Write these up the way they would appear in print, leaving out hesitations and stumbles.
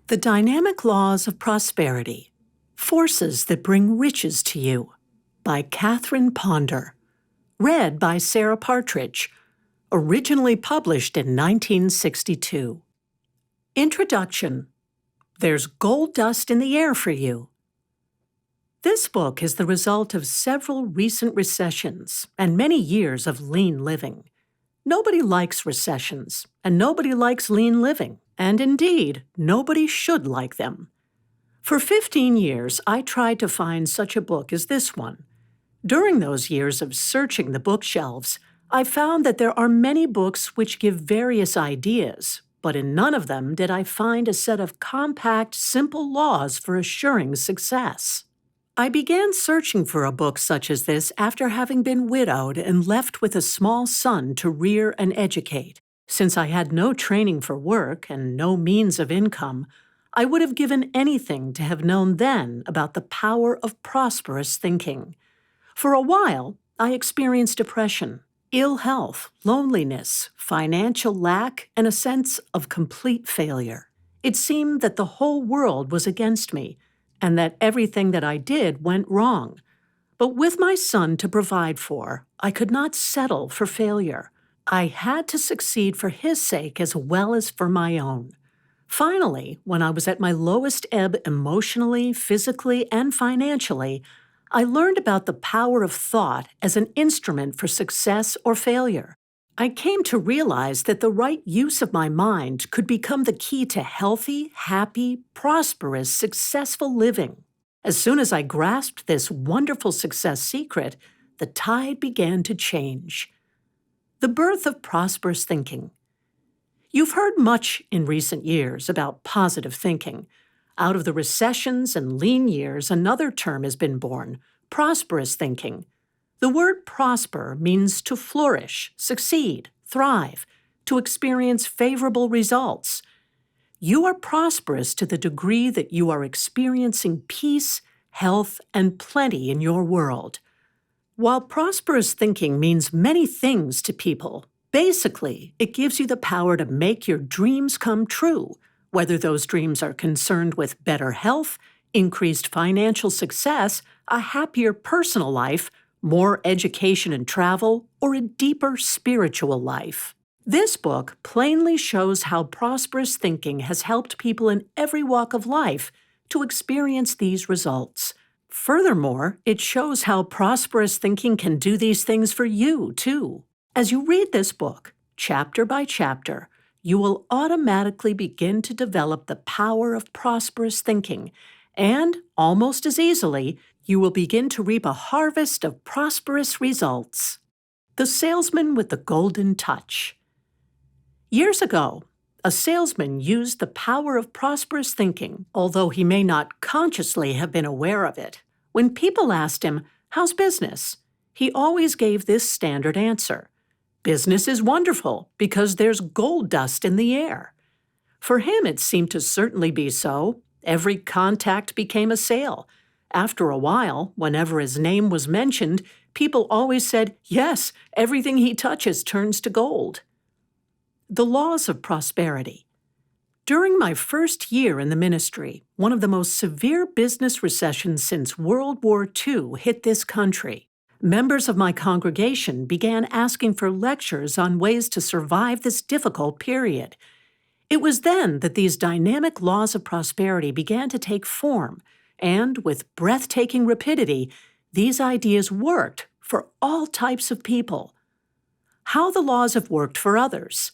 The Dynamic Laws of Prosperity, Forces that Bring Riches to You, by Catherine Ponder. Read by Sarah Partridge. Originally published in 1962. Introduction. There's gold dust in the air for you. This book is the result of several recent recessions and many years of lean living. Nobody likes recessions, and nobody likes lean living, and indeed, nobody should like them. For 15 years, I tried to find such a book as this one. During those years of searching the bookshelves, I found that there are many books which give various ideas, but in none of them did I find a set of compact, simple laws for assuring success. I began searching for a book such as this after having been widowed and left with a small son to rear and educate. Since I had no training for work and no means of income, I would have given anything to have known then about the power of prosperous thinking. For a while, I experienced depression, ill health, loneliness, financial lack, and a sense of complete failure. It seemed that the whole world was against me, and that everything that I did went wrong. But with my son to provide for, I could not settle for failure. I had to succeed for his sake as well as for my own. Finally, when I was at my lowest ebb emotionally, physically, and financially, I learned about the power of thought as an instrument for success or failure. I came to realize that the right use of my mind could become the key to healthy, happy, prosperous, successful living. As soon as I grasped this wonderful success secret, the tide began to change. The birth of prosperous thinking. You've heard much in recent years about positive thinking. Out of the recessions and lean years, another term has been born, prosperous thinking. The word prosper means to flourish, succeed, thrive, to experience favorable results. You are prosperous to the degree that you are experiencing peace, health, and plenty in your world. While prosperous thinking means many things to people, basically, it gives you the power to make your dreams come true, whether those dreams are concerned with better health, increased financial success, a happier personal life, more education and travel, or a deeper spiritual life. This book plainly shows how prosperous thinking has helped people in every walk of life to experience these results. Furthermore, it shows how prosperous thinking can do these things for you, too. As you read this book, chapter by chapter, you will automatically begin to develop the power of prosperous thinking, and, almost as easily, you will begin to reap a harvest of prosperous results. The Salesman with the Golden Touch. Years ago, a salesman used the power of prosperous thinking, although he may not consciously have been aware of it. When people asked him, "How's business?" he always gave this standard answer: "Business is wonderful because there's gold dust in the air." For him, it seemed to certainly be so. Every contact became a sale. After a while, whenever his name was mentioned, people always said, "Yes, everything he touches turns to gold." The Laws of Prosperity. During my first year in the ministry, one of the most severe business recessions since World War II hit this country. Members of my congregation began asking for lectures on ways to survive this difficult period. It was then that these dynamic laws of prosperity began to take form, and with breathtaking rapidity, these ideas worked for all types of people. How the laws have worked for others.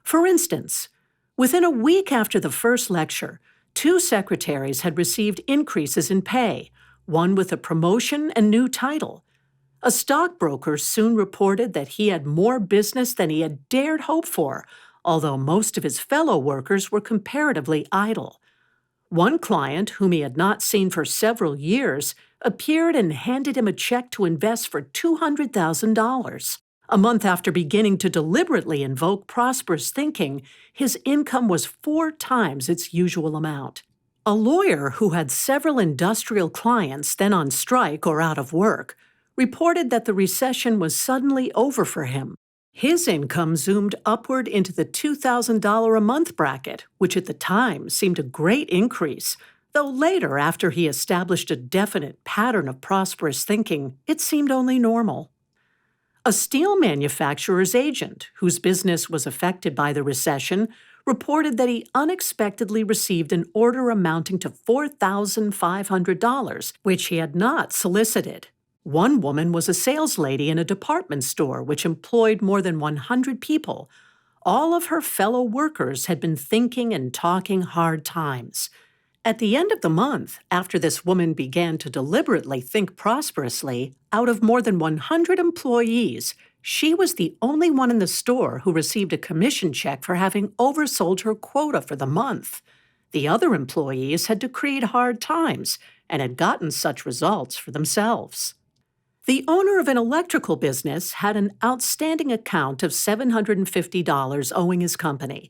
For instance, within a week after the first lecture, 2 secretaries had received increases in pay, one with a promotion and new title. A stockbroker soon reported that he had more business than he had dared hope for, although most of his fellow workers were comparatively idle. One client, whom he had not seen for several years, appeared and handed him a check to invest for $200,000. A month after beginning to deliberately invoke prosperous thinking, his income was 4 times its usual amount. A lawyer who had several industrial clients then on strike or out of work reported that the recession was suddenly over for him. His income zoomed upward into the $2,000 a month bracket, which at the time seemed a great increase, though later, after he established a definite pattern of prosperous thinking, it seemed only normal. A steel manufacturer's agent, whose business was affected by the recession, reported that he unexpectedly received an order amounting to $4,500, which he had not solicited. One woman was a saleslady in a department store which employed more than 100 people. All of her fellow workers had been thinking and talking hard times. At the end of the month, after this woman began to deliberately think prosperously, out of more than 100 employees, she was the only one in the store who received a commission check for having oversold her quota for the month. The other employees had decreed hard times and had gotten such results for themselves. The owner of an electrical business had an outstanding account of $750 owing his company.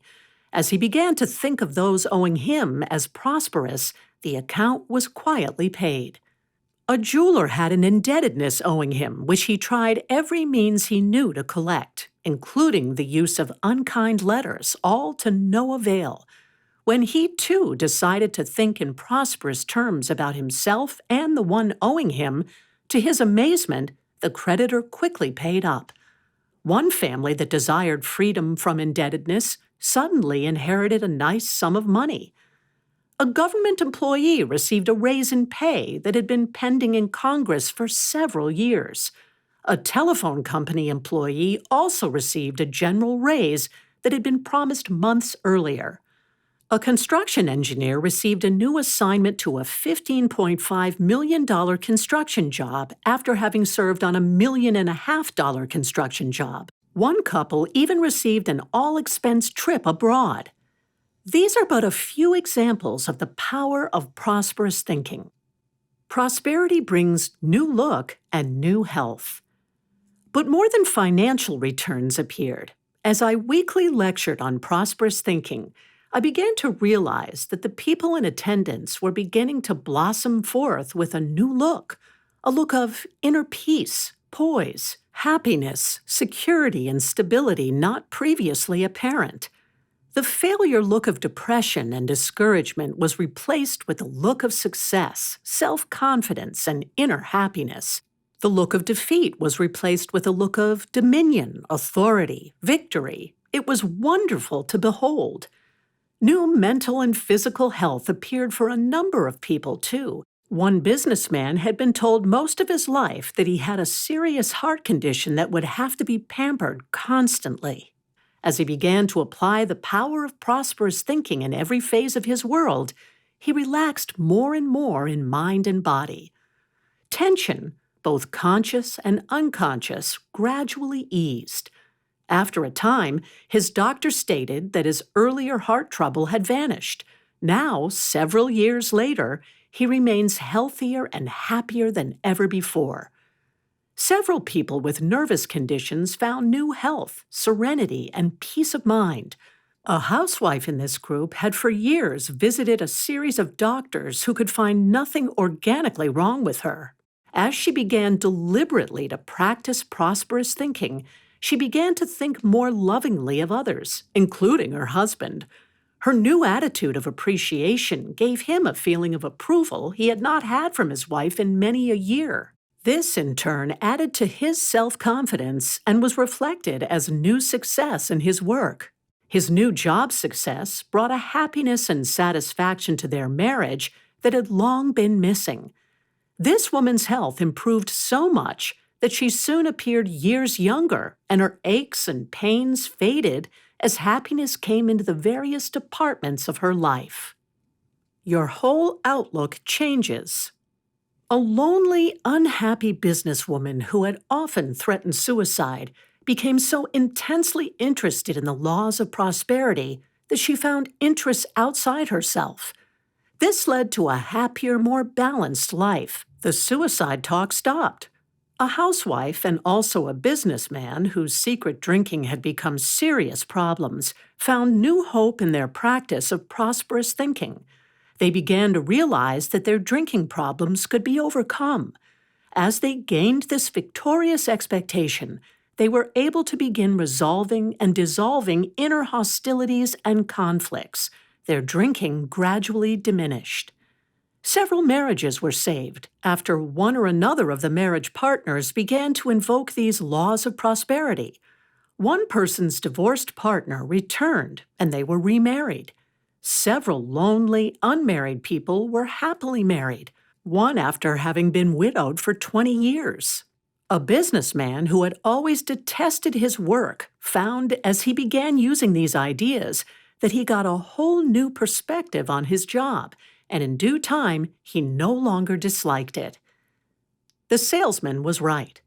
As he began to think of those owing him as prosperous, the account was quietly paid. A jeweler had an indebtedness owing him, which he tried every means he knew to collect, including the use of unkind letters, all to no avail. When he, too, decided to think in prosperous terms about himself and the one owing him, to his amazement, the creditor quickly paid up. One family that desired freedom from indebtedness suddenly inherited a nice sum of money. A government employee received a raise in pay that had been pending in Congress for several years. A telephone company employee also received a general raise that had been promised months earlier. A construction engineer received a new assignment to a $15.5 million construction job after having served on a $1.5 million construction job. One couple even received an all-expense trip abroad. These are but a few examples of the power of prosperous thinking. Prosperity brings new look and new health. But more than financial returns appeared. As I weekly lectured on prosperous thinking, I began to realize that the people in attendance were beginning to blossom forth with a new look, a look of inner peace, poise, happiness, security, and stability not previously apparent. The failure look of depression and discouragement was replaced with a look of success, self-confidence, and inner happiness. The look of defeat was replaced with a look of dominion, authority, victory. It was wonderful to behold. New mental and physical health appeared for a number of people, too. One businessman had been told most of his life that he had a serious heart condition that would have to be pampered constantly. As he began to apply the power of prosperous thinking in every phase of his world, he relaxed more and more in mind and body. Tension, both conscious and unconscious, gradually eased. After a time, his doctor stated that his earlier heart trouble had vanished. Now, several years later, he remains healthier and happier than ever before. Several people with nervous conditions found new health, serenity, and peace of mind. A housewife in this group had for years visited a series of doctors who could find nothing organically wrong with her. As she began deliberately to practice prosperous thinking, she began to think more lovingly of others, including her husband. Her new attitude of appreciation gave him a feeling of approval he had not had from his wife in many a year. This, in turn, added to his self-confidence and was reflected as new success in his work. His new job success brought a happiness and satisfaction to their marriage that had long been missing. This woman's health improved so much that she soon appeared years younger, and her aches and pains faded as happiness came into the various departments of her life. Your whole outlook changes. A lonely, unhappy businesswoman who had often threatened suicide became so intensely interested in the laws of prosperity that she found interests outside herself. This led to a happier, more balanced life. The suicide talk stopped. A housewife and also a businessman whose secret drinking had become serious problems found new hope in their practice of prosperous thinking. They began to realize that their drinking problems could be overcome. As they gained this victorious expectation, they were able to begin resolving and dissolving inner hostilities and conflicts. Their drinking gradually diminished. Several marriages were saved after one or another of the marriage partners began to invoke these laws of prosperity. One person's divorced partner returned and they were remarried. Several lonely, unmarried people were happily married, one after having been widowed for 20 years. A businessman who had always detested his work found, as he began using these ideas, that he got a whole new perspective on his job, and in due time, he no longer disliked it. The salesman was right.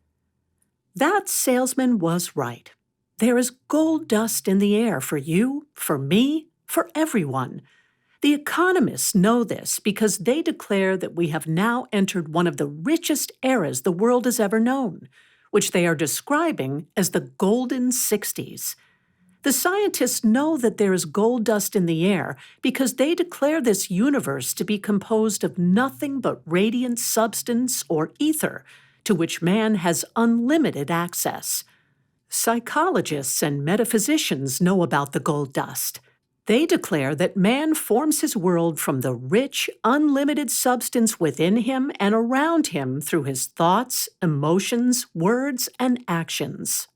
That salesman was right. There is gold dust in the air for you, for me, for everyone. The economists know this because they declare that we have now entered one of the richest eras the world has ever known, which they are describing as the Golden 60s. The scientists know that there is gold dust in the air because they declare this universe to be composed of nothing but radiant substance or ether, to which man has unlimited access. Psychologists and metaphysicians know about the gold dust. They declare that man forms his world from the rich, unlimited substance within him and around him through his thoughts, emotions, words, and actions.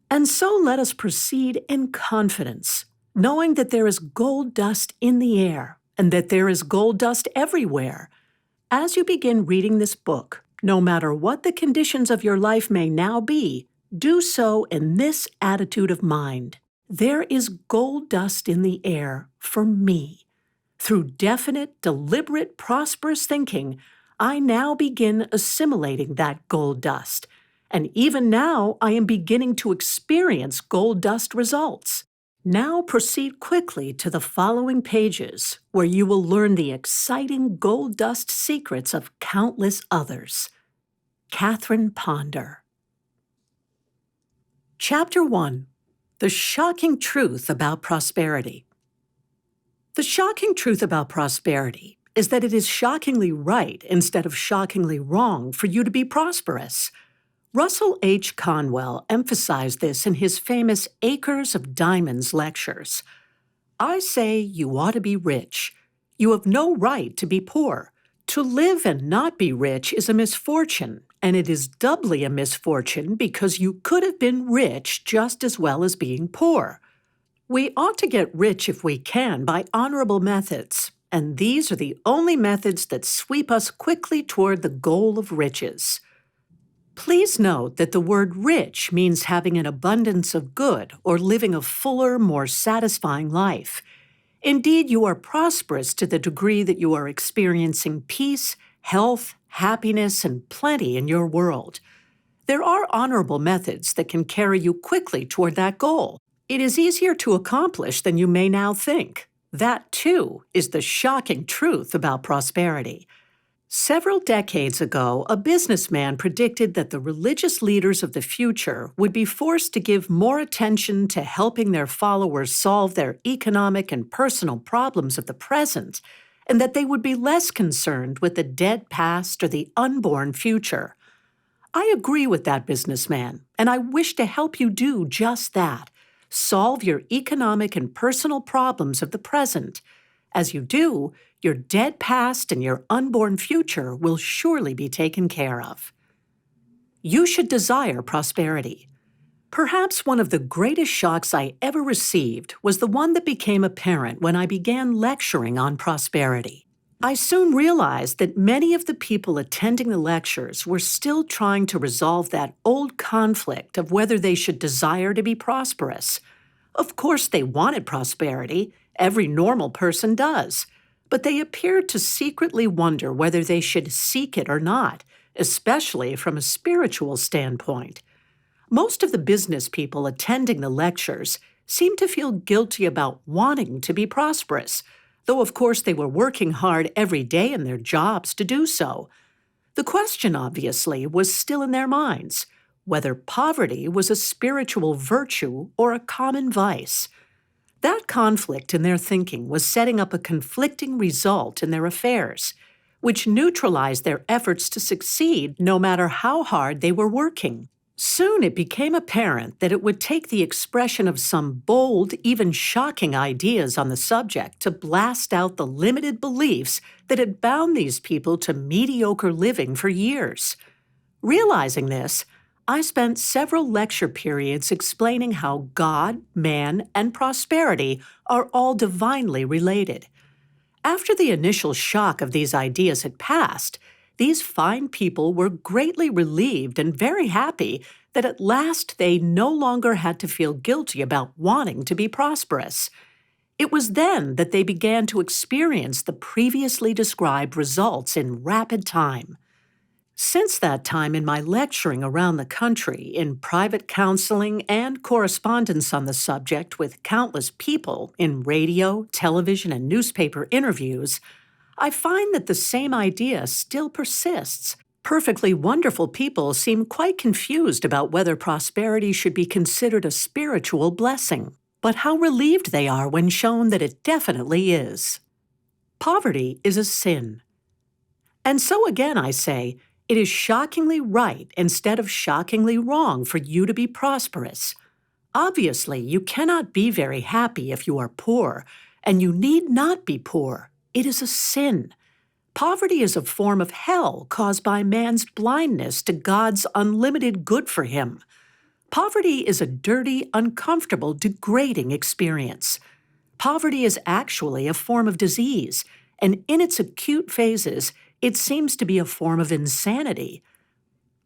And so let us proceed in confidence, knowing that there is gold dust in the air and that there is gold dust everywhere. As you begin reading this book, no matter what the conditions of your life may now be, do so in this attitude of mind. There is gold dust in the air for me. Through definite, deliberate, prosperous thinking, I now begin assimilating that gold dust. And even now, I am beginning to experience gold dust results. Now proceed quickly to the following pages, where you will learn the exciting gold dust secrets of countless others. Catherine Ponder. Chapter 1. The Shocking Truth About Prosperity. The shocking truth about prosperity is that it is shockingly right instead of shockingly wrong for you to be prosperous. Russell H. Conwell emphasized this in his famous Acres of Diamonds lectures. I say you ought to be rich. You have no right to be poor. To live and not be rich is a misfortune, and it is doubly a misfortune because you could have been rich just as well as being poor. We ought to get rich if we can by honorable methods, and these are the only methods that sweep us quickly toward the goal of riches. Please note that the word rich means having an abundance of good or living a fuller, more satisfying life. Indeed, you are prosperous to the degree that you are experiencing peace, health, happiness, and plenty in your world. There are honorable methods that can carry you quickly toward that goal. It is easier to accomplish than you may now think. That, too, is the shocking truth about prosperity. Several decades ago, a businessman predicted that the religious leaders of the future would be forced to give more attention to helping their followers solve their economic and personal problems of the present, and that they would be less concerned with the dead past or the unborn future. I agree with that businessman, and I wish to help you do just that. Solve your economic and personal problems of the present. As you do, your dead past and your unborn future will surely be taken care of. You should desire prosperity. Perhaps one of the greatest shocks I ever received was the one that became apparent when I began lecturing on prosperity. I soon realized that many of the people attending the lectures were still trying to resolve that old conflict of whether they should desire to be prosperous. Of course, they wanted prosperity. Every normal person does. But they appeared to secretly wonder whether they should seek it or not, especially from a spiritual standpoint. Most of the business people attending the lectures seemed to feel guilty about wanting to be prosperous, though of course they were working hard every day in their jobs to do so. The question, obviously, was still in their minds, whether poverty was a spiritual virtue or a common vice. That conflict in their thinking was setting up a conflicting result in their affairs, which neutralized their efforts to succeed no matter how hard they were working. Soon it became apparent that it would take the expression of some bold, even shocking ideas on the subject to blast out the limited beliefs that had bound these people to mediocre living for years. Realizing this, I spent several lecture periods explaining how God, man, and prosperity are all divinely related. After the initial shock of these ideas had passed, these fine people were greatly relieved and very happy that at last they no longer had to feel guilty about wanting to be prosperous. It was then that they began to experience the previously described results in rapid time. Since that time in my lecturing around the country, in private counseling and correspondence on the subject with countless people in radio, television, and newspaper interviews, I find that the same idea still persists. Perfectly wonderful people seem quite confused about whether prosperity should be considered a spiritual blessing, but how relieved they are when shown that it definitely is. Poverty is a sin. And so again I say, it is shockingly right instead of shockingly wrong for you to be prosperous. Obviously, you cannot be very happy if you are poor, and you need not be poor. It is a sin. Poverty is a form of hell caused by man's blindness to God's unlimited good for him. Poverty is a dirty, uncomfortable, degrading experience. Poverty is actually a form of disease, and in its acute phases, it seems to be a form of insanity.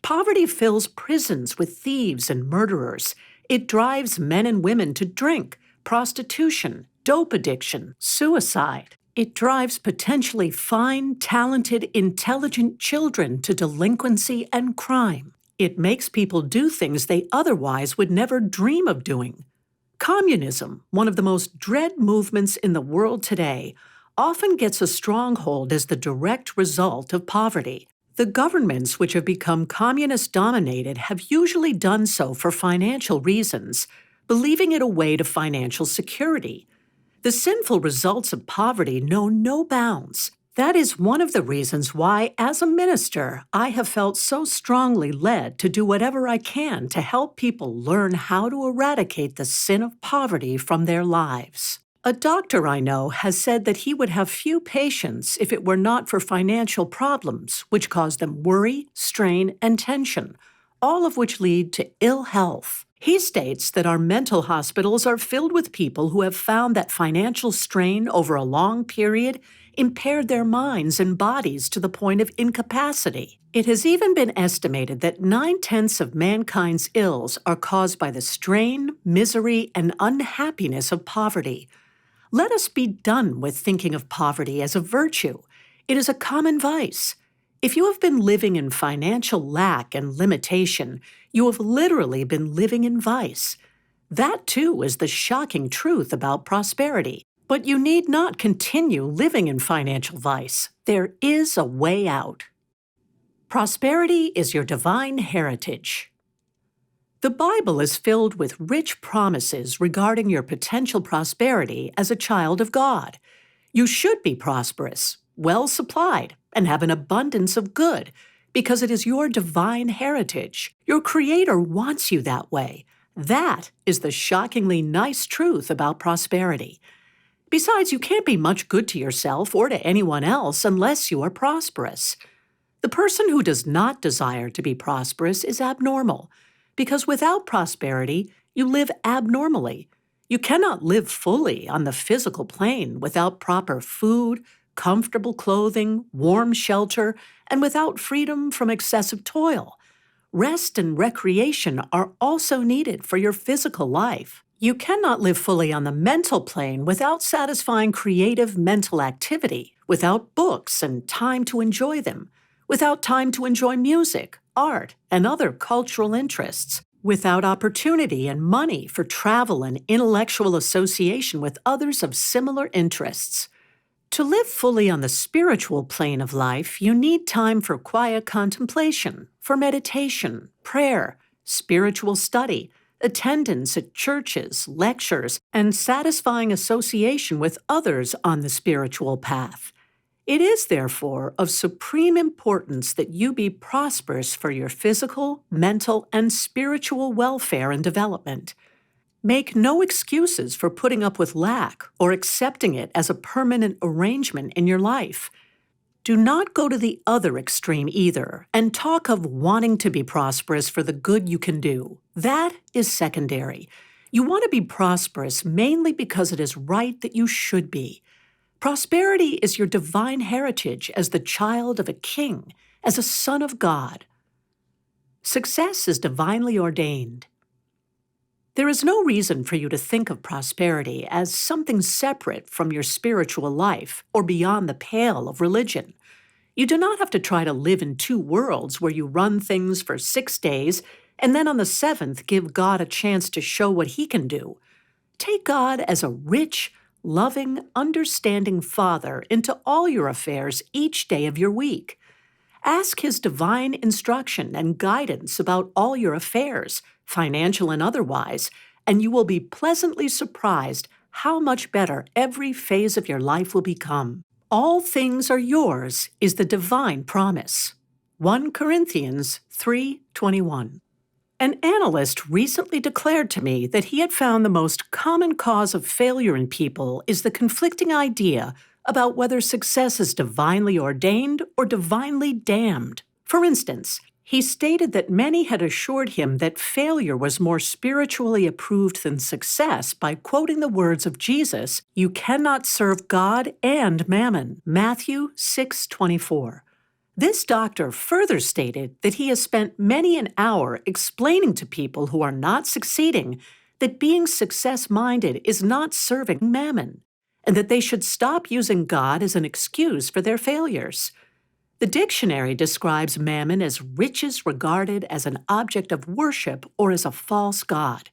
Poverty fills prisons with thieves and murderers. It drives men and women to drink, prostitution, dope addiction, suicide. It drives potentially fine, talented, intelligent children to delinquency and crime. It makes people do things they otherwise would never dream of doing. Communism, one of the most dread movements in the world today, often gets a stronghold as the direct result of poverty. The governments which have become communist-dominated have usually done so for financial reasons, believing it a way to financial security. The sinful results of poverty know no bounds. That is one of the reasons why, as a minister, I have felt so strongly led to do whatever I can to help people learn how to eradicate the sin of poverty from their lives. A doctor I know has said that he would have few patients if it were not for financial problems, which cause them worry, strain, and tension, all of which lead to ill health. He states that our mental hospitals are filled with people who have found that financial strain over a long period impaired their minds and bodies to the point of incapacity. It has even been estimated that 9/10 of mankind's ills are caused by the strain, misery, and unhappiness of poverty. Let us be done with thinking of poverty as a virtue. It is a common vice. If you have been living in financial lack and limitation, you have literally been living in vice. That, too, is the shocking truth about prosperity. But you need not continue living in financial vice. There is a way out. Prosperity is your divine heritage. The Bible is filled with rich promises regarding your potential prosperity as a child of God. You should be prosperous, well supplied, and have an abundance of good, because it is your divine heritage. Your Creator wants you that way. That is the shockingly nice truth about prosperity. Besides, you can't be much good to yourself or to anyone else unless you are prosperous. The person who does not desire to be prosperous is abnormal, because without prosperity, you live abnormally. You cannot live fully on the physical plane without proper food, comfortable clothing, warm shelter, and without freedom from excessive toil. Rest and recreation are also needed for your physical life. You cannot live fully on the mental plane without satisfying creative mental activity, without books and time to enjoy them, without time to enjoy music, art, and other cultural interests, without opportunity and money for travel and intellectual association with others of similar interests. To live fully on the spiritual plane of life, you need time for quiet contemplation, for meditation, prayer, spiritual study, attendance at churches, lectures, and satisfying association with others on the spiritual path. It is, therefore, of supreme importance that you be prosperous for your physical, mental, and spiritual welfare and development. Make no excuses for putting up with lack or accepting it as a permanent arrangement in your life. Do not go to the other extreme either and talk of wanting to be prosperous for the good you can do. That is secondary. You want to be prosperous mainly because it is right that you should be. Prosperity is your divine heritage as the child of a king, as a son of God. Success is divinely ordained. There is no reason for you to think of prosperity as something separate from your spiritual life or beyond the pale of religion. You do not have to try to live in two worlds where you run things for 6 days and then on the seventh give God a chance to show what He can do. Take God as a rich, loving, understanding Father into all your affairs each day of your week. Ask His divine instruction and guidance about all your affairs, financial and otherwise, and you will be pleasantly surprised how much better every phase of your life will become. All things are yours is the divine promise. 1 Corinthians 3:21. An analyst recently declared to me that he had found the most common cause of failure in people is the conflicting idea about whether success is divinely ordained or divinely damned. For instance, he stated that many had assured him that failure was more spiritually approved than success by quoting the words of Jesus, "You cannot serve God and mammon," Matthew 6:24. This doctor further stated that he has spent many an hour explaining to people who are not succeeding that being success-minded is not serving mammon, and that they should stop using God as an excuse for their failures. The dictionary describes mammon as riches regarded as an object of worship or as a false god.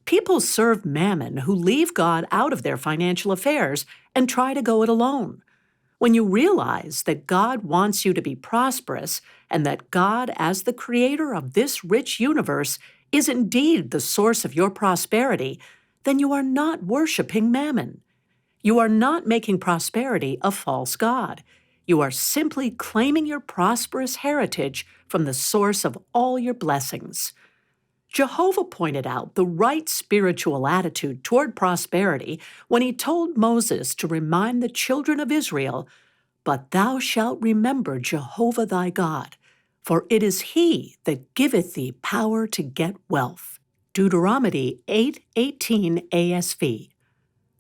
People serve mammon who leave God out of their financial affairs and try to go it alone. When you realize that God wants you to be prosperous and that God, as the creator of this rich universe, is indeed the source of your prosperity, then you are not worshiping mammon. You are not making prosperity a false god. You are simply claiming your prosperous heritage from the source of all your blessings. Jehovah pointed out the right spiritual attitude toward prosperity when he told Moses to remind the children of Israel, "But thou shalt remember Jehovah thy God, for it is He that giveth thee power to get wealth." Deuteronomy 8:18 ASV.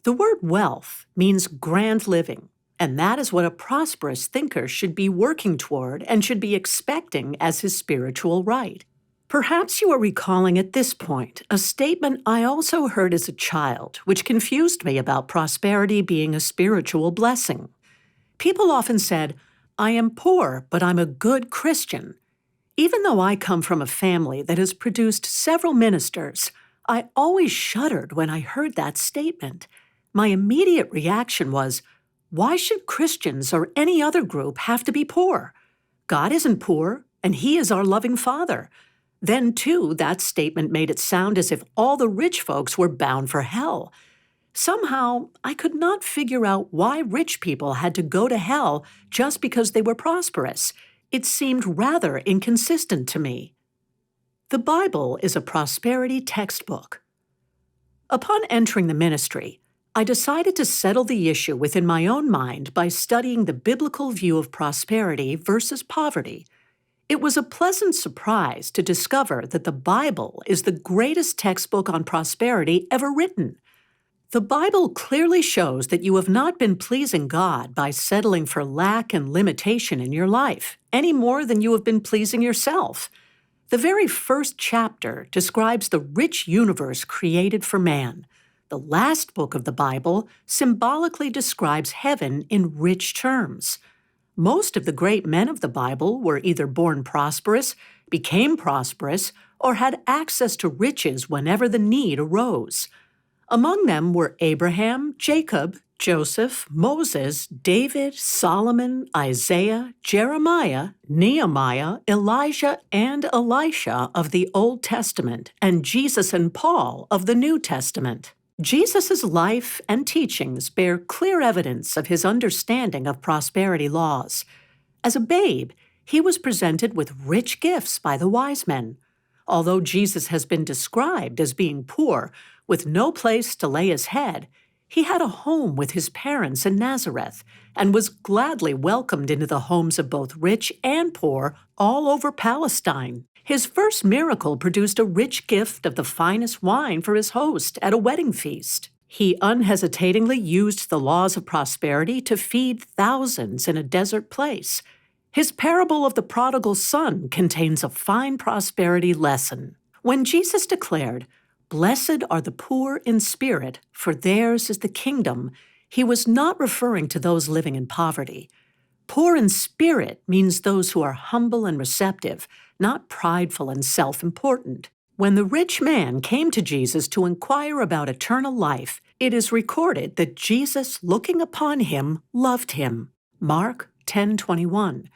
The word wealth means grand living, and that is what a prosperous thinker should be working toward and should be expecting as his spiritual right. Perhaps you are recalling at this point a statement I also heard as a child, which confused me about prosperity being a spiritual blessing. People often said, "I am poor, but I'm a good Christian." Even though I come from a family that has produced several ministers, I always shuddered when I heard that statement. My immediate reaction was, why should Christians or any other group have to be poor? God isn't poor, and He is our loving Father. Then, too, that statement made it sound as if all the rich folks were bound for hell. Somehow, I could not figure out why rich people had to go to hell just because they were prosperous. It seemed rather inconsistent to me. The Bible is a prosperity textbook. Upon entering the ministry, I decided to settle the issue within my own mind by studying the biblical view of prosperity versus poverty. It was a pleasant surprise to discover that the Bible is the greatest textbook on prosperity ever written. The Bible clearly shows that you have not been pleasing God by settling for lack and limitation in your life, any more than you have been pleasing yourself. The very first chapter describes the rich universe created for man. The last book of the Bible symbolically describes heaven in rich terms. Most of the great men of the Bible were either born prosperous, became prosperous, or had access to riches whenever the need arose. Among them were Abraham, Jacob, Joseph, Moses, David, Solomon, Isaiah, Jeremiah, Nehemiah, Elijah, and Elisha of the Old Testament, and Jesus and Paul of the New Testament. Jesus' life and teachings bear clear evidence of his understanding of prosperity laws. As a babe, he was presented with rich gifts by the wise men. Although Jesus has been described as being poor, with no place to lay his head, he had a home with his parents in Nazareth and was gladly welcomed into the homes of both rich and poor all over Palestine. His first miracle produced a rich gift of the finest wine for his host at a wedding feast. He unhesitatingly used the laws of prosperity to feed thousands in a desert place. His parable of the prodigal son contains a fine prosperity lesson. When Jesus declared, "Blessed are the poor in spirit, for theirs is the kingdom," he was not referring to those living in poverty. Poor in spirit means those who are humble and receptive, not prideful and self-important. When the rich man came to Jesus to inquire about eternal life, it is recorded that Jesus, looking upon him, loved him. Mark 10:21.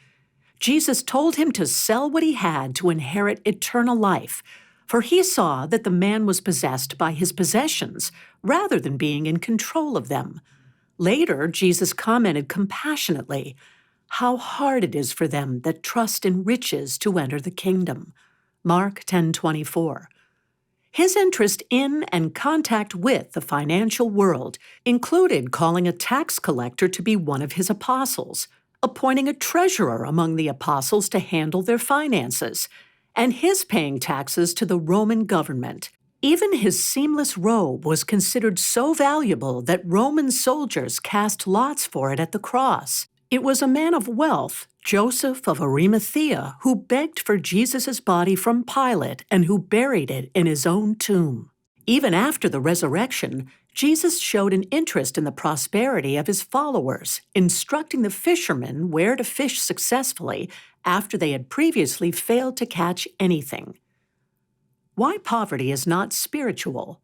Jesus told him to sell what he had to inherit eternal life, for he saw that the man was possessed by his possessions rather than being in control of them. Later, Jesus commented compassionately, "How hard it is for them that trust in riches to enter the kingdom." Mark 10:24. His interest in and contact with the financial world included calling a tax collector to be one of his apostles, appointing a treasurer among the apostles to handle their finances, and his paying taxes to the Roman government. Even his seamless robe was considered so valuable that Roman soldiers cast lots for it at the cross. It was a man of wealth, Joseph of Arimathea, who begged for Jesus' body from Pilate and who buried it in his own tomb. Even after the resurrection, Jesus showed an interest in the prosperity of his followers, instructing the fishermen where to fish successfully after they had previously failed to catch anything. Why poverty is not spiritual.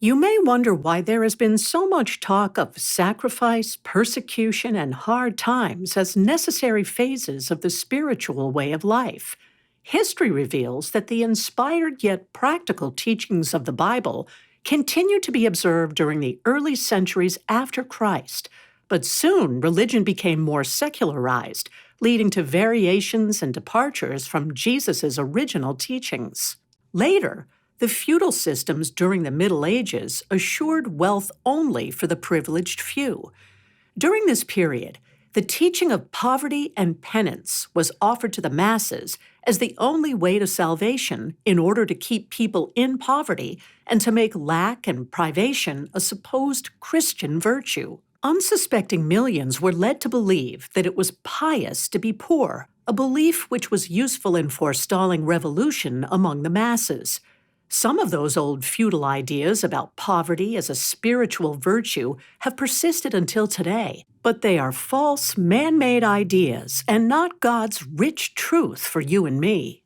You may wonder why there has been so much talk of sacrifice, persecution, and hard times as necessary phases of the spiritual way of life. History reveals that the inspired yet practical teachings of the Bible continued to be observed during the early centuries after Christ, but soon religion became more secularized, leading to variations and departures from Jesus' original teachings. Later, the feudal systems during the Middle Ages assured wealth only for the privileged few. During this period, the teaching of poverty and penance was offered to the masses as the only way to salvation in order to keep people in poverty and to make lack and privation a supposed Christian virtue. Unsuspecting millions were led to believe that it was pious to be poor, a belief which was useful in forestalling revolution among the masses. Some of those old feudal ideas about poverty as a spiritual virtue have persisted until today, but they are false, man-made ideas and not God's rich truth for you and me.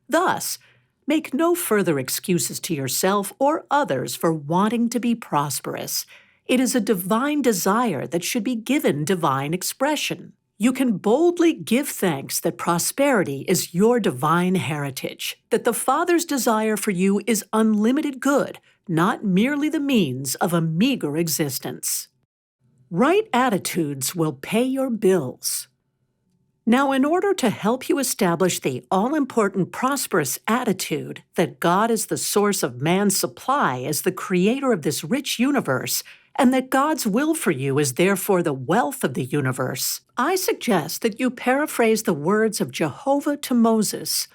Thus, make no further excuses to yourself or others for wanting to be prosperous. It is a divine desire that should be given divine expression. You can boldly give thanks that prosperity is your divine heritage, that the Father's desire for you is unlimited good, not merely the means of a meager existence. Right attitudes will pay your bills. Now, in order to help you establish the all-important prosperous attitude that God is the source of man's supply as the creator of this rich universe, and that God's will for you is therefore the wealth of the universe, I suggest that you paraphrase the words of Jehovah to Moses.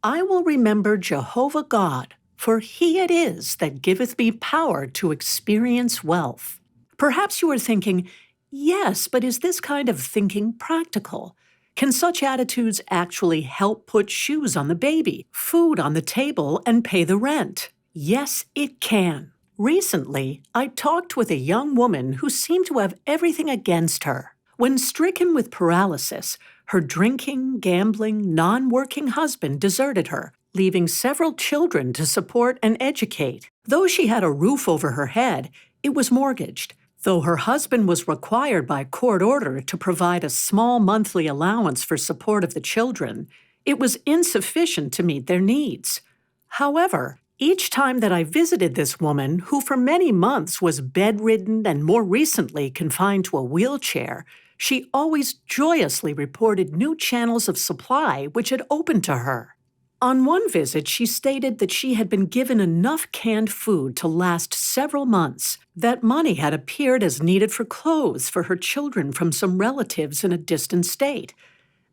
"I will remember Jehovah God, for he it is that giveth me power to experience wealth." Perhaps you are thinking, yes, but is this kind of thinking practical? Can such attitudes actually help put shoes on the baby, food on the table, and pay the rent? Yes, it can. Recently, I talked with a young woman who seemed to have everything against her. When stricken with paralysis, her drinking, gambling, non-working husband deserted her, leaving several children to support and educate. Though she had a roof over her head, it was mortgaged. Though her husband was required by court order to provide a small monthly allowance for support of the children, it was insufficient to meet their needs. However, Each time that I visited this woman, who for many months was bedridden and more recently confined to a wheelchair, she always joyously reported new channels of supply which had opened to her. On one visit, she stated that she had been given enough canned food to last several months, that money had appeared as needed for clothes for her children from some relatives in a distant state,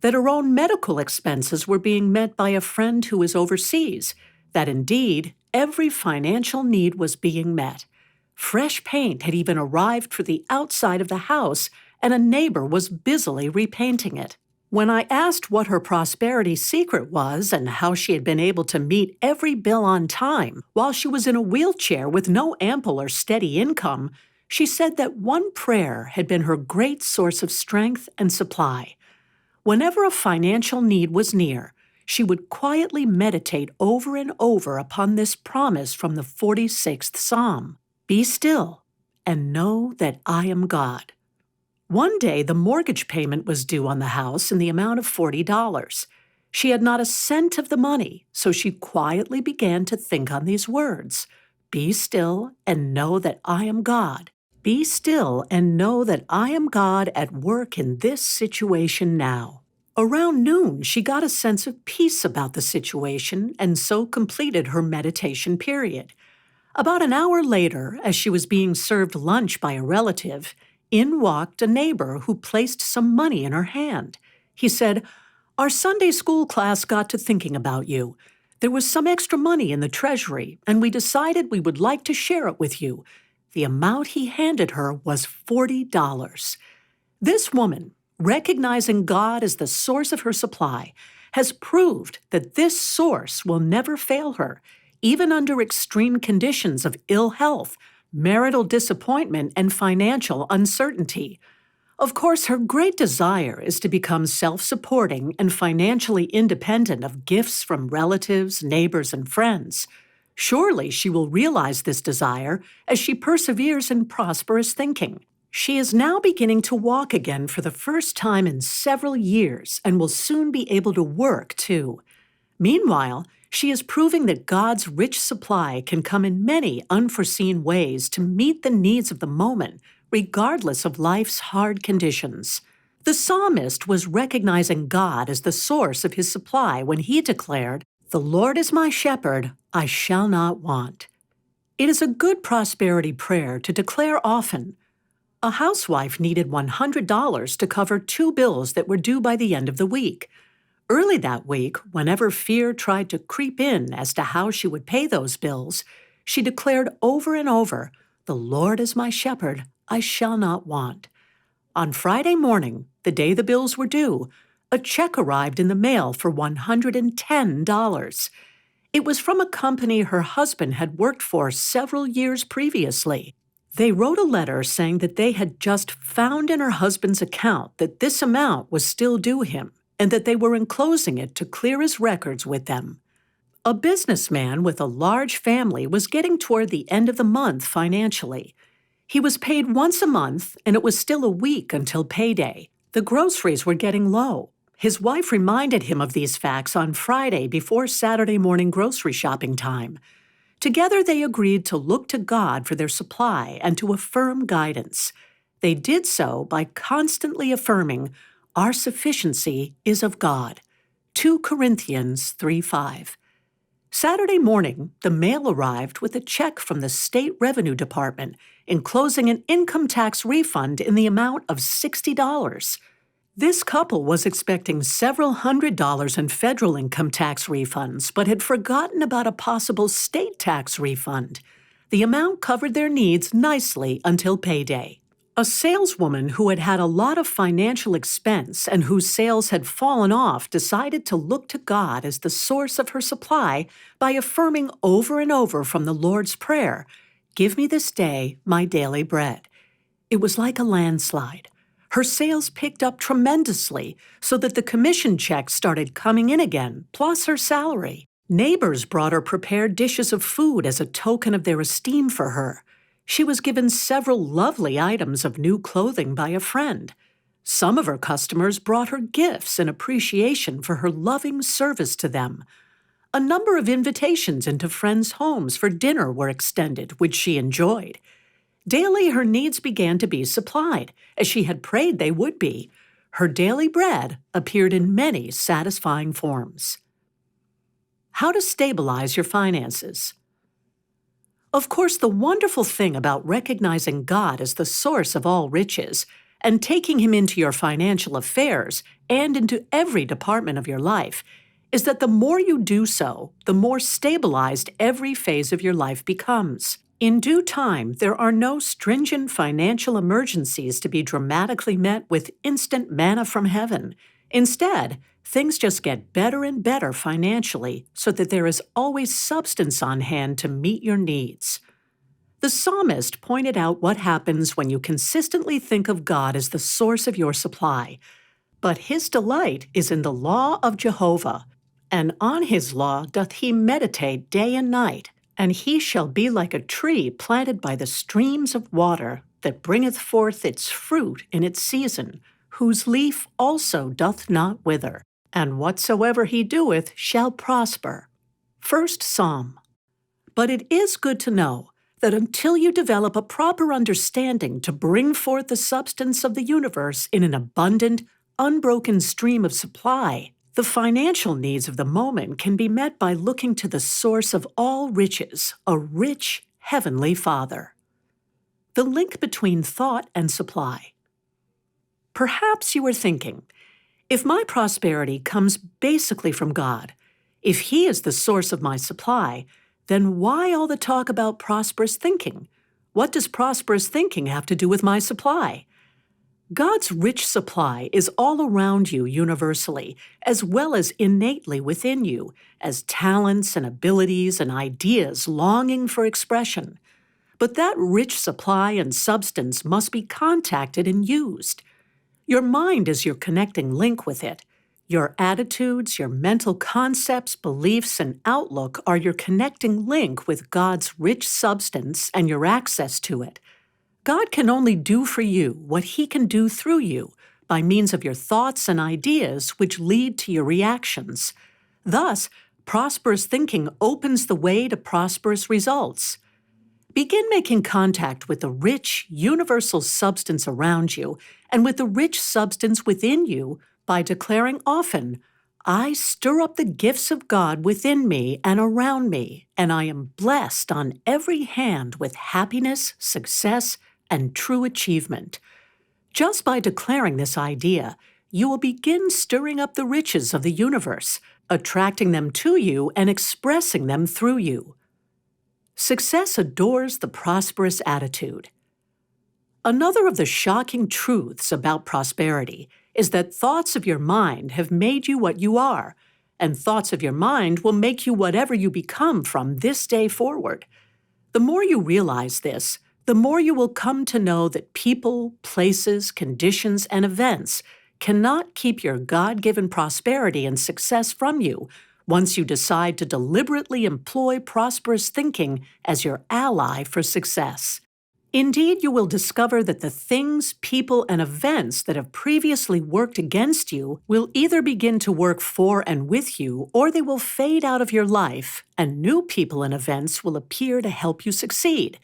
that her own medical expenses were being met by a friend who was overseas, that indeed every financial need was being met. Fresh paint had even arrived for the outside of the house, and a neighbor was busily repainting it. When I asked what her prosperity secret was and how she had been able to meet every bill on time while she was in a wheelchair with no ample or steady income, she said that one prayer had been her great source of strength and supply. Whenever a financial need was near, she would quietly meditate over and over upon this promise from the 46th Psalm, "Be still and know that I am God." One day, the mortgage payment was due on the house in the amount of $40. She had not a cent of the money, so she quietly began to think on these words, "Be still and know that I am God. Be still and know that I am God at work in this situation now." Around noon, she got a sense of peace about the situation and so completed her meditation period. About an hour later, as she was being served lunch by a relative, in walked a neighbor who placed some money in her hand. He said, "Our Sunday school class got to thinking about you. There was some extra money in the treasury, and we decided we would like to share it with you." The amount he handed her was $40. This woman, recognizing God as the source of her supply, has proved that this source will never fail her, even under extreme conditions of ill health, marital disappointment, and financial uncertainty. Of course, her great desire is to become self-supporting and financially independent of gifts from relatives, neighbors, and friends. Surely she will realize this desire as she perseveres in prosperous thinking. She is now beginning to walk again for the first time in several years and will soon be able to work, too. Meanwhile, she is proving that God's rich supply can come in many unforeseen ways to meet the needs of the moment, regardless of life's hard conditions. The psalmist was recognizing God as the source of his supply when he declared, "The Lord is my shepherd, I shall not want." It is a good prosperity prayer to declare often. A housewife needed $100 to cover 2 bills that were due by the end of the week. Early that week, whenever fear tried to creep in as to how she would pay those bills, she declared over and over, "The Lord is my shepherd, I shall not want." On Friday morning, the day the bills were due, a check arrived in the mail for $110. It was from a company her husband had worked for several years previously. They wrote a letter saying that they had just found in her husband's account that this amount was still due him, and that they were enclosing it to clear his records with them. A businessman with a large family was getting toward the end of the month financially. He was paid once a month, and it was still a week until payday. The groceries were getting low. His wife reminded him of these facts on Friday before Saturday morning grocery shopping time. Together they agreed to look to God for their supply and to affirm guidance. They did so by constantly affirming, "Our sufficiency is of God." 2 Corinthians 3:5. Saturday morning, the mail arrived with a check from the State Revenue Department enclosing an income tax refund in the amount of $60. This couple was expecting several $100s in federal income tax refunds, but had forgotten about a possible state tax refund. The amount covered their needs nicely until payday. A saleswoman who had had a lot of financial expense and whose sales had fallen off decided to look to God as the source of her supply by affirming over and over from the Lord's Prayer, "Give me this day my daily bread." It was like a landslide. Her sales picked up tremendously so that the commission checks started coming in again, plus her salary. Neighbors brought her prepared dishes of food as a token of their esteem for her. She was given several lovely items of new clothing by a friend. Some of her customers brought her gifts in appreciation for her loving service to them. A number of invitations into friends' homes for dinner were extended, which she enjoyed. Daily her needs began to be supplied, as she had prayed they would be. Her daily bread appeared in many satisfying forms. How to stabilize your finances. Of course, the wonderful thing about recognizing God as the source of all riches and taking Him into your financial affairs and into every department of your life is that the more you do so, the more stabilized every phase of your life becomes. In due time, there are no stringent financial emergencies to be dramatically met with instant manna from heaven. Instead, things just get better and better financially so that there is always substance on hand to meet your needs. The psalmist pointed out what happens when you consistently think of God as the source of your supply. But his delight is in the law of Jehovah, and on his law doth he meditate day and night. And he shall be like a tree planted by the streams of water, that bringeth forth its fruit in its season, whose leaf also doth not wither, and whatsoever he doeth shall prosper. First Psalm. But it is good to know that until you develop a proper understanding to bring forth the substance of the universe in an abundant, unbroken stream of supply, the financial needs of the moment can be met by looking to the source of all riches, a rich, heavenly Father. The link between thought and supply. Perhaps you are thinking, if my prosperity comes basically from God, if He is the source of my supply, then why all the talk about prosperous thinking? What does prosperous thinking have to do with my supply? God's rich supply is all around you universally, as well as innately within you, as talents and abilities and ideas longing for expression. But that rich supply and substance must be contacted and used. Your mind is your connecting link with it. Your attitudes, your mental concepts, beliefs, and outlook are your connecting link with God's rich substance and your access to it. God can only do for you what He can do through you by means of your thoughts and ideas which lead to your reactions. Thus, prosperous thinking opens the way to prosperous results. Begin making contact with the rich, universal substance around you and with the rich substance within you by declaring often, I stir up the gifts of God within me and around me, and I am blessed on every hand with happiness, success, and true achievement. Just by declaring this idea, you will begin stirring up the riches of the universe, attracting them to you and expressing them through you. Success adores the prosperous attitude. Another of the shocking truths about prosperity is that thoughts of your mind have made you what you are, and thoughts of your mind will make you whatever you become from this day forward. The more you realize this, the more you will come to know that people, places, conditions, and events cannot keep your God-given prosperity and success from you once you decide to deliberately employ prosperous thinking as your ally for success. Indeed, you will discover that the things, people, and events that have previously worked against you will either begin to work for and with you, or they will fade out of your life, and new people and events will appear to help you succeed.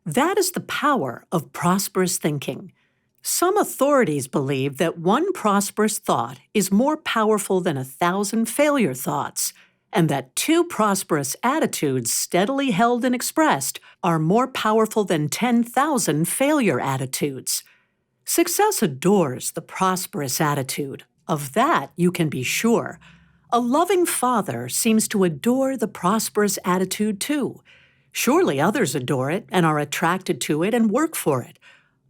That is the power of prosperous thinking. Some authorities believe that one prosperous thought is more powerful than 1,000 failure thoughts, and that 2 prosperous attitudes steadily held and expressed are more powerful than 10,000 failure attitudes. Success adores the prosperous attitude. Of that you can be sure. A loving father seems to adore the prosperous attitude too. Surely others adore it and are attracted to it and work for it.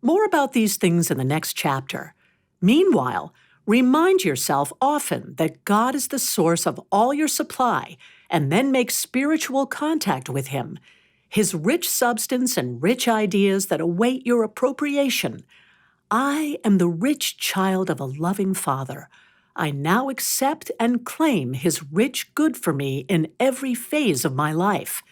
More about these things in the next chapter. Meanwhile, remind yourself often that God is the source of all your supply, and then make spiritual contact with Him, His rich substance and rich ideas that await your appropriation. I am the rich child of a loving Father. I now accept and claim His rich good for me in every phase of my life.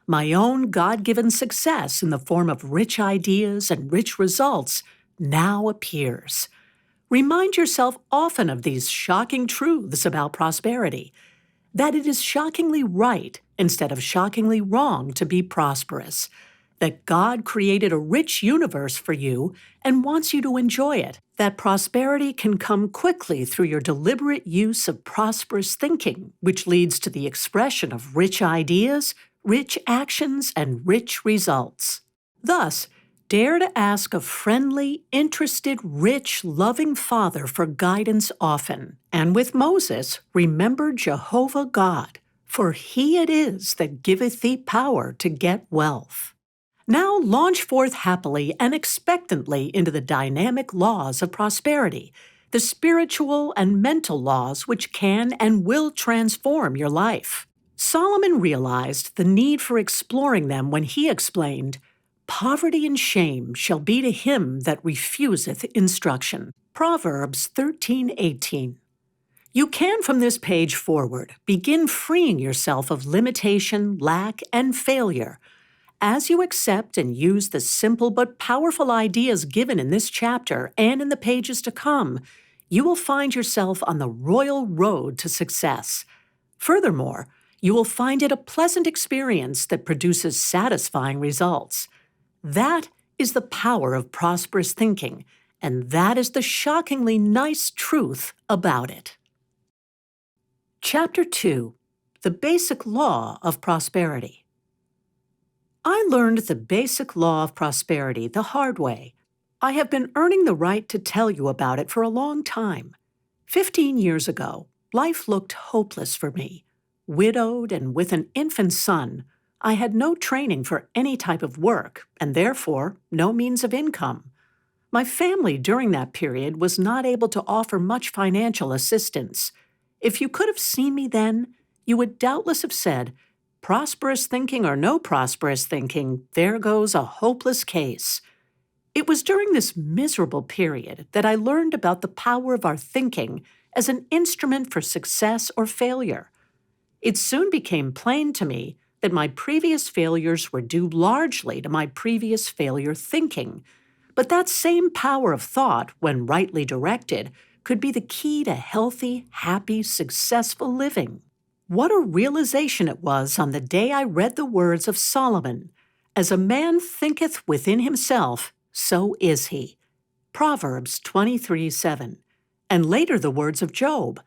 My own God-given success in the form of rich ideas and rich results now appears. Remind yourself often of these shocking truths about prosperity. that it is shockingly right instead of shockingly wrong to be prosperous, that God created a rich universe for you and wants you to enjoy it, that prosperity can come quickly through your deliberate use of prosperous thinking, which leads to the expression of rich ideas, rich actions, and rich results. Thus, dare to ask a friendly, interested, rich, loving Father for guidance often, and with Moses, remember Jehovah God, for he it is that giveth thee power to get wealth. Now launch forth happily and expectantly into the dynamic laws of prosperity, the spiritual and mental laws which can and will transform your life. Solomon realized the need for exploring them when he explained, "Poverty and shame shall be to him that refuseth instruction." Proverbs 13:18. You can, from this page forward, begin freeing yourself of limitation, lack, and failure. As you accept and use the simple but powerful ideas given in this chapter and in the pages to come, you will find yourself on the royal road to success. Furthermore, you will find it a pleasant experience that produces satisfying results. That is the power of prosperous thinking, and that is the shockingly nice truth about it. Chapter 2: The Basic Law of Prosperity. I learned the basic law of prosperity the hard way. I have been earning the right to tell you about it for a long time. 15 years ago, life looked hopeless for me. Widowed and with an infant son, I had no training for any type of work and therefore no means of income. My family during that period was not able to offer much financial assistance. If you could have seen me then, you would doubtless have said, "Prosperous thinking or no prosperous thinking, there goes a hopeless case." It was during this miserable period that I learned about the power of our thinking as an instrument for success or failure. It soon became plain to me that my previous failures were due largely to my previous failure thinking. But that same power of thought, when rightly directed, could be the key to healthy, happy, successful living. What a realization it was on the day I read the words of Solomon, "As a man thinketh within himself, so is he." Proverbs 23:7. And later the words of Job,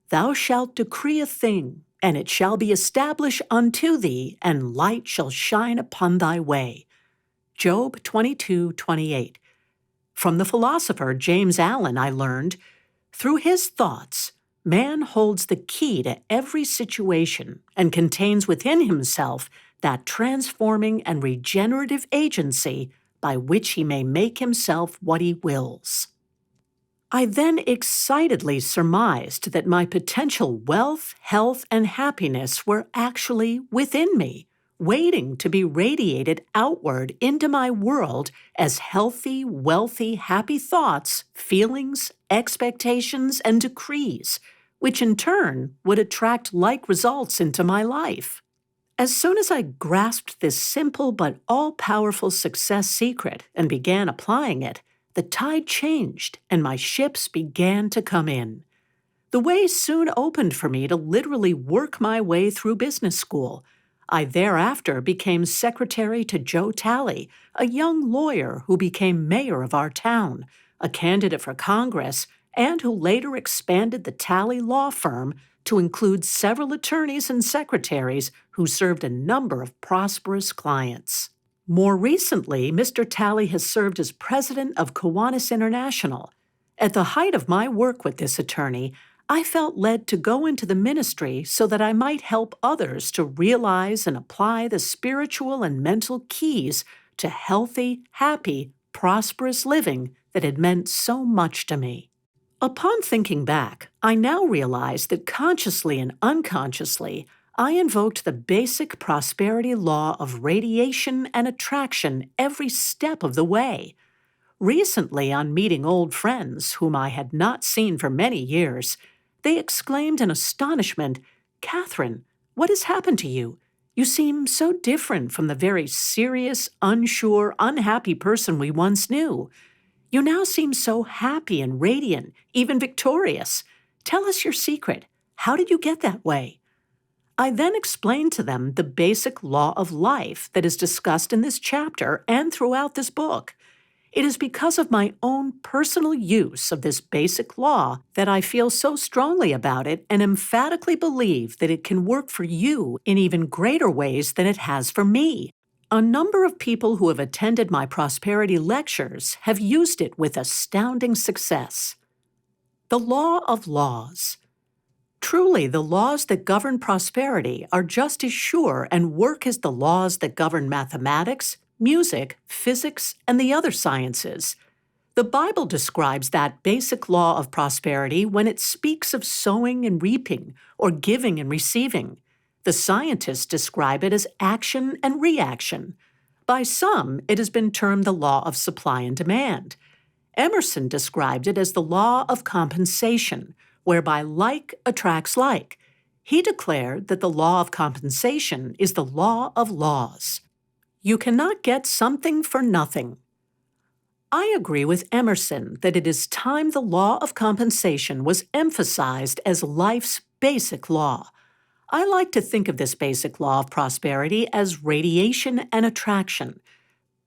"Thou shalt decree a thing, and it shall be established unto thee, and light shall shine upon thy way." Job 22:28. From the philosopher James Allen I learned, through his thoughts, man holds the key to every situation and contains within himself that transforming and regenerative agency by which he may make himself what he wills. I then excitedly surmised that my potential wealth, health, and happiness were actually within me, waiting to be radiated outward into my world as healthy, wealthy, happy thoughts, feelings, expectations, and decrees, which in turn would attract like results into my life. As soon as I grasped this simple but all-powerful success secret and began applying it, the tide changed and my ships began to come in. The way soon opened for me to literally work my way through business school. I thereafter became secretary to Joe Talley, a young lawyer who became mayor of our town, a candidate for Congress, and who later expanded the Talley law firm to include several attorneys and secretaries who served a number of prosperous clients. More recently, Mr. Talley has served as president of Kiwanis International. At the height of my work with this attorney, I felt led to go into the ministry so that I might help others to realize and apply the spiritual and mental keys to healthy, happy, prosperous living that had meant so much to me. Upon thinking back, I now realize that consciously and unconsciously, I invoked the basic prosperity law of radiation and attraction every step of the way. Recently, on meeting old friends whom I had not seen for many years, they exclaimed in astonishment, "Catherine, what has happened to you? You seem so different from the very serious, unsure, unhappy person we once knew. You now seem so happy and radiant, even victorious. Tell us your secret. How did you get that way?" I then explained to them the basic law of life that is discussed in this chapter and throughout this book. It is because of my own personal use of this basic law that I feel so strongly about it and emphatically believe that it can work for you in even greater ways than it has for me. A number of people who have attended my prosperity lectures have used it with astounding success. The law of laws. Truly, the laws that govern prosperity are just as sure and work as the laws that govern mathematics, music, physics, and the other sciences. The Bible describes that basic law of prosperity when it speaks of sowing and reaping, or giving and receiving. The scientists describe it as action and reaction. By some, it has been termed the law of supply and demand. Emerson described it as the law of compensation, whereby like attracts like. He declared that the law of compensation is the law of laws. You cannot get something for nothing. I agree with Emerson that it is time the law of compensation was emphasized as life's basic law. I like to think of this basic law of prosperity as radiation and attraction.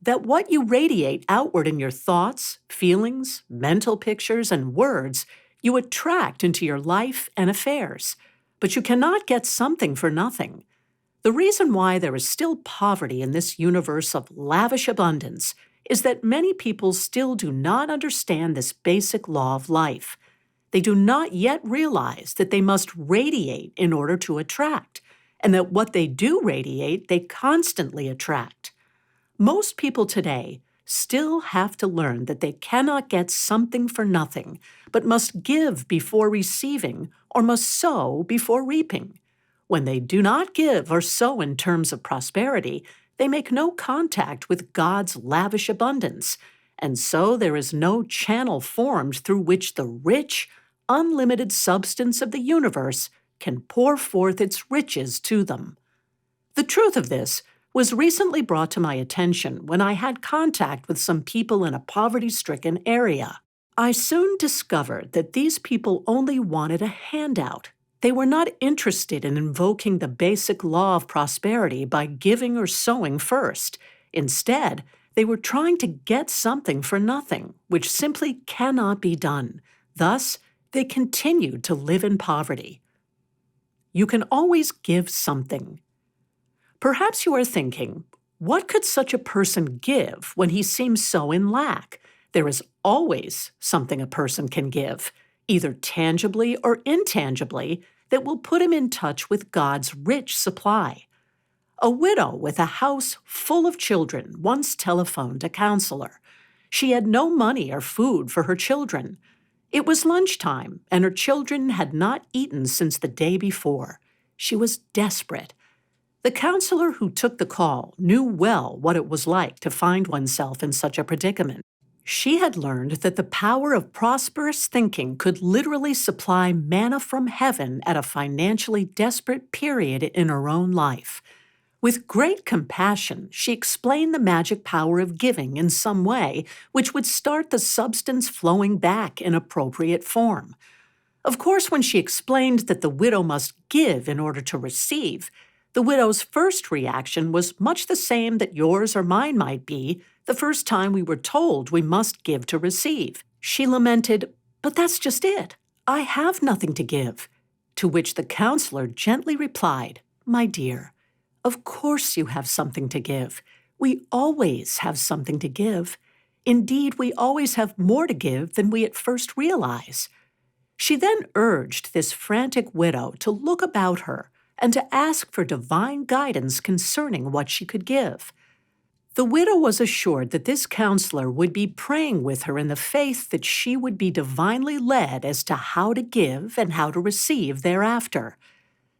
That what you radiate outward in your thoughts, feelings, mental pictures, and words, you attract into your life and affairs. But you cannot get something for nothing. The reason why there is still poverty in this universe of lavish abundance is that many people still do not understand this basic law of life. They do not yet realize that they must radiate in order to attract, and that what they do radiate, they constantly attract. Most people today still have to learn that they cannot get something for nothing, but must give before receiving or must sow before reaping. When they do not give or sow in terms of prosperity, they make no contact with God's lavish abundance, and so there is no channel formed through which the rich, unlimited substance of the universe can pour forth its riches to them. The truth of this was recently brought to my attention when I had contact with some people in a poverty-stricken area. I soon discovered that these people only wanted a handout. They were not interested in invoking the basic law of prosperity by giving or sowing first. Instead, they were trying to get something for nothing, which simply cannot be done. Thus, they continued to live in poverty. You can always give something. Perhaps you are thinking, what could such a person give when he seems so in lack? There is always something a person can give, either tangibly or intangibly, that will put him in touch with God's rich supply. A widow with a house full of children once telephoned a counselor. She had no money or food for her children. It was lunchtime, and her children had not eaten since the day before. She was desperate. The counselor who took the call knew well what it was like to find oneself in such a predicament. She had learned that the power of prosperous thinking could literally supply manna from heaven at a financially desperate period in her own life. With great compassion, she explained the magic power of giving in some way which would start the substance flowing back in appropriate form. Of course, when she explained that the widow must give in order to receive, the widow's first reaction was much the same that yours or mine might be the first time we were told we must give to receive. She lamented, "But that's just it. I have nothing to give." To which the counselor gently replied, "My dear, of course you have something to give. We always have something to give. Indeed, we always have more to give than we at first realize." She then urged this frantic widow to look about her and to ask for divine guidance concerning what she could give. The widow was assured that this counselor would be praying with her in the faith that she would be divinely led as to how to give and how to receive thereafter.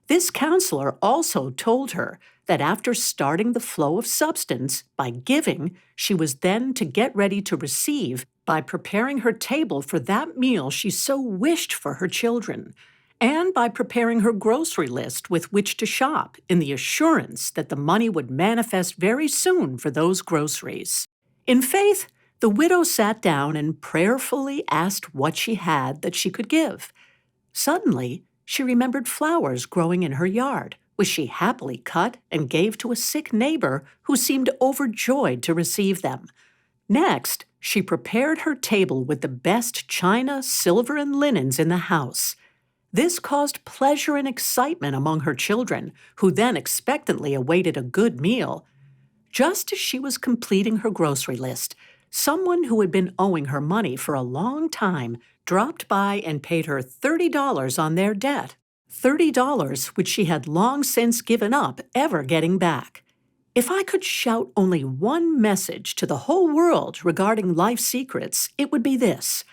This counselor also told her that after starting the flow of substance by giving, she was then to get ready to receive by preparing her table for that meal she so wished for her children, and by preparing her grocery list with which to shop in the assurance that the money would manifest very soon for those groceries. In faith, the widow sat down and prayerfully asked what she had that she could give. Suddenly, she remembered flowers growing in her yard, which she happily cut and gave to a sick neighbor who seemed overjoyed to receive them. Next, she prepared her table with the best china, silver, and linens in the house. This caused pleasure and excitement among her children, who then expectantly awaited a good meal. Just as she was completing her grocery list, someone who had been owing her money for a long time dropped by and paid her $30 on their debt. $30 which she had long since given up ever getting back. If I could shout only one message to the whole world regarding life secrets, it would be this: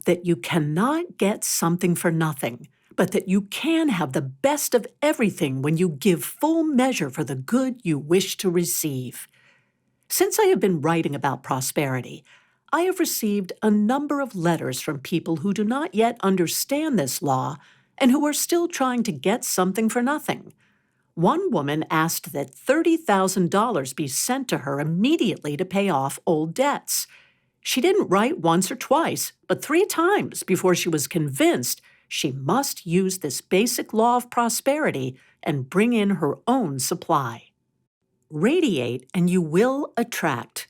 that you cannot get something for nothing, but that you can have the best of everything when you give full measure for the good you wish to receive. Since I have been writing about prosperity, I have received a number of letters from people who do not yet understand this law and who are still trying to get something for nothing. One woman asked that $30,000 be sent to her immediately to pay off old debts. She didn't write once or twice, but 3 times before she was convinced she must use this basic law of prosperity and bring in her own supply. Radiate and you will attract.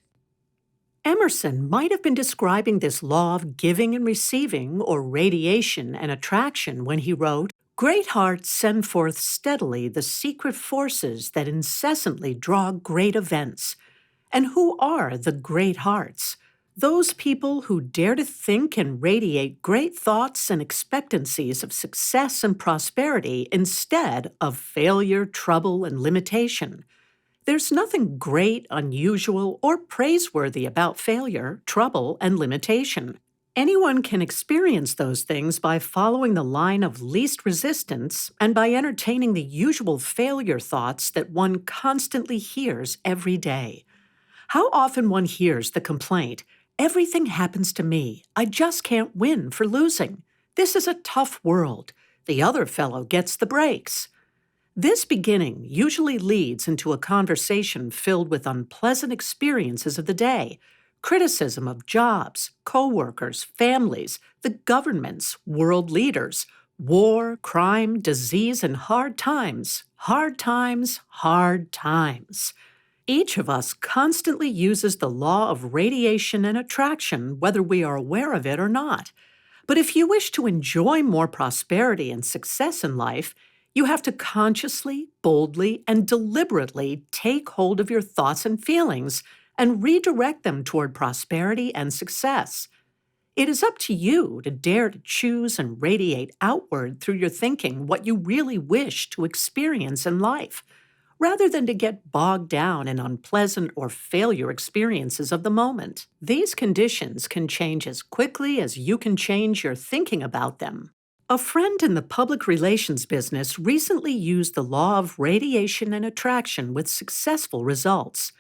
Emerson might have been describing this law of giving and receiving, or radiation and attraction, when he wrote, "Great hearts send forth steadily the secret forces that incessantly draw great events." And who are the great hearts? Those people who dare to think and radiate great thoughts and expectancies of success and prosperity instead of failure, trouble, and limitation. There's nothing great, unusual, or praiseworthy about failure, trouble, and limitation. Anyone can experience those things by following the line of least resistance and by entertaining the usual failure thoughts that one constantly hears every day. How often one hears the complaint, "Everything happens to me. I just can't win for losing. This is a tough world. The other fellow gets the breaks." This beginning usually leads into a conversation filled with unpleasant experiences of the day, criticism of jobs, coworkers, families, the governments, world leaders, war, crime, disease, and hard times, hard times, hard times. Each of us constantly uses the law of radiation and attraction, whether we are aware of it or not. But if you wish to enjoy more prosperity and success in life, you have to consciously, boldly, and deliberately take hold of your thoughts and feelings and redirect them toward prosperity and success. It is up to you to dare to choose and radiate outward through your thinking what you really wish to experience in life, rather than to get bogged down in unpleasant or failure experiences of the moment. These conditions can change as quickly as you can change your thinking about them. A friend in the public relations business recently used the law of radiation and attraction with successful results.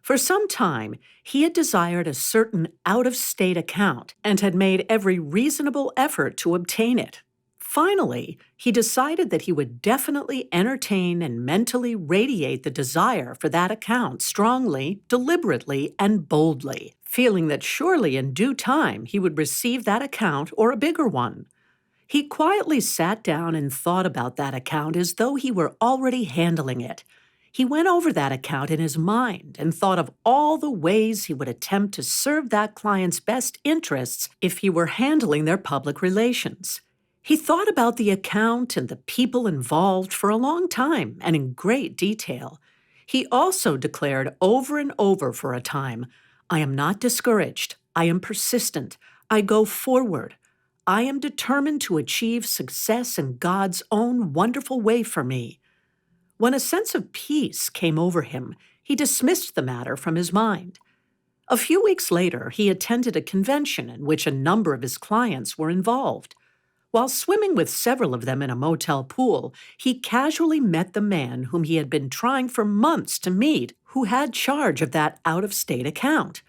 For some time, he had desired a certain out-of-state account and had made every reasonable effort to obtain it. Finally, he decided that he would definitely entertain and mentally radiate the desire for that account strongly, deliberately, and boldly, feeling that surely in due time he would receive that account or a bigger one. He quietly sat down and thought about that account as though he were already handling it. He went over that account in his mind and thought of all the ways he would attempt to serve that client's best interests if he were handling their public relations. He thought about the account and the people involved for a long time and in great detail. He also declared over and over for a time, "I am not discouraged. I am persistent. I go forward. I am determined to achieve success in God's own wonderful way for me." When a sense of peace came over him, he dismissed the matter from his mind. A few weeks later, he attended a convention in which a number of his clients were involved. While swimming with several of them in a motel pool, he casually met the man whom he had been trying for months to meet, who had charge of that out-of-state account.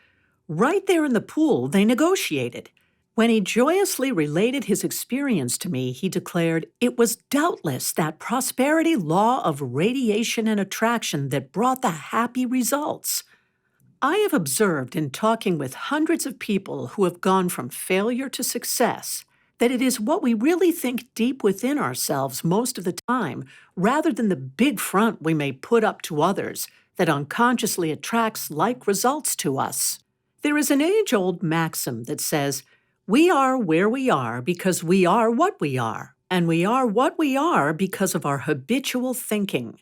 Right there in the pool, they negotiated. When he joyously related his experience to me, he declared, "It was doubtless that prosperity law of radiation and attraction that brought the happy results." I have observed in talking with hundreds of people who have gone from failure to success that it is what we really think deep within ourselves most of the time, rather than the big front we may put up to others, that unconsciously attracts like results to us. There is an age-old maxim that says, "We are where we are because we are what we are, and we are what we are because of our habitual thinking."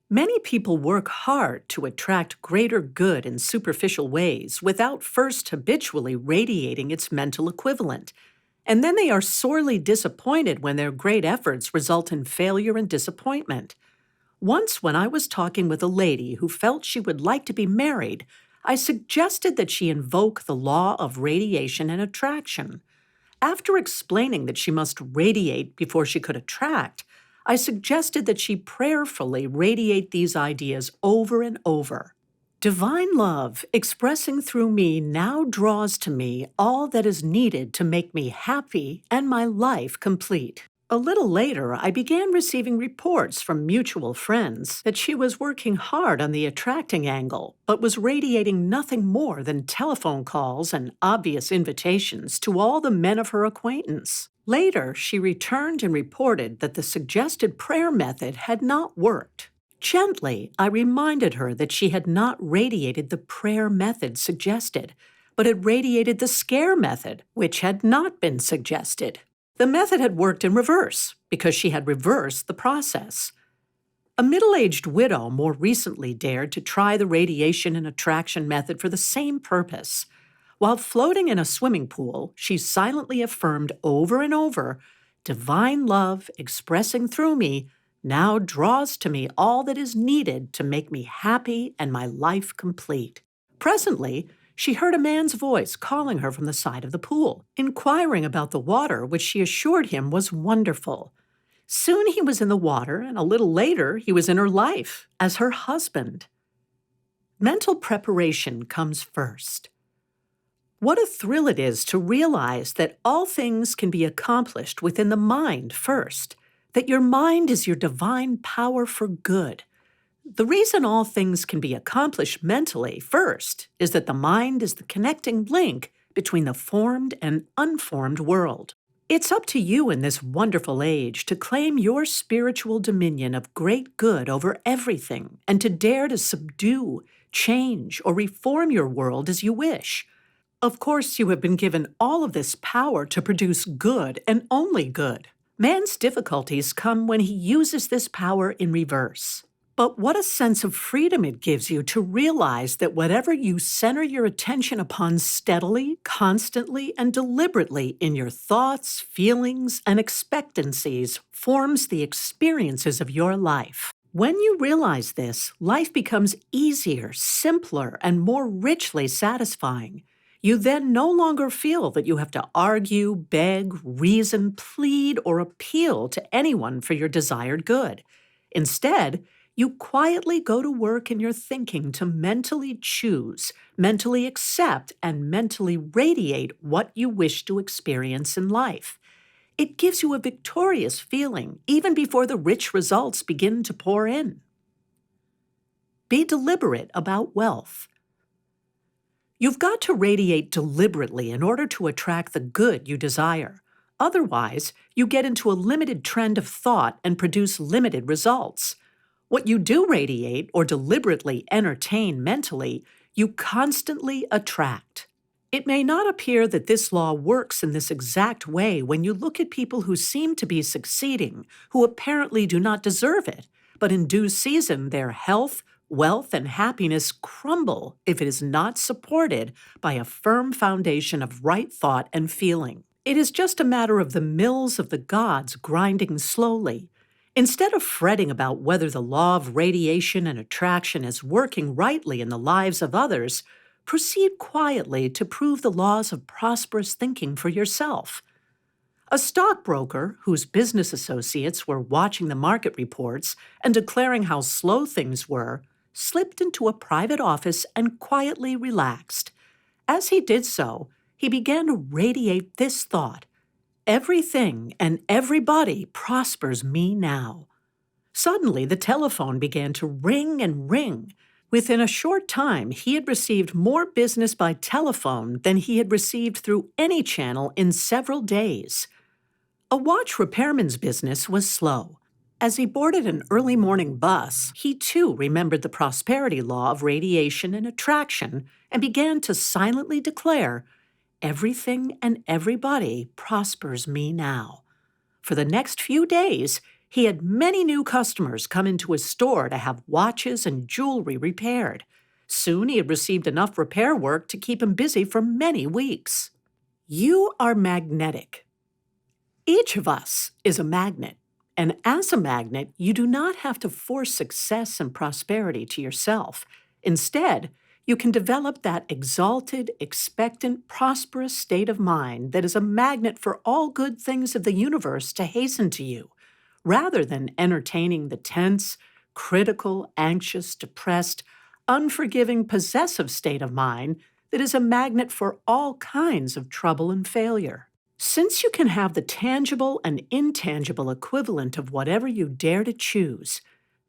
Many people work hard to attract greater good in superficial ways without first habitually radiating its mental equivalent. And then they are sorely disappointed when their great efforts result in failure and disappointment. Once, when I was talking with a lady who felt she would like to be married, I suggested that she invoke the law of radiation and attraction. After explaining that she must radiate before she could attract, I suggested that she prayerfully radiate these ideas over and over. Divine love, expressing through me, now draws to me all that is needed to make me happy and my life complete. A little later, I began receiving reports from mutual friends that she was working hard on the attracting angle, but was radiating nothing more than telephone calls and obvious invitations to all the men of her acquaintance. Later, she returned and reported that the suggested prayer method had not worked. Gently, I reminded her that she had not radiated the prayer method suggested, but had radiated the scare method, which had not been suggested. The method had worked in reverse, because she had reversed the process. A middle-aged widow more recently dared to try the radiation and attraction method for the same purpose. While floating in a swimming pool, she silently affirmed over and over, "Divine love, expressing through me, now draws to me all that is needed to make me happy and my life complete." Presently, she heard a man's voice calling her from the side of the pool, inquiring about the water, which she assured him was wonderful. Soon he was in the water, and a little later he was in her life as her husband. Mental preparation comes first. What a thrill it is to realize that all things can be accomplished within the mind first, that your mind is your divine power for good. The reason all things can be accomplished mentally first is that the mind is the connecting link between the formed and unformed world. It's up to you in this wonderful age to claim your spiritual dominion of great good over everything and to dare to subdue, change, or reform your world as you wish. Of course, you have been given all of this power to produce good and only good. Man's difficulties come when he uses this power in reverse. But what a sense of freedom it gives you to realize that whatever you center your attention upon steadily, constantly, and deliberately in your thoughts, feelings, and expectancies forms the experiences of your life. When you realize this, life becomes easier, simpler, and more richly satisfying. You then no longer feel that you have to argue, beg, reason, plead, or appeal to anyone for your desired good. Instead, you quietly go to work in your thinking to mentally choose, mentally accept, and mentally radiate what you wish to experience in life. It gives you a victorious feeling even before the rich results begin to pour in. Be deliberate about wealth. You've got to radiate deliberately in order to attract the good you desire. Otherwise, you get into a limited trend of thought and produce limited results. What you do radiate or deliberately entertain mentally, you constantly attract. It may not appear that this law works in this exact way when you look at people who seem to be succeeding, who apparently do not deserve it, but in due season their health, wealth, and happiness crumble if it is not supported by a firm foundation of right thought and feeling. It is just a matter of the mills of the gods grinding slowly. Instead of fretting about whether the law of radiation and attraction is working rightly in the lives of others, proceed quietly to prove the laws of prosperous thinking for yourself. A stockbroker whose business associates were watching the market reports and declaring how slow things were, slipped into a private office and quietly relaxed. As he did so, he began to radiate this thought: "Everything and everybody prospers me now." Suddenly, the telephone began to ring and ring. Within a short time, he had received more business by telephone than he had received through any channel in several days. A watch repairman's business was slow. As he boarded an early morning bus, he too remembered the prosperity law of radiation and attraction and began to silently declare, "Everything and everybody prospers me now." For the next few days, he had many new customers come into his store to have watches and jewelry repaired. Soon he had received enough repair work to keep him busy for many weeks. You are magnetic. Each of us is a magnet, and as a magnet, you do not have to force success and prosperity to yourself. Instead, you can develop that exalted, expectant, prosperous state of mind that is a magnet for all good things of the universe to hasten to you, rather than entertaining the tense, critical, anxious, depressed, unforgiving, possessive state of mind that is a magnet for all kinds of trouble and failure. Since you can have the tangible and intangible equivalent of whatever you dare to choose,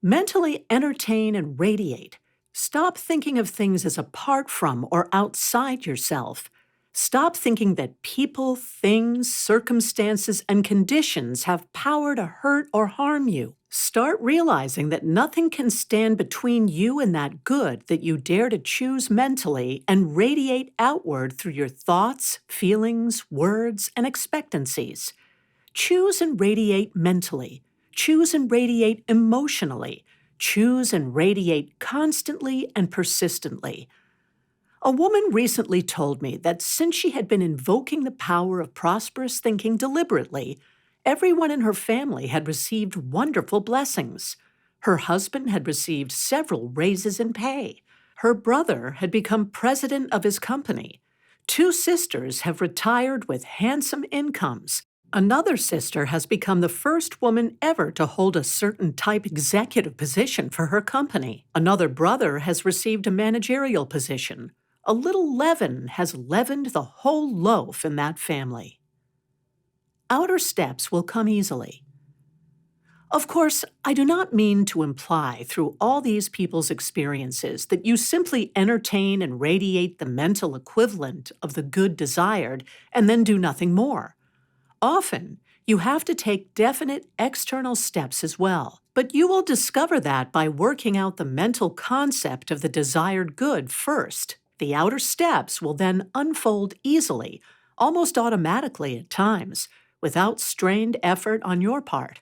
mentally entertain and radiate. Stop thinking of things as apart from or outside yourself. Stop thinking that people, things, circumstances, and conditions have power to hurt or harm you. Start realizing that nothing can stand between you and that good that you dare to choose mentally and radiate outward through your thoughts, feelings, words, and expectancies. Choose and radiate mentally. Choose and radiate emotionally. Choose and radiate constantly and persistently. A woman recently told me that since she had been invoking the power of prosperous thinking deliberately, everyone in her family had received wonderful blessings. Her husband had received several raises in pay. Her brother had become president of his company. 2 sisters have retired with handsome incomes. Another sister has become the first woman ever to hold a certain type executive position for her company. Another brother has received a managerial position. A little leaven has leavened the whole loaf in that family. Outer steps will come easily. Of course, I do not mean to imply through all these people's experiences that you simply entertain and radiate the mental equivalent of the good desired and then do nothing more. Often, you have to take definite external steps as well, but you will discover that by working out the mental concept of the desired good first. The outer steps will then unfold easily, almost automatically at times, without strained effort on your part.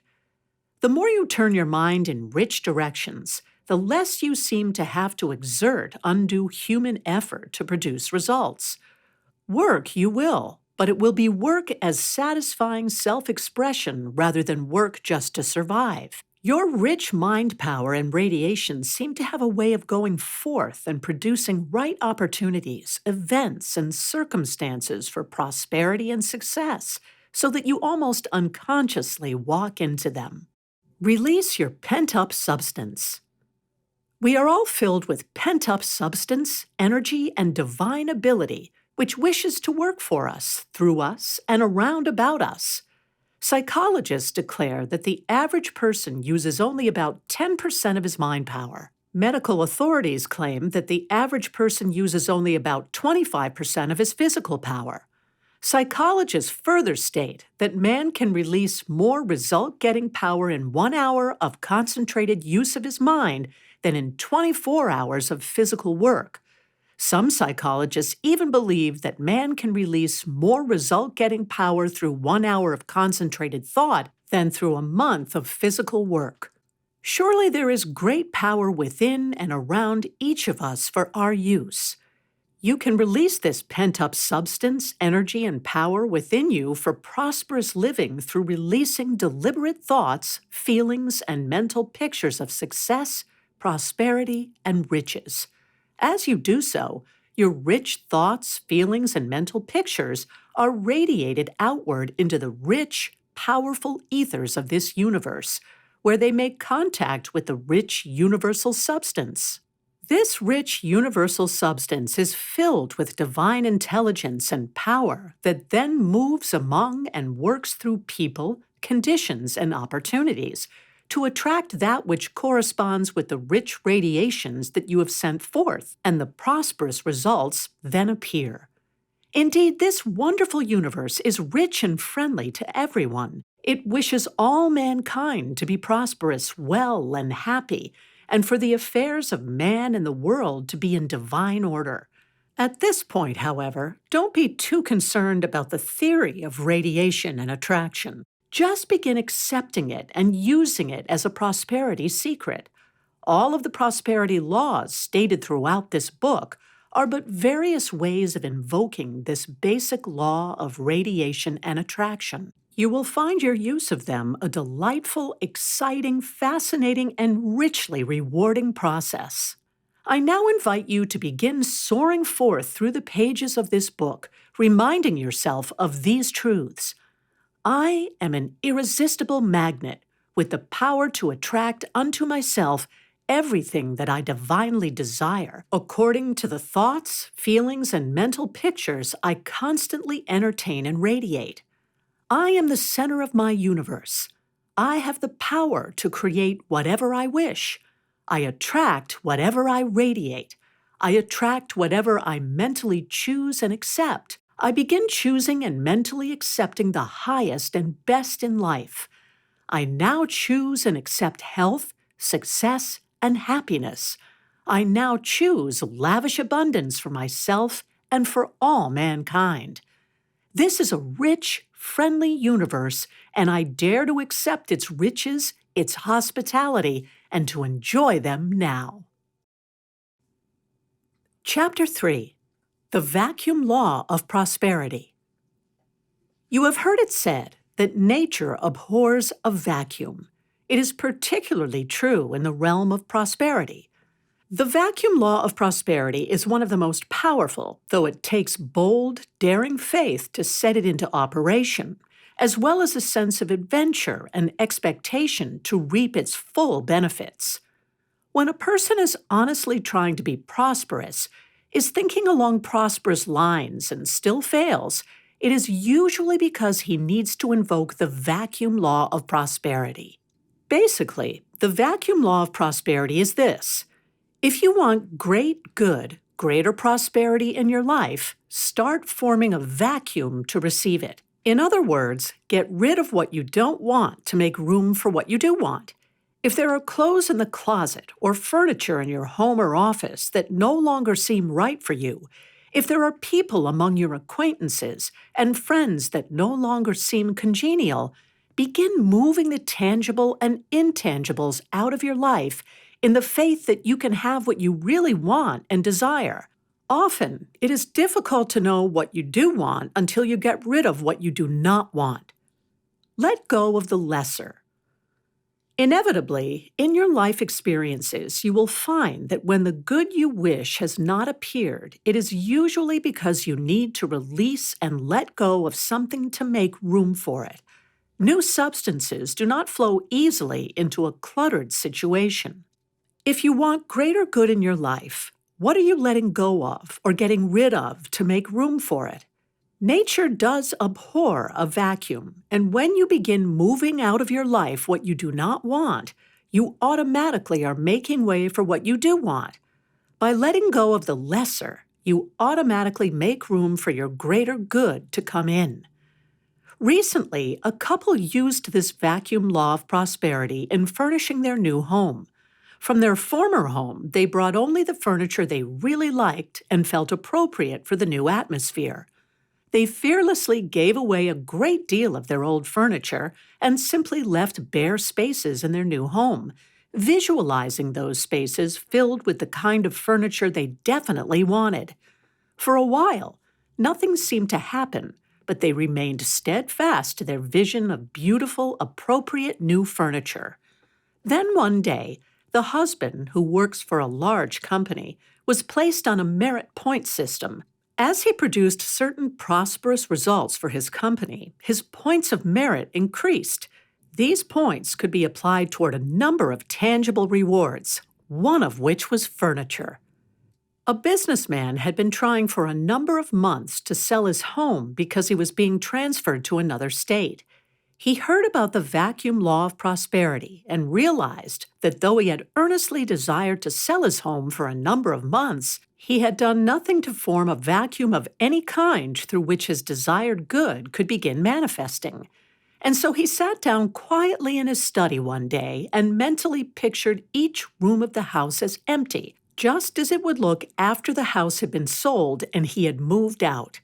The more you turn your mind in rich directions, the less you seem to have to exert undue human effort to produce results. Work you will, but it will be work as satisfying self-expression rather than work just to survive. Your rich mind power and radiation seem to have a way of going forth and producing right opportunities, events, and circumstances for prosperity and success, so that you almost unconsciously walk into them. Release your pent-up substance. We are all filled with pent-up substance, energy, and divine ability, which wishes to work for us, through us, and around about us. Psychologists declare that the average person uses only about 10% of his mind power. Medical authorities claim that the average person uses only about 25% of his physical power. Psychologists further state that man can release more result-getting power in 1 hour of concentrated use of his mind than in 24 hours of physical work. Some psychologists even believe that man can release more result-getting power through 1 hour of concentrated thought than through a month of physical work. Surely there is great power within and around each of us for our use. You can release this pent-up substance, energy, and power within you for prosperous living through releasing deliberate thoughts, feelings, and mental pictures of success, prosperity, and riches. As you do so, your rich thoughts, feelings, and mental pictures are radiated outward into the rich, powerful ethers of this universe, where they make contact with the rich universal substance. This rich universal substance is filled with divine intelligence and power that then moves among and works through people, conditions, and opportunities to attract that which corresponds with the rich radiations that you have sent forth, and the prosperous results then appear. Indeed, this wonderful universe is rich and friendly to everyone. It wishes all mankind to be prosperous, well, and happy, and for the affairs of man and the world to be in divine order. At this point, however, don't be too concerned about the theory of radiation and attraction. Just begin accepting it and using it as a prosperity secret. All of the prosperity laws stated throughout this book are but various ways of invoking this basic law of radiation and attraction. You will find your use of them a delightful, exciting, fascinating, and richly rewarding process. I now invite you to begin soaring forth through the pages of this book, reminding yourself of these truths. I am an irresistible magnet with the power to attract unto myself everything that I divinely desire, according to the thoughts, feelings, and mental pictures I constantly entertain and radiate. I am the center of my universe. I have the power to create whatever I wish. I attract whatever I radiate. I attract whatever I mentally choose and accept. I begin choosing and mentally accepting the highest and best in life. I now choose and accept health, success, and happiness. I now choose lavish abundance for myself and for all mankind. This is a rich, friendly universe, and I dare to accept its riches, its hospitality, and to enjoy them now. Chapter 3. The Vacuum Law of Prosperity. You have heard it said that nature abhors a vacuum. It is particularly true in the realm of prosperity. The vacuum law of prosperity is one of the most powerful, though it takes bold, daring faith to set it into operation, as well as a sense of adventure and expectation to reap its full benefits. When a person is honestly trying to be prosperous, is thinking along prosperous lines and still fails, it is usually because he needs to invoke the vacuum law of prosperity. Basically, the vacuum law of prosperity is this. If you want greater prosperity in your life, start forming a vacuum to receive it. In other words, get rid of what you don't want to make room for what you do want. If there are clothes in the closet or furniture in your home or office that no longer seem right for you, if there are people among your acquaintances and friends that no longer seem congenial, begin moving the tangible and intangibles out of your life in the faith that you can have what you really want and desire. Often, it is difficult to know what you do want until you get rid of what you do not want. Let go of the lesser. Inevitably, in your life experiences, you will find that when the good you wish has not appeared, it is usually because you need to release and let go of something to make room for it. New substances do not flow easily into a cluttered situation. If you want greater good in your life, what are you letting go of or getting rid of to make room for it? Nature does abhor a vacuum, and when you begin moving out of your life what you do not want, you automatically are making way for what you do want. By letting go of the lesser, you automatically make room for your greater good to come in. Recently, a couple used this vacuum law of prosperity in furnishing their new home. From their former home, they brought only the furniture they really liked and felt appropriate for the new atmosphere. They fearlessly gave away a great deal of their old furniture and simply left bare spaces in their new home, visualizing those spaces filled with the kind of furniture they definitely wanted. For a while, nothing seemed to happen, but they remained steadfast to their vision of beautiful, appropriate new furniture. Then one day, the husband, who works for a large company, was placed on a merit point system. As he produced certain prosperous results for his company, his points of merit increased. These points could be applied toward a number of tangible rewards, one of which was furniture. A businessman had been trying for a number of months to sell his home because he was being transferred to another state. He heard about the vacuum law of prosperity and realized that though he had earnestly desired to sell his home for a number of months, He had done nothing to form a vacuum of any kind through which his desired good could begin manifesting. And so he sat down quietly in his study one day and mentally pictured each room of the house as empty, just as it would look after the house had been sold and he had moved out.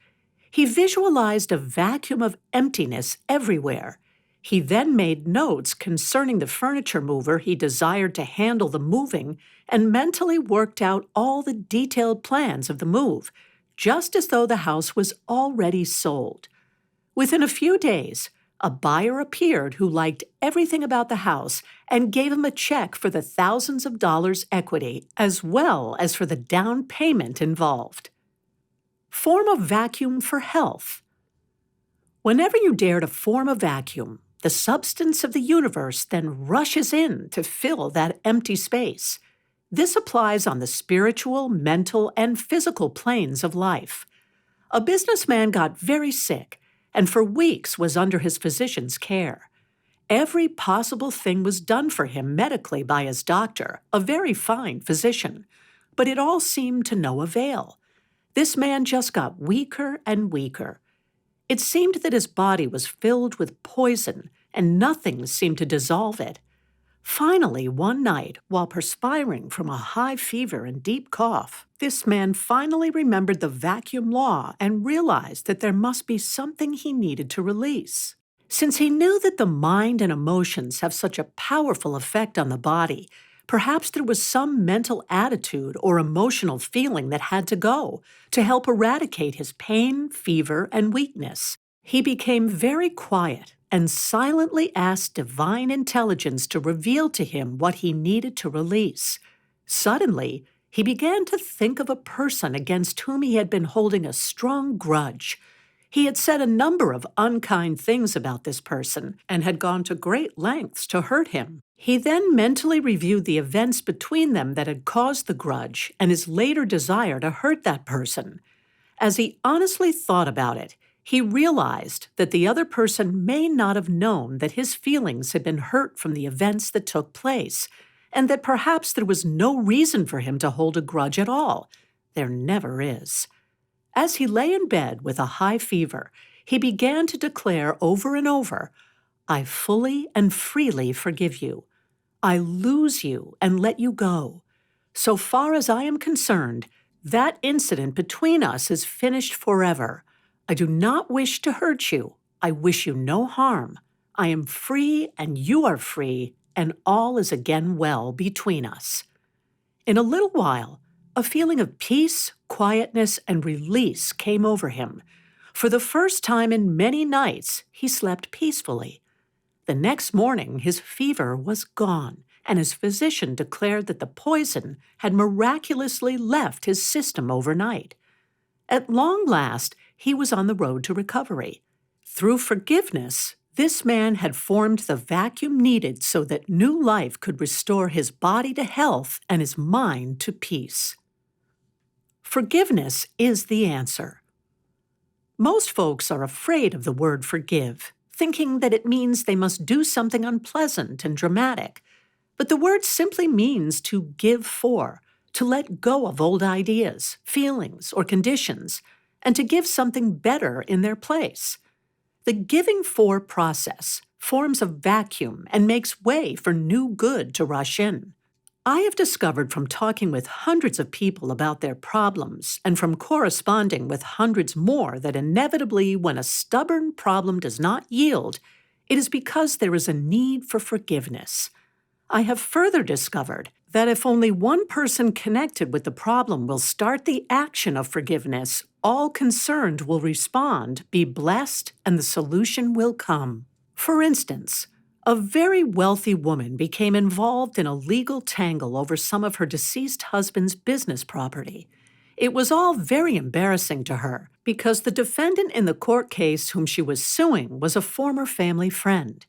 He visualized a vacuum of emptiness everywhere. He then made notes concerning the furniture mover he desired to handle the moving and mentally worked out all the detailed plans of the move, just as though the house was already sold. Within a few days, a buyer appeared who liked everything about the house and gave him a check for the thousands of dollars equity, as well as for the down payment involved. Form a vacuum for health. Whenever you dare to form a vacuum, the substance of the universe then rushes in to fill that empty space. This applies on the spiritual, mental, and physical planes of life. A businessman got very sick and for weeks was under his physician's care. Every possible thing was done for him medically by his doctor, a very fine physician, but it all seemed to no avail. This man just got weaker and weaker. It seemed that his body was filled with poison and nothing seemed to dissolve it. Finally, one night, while perspiring from a high fever and deep cough, this man finally remembered the vacuum law and realized that there must be something he needed to release. Since he knew that the mind and emotions have such a powerful effect on the body, perhaps there was some mental attitude or emotional feeling that had to go to help eradicate his pain, fever, and weakness. He became very quiet and silently asked divine intelligence to reveal to him what he needed to release. Suddenly, he began to think of a person against whom he had been holding a strong grudge. He had said a number of unkind things about this person and had gone to great lengths to hurt him. He then mentally reviewed the events between them that had caused the grudge and his later desire to hurt that person. As he honestly thought about it, he realized that the other person may not have known that his feelings had been hurt from the events that took place, and that perhaps there was no reason for him to hold a grudge at all. There never is. As he lay in bed with a high fever, he began to declare over and over, "I fully and freely forgive you. I lose you and let you go. So far as I am concerned, that incident between us is finished forever. I do not wish to hurt you. I wish you no harm. I am free and you are free, and all is again well between us." In a little while, a feeling of peace, quietness, and release came over him. For the first time in many nights, he slept peacefully. The next morning, his fever was gone, and his physician declared that the poison had miraculously left his system overnight. At long last, he was on the road to recovery. Through forgiveness, this man had formed the vacuum needed so that new life could restore his body to health and his mind to peace. Forgiveness is the answer. Most folks are afraid of the word forgive, thinking that it means they must do something unpleasant and dramatic. But the word simply means to give for, to let go of old ideas, feelings, or conditions, and to give something better in their place. The giving for process forms a vacuum and makes way for new good to rush in. I have discovered from talking with hundreds of people about their problems and from corresponding with hundreds more that inevitably when a stubborn problem does not yield, it is because there is a need for forgiveness. I have further discovered that if only one person connected with the problem will start the action of forgiveness, all concerned will respond, be blessed, and the solution will come. For instance, a very wealthy woman became involved in a legal tangle over some of her deceased husband's business property. It was all very embarrassing to her because the defendant in the court case whom she was suing was a former family friend.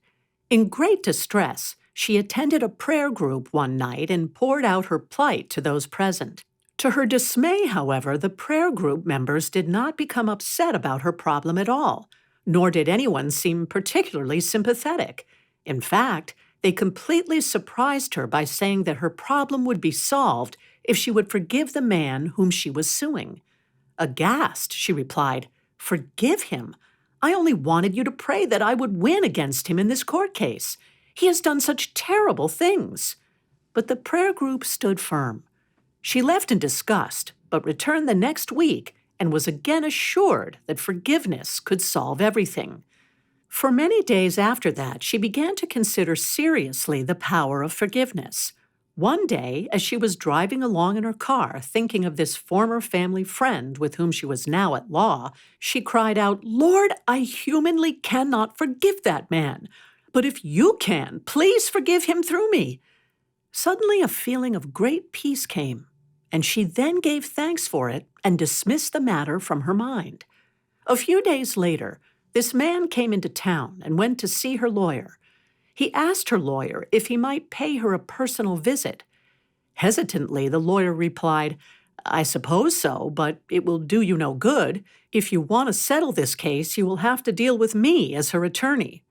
In great distress, she attended a prayer group one night and poured out her plight to those present. To her dismay, however, the prayer group members did not become upset about her problem at all, nor did anyone seem particularly sympathetic. In fact, they completely surprised her by saying that her problem would be solved if she would forgive the man whom she was suing. Aghast, she replied, "Forgive him? I only wanted you to pray that I would win against him in this court case. He has done such terrible things." But the prayer group stood firm. She left in disgust, but returned the next week and was again assured that forgiveness could solve everything. For many days after that, she began to consider seriously the power of forgiveness. One day, as she was driving along in her car, thinking of this former family friend with whom she was now at law, she cried out, "Lord, I humanly cannot forgive that man. But if you can, please forgive him through me." Suddenly, a feeling of great peace came, and she then gave thanks for it and dismissed the matter from her mind. A few days later, this man came into town and went to see her lawyer. He asked her lawyer if he might pay her a personal visit. Hesitantly, the lawyer replied, "I suppose so, but it will do you no good. If you want to settle this case, you will have to deal with me as her attorney."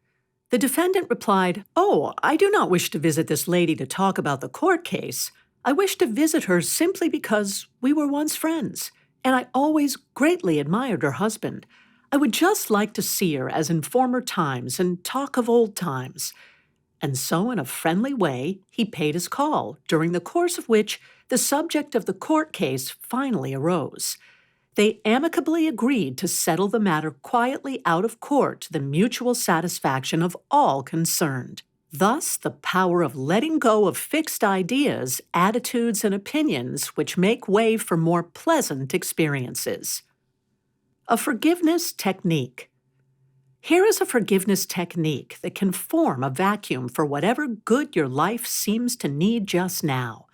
The defendant replied, "Oh, I do not wish to visit this lady to talk about the court case. I wish to visit her simply because we were once friends, and I always greatly admired her husband. I would just like to see her as in former times and talk of old times." And so, in a friendly way, he paid his call, during the course of which the subject of the court case finally arose. They amicably agreed to settle the matter quietly out of court to the mutual satisfaction of all concerned. Thus, the power of letting go of fixed ideas, attitudes, and opinions which make way for more pleasant experiences. A forgiveness technique. Here is a forgiveness technique that can form a vacuum for whatever good your life seems to need just now.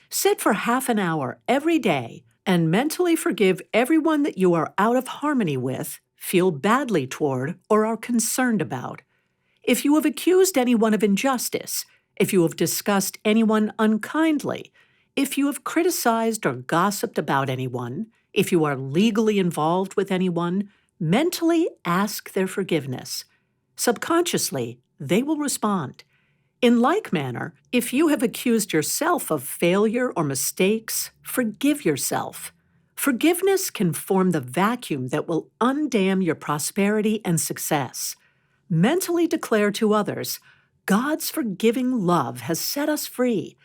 Sit for half an hour every day and mentally forgive everyone that you are out of harmony with, feel badly toward, or are concerned about. If you have accused anyone of injustice, if you have discussed anyone unkindly, if you have criticized or gossiped about anyone, if you are legally involved with anyone, mentally ask their forgiveness. Subconsciously, they will respond. In like manner, if you have accused yourself of failure or mistakes, forgive yourself. Forgiveness can form the vacuum that will undam your prosperity and success. Mentally declare to others, "God's forgiving love has set us free.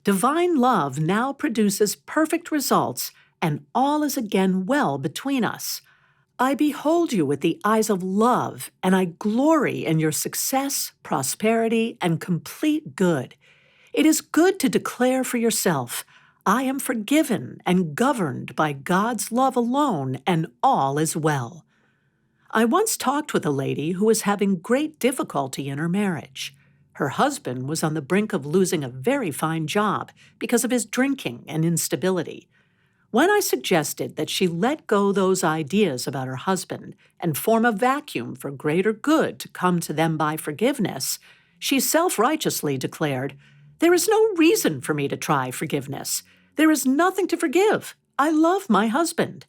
Divine love now produces perfect results, and all is again well between us. I behold you with the eyes of love, and I glory in your success, prosperity, and complete good. It is good to declare for yourself, I am forgiven and governed by God's love alone, and all is well." I once talked with a lady who was having great difficulty in her marriage. Her husband was on the brink of losing a very fine job because of his drinking and instability. When I suggested that she let go those ideas about her husband and form a vacuum for greater good to come to them by forgiveness, she self-righteously declared, "There is no reason for me to try forgiveness. There is nothing to forgive. I love my husband."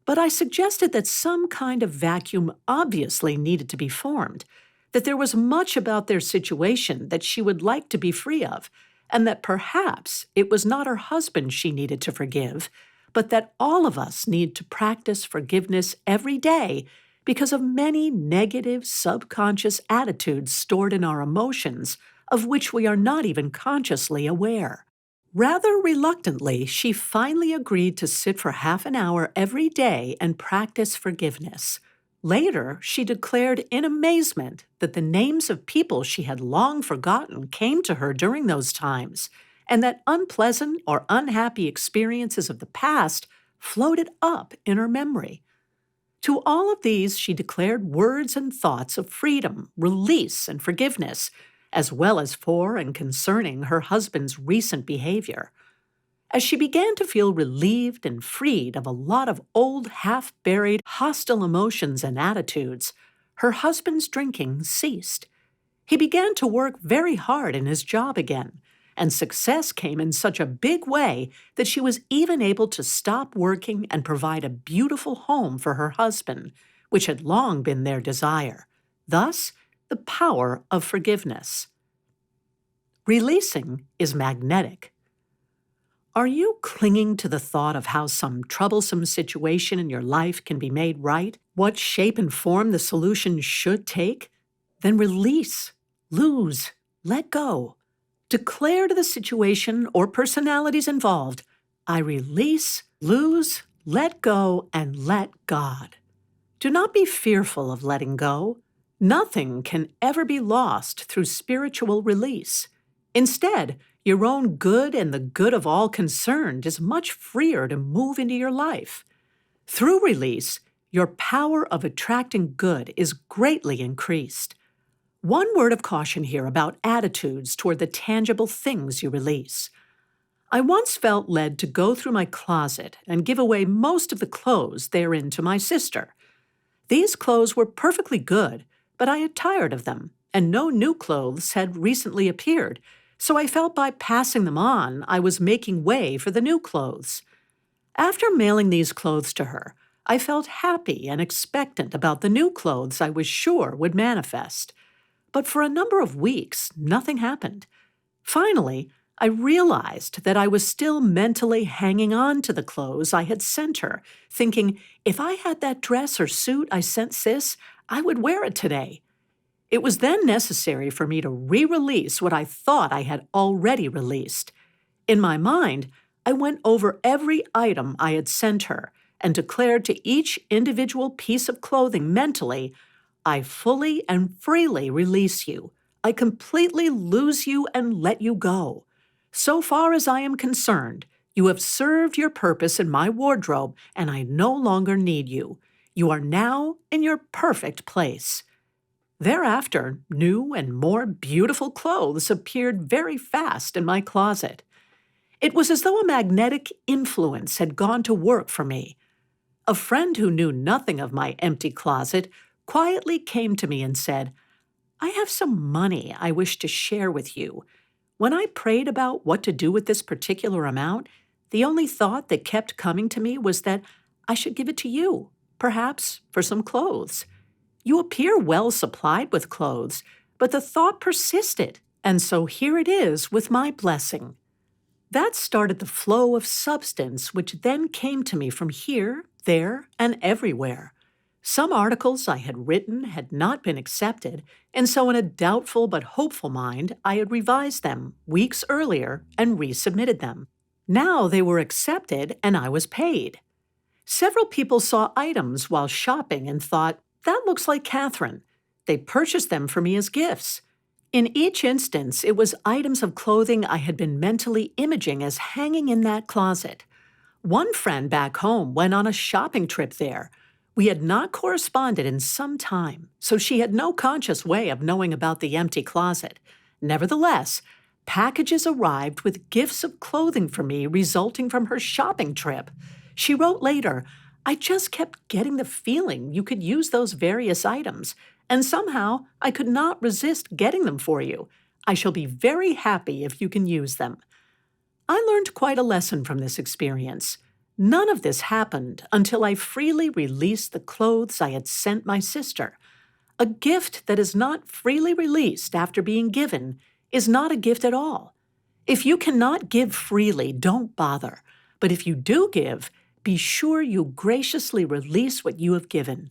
But I suggested that some kind of vacuum obviously needed to be formed, that there was much about their situation that she would like to be free of, and that perhaps it was not her husband she needed to forgive, but that all of us need to practice forgiveness every day because of many negative subconscious attitudes stored in our emotions of which we are not even consciously aware. Rather reluctantly, she finally agreed to sit for half an hour every day and practice forgiveness. Later, she declared in amazement that the names of people she had long forgotten came to her during those times, and that unpleasant or unhappy experiences of the past floated up in her memory. To all of these, she declared words and thoughts of freedom, release, and forgiveness, as well as for and concerning her husband's recent behavior. As she began to feel relieved and freed of a lot of old, half-buried, hostile emotions and attitudes, her husband's drinking ceased. He began to work very hard in his job again, and success came in such a big way that she was even able to stop working and provide a beautiful home for her husband, which had long been their desire. Thus, the power of forgiveness. Releasing is magnetic. Are you clinging to the thought of how some troublesome situation in your life can be made right? What shape and form the solution should take? Then release, lose, let go. Declare to the situation or personalities involved, I release, lose, let go, and let God. Do not be fearful of letting go. Nothing can ever be lost through spiritual release. Instead, your own good and the good of all concerned is much freer to move into your life. Through release, your power of attracting good is greatly increased. One word of caution here about attitudes toward the tangible things you release. I once felt led to go through my closet and give away most of the clothes therein to my sister. These clothes were perfectly good, but I had tired of them, and no new clothes had recently appeared, so I felt by passing them on I was making way for the new clothes. After mailing these clothes to her, I felt happy and expectant about the new clothes I was sure would manifest. But for a number of weeks, nothing happened. Finally, I realized that I was still mentally hanging on to the clothes I had sent her, thinking, if I had that dress or suit I sent Sis, I would wear it today. It was then necessary for me to re-release what I thought I had already released. In my mind, I went over every item I had sent her and declared to each individual piece of clothing mentally, I fully and freely release you. I completely lose you and let you go. So far as I am concerned, you have served your purpose in my wardrobe, and I no longer need you. You are now in your perfect place. Thereafter, new and more beautiful clothes appeared very fast in my closet. It was as though a magnetic influence had gone to work for me. A friend who knew nothing of my empty closet quietly came to me and said, I have some money I wish to share with you. When I prayed about what to do with this particular amount, the only thought that kept coming to me was that I should give it to you, perhaps for some clothes. You appear well supplied with clothes, but the thought persisted, and so here it is with my blessing. That started the flow of substance which then came to me from here, there, and everywhere. Some articles I had written had not been accepted, and so in a doubtful but hopeful mind, I had revised them weeks earlier and resubmitted them. Now they were accepted and I was paid. Several people saw items while shopping and thought, that looks like Catherine. They purchased them for me as gifts. In each instance, it was items of clothing I had been mentally imaging as hanging in that closet. One friend back home went on a shopping trip there. We had not corresponded in some time, so she had no conscious way of knowing about the empty closet. Nevertheless, packages arrived with gifts of clothing for me resulting from her shopping trip. She wrote later, I just kept getting the feeling you could use those various items, and somehow I could not resist getting them for you. I shall be very happy if you can use them. I learned quite a lesson from this experience. None of this happened until I freely released the clothes I had sent my sister. A gift that is not freely released after being given is not a gift at all. If you cannot give freely, don't bother. But if you do give, be sure you graciously release what you have given.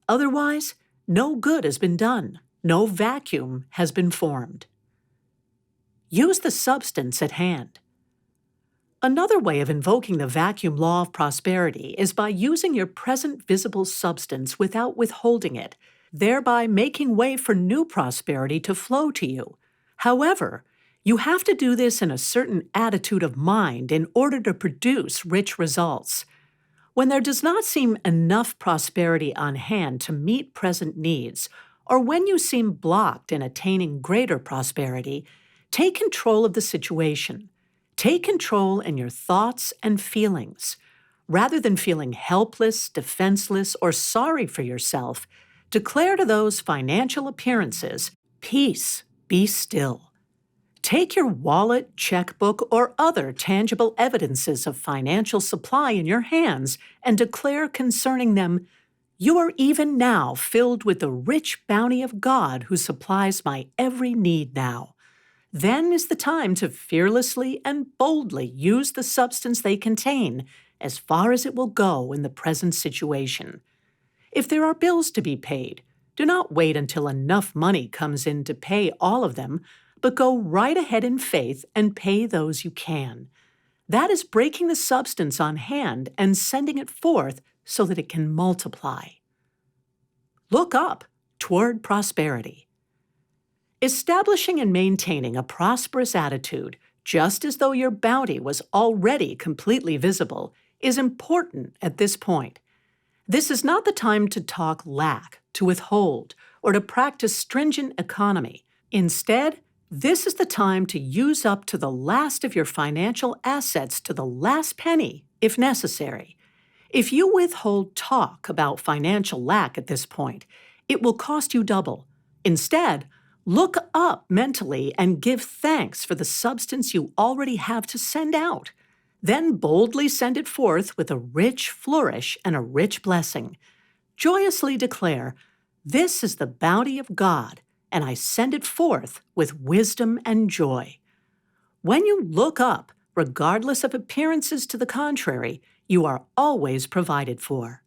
Otherwise, no good has been done. No vacuum has been formed. Use the substance at hand. Another way of invoking the vacuum law of prosperity is by using your present visible substance without withholding it, thereby making way for new prosperity to flow to you. However, you have to do this in a certain attitude of mind in order to produce rich results. When there does not seem enough prosperity on hand to meet present needs, or when you seem blocked in attaining greater prosperity, take control of the situation. Take control in your thoughts and feelings. Rather than feeling helpless, defenseless, or sorry for yourself, declare to those financial appearances, peace, be still. Take your wallet, checkbook, or other tangible evidences of financial supply in your hands and declare concerning them, you are even now filled with the rich bounty of God who supplies my every need now. Then is the time to fearlessly and boldly use the substance they contain as far as it will go in the present situation. If there are bills to be paid, do not wait until enough money comes in to pay all of them, but go right ahead in faith and pay those you can. That is breaking the substance on hand and sending it forth so that it can multiply. Look up toward prosperity. Establishing and maintaining a prosperous attitude, just as though your bounty was already completely visible, is important at this point. This is not the time to talk lack, to withhold, or to practice stringent economy. Instead, this is the time to use up to the last of your financial assets to the last penny, if necessary. If you withhold talk about financial lack at this point, it will cost you double. Instead, look up mentally and give thanks for the substance you already have to send out. Then boldly send it forth with a rich flourish and a rich blessing. Joyously declare, "This is the bounty of God, and I send it forth with wisdom and joy." When you look up, regardless of appearances to the contrary, you are always provided for.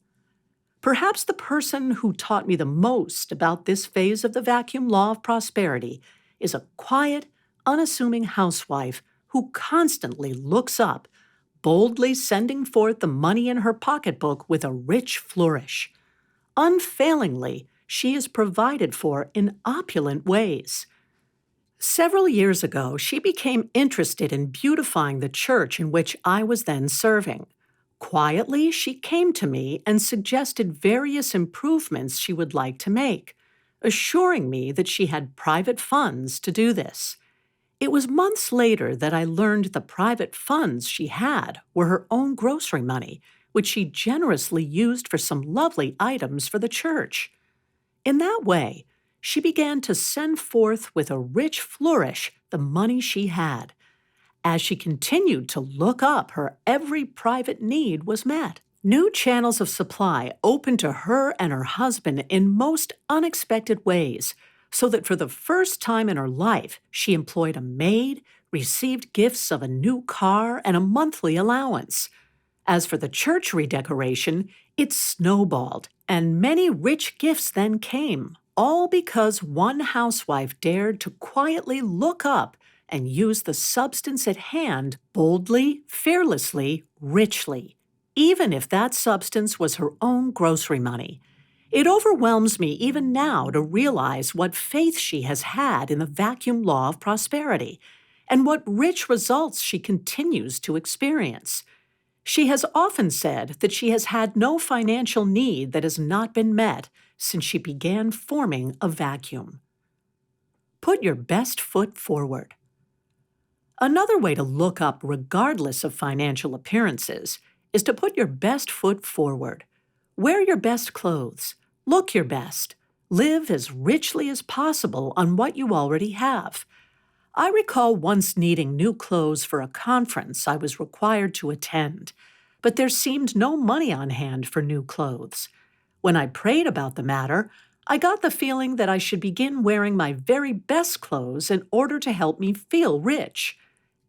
Perhaps the person who taught me the most about this phase of the vacuum law of prosperity is a quiet, unassuming housewife who constantly looks up, boldly sending forth the money in her pocketbook with a rich flourish. Unfailingly, she is provided for in opulent ways. Several years ago, she became interested in beautifying the church in which I was then serving. Quietly, she came to me and suggested various improvements she would like to make, assuring me that she had private funds to do this. It was months later that I learned the private funds she had were her own grocery money, which she generously used for some lovely items for the church. In that way, she began to send forth with a rich flourish the money she had. As she continued to look up, her every private need was met. New channels of supply opened to her and her husband in most unexpected ways, so that for the first time in her life, she employed a maid, received gifts of a new car, and a monthly allowance. As for the church redecoration, it snowballed, and many rich gifts then came, all because one housewife dared to quietly look up and use the substance at hand boldly, fearlessly, richly, even if that substance was her own grocery money. It overwhelms me even now to realize what faith she has had in the vacuum law of prosperity, and what rich results she continues to experience. She has often said that she has had no financial need that has not been met since she began forming a vacuum. Put your best foot forward. Another way to look up regardless of financial appearances is to put your best foot forward. Wear your best clothes. Look your best. Live as richly as possible on what you already have. I recall once needing new clothes for a conference I was required to attend, but there seemed no money on hand for new clothes. When I prayed about the matter, I got the feeling that I should begin wearing my very best clothes in order to help me feel rich.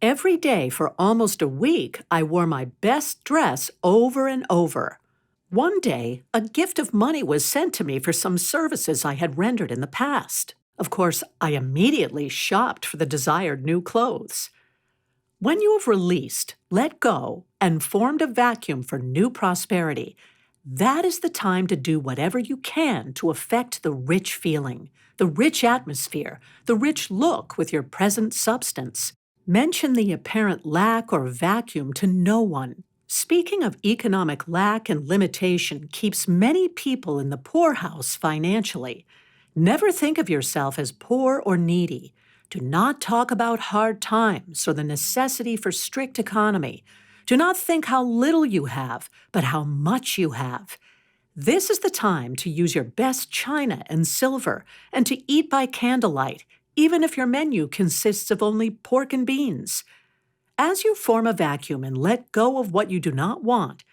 Every day for almost a week, I wore my best dress over and over. One day, a gift of money was sent to me for some services I had rendered in the past. Of course, I immediately shopped for the desired new clothes. When you have released, let go, and formed a vacuum for new prosperity, that is the time to do whatever you can to affect the rich feeling, the rich atmosphere, the rich look with your present substance. Mention the apparent lack or vacuum to no one. Speaking of economic lack and limitation keeps many people in the poorhouse financially. Never think of yourself as poor or needy. Do not talk about hard times or the necessity for strict economy. Do not think how little you have, but how much you have. This is the time to use your best china and silver and to eat by candlelight, even if your menu consists of only pork and beans. As you form a vacuum and let go of what you do not want,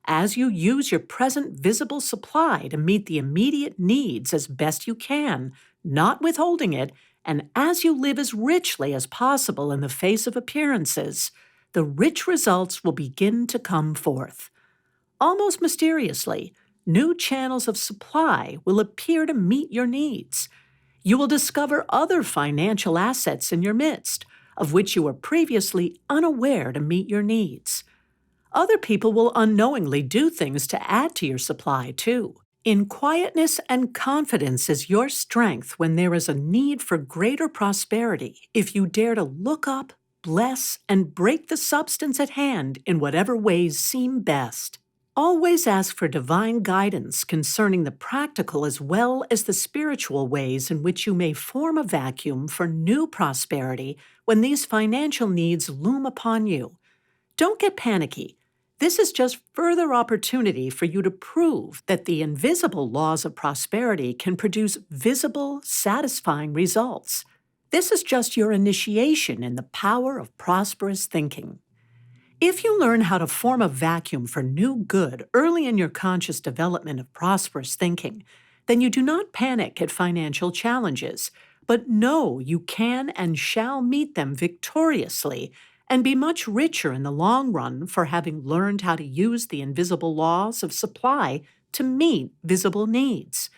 as you use your present visible supply to meet the immediate needs as best you can, not withholding it, and as you live as richly as possible in the face of appearances, the rich results will begin to come forth. Almost mysteriously, new channels of supply will appear to meet your needs. You will discover other financial assets in your midst, of which you were previously unaware to meet your needs. Other people will unknowingly do things to add to your supply, too. In quietness and confidence is your strength when there is a need for greater prosperity if you dare to look up, bless, and break the substance at hand in whatever ways seem best. Always ask for divine guidance concerning the practical as well as the spiritual ways in which you may form a vacuum for new prosperity when these financial needs loom upon you. Don't get panicky. This is just further opportunity for you to prove that the invisible laws of prosperity can produce visible, satisfying results. This is just your initiation in the power of prosperous thinking. If you learn how to form a vacuum for new good early in your conscious development of prosperous thinking, then you do not panic at financial challenges, but know you can and shall meet them victoriously and be much richer in the long run for having learned how to use the invisible laws of supply to meet visible needs.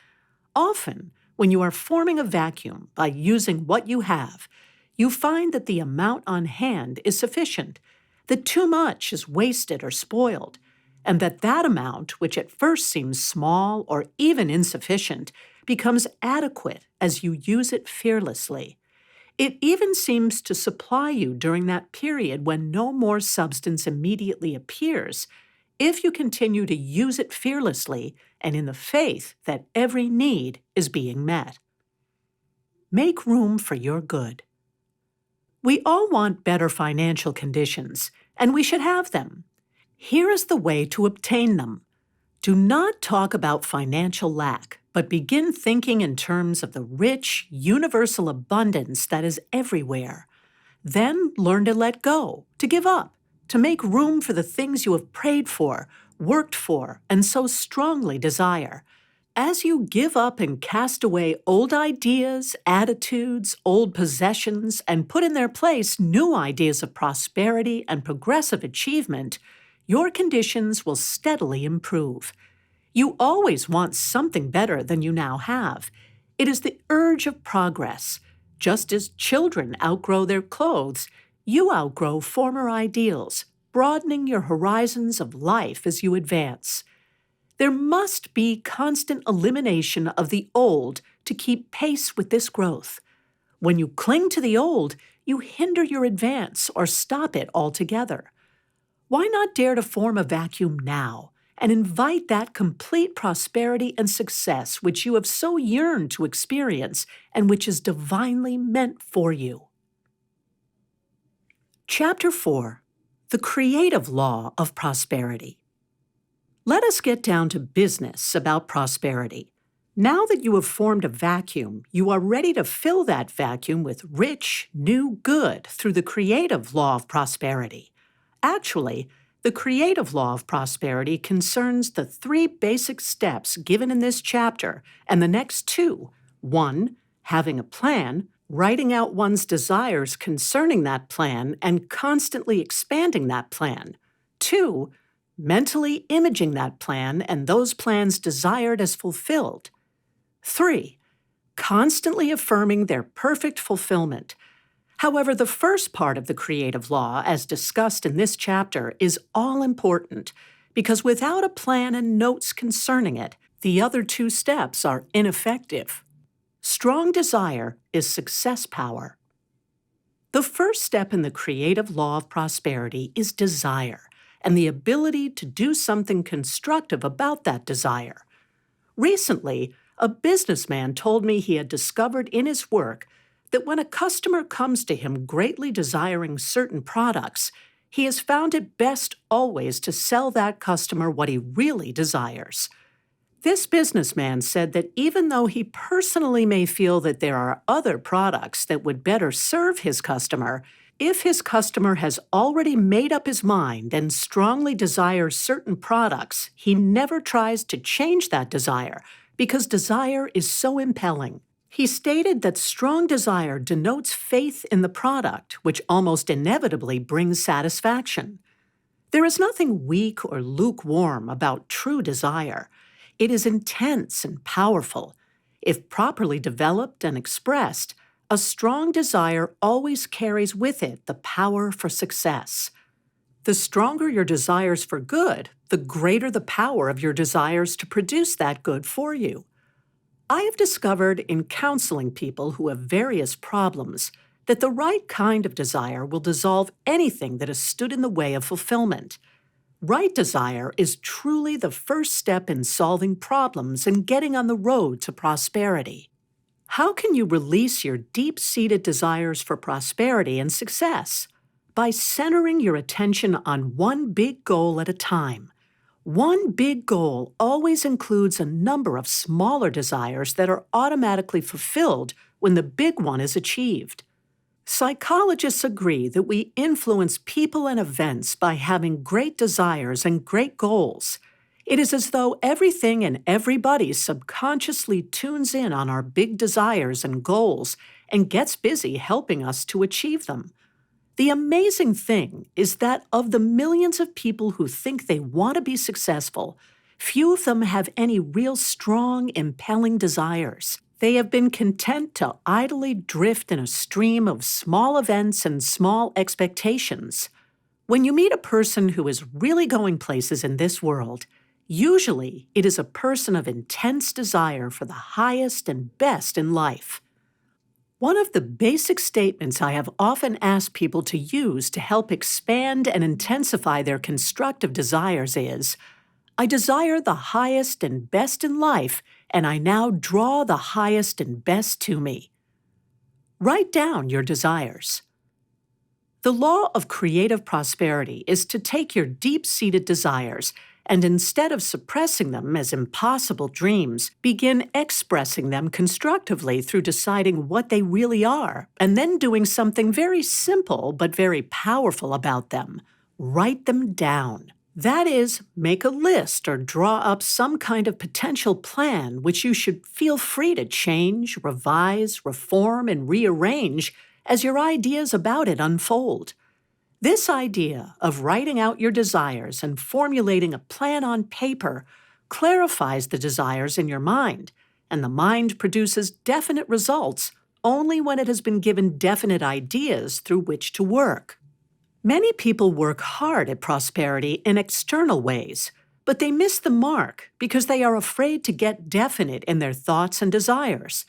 Often, when you are forming a vacuum by using what you have, you find that the amount on hand is sufficient, that too much is wasted or spoiled, and that amount, which at first seems small or even insufficient, becomes adequate as you use it fearlessly. It even seems to supply you during that period when no more substance immediately appears, if you continue to use it fearlessly and in the faith that every need is being met. Make room for your good. We all want better financial conditions, and we should have them. Here is the way to obtain them. Do not talk about financial lack, but begin thinking in terms of the rich, universal abundance that is everywhere. Then learn to let go, to give up, to make room for the things you have prayed for, worked for, and so strongly desire. As you give up and cast away old ideas, attitudes, old possessions, and put in their place new ideas of prosperity and progressive achievement, your conditions will steadily improve. You always want something better than you now have. It is the urge of progress. Just as children outgrow their clothes, you outgrow former ideals, broadening your horizons of life as you advance. There must be constant elimination of the old to keep pace with this growth. When you cling to the old, you hinder your advance or stop it altogether. Why not dare to form a vacuum now and invite that complete prosperity and success which you have so yearned to experience and which is divinely meant for you? Chapter 4. The Creative Law of Prosperity. Let us get down to business about prosperity. Now that you have formed a vacuum, you are ready to fill that vacuum with rich, new good through the creative law of prosperity. Actually, the creative law of prosperity concerns the 3 basic steps given in this chapter and the next 2. 1. Having a plan, writing out one's desires concerning that plan and constantly expanding that plan. 2. Mentally imaging that plan and those plans desired as fulfilled. 3. Constantly affirming their perfect fulfillment. However, the first part of the creative law, as discussed in this chapter, is all important because without a plan and notes concerning it, the other 2 steps are ineffective. Strong desire is success power. The first step in the creative law of prosperity is desire and the ability to do something constructive about that desire. Recently, a businessman told me he had discovered in his work that when a customer comes to him greatly desiring certain products, he has found it best always to sell that customer what he really desires. This businessman said that even though he personally may feel that there are other products that would better serve his customer, if his customer has already made up his mind and strongly desires certain products, he never tries to change that desire because desire is so impelling. He stated that strong desire denotes faith in the product, which almost inevitably brings satisfaction. There is nothing weak or lukewarm about true desire. It is intense and powerful. If properly developed and expressed, a strong desire always carries with it the power for success. The stronger your desires for good, the greater the power of your desires to produce that good for you. I have discovered in counseling people who have various problems that the right kind of desire will dissolve anything that has stood in the way of fulfillment. Right desire is truly the first step in solving problems and getting on the road to prosperity. How can you release your deep-seated desires for prosperity and success? By centering your attention on one big goal at a time. One big goal always includes a number of smaller desires that are automatically fulfilled when the big one is achieved. Psychologists agree that we influence people and events by having great desires and great goals. It is as though everything and everybody subconsciously tunes in on our big desires and goals and gets busy helping us to achieve them. The amazing thing is that of the millions of people who think they want to be successful, few of them have any real strong, impelling desires. They have been content to idly drift in a stream of small events and small expectations. When you meet a person who is really going places in this world, usually it is a person of intense desire for the highest and best in life. One of the basic statements I have often asked people to use to help expand and intensify their constructive desires is, I desire the highest and best in life, and I now draw the highest and best to me. Write down your desires. The law of creative prosperity is to take your deep-seated desires and instead of suppressing them as impossible dreams, begin expressing them constructively through deciding what they really are, and then doing something very simple but very powerful about them. Write them down. That is, make a list or draw up some kind of potential plan which you should feel free to change, revise, reform, and rearrange as your ideas about it unfold. This idea of writing out your desires and formulating a plan on paper clarifies the desires in your mind, and the mind produces definite results only when it has been given definite ideas through which to work. Many people work hard at prosperity in external ways, but they miss the mark because they are afraid to get definite in their thoughts and desires.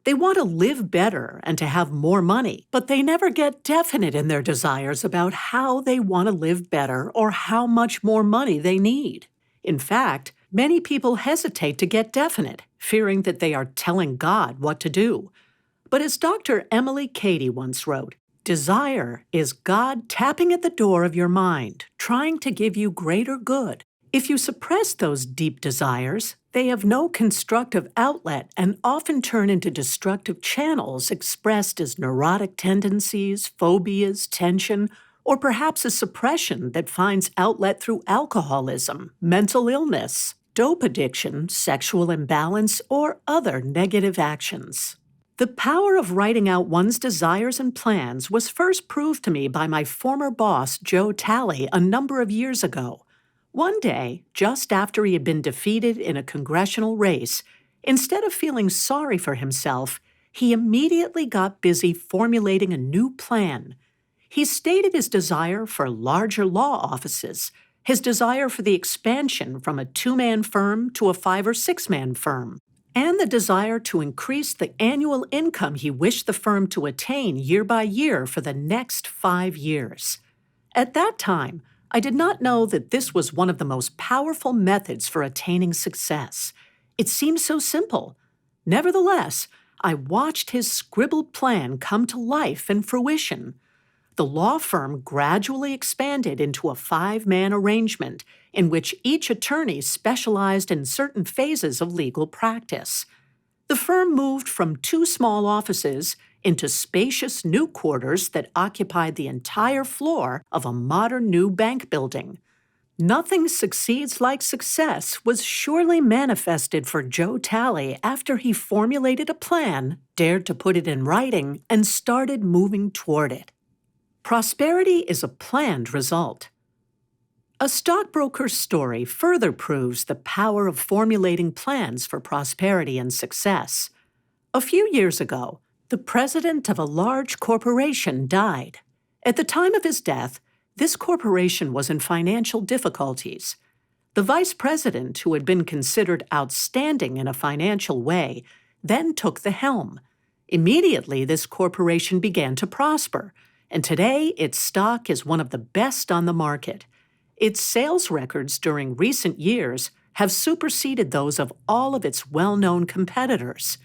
They want to live better and to have more money, but they never get definite in their desires about how they want to live better or how much more money they need. In fact, many people hesitate to get definite, fearing that they are telling God what to do. But as Dr. Emily Cady once wrote, desire is God tapping at the door of your mind, trying to give you greater good. If you suppress those deep desires, they have no constructive outlet and often turn into destructive channels expressed as neurotic tendencies, phobias, tension, or perhaps a suppression that finds outlet through alcoholism, mental illness, dope addiction, sexual imbalance, or other negative actions. The power of writing out one's desires and plans was first proved to me by my former boss, Joe Talley, a number of years ago. One day, just after he had been defeated in a congressional race, instead of feeling sorry for himself, he immediately got busy formulating a new plan. He stated his desire for larger law offices, his desire for the expansion from a 2-man firm to a 5- or 6-man firm, and the desire to increase the annual income he wished the firm to attain year by year for the next 5 years. At that time, I did not know that this was one of the most powerful methods for attaining success. It seemed so simple. Nevertheless, I watched his scribbled plan come to life and fruition. The law firm gradually expanded into a 5-man arrangement in which each attorney specialized in certain phases of legal practice. The firm moved from 2 small offices into spacious new quarters that occupied the entire floor of a modern new bank building. Nothing succeeds like success was surely manifested for Joe Talley after he formulated a plan, dared to put it in writing, and started moving toward it. Prosperity is a planned result. A stockbroker's story further proves the power of formulating plans for prosperity and success. A few years ago, the president of a large corporation died. At the time of his death, this corporation was in financial difficulties. The vice president, who had been considered outstanding in a financial way, then took the helm. Immediately, this corporation began to prosper, and today its stock is one of the best on the market. Its sales records during recent years have superseded those of all of its well-known competitors.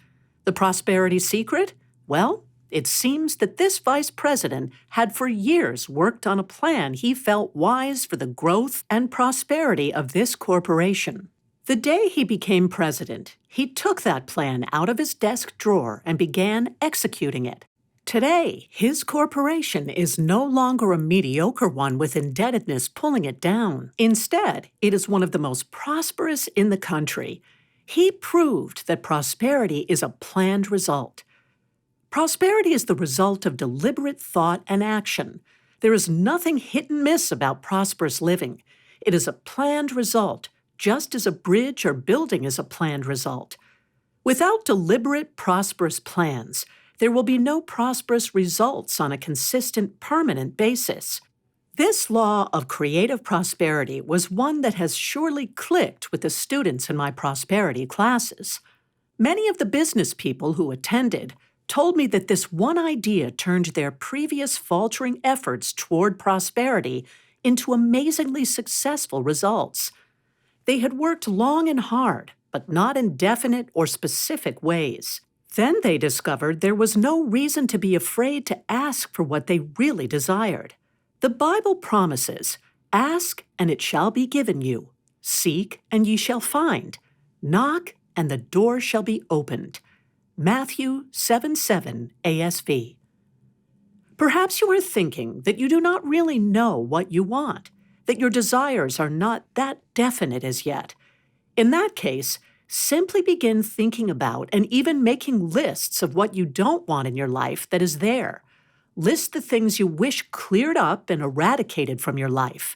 The prosperity secret? Well, it seems that this vice president had for years worked on a plan he felt wise for the growth and prosperity of this corporation. The day he became president, he took that plan out of his desk drawer and began executing it. Today, his corporation is no longer a mediocre one with indebtedness pulling it down. Instead, it is one of the most prosperous in the country. He proved that prosperity is a planned result. Prosperity is the result of deliberate thought and action. There is nothing hit and miss about prosperous living. It is a planned result, just as a bridge or building is a planned result. Without deliberate, prosperous plans, there will be no prosperous results on a consistent, permanent basis. This law of creative prosperity was one that has surely clicked with the students in my prosperity classes. Many of the business people who attended told me that this one idea turned their previous faltering efforts toward prosperity into amazingly successful results. They had worked long and hard, but not in definite or specific ways. Then they discovered there was no reason to be afraid to ask for what they really desired. The Bible promises, "Ask, and it shall be given you. Seek, and ye shall find. Knock, and the door shall be opened." Matthew 7:7 ASV. Perhaps you are thinking that you do not really know what you want, that your desires are not that definite as yet. In that case, simply begin thinking about and even making lists of what you don't want in your life that is there. List the things you wish cleared up and eradicated from your life.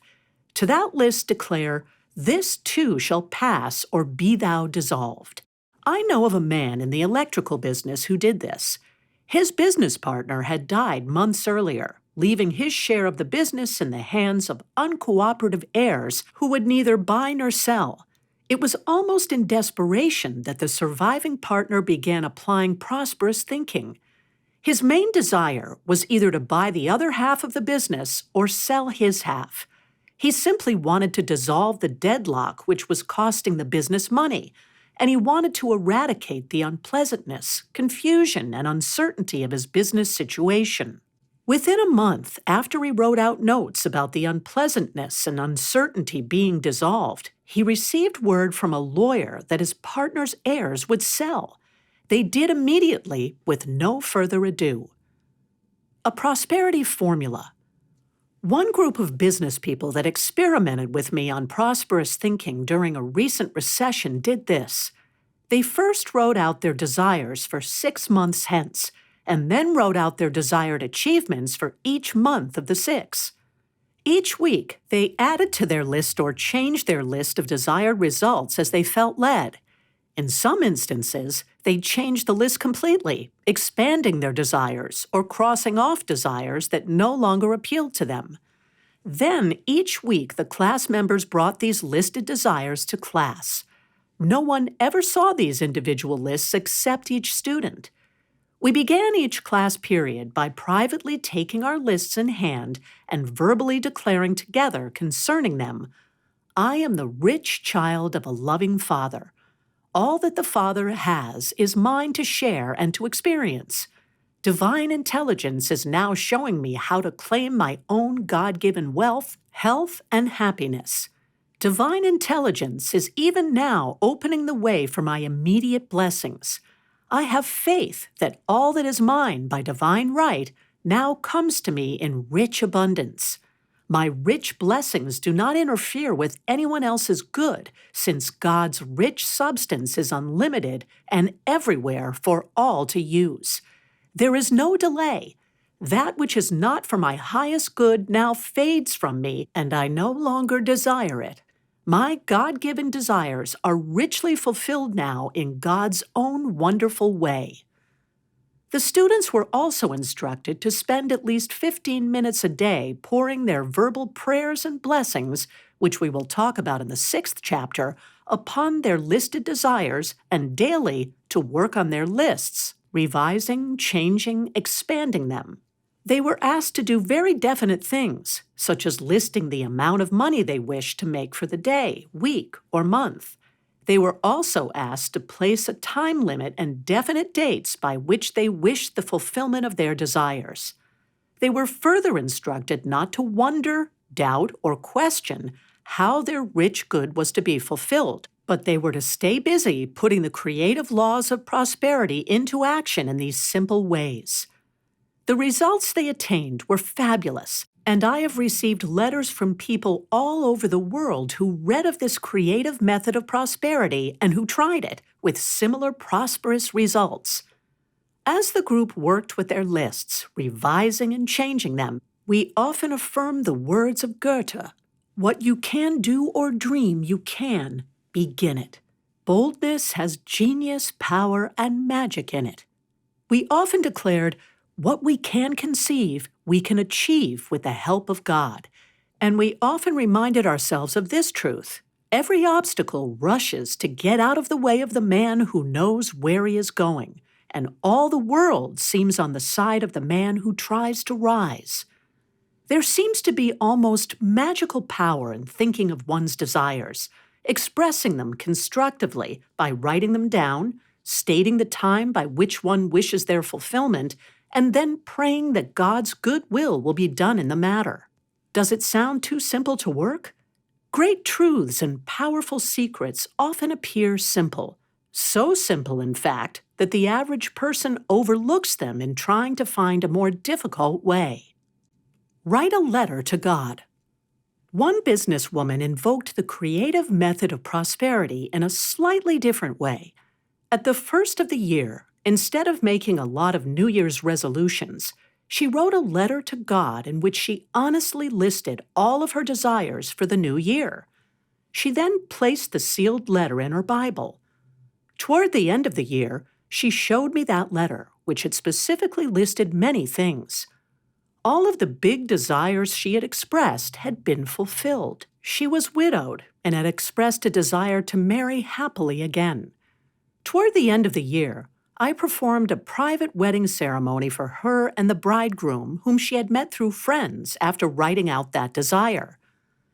To that list declare, "This too shall pass, or be thou dissolved." I know of a man in the electrical business who did this. His business partner had died months earlier, leaving his share of the business in the hands of uncooperative heirs who would neither buy nor sell. It was almost in desperation that the surviving partner began applying prosperous thinking. His main desire was either to buy the other half of the business or sell his half. He simply wanted to dissolve the deadlock which was costing the business money, and he wanted to eradicate the unpleasantness, confusion, and uncertainty of his business situation. Within a month after he wrote out notes about the unpleasantness and uncertainty being dissolved, he received word from a lawyer that his partner's heirs would sell. They did immediately, with no further ado. A prosperity formula. One group of business people that experimented with me on prosperous thinking during a recent recession did this. They first wrote out their desires for 6 months hence, and then wrote out their desired achievements for each month of the 6. Each week, they added to their list or changed their list of desired results as they felt led. In some instances, they changed the list completely, expanding their desires or crossing off desires that no longer appealed to them. Then, each week, the class members brought these listed desires to class. No one ever saw these individual lists except each student. We began each class period by privately taking our lists in hand and verbally declaring together concerning them, "I am the rich child of a loving Father. All that the Father has is mine to share and to experience. Divine intelligence is now showing me how to claim my own God-given wealth, health, and happiness. Divine intelligence is even now opening the way for my immediate blessings. I have faith that all that is mine by divine right now comes to me in rich abundance. My rich blessings do not interfere with anyone else's good, since God's rich substance is unlimited and everywhere for all to use. There is no delay. That which is not for my highest good now fades from me, and I no longer desire it. My God-given desires are richly fulfilled now in God's own wonderful way. The students were also instructed to spend at least 15 minutes a day pouring their verbal prayers and blessings, which we will talk about in the 6th chapter, upon their listed desires and daily to work on their lists, revising, changing, expanding them. They were asked to do very definite things, such as listing the amount of money they wished to make for the day, week, or month. They were also asked to place a time limit and definite dates by which they wished the fulfillment of their desires. They were further instructed not to wonder, doubt, or question how their rich good was to be fulfilled, but they were to stay busy putting the creative laws of prosperity into action in these simple ways. The results they attained were fabulous, and I have received letters from people all over the world who read of this creative method of prosperity and who tried it with similar prosperous results. As the group worked with their lists, revising and changing them, we often affirmed the words of Goethe, "What you can do or dream you can, begin it. Boldness has genius, power, and magic in it." We often declared, "What we can conceive, we can achieve with the help of God." And we often reminded ourselves of this truth: every obstacle rushes to get out of the way of the man who knows where he is going, and all the world seems on the side of the man who tries to rise. There seems to be almost magical power in thinking of one's desires, expressing them constructively by writing them down, stating the time by which one wishes their fulfillment, and then praying that God's good will be done in the matter. Does it sound too simple to work? Great truths and powerful secrets often appear simple. So simple, in fact, that the average person overlooks them in trying to find a more difficult way. Write a letter to God. One businesswoman invoked the creative method of prosperity in a slightly different way. At the first of the year, instead of making a lot of New Year's resolutions, she wrote a letter to God in which she honestly listed all of her desires for the new year. She then placed the sealed letter in her Bible. Toward the end of the year, she showed me that letter, which had specifically listed many things. All of the big desires she had expressed had been fulfilled. She was widowed and had expressed a desire to marry happily again. Toward the end of the year, I performed a private wedding ceremony for her and the bridegroom, whom she had met through friends after writing out that desire.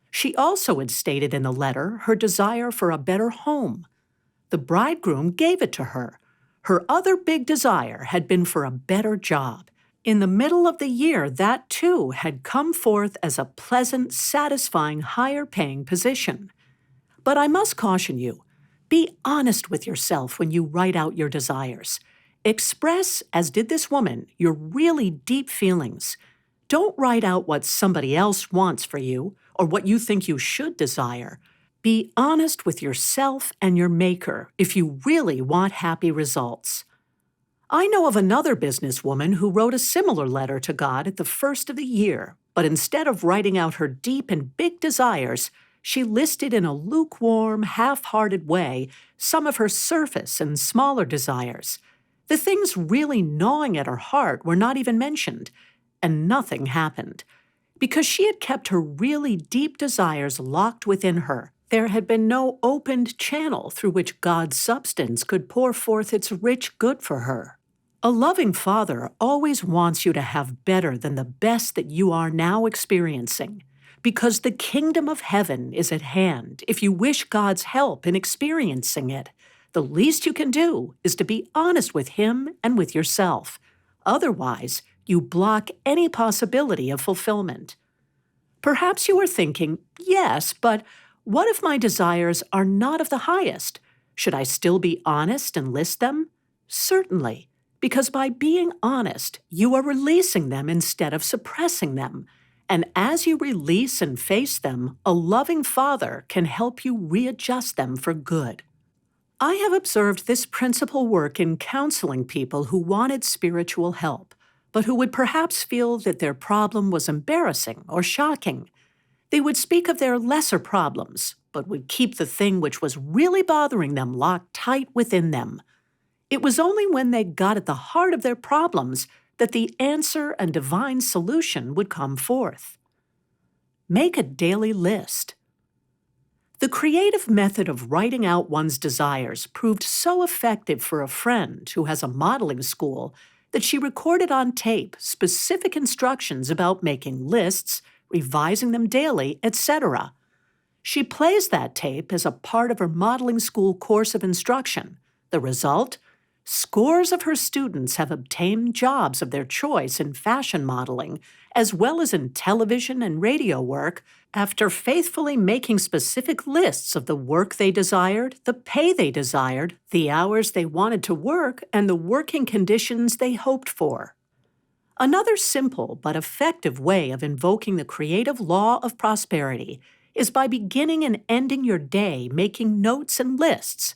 She also had stated in the letter her desire for a better home. The bridegroom gave it to her. Her other big desire had been for a better job. In the middle of the year, that too had come forth as a pleasant, satisfying, higher-paying position. But I must caution you, be honest with yourself when you write out your desires. Express, as did this woman, your really deep feelings. Don't write out what somebody else wants for you or what you think you should desire. Be honest with yourself and your Maker if you really want happy results. I know of another businesswoman who wrote a similar letter to God at the first of the year, but instead of writing out her deep and big desires, she listed in a lukewarm, half-hearted way some of her surface and smaller desires. The things really gnawing at her heart were not even mentioned, and nothing happened. Because she had kept her really deep desires locked within her, there had been no opened channel through which God's substance could pour forth its rich good for her. A loving Father always wants you to have better than the best that you are now experiencing, because the kingdom of heaven is at hand if you wish God's help in experiencing it. The least you can do is to be honest with Him and with yourself. Otherwise, you block any possibility of fulfillment. Perhaps you are thinking, yes, but what if my desires are not of the highest? Should I still be honest and list them? Certainly, because by being honest, you are releasing them instead of suppressing them. And as you release and face them, a loving Father can help you readjust them for good. I have observed this principle work in counseling people who wanted spiritual help, but who would perhaps feel that their problem was embarrassing or shocking. They would speak of their lesser problems, but would keep the thing which was really bothering them locked tight within them. It was only when they got at the heart of their problems that the answer and divine solution would come forth. Make a daily list. The creative method of writing out one's desires proved so effective for a friend who has a modeling school that she recorded on tape specific instructions about making lists, revising them daily, etc. She plays that tape as a part of her modeling school course of instruction. The result? Scores of her students have obtained jobs of their choice in fashion modeling, as well as in television and radio work, after faithfully making specific lists of the work they desired, the pay they desired, the hours they wanted to work, and the working conditions they hoped for. Another simple but effective way of invoking the creative law of prosperity is by beginning and ending your day making notes and lists.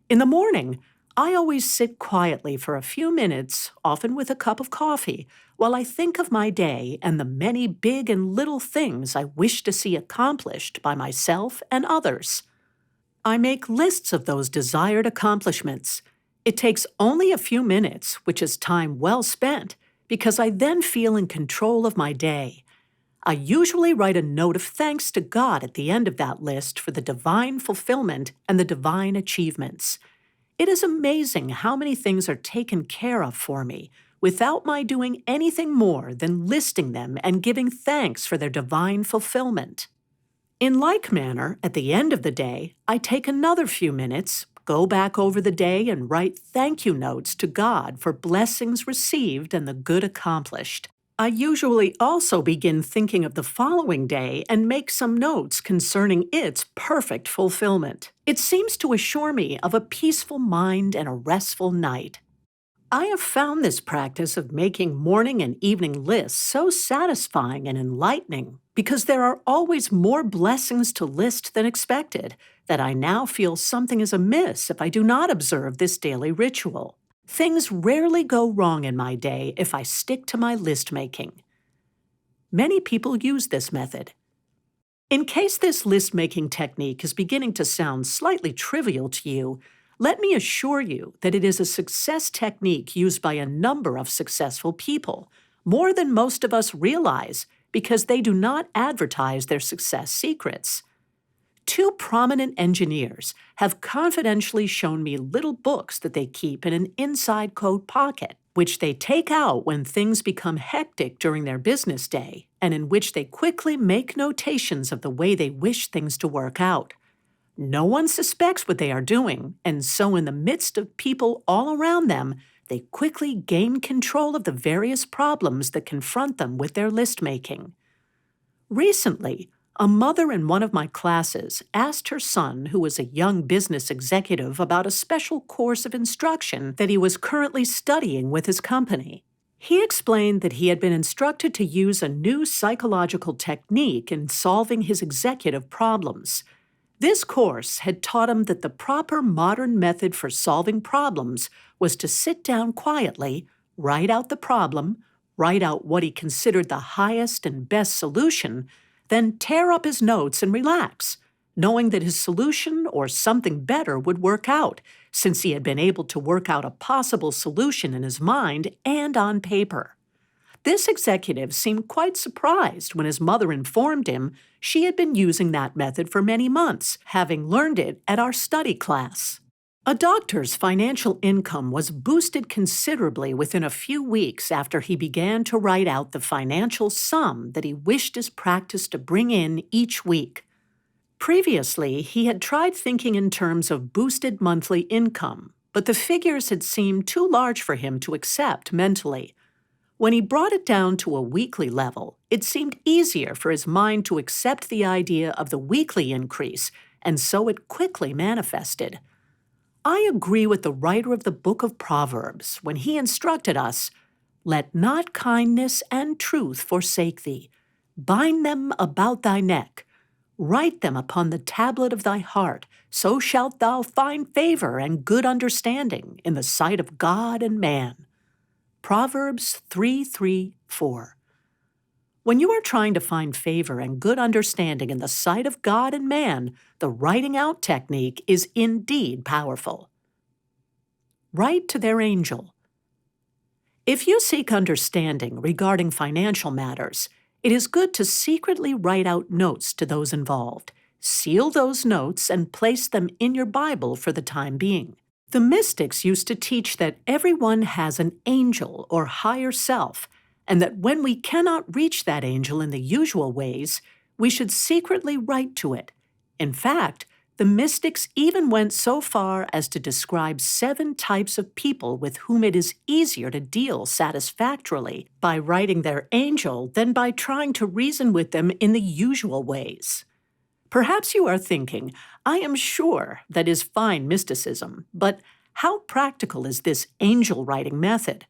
In the morning, I always sit quietly for a few minutes, often with a cup of coffee, while I think of my day and the many big and little things I wish to see accomplished by myself and others. I make lists of those desired accomplishments. It takes only a few minutes, which is time well spent, because I then feel in control of my day. I usually write a note of thanks to God at the end of that list for the divine fulfillment and the divine achievements. It is amazing how many things are taken care of for me without my doing anything more than listing them and giving thanks for their divine fulfillment. In like manner, at the end of the day, I take another few minutes, go back over the day, and write thank you notes to God for blessings received and the good accomplished. I usually also begin thinking of the following day and make some notes concerning its perfect fulfillment. It seems to assure me of a peaceful mind and a restful night. I have found this practice of making morning and evening lists so satisfying and enlightening because there are always more blessings to list than expected, that I now feel something is amiss if I do not observe this daily ritual. Things rarely go wrong in my day if I stick to my list making. Many people use this method. In case this list-making technique is beginning to sound slightly trivial to you, let me assure you that it is a success technique used by a number of successful people, more than most of us realize, because they do not advertise their success secrets. Two prominent engineers have confidentially shown me little books that they keep in an inside coat pocket, which they take out when things become hectic during their business day, and in which they quickly make notations of the way they wish things to work out. No one suspects what they are doing, and so in the midst of people all around them, they quickly gain control of the various problems that confront them with their list-making. Recently, a mother in one of my classes asked her son, who was a young business executive, about a special course of instruction that he was currently studying with his company. He explained that he had been instructed to use a new psychological technique in solving his executive problems. This course had taught him that the proper modern method for solving problems was to sit down quietly, write out the problem, write out what he considered the highest and best solution, then tear up his notes and relax, knowing that his solution or something better would work out, since he had been able to work out a possible solution in his mind and on paper. This executive seemed quite surprised when his mother informed him she had been using that method for many months, having learned it at our study class. A doctor's financial income was boosted considerably within a few weeks after he began to write out the financial sum that he wished his practice to bring in each week. Previously, he had tried thinking in terms of boosted monthly income, but the figures had seemed too large for him to accept mentally. When he brought it down to a weekly level, it seemed easier for his mind to accept the idea of the weekly increase, and so it quickly manifested. I agree with the writer of the book of Proverbs when he instructed us, "Let not kindness and truth forsake thee. Bind them about thy neck. Write them upon the tablet of thy heart, so shalt thou find favor and good understanding in the sight of God and man. Proverbs 3:3-4. When you are trying to find favor and good understanding in the sight of God and man, the writing out technique is indeed powerful. Write to their angel. If you seek understanding regarding financial matters, it is good to secretly write out notes to those involved. Seal those notes and place them in your Bible for the time being. The mystics used to teach that everyone has an angel or higher self, and that when we cannot reach that angel in the usual ways, we should secretly write to it. In fact, the mystics even went so far as to describe 7 types of people with whom it is easier to deal satisfactorily by writing their angel than by trying to reason with them in the usual ways. Perhaps you are thinking, I am sure that is fine mysticism, but how practical is this angel writing method?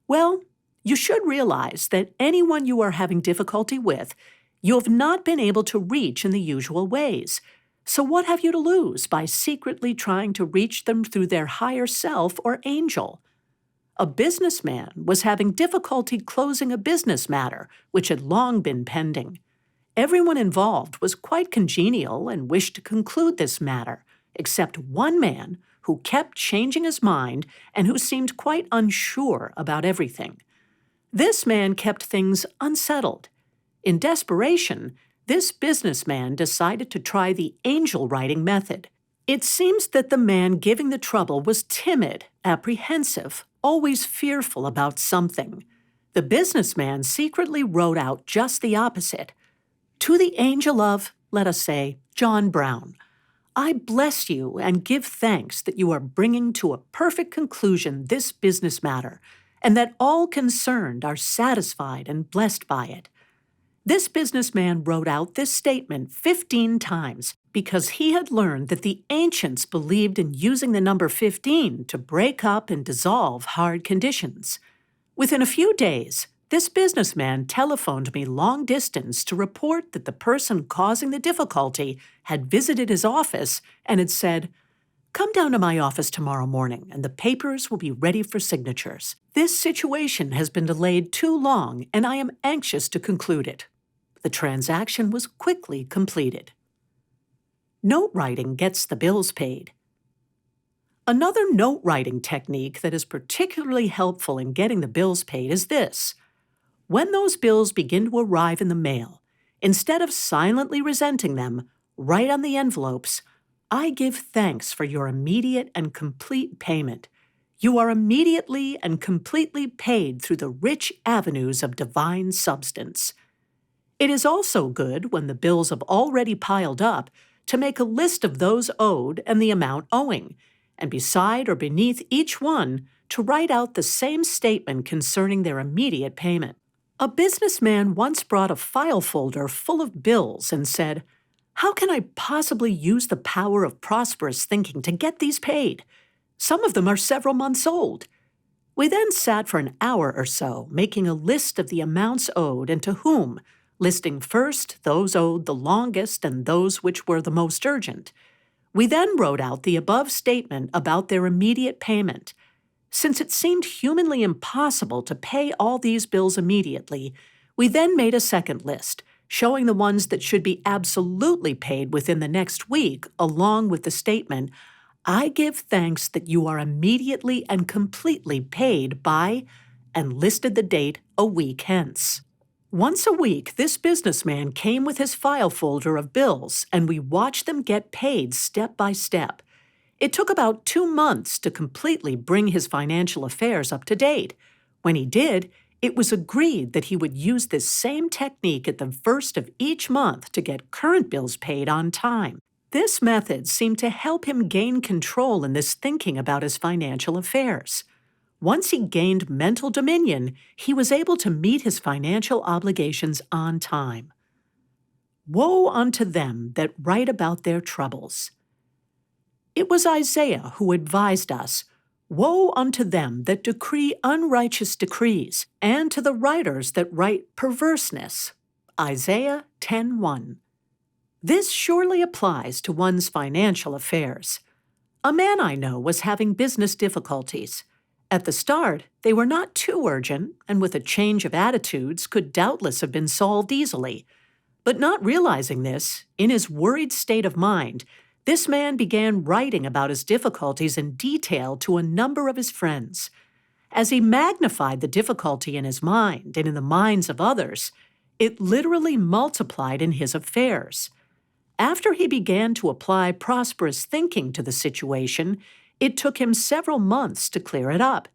Well, you should realize that anyone you are having difficulty with, you have not been able to reach in the usual ways. So what have you to lose by secretly trying to reach them through their higher self or angel? A businessman was having difficulty closing a business matter which had long been pending. Everyone involved was quite congenial and wished to conclude this matter, except one man who kept changing his mind and who seemed quite unsure about everything. This man kept things unsettled. In desperation, this businessman decided to try the angel writing method. It seems that the man giving the trouble was timid, apprehensive, always fearful about something. The businessman secretly wrote out just the opposite. To the angel of, let us say, John Brown, I bless you and give thanks that you are bringing to a perfect conclusion this business matter, and that all concerned are satisfied and blessed by it. This businessman wrote out this statement 15 times because he had learned that the ancients believed in using the number 15 to break up and dissolve hard conditions. Within a few days, this businessman telephoned me long distance to report that the person causing the difficulty had visited his office and had said, "Come down to my office tomorrow morning and the papers will be ready for signatures. This situation has been delayed too long and I am anxious to conclude it." The transaction was quickly completed. Note writing gets the bills paid. Another note writing technique that is particularly helpful in getting the bills paid is this. When those bills begin to arrive in the mail, instead of silently resenting them, write on the envelopes, I give thanks for your immediate and complete payment. You are immediately and completely paid through the rich avenues of divine substance. It is also good, when the bills have already piled up, to make a list of those owed and the amount owing, and beside or beneath each one, to write out the same statement concerning their immediate payment. A businessman once brought a file folder full of bills and said, "How can I possibly use the power of prosperous thinking to get these paid? Some of them are several months old." We then sat for an hour or so, making a list of the amounts owed and to whom, listing first those owed the longest and those which were the most urgent. We then wrote out the above statement about their immediate payment. Since it seemed humanly impossible to pay all these bills immediately, we then made a second list, showing the ones that should be absolutely paid within the next week, along with the statement, I give thanks that you are immediately and completely paid by, and listed the date a week hence. Once a week, this businessman came with his file folder of bills, and we watched them get paid step by step. It took about 2 months to completely bring his financial affairs up to date. When he did, it was agreed that he would use this same technique at the first of each month to get current bills paid on time. This method seemed to help him gain control in this thinking about his financial affairs. Once he gained mental dominion, he was able to meet his financial obligations on time. Woe unto them that write about their troubles. It was Isaiah who advised us, Woe unto them that decree unrighteous decrees, and to the writers that write perverseness. Isaiah 10:1. This surely applies to one's financial affairs. A man I know was having business difficulties. At the start, they were not too urgent, and with a change of attitudes could doubtless have been solved easily. But not realizing this, in his worried state of mind, this man began writing about his difficulties in detail to a number of his friends. As he magnified the difficulty in his mind and in the minds of others, it literally multiplied in his affairs. After he began to apply prosperous thinking to the situation, it took him several months to clear it up.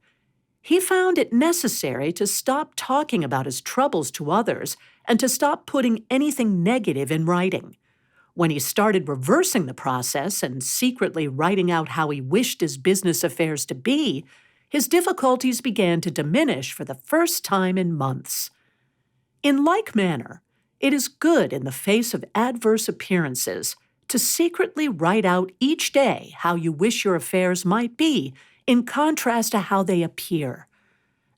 He found it necessary to stop talking about his troubles to others and to stop putting anything negative in writing. When he started reversing the process and secretly writing out how he wished his business affairs to be, his difficulties began to diminish for the first time in months. In like manner, it is good in the face of adverse appearances to secretly write out each day how you wish your affairs might be in contrast to how they appear.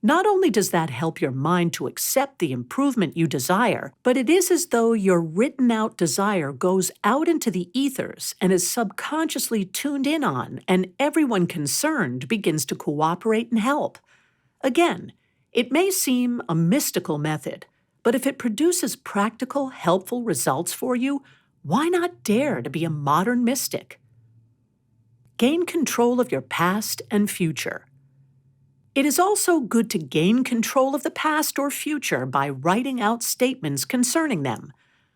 Not only does that help your mind to accept the improvement you desire, but it is as though your written-out desire goes out into the ethers and is subconsciously tuned in on, and everyone concerned begins to cooperate and help. Again, it may seem a mystical method, but if it produces practical, helpful results for you, why not dare to be a modern mystic? Gain control of your past and future. It is also good to gain control of the past or future by writing out statements concerning them.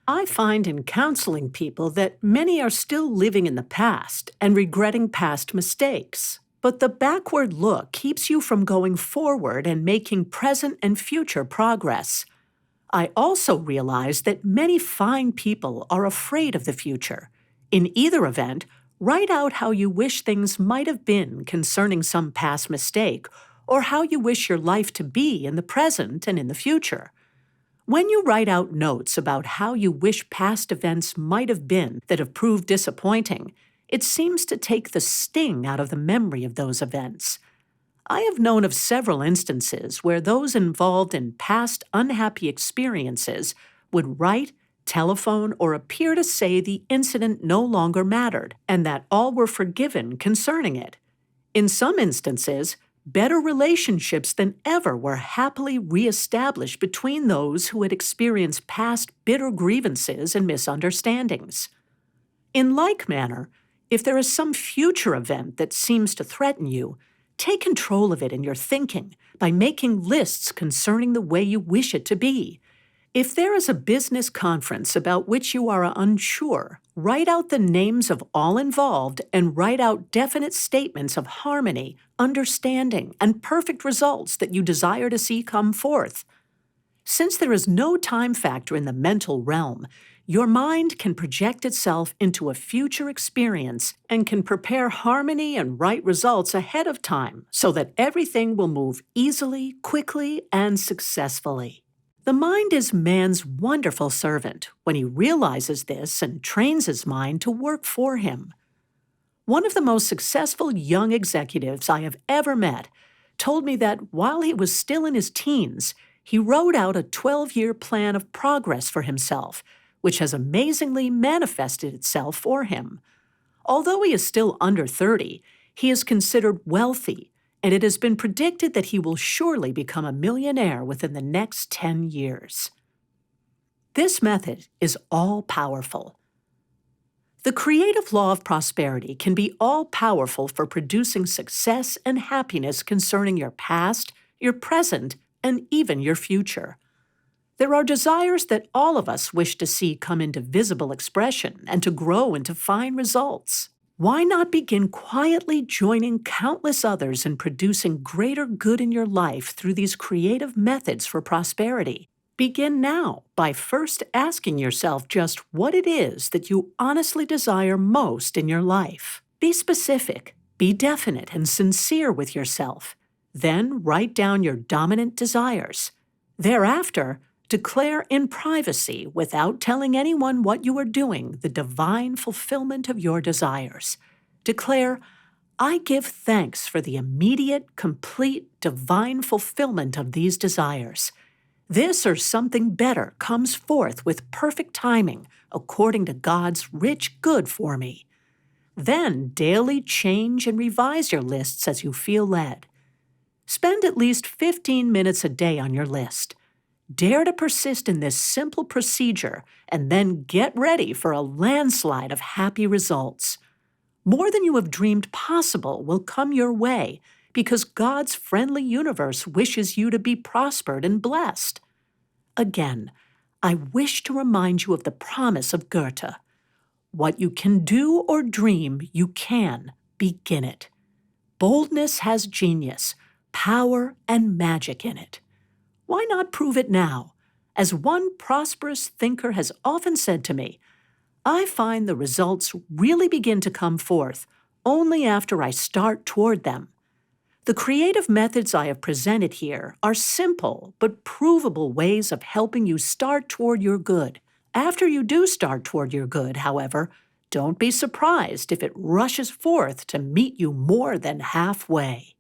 I find in counseling people that many are still living in the past and regretting past mistakes. But the backward look keeps you from going forward and making present and future progress. I also realize that many fine people are afraid of the future. In either event, write out how you wish things might have been concerning some past mistake, or how you wish your life to be in the present and in the future. When you write out notes about how you wish past events might have been that have proved disappointing, it seems to take the sting out of the memory of those events. I have known of several instances where those involved in past unhappy experiences would write, telephone, or appear to say the incident no longer mattered, and that all were forgiven concerning it. In some instances, better relationships than ever were happily reestablished between those who had experienced past bitter grievances and misunderstandings. In like manner, if there is some future event that seems to threaten you, take control of it in your thinking by making lists concerning the way you wish it to be. If there is a business conference about which you are unsure, write out the names of all involved and write out definite statements of harmony, understanding, and perfect results that you desire to see come forth. Since there is no time factor in the mental realm, your mind can project itself into a future experience and can prepare harmony and right results ahead of time so that everything will move easily, quickly, and successfully. The mind is man's wonderful servant when he realizes this and trains his mind to work for him. One of the most successful young executives I have ever met told me that while he was still in his teens, he wrote out a 12-year plan of progress for himself, which has amazingly manifested itself for him. Although he is still under 30, he is considered wealthy, and it has been predicted that he will surely become a millionaire within the next 10 years. This method is all-powerful. The creative law of prosperity can be all-powerful for producing success and happiness concerning your past, your present, and even your future. There are desires that all of us wish to see come into visible expression and to grow into fine results. Why not begin quietly joining countless others in producing greater good in your life through these creative methods for prosperity? Begin now by first asking yourself just what it is that you honestly desire most in your life. Be specific, be definite and sincere with yourself. Then write down your dominant desires. Thereafter, declare in privacy, without telling anyone what you are doing, the divine fulfillment of your desires. Declare, I give thanks for the immediate, complete, divine fulfillment of these desires. This or something better comes forth with perfect timing, according to God's rich good for me. Then daily change and revise your lists as you feel led. Spend at least 15 minutes a day on your list. Dare to persist in this simple procedure and then get ready for a landslide of happy results. More than you have dreamed possible will come your way because God's friendly universe wishes you to be prospered and blessed. Again, I wish to remind you of the promise of Goethe. What you can do or dream, you can begin it. Boldness has genius, power, and magic in it. Why not prove it now? As one prosperous thinker has often said to me, I find the results really begin to come forth only after I start toward them. The creative methods I have presented here are simple but provable ways of helping you start toward your good. After you do start toward your good, however, don't be surprised if it rushes forth to meet you more than halfway.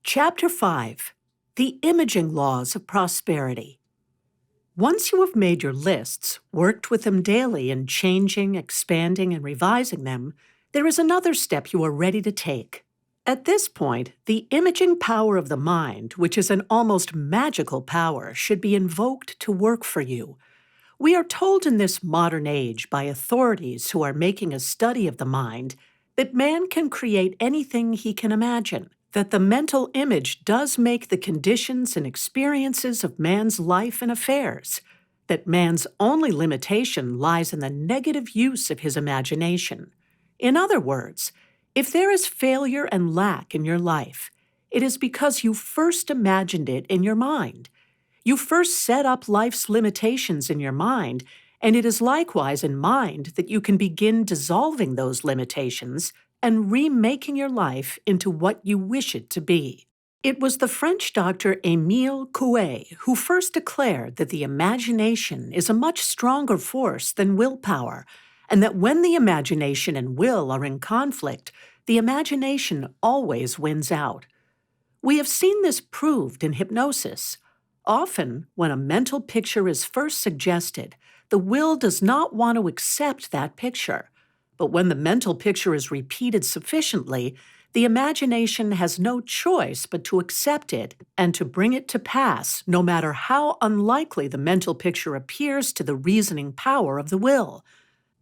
Chapter 5. The Imaging Laws of Prosperity. Once you have made your lists, worked with them daily in changing, expanding, and revising them, there is another step you are ready to take. At this point, the imaging power of the mind, which is an almost magical power, should be invoked to work for you. We are told in this modern age by authorities who are making a study of the mind that man can create anything he can imagine, that the mental image does make the conditions and experiences of man's life and affairs, that man's only limitation lies in the negative use of his imagination. In other words, if there is failure and lack in your life, it is because you first imagined it in your mind. You first set up life's limitations in your mind, and it is likewise in mind that you can begin dissolving those limitations and remaking your life into what you wish it to be. It was the French doctor Émile Coué who first declared that the imagination is a much stronger force than willpower, and that when the imagination and will are in conflict, the imagination always wins out. We have seen this proved in hypnosis. Often, when a mental picture is first suggested, the will does not want to accept that picture. But when the mental picture is repeated sufficiently, the imagination has no choice but to accept it and to bring it to pass, no matter how unlikely the mental picture appears to the reasoning power of the will.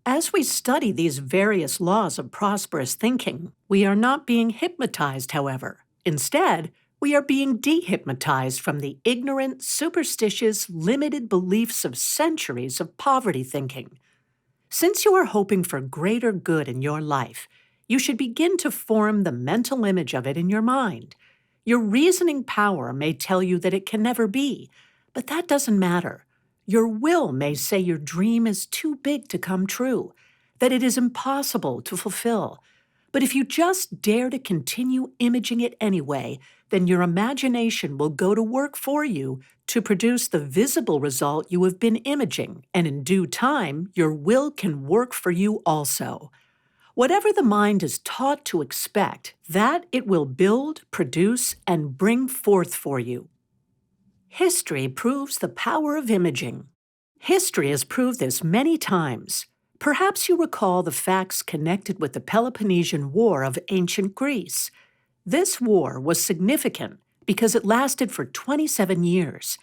As we study these various laws of prosperous thinking, we are not being hypnotized, however. Instead, we are being dehypnotized from the ignorant, superstitious, limited beliefs of centuries of poverty thinking. Since you are hoping for greater good in your life, you should begin to form the mental image of it in your mind. Your reasoning power may tell you that it can never be, but that doesn't matter. Your will may say your dream is too big to come true, that it is impossible to fulfill. But if you just dare to continue imaging it anyway, then your imagination will go to work for you to produce the visible result you have been imaging, and in due time, your will can work for you also. Whatever the mind is taught to expect, that it will build, produce, and bring forth for you. History proves the power of imaging. History has proved this many times. Perhaps you recall the facts connected with the Peloponnesian War of ancient Greece. This war was significant because it lasted for 27 years.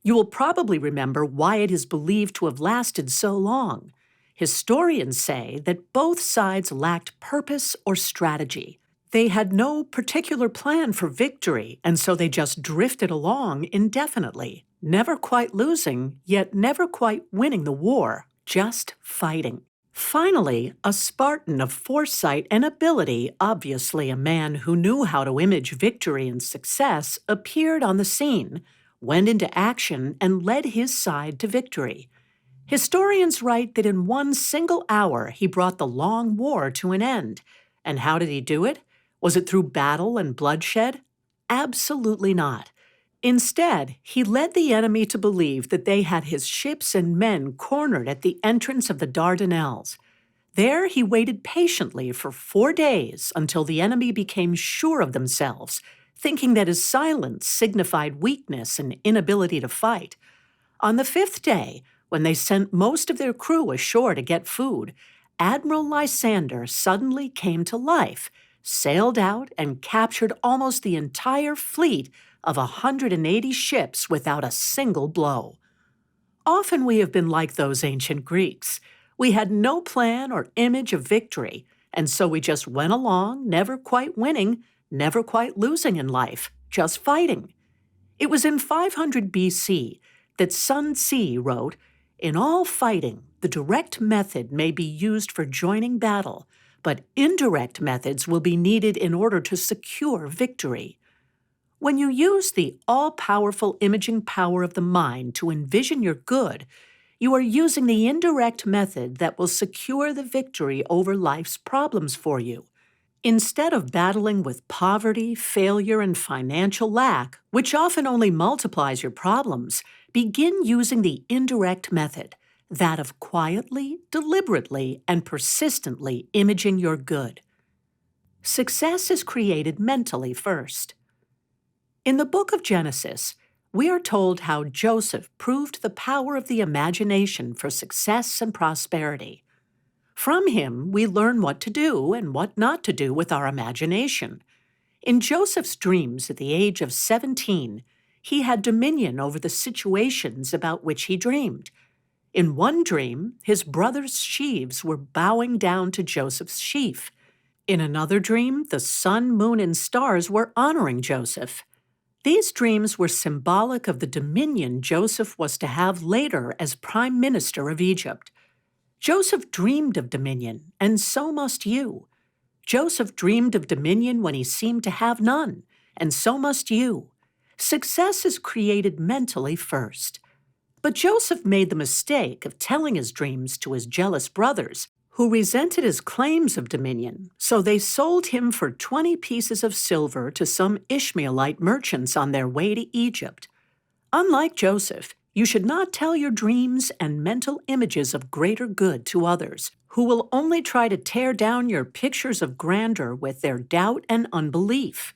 You will probably remember why it is believed to have lasted so long. Historians say that both sides lacked purpose or strategy. They had no particular plan for victory, and so they just drifted along indefinitely, never quite losing, yet never quite winning the war, just fighting. Finally, a Spartan of foresight and ability, obviously a man who knew how to image victory and success, appeared on the scene, went into action, and led his side to victory. Historians write that in one single hour he brought the long war to an end. And how did he do it? Was it through battle and bloodshed? Absolutely not. Instead, he led the enemy to believe that they had his ships and men cornered at the entrance of the Dardanelles. There he waited patiently for 4 days until the enemy became sure of themselves, thinking that his silence signified weakness and inability to fight. On the fifth day, when they sent most of their crew ashore to get food, Admiral Lysander suddenly came to life, sailed out, and captured almost the entire fleet of 180 ships without a single blow. Often we have been like those ancient Greeks. We had no plan or image of victory, and so we just went along, never quite winning, never quite losing in life, just fighting. It was in 500 BC that Sun Tzu wrote, "In all fighting, the direct method may be used for joining battle, but indirect methods will be needed in order to secure victory." When you use the all-powerful imaging power of the mind to envision your good, you are using the indirect method that will secure the victory over life's problems for you. Instead of battling with poverty, failure, and financial lack, which often only multiplies your problems, begin using the indirect method, that of quietly, deliberately, and persistently imaging your good. Success is created mentally first. In the book of Genesis, we are told how Joseph proved the power of the imagination for success and prosperity. From him, we learn what to do and what not to do with our imagination. In Joseph's dreams at the age of 17, he had dominion over the situations about which he dreamed. In one dream, his brothers' sheaves were bowing down to Joseph's sheaf. In another dream, the sun, moon, and stars were honoring Joseph. These dreams were symbolic of the dominion Joseph was to have later as prime minister of Egypt. Joseph dreamed of dominion, and so must you. Joseph dreamed of dominion when he seemed to have none, and so must you. Success is created mentally first. But Joseph made the mistake of telling his dreams to his jealous brothers, who resented his claims of dominion, so they sold him for 20 pieces of silver to some Ishmaelite merchants on their way to Egypt. Unlike Joseph, you should not tell your dreams and mental images of greater good to others, who will only try to tear down your pictures of grandeur with their doubt and unbelief.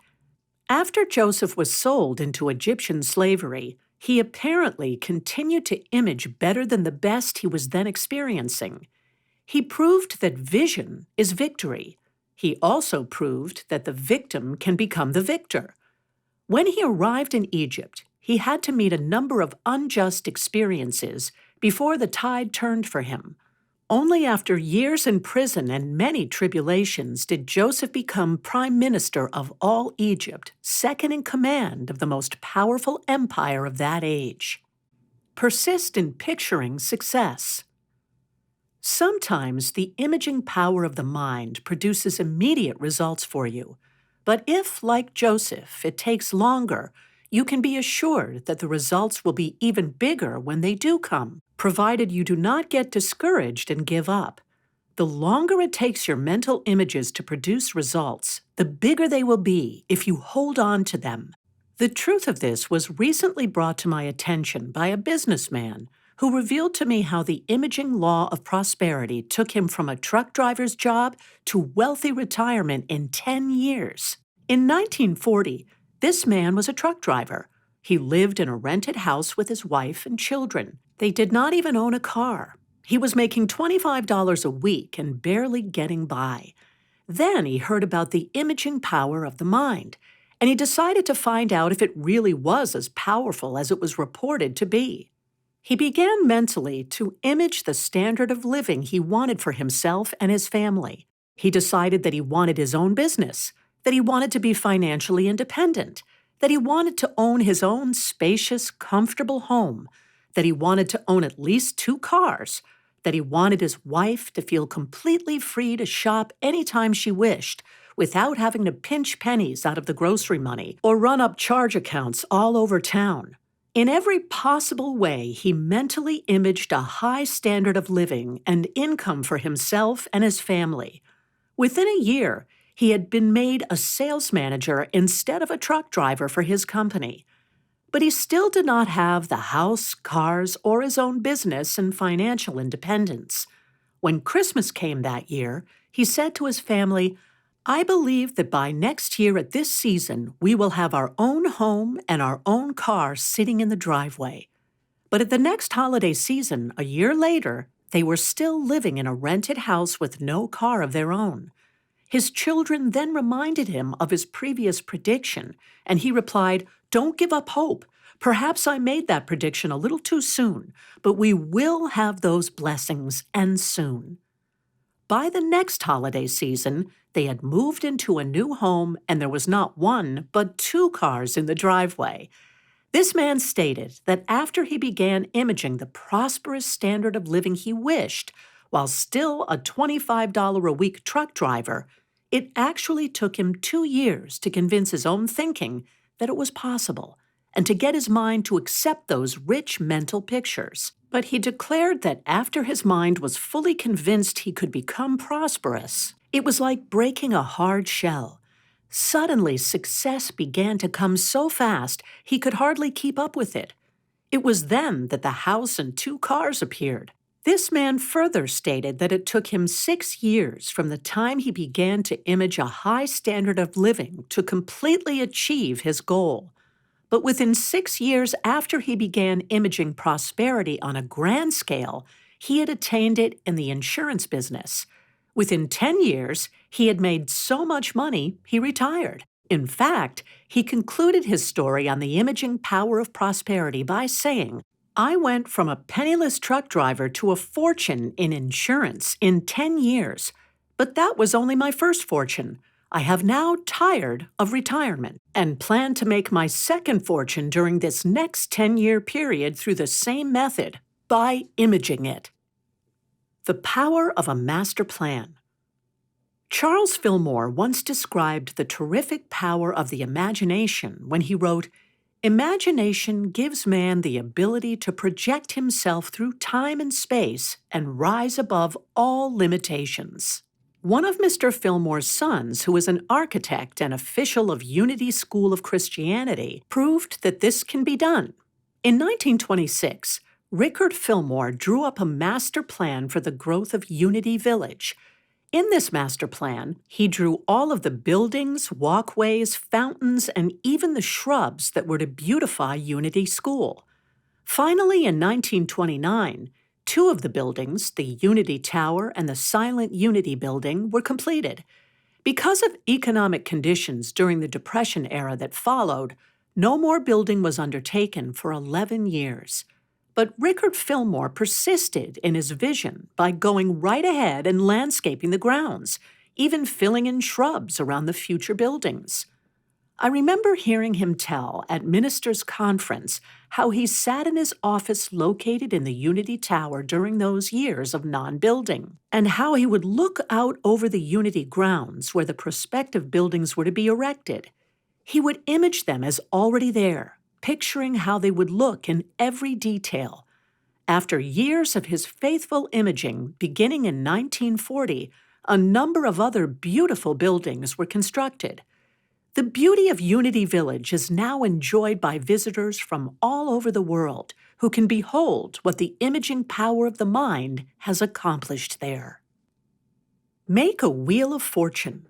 After Joseph was sold into Egyptian slavery, he apparently continued to image better than the best he was then experiencing. He proved that vision is victory. He also proved that the victim can become the victor. When he arrived in Egypt, he had to meet a number of unjust experiences before the tide turned for him. Only after years in prison and many tribulations did Joseph become prime minister of all Egypt, second in command of the most powerful empire of that age. Persist in picturing success. Sometimes the imaging power of the mind produces immediate results for you. But if, like Joseph, it takes longer, you can be assured that the results will be even bigger when they do come, provided you do not get discouraged and give up. The longer it takes your mental images to produce results, the bigger they will be if you hold on to them. The truth of this was recently brought to my attention by a businessman who revealed to me how the imaging law of prosperity took him from a truck driver's job to wealthy retirement in 10 years. In 1940, this man was a truck driver. He lived in a rented house with his wife and children. They did not even own a car. He was making $25 a week and barely getting by. Then he heard about the imaging power of the mind, and he decided to find out if it really was as powerful as it was reported to be. He began mentally to image the standard of living he wanted for himself and his family. He decided that he wanted his own business, that he wanted to be financially independent, that he wanted to own his own spacious, comfortable home, that he wanted to own at least 2 cars, that he wanted his wife to feel completely free to shop anytime she wished, without having to pinch pennies out of the grocery money or run up charge accounts all over town. In every possible way, he mentally imaged a high standard of living and income for himself and his family. Within a year, he had been made a sales manager instead of a truck driver for his company. But he still did not have the house, cars, or his own business and financial independence. When Christmas came that year, he said to his family, "I believe that by next year at this season, we will have our own home and our own car sitting in the driveway." But at the next holiday season, a year later, they were still living in a rented house with no car of their own. His children then reminded him of his previous prediction, and he replied, "Don't give up hope. Perhaps I made that prediction a little too soon, but we will have those blessings, and soon." By the next holiday season, they had moved into a new home, and there was not one, but two cars in the driveway. This man stated that after he began imaging the prosperous standard of living he wished, while still a $25 a week truck driver, it actually took him 2 years to convince his own thinking that it was possible and to get his mind to accept those rich mental pictures. But he declared that after his mind was fully convinced he could become prosperous, it was like breaking a hard shell. Suddenly, success began to come so fast he could hardly keep up with it. It was then that the house and two cars appeared. This man further stated that it took him 6 years from the time he began to image a high standard of living to completely achieve his goal. But within 6 years after he began imaging prosperity on a grand scale, he had attained it in the insurance business. Within 10 years, he had made so much money, he retired. In fact, he concluded his story on the imaging power of prosperity by saying, "I went from a penniless truck driver to a fortune in insurance in 10 years. But that was only my first fortune. I have now tired of retirement and plan to make my second fortune during this next 10-year period through the same method, by imaging it." The power of a master plan. Charles Fillmore once described the terrific power of the imagination when he wrote, "Imagination gives man the ability to project himself through time and space and rise above all limitations." One of Mr. Fillmore's sons, who is an architect and official of Unity School of Christianity, proved that this can be done. In 1926, Rickard Fillmore drew up a master plan for the growth of Unity Village. In this master plan, he drew all of the buildings, walkways, fountains, and even the shrubs that were to beautify Unity School. Finally, in 1929, two of the buildings, the Unity Tower and the Silent Unity Building, were completed. Because of economic conditions during the Depression era that followed, no more building was undertaken for 11 years. But Rickard Fillmore persisted in his vision by going right ahead and landscaping the grounds, even filling in shrubs around the future buildings. I remember hearing him tell at Ministers' Conference how he sat in his office located in the Unity Tower during those years of non-building, and how he would look out over the Unity grounds where the prospective buildings were to be erected. He would image them as already there, picturing how they would look in every detail. After years of his faithful imaging, beginning in 1940, a number of other beautiful buildings were constructed. The beauty of Unity Village is now enjoyed by visitors from all over the world who can behold what the imaging power of the mind has accomplished there. Make a wheel of fortune.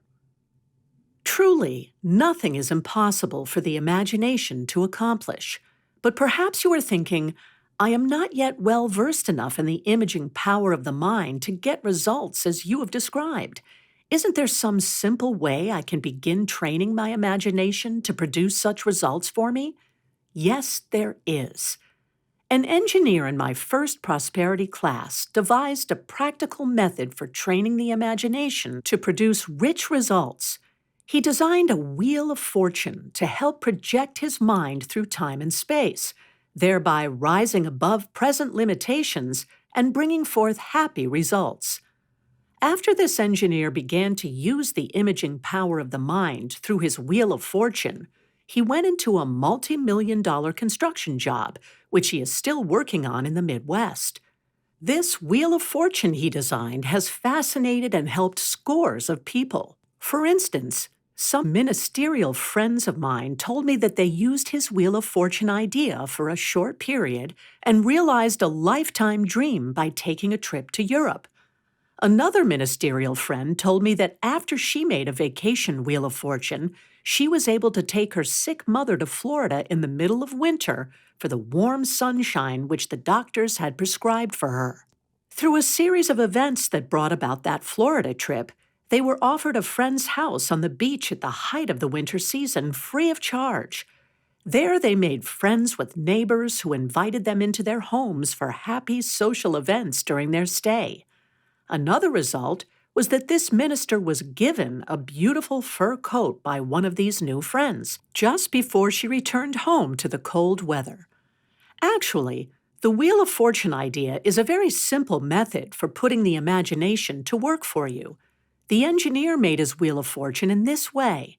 Truly, nothing is impossible for the imagination to accomplish. But perhaps you are thinking, I am not yet well versed enough in the imaging power of the mind to get results as you have described. Isn't there some simple way I can begin training my imagination to produce such results for me? Yes, there is. An engineer in my first prosperity class devised a practical method for training the imagination to produce rich results. He designed a wheel of fortune to help project his mind through time and space, thereby rising above present limitations and bringing forth happy results. After this engineer began to use the imaging power of the mind through his wheel of fortune, he went into a multi-million-dollar construction job, which he is still working on in the Midwest. This wheel of fortune he designed has fascinated and helped scores of people. For instance, some ministerial friends of mine told me that they used his wheel of fortune idea for a short period and realized a lifetime dream by taking a trip to Europe. Another ministerial friend told me that after she made a vacation wheel of fortune, she was able to take her sick mother to Florida in the middle of winter for the warm sunshine which the doctors had prescribed for her. Through a series of events that brought about that Florida trip, they were offered a friend's house on the beach at the height of the winter season free of charge. There they made friends with neighbors who invited them into their homes for happy social events during their stay. Another result was that this minister was given a beautiful fur coat by one of these new friends just before she returned home to the cold weather. Actually, the Wheel of Fortune idea is a very simple method for putting the imagination to work for you. The engineer made his Wheel of Fortune in this way.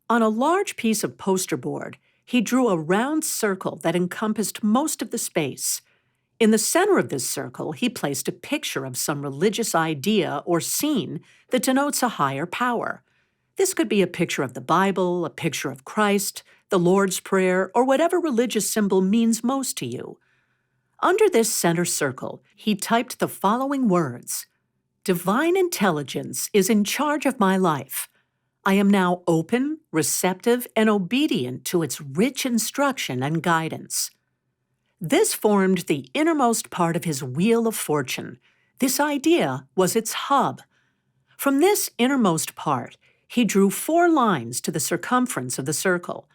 On a large piece of poster board, he drew a round circle that encompassed most of the space. In the center of this circle, he placed a picture of some religious idea or scene that denotes a higher power. This could be a picture of the Bible, a picture of Christ, the Lord's Prayer, or whatever religious symbol means most to you. Under this center circle, he typed the following words: "Divine intelligence is in charge of my life. I am now open, receptive, and obedient to its rich instruction and guidance." This formed the innermost part of his Wheel of Fortune. This idea was its hub. From this innermost part, he drew 4 lines to the circumference of the circle.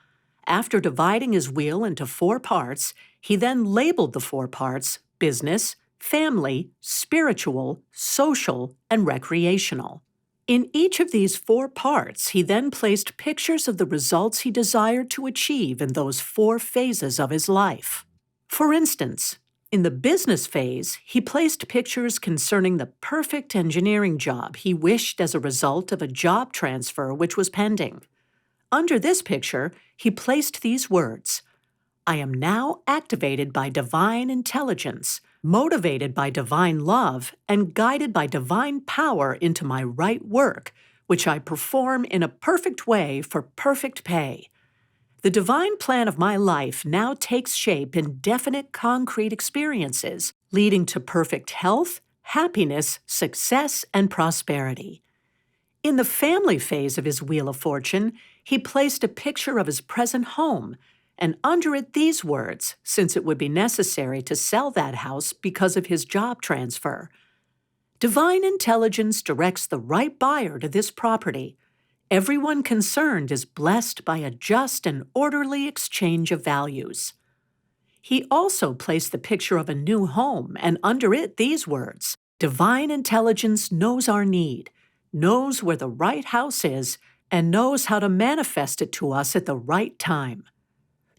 After dividing his wheel into 4 parts, he then labeled the 4 parts business, family, spiritual, social, and recreational. In each of these 4 parts, he then placed pictures of the results he desired to achieve in those 4 phases of his life. For instance, in the business phase, he placed pictures concerning the perfect engineering job he wished as a result of a job transfer which was pending. Under this picture, he placed these words: "I am now activated by divine intelligence, motivated by divine love, and guided by divine power into my right work, which I perform in a perfect way for perfect pay. The divine plan of my life now takes shape in definite concrete experiences, leading to perfect health, happiness, success, and prosperity." In the family phase of his Wheel of Fortune, he placed a picture of his present home, and under it these words, since it would be necessary to sell that house because of his job transfer: "Divine intelligence directs the right buyer to this property. Everyone concerned is blessed by a just and orderly exchange of values." He also placed the picture of a new home, and under it these words: "Divine intelligence knows our need, knows where the right house is, and knows how to manifest it to us at the right time."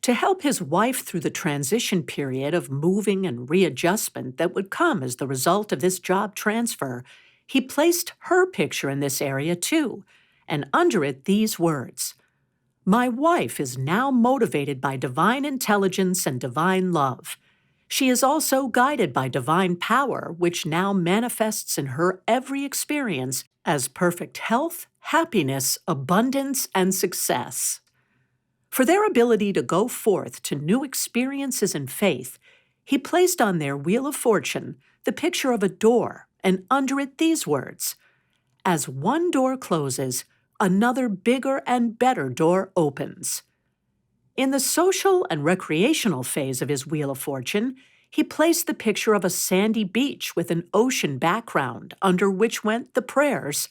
To help his wife through the transition period of moving and readjustment that would come as the result of this job transfer, he placed her picture in this area too, and under it these words: "My wife is now motivated by divine intelligence and divine love. She is also guided by divine power, which now manifests in her every experience as perfect health, happiness, abundance, and success." For their ability to go forth to new experiences in faith, he placed on their Wheel of Fortune the picture of a door, and under it these words: "As one door closes, another bigger and better door opens." In the social and recreational phase of his Wheel of Fortune, he placed the picture of a sandy beach with an ocean background, under which went the prayers: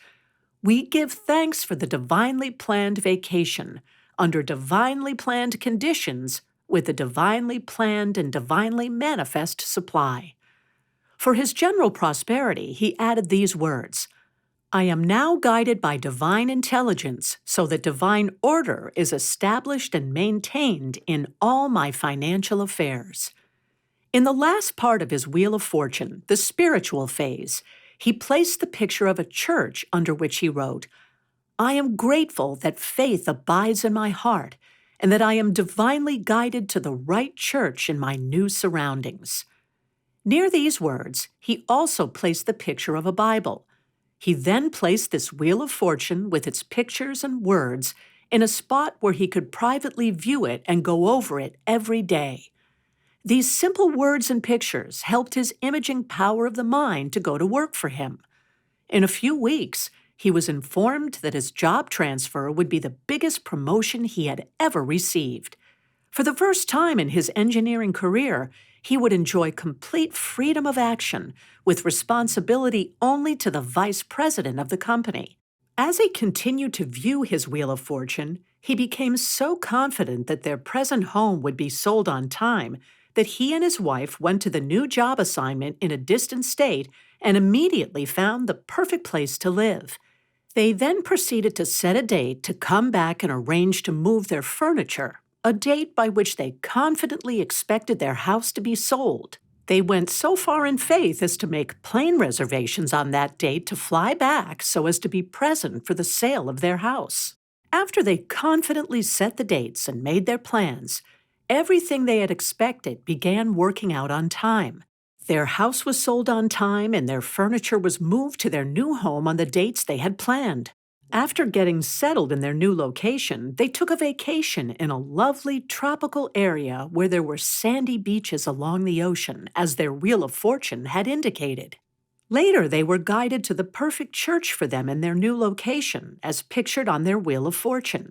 "We give thanks for the divinely planned vacation, under divinely planned conditions, with a divinely planned and divinely manifest supply." For his general prosperity, he added these words: "I am now guided by divine intelligence so that divine order is established and maintained in all my financial affairs." In the last part of his Wheel of Fortune, the spiritual phase, he placed the picture of a church under which he wrote: "I am grateful that faith abides in my heart and that I am divinely guided to the right church in my new surroundings." Near these words, he also placed the picture of a Bible. He then placed this Wheel of Fortune with its pictures and words in a spot where he could privately view it and go over it every day. These simple words and pictures helped his imaging power of the mind to go to work for him. In a few weeks, he was informed that his job transfer would be the biggest promotion he had ever received. For the first time in his engineering career, he would enjoy complete freedom of action, with responsibility only to the vice president of the company. As he continued to view his Wheel of Fortune, he became so confident that their present home would be sold on time that he and his wife went to the new job assignment in a distant state and immediately found the perfect place to live. They then proceeded to set a date to come back and arrange to move their furniture, a date by which they confidently expected their house to be sold. They went so far in faith as to make plane reservations on that date to fly back so as to be present for the sale of their house. After they confidently set the dates and made their plans, everything they had expected began working out on time. Their house was sold on time and their furniture was moved to their new home on the dates they had planned. After getting settled in their new location, they took a vacation in a lovely tropical area where there were sandy beaches along the ocean, as their Wheel of Fortune had indicated. Later, they were guided to the perfect church for them in their new location, as pictured on their Wheel of Fortune.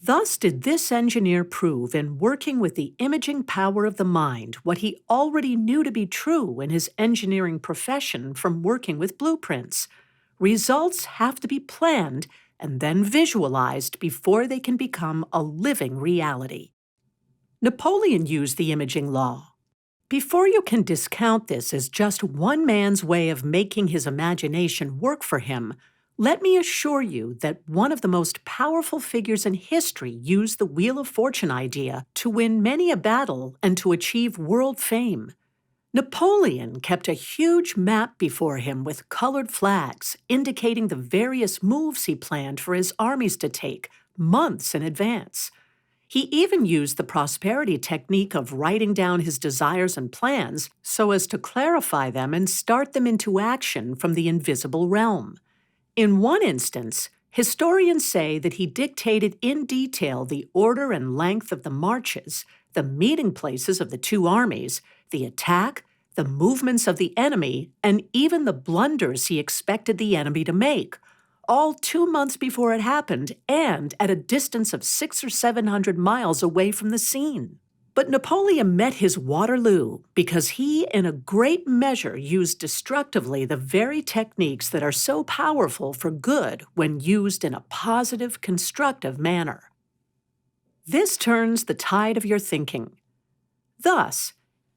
Thus did this engineer prove in working with the imaging power of the mind what he already knew to be true in his engineering profession from working with blueprints. Results have to be planned and then visualized before they can become a living reality. Napoleon used the imaging law. Before you can discount this as just one man's way of making his imagination work for him, let me assure you that one of the most powerful figures in history used the Wheel of Fortune idea to win many a battle and to achieve world fame. Napoleon kept a huge map before him with colored flags indicating the various moves he planned for his armies to take months in advance. He even used the prosperity technique of writing down his desires and plans so as to clarify them and start them into action from the invisible realm. In one instance, historians say that he dictated in detail the order and length of the marches, the meeting places of the two armies, the attack, the movements of the enemy, and even the blunders he expected the enemy to make, all 2 months before it happened and at a distance of 600 or 700 miles away from the scene. But Napoleon met his Waterloo because he, in a great measure, used destructively the very techniques that are so powerful for good when used in a positive, constructive manner. This turns the tide of your thinking. Thus,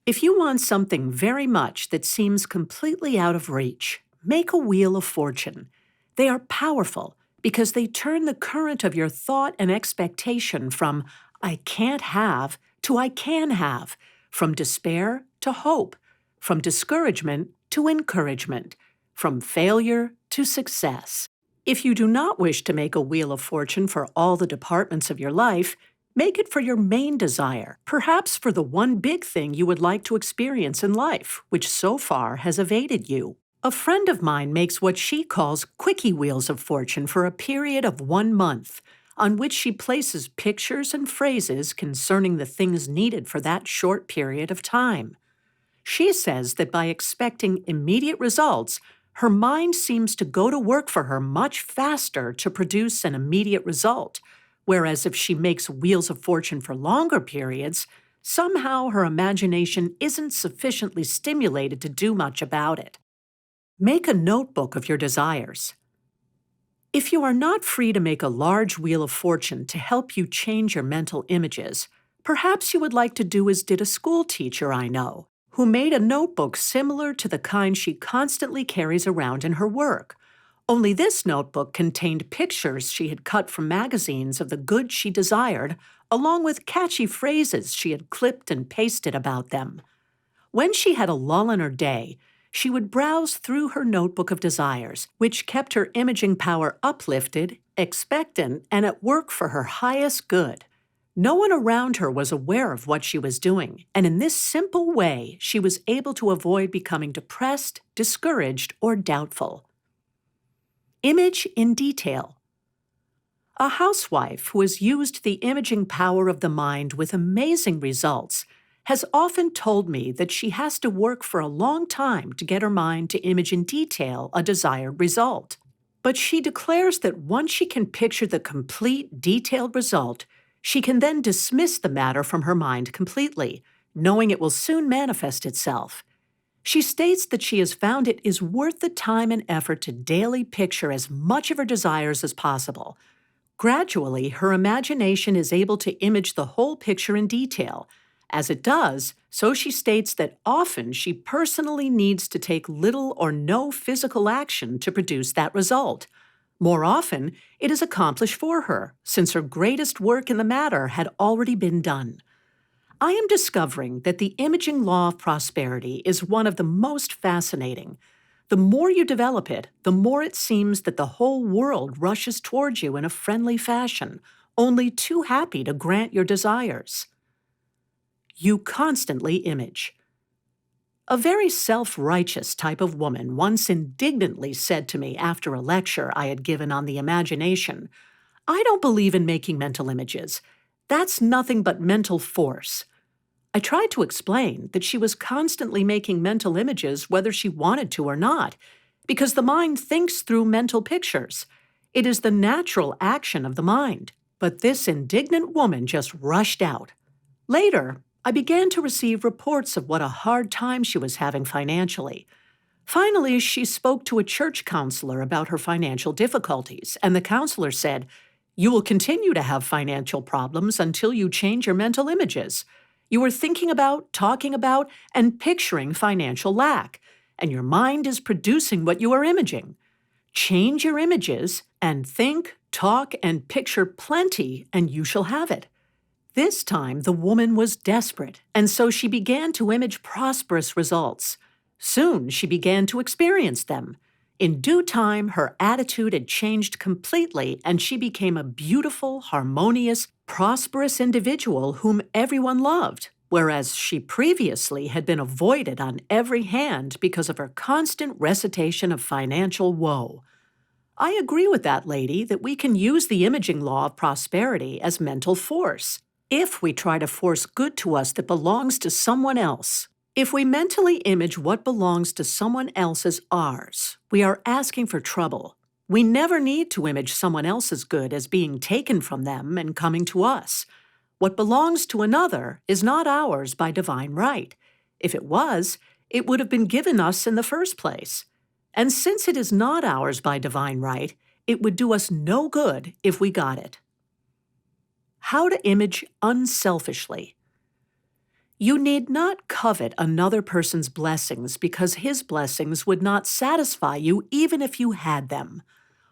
if you want something very much that seems completely out of reach, make a Wheel of Fortune. They are powerful because they turn the current of your thought and expectation from I can't have to I can have, from despair to hope, from discouragement to encouragement, from failure to success. If you do not wish to make a Wheel of Fortune for all the departments of your life, make it for your main desire, perhaps for the one big thing you would like to experience in life, which so far has evaded you. A friend of mine makes what she calls quickie Wheels of Fortune for a period of 1 month, on which she places pictures and phrases concerning the things needed for that short period of time. She says that by expecting immediate results, her mind seems to go to work for her much faster to produce an immediate result, whereas if she makes Wheels of Fortune for longer periods, somehow her imagination isn't sufficiently stimulated to do much about it. Make a notebook of your desires. If you are not free to make a large Wheel of Fortune to help you change your mental images, perhaps you would like to do as did a school teacher I know, who made a notebook similar to the kind she constantly carries around in her work. Only this notebook contained pictures she had cut from magazines of the goods she desired, along with catchy phrases she had clipped and pasted about them. When she had a lull in her day, she would browse through her notebook of desires, which kept her imaging power uplifted, expectant, and at work for her highest good. No one around her was aware of what she was doing, and in this simple way, she was able to avoid becoming depressed, discouraged, or doubtful. Image in detail. A housewife who has used the imaging power of the mind with amazing results has often told me that she has to work for a long time to get her mind to image in detail a desired result. But she declares that once she can picture the complete, detailed result, She can then dismiss the matter from her mind completely, knowing it will soon manifest itself. She states that she has found it is worth the time and effort to daily picture as much of her desires as possible. Gradually, her imagination is able to image the whole picture in detail. As it does, so she states that often she personally needs to take little or no physical action to produce that result. More often, it is accomplished for her, since her greatest work in the matter had already been done. I am discovering that the imaging law of prosperity is one of the most fascinating. The more you develop it, the more it seems that the whole world rushes towards you in a friendly fashion, only too happy to grant your desires. You constantly image. A very self-righteous type of woman once indignantly said to me after a lecture I had given on the imagination, "I don't believe in making mental images. That's nothing but mental force." I tried to explain that she was constantly making mental images whether she wanted to or not, because the mind thinks through mental pictures. It is the natural action of the mind. But this indignant woman just rushed out. Later, I began to receive reports of what a hard time she was having financially. Finally, she spoke to a church counselor about her financial difficulties, and the counselor said, "You will continue to have financial problems until you change your mental images. You are thinking about, talking about, and picturing financial lack, and your mind is producing what you are imaging. Change your images and think, talk, and picture plenty, and you shall have it." This time, the woman was desperate, and so she began to image prosperous results. Soon, she began to experience them. In due time, her attitude had changed completely, and she became a beautiful, harmonious, prosperous individual whom everyone loved, whereas she previously had been avoided on every hand because of her constant recitation of financial woe. I agree with that lady that we can use the imaging law of prosperity as mental force if we try to force good to us that belongs to someone else. If we mentally image what belongs to someone else as ours, we are asking for trouble. We never need to image someone else's good as being taken from them and coming to us. What belongs to another is not ours by divine right. If it was, it would have been given us in the first place. And since it is not ours by divine right, it would do us no good if we got it. How to image unselfishly. You need not covet another person's blessings because his blessings would not satisfy you even if you had them.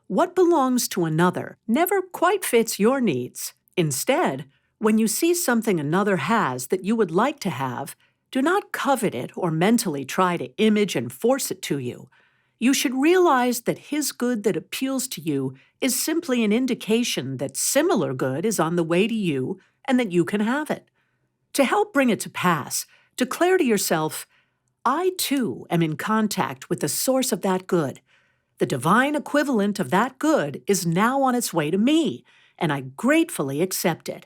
What belongs to another never quite fits your needs. Instead, when you see something another has that you would like to have, do not covet it or mentally try to image and force it to you. You should realize that his good that appeals to you is simply an indication that similar good is on the way to you and that you can have it. To help bring it to pass, declare to yourself, "I too am in contact with the source of that good. The divine equivalent of that good is now on its way to me, and I gratefully accept it.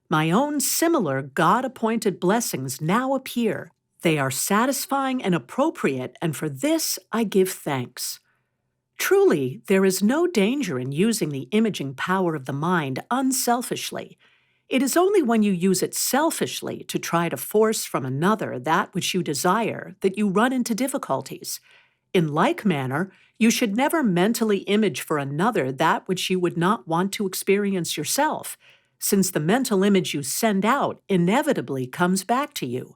My own similar God-appointed blessings now appear. They are satisfying and appropriate, and for this I give thanks." Truly, there is no danger in using the imaging power of the mind unselfishly. It is only when you use it selfishly to try to force from another that which you desire that you run into difficulties. In like manner, you should never mentally image for another that which you would not want to experience yourself, since the mental image you send out inevitably comes back to you.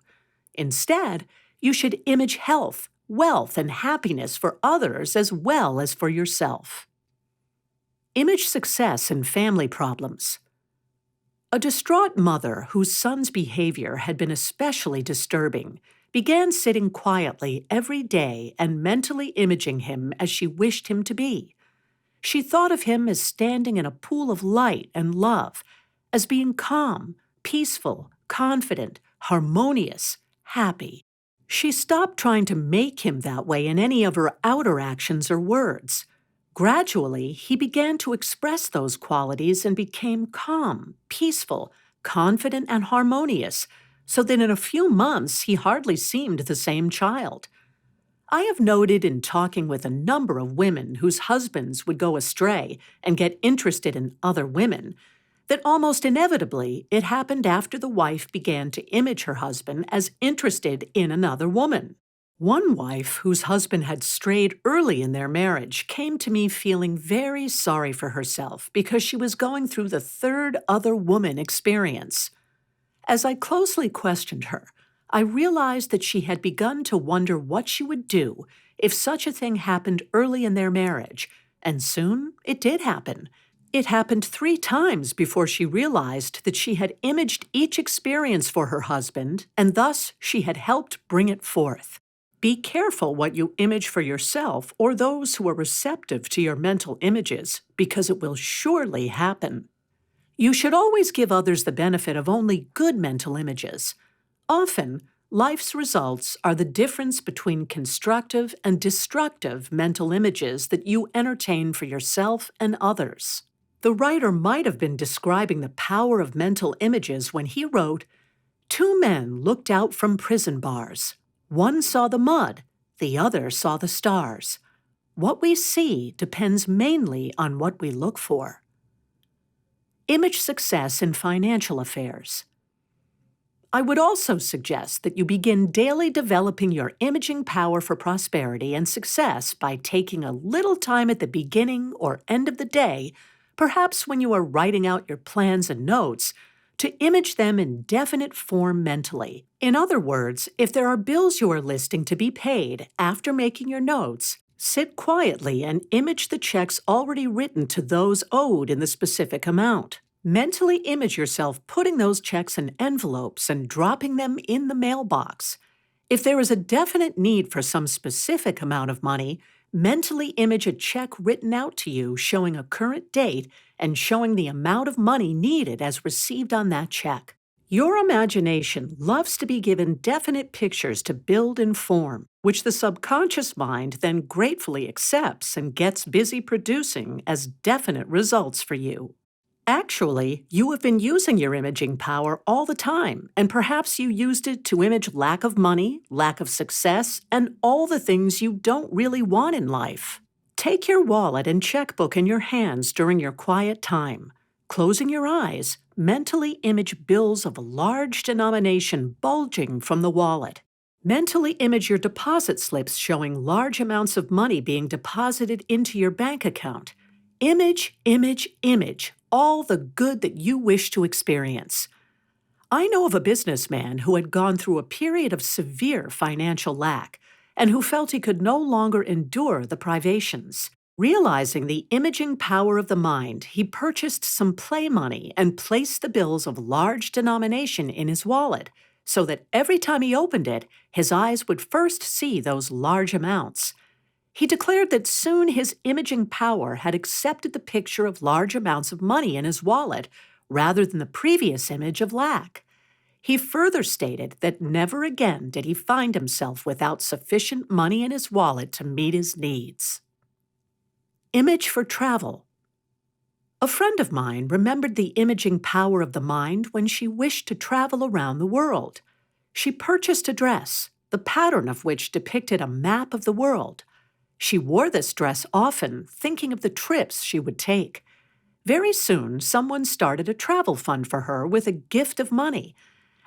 Instead, you should image health, wealth, and happiness for others as well as for yourself. Image success in family problems. A distraught mother whose son's behavior had been especially disturbing began sitting quietly every day and mentally imaging him as she wished him to be. She thought of him as standing in a pool of light and love, as being calm, peaceful, confident, harmonious, happy. She stopped trying to make him that way in any of her outer actions or words. Gradually, he began to express those qualities and became calm, peaceful, confident, and harmonious, so that in a few months he hardly seemed the same child. I have noted in talking with a number of women whose husbands would go astray and get interested in other women that almost inevitably it happened after the wife began to image her husband as interested in another woman. One wife whose husband had strayed early in their marriage came to me feeling very sorry for herself because she was going through the third other woman experience. As I closely questioned her, I realized that she had begun to wonder what she would do if such a thing happened early in their marriage, and soon it did happen. It happened 3 times before she realized that she had imaged each experience for her husband, and thus she had helped bring it forth. Be careful what you image for yourself or those who are receptive to your mental images, because it will surely happen. You should always give others the benefit of only good mental images. Often, life's results are the difference between constructive and destructive mental images that you entertain for yourself and others. The writer might have been describing the power of mental images when he wrote, "Two men looked out from prison bars. One saw the mud, the other saw the stars. What we see depends mainly on what we look for." Image success in financial affairs. I would also suggest that you begin daily developing your imaging power for prosperity and success by taking a little time at the beginning or end of the day, perhaps when you are writing out your plans and notes, to image them in definite form mentally. In other words, if there are bills you are listing to be paid after making your notes, sit quietly and image the checks already written to those owed in the specific amount. Mentally image yourself putting those checks in envelopes and dropping them in the mailbox. If there is a definite need for some specific amount of money, mentally image a check written out to you showing a current date and showing the amount of money needed as received on that check. Your imagination loves to be given definite pictures to build and form, which the subconscious mind then gratefully accepts and gets busy producing as definite results for you. Actually, you have been using your imaging power all the time, and perhaps you used it to image lack of money, lack of success, and all the things you don't really want in life. Take your wallet and checkbook in your hands during your quiet time. Closing your eyes, mentally image bills of a large denomination bulging from the wallet. Mentally image your deposit slips showing large amounts of money being deposited into your bank account. Image, image, image, all the good that you wish to experience. I know of a businessman who had gone through a period of severe financial lack and who felt he could no longer endure the privations. Realizing the imaging power of the mind, he purchased some play money and placed the bills of large denomination in his wallet so that every time he opened it, his eyes would first see those large amounts. He declared that soon his imaging power had accepted the picture of large amounts of money in his wallet rather than the previous image of lack. He further stated that never again did he find himself without sufficient money in his wallet to meet his needs. Image for travel. A friend of mine remembered the imaging power of the mind when she wished to travel around the world. She purchased a dress, the pattern of which depicted a map of the world. She wore this dress often, thinking of the trips she would take. Very soon, someone started a travel fund for her with a gift of money.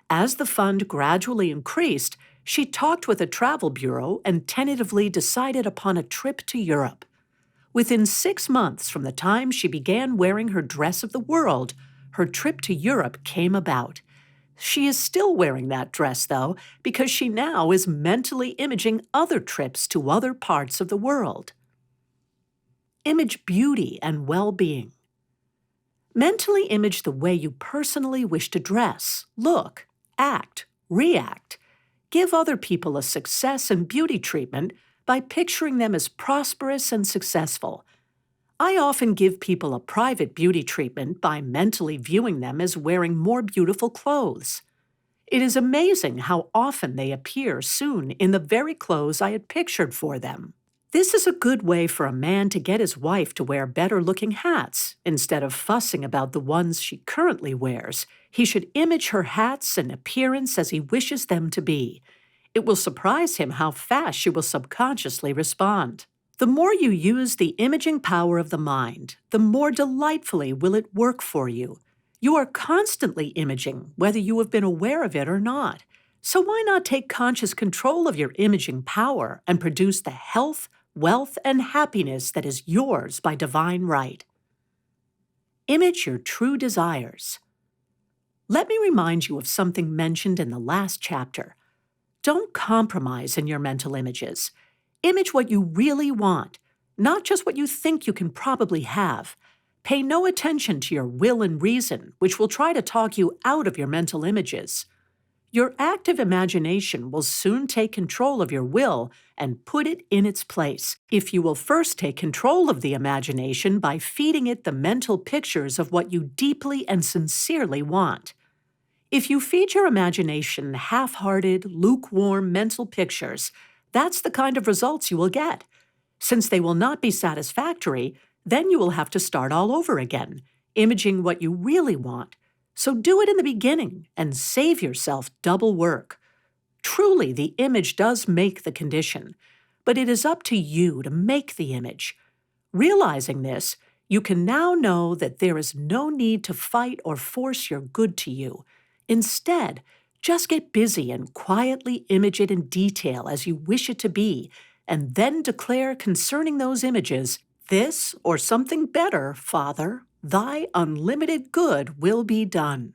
As the fund gradually increased, she talked with a travel bureau and tentatively decided upon a trip to Europe. Within 6 months from the time she began wearing her dress of the world, her trip to Europe came about. She is still wearing that dress, though, because she now is mentally imaging other trips to other parts of the world. Image beauty and well-being. Mentally image the way you personally wish to dress, look, act, react. Give other people a success and beauty treatment by picturing them as prosperous and successful. I often give people a private beauty treatment by mentally viewing them as wearing more beautiful clothes. It is amazing how often they appear soon in the very clothes I had pictured for them. This is a good way for a man to get his wife to wear better-looking hats. Instead of fussing about the ones she currently wears, he should image her hats and appearance as he wishes them to be. It will surprise him how fast she will subconsciously respond. The more you use the imaging power of the mind, the more delightfully will it work for you. You are constantly imaging, whether you have been aware of it or not. So why not take conscious control of your imaging power and produce the health, wealth, and happiness that is yours by divine right? Image your true desires. Let me remind you of something mentioned in the last chapter. Don't compromise in your mental images. Image what you really want, not just what you think you can probably have. Pay no attention to your will and reason, which will try to talk you out of your mental images. Your active imagination will soon take control of your will and put it in its place, if you will first take control of the imagination by feeding it the mental pictures of what you deeply and sincerely want. If you feed your imagination half-hearted, lukewarm mental pictures, that's the kind of results you will get. Since they will not be satisfactory, then you will have to start all over again, imaging what you really want. So do it in the beginning and save yourself double work. Truly, the image does make the condition, but it is up to you to make the image. Realizing this, you can now know that there is no need to fight or force your good to you. Instead, just get busy and quietly image it in detail as you wish it to be, and then declare concerning those images, "This or something better, Father, thy unlimited good will be done."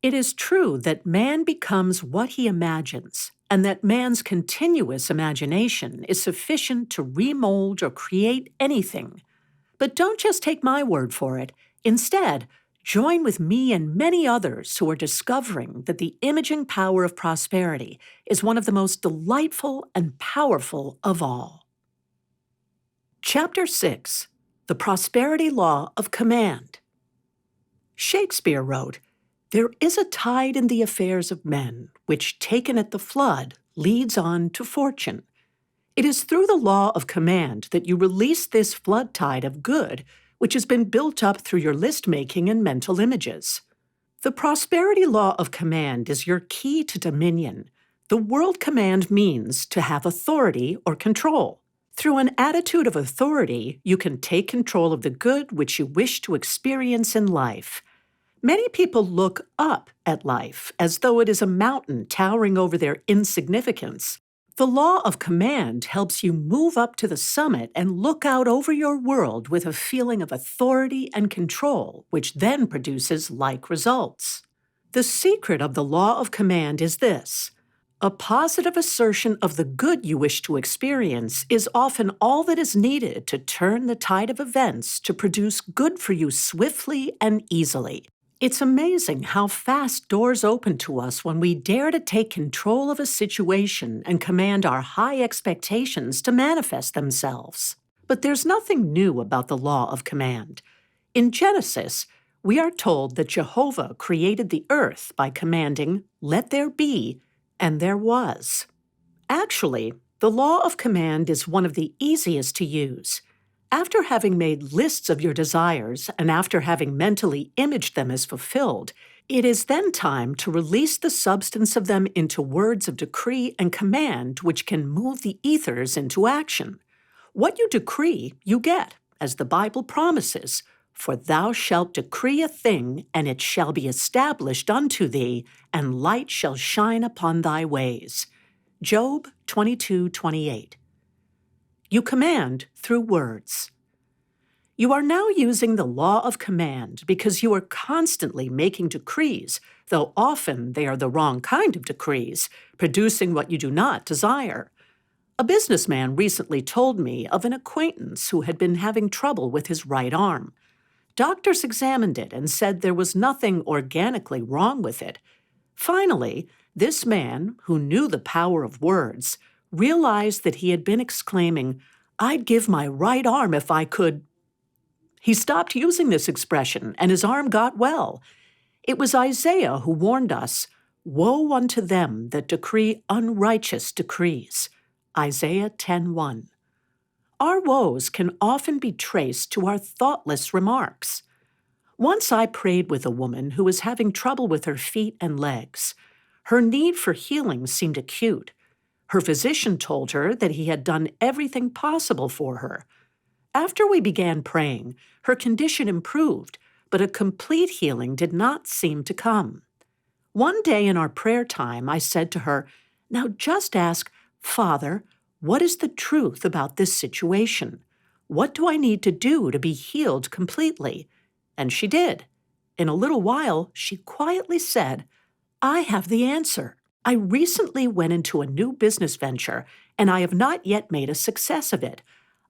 It is true that man becomes what he imagines, and that man's continuous imagination is sufficient to remold or create anything. But don't just take my word for it. Instead, join with me and many others who are discovering that the imaging power of prosperity is one of the most delightful and powerful of all. Chapter 6: The Prosperity Law of Command. Shakespeare wrote, "There is a tide in the affairs of men, which, taken at the flood, leads on to fortune. It is through the law of command that you release this flood tide of good, which has been built up through your list-making and mental images." The prosperity law of command is your key to dominion. The word command means to have authority or control. Through an attitude of authority, you can take control of the good which you wish to experience in life. Many people look up at life as though it is a mountain towering over their insignificance. The law of command helps you move up to the summit and look out over your world with a feeling of authority and control, which then produces like results. The secret of the law of command is this: a positive assertion of the good you wish to experience is often all that is needed to turn the tide of events to produce good for you swiftly and easily. It's amazing how fast doors open to us when we dare to take control of a situation and command our high expectations to manifest themselves. But there's nothing new about the law of command. In Genesis, we are told that Jehovah created the earth by commanding, "Let there be," and there was. Actually, the law of command is one of the easiest to use. After having made lists of your desires and after having mentally imaged them as fulfilled, it is then time to release the substance of them into words of decree and command which can move the ethers into action. What you decree, you get, as the Bible promises, "For thou shalt decree a thing, and it shall be established unto thee, and light shall shine upon thy ways." Job 22:28. You command through words. You are now using the law of command because you are constantly making decrees, though often they are the wrong kind of decrees, producing what you do not desire. A businessman recently told me of an acquaintance who had been having trouble with his right arm. Doctors examined it and said there was nothing organically wrong with it. Finally, this man, who knew the power of words, realized that he had been exclaiming, "I'd give my right arm if I could." He stopped using this expression, and his arm got well. It was Isaiah who warned us, "Woe unto them that decree unrighteous decrees." Isaiah 10:1. Our woes can often be traced to our thoughtless remarks. Once I prayed with a woman who was having trouble with her feet and legs. Her need for healing seemed acute. Her physician told her that he had done everything possible for her. After we began praying, her condition improved, but a complete healing did not seem to come. One day in our prayer time, I said to her, "Now just ask, Father, what is the truth about this situation? What do I need to do to be healed completely?" And she did. In a little while, she quietly said, "I have the answer. I recently went into a new business venture, and I have not yet made a success of it.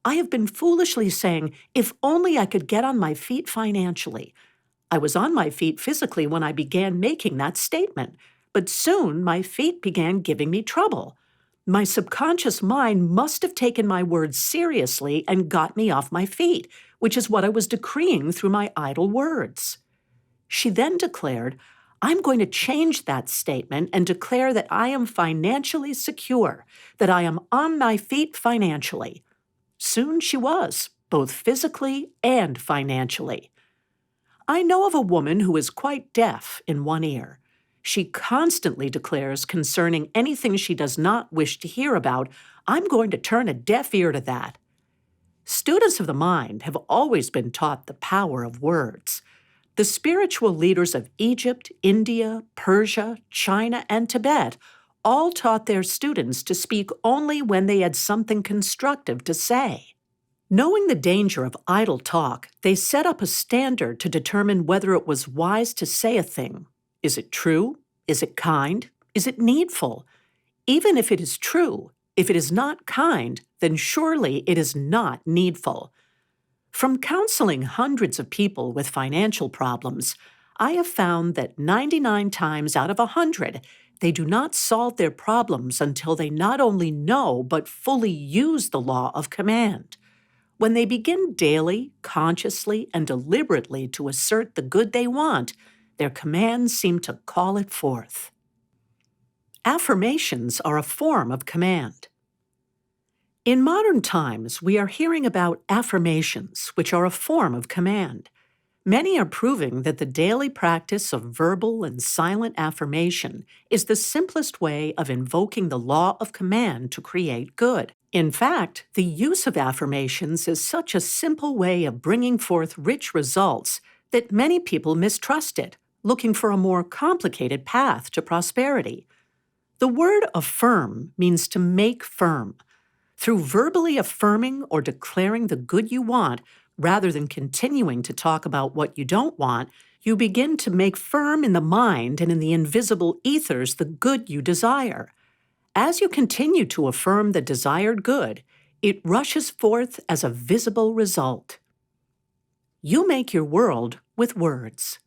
I have been foolishly saying, if only I could get on my feet financially. I was on my feet physically when I began making that statement, but soon my feet began giving me trouble. My subconscious mind must have taken my words seriously and got me off my feet, which is what I was decreeing through my idle words." She then declared, "I'm going to change that statement and declare that I am financially secure, that I am on my feet financially." Soon she was, both physically and financially. I know of a woman who is quite deaf in one ear. She constantly declares concerning anything she does not wish to hear about, "I'm going to turn a deaf ear to that." Students of the mind have always been taught the power of words. The spiritual leaders of Egypt, India, Persia, China, and Tibet all taught their students to speak only when they had something constructive to say. Knowing the danger of idle talk, they set up a standard to determine whether it was wise to say a thing. Is it true? Is it kind? Is it needful? Even if it is true, if it is not kind, then surely it is not needful. From counseling hundreds of people with financial problems, I have found that 99 times out of 100, they do not solve their problems until they not only know but fully use the law of command. When they begin daily, consciously, and deliberately to assert the good they want, their commands seem to call it forth. Affirmations are a form of command. In modern times, we are hearing about affirmations, which are a form of command. Many are proving that the daily practice of verbal and silent affirmation is the simplest way of invoking the law of command to create good. In fact, the use of affirmations is such a simple way of bringing forth rich results that many people mistrust it, looking for a more complicated path to prosperity. The word affirm means to make firm. Through verbally affirming or declaring the good you want, rather than continuing to talk about what you don't want, you begin to make firm in the mind and in the invisible ethers the good you desire. As you continue to affirm the desired good, it rushes forth as a visible result. You make your world with words.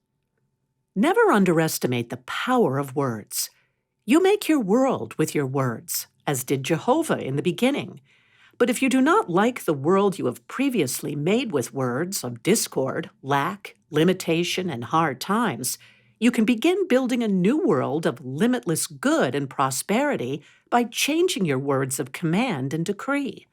Never underestimate the power of words. You make your world with your words, as did Jehovah in the beginning. But if you do not like the world you have previously made with words of discord, lack, limitation, and hard times, you can begin building a new world of limitless good and prosperity by changing your words of command and decree.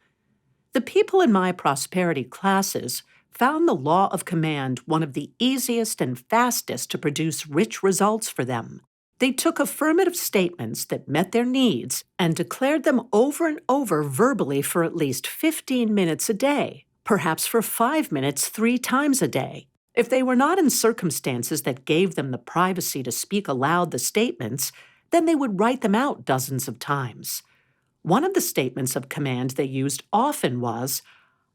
The people in my prosperity classes found the law of command one of the easiest and fastest to produce rich results for them. They took affirmative statements that met their needs and declared them over and over verbally for at least 15 minutes a day, perhaps for 5 minutes 3 times a day. If they were not in circumstances that gave them the privacy to speak aloud the statements, then they would write them out dozens of times. One of the statements of command they used often was,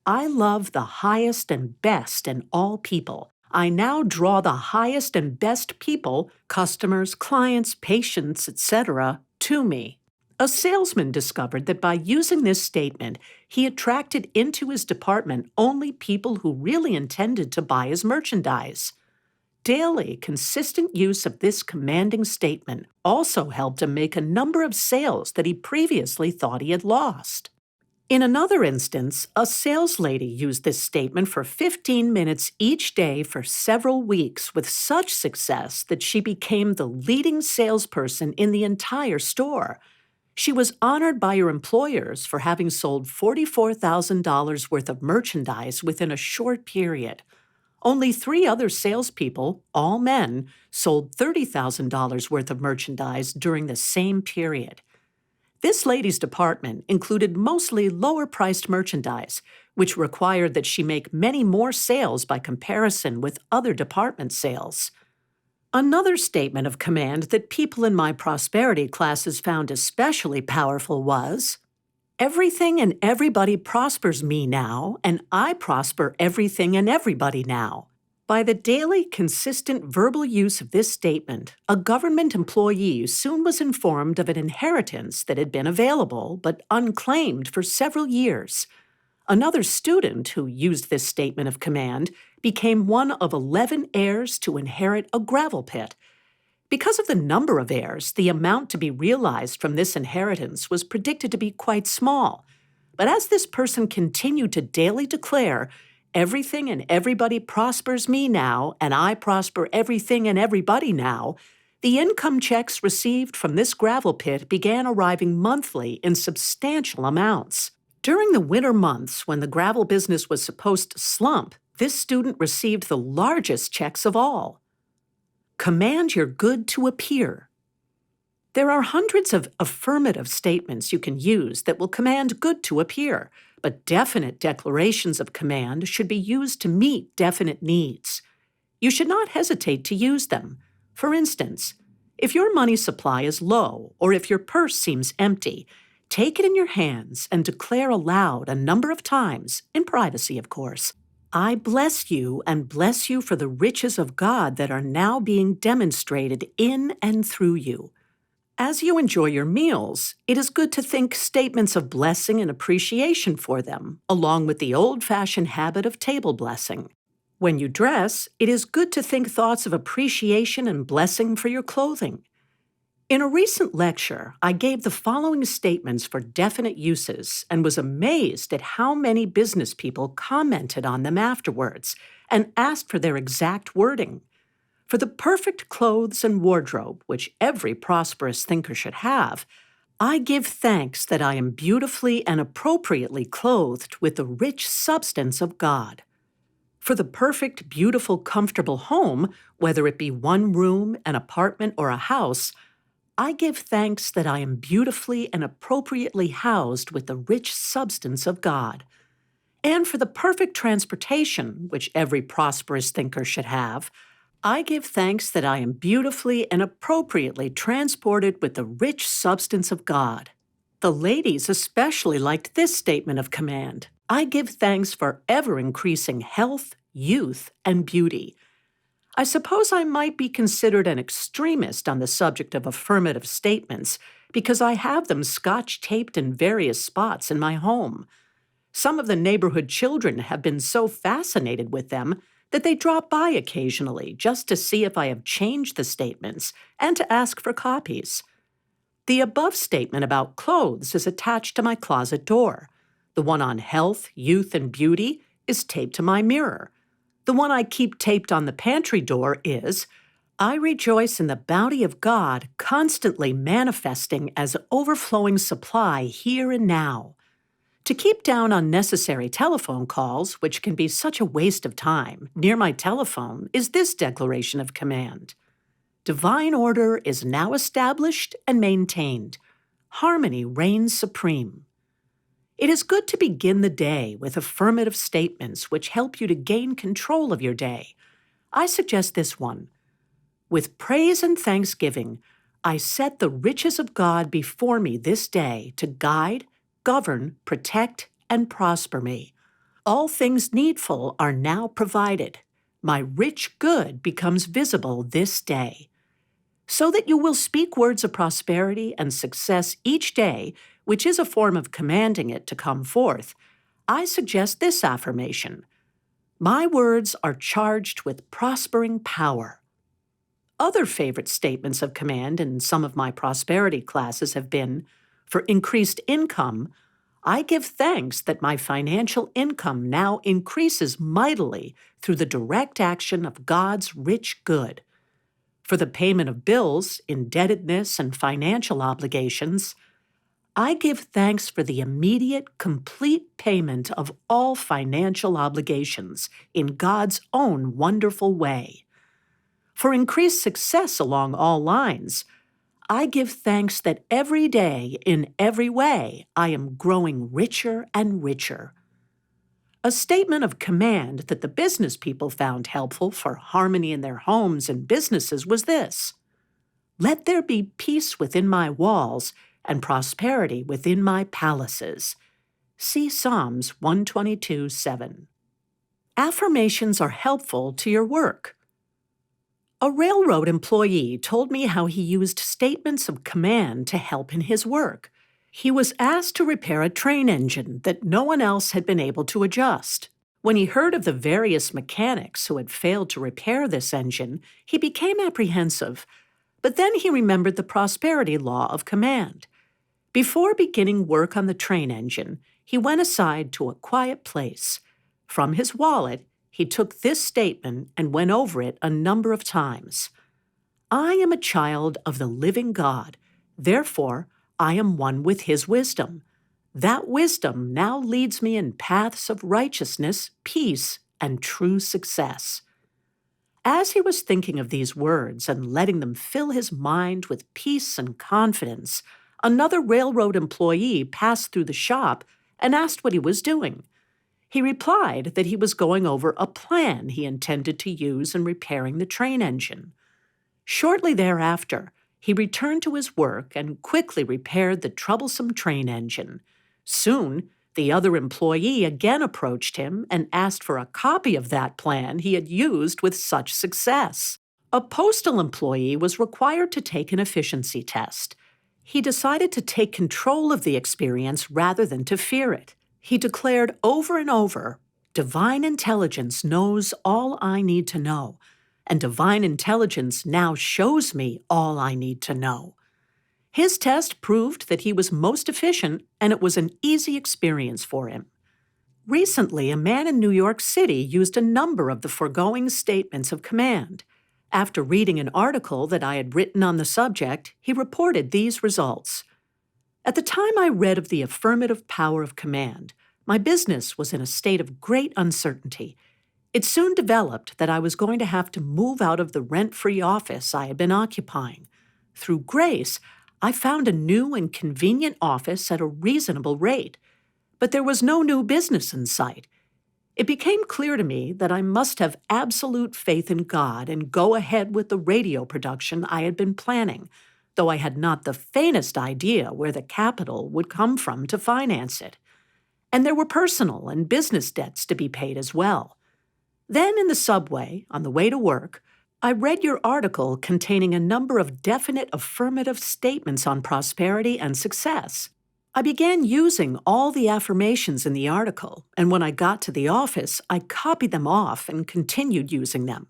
"I love the highest and best in all people. I now draw the highest and best people, customers, clients, patients, etc., to me." A salesman discovered that by using this statement, he attracted into his department only people who really intended to buy his merchandise. Daily, consistent use of this commanding statement also helped him make a number of sales that he previously thought he had lost. In another instance, a sales lady used this statement for 15 minutes each day for several weeks with such success that she became the leading salesperson in the entire store. She was honored by her employers for having sold $44,000 worth of merchandise within a short period. Only 3 other salespeople, all men, sold $30,000 worth of merchandise during the same period. This lady's department included mostly lower-priced merchandise, which required that she make many more sales by comparison with other department sales. Another statement of command that people in my prosperity classes found especially powerful was, "Everything and everybody prospers me now, and I prosper everything and everybody now." By the daily, consistent verbal use of this statement, a government employee soon was informed of an inheritance that had been available but unclaimed for several years. Another student who used this statement of command became one of 11 heirs to inherit a gravel pit. Because of the number of heirs, the amount to be realized from this inheritance was predicted to be quite small. But as this person continued to daily declare, "Everything and everybody prospers me now, and I prosper everything and everybody now," the income checks received from this gravel pit began arriving monthly in substantial amounts. During the winter months when the gravel business was supposed to slump, this student received the largest checks of all. Command your good to appear. There are hundreds of affirmative statements you can use that will command good to appear, but definite declarations of command should be used to meet definite needs. You should not hesitate to use them. For instance, if your money supply is low or if your purse seems empty, take it in your hands and declare aloud a number of times, in privacy of course, "I bless you and bless you for the riches of God that are now being demonstrated in and through you." As you enjoy your meals, it is good to think statements of blessing and appreciation for them, along with the old-fashioned habit of table blessing. When you dress, it is good to think thoughts of appreciation and blessing for your clothing. In a recent lecture, I gave the following statements for definite uses and was amazed at how many business people commented on them afterwards and asked for their exact wording. For the perfect clothes and wardrobe, which every prosperous thinker should have, I give thanks that I am beautifully and appropriately clothed with the rich substance of God. For the perfect, beautiful, comfortable home, whether it be one room, an apartment, or a house, I give thanks that I am beautifully and appropriately housed with the rich substance of God. And for the perfect transportation, which every prosperous thinker should have, I give thanks that I am beautifully and appropriately transported with the rich substance of God. The ladies especially liked this statement of command. I give thanks for ever-increasing health, youth, and beauty. I suppose I might be considered an extremist on the subject of affirmative statements because I have them scotch-taped in various spots in my home. Some of the neighborhood children have been so fascinated with them that they drop by occasionally just to see if I have changed the statements and to ask for copies. The above statement about clothes is attached to my closet door. The one on health, youth, and beauty is taped to my mirror. The one I keep taped on the pantry door is, "I rejoice in the bounty of God constantly manifesting as overflowing supply here and now." To keep down unnecessary telephone calls, which can be such a waste of time, near my telephone is this declaration of command. Divine order is now established and maintained. Harmony reigns supreme. It is good to begin the day with affirmative statements which help you to gain control of your day. I suggest this one. With praise and thanksgiving, I set the riches of God before me this day to guide, govern, protect, and prosper me. All things needful are now provided. My rich good becomes visible this day. So that you will speak words of prosperity and success each day, which is a form of commanding it to come forth, I suggest this affirmation. My words are charged with prospering power. Other favorite statements of command in some of my prosperity classes have been, for increased income, I give thanks that my financial income now increases mightily through the direct action of God's rich good. For the payment of bills, indebtedness, and financial obligations, I give thanks for the immediate, complete payment of all financial obligations in God's own wonderful way. For increased success along all lines, I give thanks that every day, in every way, I am growing richer and richer. A statement of command that the business people found helpful for harmony in their homes and businesses was this: "Let there be peace within my walls and prosperity within my palaces." See Psalms 122:7. Affirmations are helpful to your work. A railroad employee told me how he used statements of command to help in his work. He was asked to repair a train engine that no one else had been able to adjust. When he heard of the various mechanics who had failed to repair this engine, he became apprehensive. But then he remembered the prosperity law of command. Before beginning work on the train engine, he went aside to a quiet place. From his wallet, he took this statement and went over it a number of times. "I am a child of the living God. Therefore, I am one with His wisdom. That wisdom now leads me in paths of righteousness, peace, and true success." As he was thinking of these words and letting them fill his mind with peace and confidence, another railroad employee passed through the shop and asked what he was doing. He replied that he was going over a plan he intended to use in repairing the train engine. Shortly thereafter, he returned to his work and quickly repaired the troublesome train engine. Soon, the other employee again approached him and asked for a copy of that plan he had used with such success. A postal employee was required to take an efficiency test. He decided to take control of the experience rather than to fear it. He declared over and over, "Divine intelligence knows all I need to know, and divine intelligence now shows me all I need to know." His test proved that he was most efficient, and it was an easy experience for him. Recently, a man in New York City used a number of the foregoing statements of command. After reading an article that I had written on the subject, he reported these results. "At the time I read of the affirmative power of command, my business was in a state of great uncertainty. It soon developed that I was going to have to move out of the rent-free office I had been occupying. Through grace, I found a new and convenient office at a reasonable rate, but there was no new business in sight. It became clear to me that I must have absolute faith in God and go ahead with the radio production I had been planning, though I had not the faintest idea where the capital would come from to finance it. And there were personal and business debts to be paid as well. Then in the subway, on the way to work, I read your article containing a number of definite affirmative statements on prosperity and success. I began using all the affirmations in the article, and when I got to the office, I copied them off and continued using them.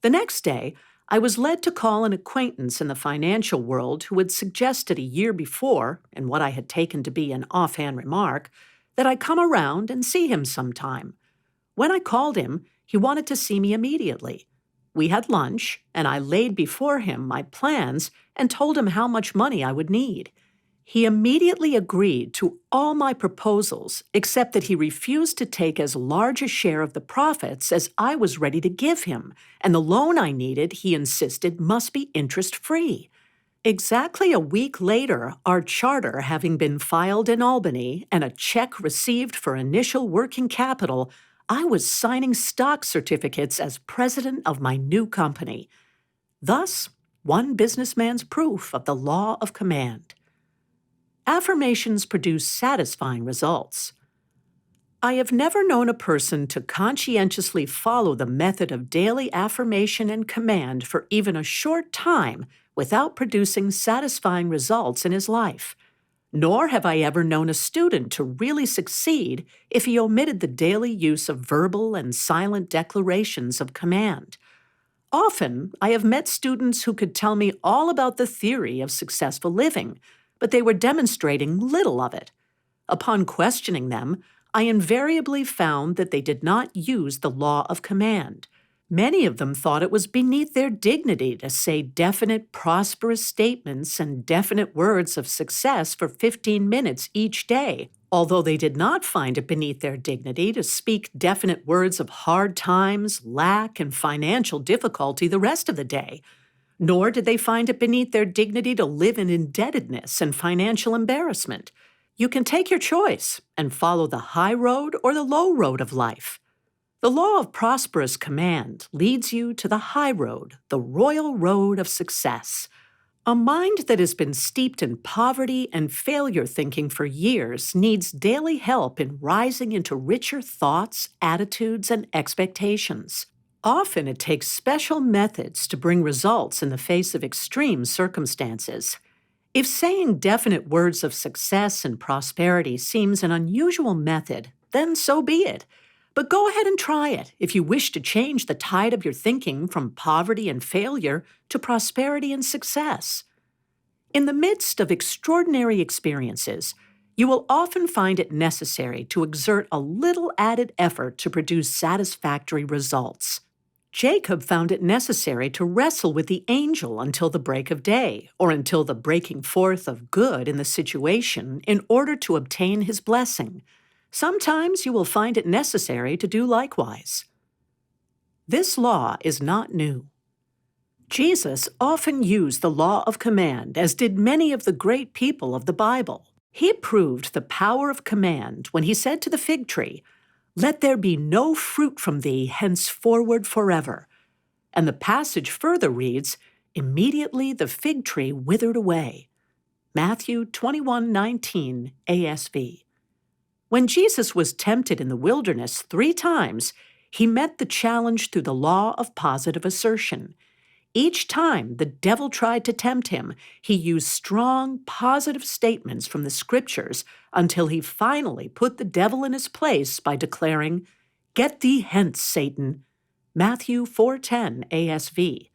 The next day, I was led to call an acquaintance in the financial world who had suggested a year before, in what I had taken to be an offhand remark, that I come around and see him sometime. When I called him, he wanted to see me immediately. We had lunch, and I laid before him my plans and told him how much money I would need. He immediately agreed to all my proposals, except that he refused to take as large a share of the profits as I was ready to give him, and the loan I needed, he insisted, must be interest-free. Exactly a week later, our charter having been filed in Albany and a check received for initial working capital, I was signing stock certificates as president of my new company. Thus, one businessman's proof of the law of command. Affirmations produce satisfying results. I have never known a person to conscientiously follow the method of daily affirmation and command for even a short time without producing satisfying results in his life. Nor have I ever known a student to really succeed if he omitted the daily use of verbal and silent declarations of command. Often, I have met students who could tell me all about the theory of successful living, but they were demonstrating little of it. Upon questioning them, I invariably found that they did not use the law of command. Many of them thought it was beneath their dignity to say definite, prosperous statements and definite words of success for 15 minutes each day, although they did not find it beneath their dignity to speak definite words of hard times, lack, and financial difficulty the rest of the day. Nor did they find it beneath their dignity to live in indebtedness and financial embarrassment. You can take your choice and follow the high road or the low road of life. The law of prosperous command leads you to the high road, the royal road of success. A mind that has been steeped in poverty and failure thinking for years needs daily help in rising into richer thoughts, attitudes, and expectations. Often it takes special methods to bring results in the face of extreme circumstances. If saying definite words of success and prosperity seems an unusual method, then so be it. But go ahead and try it if you wish to change the tide of your thinking from poverty and failure to prosperity and success. In the midst of extraordinary experiences, you will often find it necessary to exert a little added effort to produce satisfactory results. Jacob found it necessary to wrestle with the angel until the break of day, or until the breaking forth of good in the situation in order to obtain his blessing. Sometimes you will find it necessary to do likewise. This law is not new. Jesus often used the law of command, as did many of the great people of the Bible. He proved the power of command when he said to the fig tree, "Let there be no fruit from thee henceforward forever." And the passage further reads, "Immediately the fig tree withered away." Matthew 21:19 ASV. When Jesus was tempted in the wilderness 3 times, he met the challenge through the law of positive assertion. Each time the devil tried to tempt him, he used strong, positive statements from the scriptures until he finally put the devil in his place by declaring, "Get thee hence, Satan." Matthew 4:10 ASV.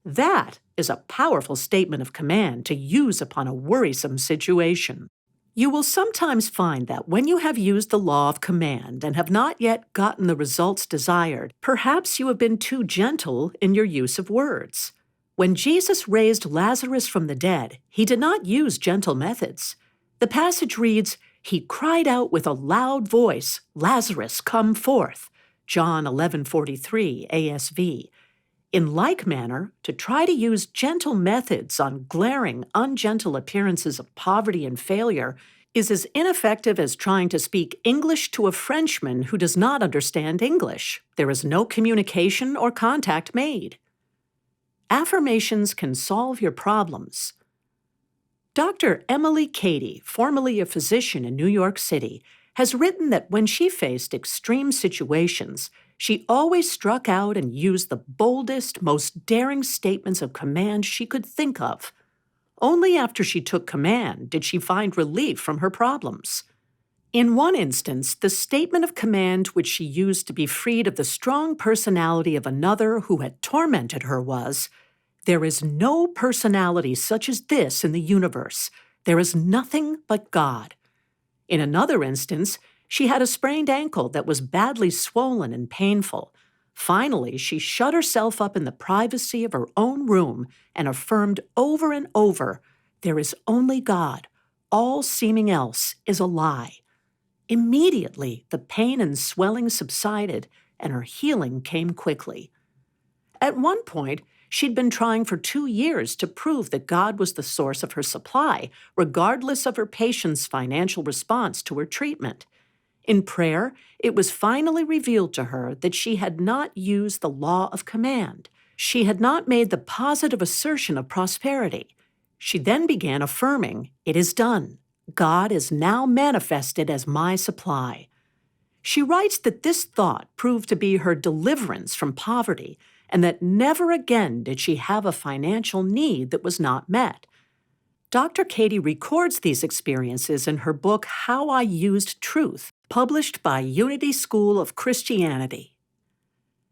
That is a powerful statement of command to use upon a worrisome situation. You will sometimes find that when you have used the law of command and have not yet gotten the results desired, perhaps you have been too gentle in your use of words. When Jesus raised Lazarus from the dead, he did not use gentle methods. The passage reads, "He cried out with a loud voice, 'Lazarus, come forth.' John 11:43 ASV. In like manner, to try to use gentle methods on glaring, ungentle appearances of poverty and failure is as ineffective as trying to speak English to a Frenchman who does not understand English. There is no communication or contact made. Affirmations can solve your problems. Dr. Emily Cady, formerly a physician in New York City, has written that when she faced extreme situations, she always struck out and used the boldest, most daring statements of command she could think of. Only after she took command did she find relief from her problems. In one instance, the statement of command which she used to be freed of the strong personality of another who had tormented her was, "There is no personality such as this in the universe. There is nothing but God." In another instance, she had a sprained ankle that was badly swollen and painful. Finally, she shut herself up in the privacy of her own room and affirmed over and over, "There is only God. All seeming else is a lie." Immediately, the pain and swelling subsided, and her healing came quickly. At one point, she'd been trying for 2 years to prove that God was the source of her supply, regardless of her patient's financial response to her treatment. In prayer, it was finally revealed to her that she had not used the law of command. She had not made the positive assertion of prosperity. She then began affirming, "It is done. God is now manifested as my supply." She writes that this thought proved to be her deliverance from poverty, and that never again did she have a financial need that was not met. Dr. Cady records these experiences in her book, How I Used Truth, published by Unity School of Christianity.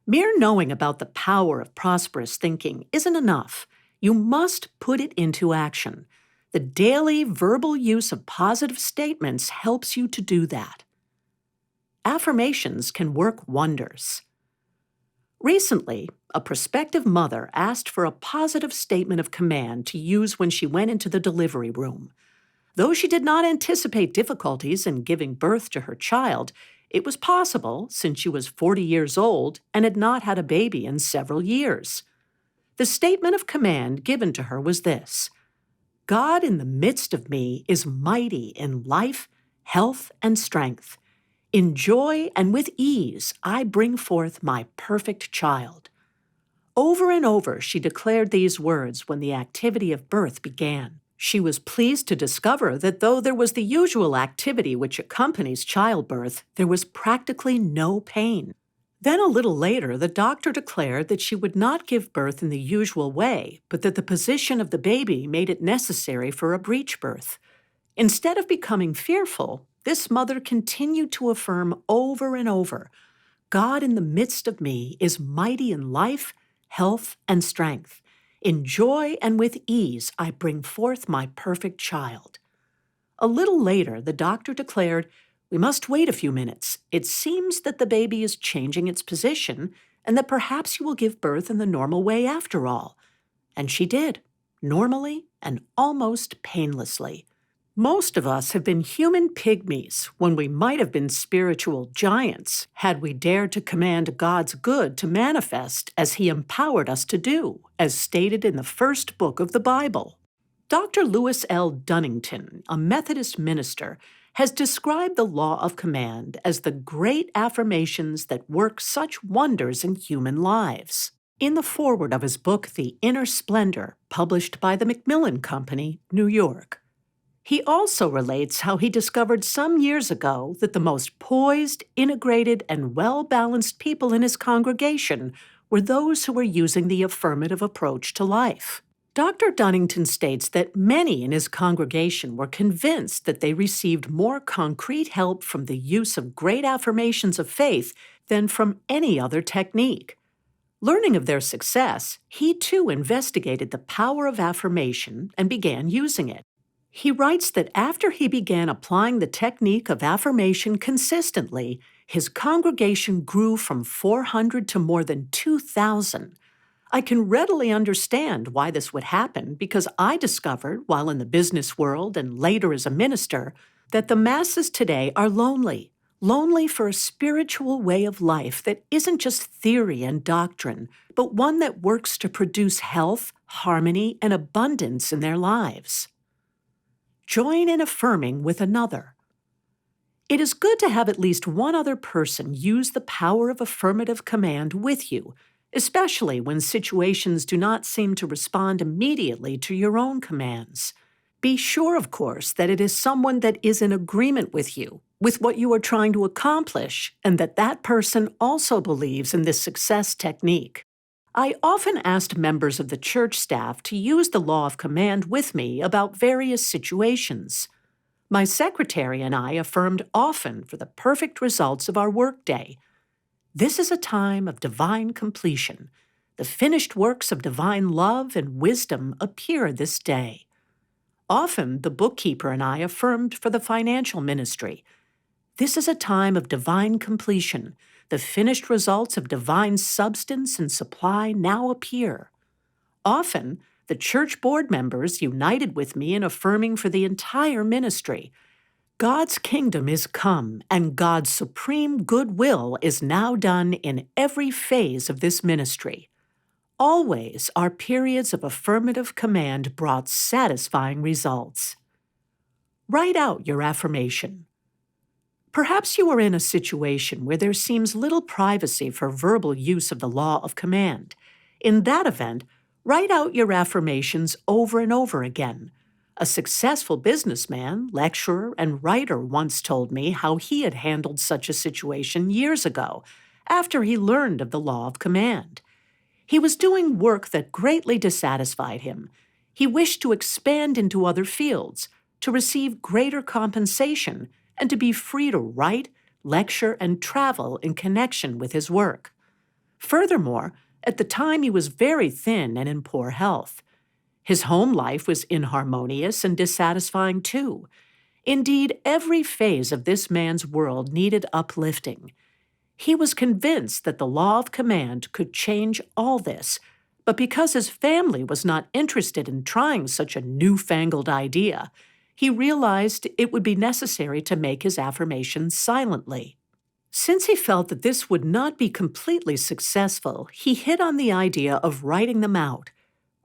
Mere knowing about the power of prosperous thinking isn't enough. You must put it into action. The daily verbal use of positive statements helps you to do that. Affirmations can work wonders. Recently, a prospective mother asked for a positive statement of command to use when she went into the delivery room. Though she did not anticipate difficulties in giving birth to her child, it was possible since she was 40 years old and had not had a baby in several years. The statement of command given to her was this: God in the midst of me is mighty in life, health, and strength. In joy and with ease I bring forth my perfect child. Over and over she declared these words when the activity of birth began. She was pleased to discover that though there was the usual activity which accompanies childbirth, there was practically no pain. Then a little later, the doctor declared that she would not give birth in the usual way, but that the position of the baby made it necessary for a breech birth. Instead of becoming fearful, this mother continued to affirm over and over, God in the midst of me is mighty in life, health, and strength. In joy and with ease I bring forth my perfect child. A little later, the doctor declared, we must wait a few minutes. It seems that the baby is changing its position and that perhaps you will give birth in the normal way after all. And she did, normally and almost painlessly. Most of us have been human pygmies when we might have been spiritual giants had we dared to command God's good to manifest as He empowered us to do, as stated in the first book of the Bible. Dr. Lewis L. Dunnington, a Methodist minister, has described the law of command as the great affirmations that work such wonders in human lives. In the foreword of his book, The Inner Splendor, published by the Macmillan Company, New York, he also relates how he discovered some years ago that the most poised, integrated, and well-balanced people in his congregation were those who were using the affirmative approach to life. Dr. Dunnington states that many in his congregation were convinced that they received more concrete help from the use of great affirmations of faith than from any other technique. Learning of their success, he too investigated the power of affirmation and began using it. He writes that after he began applying the technique of affirmation consistently, his congregation grew from 400 to more than 2,000. I can readily understand why this would happen because I discovered, while in the business world and later as a minister, that the masses today are lonely for a spiritual way of life that isn't just theory and doctrine, but one that works to produce health, harmony, and abundance in their lives. Join in affirming with another. It is good to have at least one other person use the power of affirmative command with you, especially when situations do not seem to respond immediately to your own commands. Be sure, of course, that it is someone that is in agreement with you, with what you are trying to accomplish, and that that person also believes in this success technique. I often asked members of the church staff to use the law of command with me about various situations. My secretary and I affirmed often for the perfect results of our workday. This is a time of divine completion. The finished works of divine love and wisdom appear this day. Often, the bookkeeper and I affirmed for the financial ministry. This is a time of divine completion. The finished results of divine substance and supply now appear. Often, the church board members united with me in affirming for the entire ministry. God's kingdom is come, and God's supreme goodwill is now done in every phase of this ministry. Always our periods of affirmative command brought satisfying results. Write out your affirmation. Perhaps you are in a situation where there seems little privacy for verbal use of the law of command. In that event, write out your affirmations over and over again. A successful businessman, lecturer, and writer once told me how he had handled such a situation years ago, after he learned of the law of command. He was doing work that greatly dissatisfied him. He wished to expand into other fields, to receive greater compensation, and to be free to write, lecture, and travel in connection with his work. Furthermore, at the time he was very thin and in poor health. His home life was inharmonious and dissatisfying too. Indeed, every phase of this man's world needed uplifting. He was convinced that the law of command could change all this, but because his family was not interested in trying such a newfangled idea, he realized it would be necessary to make his affirmations silently. Since he felt that this would not be completely successful, he hit on the idea of writing them out.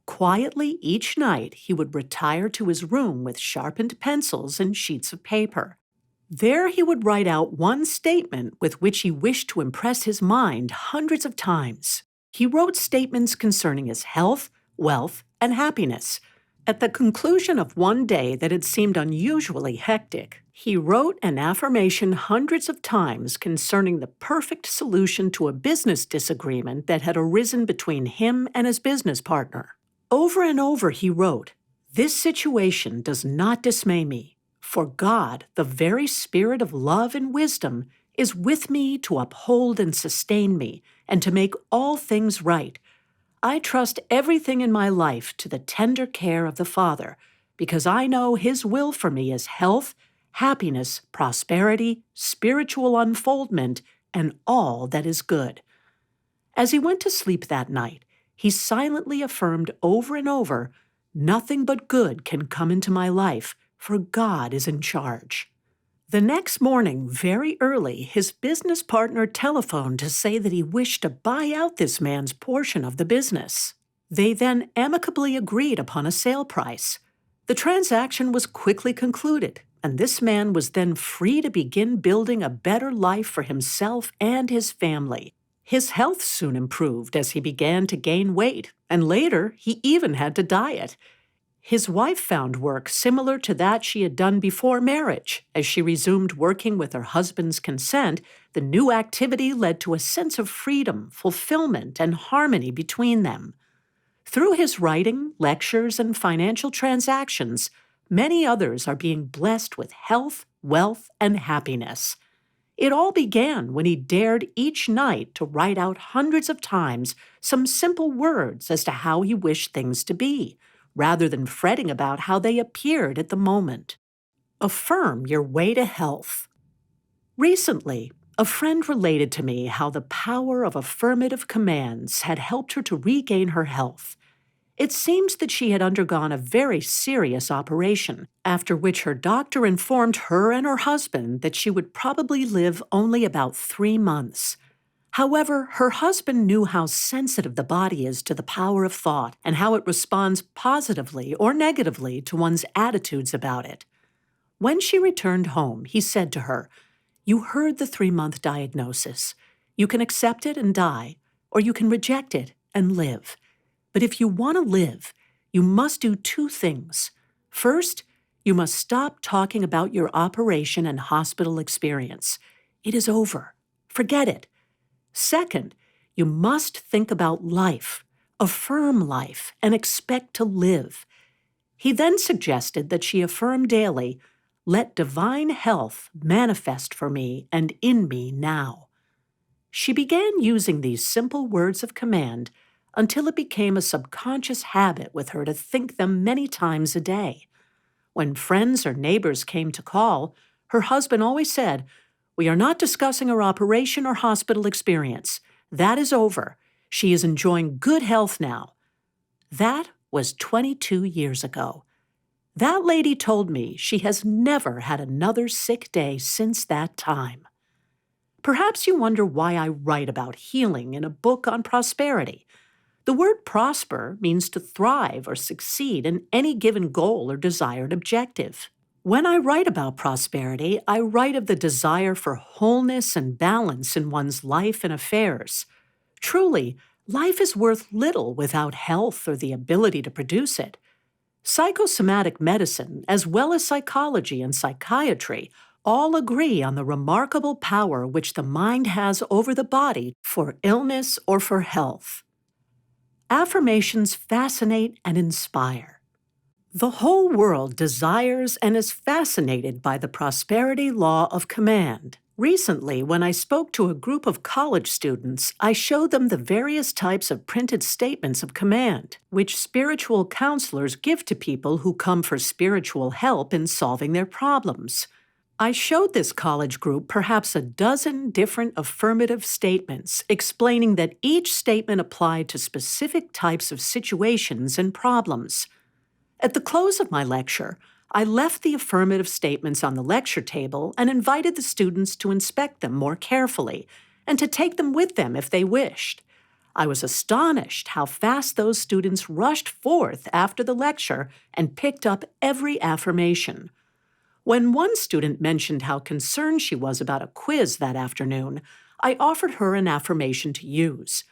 Quietly each night, he would retire to his room with sharpened pencils and sheets of paper. There he would write out one statement with which he wished to impress his mind hundreds of times. He wrote statements concerning his health, wealth, and happiness. At the conclusion of one day that had seemed unusually hectic, he wrote an affirmation hundreds of times concerning the perfect solution to a business disagreement that had arisen between him and his business partner. Over and over he wrote, "This situation does not dismay me, for God, the very Spirit of love and wisdom, is with me to uphold and sustain me, and to make all things right. I trust everything in my life to the tender care of the Father, because I know His will for me is health, happiness, prosperity, spiritual unfoldment, and all that is good." As he went to sleep that night, he silently affirmed over and over, "Nothing but good can come into my life, for God is in charge." The next morning, very early, his business partner telephoned to say that he wished to buy out this man's portion of the business. They then amicably agreed upon a sale price. The transaction was quickly concluded, and this man was then free to begin building a better life for himself and his family. His health soon improved as he began to gain weight, and later he even had to diet. His wife found work similar to that she had done before marriage. As she resumed working with her husband's consent, the new activity led to a sense of freedom, fulfillment, and harmony between them. Through his writing, lectures, and financial transactions, many others are being blessed with health, wealth, and happiness. It all began when he dared each night to write out hundreds of times some simple words as to how he wished things to be, rather than fretting about how they appeared at the moment. Affirm your way to health. Recently, a friend related to me how the power of affirmative commands had helped her to regain her health. It seems that she had undergone a very serious operation, after which her doctor informed her and her husband that she would probably live only about 3 months. However, her husband knew how sensitive the body is to the power of thought and how it responds positively or negatively to one's attitudes about it. When she returned home, he said to her, "You heard the 3-month diagnosis. You can accept it and die, or you can reject it and live. But if you want to live, you must do 2 things. First, you must stop talking about your operation and hospital experience. It is over. Forget it. Second, you must think about life, affirm life, and expect to live." He then suggested that she affirm daily, "Let divine health manifest for me and in me now." She began using these simple words of command until it became a subconscious habit with her to think them many times a day. When friends or neighbors came to call, her husband always said, "We are not discussing her operation or hospital experience. That is over. She is enjoying good health now." That was 22 years ago. That lady told me she has never had another sick day since that time. Perhaps you wonder why I write about healing in a book on prosperity. The word prosper means to thrive or succeed in any given goal or desired objective. When I write about prosperity, I write of the desire for wholeness and balance in one's life and affairs. Truly, life is worth little without health or the ability to produce it. Psychosomatic medicine, as well as psychology and psychiatry, all agree on the remarkable power which the mind has over the body for illness or for health. Affirmations fascinate and inspire. The whole world desires and is fascinated by the prosperity law of command. Recently, when I spoke to a group of college students, I showed them the various types of printed statements of command, which spiritual counselors give to people who come for spiritual help in solving their problems. I showed this college group perhaps a dozen different affirmative statements, explaining that each statement applied to specific types of situations and problems. At the close of my lecture, I left the affirmative statements on the lecture table and invited the students to inspect them more carefully and to take them with them if they wished. I was astonished how fast those students rushed forth after the lecture and picked up every affirmation. When one student mentioned how concerned she was about a quiz that afternoon, I offered her an affirmation to use.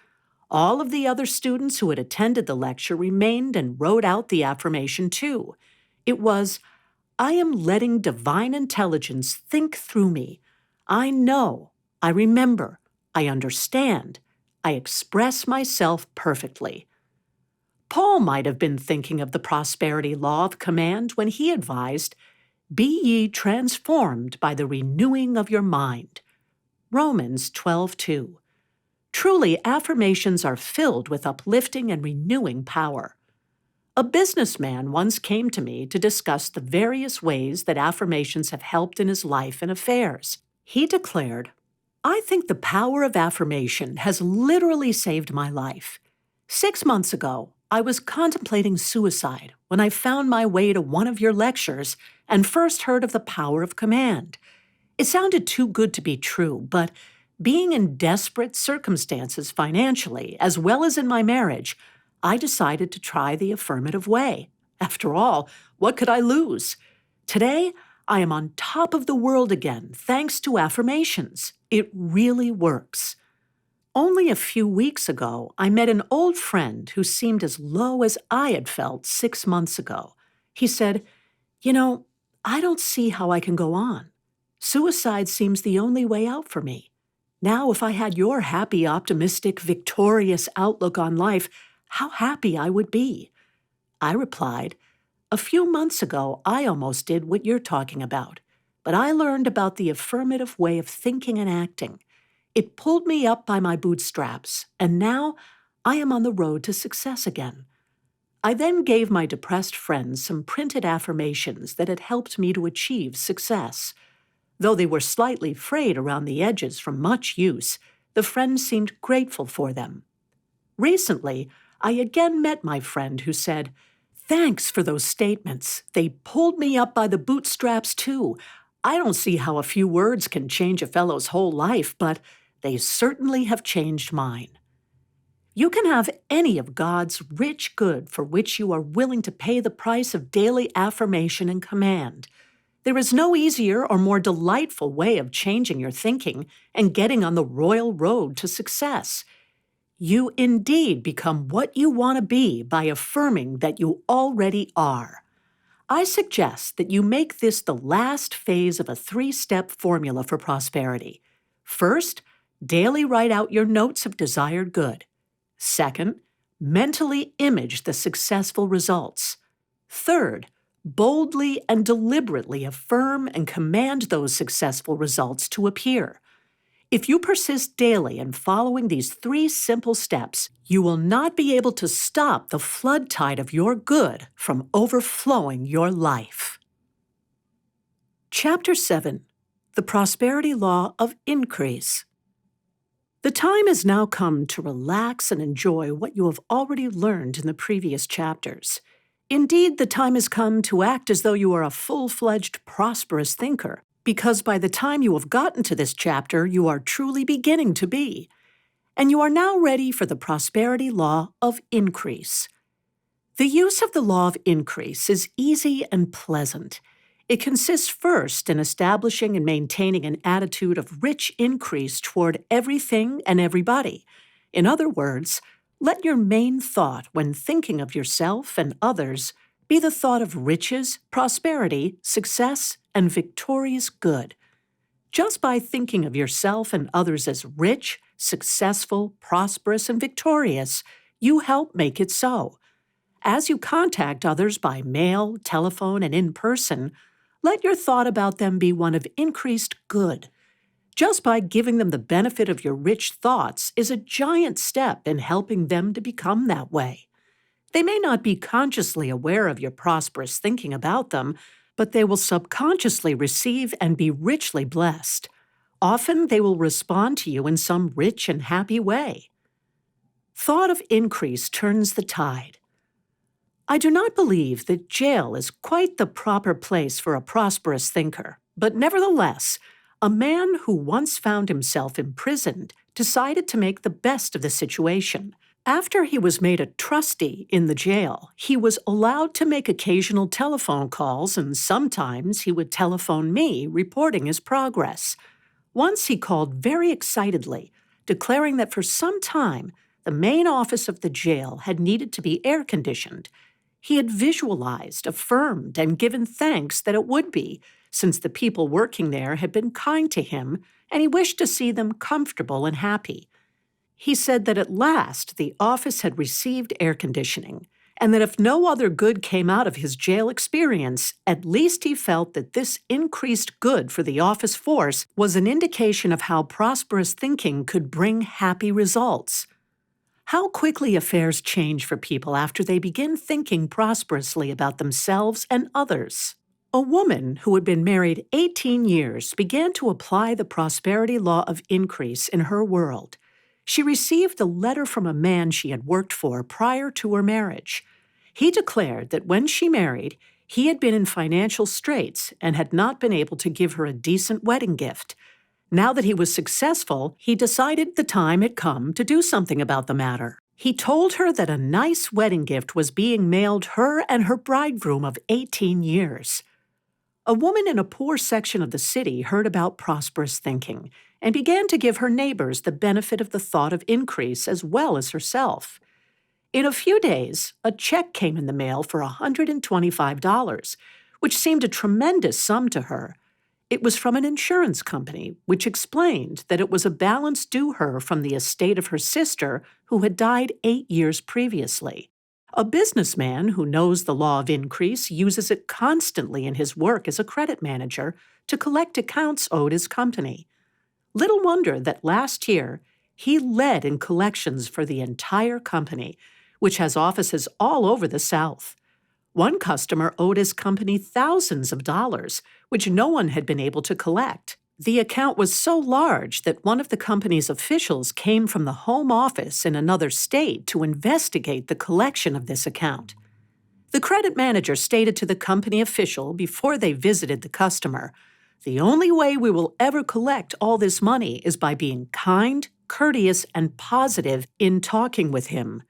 All of the other students who had attended the lecture remained and wrote out the affirmation too. It was, I am letting divine intelligence think through me. I know, I remember, I understand, I express myself perfectly. Paul might have been thinking of the prosperity law of command when he advised, be ye transformed by the renewing of your mind. Romans 12:2. Truly, affirmations are filled with uplifting and renewing power. A businessman once came to me to discuss the various ways that affirmations have helped in his life and affairs. He declared, I think the power of affirmation has literally saved my life. 6 months ago, I was contemplating suicide when I found my way to one of your lectures and first heard of the power of command. It sounded too good to be true, but being in desperate circumstances financially, as well as in my marriage, I decided to try the affirmative way. After all, what could I lose? Today, I am on top of the world again, thanks to affirmations. It really works. Only a few weeks ago, I met an old friend who seemed as low as I had felt 6 months ago. He said, I don't see how I can go on. Suicide seems the only way out for me. Now, if I had your happy, optimistic, victorious outlook on life, how happy I would be. I replied, a few months ago, I almost did what you're talking about, but I learned about the affirmative way of thinking and acting. It pulled me up by my bootstraps, and now I am on the road to success again. I then gave my depressed friends some printed affirmations that had helped me to achieve success. Though they were slightly frayed around the edges from much use, the friends seemed grateful for them. Recently, I again met my friend who said, thanks for those statements. They pulled me up by the bootstraps too. I don't see how a few words can change a fellow's whole life, but they certainly have changed mine. You can have any of God's rich good for which you are willing to pay the price of daily affirmation and command. There is no easier or more delightful way of changing your thinking and getting on the royal road to success. You indeed become what you want to be by affirming that you already are. I suggest that you make this the last phase of a 3-step formula for prosperity. First, daily write out your notes of desired good. Second, mentally image the successful results. Third, boldly and deliberately affirm and command those successful results to appear. If you persist daily in following these 3 simple steps, you will not be able to stop the flood tide of your good from overflowing your life. Chapter 7. The Prosperity Law of Increase. The time has now come to relax and enjoy what you have already learned in the previous chapters. Indeed, the time has come to act as though you are a full-fledged, prosperous thinker, because by the time you have gotten to this chapter, you are truly beginning to be. And you are now ready for the prosperity law of increase. The use of the law of increase is easy and pleasant. It consists first in establishing and maintaining an attitude of rich increase toward everything and everybody. In other words, let your main thought when thinking of yourself and others be the thought of riches, prosperity, success, and victorious good. Just by thinking of yourself and others as rich, successful, prosperous, and victorious, you help make it so. As you contact others by mail, telephone, and in person, let your thought about them be one of increased good. Just by giving them the benefit of your rich thoughts is a giant step in helping them to become that way. They may not be consciously aware of your prosperous thinking about them, but they will subconsciously receive and be richly blessed. Often they will respond to you in some rich and happy way. Thought of increase turns the tide. I do not believe that jail is quite the proper place for a prosperous thinker, but nevertheless, a man who once found himself imprisoned decided to make the best of the situation. After he was made a trustee in the jail, he was allowed to make occasional telephone calls, and sometimes he would telephone me reporting his progress. Once he called very excitedly, declaring that for some time the main office of the jail had needed to be air-conditioned. He had visualized, affirmed, and given thanks that it would be, since the people working there had been kind to him and he wished to see them comfortable and happy. He said that at last the office had received air conditioning, and that if no other good came out of his jail experience, at least he felt that this increased good for the office force was an indication of how prosperous thinking could bring happy results. How quickly affairs change for people after they begin thinking prosperously about themselves and others. A woman who had been married 18 years began to apply the prosperity law of increase in her world. She received a letter from a man she had worked for prior to her marriage. He declared that when she married, he had been in financial straits and had not been able to give her a decent wedding gift. Now that he was successful, he decided the time had come to do something about the matter. He told her that a nice wedding gift was being mailed her and her bridegroom of 18 years. A woman in a poor section of the city heard about prosperous thinking and began to give her neighbors the benefit of the thought of increase as well as herself. In a few days, a check came in the mail for $125, which seemed a tremendous sum to her. It was from an insurance company, which explained that it was a balance due her from the estate of her sister, who had died 8 years previously. A businessman who knows the law of increase uses it constantly in his work as a credit manager to collect accounts owed his company. Little wonder that last year he led in collections for the entire company, which has offices all over the South. One customer owed his company thousands of dollars, which no one had been able to collect. The account was so large that one of the company's officials came from the home office in another state to investigate the collection of this account. The credit manager stated to the company official before they visited the customer, "The only way we will ever collect all this money is by being kind, courteous, and positive in talking with him.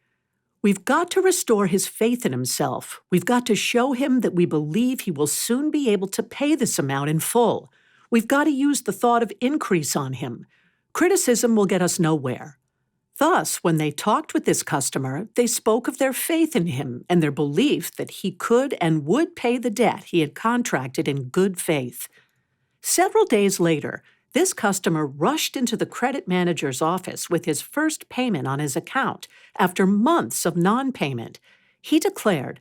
We've got to restore his faith in himself. We've got to show him that we believe he will soon be able to pay this amount in full. We've got to use the thought of increase on him. Criticism will get us nowhere." Thus, when they talked with this customer, they spoke of their faith in him and their belief that he could and would pay the debt he had contracted in good faith. Several days later, this customer rushed into the credit manager's office with his first payment on his account after months of non-payment. He declared,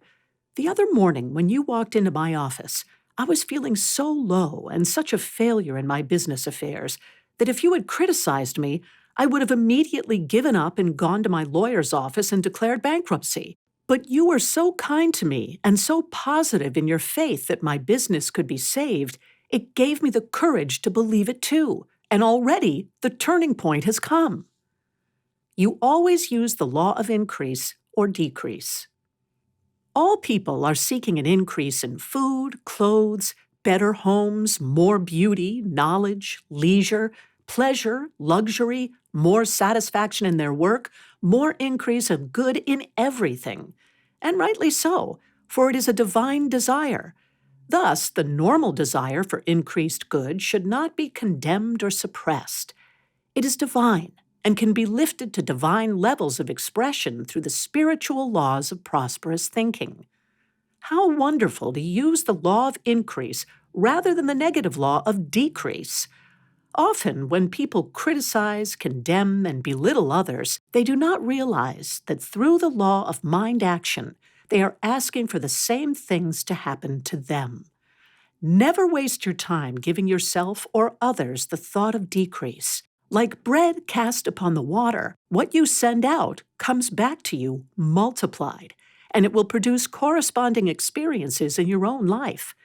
"The other morning when you walked into my office, I was feeling so low and such a failure in my business affairs that if you had criticized me, I would have immediately given up and gone to my lawyer's office and declared bankruptcy. But you were so kind to me and so positive in your faith that my business could be saved, it gave me the courage to believe it too, and already the turning point has come." You always use the law of increase or decrease. All people are seeking an increase in food, clothes, better homes, more beauty, knowledge, leisure, pleasure, luxury, more satisfaction in their work, more increase of good in everything. And rightly so, for it is a divine desire. Thus, the normal desire for increased good should not be condemned or suppressed. It is divine and can be lifted to divine levels of expression through the spiritual laws of prosperous thinking. How wonderful to use the law of increase rather than the negative law of decrease. Often, when people criticize, condemn, and belittle others, they do not realize that through the law of mind action, they are asking for the same things to happen to them. Never waste your time giving yourself or others the thought of decrease. Like bread cast upon the water, what you send out comes back to you multiplied, and it will produce corresponding experiences in your own life.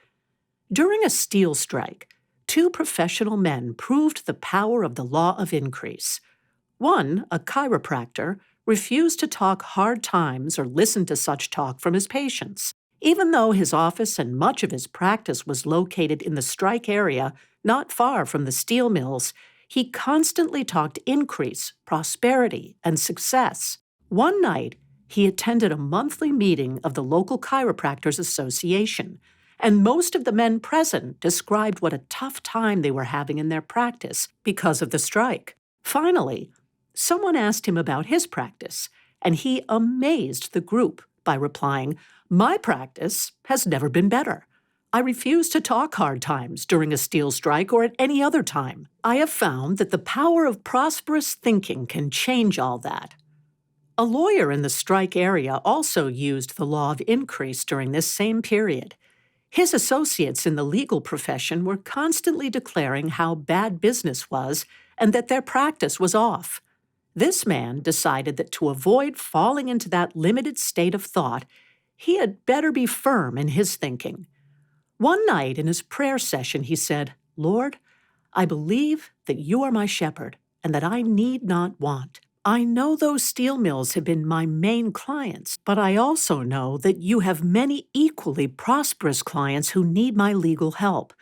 During a steel strike, 2 professional men proved the power of the law of increase. One, a chiropractor, refused to talk hard times or listen to such talk from his patients. Even though his office and much of his practice was located in the strike area, not far from the steel mills, he constantly talked increase, prosperity, and success. One night, he attended a monthly meeting of the local Chiropractors Association, and most of the men present described what a tough time they were having in their practice because of the strike. Finally, someone asked him about his practice, and he amazed the group by replying, "My practice has never been better. I refuse to talk hard times during a steel strike or at any other time. I have found that the power of prosperous thinking can change all that." A lawyer in the strike area also used the law of increase during this same period. His associates in the legal profession were constantly declaring how bad business was and that their practice was off. This man decided that to avoid falling into that limited state of thought, he had better be firm in his thinking. One night in his prayer session, he said, "Lord, I believe that you are my shepherd and that I need not want. I know those steel mills have been my main clients, but I also know that you have many equally prosperous clients who need my legal help.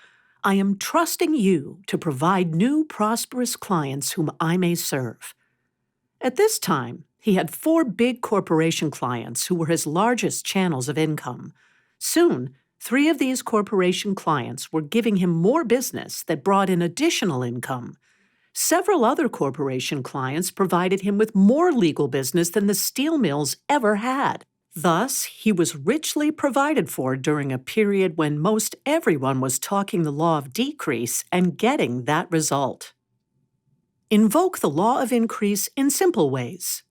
I am trusting you to provide new prosperous clients whom I may serve." At this time, he had 4 big corporation clients who were his largest channels of income. Soon, 3 of these corporation clients were giving him more business that brought in additional income. Several other corporation clients provided him with more legal business than the steel mills ever had. Thus, he was richly provided for during a period when most everyone was talking the law of decrease and getting that result. Invoke the law of increase in simple ways.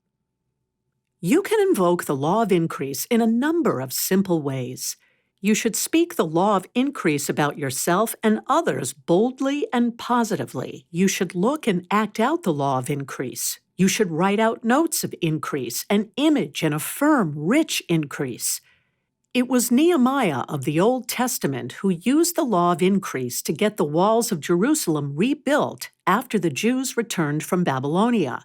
You can invoke the law of increase in a number of simple ways. You should speak the law of increase about yourself and others boldly and positively. You should look and act out the law of increase. You should write out notes of increase and image and affirm rich increase. It was Nehemiah of the Old Testament who used the law of increase to get the walls of Jerusalem rebuilt after the Jews returned from Babylonia.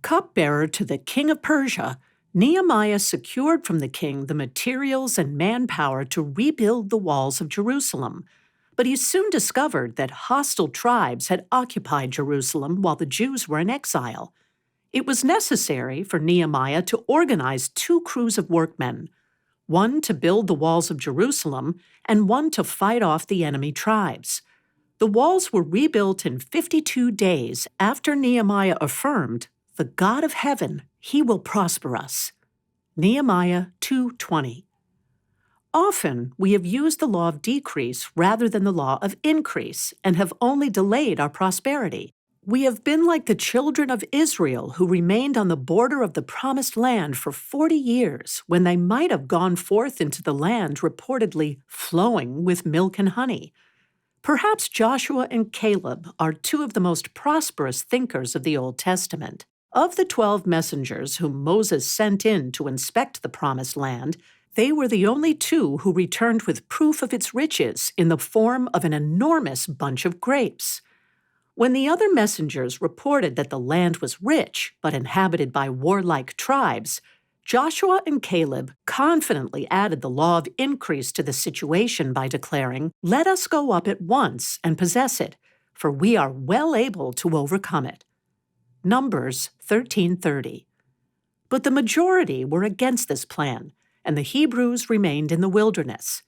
Cupbearer to the king of Persia, Nehemiah secured from the king the materials and manpower to rebuild the walls of Jerusalem. But he soon discovered that hostile tribes had occupied Jerusalem while the Jews were in exile. It was necessary for Nehemiah to organize 2 crews of workmen, one to build the walls of Jerusalem and one to fight off the enemy tribes. The walls were rebuilt in 52 days after Nehemiah affirmed, "The God of heaven, he will prosper us." Nehemiah 2:20. Often, we have used the law of decrease rather than the law of increase and have only delayed our prosperity. We have been like the children of Israel who remained on the border of the promised land for 40 years when they might have gone forth into the land reportedly flowing with milk and honey. Perhaps Joshua and Caleb are 2 of the most prosperous thinkers of the Old Testament. Of the 12 messengers whom Moses sent in to inspect the Promised Land, they were the only 2 who returned with proof of its riches in the form of an enormous bunch of grapes. When the other messengers reported that the land was rich but inhabited by warlike tribes, Joshua and Caleb confidently added the law of increase to the situation by declaring, "Let us go up at once and possess it, for we are well able to overcome it." Numbers 13:30. But the majority were against this plan, and the Hebrews remained in the wilderness.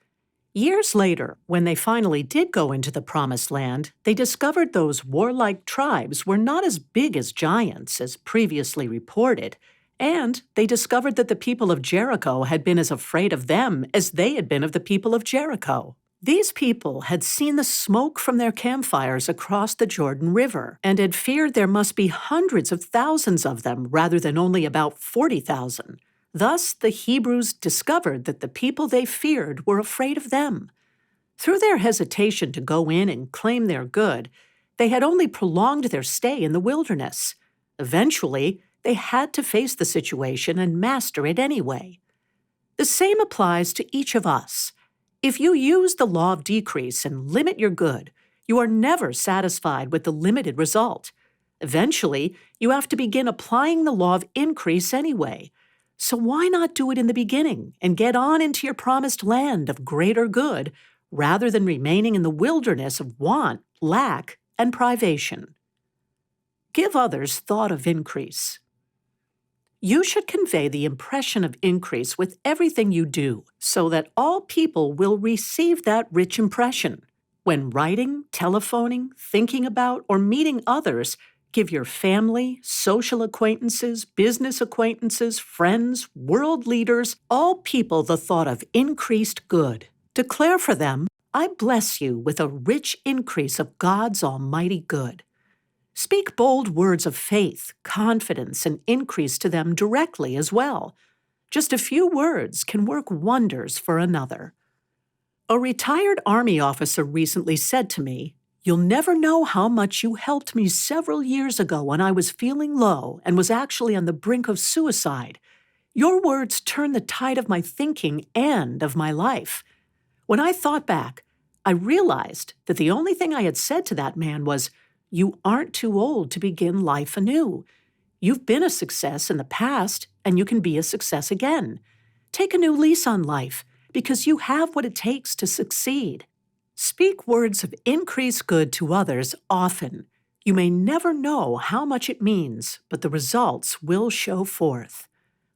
Years later, when they finally did go into the Promised Land, they discovered those warlike tribes were not as big as giants as previously reported, and they discovered that the people of Jericho had been as afraid of them as they had been of the people of Jericho. These people had seen the smoke from their campfires across the Jordan River and had feared there must be hundreds of thousands of them rather than only about 40,000. Thus, the Hebrews discovered that the people they feared were afraid of them. Through their hesitation to go in and claim their good, they had only prolonged their stay in the wilderness. Eventually, they had to face the situation and master it anyway. The same applies to each of us. If you use the law of decrease and limit your good, you are never satisfied with the limited result. Eventually, you have to begin applying the law of increase anyway. So why not do it in the beginning and get on into your promised land of greater good rather than remaining in the wilderness of want, lack, and privation? Give others thought of increase. You should convey the impression of increase with everything you do so that all people will receive that rich impression. When writing, telephoning, thinking about, or meeting others, give your family, social acquaintances, business acquaintances, friends, world leaders, all people the thought of increased good. Declare for them, I bless you with a rich increase of God's almighty good. Speak bold words of faith, confidence, and increase to them directly as well. Just a few words can work wonders for another. A retired Army officer recently said to me, "You'll never know how much you helped me several years ago when I was feeling low and was actually on the brink of suicide. Your words turned the tide of my thinking and of my life." When I thought back, I realized that the only thing I had said to that man was, "You aren't too old to begin life anew. You've been a success in the past, and you can be a success again. Take a new lease on life, because you have what it takes to succeed." Speak words of increased good to others often. You may never know how much it means, but the results will show forth.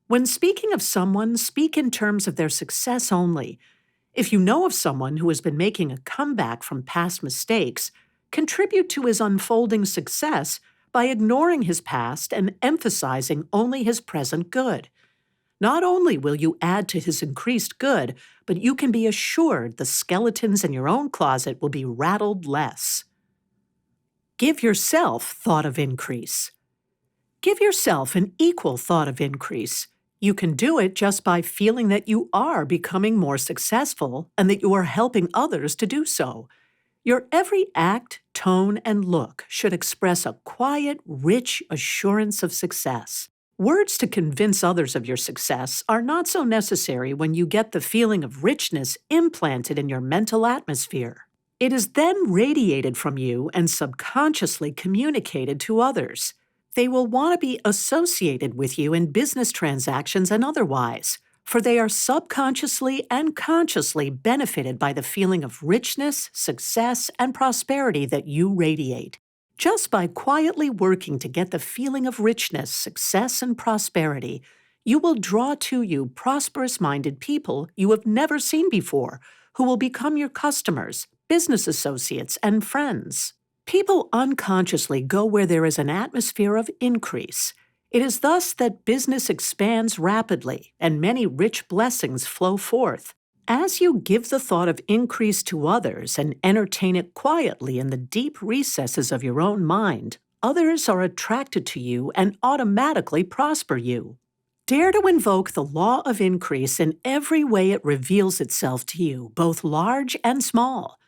When speaking of someone, speak in terms of their success only. If you know of someone who has been making a comeback from past mistakes, contribute to his unfolding success by ignoring his past and emphasizing only his present good. Not only will you add to his increased good, but you can be assured the skeletons in your own closet will be rattled less. Give yourself thought of increase. Give yourself an equal thought of increase. You can do it just by feeling that you are becoming more successful and that you are helping others to do so. Your every act, tone, and look should express a quiet, rich assurance of success. Words to convince others of your success are not so necessary when you get the feeling of richness implanted in your mental atmosphere. It is then radiated from you and subconsciously communicated to others. They will want to be associated with you in business transactions and otherwise, for they are subconsciously and consciously benefited by the feeling of richness, success, and prosperity that you radiate. Just by quietly working to get the feeling of richness, success, and prosperity, you will draw to you prosperous-minded people you have never seen before, who will become your customers, business associates, and friends. People unconsciously go where there is an atmosphere of increase. It is thus that business expands rapidly and many rich blessings flow forth. As you give the thought of increase to others and entertain it quietly in the deep recesses of your own mind, others are attracted to you and automatically prosper you. Dare to invoke the law of increase in every way it reveals itself to you, both large and small.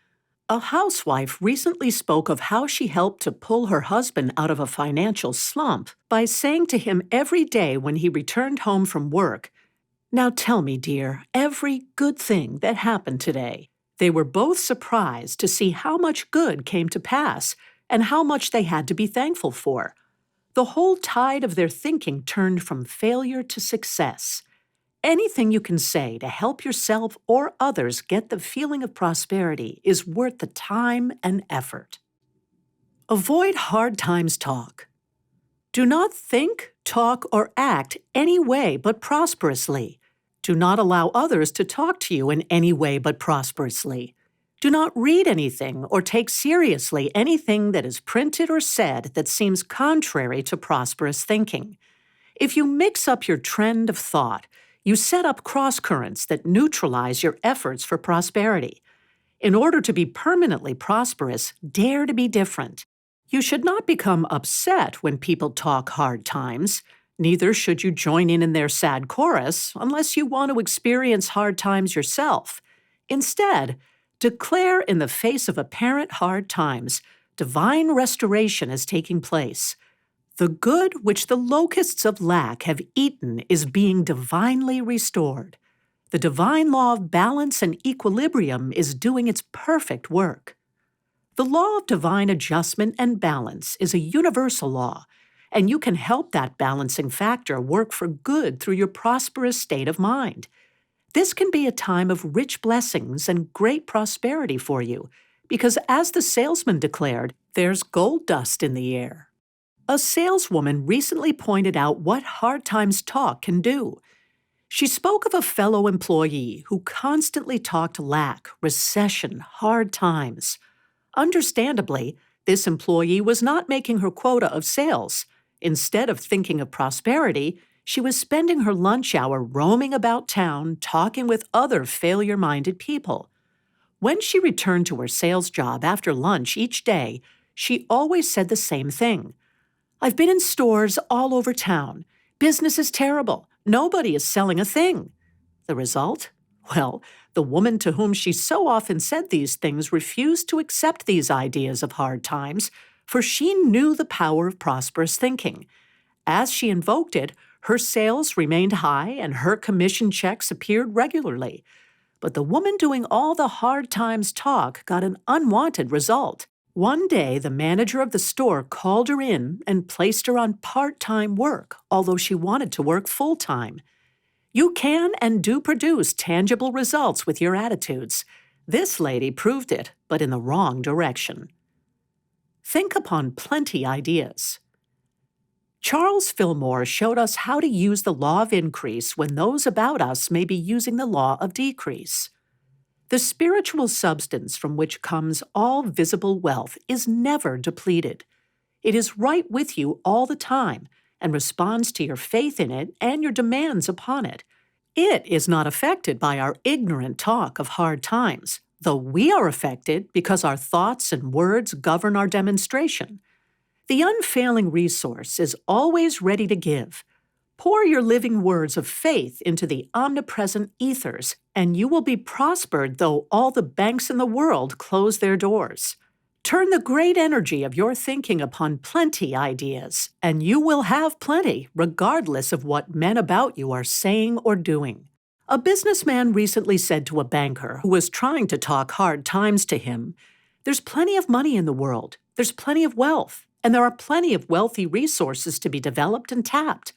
A housewife recently spoke of how she helped to pull her husband out of a financial slump by saying to him every day when he returned home from work, "Now tell me, dear, every good thing that happened today." They were both surprised to see how much good came to pass and how much they had to be thankful for. The whole tide of their thinking turned from failure to success. Anything you can say to help yourself or others get the feeling of prosperity is worth the time and effort. Avoid hard times talk. Do not think, talk, or act any way but prosperously. Do not allow others to talk to you in any way but prosperously. Do not read anything or take seriously anything that is printed or said that seems contrary to prosperous thinking. If you mix up your trend of thought, you set up cross-currents that neutralize your efforts for prosperity. In order to be permanently prosperous, dare to be different. You should not become upset when people talk hard times. Neither should you join in their sad chorus unless you want to experience hard times yourself. Instead, declare in the face of apparent hard times, divine restoration is taking place. The good which the locusts of lack have eaten is being divinely restored. The divine law of balance and equilibrium is doing its perfect work. The law of divine adjustment and balance is a universal law, and you can help that balancing factor work for good through your prosperous state of mind. This can be a time of rich blessings and great prosperity for you, because as the salesman declared, there's gold dust in the air. A saleswoman recently pointed out what hard times talk can do. She spoke of a fellow employee who constantly talked lack, recession, hard times. Understandably, this employee was not making her quota of sales. Instead of thinking of prosperity, she was spending her lunch hour roaming about town, talking with other failure-minded people. When she returned to her sales job after lunch each day, she always said the same thing. I've been in stores all over town. Business is terrible. Nobody is selling a thing. The result? Well, the woman to whom she so often said these things refused to accept these ideas of hard times, for she knew the power of prosperous thinking. As she invoked it, her sales remained high and her commission checks appeared regularly. But the woman doing all the hard times talk got an unwanted result. One day, the manager of the store called her in and placed her on part-time work, although she wanted to work full-time. You can and do produce tangible results with your attitudes. This lady proved it, but in the wrong direction. Think upon plenty ideas. Charles Fillmore showed us how to use the law of increase when those about us may be using the law of decrease. The spiritual substance from which comes all visible wealth is never depleted. It is right with you all the time and responds to your faith in it and your demands upon it. It is not affected by our ignorant talk of hard times, though we are affected because our thoughts and words govern our demonstration. The unfailing resource is always ready to give. Pour your living words of faith into the omnipresent ethers, and you will be prospered though all the banks in the world close their doors. Turn the great energy of your thinking upon plenty ideas, and you will have plenty, regardless of what men about you are saying or doing. A businessman recently said to a banker who was trying to talk hard times to him, "There's plenty of money in the world, there's plenty of wealth, and there are plenty of wealthy resources to be developed and tapped.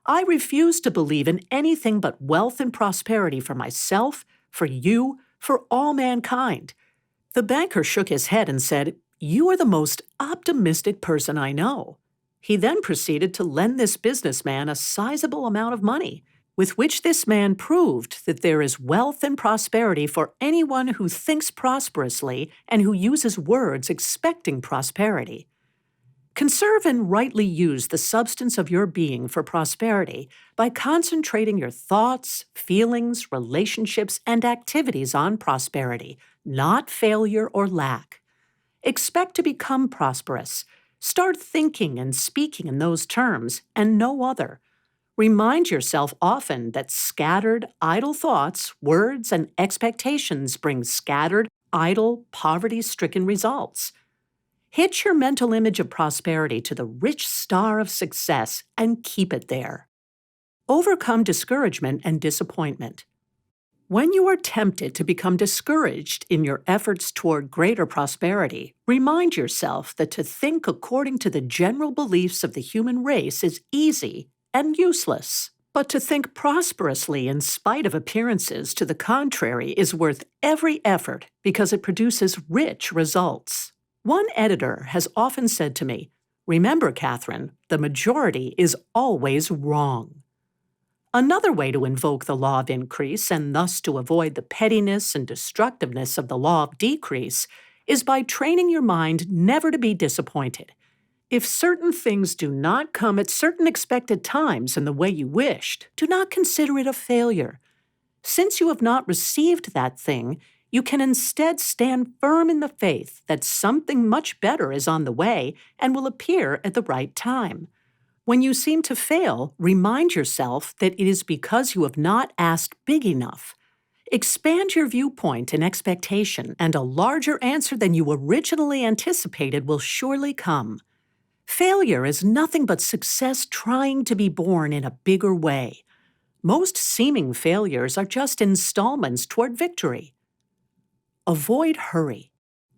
I refuse to believe in anything but wealth and prosperity for myself, for you, for all mankind." The banker shook his head and said, "You are the most optimistic person I know." He then proceeded to lend this businessman a sizable amount of money, with which this man proved that there is wealth and prosperity for anyone who thinks prosperously and who uses words expecting prosperity. Conserve and rightly use the substance of your being for prosperity by concentrating your thoughts, feelings, relationships, and activities on prosperity, not failure or lack. Expect to become prosperous. Start thinking and speaking in those terms and no other. Remind yourself often that scattered, idle thoughts, words, and expectations bring scattered, idle, poverty-stricken results. Hitch your mental image of prosperity to the rich star of success and keep it there. Overcome discouragement and disappointment. When you are tempted to become discouraged in your efforts toward greater prosperity, remind yourself that to think according to the general beliefs of the human race is easy and useless. But to think prosperously in spite of appearances to the contrary is worth every effort because it produces rich results. One editor has often said to me, "Remember, Catherine, the majority is always wrong." Another way to invoke the law of increase and thus to avoid the pettiness and destructiveness of the law of decrease is by training your mind never to be disappointed. If certain things do not come at certain expected times in the way you wished, do not consider it a failure. Since you have not received that thing, you can instead stand firm in the faith that something much better is on the way and will appear at the right time. When you seem to fail, remind yourself that it is because you have not asked big enough. Expand your viewpoint and expectation, and a larger answer than you originally anticipated will surely come. Failure is nothing but success trying to be born in a bigger way. Most seeming failures are just installments toward victory. Avoid hurry.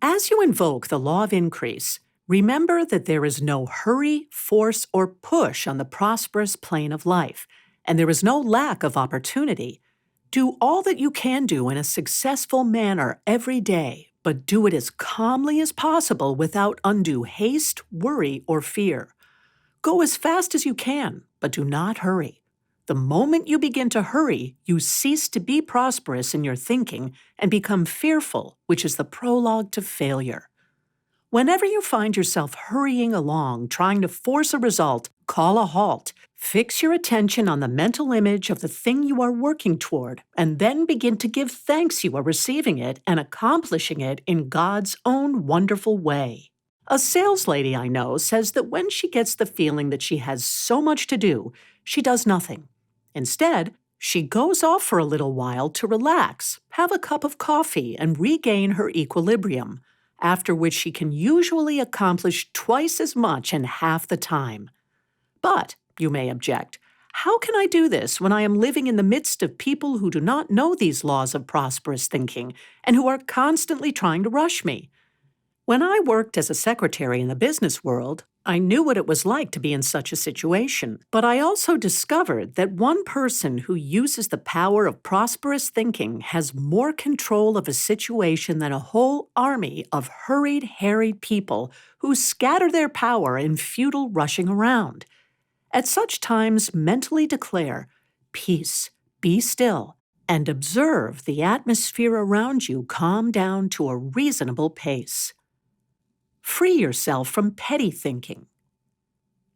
As you invoke the law of increase, remember that there is no hurry, force, or push on the prosperous plane of life, and there is no lack of opportunity. Do all that you can do in a successful manner every day, but do it as calmly as possible without undue haste, worry, or fear. Go as fast as you can, but do not hurry. The moment you begin to hurry, you cease to be prosperous in your thinking and become fearful, which is the prologue to failure. Whenever you find yourself hurrying along, trying to force a result, call a halt. Fix your attention on the mental image of the thing you are working toward, and then begin to give thanks you are receiving it and accomplishing it in God's own wonderful way. A sales lady I know says that when she gets the feeling that she has so much to do, she does nothing. Instead, she goes off for a little while to relax, have a cup of coffee, and regain her equilibrium, after which she can usually accomplish twice as much in half the time. But, you may object, how can I do this when I am living in the midst of people who do not know these laws of prosperous thinking and who are constantly trying to rush me? When I worked as a secretary in the business world, I knew what it was like to be in such a situation, but I also discovered that one person who uses the power of prosperous thinking has more control of a situation than a whole army of hurried, harried people who scatter their power in futile rushing around. At such times, mentally declare, "Peace, be still," and observe the atmosphere around you calm down to a reasonable pace. Free yourself from petty thinking.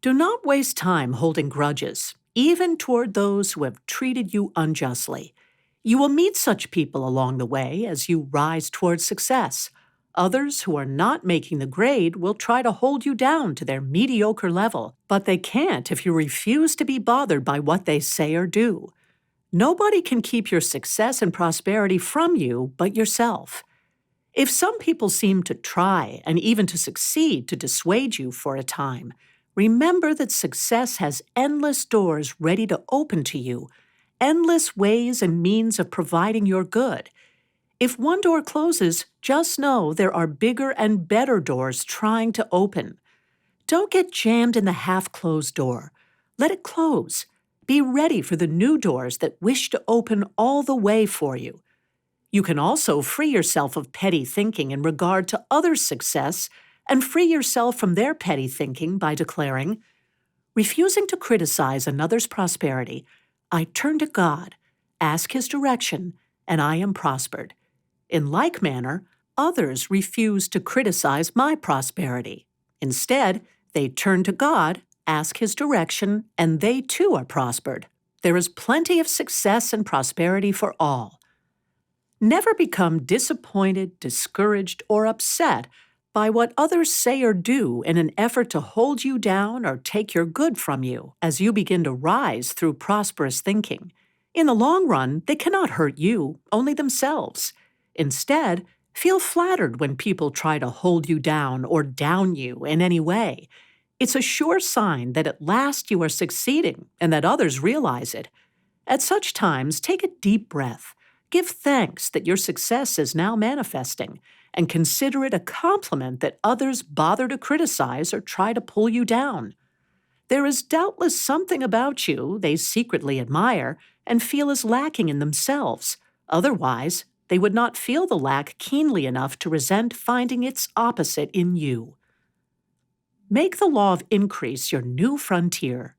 Do not waste time holding grudges, even toward those who have treated you unjustly. You will meet such people along the way as you rise toward success. Others who are not making the grade will try to hold you down to their mediocre level, but they can't if you refuse to be bothered by what they say or do. Nobody can keep your success and prosperity from you but yourself. If some people seem to try and even to succeed to dissuade you for a time, remember that success has endless doors ready to open to you, endless ways and means of providing your good. If one door closes, just know there are bigger and better doors trying to open. Don't get jammed in the half-closed door. Let it close. Be ready for the new doors that wish to open all the way for you. You can also free yourself of petty thinking in regard to others' success and free yourself from their petty thinking by declaring, refusing to criticize another's prosperity, I turn to God, ask His direction, and I am prospered. In like manner, others refuse to criticize my prosperity. Instead, they turn to God, ask His direction, and they too are prospered. There is plenty of success and prosperity for all. Never become disappointed, discouraged, or upset by what others say or do in an effort to hold you down or take your good from you as you begin to rise through prosperous thinking. In the long run, they cannot hurt you, only themselves. Instead, feel flattered when people try to hold you down or down you in any way. It's a sure sign that at last you are succeeding and that others realize it. At such times, take a deep breath. Give thanks that your success is now manifesting, and consider it a compliment that others bother to criticize or try to pull you down. There is doubtless something about you they secretly admire and feel is lacking in themselves. Otherwise, they would not feel the lack keenly enough to resent finding its opposite in you. Make the law of increase your new frontier.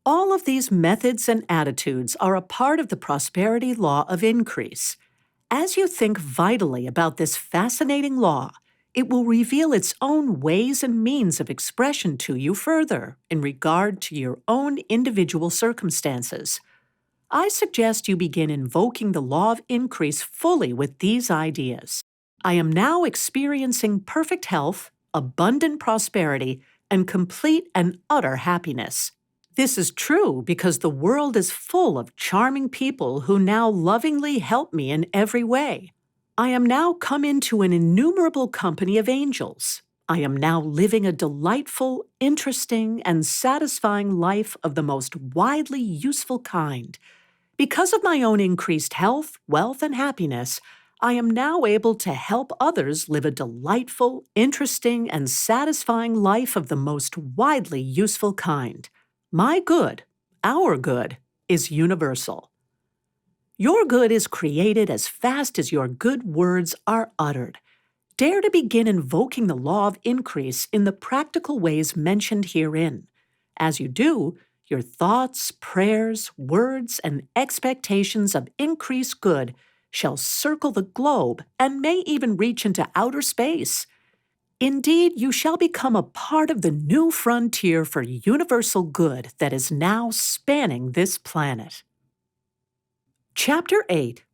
All of these methods and attitudes are a part of the prosperity law of increase. As you think vitally about this fascinating law, it will reveal its own ways and means of expression to you further in regard to your own individual circumstances. I suggest you begin invoking the law of increase fully with these ideas. I am now experiencing perfect health, abundant prosperity, and complete and utter happiness. This is true because the world is full of charming people who now lovingly help me in every way. I am now come into an innumerable company of angels. I am now living a delightful, interesting, and satisfying life of the most widely useful kind. Because of my own increased health, wealth, and happiness, I am now able to help others live a delightful, interesting, and satisfying life of the most widely useful kind. My good, our good, is universal. Your good is created as fast as your good words are uttered. Dare to begin invoking the law of increase in the practical ways mentioned herein. As you do, your thoughts, prayers, words, and expectations of increased good shall circle the globe and may even reach into outer space. Indeed, you shall become a part of the new frontier for universal good that is now spanning this planet. Chapter 8: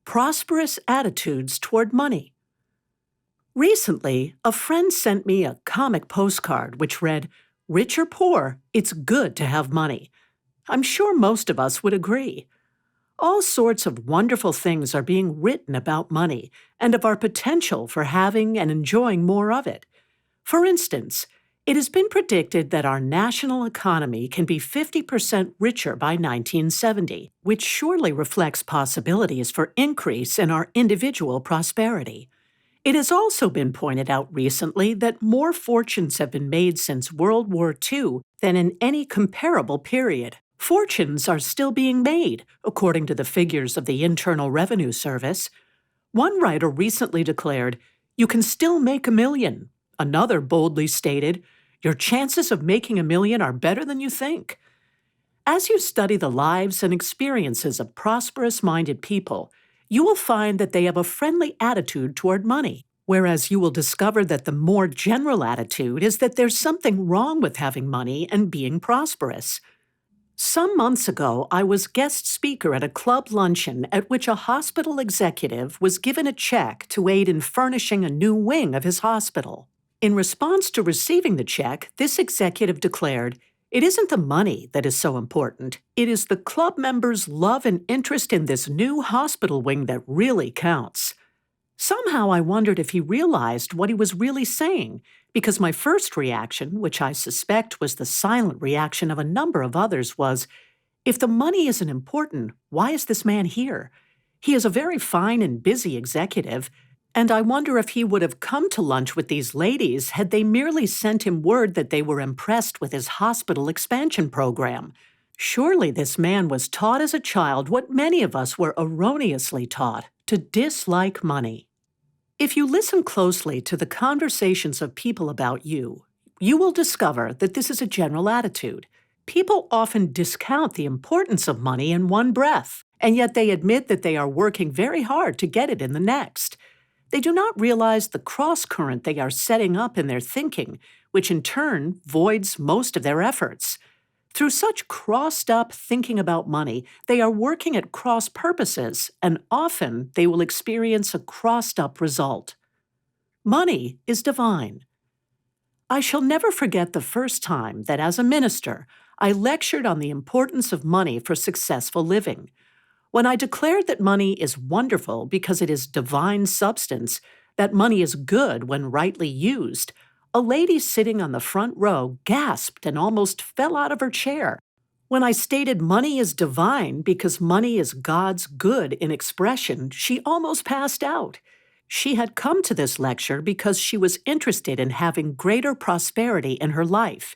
Prosperous Attitudes Toward Money. Recently, a friend sent me a comic postcard which read, "Rich or poor, it's good to have money." I'm sure most of us would agree. All sorts of wonderful things are being written about money and of our potential for having and enjoying more of it. For instance, it has been predicted that our national economy can be 50% richer by 1970, which surely reflects possibilities for increase in our individual prosperity. It has also been pointed out recently that more fortunes have been made since World War II than in any comparable period. Fortunes are still being made, according to the figures of the Internal Revenue Service. One writer recently declared, "You can still make $1 million." Another boldly stated, "Your chances of making $1 million are better than you think." As you study the lives and experiences of prosperous-minded people, you will find that they have a friendly attitude toward money, whereas you will discover that the more general attitude is that there's something wrong with having money and being prosperous. Some months ago, I was guest speaker at a club luncheon at which a hospital executive was given a check to aid in furnishing a new wing of his hospital. In response to receiving the check, this executive declared, "It isn't the money that is so important. It is the club members' love and interest in this new hospital wing that really counts." Somehow I wondered if he realized what he was really saying, because my first reaction, which I suspect was the silent reaction of a number of others, was, if the money isn't important, why is this man here? He is a very fine and busy executive, and I wonder if he would have come to lunch with these ladies had they merely sent him word that they were impressed with his hospital expansion program. Surely this man was taught as a child what many of us were erroneously taught, to dislike money. If you listen closely to the conversations of people about you, you will discover that this is a general attitude. People often discount the importance of money in one breath, and yet they admit that they are working very hard to get it in the next. They do not realize the cross-current they are setting up in their thinking, which in turn voids most of their efforts. Through such crossed-up thinking about money, they are working at cross purposes, and often they will experience a crossed-up result. Money is divine. I shall never forget the first time that as a minister, I lectured on the importance of money for successful living. When I declared that money is wonderful because it is divine substance, that money is good when rightly used, a lady sitting on the front row gasped and almost fell out of her chair. When I stated money is divine because money is God's good in expression, she almost passed out. She had come to this lecture because she was interested in having greater prosperity in her life.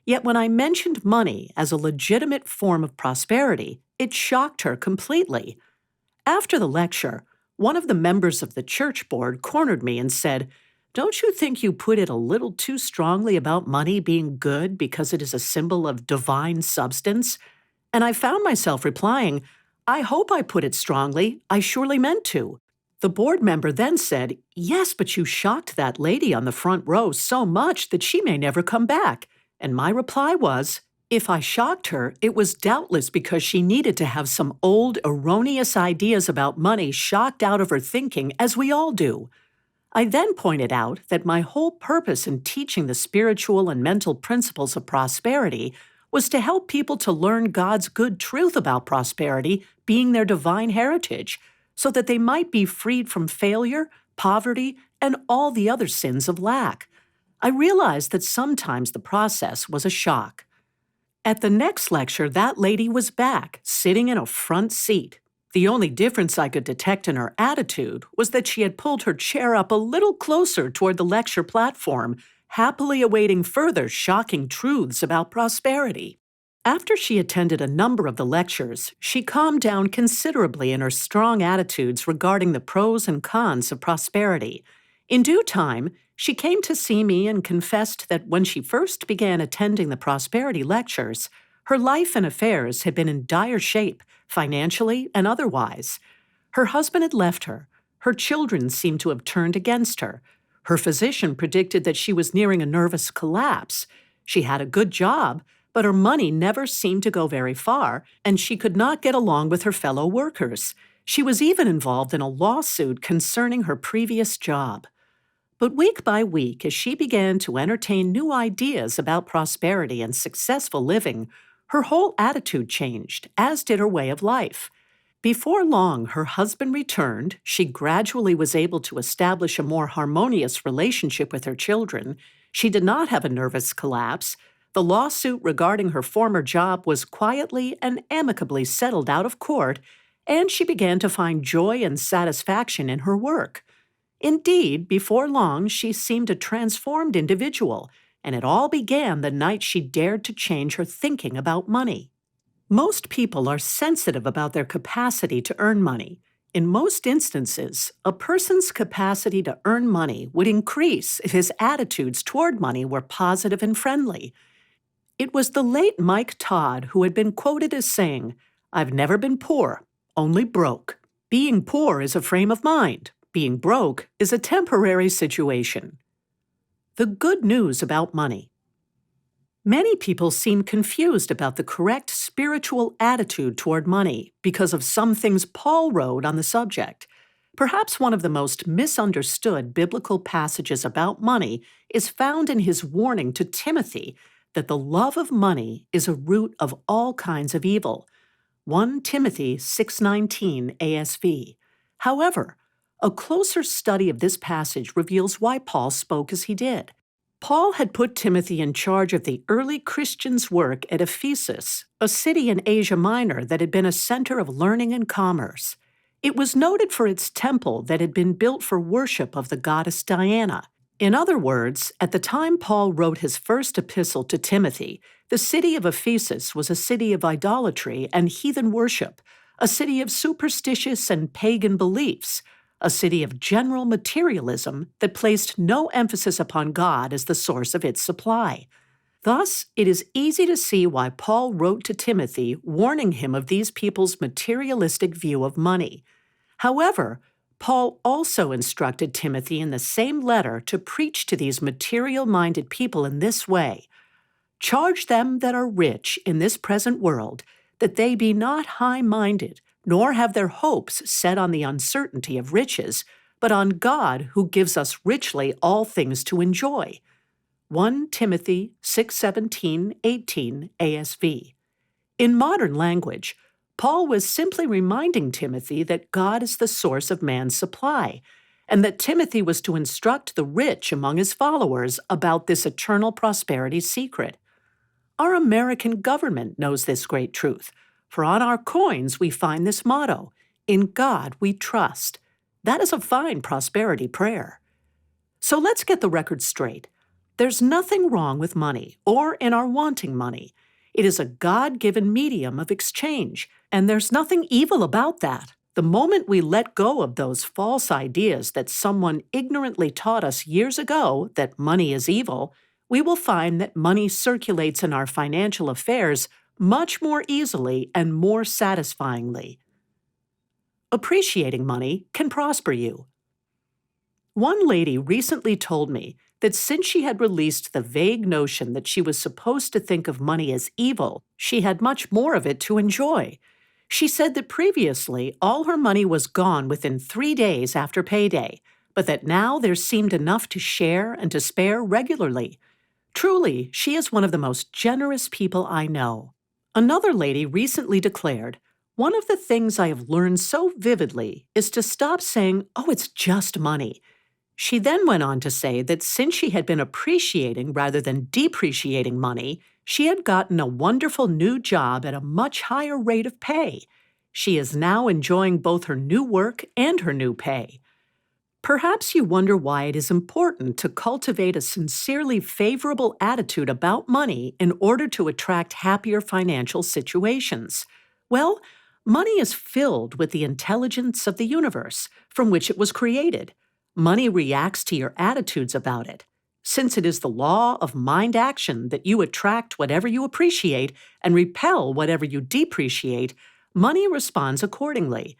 Yet when I mentioned money as a legitimate form of prosperity, it shocked her completely. After the lecture, one of the members of the church board cornered me and said, "Don't you think you put it a little too strongly about money being good because it is a symbol of divine substance?" And I found myself replying, "I hope I put it strongly. I surely meant to." The board member then said, "Yes, but you shocked that lady on the front row so much that she may never come back." And my reply was, if I shocked her, it was doubtless because she needed to have some old, erroneous ideas about money shocked out of her thinking, as we all do. I then pointed out that my whole purpose in teaching the spiritual and mental principles of prosperity was to help people to learn God's good truth about prosperity being their divine heritage, so that they might be freed from failure, poverty, and all the other sins of lack. I realized that sometimes the process was a shock. At the next lecture, that lady was back, sitting in a front seat. The only difference I could detect in her attitude was that she had pulled her chair up a little closer toward the lecture platform, happily awaiting further shocking truths about prosperity. After she attended a number of the lectures, she calmed down considerably in her strong attitudes regarding the pros and cons of prosperity. In due time, she came to see me and confessed that when she first began attending the prosperity lectures, her life and affairs had been in dire shape, financially and otherwise. Her husband had left her. Her children seemed to have turned against her. Her physician predicted that she was nearing a nervous collapse. She had a good job, but her money never seemed to go very far, and she could not get along with her fellow workers. She was even involved in a lawsuit concerning her previous job. But week by week, as she began to entertain new ideas about prosperity and successful living, her whole attitude changed, as did her way of life. Before long, her husband returned. She gradually was able to establish a more harmonious relationship with her children. She did not have a nervous collapse. The lawsuit regarding her former job was quietly and amicably settled out of court, and she began to find joy and satisfaction in her work. Indeed, before long, she seemed a transformed individual, and it all began the night she dared to change her thinking about money. Most people are sensitive about their capacity to earn money. In most instances, a person's capacity to earn money would increase if his attitudes toward money were positive and friendly. It was the late Mike Todd who had been quoted as saying, "I've never been poor, only broke. Being poor is a frame of mind. Being broke is a temporary situation." The good news about money. Many people seem confused about the correct spiritual attitude toward money because of some things Paul wrote on the subject. Perhaps one of the most misunderstood biblical passages about money is found in his warning to Timothy that the love of money is a root of all kinds of evil. 1 Timothy 6:19 ASV. However, a closer study of this passage reveals why Paul spoke as he did. Paul had put Timothy in charge of the early Christians' work at Ephesus, a city in Asia Minor that had been a center of learning and commerce. It was noted for its temple that had been built for worship of the goddess Diana. In other words, at the time Paul wrote his first epistle to Timothy, the city of Ephesus was a city of idolatry and heathen worship, a city of superstitious and pagan beliefs, a city of general materialism that placed no emphasis upon God as the source of its supply. Thus, it is easy to see why Paul wrote to Timothy warning him of these people's materialistic view of money. However, Paul also instructed Timothy in the same letter to preach to these material-minded people in this way: "Charge them that are rich in this present world, that they be not high-minded, nor have their hopes set on the uncertainty of riches, but on God who gives us richly all things to enjoy." 1 Timothy 6:17-18 ASV. In modern language, Paul was simply reminding Timothy that God is the source of man's supply, and that Timothy was to instruct the rich among his followers about this eternal prosperity secret. Our American government knows this great truth, for on our coins we find this motto: "In God we trust." That is a fine prosperity prayer. So let's get the record straight. There's nothing wrong with money or in our wanting money. It is a God-given medium of exchange, and there's nothing evil about that. The moment we let go of those false ideas that someone ignorantly taught us years ago that money is evil, we will find that money circulates in our financial affairs much more easily and more satisfyingly. Appreciating money can prosper you. One lady recently told me that since she had released the vague notion that she was supposed to think of money as evil, she had much more of it to enjoy. She said that previously all her money was gone within 3 days after payday, but that now there seemed enough to share and to spare regularly. Truly, she is one of the most generous people I know. Another lady recently declared, "One of the things I have learned so vividly is to stop saying, 'Oh, it's just money.'" She then went on to say that since she had been appreciating rather than depreciating money, she had gotten a wonderful new job at a much higher rate of pay. She is now enjoying both her new work and her new pay. Perhaps you wonder why it is important to cultivate a sincerely favorable attitude about money in order to attract happier financial situations. Well, money is filled with the intelligence of the universe from which it was created. Money reacts to your attitudes about it. Since it is the law of mind action that you attract whatever you appreciate and repel whatever you depreciate, money responds accordingly.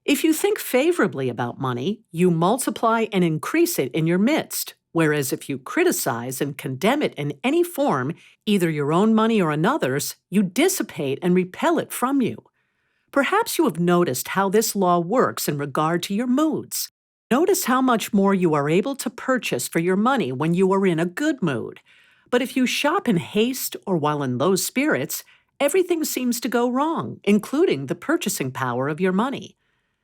If you think favorably about money, you multiply and increase it in your midst, whereas if you criticize and condemn it in any form, either your own money or another's, you dissipate and repel it from you. Perhaps you have noticed how this law works in regard to your moods. Notice how much more you are able to purchase for your money when you are in a good mood. But if you shop in haste or while in low spirits, everything seems to go wrong, including the purchasing power of your money.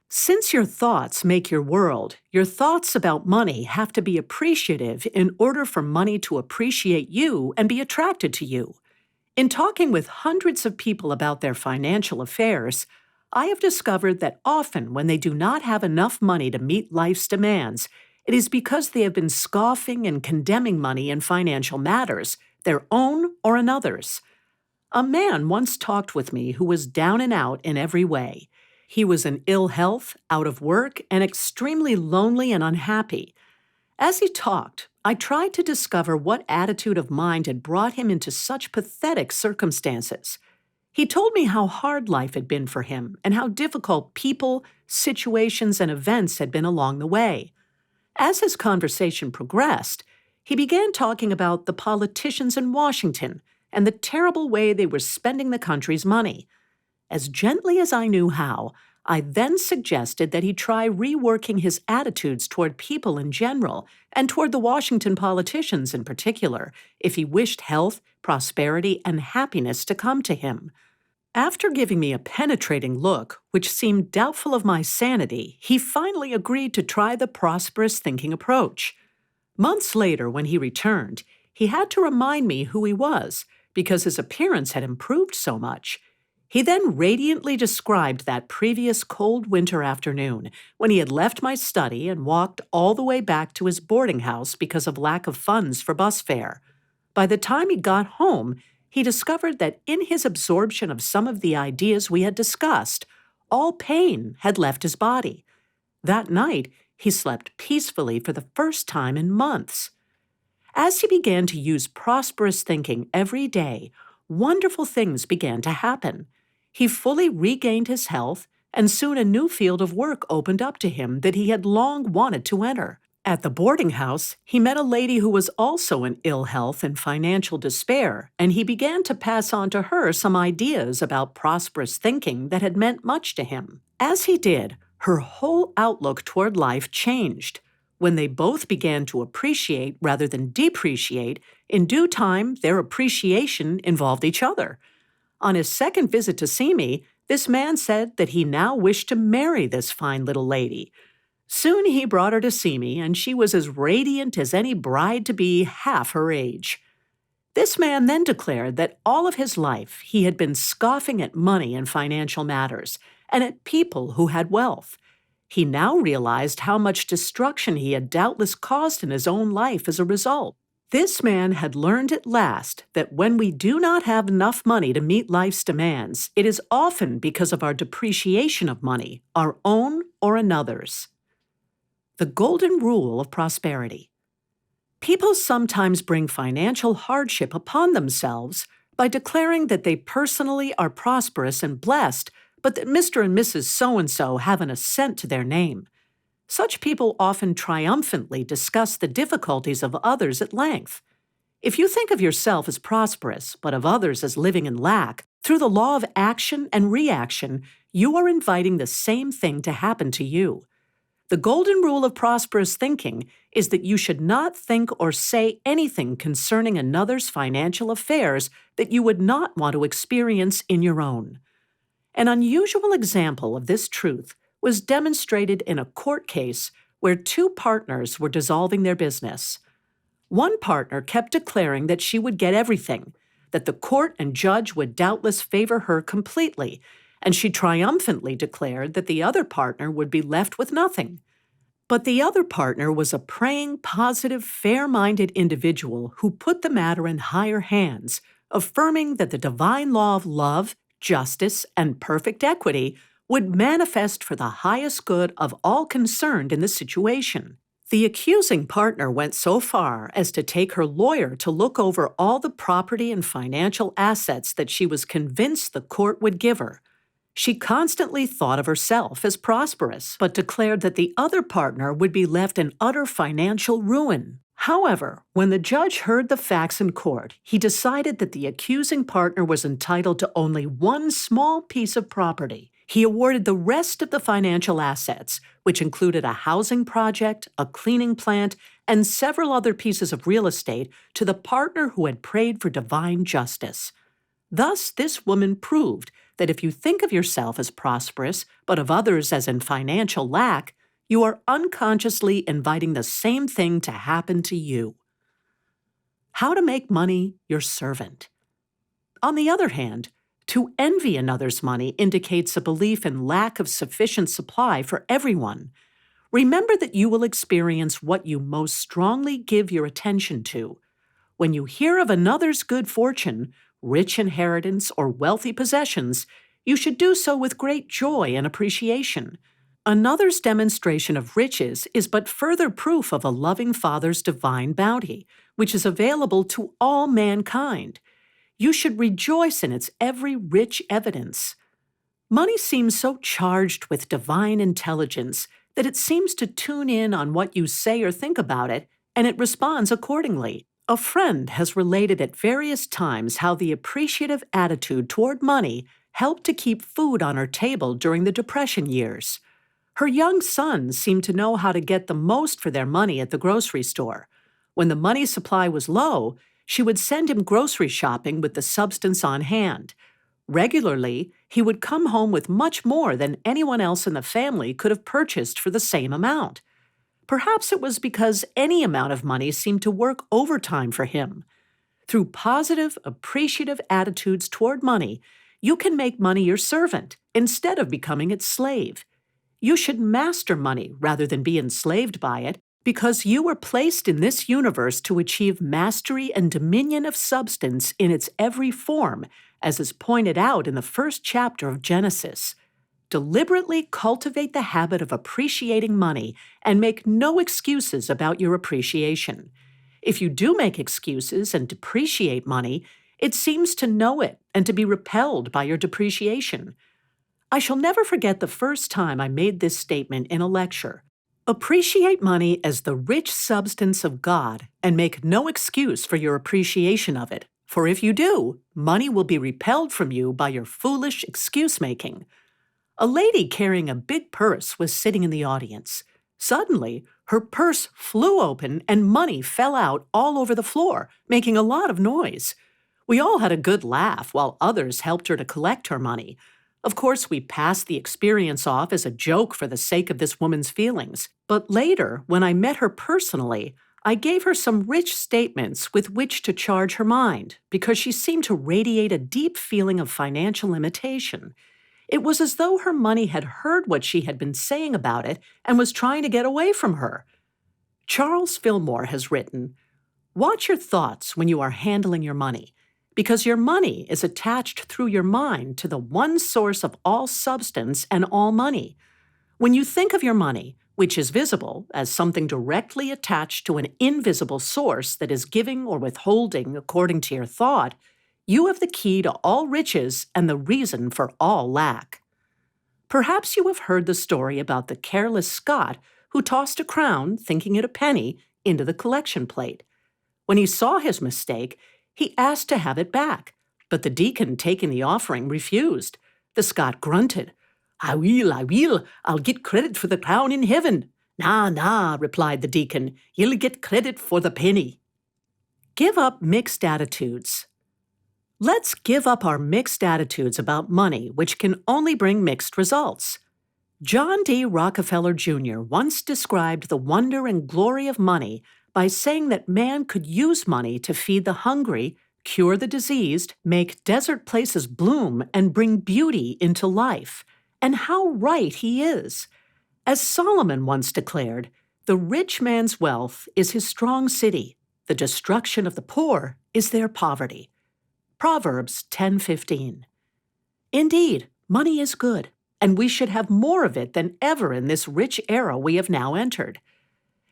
Since your thoughts make your world, your thoughts about money have to be appreciative in order for money to appreciate you and be attracted to you. In talking with hundreds of people about their financial affairs, I have discovered that often when they do not have enough money to meet life's demands, it is because they have been scoffing and condemning money in financial matters, their own or another's. A man once talked with me who was down and out in every way. He was in ill health, out of work, and extremely lonely and unhappy. As he talked, I tried to discover what attitude of mind had brought him into such pathetic circumstances. He told me how hard life had been for him and how difficult people, situations, and events had been along the way. As his conversation progressed, he began talking about the politicians in Washington and the terrible way they were spending the country's money. As gently as I knew how, I then suggested that he try reworking his attitudes toward people in general and toward the Washington politicians in particular, if he wished health, prosperity, and happiness to come to him. After giving me a penetrating look, which seemed doubtful of my sanity, he finally agreed to try the prosperous thinking approach. Months later, when he returned, he had to remind me who he was because his appearance had improved so much. He then radiantly described that previous cold winter afternoon when he had left my study and walked all the way back to his boarding house because of lack of funds for bus fare. By the time he got home, he discovered that in his absorption of some of the ideas we had discussed, all pain had left his body. That night, he slept peacefully for the first time in months. As he began to use prosperous thinking every day, wonderful things began to happen. He fully regained his health, and soon a new field of work opened up to him that he had long wanted to enter. At the boarding house, he met a lady who was also in ill health and financial despair, and he began to pass on to her some ideas about prosperous thinking that had meant much to him. As he did, her whole outlook toward life changed. When they both began to appreciate rather than depreciate, in due time their appreciation involved each other. On his second visit to see me, this man said that he now wished to marry this fine little lady. Soon he brought her to see me, and she was as radiant as any bride-to-be half her age. This man then declared that all of his life he had been scoffing at money and financial matters, and at people who had wealth. He now realized how much destruction he had doubtless caused in his own life as a result. This man had learned at last that when we do not have enough money to meet life's demands, it is often because of our depreciation of money, our own or another's. The golden rule of prosperity. People sometimes bring financial hardship upon themselves by declaring that they personally are prosperous and blessed, but that Mr. and Mrs. So-and-so haven't a cent to their name. Such people often triumphantly discuss the difficulties of others at length. If you think of yourself as prosperous, but of others as living in lack, through the law of action and reaction, you are inviting the same thing to happen to you. The golden rule of prosperous thinking is that you should not think or say anything concerning another's financial affairs that you would not want to experience in your own. An unusual example of this truth was demonstrated in a court case where two partners were dissolving their business. One partner kept declaring that she would get everything, that the court and judge would doubtless favor her completely, and she triumphantly declared that the other partner would be left with nothing. But the other partner was a praying, positive, fair-minded individual who put the matter in higher hands, affirming that the divine law of love, justice, and perfect equity would manifest for the highest good of all concerned in the situation. The accusing partner went so far as to take her lawyer to look over all the property and financial assets that she was convinced the court would give her. She constantly thought of herself as prosperous, but declared that the other partner would be left in utter financial ruin. However, when the judge heard the facts in court, he decided that the accusing partner was entitled to only one small piece of property. He awarded the rest of the financial assets, which included a housing project, a cleaning plant, and several other pieces of real estate, to the partner who had prayed for divine justice. Thus, this woman proved that if you think of yourself as prosperous, but of others as in financial lack, you are unconsciously inviting the same thing to happen to you. How to make money your servant. On the other hand, to envy another's money indicates a belief in lack of sufficient supply for everyone. Remember that you will experience what you most strongly give your attention to. When you hear of another's good fortune, rich inheritance, or wealthy possessions, you should do so with great joy and appreciation. Another's demonstration of riches is but further proof of a loving Father's divine bounty, which is available to all mankind. You should rejoice in its every rich evidence. Money seems so charged with divine intelligence that it seems to tune in on what you say or think about it, and it responds accordingly. A friend has related at various times how the appreciative attitude toward money helped to keep food on her table during the Depression years. Her young sons seemed to know how to get the most for their money at the grocery store. When the money supply was low, she would send him grocery shopping with the substance on hand. Regularly, he would come home with much more than anyone else in the family could have purchased for the same amount. Perhaps it was because any amount of money seemed to work overtime for him. Through positive, appreciative attitudes toward money, you can make money your servant instead of becoming its slave. You should master money rather than be enslaved by it, because you were placed in this universe to achieve mastery and dominion of substance in its every form, as is pointed out in the first chapter of Genesis. Deliberately cultivate the habit of appreciating money and make no excuses about your appreciation. If you do make excuses and depreciate money, it seems to know it and to be repelled by your depreciation. I shall never forget the first time I made this statement in a lecture. Appreciate money as the rich substance of God and make no excuse for your appreciation of it, for if you do, money will be repelled from you by your foolish excuse-making. A lady carrying a big purse was sitting in the audience. Suddenly, her purse flew open and money fell out all over the floor, making a lot of noise. We all had a good laugh while others helped her to collect her money. Of course, we passed the experience off as a joke for the sake of this woman's feelings. But later, when I met her personally, I gave her some rich statements with which to charge her mind, because she seemed to radiate a deep feeling of financial limitation. It was as though her money had heard what she had been saying about it and was trying to get away from her. Charles Fillmore has written, "Watch your thoughts when you are handling your money, because your money is attached through your mind to the one source of all substance and all money. When you think of your money, which is visible, as something directly attached to an invisible source that is giving or withholding according to your thought, you have the key to all riches and the reason for all lack." Perhaps you have heard the story about the careless Scot who tossed a crown, thinking it a penny, into the collection plate. When he saw his mistake, he asked to have it back, but the deacon taking the offering refused. The Scot grunted, I will, I'll get credit for the crown in heaven." "Nah," replied the deacon, "you'll get credit for the penny." Give up mixed attitudes. Let's give up our mixed attitudes about money, which can only bring mixed results. John D. Rockefeller Jr. once described the wonder and glory of money by saying that man could use money to feed the hungry, cure the diseased, make desert places bloom, and bring beauty into life. And how right he is! As Solomon once declared, the rich man's wealth is his strong city. The destruction of the poor is their poverty. Proverbs 10:15. Indeed, money is good, and we should have more of it than ever in this rich era we have now entered.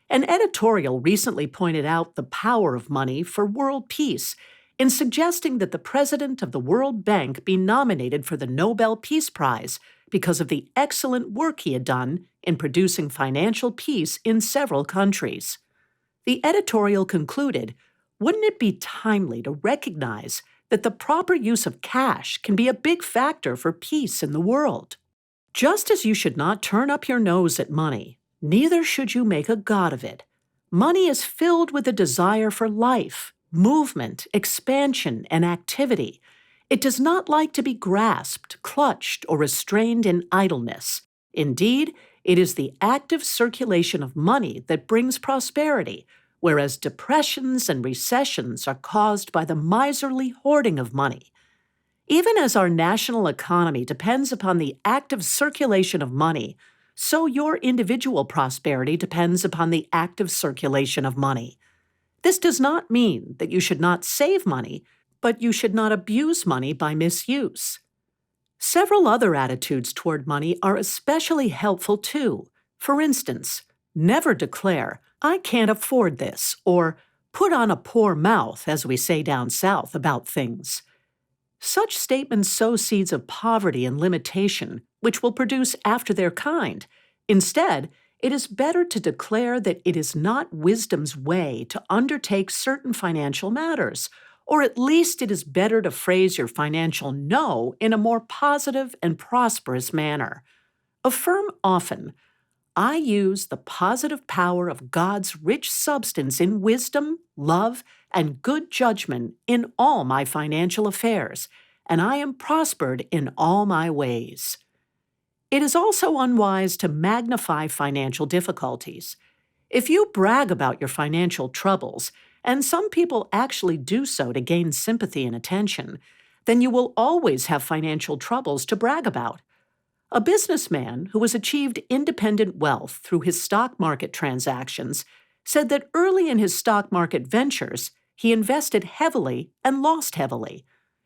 An editorial recently pointed out the power of money for world peace in suggesting that the president of the World Bank be nominated for the Nobel Peace Prize because of the excellent work he had done in producing financial peace in several countries. The editorial concluded, wouldn't it be timely to recognize that the proper use of cash can be a big factor for peace in the world? Just as you should not turn up your nose at money, neither should you make a god of it. Money is filled with a desire for life, movement, expansion, and activity. It does not like to be grasped, clutched, or restrained in idleness. Indeed, it is the active circulation of money that brings prosperity, whereas depressions and recessions are caused by the miserly hoarding of money. Even as our national economy depends upon the active circulation of money, so your individual prosperity depends upon the active circulation of money. This does not mean that you should not save money, but you should not abuse money by misuse. Several other attitudes toward money are especially helpful too. For instance, never declare, "I can't afford this," or put on a poor mouth, as we say down south, about things. Such statements sow seeds of poverty and limitation, which will produce after their kind. Instead, it is better to declare that it is not wisdom's way to undertake certain financial matters, or at least it is better to phrase your financial no in a more positive and prosperous manner. Affirm often, "I use the positive power of God's rich substance in wisdom, love, and good judgment in all my financial affairs, and I am prospered in all my ways." It is also unwise to magnify financial difficulties. If you brag about your financial troubles, and some people actually do so to gain sympathy and attention, then you will always have financial troubles to brag about. A businessman who has achieved independent wealth through his stock market transactions said that early in his stock market ventures, he invested heavily and lost heavily.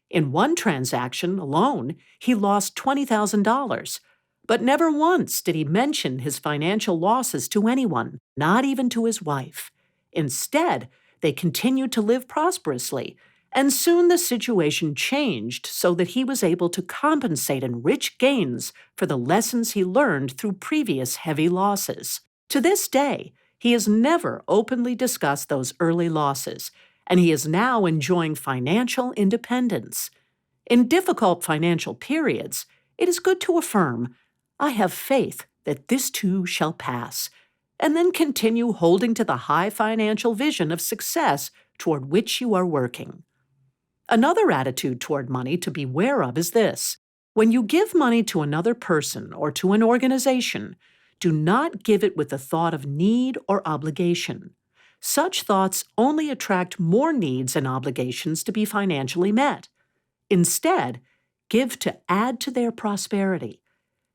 In one transaction alone, he lost $20,000, but never once did he mention his financial losses to anyone, not even to his wife. Instead, they continued to live prosperously, and soon the situation changed so that he was able to compensate in rich gains for the lessons he learned through previous heavy losses. To this day, he has never openly discussed those early losses, and he is now enjoying financial independence. In difficult financial periods, it is good to affirm, "I have faith that this too shall pass," and then continue holding to the high financial vision of success toward which you are working. Another attitude toward money to beware of is this: when you give money to another person or to an organization, do not give it with the thought of need or obligation. Such thoughts only attract more needs and obligations to be financially met. Instead, give to add to their prosperity.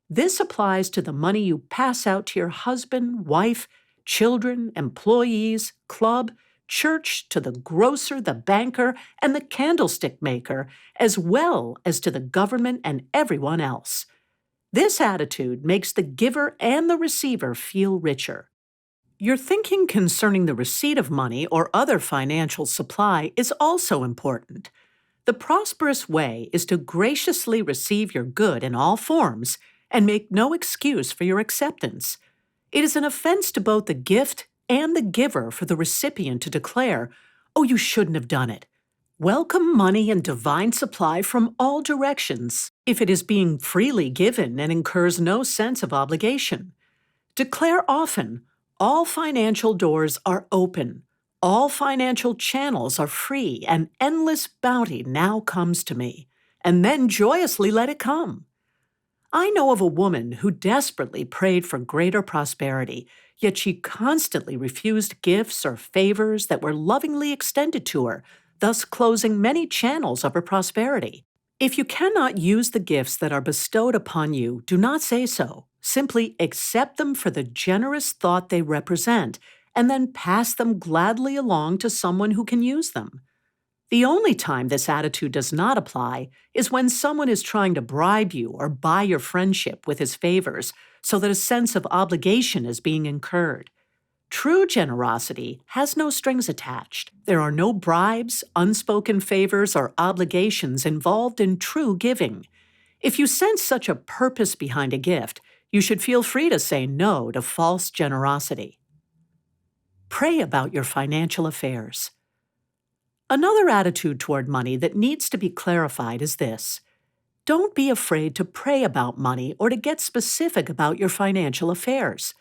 This applies to the money you pass out to your husband, wife, children, employees, club, church, to the grocer, the banker, and the candlestick maker, as well as to the government and everyone else. This attitude makes the giver and the receiver feel richer. Your thinking concerning the receipt of money or other financial supply is also important. The prosperous way is to graciously receive your good in all forms and make no excuse for your acceptance. It is an offense to both the gift and the giver for the recipient to declare, "Oh, you shouldn't have done it." Welcome money and divine supply from all directions if it is being freely given and incurs no sense of obligation. Declare often, "All financial doors are open. All financial channels are free, and endless bounty now comes to me," and then joyously let it come. I know of a woman who desperately prayed for greater prosperity, yet she constantly refused gifts or favors that were lovingly extended to her, thus closing many channels of her prosperity. If you cannot use the gifts that are bestowed upon you, do not say so. Simply accept them for the generous thought they represent, and then pass them gladly along to someone who can use them. The only time this attitude does not apply is when someone is trying to bribe you or buy your friendship with his favors so that a sense of obligation is being incurred. True generosity has no strings attached. There are no bribes, unspoken favors, or obligations involved in true giving. If you sense such a purpose behind a gift, you should feel free to say no to false generosity. Pray about your financial affairs. Another attitude toward money that needs to be clarified is this: don't be afraid to pray about money or to get specific about your financial affairs.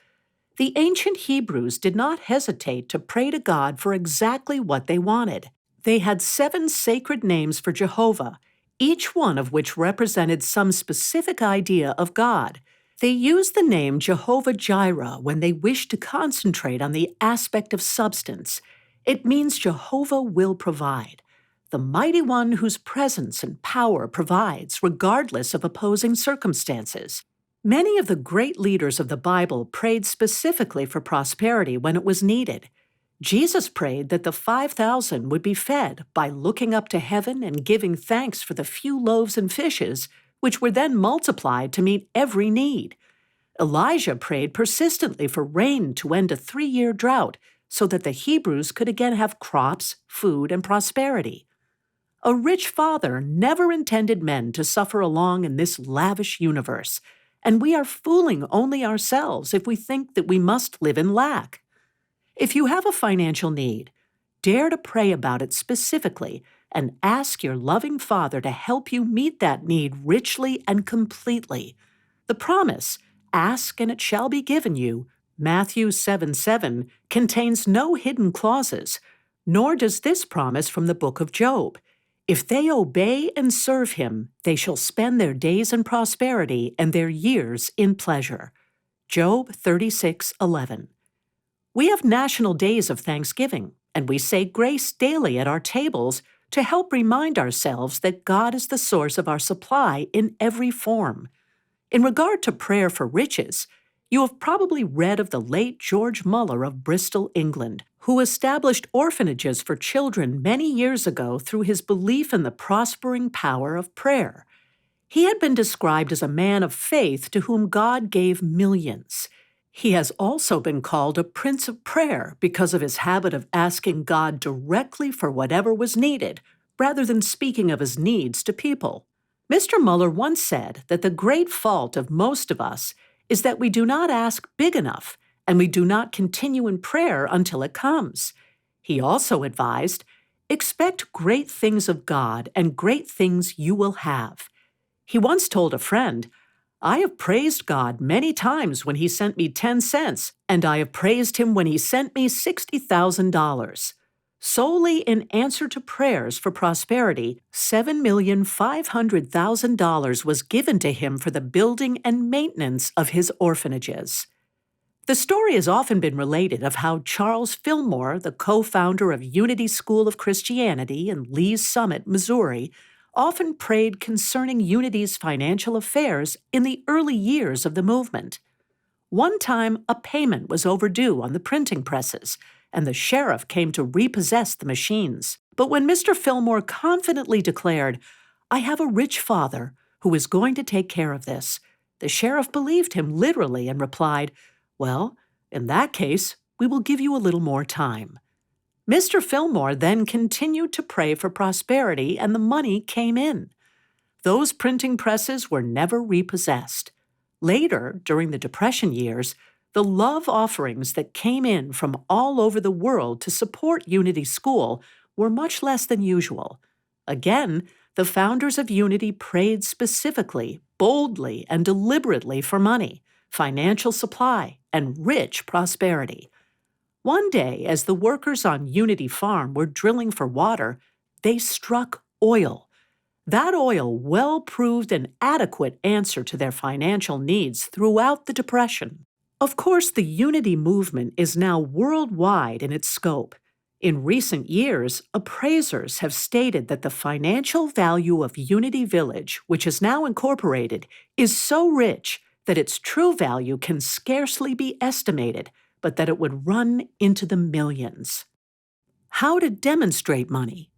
The ancient Hebrews did not hesitate to pray to God for exactly what they wanted. They had 7 sacred names for Jehovah, each one of which represented some specific idea of God. They used the name Jehovah Jireh when they wished to concentrate on the aspect of substance. It means Jehovah will provide, the mighty one whose presence and power provides regardless of opposing circumstances. Many of the great leaders of the Bible prayed specifically for prosperity when it was needed. Jesus prayed that the 5,000 would be fed by looking up to heaven and giving thanks for the few loaves and fishes, which were then multiplied to meet every need. Elijah prayed persistently for rain to end a 3-year drought so that the Hebrews could again have crops, food, and prosperity. A rich father never intended men to suffer along in this lavish universe, and we are fooling only ourselves if we think that we must live in lack. If you have a financial need, dare to pray about it specifically and ask your loving Father to help you meet that need richly and completely. The promise, "Ask and it shall be given you," Matthew 7:7, contains no hidden clauses, nor does this promise from the book of Job. If they obey and serve him, they shall spend their days in prosperity and their years in pleasure. Job 36:11. We have national days of Thanksgiving, and we say grace daily at our tables to help remind ourselves that God is the source of our supply in every form. In regard to prayer for riches, you have probably read of the late George Muller of Bristol, England, who established orphanages for children many years ago through his belief in the prospering power of prayer. He had been described as a man of faith to whom God gave millions. He has also been called a prince of prayer because of his habit of asking God directly for whatever was needed, rather than speaking of his needs to people. Mr. Muller once said that the great fault of most of us is that we do not ask big enough, and we do not continue in prayer until it comes. He also advised, expect great things of God, and great things you will have. He once told a friend, I have praised God many times when he sent me 10 cents, and I have praised him when he sent me $60,000. Solely in answer to prayers for prosperity, $7,500,000 was given to him for the building and maintenance of his orphanages. The story has often been related of how Charles Fillmore, the co-founder of Unity School of Christianity in Lee's Summit, Missouri, often prayed concerning Unity's financial affairs in the early years of the movement. One time, a payment was overdue on the printing presses, and the sheriff came to repossess the machines. But when Mr. Fillmore confidently declared, I have a rich father who is going to take care of this, the sheriff believed him literally and replied, well, in that case, we will give you a little more time. Mr. Fillmore then continued to pray for prosperity, and the money came in. Those printing presses were never repossessed. Later, during the Depression years, the love offerings that came in from all over the world to support Unity School were much less than usual. Again, the founders of Unity prayed specifically, boldly, and deliberately for money, financial supply, and rich prosperity. One day, as the workers on Unity Farm were drilling for water, they struck oil. That oil well proved an adequate answer to their financial needs throughout the Depression. Of course, the Unity movement is now worldwide in its scope. In recent years, appraisers have stated that the financial value of Unity Village, which is now incorporated, is so rich that its true value can scarcely be estimated, but that it would run into the millions. How to demonstrate money.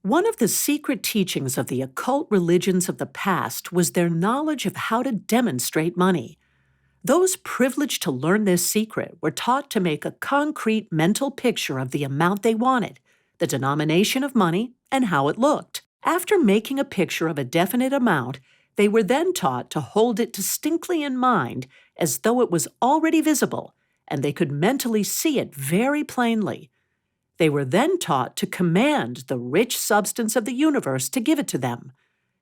One of the secret teachings of the occult religions of the past was their knowledge of how to demonstrate money. Those privileged to learn this secret were taught to make a concrete mental picture of the amount they wanted, the denomination of money, and how it looked. After making a picture of a definite amount, they were then taught to hold it distinctly in mind as though it was already visible, and they could mentally see it very plainly. They were then taught to command the rich substance of the universe to give it to them.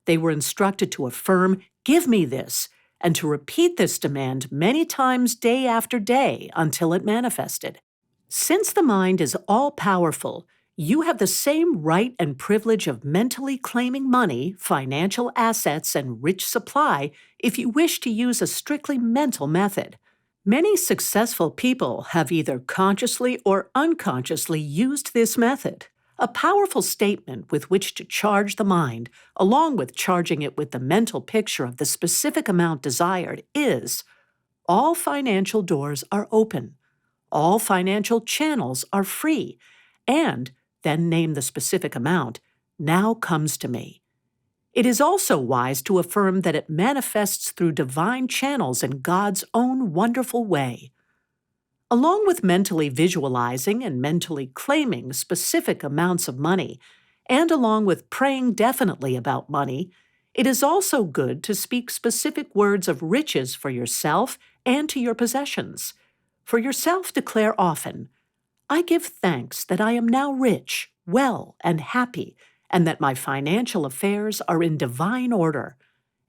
They were instructed to affirm, "Give me this," and to repeat this demand many times day after day until it manifested. Since the mind is all-powerful, you have the same right and privilege of mentally claiming money, financial assets, and rich supply if you wish to use a strictly mental method. Many successful people have either consciously or unconsciously used this method. A powerful statement with which to charge the mind, along with charging it with the mental picture of the specific amount desired, is, all financial doors are open, all financial channels are free, and then name the specific amount, now comes to me. It is also wise to affirm that it manifests through divine channels in God's own wonderful way. Along with mentally visualizing and mentally claiming specific amounts of money, and along with praying definitely about money, it is also good to speak specific words of riches for yourself and to your possessions. For yourself, declare often, "I give thanks that I am now rich, well, and happy, and that my financial affairs are in divine order.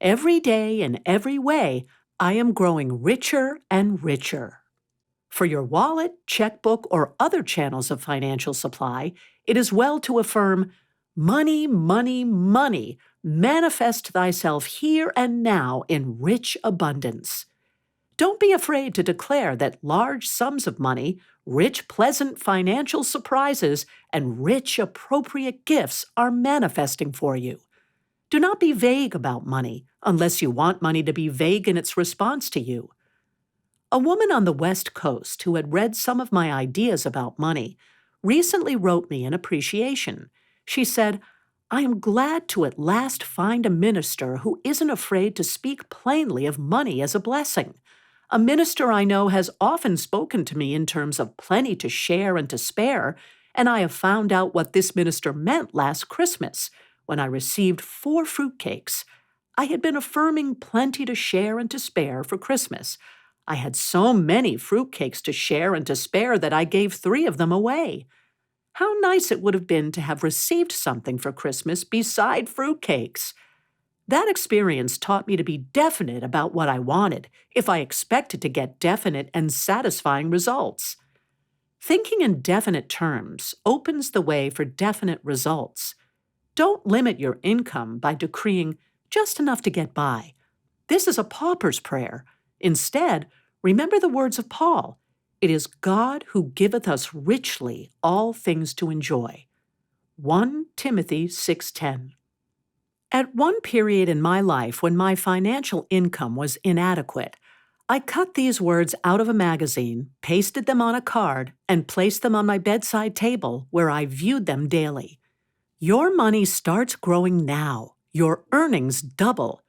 Every day in every way, I am growing richer and richer." For your wallet, checkbook, or other channels of financial supply, it is well to affirm, "Money, money, money, manifest thyself here and now in rich abundance." Don't be afraid to declare that large sums of money, rich, pleasant financial surprises, and rich, appropriate gifts are manifesting for you. Do not be vague about money unless you want money to be vague in its response to you. A woman on the West Coast who had read some of my ideas about money recently wrote me in appreciation. She said, "I am glad to at last find a minister who isn't afraid to speak plainly of money as a blessing. A minister I know has often spoken to me in terms of plenty to share and to spare, and I have found out what this minister meant last Christmas when I received 4 fruitcakes. I had been affirming plenty to share and to spare for Christmas. I had so many fruitcakes to share and to spare that I gave 3 of them away. How nice it would have been to have received something for Christmas beside fruitcakes. That experience taught me to be definite about what I wanted if I expected to get definite and satisfying results. Thinking in definite terms opens the way for definite results. Don't limit your income by decreeing just enough to get by. This is a pauper's prayer. Instead, remember the words of Paul, "It is God who giveth us richly all things to enjoy." 1 Timothy 6:10. At one period in my life when my financial income was inadequate, I cut these words out of a magazine, pasted them on a card, and placed them on my bedside table where I viewed them daily. Your money starts growing now. Your earnings double.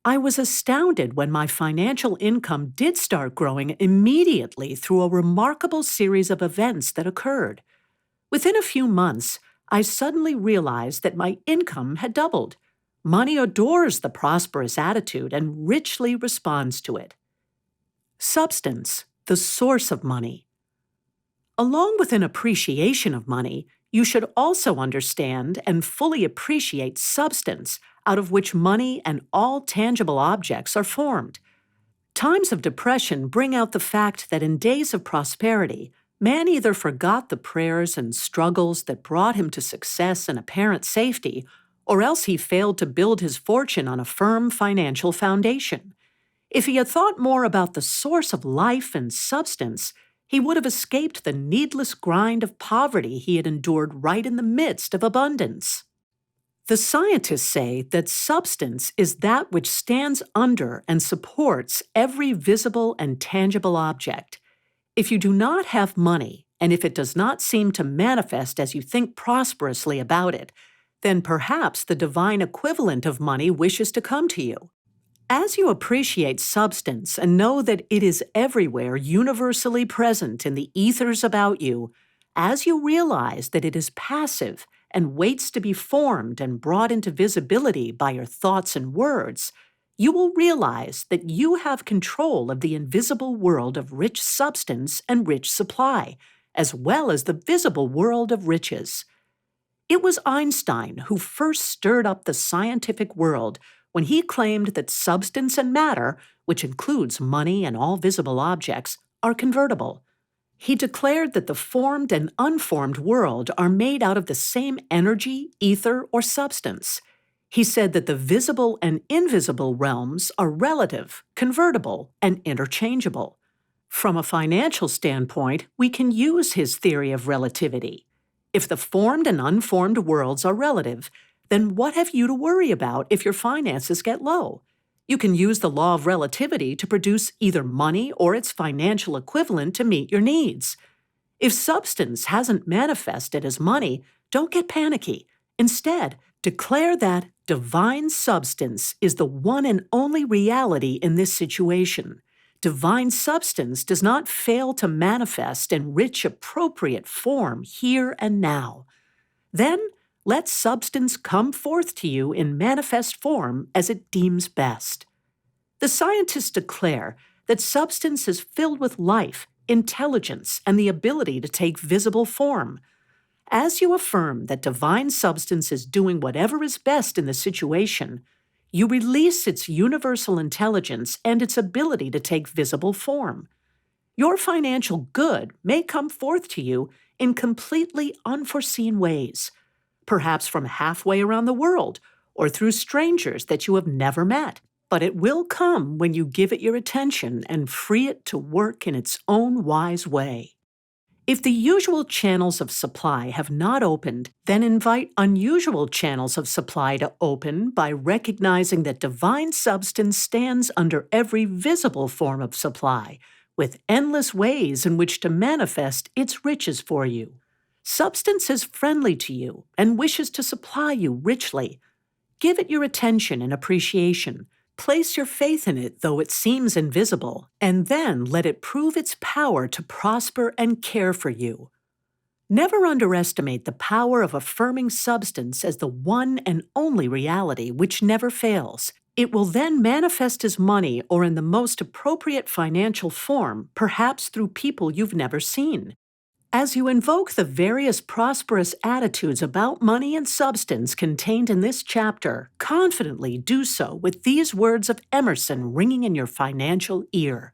I was astounded when my financial income did start growing immediately through a remarkable series of events that occurred. Within a few months, I suddenly realized that my income had doubled. Money adores the prosperous attitude and richly responds to it. Substance, the source of money. Along with an appreciation of money, you should also understand and fully appreciate substance, out of which money and all tangible objects are formed. Times of depression bring out the fact that in days of prosperity, man either forgot the prayers and struggles that brought him to success and apparent safety, or else he failed to build his fortune on a firm financial foundation. If he had thought more about the source of life and substance, he would have escaped the needless grind of poverty he had endured right in the midst of abundance. The scientists say that substance is that which stands under and supports every visible and tangible object. If you do not have money, and if it does not seem to manifest as you think prosperously about it, then perhaps the divine equivalent of money wishes to come to you. As you appreciate substance and know that it is everywhere universally present in the ethers about you, as you realize that it is passive and waits to be formed and brought into visibility by your thoughts and words, you will realize that you have control of the invisible world of rich substance and rich supply, as well as the visible world of riches. It was Einstein who first stirred up the scientific world when he claimed that substance and matter, which includes money and all visible objects, are convertible. He declared that the formed and unformed world are made out of the same energy, ether, or substance. He said that the visible and invisible realms are relative, convertible, and interchangeable. From a financial standpoint, we can use his theory of relativity. If the formed and unformed worlds are relative, then what have you to worry about if your finances get low? You can use the law of relativity to produce either money or its financial equivalent to meet your needs. If substance hasn't manifested as money, don't get panicky. Instead, declare that divine substance is the one and only reality in this situation. Divine substance does not fail to manifest in rich, appropriate form here and now. Then, let substance come forth to you in manifest form as it deems best. The scientists declare that substance is filled with life, intelligence, and the ability to take visible form. As you affirm that divine substance is doing whatever is best in the situation, you release its universal intelligence and its ability to take visible form. Your financial good may come forth to you in completely unforeseen ways, perhaps from halfway around the world or through strangers that you have never met. But it will come when you give it your attention and free it to work in its own wise way. If the usual channels of supply have not opened, then invite unusual channels of supply to open by recognizing that divine substance stands under every visible form of supply, with endless ways in which to manifest its riches for you. Substance is friendly to you and wishes to supply you richly. Give it your attention and appreciation. Place your faith in it, though it seems invisible, and then let it prove its power to prosper and care for you. Never underestimate the power of affirming substance as the one and only reality which never fails. It will then manifest as money or in the most appropriate financial form, perhaps through people you've never seen. As you invoke the various prosperous attitudes about money and substance contained in this chapter, confidently do so with these words of Emerson ringing in your financial ear.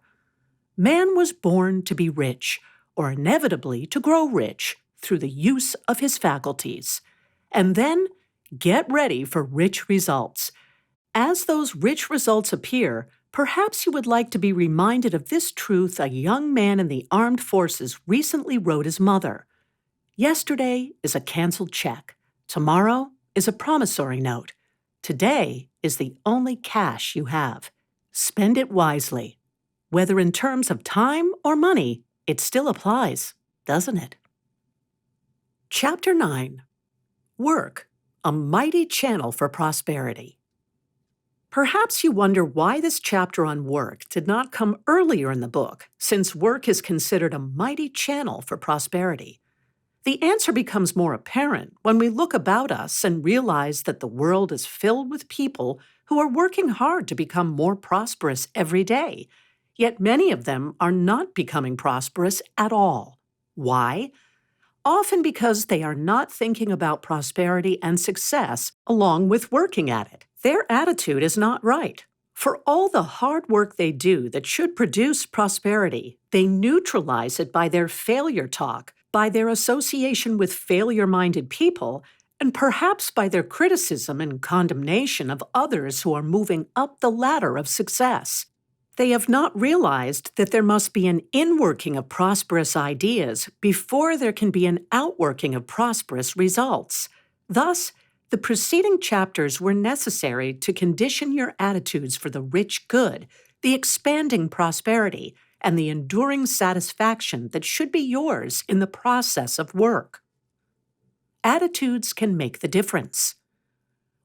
Man was born to be rich, or inevitably to grow rich, through the use of his faculties. And then, get ready for rich results. As those rich results appear, perhaps you would like to be reminded of this truth a young man in the armed forces recently wrote his mother. Yesterday is a canceled check. Tomorrow is a promissory note. Today is the only cash you have. Spend it wisely. Whether in terms of time or money, it still applies, doesn't it? Chapter 9. Work, a mighty channel for prosperity. Perhaps you wonder why this chapter on work did not come earlier in the book, since work is considered a mighty channel for prosperity. The answer becomes more apparent when we look about us and realize that the world is filled with people who are working hard to become more prosperous every day, yet many of them are not becoming prosperous at all. Why? Often because they are not thinking about prosperity and success along with working at it. Their attitude is not right. For all the hard work they do that should produce prosperity, they neutralize it by their failure talk, by their association with failure-minded people, and perhaps by their criticism and condemnation of others who are moving up the ladder of success. They have not realized that there must be an inworking of prosperous ideas before there can be an outworking of prosperous results. Thus, the preceding chapters were necessary to condition your attitudes for the rich good, the expanding prosperity, and the enduring satisfaction that should be yours in the process of work. Attitudes can make the difference.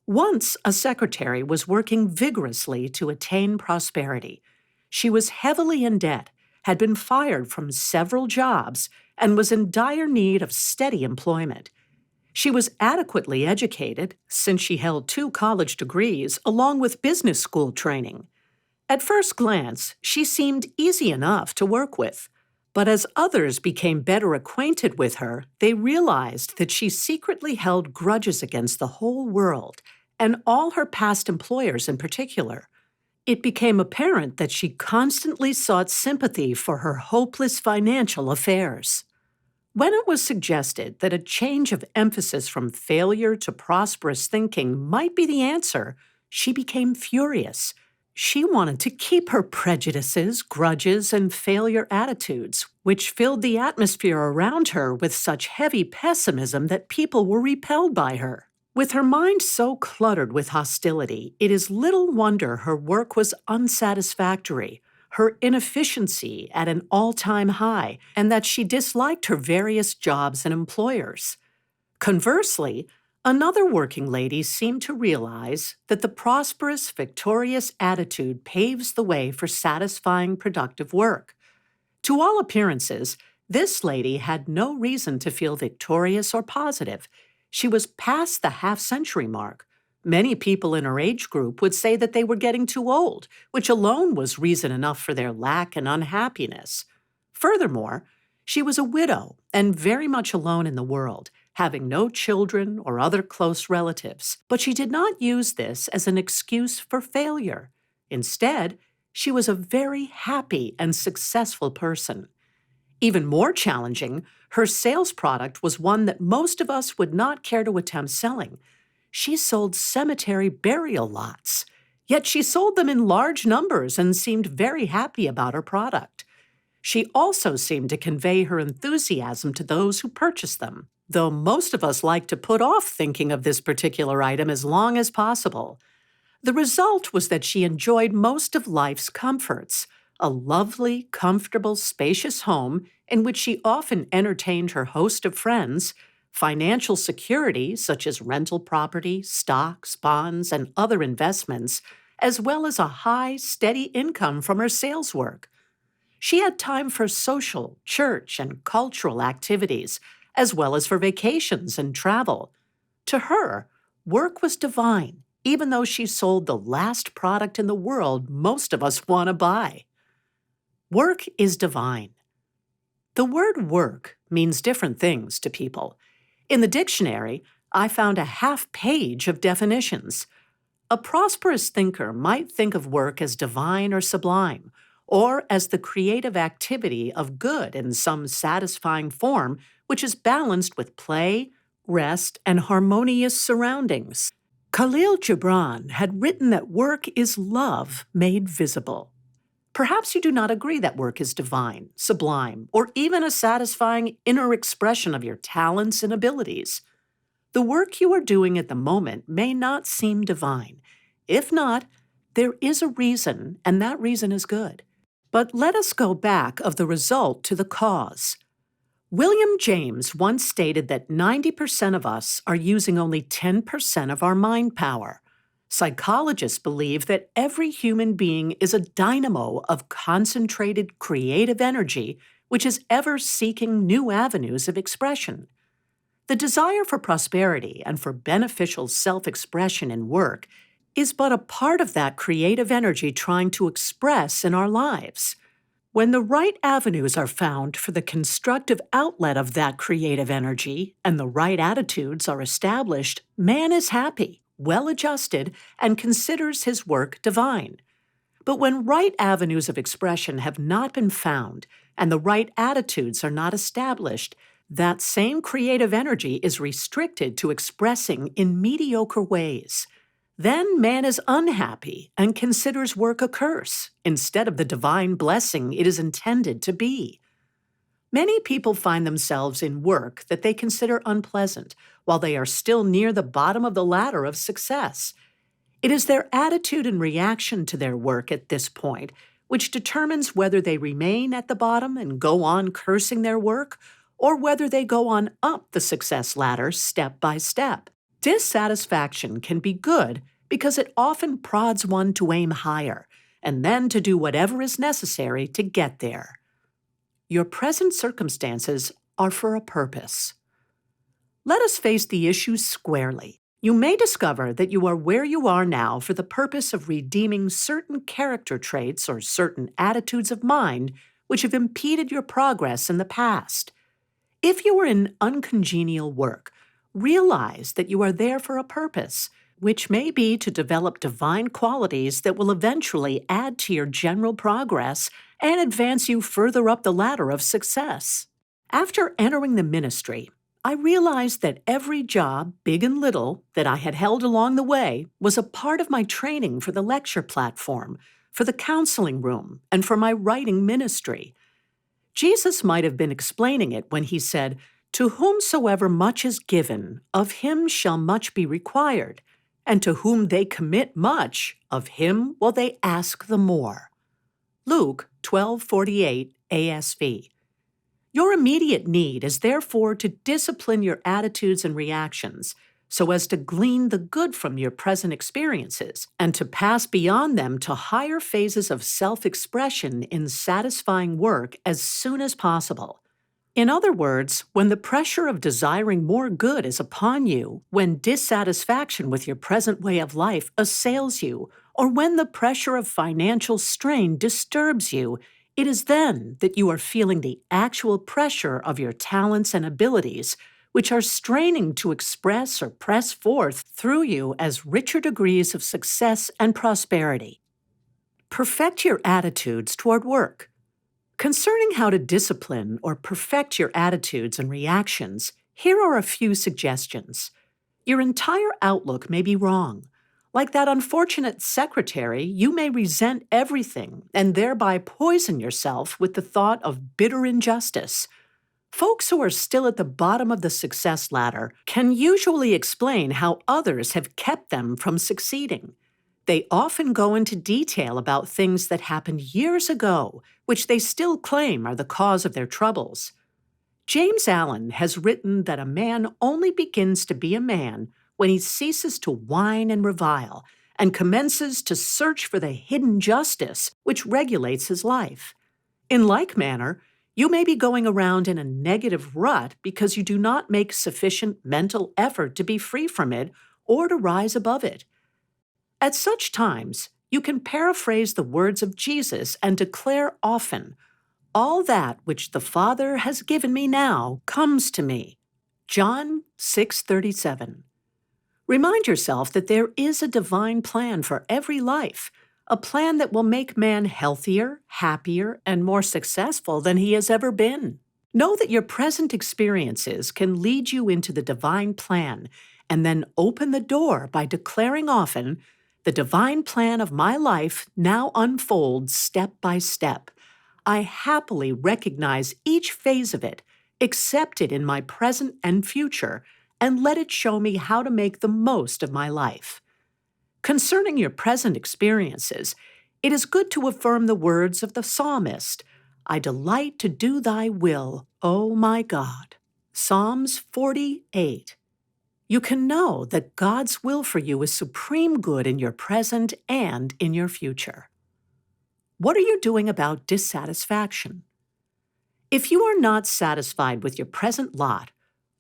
Once a secretary was working vigorously to attain prosperity. She was heavily in debt, had been fired from several jobs, and was in dire need of steady employment. She was adequately educated, since she held 2 college degrees along with business school training. At first glance, she seemed easy enough to work with. But as others became better acquainted with her, they realized that she secretly held grudges against the whole world, and all her past employers in particular. It became apparent that she constantly sought sympathy for her hopeless financial affairs. When it was suggested that a change of emphasis from failure to prosperous thinking might be the answer, she became furious. She wanted to keep her prejudices, grudges, and failure attitudes, which filled the atmosphere around her with such heavy pessimism that people were repelled by her. With her mind so cluttered with hostility, it is little wonder her work was unsatisfactory, her inefficiency at an all-time high, and that she disliked her various jobs and employers. Conversely, another working lady seemed to realize that the prosperous, victorious attitude paves the way for satisfying, productive work. To all appearances, this lady had no reason to feel victorious or positive. She was past the half-century mark. Many people in her age group would say that they were getting too old, which alone was reason enough for their lack and unhappiness. Furthermore, she was a widow and very much alone in the world, having no children or other close relatives. But she did not use this as an excuse for failure. Instead, she was a very happy and successful person. Even more challenging, her sales product was one that most of us would not care to attempt selling. She sold cemetery burial lots. Yet she sold them in large numbers and seemed very happy about her product. She also seemed to convey her enthusiasm to those who purchased them, though most of us like to put off thinking of this particular item as long as possible. The result was that she enjoyed most of life's comforts, a lovely, comfortable, spacious home in which she often entertained her host of friends, financial security such as rental property, stocks, bonds, and other investments, as well as a high, steady income from her sales work. She had time for social, church, and cultural activities, as well as for vacations and travel. To her, work was divine, even though she sold the last product in the world most of us want to buy. Work is divine. The word work means different things to people. In the dictionary, I found a half page of definitions. A prosperous thinker might think of work as divine or sublime, or as the creative activity of good in some satisfying form which is balanced with play, rest, and harmonious surroundings. Khalil Gibran had written that work is love made visible. Perhaps you do not agree that work is divine, sublime, or even a satisfying inner expression of your talents and abilities. The work you are doing at the moment may not seem divine. If not, there is a reason, and that reason is good. But let us go back of the result to the cause. William James once stated that 90% of us are using only 10% of our mind power. Psychologists believe that every human being is a dynamo of concentrated creative energy which is ever seeking new avenues of expression. The desire for prosperity and for beneficial self-expression in work is but a part of that creative energy trying to express in our lives. When the right avenues are found for the constructive outlet of that creative energy and the right attitudes are established, man is happy, well-adjusted, and considers his work divine. But when right avenues of expression have not been found and the right attitudes are not established, that same creative energy is restricted to expressing in mediocre ways. Then man is unhappy and considers work a curse instead of the divine blessing it is intended to be. Many people find themselves in work that they consider unpleasant while they are still near the bottom of the ladder of success. It is their attitude and reaction to their work at this point which determines whether they remain at the bottom and go on cursing their work, or whether they go on up the success ladder step by step. Dissatisfaction can be good because it often prods one to aim higher and then to do whatever is necessary to get there. Your present circumstances are for a purpose. Let us face the issue squarely. You may discover that you are where you are now for the purpose of redeeming certain character traits or certain attitudes of mind which have impeded your progress in the past. If you are in uncongenial work, realize that you are there for a purpose, which may be to develop divine qualities that will eventually add to your general progress and advance you further up the ladder of success. After entering the ministry, I realized that every job, big and little, that I had held along the way was a part of my training for the lecture platform, for the counseling room, and for my writing ministry. Jesus might have been explaining it when he said, "To whomsoever much is given, of him shall much be required, and to whom they commit much, of him will they ask the more." Luke 12:48 ASV. Your immediate need is therefore to discipline your attitudes and reactions so as to glean the good from your present experiences and to pass beyond them to higher phases of self-expression in satisfying work as soon as possible. In other words, when the pressure of desiring more good is upon you, when dissatisfaction with your present way of life assails you, or when the pressure of financial strain disturbs you, it is then that you are feeling the actual pressure of your talents and abilities, which are straining to express or press forth through you as richer degrees of success and prosperity. Perfect your attitudes toward work. Concerning how to discipline or perfect your attitudes and reactions, here are a few suggestions. Your entire outlook may be wrong. Like that unfortunate secretary, you may resent everything and thereby poison yourself with the thought of bitter injustice. Folks who are still at the bottom of the success ladder can usually explain how others have kept them from succeeding. They often go into detail about things that happened years ago, which they still claim are the cause of their troubles. James Allen has written that a man only begins to be a man when he ceases to whine and revile and commences to search for the hidden justice which regulates his life. In like manner, you may be going around in a negative rut because you do not make sufficient mental effort to be free from it or to rise above it. At such times, you can paraphrase the words of Jesus and declare often, "All that which the Father has given me now comes to me." John 6:37. Remind yourself that there is a divine plan for every life, a plan that will make man healthier, happier, and more successful than he has ever been. Know that your present experiences can lead you into the divine plan, and then open the door by declaring often, "The divine plan of my life now unfolds step by step. I happily recognize each phase of it, accept it in my present and future, and let it show me how to make the most of my life." Concerning your present experiences, it is good to affirm the words of the psalmist, "I delight to do thy will, O my God." Psalms 48. You can know that God's will for you is supreme good in your present and in your future. What are you doing about dissatisfaction? If you are not satisfied with your present lot,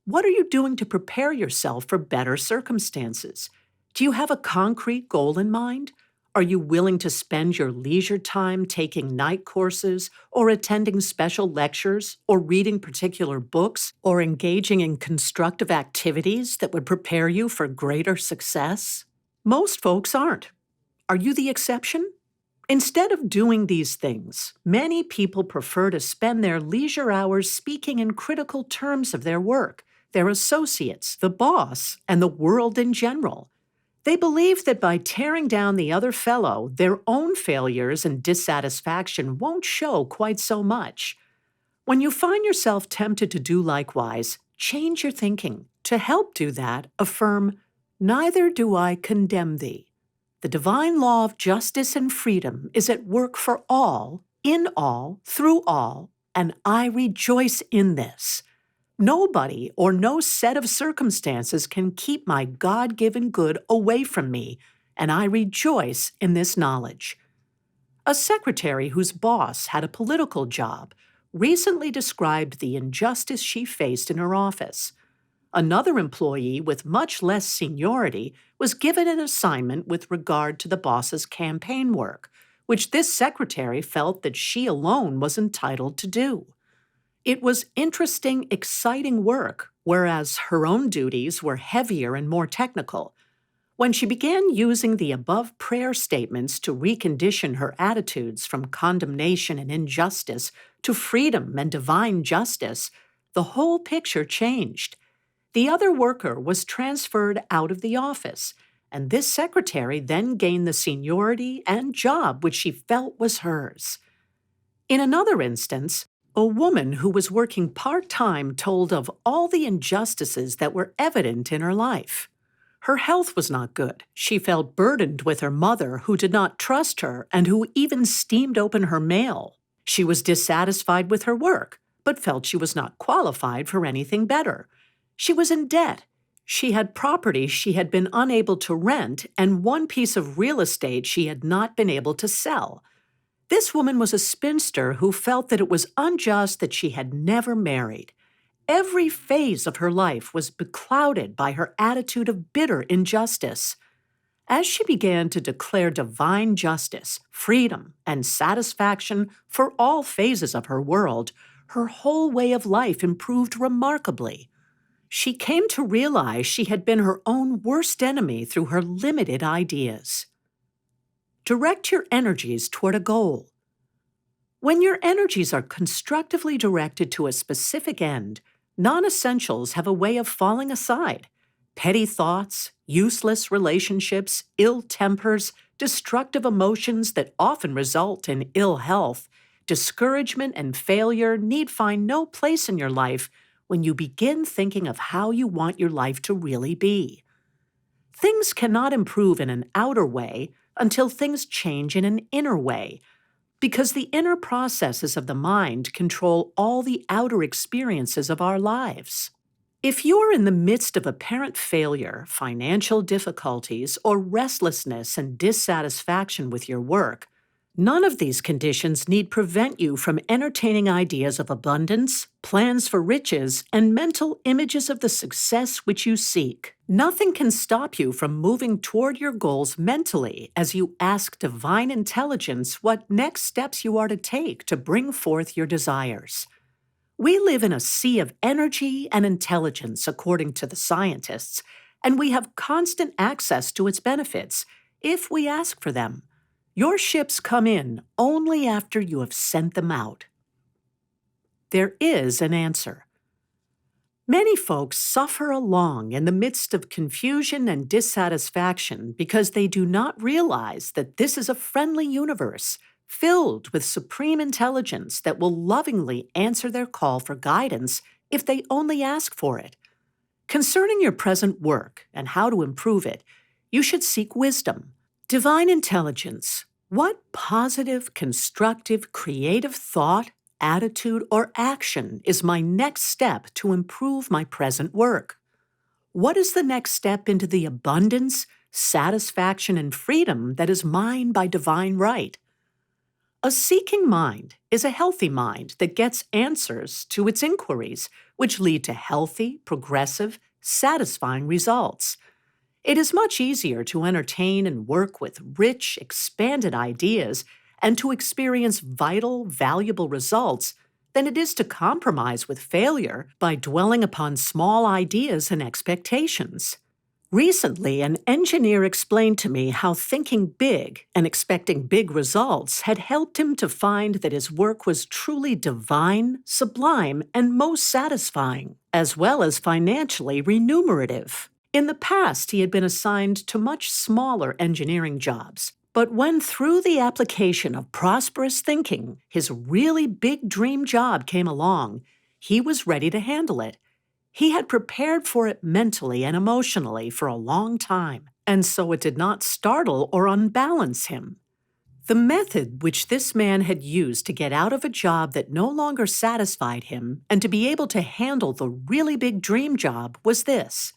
what are you doing to prepare yourself for better circumstances? Do you have a concrete goal in mind? Are you willing to spend your leisure time taking night courses, or attending special lectures, or reading particular books, or engaging in constructive activities that would prepare you for greater success? Most folks aren't. Are you the exception? Instead of doing these things, many people prefer to spend their leisure hours speaking in critical terms of their work, their associates, the boss, and the world in general. They believe that by tearing down the other fellow, their own failures and dissatisfaction won't show quite so much. When you find yourself tempted to do likewise, change your thinking. To help do that, affirm, "Neither do I condemn thee. The divine law of justice and freedom is at work for all, in all, through all, and I rejoice in this. Nobody or no set of circumstances can keep my God-given good away from me, and I rejoice in this knowledge." A secretary whose boss had a political job recently described the injustice she faced in her office. Another employee with much less seniority was given an assignment with regard to the boss's campaign work, which this secretary felt that she alone was entitled to do. It was interesting, exciting work, whereas her own duties were heavier and more technical. When she began using the above prayer statements to recondition her attitudes from condemnation and injustice to freedom and divine justice, the whole picture changed. The other worker was transferred out of the office, and this secretary then gained the seniority and job which she felt was hers. In another instance, a woman who was working part-time told of all the injustices that were evident in her life. Her health was not good. She felt burdened with her mother, who did not trust her and who even steamed open her mail. She was dissatisfied with her work, but felt she was not qualified for anything better. She was in debt. She had property she had been unable to rent and one piece of real estate she had not been able to sell. This woman was a spinster who felt that it was unjust that she had never married. Every phase of her life was beclouded by her attitude of bitter injustice. As she began to declare divine justice, freedom, and satisfaction for all phases of her world, her whole way of life improved remarkably. She came to realize she had been her own worst enemy through her limited ideas. Direct your energies toward a goal. When your energies are constructively directed to a specific end, non-essentials have a way of falling aside. Petty thoughts, useless relationships, ill tempers, destructive emotions that often result in ill health, discouragement and failure need find no place in your life when you begin thinking of how you want your life to really be. Things cannot improve in an outer way until things change in an inner way, because the inner processes of the mind control all the outer experiences of our lives. If you are in the midst of apparent failure, financial difficulties, or restlessness and dissatisfaction with your work, none of these conditions need prevent you from entertaining ideas of abundance, plans for riches, and mental images of the success which you seek. Nothing can stop you from moving toward your goals mentally as you ask divine intelligence what next steps you are to take to bring forth your desires. We live in a sea of energy and intelligence, according to the scientists, and we have constant access to its benefits if we ask for them. Your ships come in only after you have sent them out. There is an answer. Many folks suffer along in the midst of confusion and dissatisfaction because they do not realize that this is a friendly universe filled with supreme intelligence that will lovingly answer their call for guidance if they only ask for it. Concerning your present work and how to improve it, you should seek wisdom. Divine intelligence, what positive, constructive, creative thought, attitude, or action is my next step to improve my present work? What is the next step into the abundance, satisfaction, and freedom that is mine by divine right? A seeking mind is a healthy mind that gets answers to its inquiries, which lead to healthy, progressive, satisfying results. It is much easier to entertain and work with rich, expanded ideas and to experience vital, valuable results than it is to compromise with failure by dwelling upon small ideas and expectations. Recently, an engineer explained to me how thinking big and expecting big results had helped him to find that his work was truly divine, sublime, and most satisfying, as well as financially remunerative. In the past, he had been assigned to much smaller engineering jobs. But when through the application of prosperous thinking, his really big dream job came along, he was ready to handle it. He had prepared for it mentally and emotionally for a long time, and so it did not startle or unbalance him. The method which this man had used to get out of a job that no longer satisfied him and to be able to handle the really big dream job was this.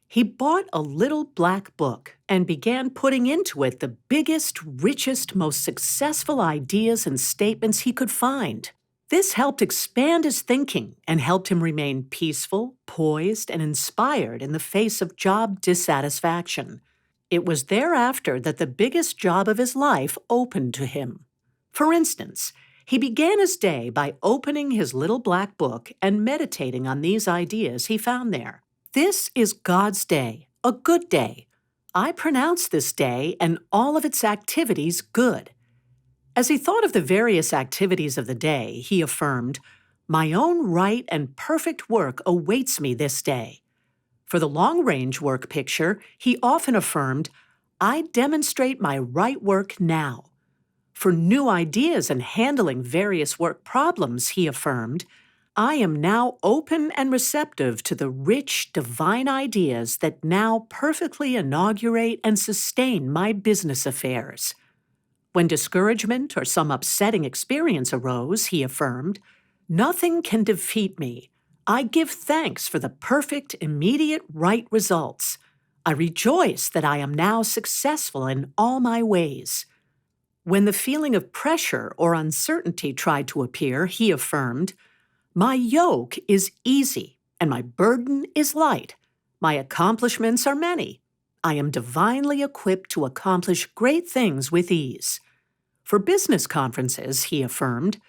He bought a little black book and began putting into it the biggest, richest, most successful ideas and statements he could find. This helped expand his thinking and helped him remain peaceful, poised, and inspired in the face of job dissatisfaction. It was thereafter that the biggest job of his life opened to him. For instance, he began his day by opening his little black book and meditating on these ideas he found there. This is God's day, a good day. I pronounce this day and all of its activities good. As he thought of the various activities of the day, he affirmed, "My own right and perfect work awaits me this day." For the long-range work picture, he often affirmed, "I demonstrate my right work now." For new ideas and handling various work problems, he affirmed, "I am now open and receptive to the rich, divine ideas that now perfectly inaugurate and sustain my business affairs." When discouragement or some upsetting experience arose, he affirmed, "Nothing can defeat me. I give thanks for the perfect, immediate, right results. I rejoice that I am now successful in all my ways." When the feeling of pressure or uncertainty tried to appear, he affirmed, "My yoke is easy and my burden is light. My accomplishments are many. I am divinely equipped to accomplish great things with ease." For business conferences, he affirmed,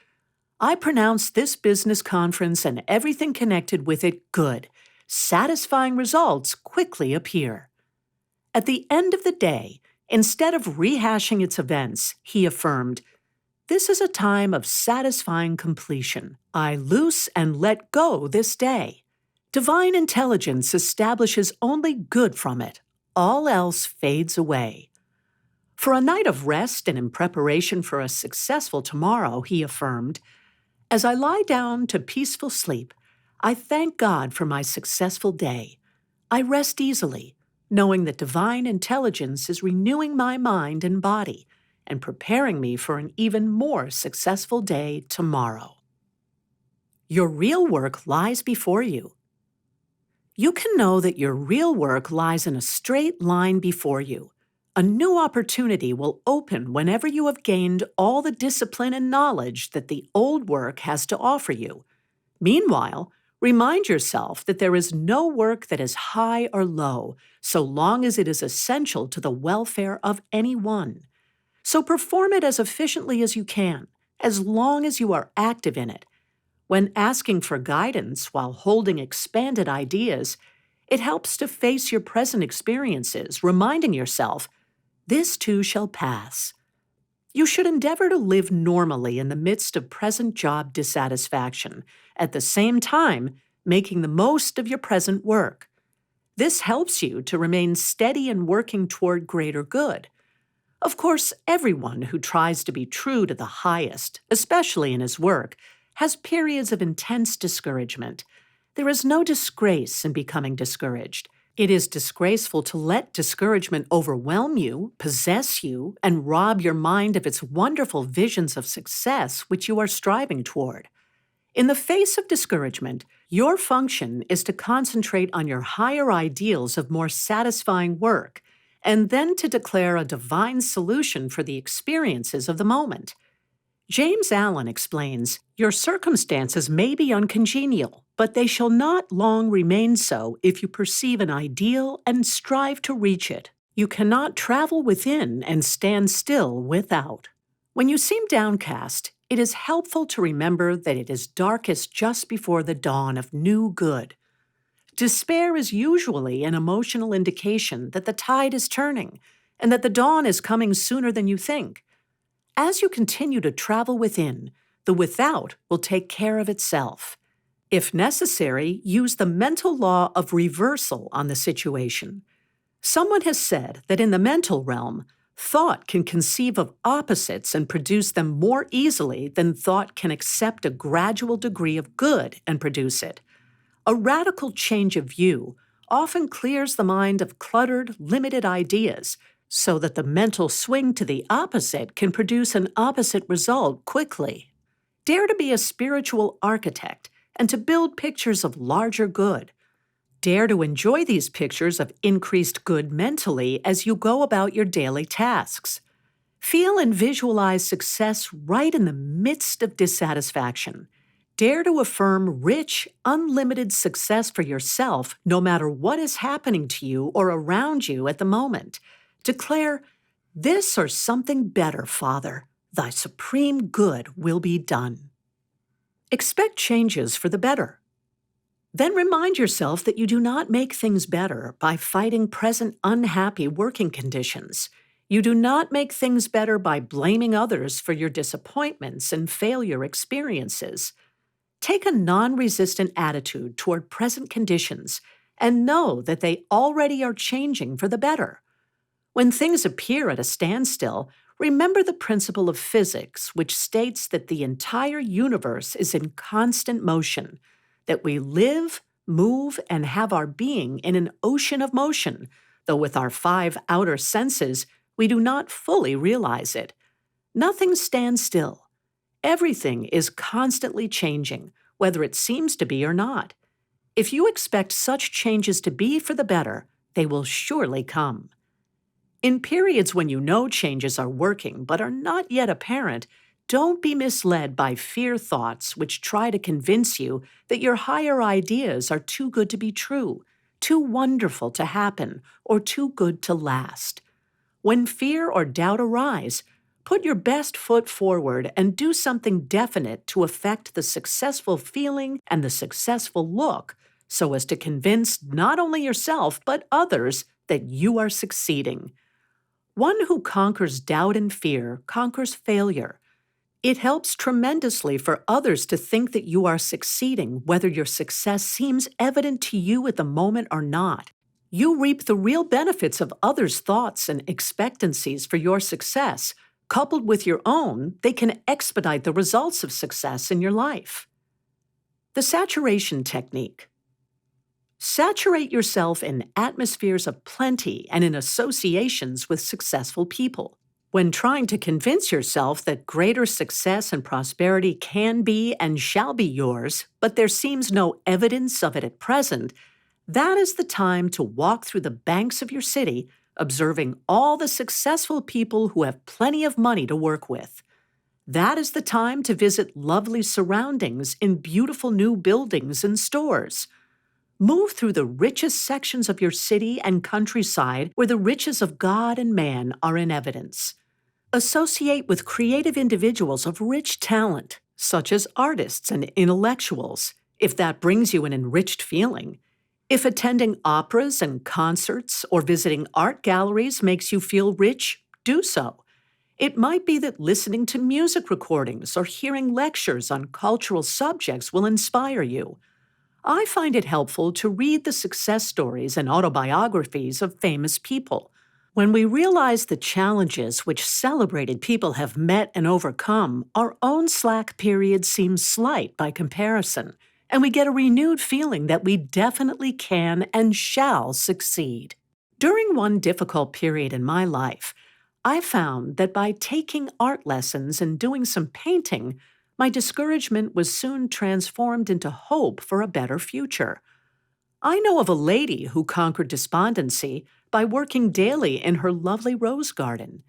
"I pronounce this business conference and everything connected with it good. Satisfying results quickly appear." At the end of the day, instead of rehashing its events, he affirmed, "This is a time of satisfying completion. I loose and let go this day. Divine intelligence establishes only good from it. All else fades away." For a night of rest and in preparation for a successful tomorrow, he affirmed, "As I lie down to peaceful sleep, I thank God for my successful day. I rest easily, knowing that divine intelligence is renewing my mind and body and preparing me for an even more successful day tomorrow." Your real work lies before you. You can know that your real work lies in a straight line before you. A new opportunity will open whenever you have gained all the discipline and knowledge that the old work has to offer you. Meanwhile, remind yourself that there is no work that is high or low, so long as it is essential to the welfare of anyone. So perform it as efficiently as you can, as long as you are active in it. When asking for guidance while holding expanded ideas, it helps to face your present experiences, reminding yourself, "This too shall pass." You should endeavor to live normally in the midst of present job dissatisfaction, at the same time making the most of your present work. This helps you to remain steady and working toward greater good. Of course, everyone who tries to be true to the highest, especially in his work, has periods of intense discouragement. There is no disgrace in becoming discouraged. It is disgraceful to let discouragement overwhelm you, possess you, and rob your mind of its wonderful visions of success which you are striving toward. In the face of discouragement, your function is to concentrate on your higher ideals of more satisfying work, and then to declare a divine solution for the experiences of the moment. James Allen explains, "Your circumstances may be uncongenial, but they shall not long remain so if you perceive an ideal and strive to reach it. You cannot travel within and stand still without." When you seem downcast, it is helpful to remember that it is darkest just before the dawn of new good. Despair is usually an emotional indication that the tide is turning and that the dawn is coming sooner than you think. As you continue to travel within, the without will take care of itself. If necessary, use the mental law of reversal on the situation. Someone has said that in the mental realm, thought can conceive of opposites and produce them more easily than thought can accept a gradual degree of good and produce it. A radical change of view often clears the mind of cluttered, limited ideas so that the mental swing to the opposite can produce an opposite result quickly. Dare to be a spiritual architect and to build pictures of larger good. Dare to enjoy these pictures of increased good mentally as you go about your daily tasks. Feel and visualize success right in the midst of dissatisfaction. Dare to affirm rich, unlimited success for yourself no matter what is happening to you or around you at the moment. Declare, "This or something better, Father. Thy supreme good will be done." Expect changes for the better. Then remind yourself that you do not make things better by fighting present unhappy working conditions. You do not make things better by blaming others for your disappointments and failure experiences. Take a non-resistant attitude toward present conditions and know that they already are changing for the better. When things appear at a standstill, remember the principle of physics, which states that the entire universe is in constant motion, that we live, move, and have our being in an ocean of motion, though with our 5 outer senses, we do not fully realize it. Nothing stands still. Everything is constantly changing, whether it seems to be or not. If you expect such changes to be for the better, they will surely come. In periods when you know changes are working but are not yet apparent, don't be misled by fear thoughts which try to convince you that your higher ideas are too good to be true, too wonderful to happen, or too good to last. When fear or doubt arise, put your best foot forward and do something definite to affect the successful feeling and the successful look, so as to convince not only yourself but others that you are succeeding. One who conquers doubt and fear conquers failure. It helps tremendously for others to think that you are succeeding, whether your success seems evident to you at the moment or not. You reap the real benefits of others' thoughts and expectancies for your success. Coupled with your own, they can expedite the results of success in your life. The saturation technique. Saturate yourself in atmospheres of plenty and in associations with successful people. When trying to convince yourself that greater success and prosperity can be and shall be yours, but there seems no evidence of it at present, that is the time to walk through the banks of your city, observing all the successful people who have plenty of money to work with. That is the time to visit lovely surroundings in beautiful new buildings and stores. Move through the richest sections of your city and countryside where the riches of God and man are in evidence. Associate with creative individuals of rich talent, such as artists and intellectuals, if that brings you an enriched feeling. If attending operas and concerts or visiting art galleries makes you feel rich, do so. It might be that listening to music recordings or hearing lectures on cultural subjects will inspire you. I find it helpful to read the success stories and autobiographies of famous people. When we realize the challenges which celebrated people have met and overcome, our own slack period seems slight by comparison, and we get a renewed feeling that we definitely can and shall succeed. During one difficult period in my life, I found that by taking art lessons and doing some painting, my discouragement was soon transformed into hope for a better future. I know of a lady who conquered despondency by working daily in her lovely rose garden.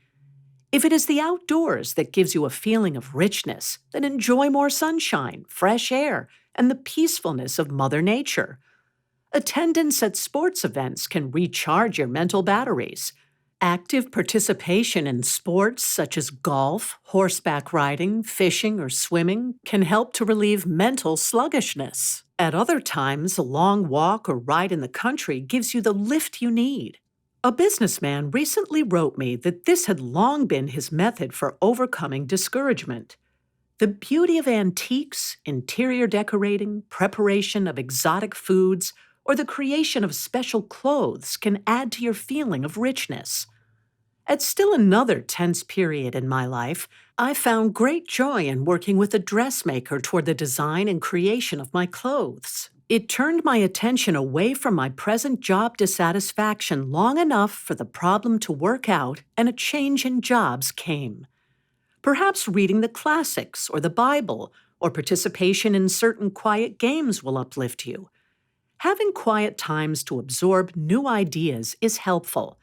If it is the outdoors that gives you a feeling of richness, then enjoy more sunshine, fresh air, and the peacefulness of Mother Nature. Attendance at sports events can recharge your mental batteries. Active participation in sports such as golf, horseback riding, fishing, or swimming can help to relieve mental sluggishness. At other times, a long walk or ride in the country gives you the lift you need. A businessman recently wrote me that this had long been his method for overcoming discouragement. The beauty of antiques, interior decorating, preparation of exotic foods, or the creation of special clothes can add to your feeling of richness. At still another tense period in my life, I found great joy in working with a dressmaker toward the design and creation of my clothes. It turned my attention away from my present job dissatisfaction long enough for the problem to work out, and a change in jobs came. Perhaps reading the classics or the Bible or participation in certain quiet games will uplift you. Having quiet times to absorb new ideas is helpful.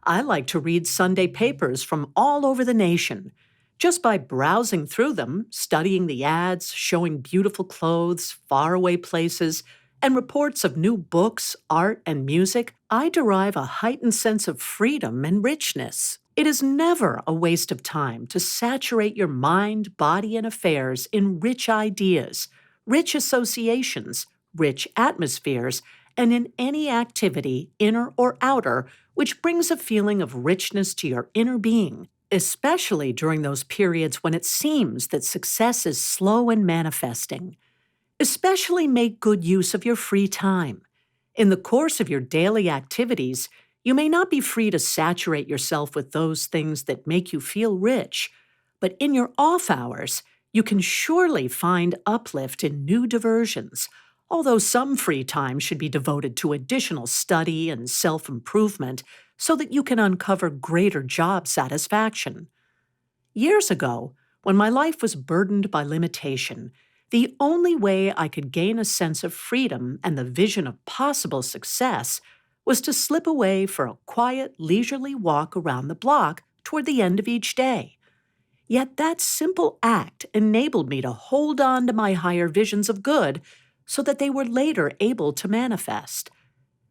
I like to read Sunday papers from all over the nation. Just by browsing through them, studying the ads, showing beautiful clothes, faraway places, and reports of new books, art, and music, I derive a heightened sense of freedom and richness. It is never a waste of time to saturate your mind, body, and affairs in rich ideas, rich associations, rich atmospheres, and in any activity, inner or outer, which brings a feeling of richness to your inner being, especially during those periods when it seems that success is slow in manifesting. Especially make good use of your free time. In the course of your daily activities, you may not be free to saturate yourself with those things that make you feel rich, but in your off hours, you can surely find uplift in new diversions, although some free time should be devoted to additional study and self-improvement so that you can uncover greater job satisfaction. Years ago, when my life was burdened by limitation, the only way I could gain a sense of freedom and the vision of possible success was to slip away for a quiet, leisurely walk around the block toward the end of each day. Yet that simple act enabled me to hold on to my higher visions of good so that they were later able to manifest.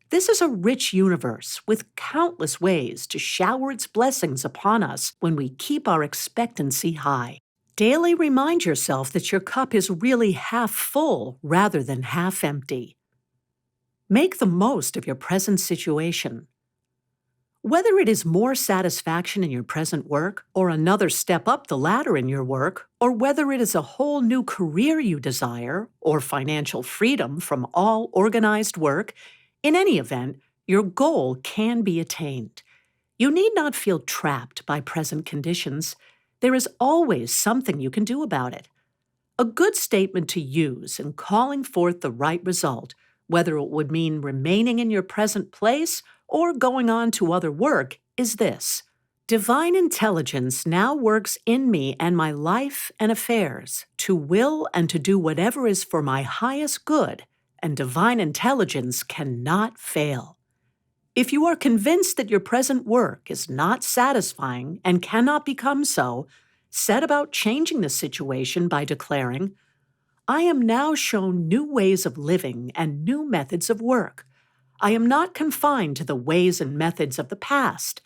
This is a rich universe with countless ways to shower its blessings upon us when we keep our expectancy high. Daily remind yourself that your cup is really half full rather than half empty. Make the most of your present situation. Whether it is more satisfaction in your present work, or another step up the ladder in your work, or whether it is a whole new career you desire, or financial freedom from all organized work, in any event, your goal can be attained. You need not feel trapped by present conditions. There is always something you can do about it. A good statement to use in calling forth the right result, whether it would mean remaining in your present place or going on to other work, is this: Divine intelligence now works in me and my life and affairs to will and to do whatever is for my highest good, and divine intelligence cannot fail. If you are convinced that your present work is not satisfying and cannot become so, set about changing the situation by declaring, I am now shown new ways of living and new methods of work. I am not confined to the ways and methods of the past.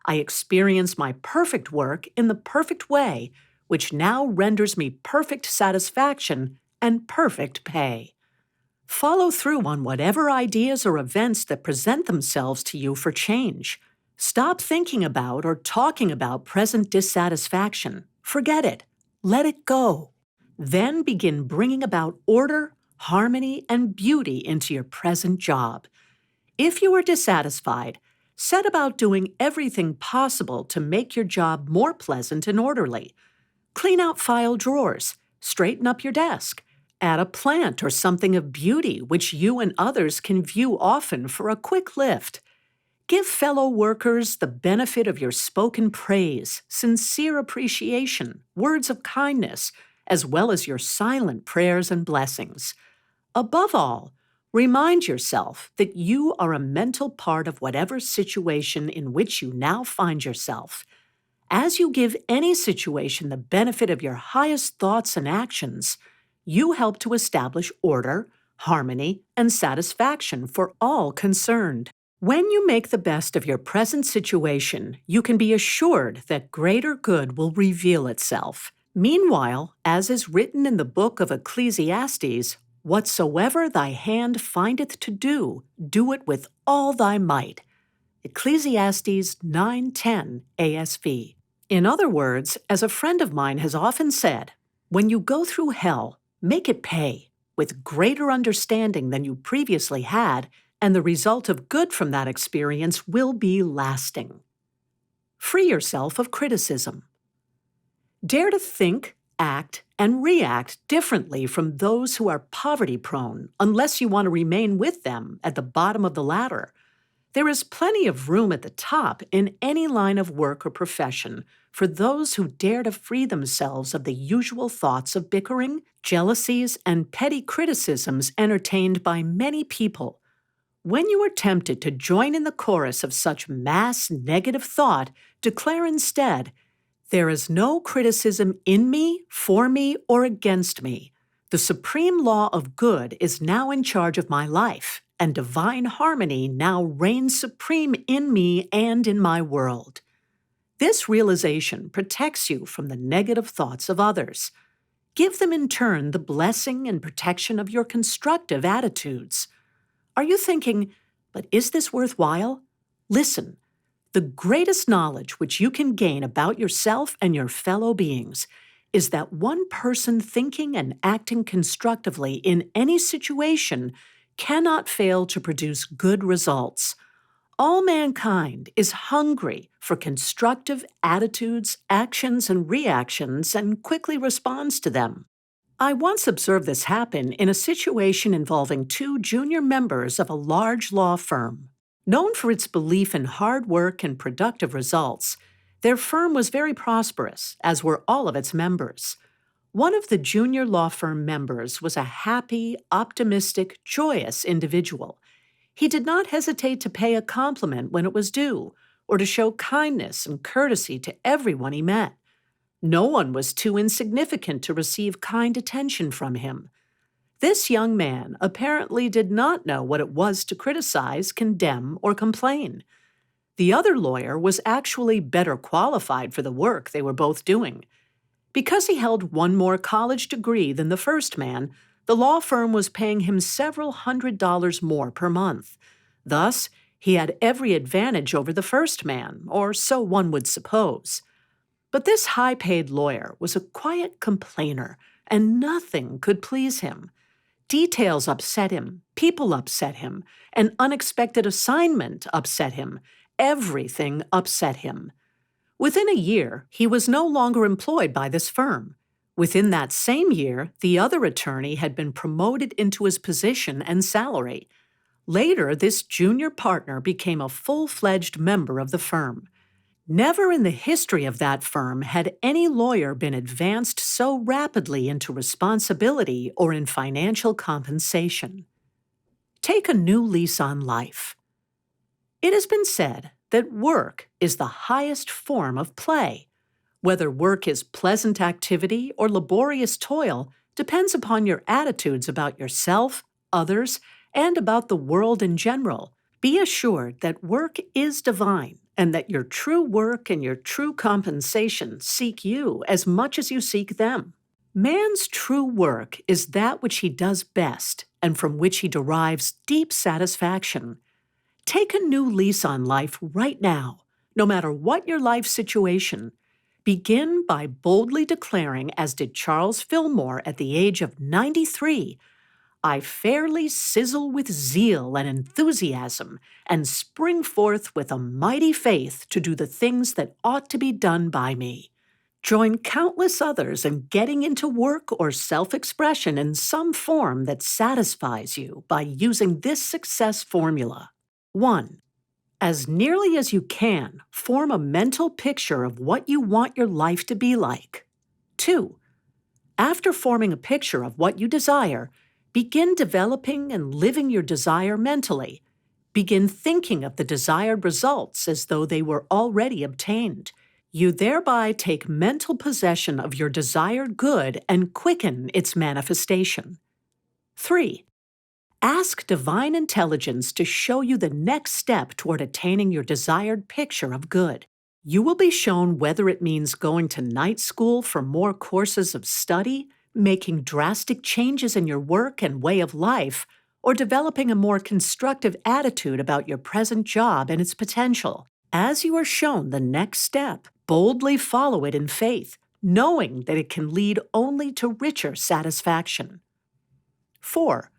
I experience my perfect work in the perfect way, which now renders me perfect satisfaction and perfect pay. Follow through on whatever ideas or events that present themselves to you for change. Stop thinking about or talking about present dissatisfaction. Forget it. Let it go. Then begin bringing about order, harmony, and beauty into your present job. If you are dissatisfied, set about doing everything possible to make your job more pleasant and orderly. Clean out file drawers, straighten up your desk, add a plant or something of beauty which you and others can view often for a quick lift. Give fellow workers the benefit of your spoken praise, sincere appreciation, words of kindness, as well as your silent prayers and blessings. Above all, remind yourself that you are a mental part of whatever situation in which you now find yourself. As you give any situation the benefit of your highest thoughts and actions, you help to establish order, harmony, and satisfaction for all concerned. When you make the best of your present situation, you can be assured that greater good will reveal itself. Meanwhile, as is written in the book of Ecclesiastes, whatsoever thy hand findeth to do, do it with all thy might. Ecclesiastes 9:10 ASV. In other words, as a friend of mine has often said, When you go through hell, make it pay with greater understanding than you previously had, and the result of good from that experience will be lasting. Free yourself of criticism. Dare to think, act, and react differently from those who are poverty-prone, unless you want to remain with them at the bottom of the ladder. There is plenty of room at the top in any line of work or profession for those who dare to free themselves of the usual thoughts of bickering, jealousies, and petty criticisms entertained by many people. When you are tempted to join in the chorus of such mass negative thought, declare instead, "There is no criticism in me, for me, or against me. The supreme law of good is now in charge of my life, and divine harmony now reigns supreme in me and in my world." This realization protects you from the negative thoughts of others. Give them in turn the blessing and protection of your constructive attitudes. Are you thinking, but is this worthwhile? Listen. The greatest knowledge which you can gain about yourself and your fellow beings is that one person thinking and acting constructively in any situation cannot fail to produce good results. All mankind is hungry for constructive attitudes, actions, and reactions and quickly responds to them. I once observed this happen in a situation involving two junior members of a large law firm. Known for its belief in hard work and productive results, their firm was very prosperous, as were all of its members. One of the junior law firm members was a happy, optimistic, joyous individual. He did not hesitate to pay a compliment when it was due, or to show kindness and courtesy to everyone he met. No one was too insignificant to receive kind attention from him. This young man apparently did not know what it was to criticize, condemn, or complain. The other lawyer was actually better qualified for the work they were both doing. Because he held one more college degree than the first man, the law firm was paying him several $100s more per month. Thus, he had every advantage over the first man, or so one would suppose. But this high-paid lawyer was a quiet complainer, and nothing could please him. Details upset him, people upset him, an unexpected assignment upset him, everything upset him. Within a year, he was no longer employed by this firm. Within that same year, the other attorney had been promoted into his position and salary. Later, this junior partner became a full-fledged member of the firm. Never in the history of that firm had any lawyer been advanced so rapidly into responsibility or in financial compensation. Take a new lease on life. It has been said that work is the highest form of play. Whether work is pleasant activity or laborious toil depends upon your attitudes about yourself, others, and about the world in general. Be assured that work is divine, and that your true work and your true compensation seek you as much as you seek them. Man's true work is that which he does best and from which he derives deep satisfaction. Take a new lease on life right now, no matter what your life situation. Begin by boldly declaring, as did Charles Fillmore at the age of 93, "I fairly sizzle with zeal and enthusiasm, and spring forth with a mighty faith to do the things that ought to be done by me." Join countless others in getting into work or self-expression in some form that satisfies you by using this success formula. 1. As nearly as you can, form a mental picture of what you want your life to be like. 2. After forming a picture of what you desire, begin developing and living your desire mentally. Begin thinking of the desired results as though they were already obtained. You thereby take mental possession of your desired good and quicken its manifestation. 3. Ask divine intelligence to show you the next step toward attaining your desired picture of good. You will be shown whether it means going to night school for more courses of study, making drastic changes in your work and way of life, or developing a more constructive attitude about your present job and its potential. As you are shown the next step, boldly follow it in faith, knowing that it can lead only to richer satisfaction. 4.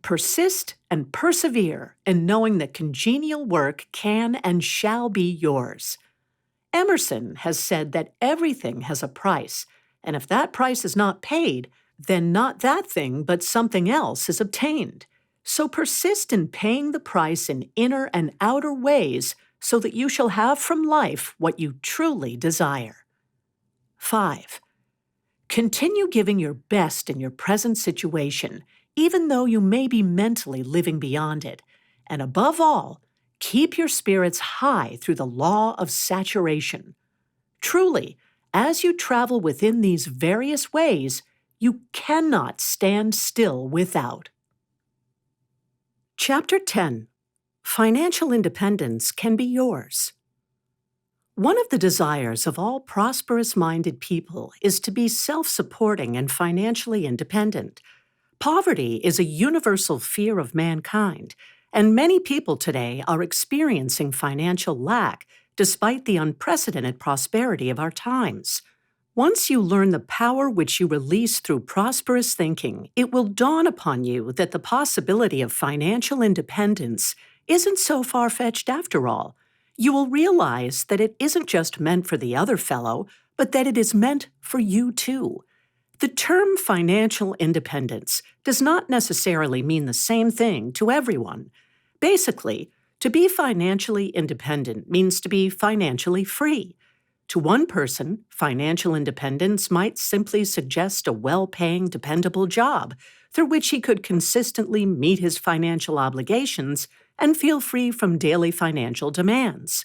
Persist and persevere in knowing that congenial work can and shall be yours. Emerson has said that everything has a price, and if that price is not paid, then not that thing but something else is obtained. So persist in paying the price in inner and outer ways so that you shall have from life what you truly desire. 5. Continue giving your best in your present situation, even though you may be mentally living beyond it. And above all, keep your spirits high through the law of saturation. Truly, as you travel within these various ways, you cannot stand still without. Chapter 10. Financial independence can be yours. One of the desires of all prosperous-minded people is to be self-supporting and financially independent. Poverty is a universal fear of mankind, and many people today are experiencing financial lack despite the unprecedented prosperity of our times. Once you learn the power which you release through prosperous thinking, it will dawn upon you that the possibility of financial independence isn't so far-fetched after all. You will realize that it isn't just meant for the other fellow, but that it is meant for you too. The term financial independence does not necessarily mean the same thing to everyone. Basically, to be financially independent means to be financially free. To one person, financial independence might simply suggest a well-paying, dependable job through which he could consistently meet his financial obligations and feel free from daily financial demands.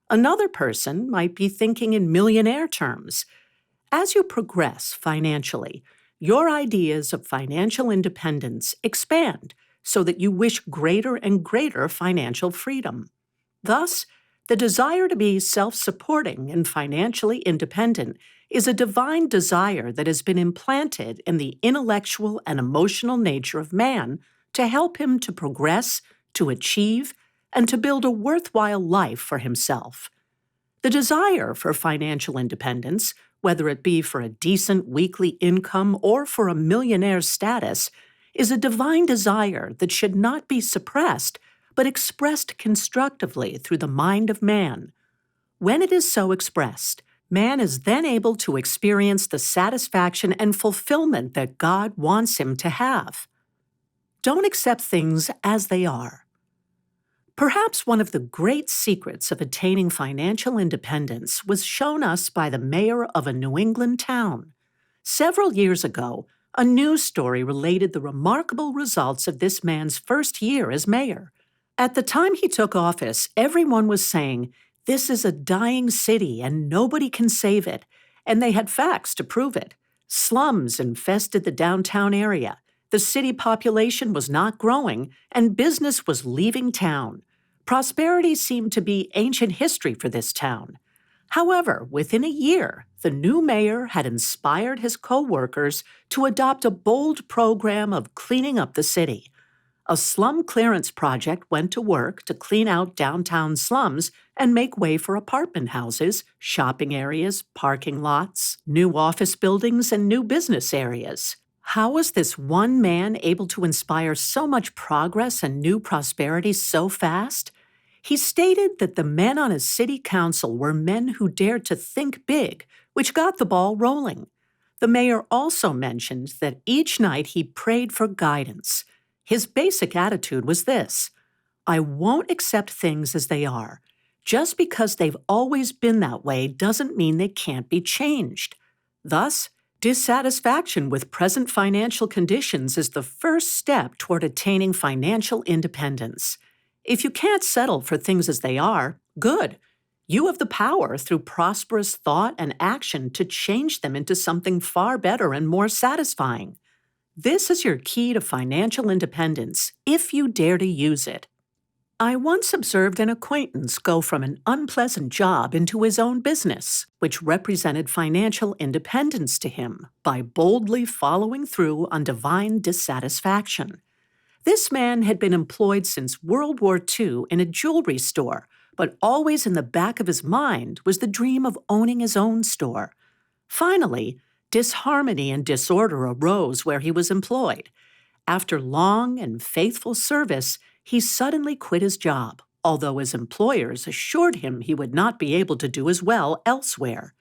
Another person might be thinking in millionaire terms. As you progress financially, your ideas of financial independence expand so that you wish greater and greater financial freedom. Thus, the desire to be self-supporting and financially independent is a divine desire that has been implanted in the intellectual and emotional nature of man to help him to progress, to achieve, and to build a worthwhile life for himself. The desire for financial independence, whether it be for a decent weekly income or for a millionaire's status, is a divine desire that should not be suppressed, but expressed constructively through the mind of man. When it is so expressed, man is then able to experience the satisfaction and fulfillment that God wants him to have. Don't accept things as they are. Perhaps one of the great secrets of attaining financial independence was shown us by the mayor of a New England town. Several years ago, a news story related the remarkable results of this man's first year as mayor. At the time he took office, everyone was saying, "This is a dying city and nobody can save it," and they had facts to prove it. Slums infested the downtown area. The city population was not growing, and business was leaving town. Prosperity seemed to be ancient history for this town. However, within a year, the new mayor had inspired his co-workers to adopt a bold program of cleaning up the city. A slum clearance project went to work to clean out downtown slums and make way for apartment houses, shopping areas, parking lots, new office buildings, and new business areas. How was this one man able to inspire so much progress and new prosperity so fast? He stated that the men on his city council were men who dared to think big, which got the ball rolling. The mayor also mentioned that each night he prayed for guidance. His basic attitude was this: I won't accept things as they are. Just because they've always been that way doesn't mean they can't be changed. Thus, dissatisfaction with present financial conditions is the first step toward attaining financial independence. If you can't settle for things as they are, good. You have the power through prosperous thought and action to change them into something far better and more satisfying. This is your key to financial independence, if you dare to use it. I once observed an acquaintance go from an unpleasant job into his own business, which represented financial independence to him by boldly following through on divine dissatisfaction. This man had been employed since World War II in a jewelry store, but always in the back of his mind was the dream of owning his own store. Finally, disharmony and disorder arose where he was employed. After long and faithful service, he suddenly quit his job, although his employers assured him he would not be able to do as well elsewhere.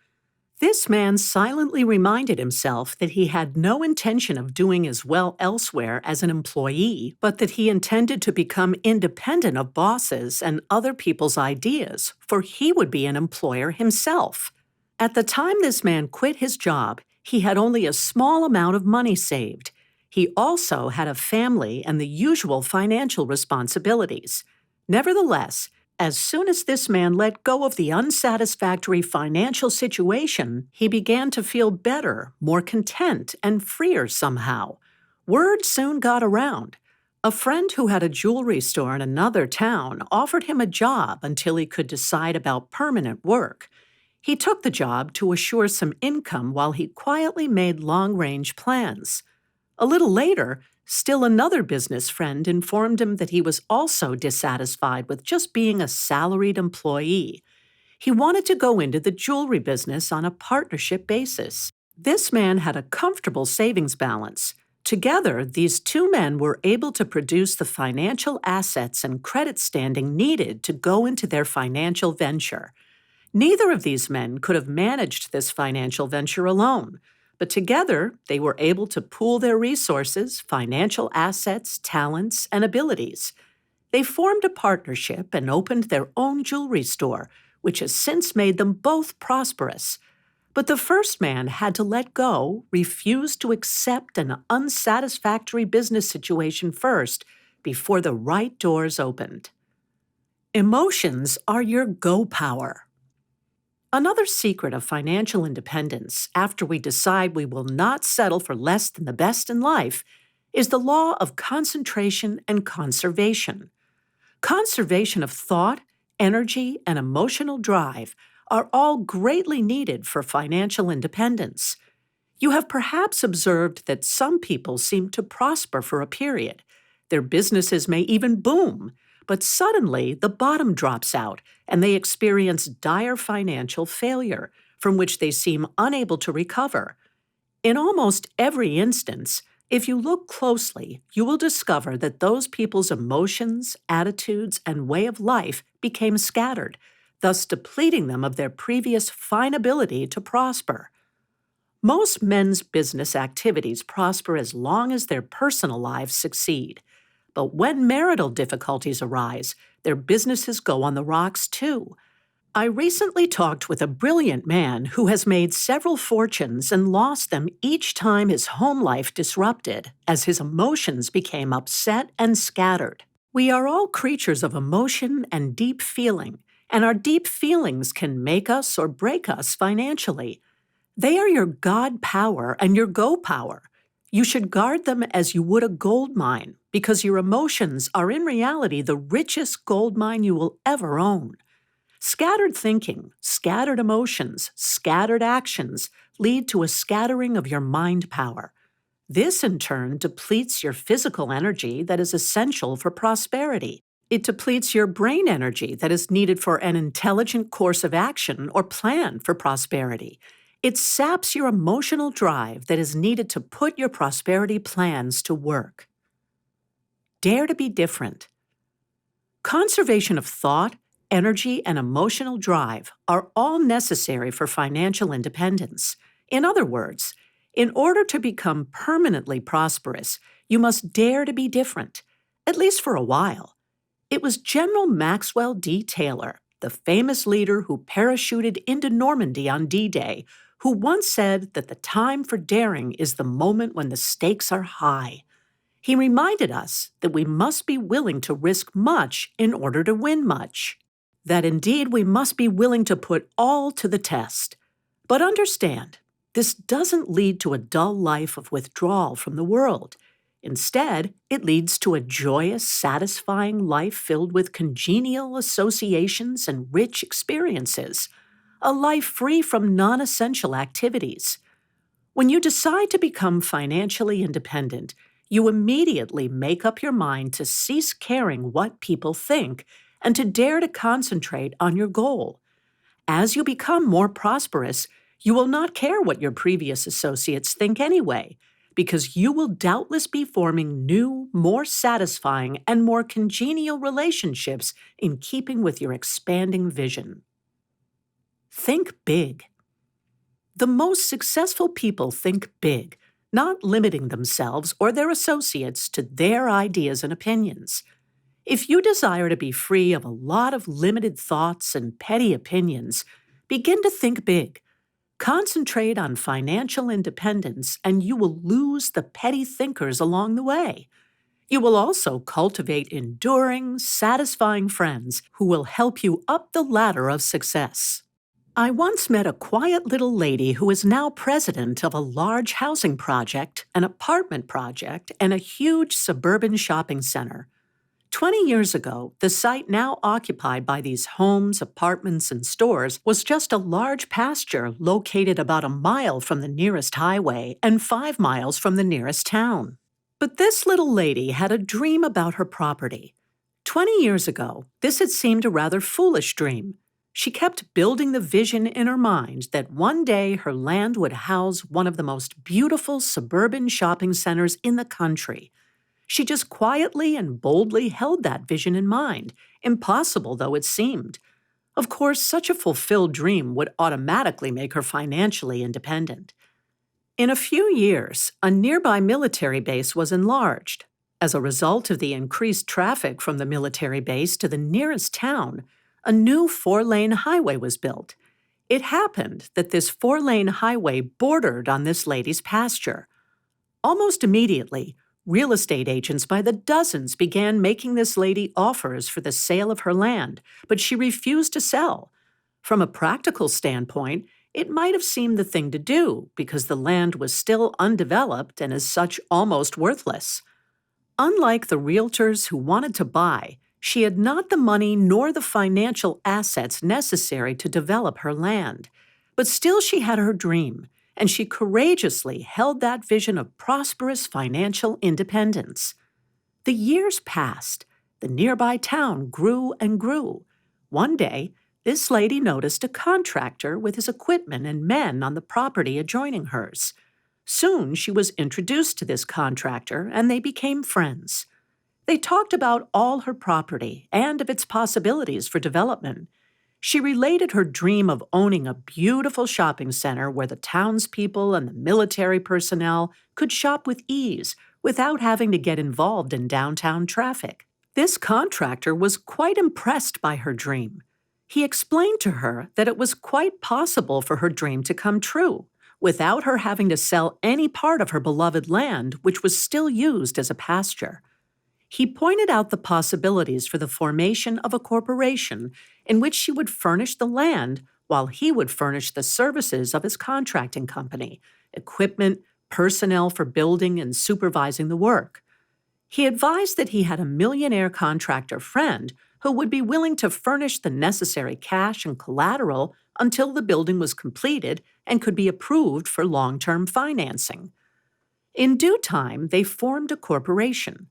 This man silently reminded himself that he had no intention of doing as well elsewhere as an employee, but that he intended to become independent of bosses and other people's ideas, for he would be an employer himself. At the time this man quit his job, he had only a small amount of money saved. He also had a family and the usual financial responsibilities. Nevertheless, as soon as this man let go of the unsatisfactory financial situation, he began to feel better, more content, and freer somehow. Word soon got around. A friend who had a jewelry store in another town offered him a job until he could decide about permanent work. He took the job to assure some income while he quietly made long-range plans. A little later, still another business friend informed him that he was also dissatisfied with just being a salaried employee. He wanted to go into the jewelry business on a partnership basis. This man had a comfortable savings balance. Together, these two men were able to produce the financial assets and credit standing needed to go into their financial venture. Neither of these men could have managed this financial venture alone, but together they were able to pool their resources, financial assets, talents, and abilities. They formed a partnership and opened their own jewelry store, which has since made them both prosperous. But the first man had to let go, refuse to accept an unsatisfactory business situation first, before the right doors opened. Emotions are your go power. Another secret of financial independence, after we decide we will not settle for less than the best in life, is the law of concentration and conservation. Conservation of thought, energy, and emotional drive are all greatly needed for financial independence. You have perhaps observed that some people seem to prosper for a period. Their businesses may even boom, but suddenly the bottom drops out and they experience dire financial failure, from which they seem unable to recover. In almost every instance, if you look closely, you will discover that those people's emotions, attitudes, and way of life became scattered, thus depleting them of their previous fine ability to prosper. Most men's business activities prosper as long as their personal lives succeed. But when marital difficulties arise, their businesses go on the rocks too. I recently talked with a brilliant man who has made several fortunes and lost them each time his home life disrupted, as his emotions became upset and scattered. We are all creatures of emotion and deep feeling, and our deep feelings can make us or break us financially. They are your God power and your go power. You should guard them as you would a gold mine, because your emotions are in reality the richest gold mine you will ever own. Scattered thinking, scattered emotions, scattered actions lead to a scattering of your mind power. This, in turn, depletes your physical energy that is essential for prosperity. It depletes your brain energy that is needed for an intelligent course of action or plan for prosperity. It saps your emotional drive that is needed to put your prosperity plans to work. Dare to be different. Conservation of thought, energy, and emotional drive are all necessary for financial independence. In other words, in order to become permanently prosperous, you must dare to be different, at least for a while. It was General Maxwell D. Taylor, the famous leader who parachuted into Normandy on D-Day, who once said that the time for daring is the moment when the stakes are high. He reminded us that we must be willing to risk much in order to win much. That indeed we must be willing to put all to the test. But understand, this doesn't lead to a dull life of withdrawal from the world. Instead, it leads to a joyous, satisfying life filled with congenial associations and rich experiences, a life free from non-essential activities. When you decide to become financially independent, you immediately make up your mind to cease caring what people think and to dare to concentrate on your goal. As you become more prosperous, You will not care what your previous associates think anyway, because you will doubtless be forming new, more satisfying, and more congenial relationships in keeping with your expanding vision. Think big. The most successful people think big, not limiting themselves or their associates to their ideas and opinions. If you desire to be free of a lot of limited thoughts and petty opinions, begin to think big. Concentrate on financial independence, and you will lose the petty thinkers along the way. You will also cultivate enduring, satisfying friends who will help you up the ladder of success. I once met a quiet little lady who is now president of a large housing project, an apartment project, and a huge suburban shopping center. 20 years ago, the site now occupied by these homes, apartments, and stores was just a large pasture located about a mile from the nearest highway and 5 miles from the nearest town. But this little lady had a dream about her property. 20 years ago, this had seemed a rather foolish dream. She kept building the vision in her mind that one day her land would house one of the most beautiful suburban shopping centers in the country. She just quietly and boldly held that vision in mind, impossible though it seemed. Of course, such a fulfilled dream would automatically make her financially independent. In a few years, a nearby military base was enlarged. As a result of the increased traffic from the military base to the nearest town, a new 4-lane highway was built. It happened that this 4-lane highway bordered on this lady's pasture. Almost immediately, real estate agents by the dozens began making this lady offers for the sale of her land, but she refused to sell. From a practical standpoint, it might have seemed the thing to do because the land was still undeveloped and as such almost worthless. Unlike the realtors who wanted to buy, she had not the money nor the financial assets necessary to develop her land. But still she had her dream, and she courageously held that vision of prosperous financial independence. The years passed. The nearby town grew and grew. One day, this lady noticed a contractor with his equipment and men on the property adjoining hers. Soon she was introduced to this contractor, and they became friends. They talked about all her property and of its possibilities for development. She related her dream of owning a beautiful shopping center where the townspeople and the military personnel could shop with ease without having to get involved in downtown traffic. This contractor was quite impressed by her dream. He explained to her that it was quite possible for her dream to come true, without her having to sell any part of her beloved land, which was still used as a pasture. He pointed out the possibilities for the formation of a corporation in which she would furnish the land while he would furnish the services of his contracting company, equipment, personnel for building and supervising the work. He advised that he had a millionaire contractor friend who would be willing to furnish the necessary cash and collateral until the building was completed and could be approved for long-term financing. In due time, they formed a corporation.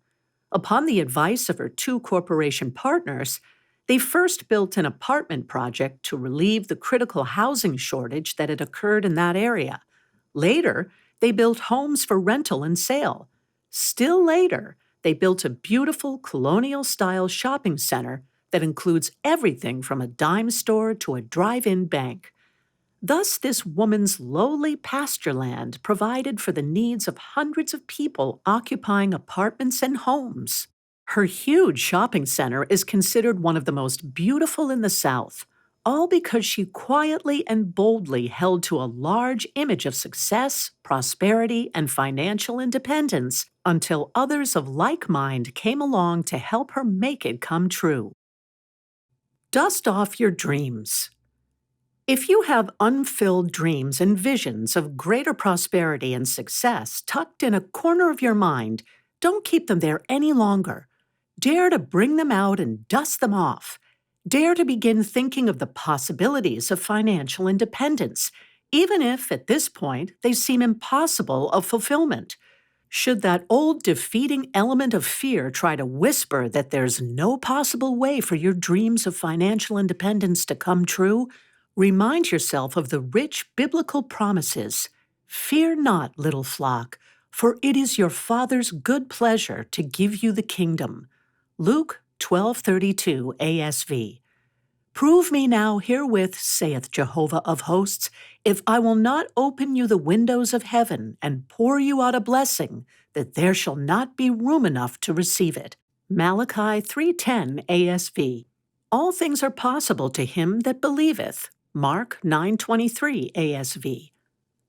Upon the advice of her two corporation partners, they first built an apartment project to relieve the critical housing shortage that had occurred in that area. Later, they built homes for rental and sale. Still later, they built a beautiful colonial-style shopping center that includes everything from a dime store to a drive-in bank. Thus, this woman's lowly pasture land provided for the needs of hundreds of people occupying apartments and homes. Her huge shopping center is considered one of the most beautiful in the South, all because she quietly and boldly held to a large image of success, prosperity, and financial independence until others of like mind came along to help her make it come true. Dust off your dreams. If you have unfilled dreams and visions of greater prosperity and success tucked in a corner of your mind, don't keep them there any longer. Dare to bring them out and dust them off. Dare to begin thinking of the possibilities of financial independence, even if, at this point, they seem impossible of fulfillment. Should that old defeating element of fear try to whisper that there's no possible way for your dreams of financial independence to come true, Remind yourself of the rich biblical promises. Fear not, little flock, for it is your Father's good pleasure to give you the kingdom. Luke 12:32 ASV. Prove me now herewith, saith Jehovah of hosts, if I will not open you the windows of heaven and pour you out a blessing, that there shall not be room enough to receive it. Malachi 3:10 ASV. All things are possible to him that believeth. Mark 9:23 ASV.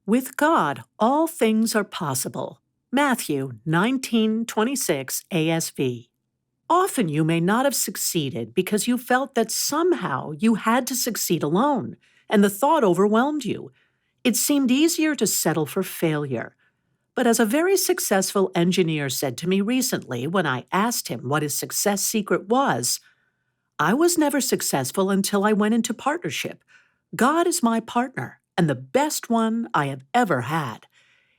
With God, all things are possible. Matthew 19:26 ASV. Often you may not have succeeded because you felt that somehow you had to succeed alone, and the thought overwhelmed you. It seemed easier to settle for failure. But as a very successful engineer said to me recently when I asked him what his success secret was, I was never successful until I went into partnership. God is my partner, and the best one I have ever had.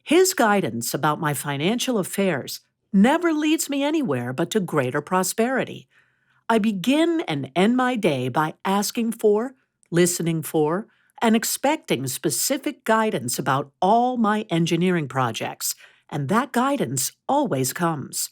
His guidance about my financial affairs never leads me anywhere but to greater prosperity. I begin and end my day by asking for, listening for, and expecting specific guidance about all my engineering projects, and that guidance always comes.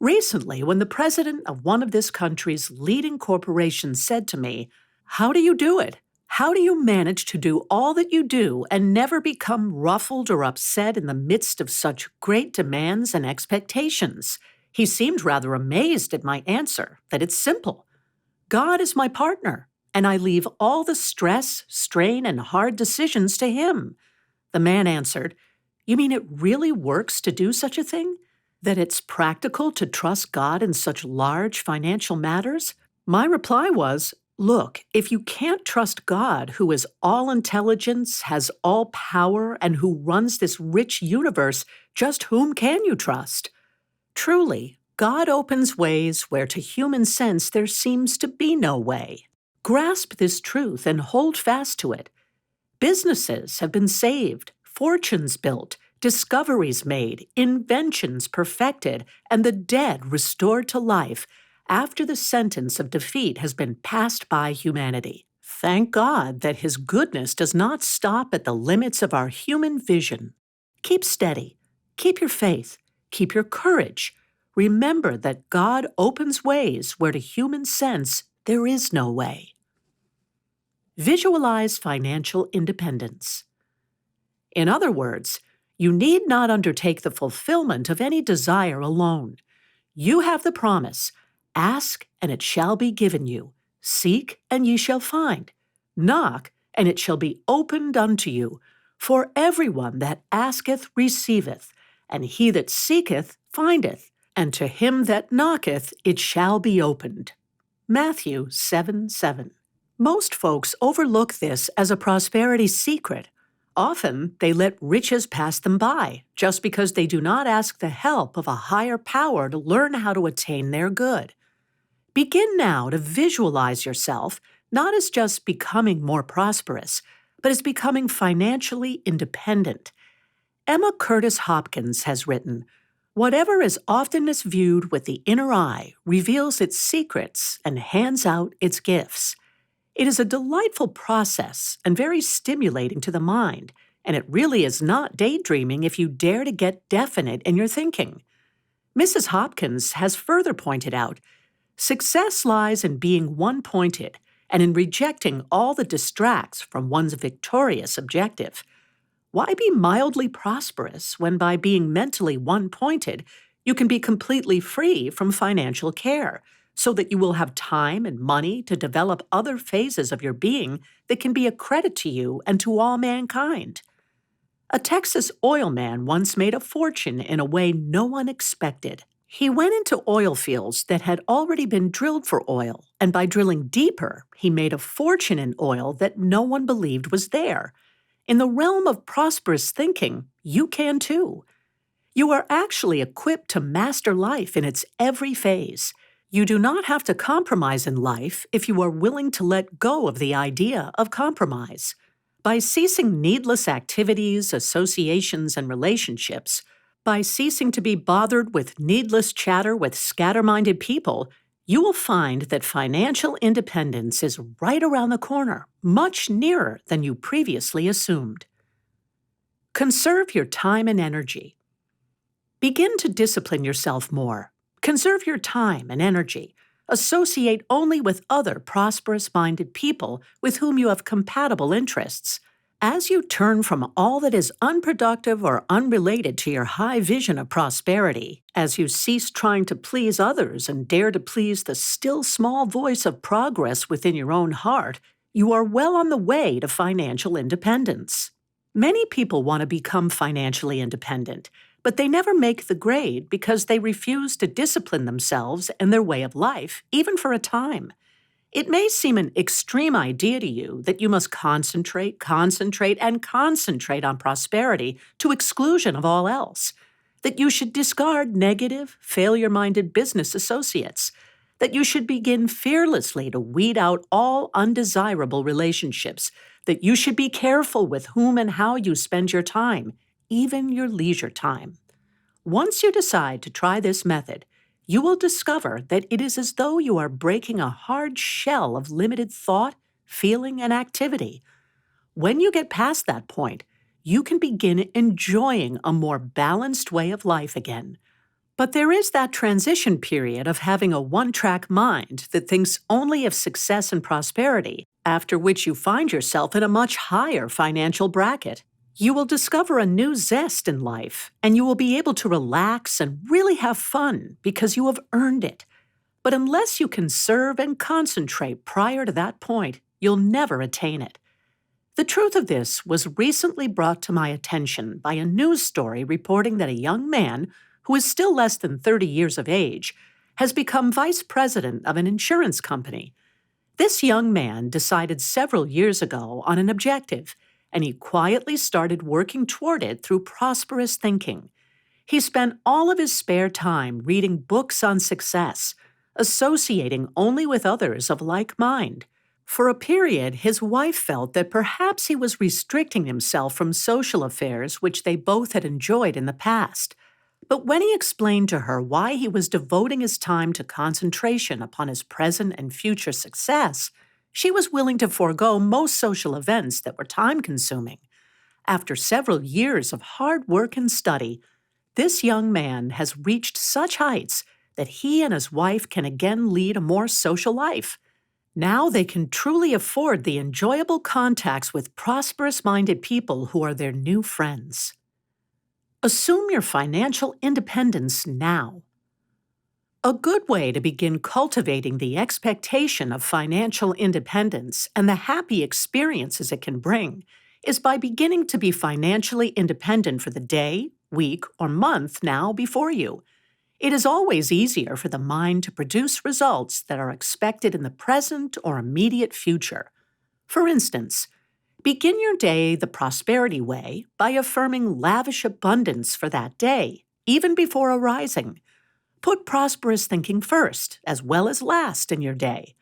Recently, when the president of one of this country's leading corporations said to me, "How do you do it? How do you manage to do all that you do and never become ruffled or upset in the midst of such great demands and expectations?" He seemed rather amazed at my answer, that it's simple. God is my partner, and I leave all the stress, strain, and hard decisions to Him. The man answered, "You mean it really works to do such a thing? That it's practical to trust God in such large financial matters?" My reply was, "Look, if you can't trust God, who is all intelligence, has all power, and who runs this rich universe, just whom can you trust?" Truly, God opens ways where to human sense there seems to be no way. Grasp this truth and hold fast to it. Businesses have been saved, fortunes built, discoveries made, inventions perfected, and the dead restored to life after the sentence of defeat has been passed by humanity. Thank God that His goodness does not stop at the limits of our human vision. Keep steady. Keep your faith. Keep your courage. Remember that God opens ways where to human sense there is no way. Visualize financial independence. In other words, you need not undertake the fulfillment of any desire alone. You have the promise, "Ask, and it shall be given you. Seek, and ye shall find. Knock, and it shall be opened unto you. For everyone that asketh receiveth, and he that seeketh findeth, and to him that knocketh it shall be opened." Matthew 7:7. Most folks overlook this as a prosperity secret. Often, they let riches pass them by just because they do not ask the help of a higher power to learn how to attain their good. Begin now to visualize yourself not as just becoming more prosperous, but as becoming financially independent. Emma Curtis Hopkins has written, "Whatever is oftenest viewed with the inner eye reveals its secrets and hands out its gifts." It is a delightful process and very stimulating to the mind, and it really is not daydreaming if you dare to get definite in your thinking. Mrs. Hopkins has further pointed out, success lies in being one-pointed and in rejecting all that distracts from one's victorious objective. Why be mildly prosperous when by being mentally one-pointed, you can be completely free from financial care, so that you will have time and money to develop other phases of your being that can be a credit to you and to all mankind? A Texas oil man once made a fortune in a way no one expected. He went into oil fields that had already been drilled for oil, and by drilling deeper, he made a fortune in oil that no one believed was there. In the realm of prosperous thinking, you can too. You are actually equipped to master life in its every phase. You do not have to compromise in life if you are willing to let go of the idea of compromise. By ceasing needless activities, associations, and relationships, by ceasing to be bothered with needless chatter with scatter-minded people, you will find that financial independence is right around the corner, much nearer than you previously assumed. Conserve your time and energy. Begin to discipline yourself more. Conserve your time and energy. Associate only with other prosperous-minded people with whom you have compatible interests. As you turn from all that is unproductive or unrelated to your high vision of prosperity, as you cease trying to please others and dare to please the still small voice of progress within your own heart, you are well on the way to financial independence. Many people want to become financially independent, but they never make the grade because they refuse to discipline themselves and their way of life, even for a time. It may seem an extreme idea to you that you must concentrate on prosperity to exclusion of all else, that you should discard negative, failure-minded business associates, that you should begin fearlessly to weed out all undesirable relationships, that you should be careful with whom and how you spend your time, even your leisure time. Once you decide to try this method, you will discover that it is as though you are breaking a hard shell of limited thought, feeling, and activity. When you get past that point, you can begin enjoying a more balanced way of life again. But there is that transition period of having a one-track mind that thinks only of success and prosperity, after which you find yourself in a much higher financial bracket. You will discover a new zest in life, and you will be able to relax and really have fun because you have earned it. But unless you conserve and concentrate prior to that point, you'll never attain it. The truth of this was recently brought to my attention by a news story reporting that a young man, who is still less than 30 years of age, has become vice president of an insurance company. This young man decided several years ago on an objective, and he quietly started working toward it through prosperous thinking. He spent all of his spare time reading books on success, associating only with others of like mind. For a period, his wife felt that perhaps he was restricting himself from social affairs which they both had enjoyed in the past. But when he explained to her why he was devoting his time to concentration upon his present and future success, she was willing to forego most social events that were time-consuming. After several years of hard work and study, this young man has reached such heights that he and his wife can again lead a more social life. Now they can truly afford the enjoyable contacts with prosperous-minded people who are their new friends. Assume your financial independence now. A good way to begin cultivating the expectation of financial independence and the happy experiences it can bring is by beginning to be financially independent for the day, week, or month now before you. It is always easier for the mind to produce results that are expected in the present or immediate future. For instance, begin your day the prosperity way by affirming lavish abundance for that day, even before arising. Put prosperous thinking first, as well as last in your day.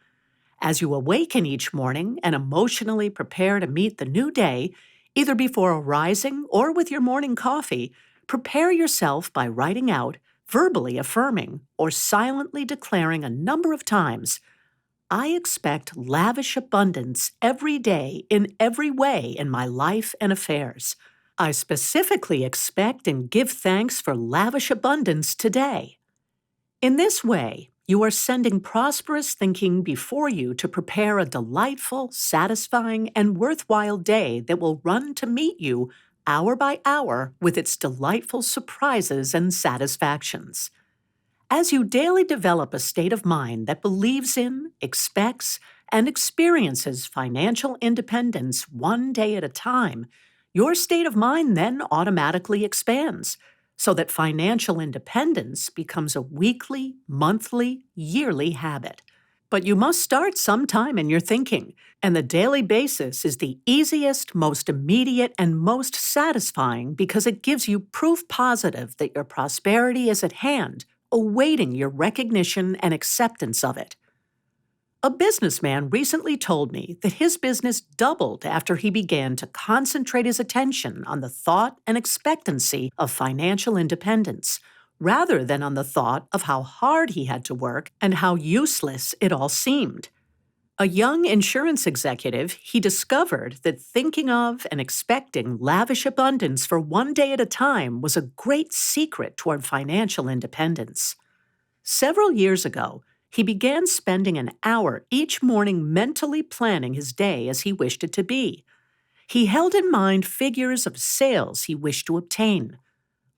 As you awaken each morning and emotionally prepare to meet the new day, either before arising or with your morning coffee, prepare yourself by writing out, verbally affirming, or silently declaring a number of times, "I expect lavish abundance every day in every way in my life and affairs. I specifically expect and give thanks for lavish abundance today." In this way, you are sending prosperous thinking before you to prepare a delightful, satisfying, and worthwhile day that will run to meet you hour by hour with its delightful surprises and satisfactions. As you daily develop a state of mind that believes in, expects, and experiences financial independence one day at a time, your state of mind then automatically expands, so that financial independence becomes a weekly, monthly, yearly habit. But you must start sometime in your thinking, and the daily basis is the easiest, most immediate, and most satisfying because it gives you proof positive that your prosperity is at hand, awaiting your recognition and acceptance of it. A businessman recently told me that his business doubled after he began to concentrate his attention on the thought and expectancy of financial independence, rather than on the thought of how hard he had to work and how useless it all seemed. A young insurance executive, he discovered that thinking of and expecting lavish abundance for one day at a time was a great secret toward financial independence. Several years ago, he began spending an hour each morning mentally planning his day as he wished it to be. He held in mind figures of sales he wished to obtain.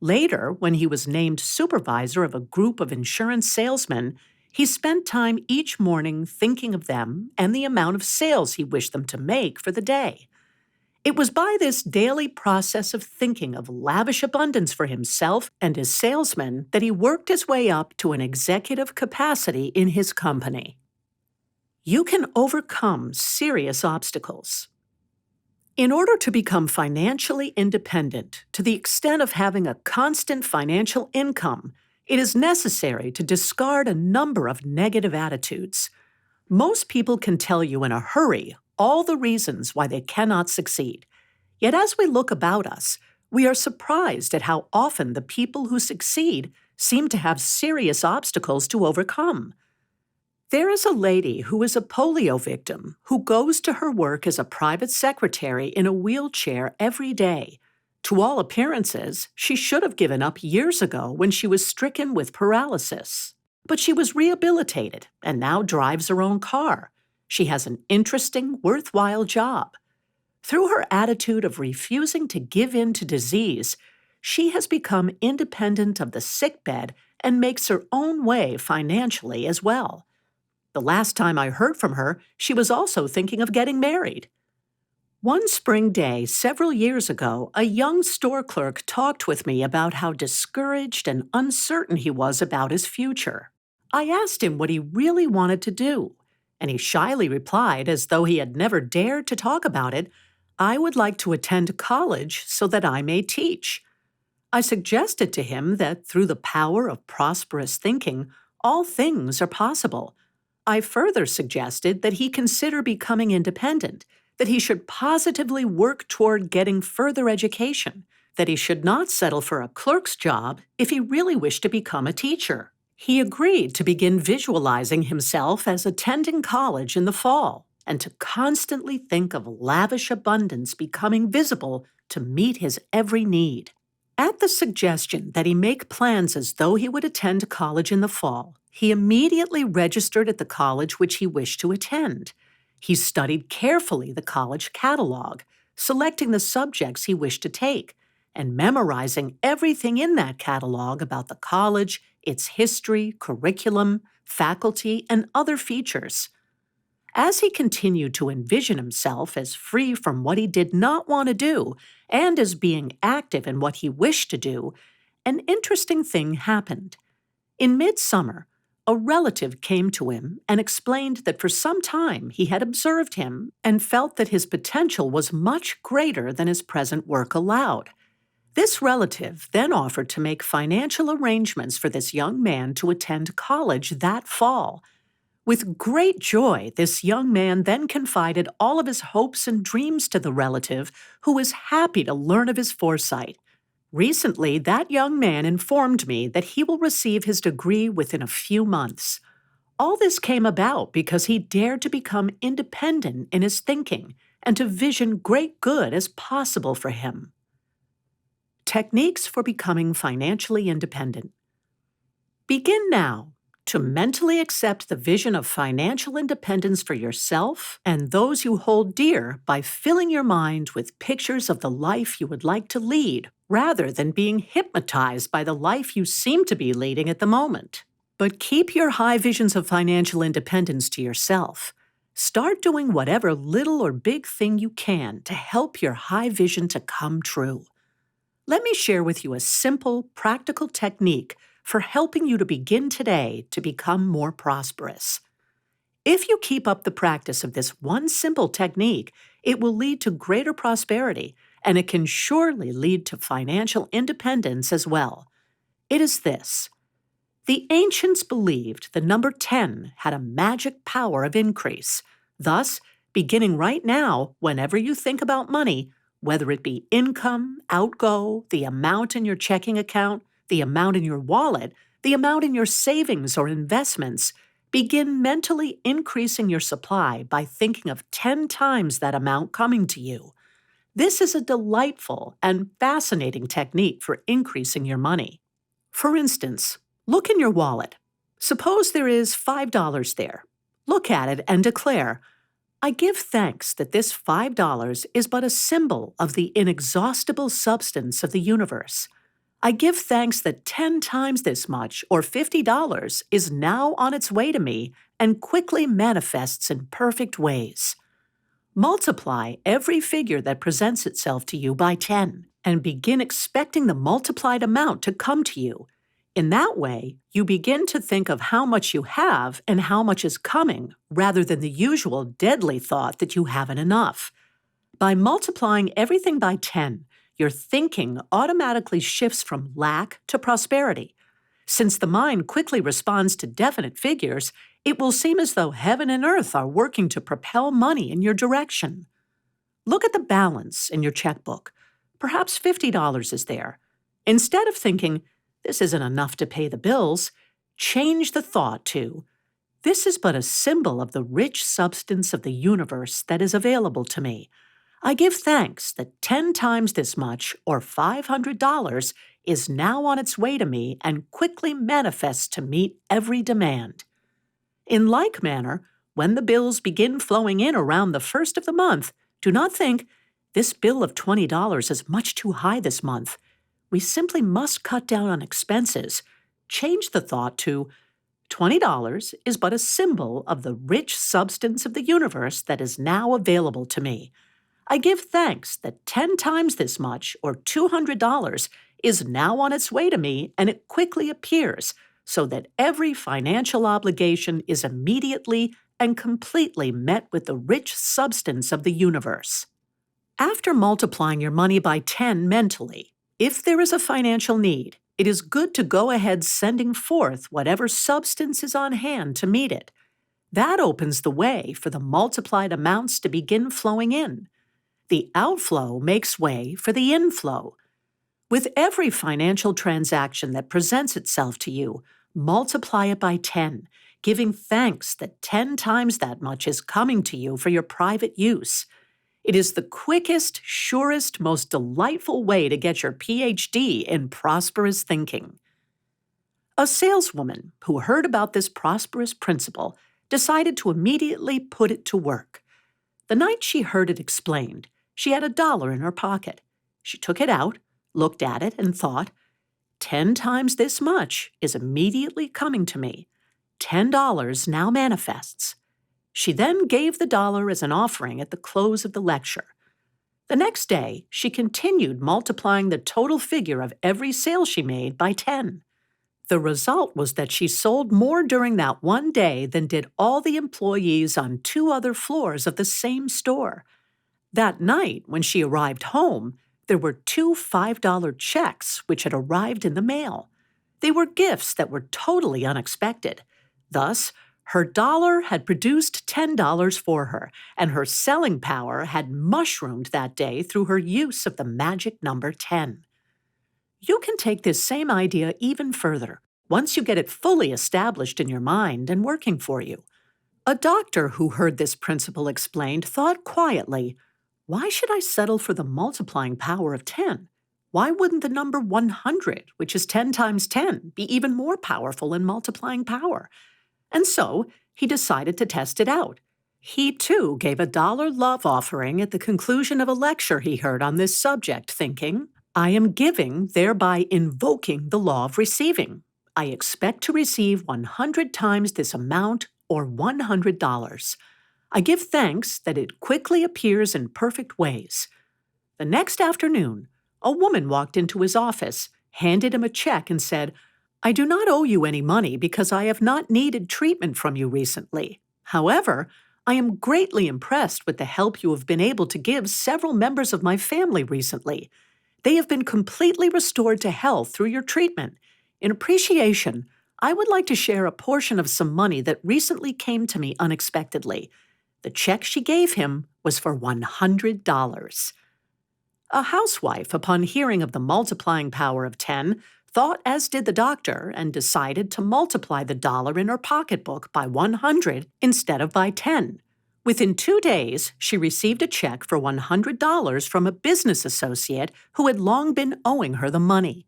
Later, when he was named supervisor of a group of insurance salesmen, he spent time each morning thinking of them and the amount of sales he wished them to make for the day. It was by this daily process of thinking of lavish abundance for himself and his salesmen that he worked his way up to an executive capacity in his company. You can overcome serious obstacles. In order to become financially independent to the extent of having a constant financial income, it is necessary to discard a number of negative attitudes. Most people can tell you in a hurry all the reasons why they cannot succeed. Yet as we look about us, we are surprised at how often the people who succeed seem to have serious obstacles to overcome. There is a lady who is a polio victim who goes to her work as a private secretary in a wheelchair every day. To all appearances, she should have given up years ago when she was stricken with paralysis. But she was rehabilitated and now drives her own car. She has an interesting, worthwhile job. Through her attitude of refusing to give in to disease, she has become independent of the sickbed and makes her own way financially as well. The last time I heard from her, she was also thinking of getting married. One spring day several years ago, a young store clerk talked with me about how discouraged and uncertain he was about his future. I asked him what he really wanted to do, and he shyly replied, as though he had never dared to talk about it, "I would like to attend college so that I may teach." I suggested to him that through the power of prosperous thinking, all things are possible. I further suggested that he consider becoming independent, that he should positively work toward getting further education, that he should not settle for a clerk's job if he really wished to become a teacher. He agreed to begin visualizing himself as attending college in the fall and to constantly think of lavish abundance becoming visible to meet his every need. At the suggestion that he make plans as though he would attend college in the fall, he immediately registered at the college which he wished to attend. He studied carefully the college catalog, selecting the subjects he wished to take, and memorizing everything in that catalog about the college, its history, curriculum, faculty, and other features. As he continued to envision himself as free from what he did not want to do and as being active in what he wished to do, an interesting thing happened. In midsummer, a relative came to him and explained that for some time he had observed him and felt that his potential was much greater than his present work allowed. This relative then offered to make financial arrangements for this young man to attend college that fall. With great joy, this young man then confided all of his hopes and dreams to the relative, who was happy to learn of his foresight. Recently, that young man informed me that he will receive his degree within a few months. All this came about because he dared to become independent in his thinking and to vision great good as possible for him. Techniques for becoming financially independent. Begin now to mentally accept the vision of financial independence for yourself and those you hold dear by filling your mind with pictures of the life you would like to lead, rather than being hypnotized by the life you seem to be leading at the moment. But keep your high visions of financial independence to yourself. Start doing whatever little or big thing you can to help your high vision to come true. Let me share with you a simple, practical technique for helping you to begin today to become more prosperous. If you keep up the practice of this one simple technique, it will lead to greater prosperity, and it can surely lead to financial independence as well. It is this. The ancients believed the number 10 had a magic power of increase. Thus, beginning right now, whenever you think about money, whether it be income, outgo, the amount in your checking account, the amount in your wallet, the amount in your savings or investments, begin mentally increasing your supply by thinking of 10 times that amount coming to you. This is a delightful and fascinating technique for increasing your money. For instance, look in your wallet. Suppose there is $5 there. Look at it and declare, I give thanks that this $5 is but a symbol of the inexhaustible substance of the universe. I give thanks that 10 times this much, or $50, is now on its way to me and quickly manifests in perfect ways. Multiply every figure that presents itself to you by 10 and begin expecting the multiplied amount to come to you. In that way, you begin to think of how much you have and how much is coming, rather than the usual deadly thought that you haven't enough. By multiplying everything by 10, your thinking automatically shifts from lack to prosperity. Since the mind quickly responds to definite figures, it will seem as though heaven and earth are working to propel money in your direction. Look at the balance in your checkbook. Perhaps $50 is there. Instead of thinking, this isn't enough to pay the bills, change the thought to, this is but a symbol of the rich substance of the universe that is available to me. I give thanks that 10 times this much, or $500, is now on its way to me and quickly manifests to meet every demand. In like manner, when the bills begin flowing in around the first of the month, do not think, this bill of $20 is much too high this month. We simply must cut down on expenses. Change the thought to, $20 is but a symbol of the rich substance of the universe that is now available to me. I give thanks that 10 times this much, or $200, is now on its way to me and it quickly appears, so that every financial obligation is immediately and completely met with the rich substance of the universe. After multiplying your money by 10 mentally, if there is a financial need, it is good to go ahead sending forth whatever substance is on hand to meet it. That opens the way for the multiplied amounts to begin flowing in. The outflow makes way for the inflow. With every financial transaction that presents itself to you, multiply it by 10, giving thanks that 10 times that much is coming to you for your private use. It is the quickest, surest, most delightful way to get your PhD in prosperous thinking. A saleswoman who heard about this prosperous principle decided to immediately put it to work. The night she heard it explained, she had $1 in her pocket. She took it out, looked at it, and thought, 10 times this much is immediately coming to me. $10 now manifests. She then gave the dollar as an offering at the close of the lecture. The next day, she continued multiplying the total figure of every sale she made by 10. The result was that she sold more during that one day than did all the employees on 2 other floors of the same store. That night, when she arrived home, there were 2 $5 checks which had arrived in the mail. They were gifts that were totally unexpected. Thus, her dollar had produced $10 for her, and her selling power had mushroomed that day through her use of the magic number 10. You can take this same idea even further once you get it fully established in your mind and working for you. A doctor who heard this principle explained thought quietly, why should I settle for the multiplying power of 10? Why wouldn't the number 100, which is 10 times 10, be even more powerful in multiplying power? And so he decided to test it out. He, too, gave a $1 love offering at the conclusion of a lecture he heard on this subject, thinking, I am giving, thereby invoking the law of receiving. I expect to receive 100 times this amount, or $100. I give thanks that it quickly appears in perfect ways. The next afternoon, a woman walked into his office, handed him a check, and said, I do not owe you any money because I have not needed treatment from you recently. However, I am greatly impressed with the help you have been able to give several members of my family recently. They have been completely restored to health through your treatment. In appreciation, I would like to share a portion of some money that recently came to me unexpectedly. The check she gave him was for $100. A housewife, upon hearing of the multiplying power of 10, thought as did the doctor and decided to multiply the dollar in her pocketbook by 100 instead of by 10. Within 2 days, she received a check for $100 from a business associate who had long been owing her the money.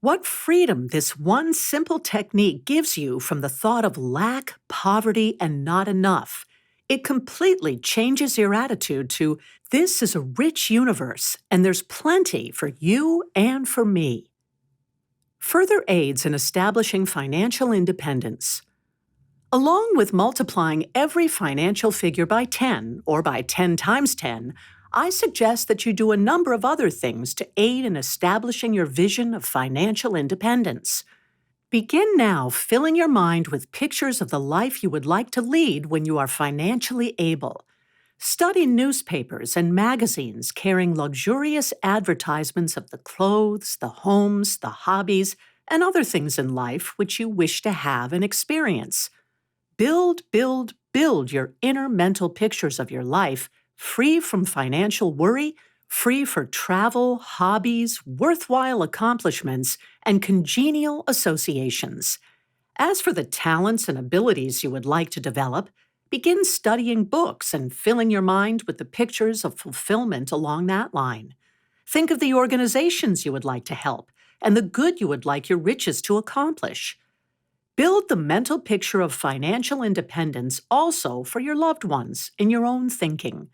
What freedom this one simple technique gives you from the thought of lack, poverty, and not enough. It completely changes your attitude to, this is a rich universe, and there's plenty for you and for me. Further aids in establishing financial independence. Along with multiplying every financial figure by 10 or by 10 times 10, I suggest that you do a number of other things to aid in establishing your vision of financial independence. Begin now filling your mind with pictures of the life you would like to lead when you are financially able. Study newspapers and magazines carrying luxurious advertisements of the clothes, the homes, the hobbies, and other things in life which you wish to have and experience. Build, build, build your inner mental pictures of your life, free from financial worry, free for travel, hobbies, worthwhile accomplishments, and congenial associations. As for the talents and abilities you would like to develop, begin studying books and filling your mind with the pictures of fulfillment along that line. Think of the organizations you would like to help and the good you would like your riches to accomplish. Build the mental picture of financial independence also for your loved ones in your own thinking.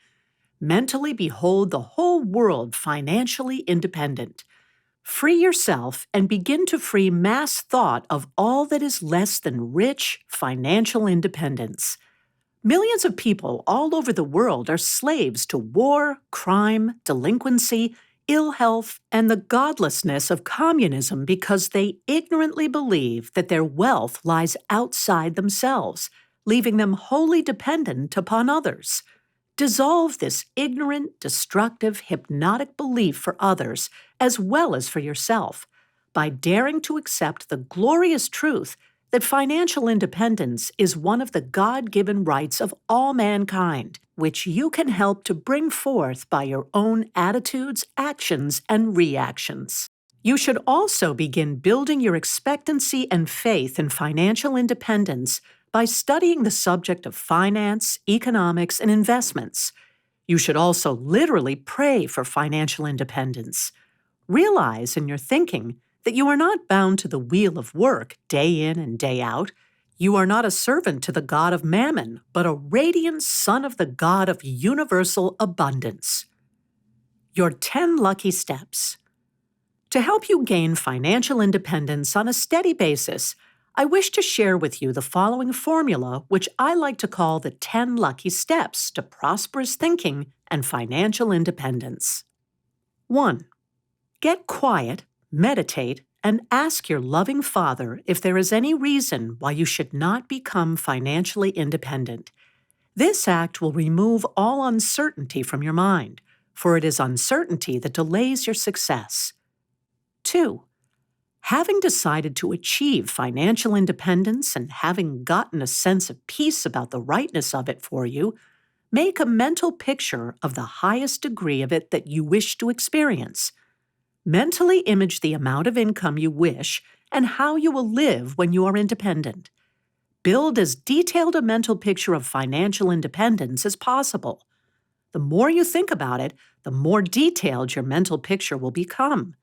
Mentally behold the whole world financially independent. Free yourself and begin to free mass thought of all that is less than rich financial independence. Millions of people all over the world are slaves to war, crime, delinquency, ill health, and the godlessness of communism because they ignorantly believe that their wealth lies outside themselves, leaving them wholly dependent upon others. Dissolve this ignorant, destructive, hypnotic belief for others as well as for yourself by daring to accept the glorious truth that financial independence is one of the God-given rights of all mankind, which you can help to bring forth by your own attitudes, actions, and reactions. You should also begin building your expectancy and faith in financial independence by studying the subject of finance, economics, and investments. You should also literally pray for financial independence. Realize in your thinking that you are not bound to the wheel of work day in and day out. You are not a servant to the God of Mammon, but a radiant son of the God of universal abundance. Your 10 lucky steps. To help you gain financial independence on a steady basis, I wish to share with you the following formula, which I like to call the 10 lucky steps to prosperous thinking and financial independence. 1. Get quiet, meditate, and ask your loving Father if there is any reason why you should not become financially independent. This act will remove all uncertainty from your mind, for it is uncertainty that delays your success. 2. Having decided to achieve financial independence and having gotten a sense of peace about the rightness of it for you, make a mental picture of the highest degree of it that you wish to experience. Mentally image the amount of income you wish and how you will live when you are independent. Build as detailed a mental picture of financial independence as possible. The more you think about it, the more detailed your mental picture will become.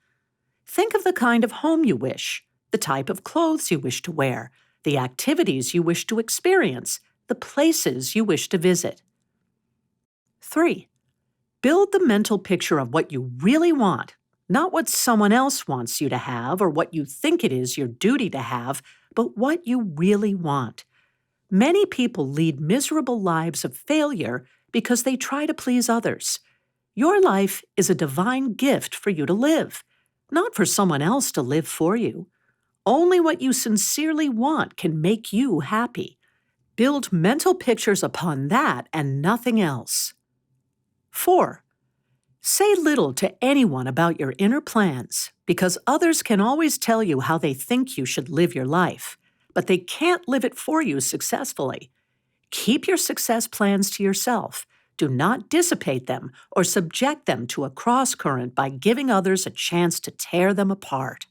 Think of the kind of home you wish, the type of clothes you wish to wear, the activities you wish to experience, the places you wish to visit. 3. Build the mental picture of what you really want, not what someone else wants you to have or what you think it is your duty to have, but what you really want. Many people lead miserable lives of failure because they try to please others. Your life is a divine gift for you to live, not for someone else to live for you. Only what you sincerely want can make you happy. Build mental pictures upon that and nothing else. 4. Say little to anyone about your inner plans, because others can always tell you how they think you should live your life, but they can't live it for you successfully. Keep your success plans to yourself. Do not dissipate them or subject them to a cross-current by giving others a chance to tear them apart.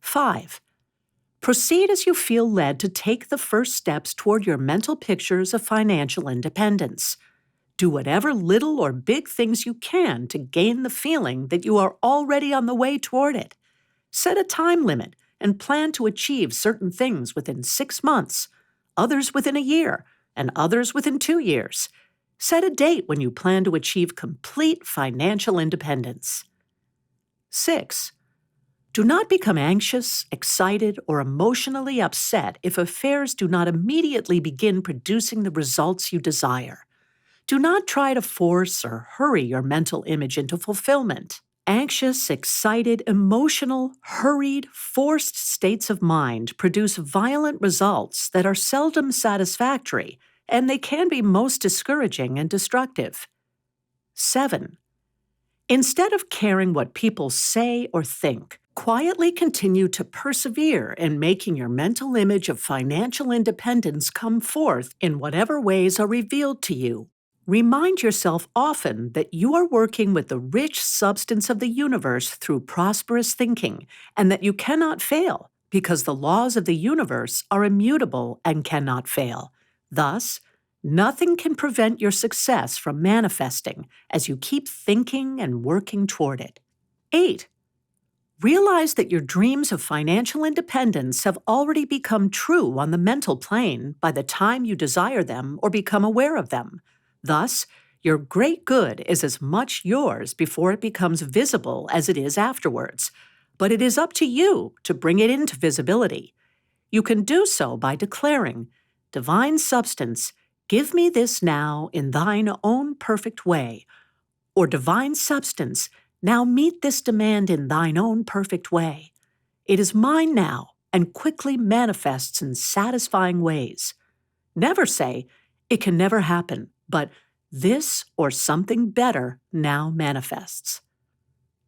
5. Proceed as you feel led to take the first steps toward your mental pictures of financial independence. Do whatever little or big things you can to gain the feeling that you are already on the way toward it. Set a time limit and plan to achieve certain things within 6 months, others within a year, and others within 2 years. Set a date when you plan to achieve complete financial independence. 6. Do not become anxious, excited, or emotionally upset if affairs do not immediately begin producing the results you desire. Do not try to force or hurry your mental image into fulfillment. Anxious, excited, emotional, hurried, forced states of mind produce violent results that are seldom satisfactory, and they can be most discouraging and destructive. 7. Instead of caring what people say or think, quietly continue to persevere in making your mental image of financial independence come forth in whatever ways are revealed to you. Remind yourself often that you are working with the rich substance of the universe through prosperous thinking, and that you cannot fail because the laws of the universe are immutable and cannot fail. Thus, nothing can prevent your success from manifesting as you keep thinking and working toward it. 8. Realize that your dreams of financial independence have already become true on the mental plane by the time you desire them or become aware of them. Thus, your great good is as much yours before it becomes visible as it is afterwards, but it is up to you to bring it into visibility. You can do so by declaring, "Divine Substance, give me this now in thine own perfect way," or "Divine Substance, now meet this demand in thine own perfect way. It is mine now and quickly manifests in satisfying ways." Never say, "It can never happen," but "This or something better now manifests."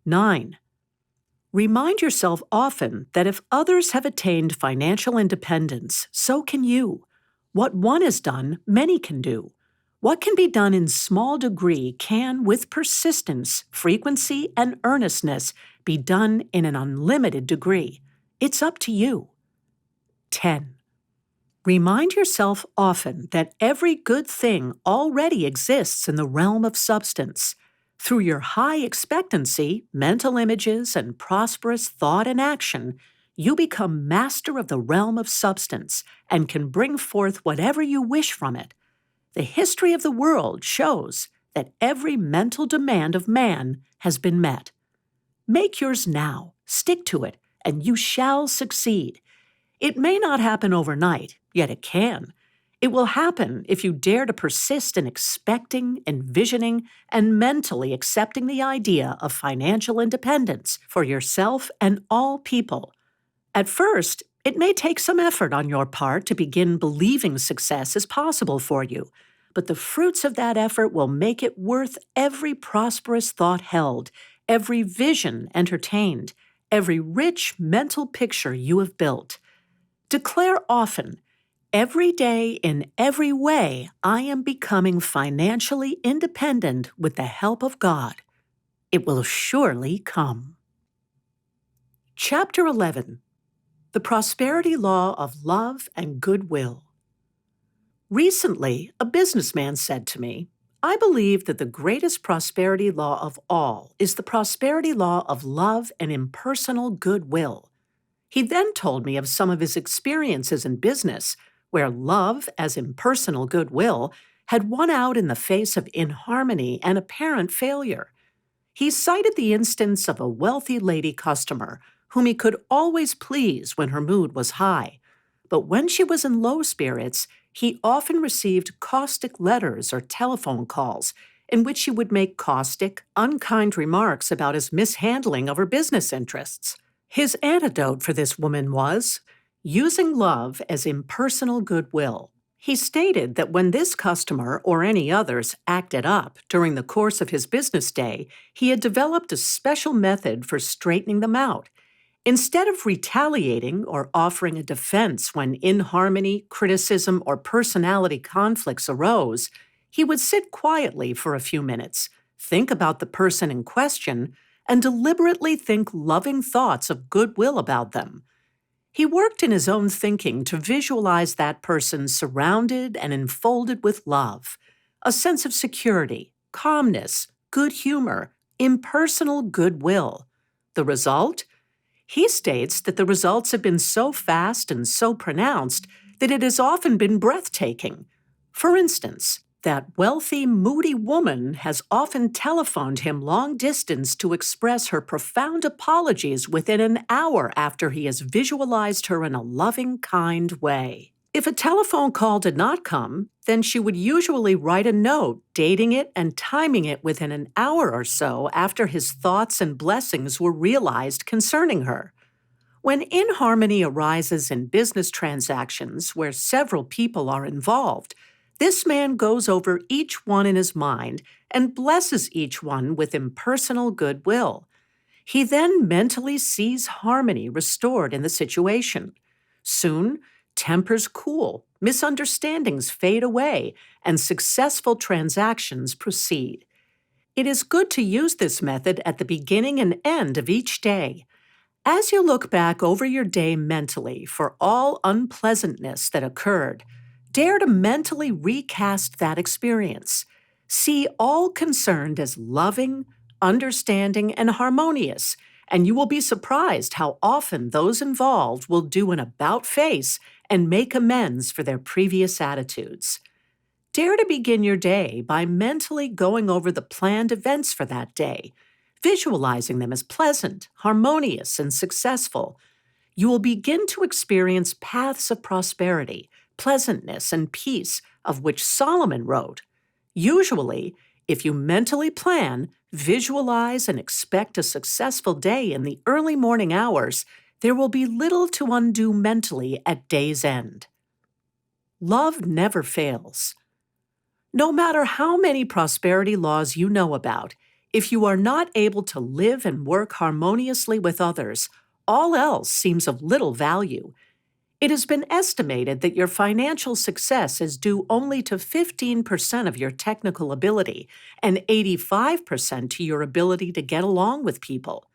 9. Remind yourself often that if others have attained financial independence, so can you. What one has done, many can do. What can be done in small degree can, with persistence, frequency, and earnestness, be done in an unlimited degree. It's up to you. 10. Remind yourself often that every good thing already exists in the realm of substance. Through your high expectancy, mental images, and prosperous thought and action, you become master of the realm of substance and can bring forth whatever you wish from it. The history of the world shows that every mental demand of man has been met. Make yours now, stick to it, and you shall succeed. It may not happen overnight, yet it can. It will happen if you dare to persist in expecting, envisioning, and mentally accepting the idea of financial independence for yourself and all people. At first, it may take some effort on your part to begin believing success is possible for you, but the fruits of that effort will make it worth every prosperous thought held, every vision entertained, every rich mental picture you have built. Declare often, "Every day, in every way, I am becoming financially independent with the help of God." It will surely come. Chapter 11. The Prosperity Law of Love and Goodwill. Recently, a businessman said to me, "I believe that the greatest prosperity law of all is the prosperity law of love and impersonal goodwill." He then told me of some of his experiences in business where love as impersonal goodwill had won out in the face of inharmony and apparent failure. He cited the instance of a wealthy lady customer whom he could always please when her mood was high. But when she was in low spirits, he often received caustic letters or telephone calls in which she would make caustic, unkind remarks about his mishandling of her business interests. His antidote for this woman was using love as impersonal goodwill. He stated that when this customer or any others acted up during the course of his business day, he had developed a special method for straightening them out. Instead of retaliating or offering a defense when inharmony, criticism, or personality conflicts arose, he would sit quietly for a few minutes, think about the person in question, and deliberately think loving thoughts of goodwill about them. He worked in his own thinking to visualize that person surrounded and enfolded with love, a sense of security, calmness, good humor, impersonal goodwill. The result? He states that the results have been so fast and so pronounced that it has often been breathtaking. For instance, that wealthy, moody woman has often telephoned him long distance to express her profound apologies within an hour after he has visualized her in a loving, kind way. If a telephone call did not come, then she would usually write a note, dating it and timing it within an hour or so after his thoughts and blessings were realized concerning her. When inharmony arises in business transactions where several people are involved, this man goes over each one in his mind and blesses each one with impersonal goodwill. He then mentally sees harmony restored in the situation. Soon, tempers cool, misunderstandings fade away, and successful transactions proceed. It is good to use this method at the beginning and end of each day. As you look back over your day mentally for all unpleasantness that occurred, dare to mentally recast that experience. See all concerned as loving, understanding, and harmonious, and you will be surprised how often those involved will do an about-face and make amends for their previous attitudes. Dare to begin your day by mentally going over the planned events for that day, visualizing them as pleasant, harmonious, and successful. You will begin to experience paths of prosperity, pleasantness, and peace of which Solomon wrote. Usually, if you mentally plan, visualize, and expect a successful day in the early morning hours, there will be little to undo mentally at day's end. Love never fails. No matter how many prosperity laws you know about, if you are not able to live and work harmoniously with others, all else seems of little value. It has been estimated that your financial success is due only to 15% of your technical ability and 85% to your ability to get along with people.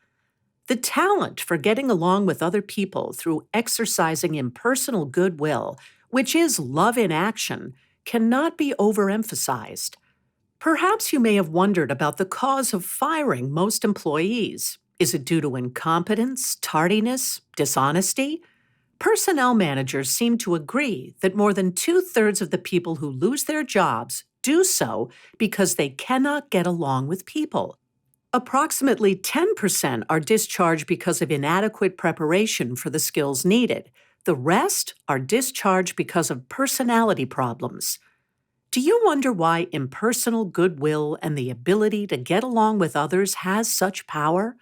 The talent for getting along with other people through exercising impersonal goodwill, which is love in action, cannot be overemphasized. Perhaps you may have wondered about the cause of firing most employees. Is it due to incompetence, tardiness, dishonesty? Personnel managers seem to agree that more than 2/3 of the people who lose their jobs do so because they cannot get along with people. Approximately 10% are discharged because of inadequate preparation for the skills needed. The rest are discharged because of personality problems. Do you wonder why impersonal goodwill and the ability to get along with others has such power?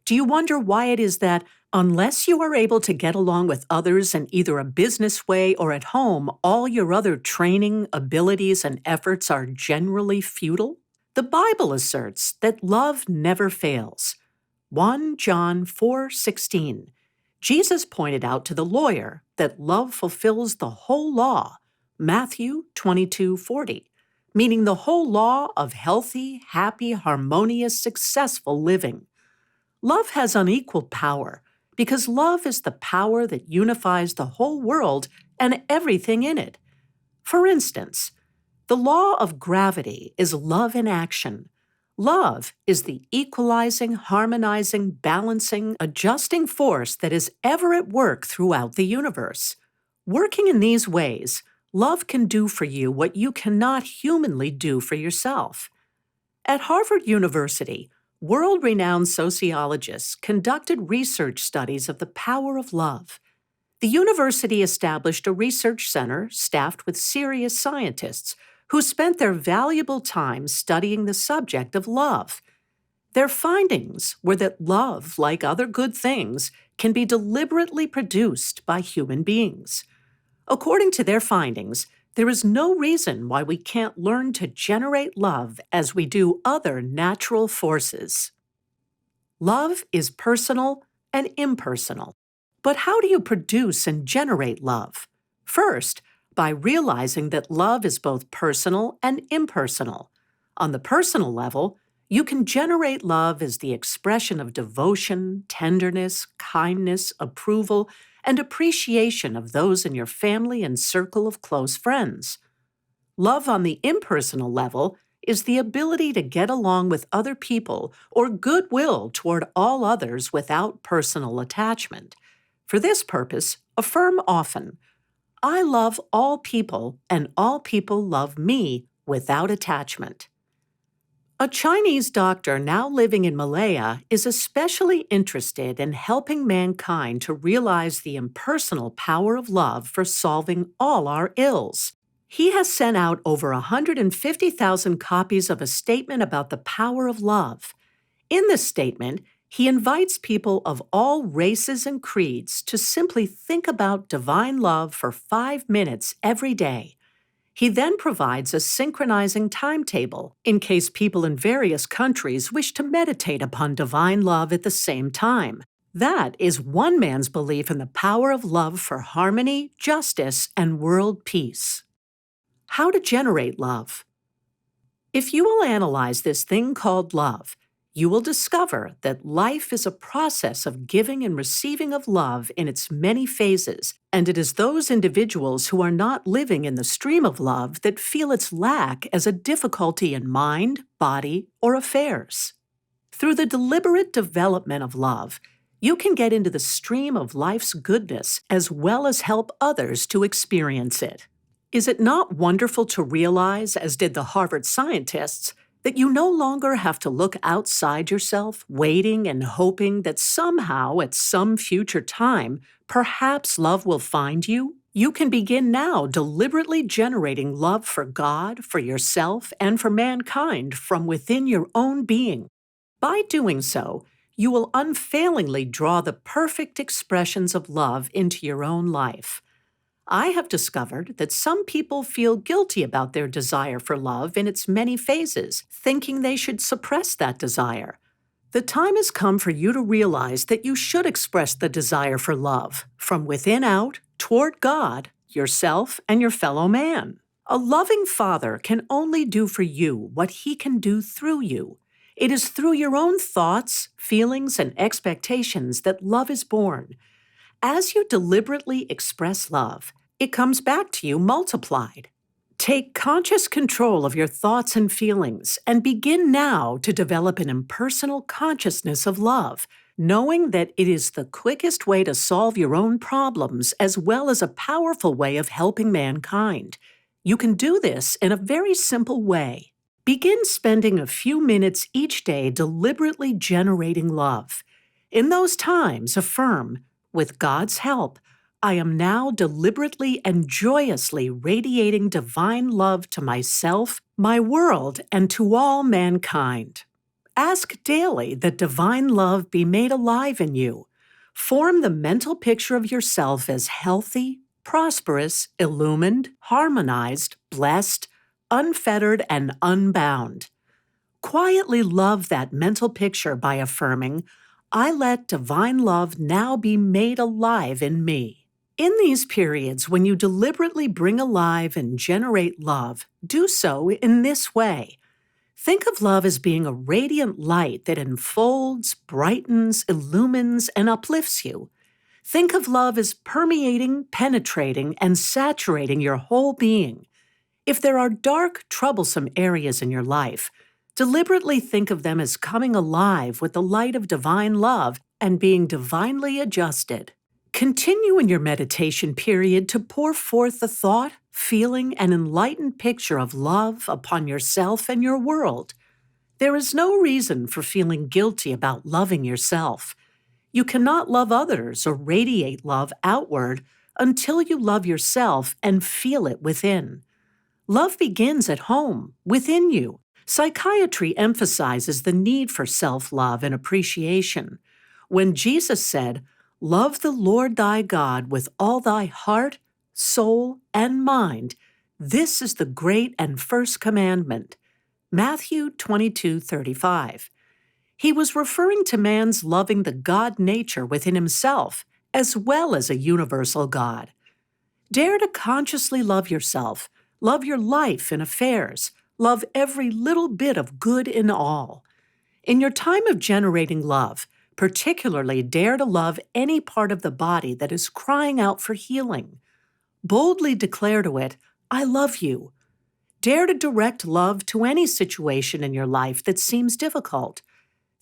Do you wonder why it is that, unless you are able to get along with others in either a business way or at home, all your other training, abilities, and efforts are generally futile? The Bible asserts that love never fails. 1 John 4:16. Jesus pointed out to the lawyer that love fulfills the whole law. Matthew 22:40, meaning the whole law of healthy, happy, harmonious, successful living. Love has unequaled power because love is the power that unifies the whole world and everything in it. For instance, the law of gravity is love in action. Love is the equalizing, harmonizing, balancing, adjusting force that is ever at work throughout the universe. Working in these ways, love can do for you what you cannot humanly do for yourself. At Harvard University, world-renowned sociologists conducted research studies of the power of love. The university established a research center staffed with serious scientists who spent their valuable time studying the subject of love. Their findings were that love, like other good things, can be deliberately produced by human beings. According to their findings, there is no reason why we can't learn to generate love as we do other natural forces. Love is personal and impersonal. But how do you produce and generate love? First, by realizing that love is both personal and impersonal. On the personal level, You can generate love as the expression of devotion, tenderness, kindness, approval, and appreciation of those in your family and circle of close friends. Love on the impersonal level is the ability to get along with other people or goodwill toward all others without personal attachment. For this purpose, affirm often, I love all people and all people love me without attachment. A Chinese doctor now living in Malaya is especially interested in helping mankind to realize the impersonal power of love for solving all our ills. He has sent out over 150,000 copies of a statement about the power of love. In this statement, he invites people of all races and creeds to simply think about divine love for 5 minutes every day. He then provides a synchronizing timetable in case people in various countries wish to meditate upon divine love at the same time. That is one man's belief in the power of love for harmony, justice, and world peace. How to generate love. If you will analyze this thing called love, you will discover that life is a process of giving and receiving of love in its many phases, and it is those individuals who are not living in the stream of love that feel its lack as a difficulty in mind, body, or affairs. Through the deliberate development of love, you can get into the stream of life's goodness as well as help others to experience it. Is it not wonderful to realize, as did the Harvard scientists, that you no longer have to look outside yourself, waiting and hoping that somehow, at some future time, perhaps love will find you? You can begin now deliberately generating love for God, for yourself, and for mankind from within your own being. By doing so, you will unfailingly draw the perfect expressions of love into your own life. I have discovered that some people feel guilty about their desire for love in its many phases, thinking they should suppress that desire. The time has come for you to realize that you should express the desire for love, from within out, toward God, yourself, and your fellow man. A loving father can only do for you what he can do through you. It is through your own thoughts, feelings, and expectations that love is born. As you deliberately express love, it comes back to you multiplied. Take conscious control of your thoughts and feelings and begin now to develop an impersonal consciousness of love, knowing that it is the quickest way to solve your own problems as well as a powerful way of helping mankind. You can do this in a very simple way. Begin spending a few minutes each day deliberately generating love. In those times, affirm, with God's help, I am now deliberately and joyously radiating divine love to myself, my world, and to all mankind. Ask daily that divine love be made alive in you. Form the mental picture of yourself as healthy, prosperous, illumined, harmonized, blessed, unfettered, and unbound. Quietly love that mental picture by affirming, I let divine love now be made alive in me. In these periods, when you deliberately bring alive and generate love, do so in this way. Think of love as being a radiant light that enfolds, brightens, illumines, and uplifts you. Think of love as permeating, penetrating, and saturating your whole being. If there are dark, troublesome areas in your life, deliberately think of them as coming alive with the light of divine love and being divinely adjusted. Continue in your meditation period to pour forth the thought, feeling, and enlightened picture of love upon yourself and your world. There is no reason for feeling guilty about loving yourself. You cannot love others or radiate love outward until you love yourself and feel it within. Love begins at home, within you. Psychiatry emphasizes the need for self-love and appreciation. When Jesus said, Love the Lord thy God with all thy heart, soul, and mind, this is the great and first commandment. Matthew 22:35. He was referring to man's loving the God nature within himself, as well as a universal God. Dare to consciously love yourself, love your life and affairs, love every little bit of good in all. In your time of generating love, particularly dare to love any part of the body that is crying out for healing. Boldly declare to it, I love you. Dare to direct love to any situation in your life that seems difficult.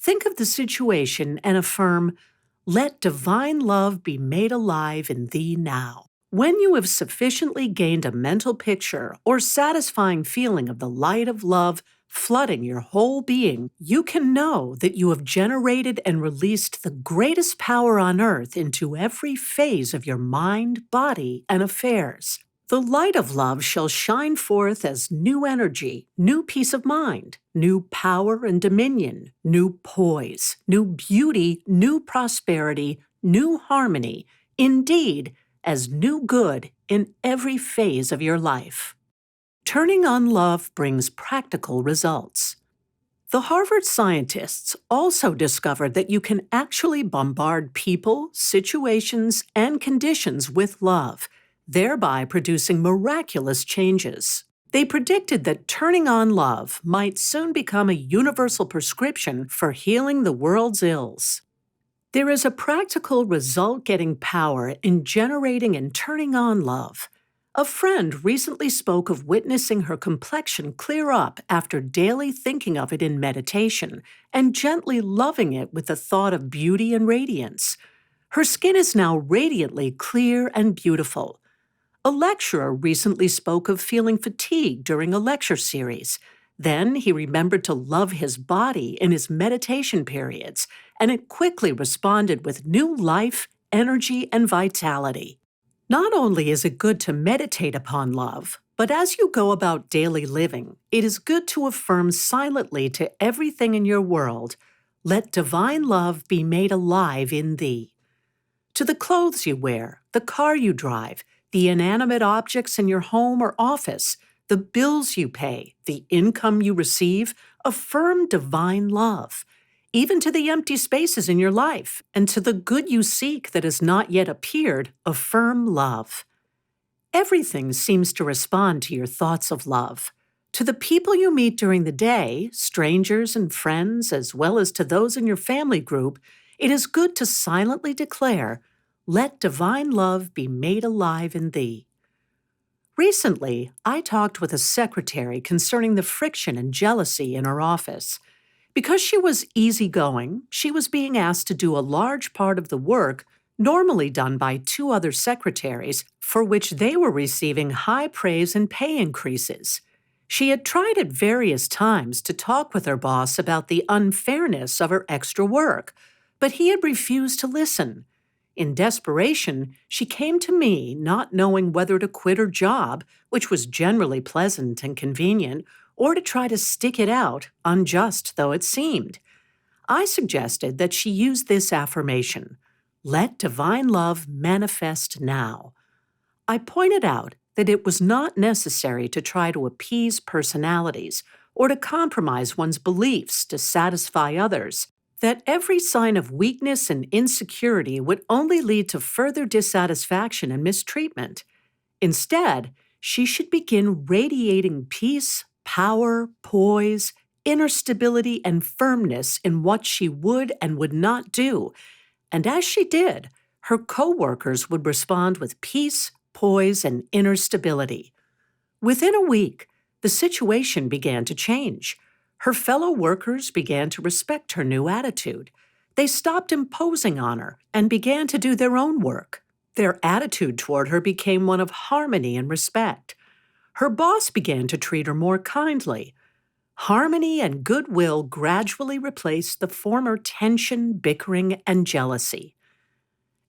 Think of the situation and affirm, let divine love be made alive in thee now. When you have sufficiently gained a mental picture or satisfying feeling of the light of love flooding your whole being, you can know that you have generated and released the greatest power on earth into every phase of your mind, body, and affairs. The light of love shall shine forth as new energy, new peace of mind, new power and dominion, new poise, new beauty, new prosperity, new harmony, indeed, as new good in every phase of your life. Turning on love brings practical results. The Harvard scientists also discovered that you can actually bombard people, situations, and conditions with love, thereby producing miraculous changes. They predicted that turning on love might soon become a universal prescription for healing the world's ills. There is a practical result-getting power in generating and turning on love. A friend recently spoke of witnessing her complexion clear up after daily thinking of it in meditation and gently loving it with the thought of beauty and radiance. Her skin is now radiantly clear and beautiful. A lecturer recently spoke of feeling fatigued during a lecture series. Then he remembered to love his body in his meditation periods, and it quickly responded with new life, energy, and vitality. Not only is it good to meditate upon love, but as you go about daily living, it is good to affirm silently to everything in your world, let divine love be made alive in thee. To the clothes you wear, the car you drive, the inanimate objects in your home or office, the bills you pay, the income you receive, affirm divine love. Even to the empty spaces in your life, and to the good you seek that has not yet appeared, affirm love. Everything seems to respond to your thoughts of love. To the people you meet during the day, strangers and friends, as well as to those in your family group, it is good to silently declare, let divine love be made alive in thee. Recently, I talked with a secretary concerning the friction and jealousy in her office. Because she was easygoing, she was being asked to do a large part of the work normally done by two other secretaries, for which they were receiving high praise and pay increases. She had tried at various times to talk with her boss about the unfairness of her extra work, but he had refused to listen. In desperation, she came to me, not knowing whether to quit her job, which was generally pleasant and convenient, or to try to stick it out, unjust though it seemed. I suggested that she use this affirmation, let divine love manifest now. I pointed out that it was not necessary to try to appease personalities or to compromise one's beliefs to satisfy others, that every sign of weakness and insecurity would only lead to further dissatisfaction and mistreatment. Instead, she should begin radiating peace, power, poise, inner stability, and firmness in what she would and would not do. And as she did, her co-workers would respond with peace, poise, and inner stability. Within a week, the situation began to change. Her fellow workers began to respect her new attitude. They stopped imposing on her and began to do their own work. Their attitude toward her became one of harmony and respect. Her boss began to treat her more kindly. Harmony and goodwill gradually replaced the former tension, bickering, and jealousy.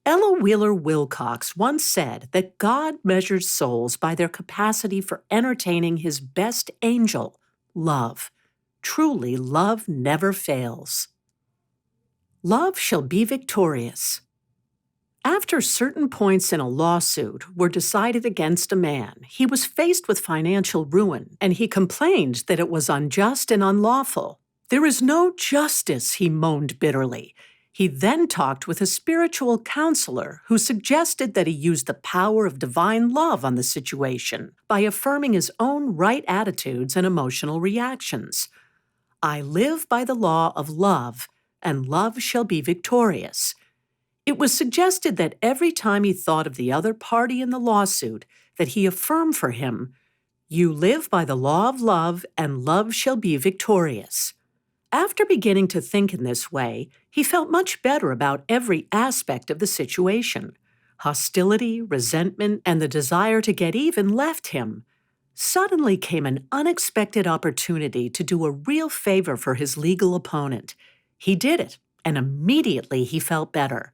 Ella Wheeler Wilcox once said that God measures souls by their capacity for entertaining his best angel, love. Truly, love never fails. Love shall be victorious. After certain points in a lawsuit were decided against a man, he was faced with financial ruin, and he complained that it was unjust and unlawful. There is no justice, he moaned bitterly. He then talked with a spiritual counselor who suggested that he use the power of divine love on the situation by affirming his own right attitudes and emotional reactions. I live by the law of love, and love shall be victorious. It was suggested that every time he thought of the other party in the lawsuit, that he affirm for him, you live by the law of love, and love shall be victorious. After beginning to think in this way, he felt much better about every aspect of the situation. Hostility, resentment, and the desire to get even left him. Suddenly came an unexpected opportunity to do a real favor for his legal opponent. He did it, and immediately he felt better.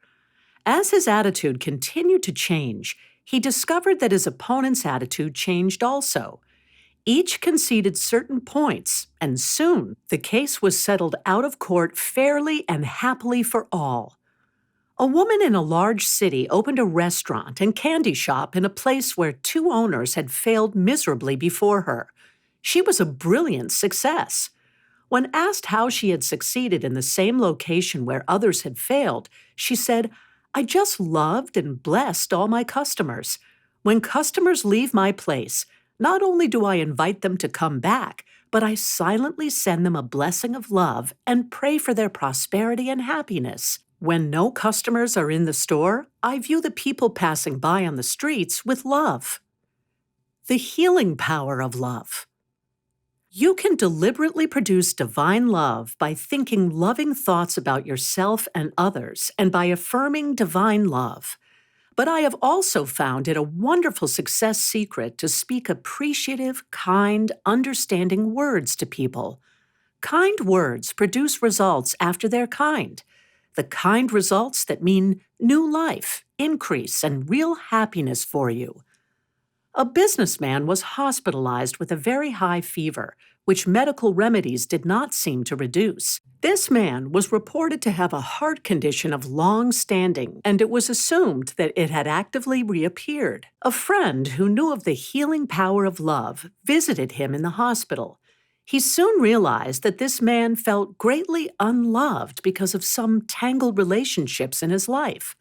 As his attitude continued to change, he discovered that his opponent's attitude changed also. Each conceded certain points, and soon the case was settled out of court fairly and happily for all. A woman in a large city opened a restaurant and candy shop in a place where two owners had failed miserably before her. She was a brilliant success. When asked how she had succeeded in the same location where others had failed, she said, I just loved and blessed all my customers. When customers leave my place, not only do I invite them to come back, but I silently send them a blessing of love and pray for their prosperity and happiness. When no customers are in the store, I view the people passing by on the streets with love. The healing power of love. You can deliberately produce divine love by thinking loving thoughts about yourself and others and by affirming divine love. But I have also found it a wonderful success secret to speak appreciative, kind, understanding words to people. Kind words produce results after they're kind. The kind results that mean new life, increase, and real happiness for you. A businessman was hospitalized with a very high fever, which medical remedies did not seem to reduce. This man was reported to have a heart condition of long standing, and it was assumed that it had actively reappeared. A friend who knew of the healing power of love visited him in the hospital. He soon realized that this man felt greatly unloved because of some tangled relationships in his life.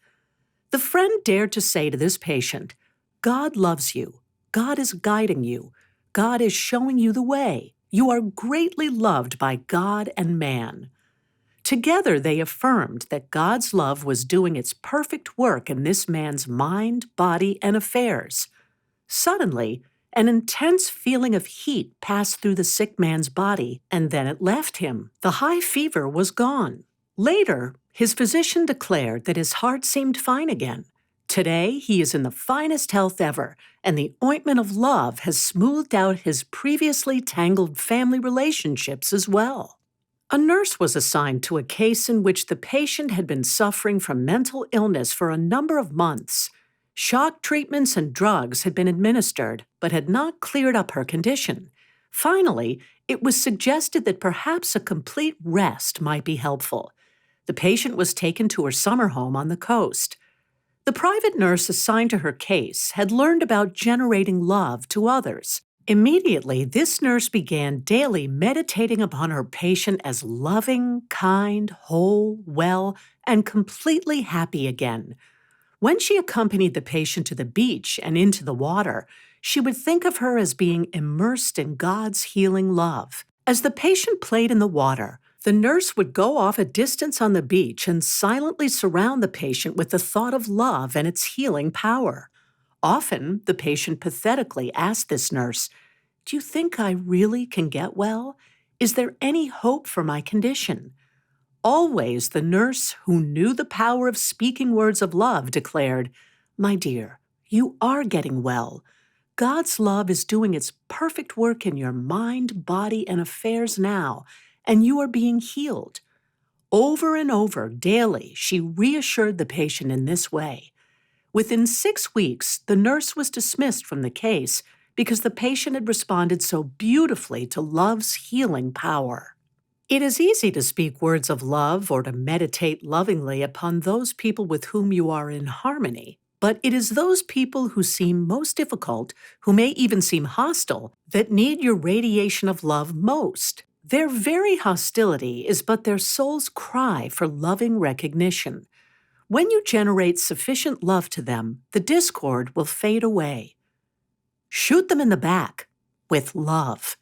The friend dared to say to this patient, God loves you. God is guiding you. God is showing you the way. You are greatly loved by God and man. Together they affirmed that God's love was doing its perfect work in this man's mind, body, and affairs. Suddenly, an intense feeling of heat passed through the sick man's body, and then it left him. The high fever was gone. Later, his physician declared that his heart seemed fine again. Today, he is in the finest health ever, and the ointment of love has smoothed out his previously tangled family relationships as well. A nurse was assigned to a case in which the patient had been suffering from mental illness for a number of months. Shock treatments and drugs had been administered, but had not cleared up her condition. Finally, it was suggested that perhaps a complete rest might be helpful. The patient was taken to her summer home on the coast. The private nurse assigned to her case had learned about generating love to others. Immediately, this nurse began daily meditating upon her patient as loving, kind, whole, well, and completely happy again. When she accompanied the patient to the beach and into the water, she would think of her as being immersed in God's healing love. As the patient played in the water, the nurse would go off a distance on the beach and silently surround the patient with the thought of love and its healing power. Often, the patient pathetically asked this nurse, Do you think I really can get well? Is there any hope for my condition? Always the nurse, who knew the power of speaking words of love, declared, My dear, you are getting well. God's love is doing its perfect work in your mind, body, and affairs now, and you are being healed. Over and over, daily, she reassured the patient in this way. Within 6 weeks, the nurse was dismissed from the case because the patient had responded so beautifully to love's healing power. It is easy to speak words of love or to meditate lovingly upon those people with whom you are in harmony, but it is those people who seem most difficult, who may even seem hostile, that need your radiation of love most. Their very hostility is but their soul's cry for loving recognition. When you generate sufficient love to them, the discord will fade away. Shoot them in the back with love.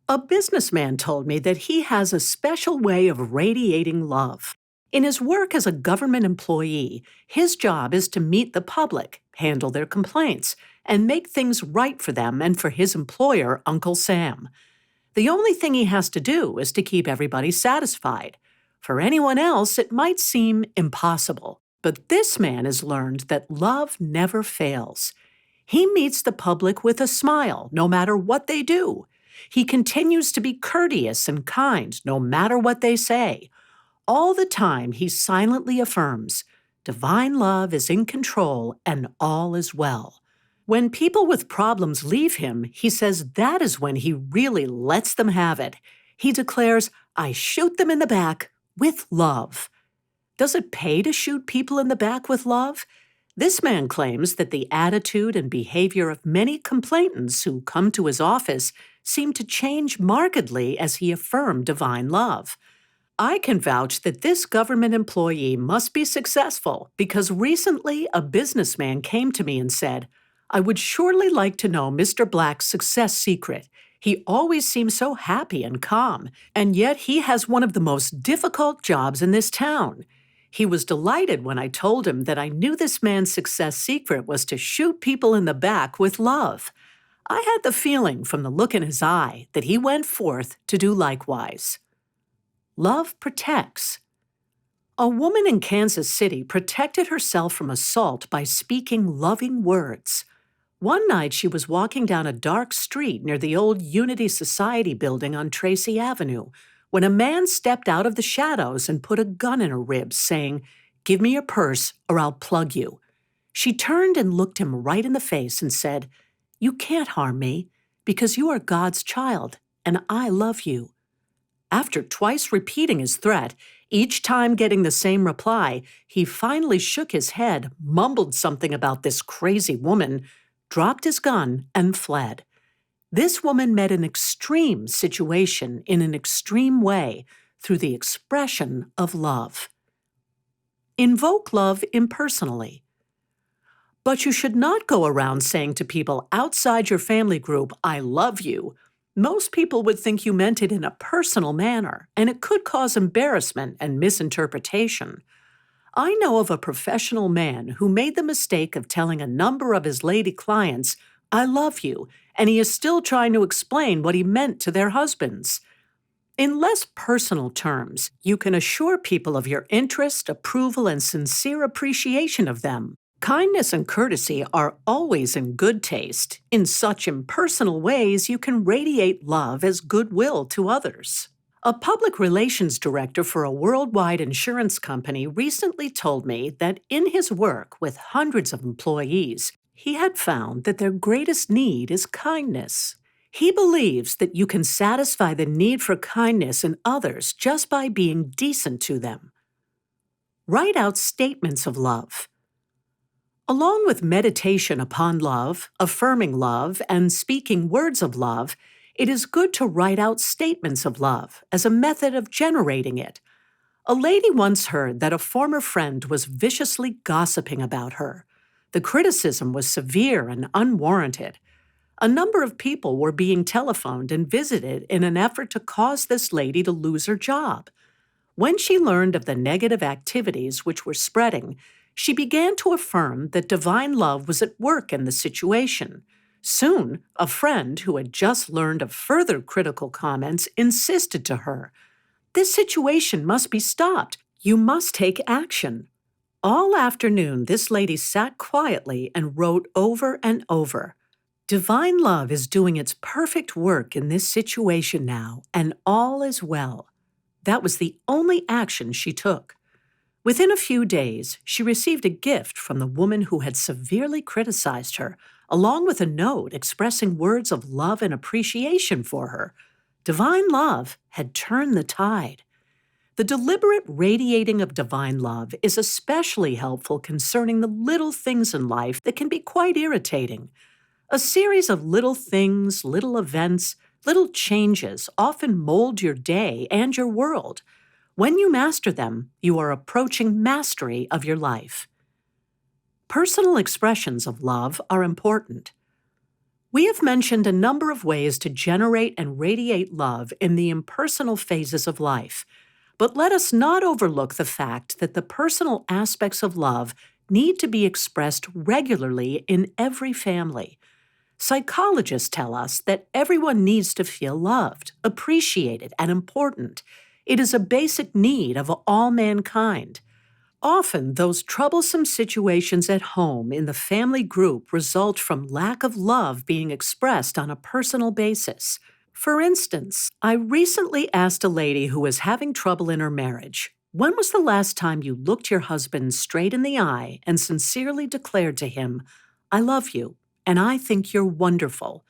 A businessman told me that he has a special way of radiating love. In his work as a government employee, his job is to meet the public, handle their complaints, and make things right for them and for his employer, Uncle Sam. The only thing he has to do is to keep everybody satisfied. For anyone else, it might seem impossible. But this man has learned that love never fails. He meets the public with a smile, no matter what they do. He continues to be courteous and kind, no matter what they say. All the time, he silently affirms, divine love is in control and all is well. When people with problems leave him, he says that is when he really lets them have it. He declares, I shoot them in the back with love. Does it pay to shoot people in the back with love? This man claims that the attitude and behavior of many complainants who come to his office seem to change markedly as he affirmed divine love. I can vouch that this government employee must be successful because recently a businessman came to me and said, I would surely like to know Mr. Black's success secret. He always seems so happy and calm, and yet he has one of the most difficult jobs in this town. He was delighted when I told him that I knew this man's success secret was to shoot people in the back with love. I had the feeling from the look in his eye that he went forth to do likewise. Love protects. A woman in Kansas City protected herself from assault by speaking loving words. One night she was walking down a dark street near the old Unity Society building on Tracy Avenue when a man stepped out of the shadows and put a gun in her ribs, saying, Give me your purse or I'll plug you. She turned and looked him right in the face and said, You can't harm me because you are God's child and I love you. After twice repeating his threat, each time getting the same reply, he finally shook his head, mumbled something about this crazy woman, dropped his gun, and fled. This woman met an extreme situation in an extreme way through the expression of love. Invoke love impersonally. But you should not go around saying to people outside your family group, I love you. Most people would think you meant it in a personal manner, and it could cause embarrassment and misinterpretation. I know of a professional man who made the mistake of telling a number of his lady clients, I love you, and he is still trying to explain what he meant to their husbands. In less personal terms, you can assure people of your interest, approval, and sincere appreciation of them. Kindness and courtesy are always in good taste. In such impersonal ways, you can radiate love as goodwill to others. A public relations director for a worldwide insurance company recently told me that in his work with hundreds of employees, he had found that their greatest need is kindness. He believes that you can satisfy the need for kindness in others just by being decent to them. Write out statements of love. Along with meditation upon love, affirming love, and speaking words of love, it is good to write out statements of love as a method of generating it. A lady once heard that a former friend was viciously gossiping about her. The criticism was severe and unwarranted. A number of people were being telephoned and visited in an effort to cause this lady to lose her job. When she learned of the negative activities which were spreading, she began to affirm that divine love was at work in the situation. Soon, a friend who had just learned of further critical comments insisted to her, This situation must be stopped. You must take action. All afternoon, this lady sat quietly and wrote over and over, Divine love is doing its perfect work in this situation now, and all is well. That was the only action she took. Within a few days, she received a gift from the woman who had severely criticized her, along with a note expressing words of love and appreciation for her. Divine love had turned the tide. The deliberate radiating of divine love is especially helpful concerning the little things in life that can be quite irritating. A series of little things, little events, little changes often mold your day and your world. When you master them, you are approaching mastery of your life. Personal expressions of love are important. We have mentioned a number of ways to generate and radiate love in the impersonal phases of life, but let us not overlook the fact that the personal aspects of love need to be expressed regularly in every family. Psychologists tell us that everyone needs to feel loved, appreciated, and important. It is a basic need of all mankind. Often, those troublesome situations at home in the family group result from lack of love being expressed on a personal basis. For instance, I recently asked a lady who was having trouble in her marriage, "When was the last time you looked your husband straight in the eye and sincerely declared to him, 'I love you, and I think you're wonderful'?"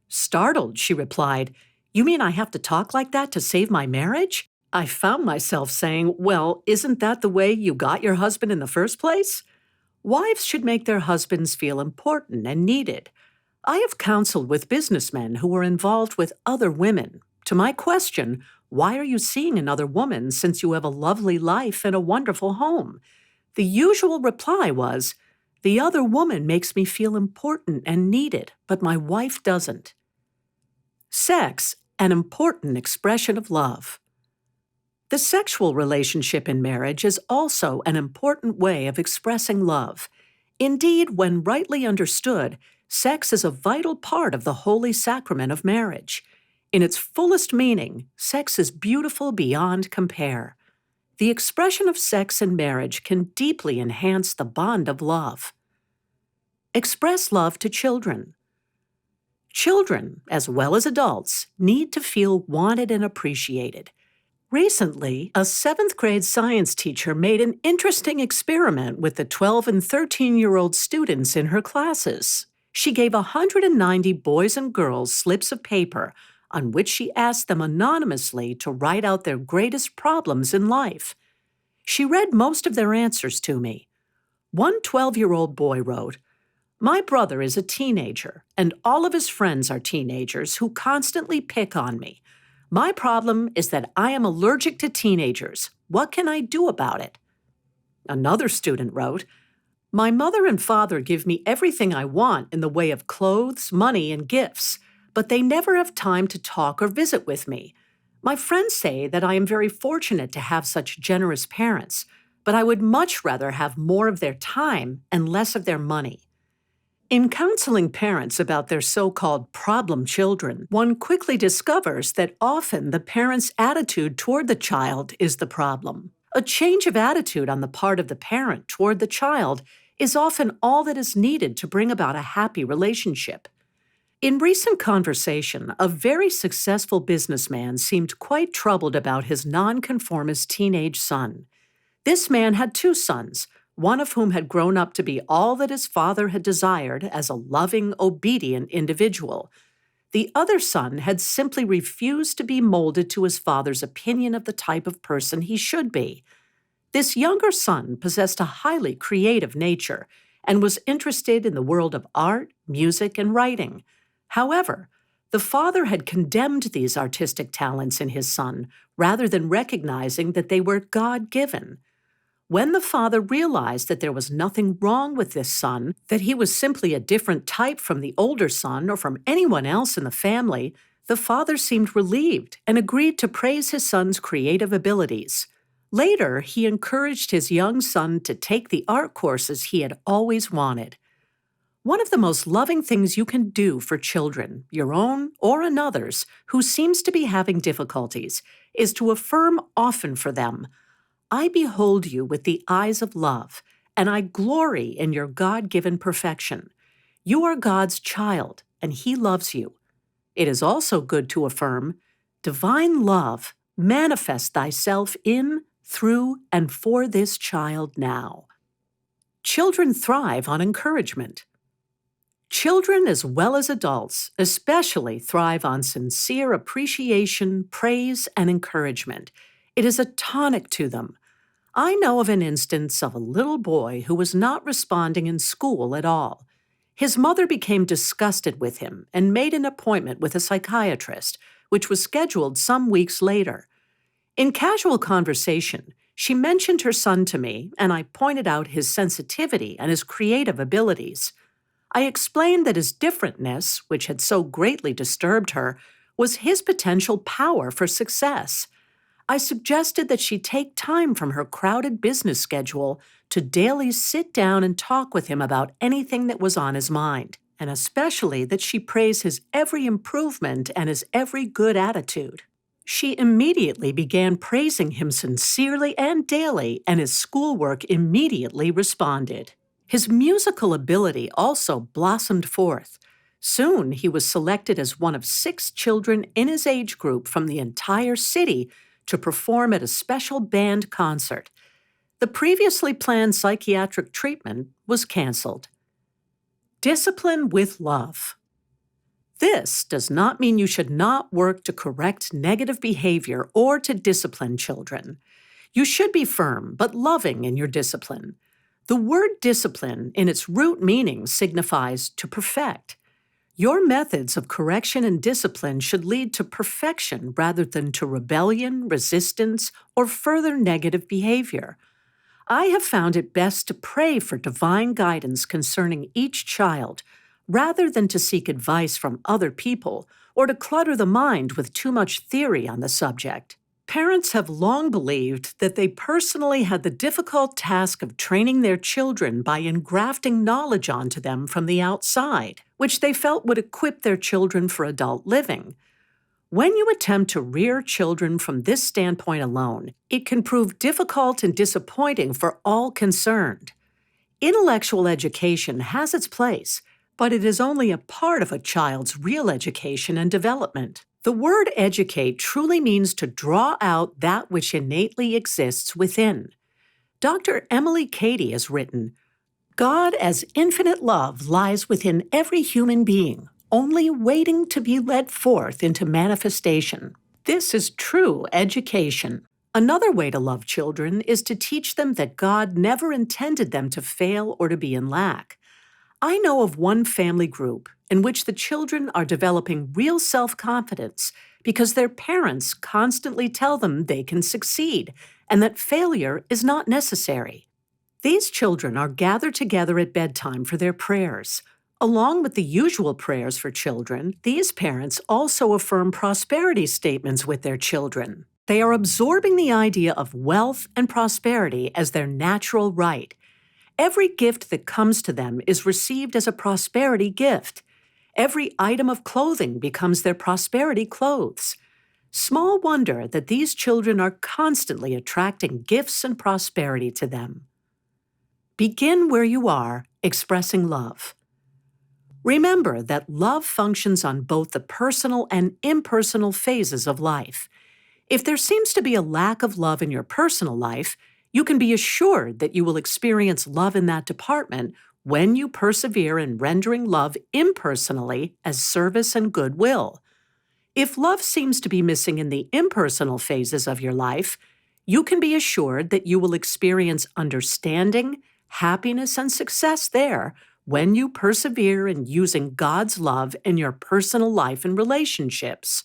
Startled, she replied, "You mean I have to talk like that to save my marriage?" I found myself saying, "Well, isn't that the way you got your husband in the first place?" Wives should make their husbands feel important and needed. I have counseled with businessmen who were involved with other women. To my question, "Why are you seeing another woman since you have a lovely life and a wonderful home?" the usual reply was, "The other woman makes me feel important and needed, but my wife doesn't." Sex, an important expression of love. The sexual relationship in marriage is also an important way of expressing love. Indeed, when rightly understood, sex is a vital part of the holy sacrament of marriage. In its fullest meaning, sex is beautiful beyond compare. The expression of sex in marriage can deeply enhance the bond of love. Express love to children. Children, as well as adults, need to feel wanted and appreciated. Recently, a 7th grade science teacher made an interesting experiment with the 12 and 13-year-old students in her classes. She gave 190 boys and girls slips of paper on which she asked them anonymously to write out their greatest problems in life. She read most of their answers to me. One 12-year-old boy wrote, "My brother is a teenager, and all of his friends are teenagers who constantly pick on me. My problem is that I am allergic to teenagers. What can I do about it?" Another student wrote, "My mother and father give me everything I want in the way of clothes, money, and gifts, but they never have time to talk or visit with me. My friends say that I am very fortunate to have such generous parents, but I would much rather have more of their time and less of their money." In counseling parents about their so-called problem children, one quickly discovers that often the parent's attitude toward the child is the problem. A change of attitude on the part of the parent toward the child is often all that is needed to bring about a happy relationship. In recent conversation, a very successful businessman seemed quite troubled about his nonconformist teenage son. This man had two sons, one of whom had grown up to be all that his father had desired as a loving, obedient individual. The other son had simply refused to be molded to his father's opinion of the type of person he should be. This younger son possessed a highly creative nature and was interested in the world of art, music, and writing. However, the father had condemned these artistic talents in his son rather than recognizing that they were God-given. When the father realized that there was nothing wrong with this son, that he was simply a different type from the older son or from anyone else in the family, the father seemed relieved and agreed to praise his son's creative abilities. Later, he encouraged his young son to take the art courses he had always wanted. One of the most loving things you can do for children, your own or another's, who seems to be having difficulties, is to affirm often for them, "I behold you with the eyes of love, and I glory in your God-given perfection. You are God's child, and He loves you." It is also good to affirm, "Divine love, manifest thyself in, through, and for this child now." Children thrive on encouragement. Children, as well as adults, especially thrive on sincere appreciation, praise, and encouragement. It is a tonic to them. I know of an instance of a little boy who was not responding in school at all. His mother became disgusted with him and made an appointment with a psychiatrist, which was scheduled some weeks later. In casual conversation, she mentioned her son to me, and I pointed out his sensitivity and his creative abilities. I explained that his differentness, which had so greatly disturbed her, was his potential power for success. I suggested that she take time from her crowded business schedule to daily sit down and talk with him about anything that was on his mind, and especially that she praise his every improvement and his every good attitude. She immediately began praising him sincerely and daily, and his schoolwork immediately responded. His musical ability also blossomed forth. Soon he was selected as one of 6 children in his age group from the entire city to perform at a special band concert. The previously planned psychiatric treatment was canceled. Discipline with love. This does not mean you should not work to correct negative behavior or to discipline children. You should be firm but loving in your discipline. The word discipline, in its root meaning, signifies to perfect. Your methods of correction and discipline should lead to perfection rather than to rebellion, resistance, or further negative behavior. I have found it best to pray for divine guidance concerning each child, rather than to seek advice from other people or to clutter the mind with too much theory on the subject. Parents have long believed that they personally had the difficult task of training their children by engrafting knowledge onto them from the outside, which they felt would equip their children for adult living. When you attempt to rear children from this standpoint alone, it can prove difficult and disappointing for all concerned. Intellectual education has its place, but it is only a part of a child's real education and development. The word educate truly means to draw out that which innately exists within. Dr. Emily Cady has written, "God as infinite love lies within every human being, only waiting to be led forth into manifestation." This is true education. Another way to love children is to teach them that God never intended them to fail or to be in lack. I know of one family group in which the children are developing real self-confidence because their parents constantly tell them they can succeed and that failure is not necessary. These children are gathered together at bedtime for their prayers. Along with the usual prayers for children, these parents also affirm prosperity statements with their children. They are absorbing the idea of wealth and prosperity as their natural right. Every gift that comes to them is received as a prosperity gift. Every item of clothing becomes their prosperity clothes. Small wonder that these children are constantly attracting gifts and prosperity to them. Begin where you are, expressing love. Remember that love functions on both the personal and impersonal phases of life. If there seems to be a lack of love in your personal life, you can be assured that you will experience love in that department when you persevere in rendering love impersonally as service and goodwill. If love seems to be missing in the impersonal phases of your life, you can be assured that you will experience understanding, happiness, and success there when you persevere in using God's love in your personal life and relationships.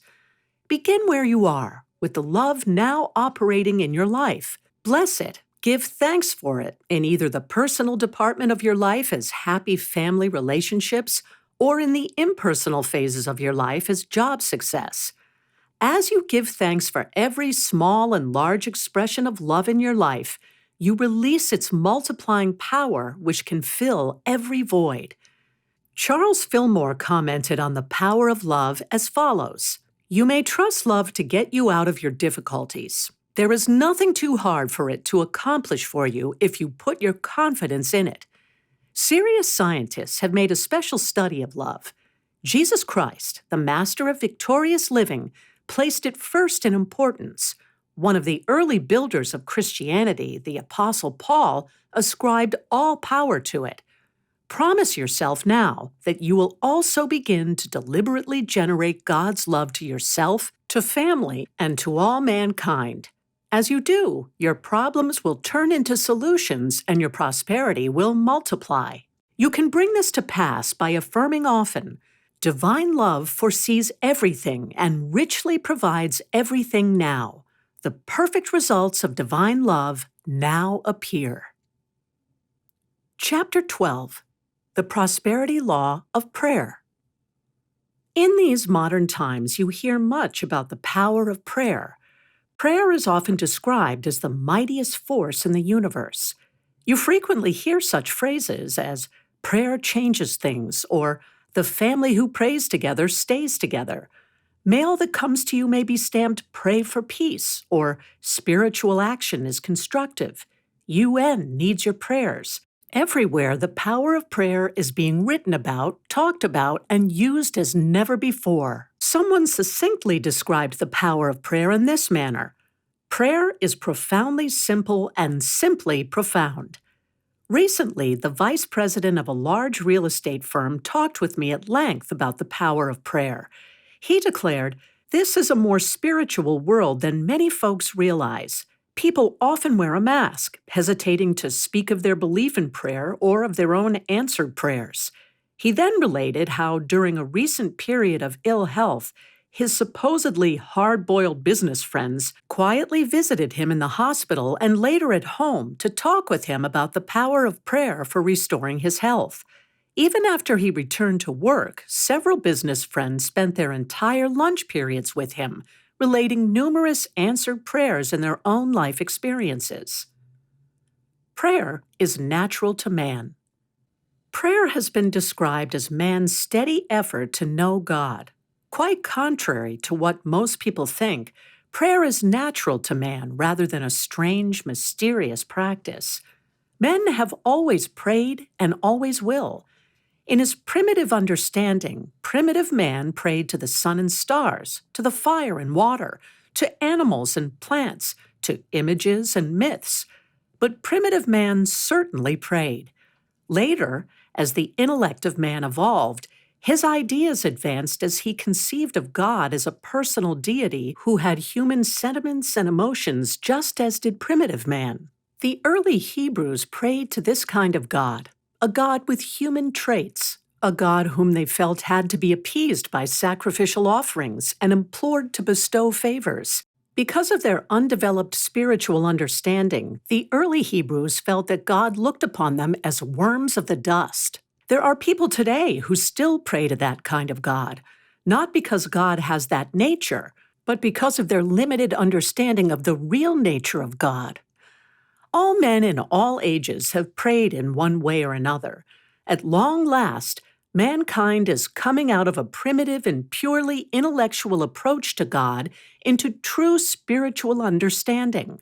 Begin where you are, with the love now operating in your life. Bless it. Give thanks for it in either the personal department of your life as happy family relationships or in the impersonal phases of your life as job success. As you give thanks for every small and large expression of love in your life, you release its multiplying power, which can fill every void. Charles Fillmore commented on the power of love as follows: "You may trust love to get you out of your difficulties. There is nothing too hard for it to accomplish for you if you put your confidence in it." Serious scientists have made a special study of love. Jesus Christ, the master of victorious living, placed it first in importance. One of the early builders of Christianity, the Apostle Paul, ascribed all power to it. Promise yourself now that you will also begin to deliberately generate God's love to yourself, to family, and to all mankind. As you do, your problems will turn into solutions and your prosperity will multiply. You can bring this to pass by affirming often, "Divine love foresees everything and richly provides everything now. The perfect results of divine love now appear." Chapter 12. The Prosperity Law of Prayer. In these modern times, you hear much about the power of prayer. Prayer is often described as the mightiest force in the universe. You frequently hear such phrases as, prayer changes things, or the family who prays together stays together. Mail that comes to you may be stamped, pray for peace, or spiritual action is constructive. UN needs your prayers. Everywhere, the power of prayer is being written about, talked about, and used as never before. Someone succinctly described the power of prayer in this manner: prayer is profoundly simple and simply profound. Recently, the vice president of a large real estate firm talked with me at length about the power of prayer. He declared, "This is a more spiritual world than many folks realize. People often wear a mask, hesitating to speak of their belief in prayer or of their own answered prayers." He then related how, during a recent period of ill health, his supposedly hard-boiled business friends quietly visited him in the hospital and later at home to talk with him about the power of prayer for restoring his health. Even after he returned to work, several business friends spent their entire lunch periods with him, relating numerous answered prayers in their own life experiences. Prayer is natural to man. Prayer has been described as man's steady effort to know God. Quite contrary to what most people think, prayer is natural to man rather than a strange, mysterious practice. Men have always prayed and always will. In his primitive understanding, primitive man prayed to the sun and stars, to the fire and water, to animals and plants, to images and myths. But primitive man certainly prayed. Later, as the intellect of man evolved, his ideas advanced as he conceived of God as a personal deity who had human sentiments and emotions just as did primitive man. The early Hebrews prayed to this kind of God, a God with human traits, a God whom they felt had to be appeased by sacrificial offerings and implored to bestow favors. Because of their undeveloped spiritual understanding, the early Hebrews felt that God looked upon them as worms of the dust. There are people today who still pray to that kind of God, not because God has that nature, but because of their limited understanding of the real nature of God. All men in all ages have prayed in one way or another. At long last, mankind is coming out of a primitive and purely intellectual approach to God into true spiritual understanding.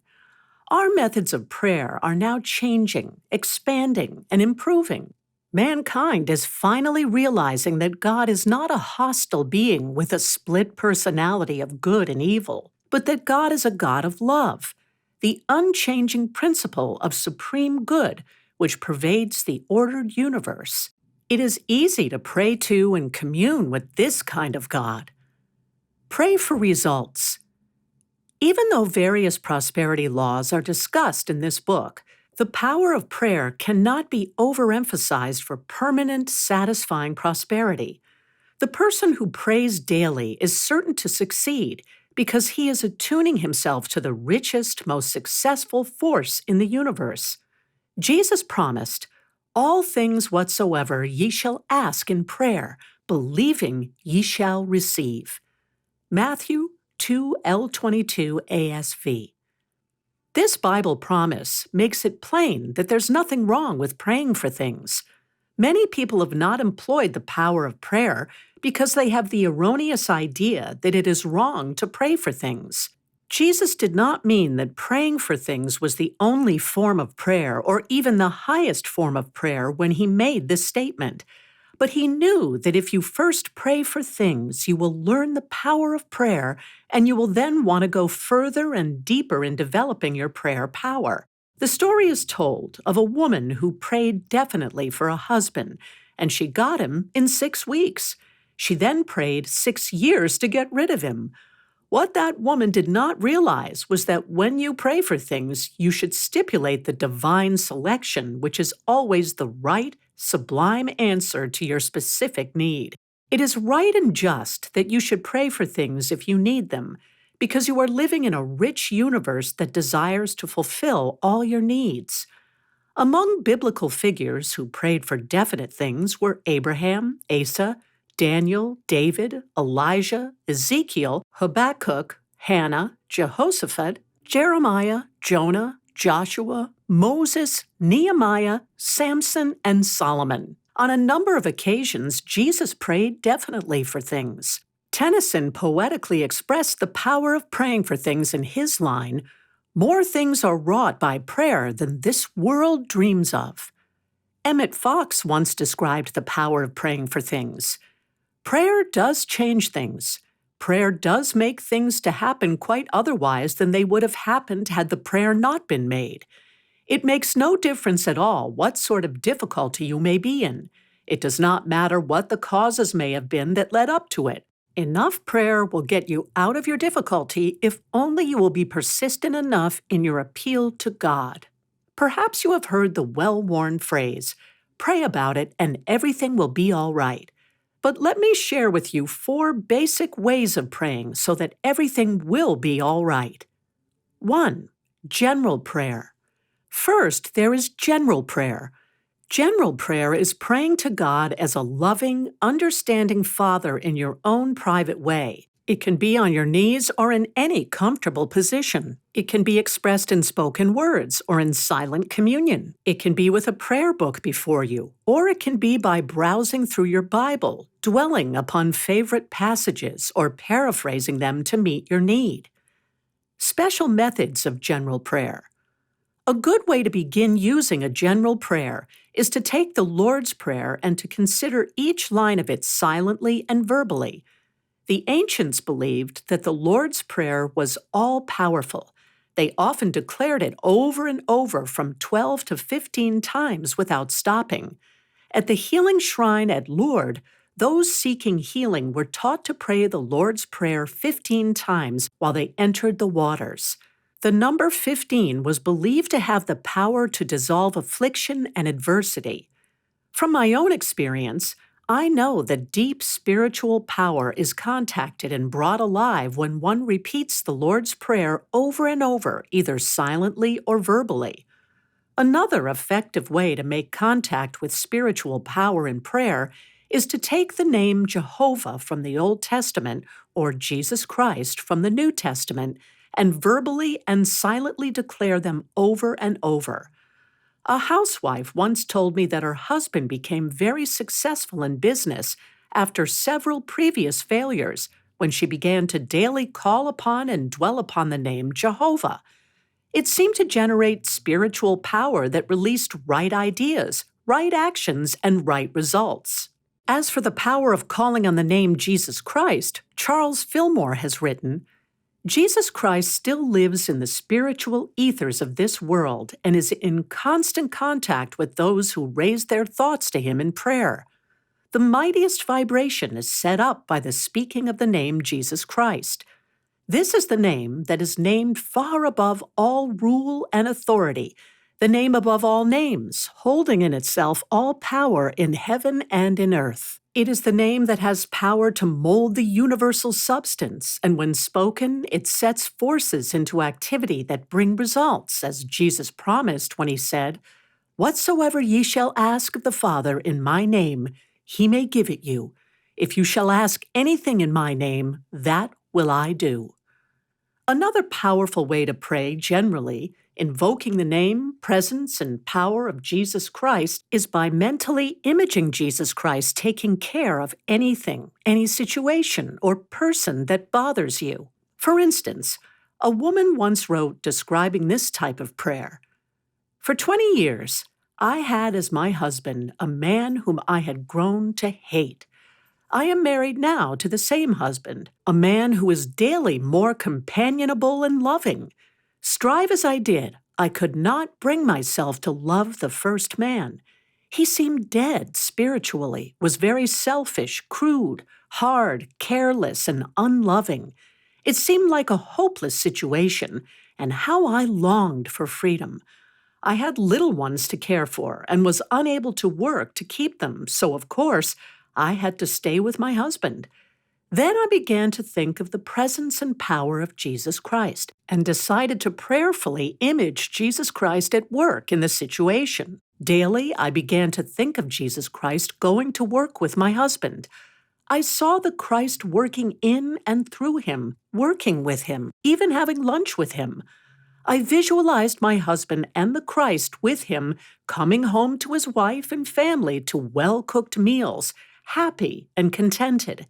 Our methods of prayer are now changing, expanding, and improving. Mankind is finally realizing that God is not a hostile being with a split personality of good and evil, but that God is a God of love, the unchanging principle of supreme good which pervades the ordered universe. It is easy to pray to and commune with this kind of God. Pray for results. Even though various prosperity laws are discussed in this book, the power of prayer cannot be overemphasized for permanent, satisfying prosperity. The person who prays daily is certain to succeed because he is attuning himself to the richest, most successful force in the universe. Jesus promised, "All things whatsoever ye shall ask in prayer, believing ye shall receive." Matthew 2:22 ASV. This Bible promise makes it plain that there's nothing wrong with praying for things. Many people have not employed the power of prayer because they have the erroneous idea that it is wrong to pray for things. Jesus did not mean that praying for things was the only form of prayer or even the highest form of prayer when he made this statement. But he knew that if you first pray for things, you will learn the power of prayer, and you will then want to go further and deeper in developing your prayer power. The story is told of a woman who prayed definitely for a husband, and she got him in 6 weeks. She then prayed 6 years to get rid of him. What that woman did not realize was that when you pray for things, you should stipulate the divine selection, which is always the right, sublime answer to your specific need. It is right and just that you should pray for things if you need them, because you are living in a rich universe that desires to fulfill all your needs. Among biblical figures who prayed for definite things were Abraham, Asa, Daniel, David, Elijah, Ezekiel, Habakkuk, Hannah, Jehoshaphat, Jeremiah, Jonah, Joshua, Moses, Nehemiah, Samson, and Solomon. On a number of occasions, Jesus prayed definitely for things. Tennyson poetically expressed the power of praying for things in his line, "More things are wrought by prayer than this world dreams of." Emmett Fox once described the power of praying for things. Prayer does change things. Prayer does make things to happen quite otherwise than they would have happened had the prayer not been made. It makes no difference at all what sort of difficulty you may be in. It does not matter what the causes may have been that led up to it. Enough prayer will get you out of your difficulty if only you will be persistent enough in your appeal to God. Perhaps you have heard the well-worn phrase, "Pray about it and everything will be all right." But let me share with you 4 basic ways of praying so that everything will be all right. 1. General prayer. First, there is general prayer. General prayer is praying to God as a loving, understanding Father in your own private way. It can be on your knees or in any comfortable position. It can be expressed in spoken words or in silent communion. It can be with a prayer book before you, or it can be by browsing through your Bible, dwelling upon favorite passages or paraphrasing them to meet your need. Special methods of general prayer. A good way to begin using a general prayer is to take the Lord's Prayer and to consider each line of it silently and verbally. The ancients believed that the Lord's Prayer was all-powerful. They often declared it over and over from 12 to 15 times without stopping. At the healing shrine at Lourdes, those seeking healing were taught to pray the Lord's Prayer 15 times while they entered the waters. The number 15 was believed to have the power to dissolve affliction and adversity. From my own experience, I know that deep spiritual power is contacted and brought alive when one repeats the Lord's Prayer over and over, either silently or verbally. Another effective way to make contact with spiritual power in prayer is to take the name Jehovah from the Old Testament or Jesus Christ from the New Testament and verbally and silently declare them over and over. A housewife once told me that her husband became very successful in business after several previous failures when she began to daily call upon and dwell upon the name Jehovah. It seemed to generate spiritual power that released right ideas, right actions, and right results. As for the power of calling on the name Jesus Christ, Charles Fillmore has written, Jesus Christ still lives in the spiritual ethers of this world and is in constant contact with those who raise their thoughts to him in prayer. The mightiest vibration is set up by the speaking of the name Jesus Christ. This is the name that is named far above all rule and authority, the name above all names, holding in itself all power in heaven and in earth. It is the name that has power to mold the universal substance, and when spoken, it sets forces into activity that bring results, as Jesus promised when he said, "Whatsoever ye shall ask of the Father in my name, he may give it you. If you shall ask anything in my name, that will I do." Another powerful way to pray generally, invoking the name, presence, and power of Jesus Christ, is by mentally imaging Jesus Christ taking care of anything, any situation, or person that bothers you. For instance, a woman once wrote describing this type of prayer. For 20 years, I had as my husband a man whom I had grown to hate. I am married now to the same husband, a man who is daily more companionable and loving. Strive as I did, I could not bring myself to love the first man. He seemed dead spiritually, was very selfish, crude, hard, careless, and unloving. It seemed like a hopeless situation, and how I longed for freedom. I had little ones to care for and was unable to work to keep them, so of course, I had to stay with my husband. Then I began to think of the presence and power of Jesus Christ and decided to prayerfully image Jesus Christ at work in the situation. Daily, I began to think of Jesus Christ going to work with my husband. I saw the Christ working in and through him, working with him, even having lunch with him. I visualized my husband and the Christ with him coming home to his wife and family to well-cooked meals, happy and contented.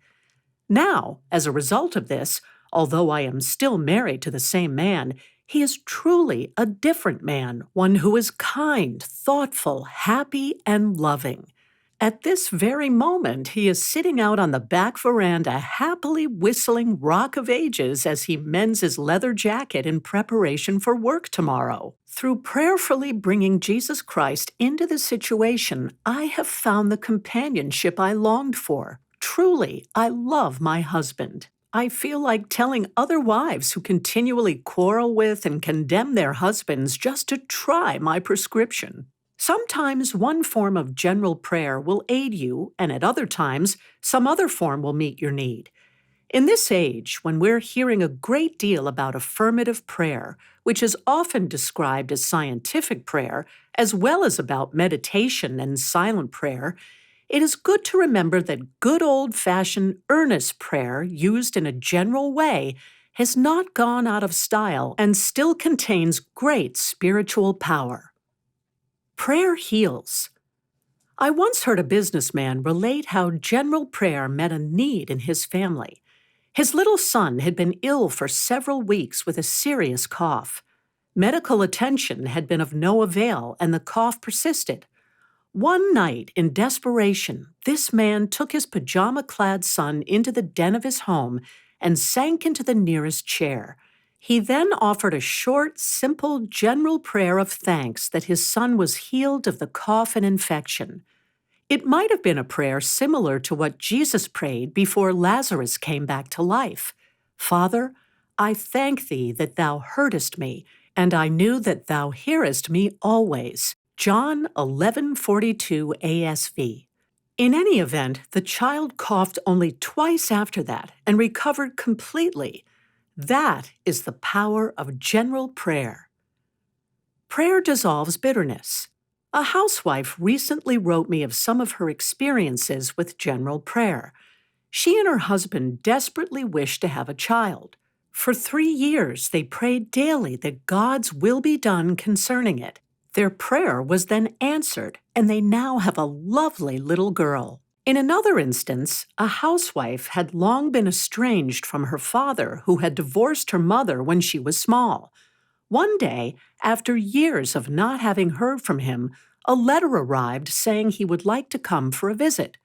Now, as a result of this, although I am still married to the same man, he is truly a different man, one who is kind, thoughtful, happy, and loving. At this very moment, he is sitting out on the back veranda, happily whistling Rock of Ages as he mends his leather jacket in preparation for work tomorrow. Through prayerfully bringing Jesus Christ into the situation, I have found the companionship I longed for. Truly, I love my husband. I feel like telling other wives who continually quarrel with and condemn their husbands just to try my prescription. Sometimes one form of general prayer will aid you, and at other times, some other form will meet your need. In this age, when we're hearing a great deal about affirmative prayer, which is often described as scientific prayer, as well as about meditation and silent prayer, it is good to remember that good old-fashioned earnest prayer used in a general way has not gone out of style and still contains great spiritual power. Prayer heals. I once heard a businessman relate how general prayer met a need in his family. His little son had been ill for several weeks with a serious cough. Medical attention had been of no avail, and the cough persisted. One night, in desperation, this man took his pajama-clad son into the den of his home and sank into the nearest chair. He then offered a short, simple, general prayer of thanks that his son was healed of the cough and infection. It might have been a prayer similar to what Jesus prayed before Lazarus came back to life. Father, I thank thee that thou heardest me, and I knew that thou hearest me always. John 11:42 ASV. In any event, the child coughed only twice after that and recovered completely. That is the power of general prayer. Prayer dissolves bitterness. A housewife recently wrote me of some of her experiences with general prayer. She and her husband desperately wished to have a child. For 3 years, they prayed daily that God's will be done concerning it. Their prayer was then answered, and they now have a lovely little girl. In another instance, a housewife had long been estranged from her father, who had divorced her mother when she was small. One day, after years of not having heard from him, a letter arrived saying he would like to come for a visit.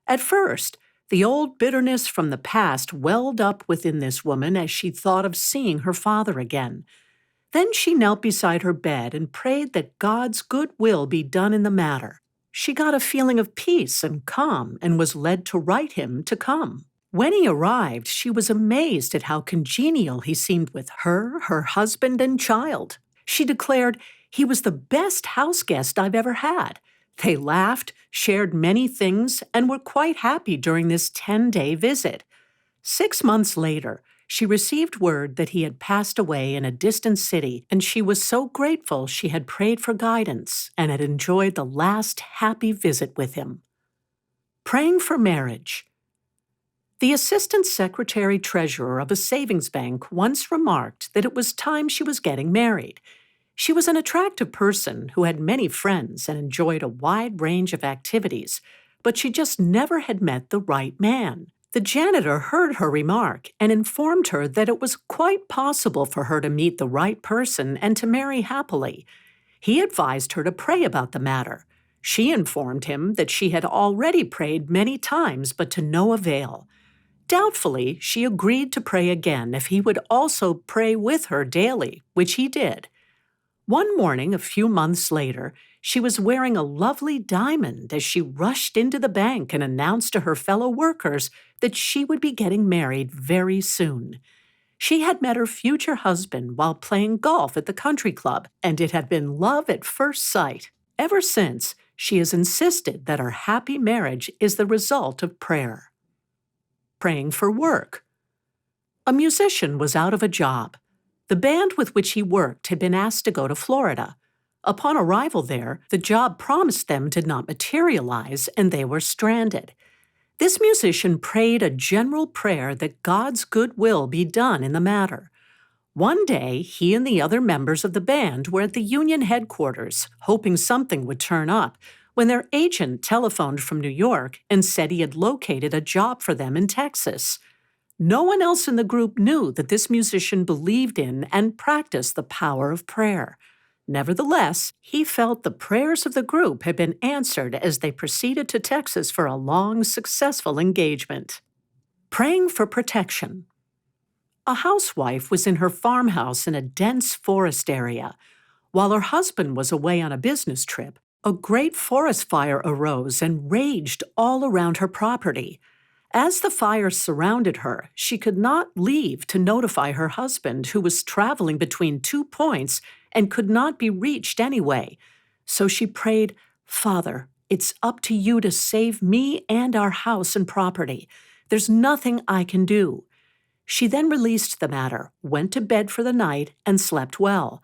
At first, the old bitterness from the past welled up within this woman as she thought of seeing her father again. Then she knelt beside her bed and prayed that God's good will be done in the matter. She got a feeling of peace and calm and was led to write him to come. When he arrived, she was amazed at how congenial he seemed with her, her husband, and child. She declared, "He was the best house guest I've ever had." They laughed, shared many things, and were quite happy during this 10-day visit. 6 months later, she received word that he had passed away in a distant city, and she was so grateful she had prayed for guidance and had enjoyed the last happy visit with him. Praying for marriage. The assistant secretary-treasurer of a savings bank once remarked that it was time she was getting married. She was an attractive person who had many friends and enjoyed a wide range of activities, but she just never had met the right man. The janitor heard her remark and informed her that it was quite possible for her to meet the right person and to marry happily. He advised her to pray about the matter. She informed him that she had already prayed many times, but to no avail. Doubtfully, she agreed to pray again if he would also pray with her daily, which he did. One morning, a few months later, she was wearing a lovely diamond as she rushed into the bank and announced to her fellow workers that she would be getting married very soon. She had met her future husband while playing golf at the country club, and it had been love at first sight. Ever since, she has insisted that her happy marriage is the result of prayer. praying for work. A musician was out of a job. The band with which he worked had been asked to go to Florida. Upon arrival there, the job promised them did not materialize, and they were stranded. This musician prayed a general prayer that God's good will be done in the matter. One day, he and the other members of the band were at the union headquarters, hoping something would turn up, when their agent telephoned from New York and said he had located a job for them in Texas. No one else in the group knew that this musician believed in and practiced the power of prayer. Nevertheless, he felt the prayers of the group had been answered as they proceeded to Texas for a long, successful engagement. Praying for protection. A housewife was in her farmhouse in a dense forest area. While her husband was away on a business trip, a great forest fire arose and raged all around her property. As the fire surrounded her, she could not leave to notify her husband, who was traveling between 2 points and could not be reached anyway. So she prayed, "Father, it's up to you to save me and our house and property. There's nothing I can do." She then released the matter, went to bed for the night, and slept well.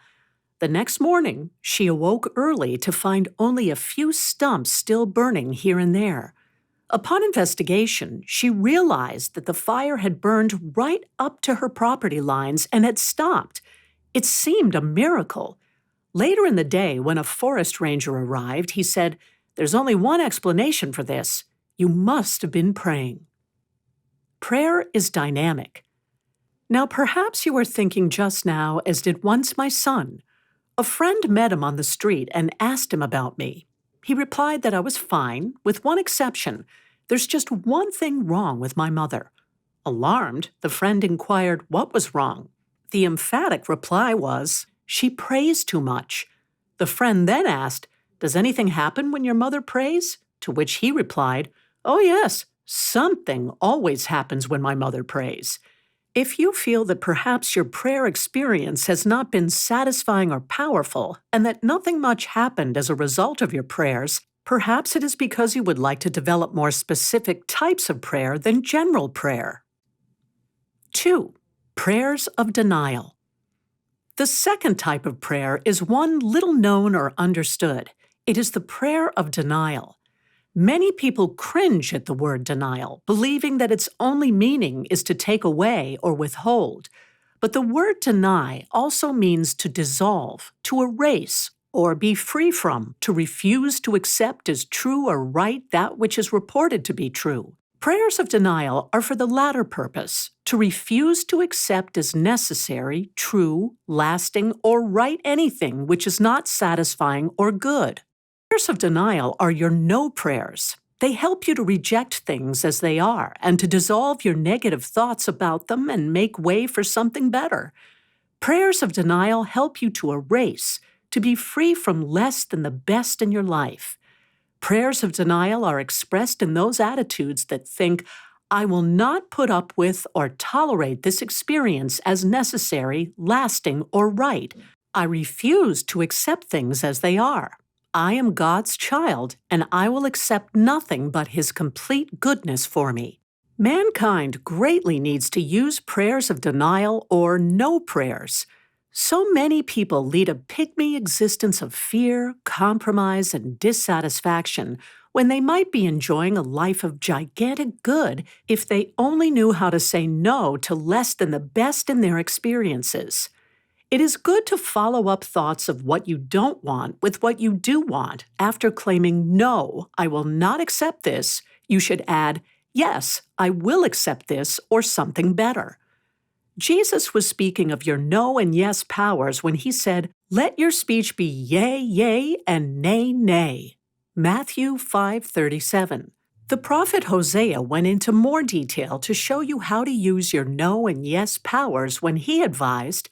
The next morning, she awoke early to find only a few stumps still burning here and there. Upon investigation, she realized that the fire had burned right up to her property lines and had stopped. It seemed a miracle. Later in the day, when a forest ranger arrived, he said, "There's only one explanation for this. You must have been praying." Prayer is dynamic. Now, perhaps you are thinking just now, as did once my son. A friend met him on the street and asked him about me. He replied that I was fine, with one exception. There's just one thing wrong with my mother. Alarmed, the friend inquired what was wrong. The emphatic reply was, "She prays too much." The friend then asked, "Does anything happen when your mother prays?" To which he replied, "Oh yes, something always happens when my mother prays." If you feel that perhaps your prayer experience has not been satisfying or powerful, and that nothing much happened as a result of your prayers, perhaps it is because you would like to develop more specific types of prayer than general prayer. 2. Prayers of denial. The second type of prayer is one little known or understood. It is the prayer of denial. Many people cringe at the word denial, believing that its only meaning is to take away or withhold. But the word deny also means to dissolve, to erase, or be free from, to refuse to accept as true or right that which is reported to be true. Prayers of denial are for the latter purpose, to refuse to accept as necessary, true, lasting, or right anything which is not satisfying or good. Prayers of denial are your no prayers. They help you to reject things as they are and to dissolve your negative thoughts about them and make way for something better. Prayers of denial help you to erase, to be free from less than the best in your life. Prayers of denial are expressed in those attitudes that think, "I will not put up with or tolerate this experience as necessary, lasting, or right. I refuse to accept things as they are. I am God's child, and I will accept nothing but His complete goodness for me." Mankind greatly needs to use prayers of denial or no prayers. So many people lead a pygmy existence of fear, compromise, and dissatisfaction when they might be enjoying a life of gigantic good if they only knew how to say no to less than the best in their experiences. It is good to follow up thoughts of what you don't want with what you do want. After claiming, "No, I will not accept this," you should add, "Yes, I will accept this," or something better. Jesus was speaking of your no and yes powers when he said, "Let your speech be yea, yea, and nay, nay." Matthew 5:37. The prophet Hosea went into more detail to show you how to use your no and yes powers when he advised,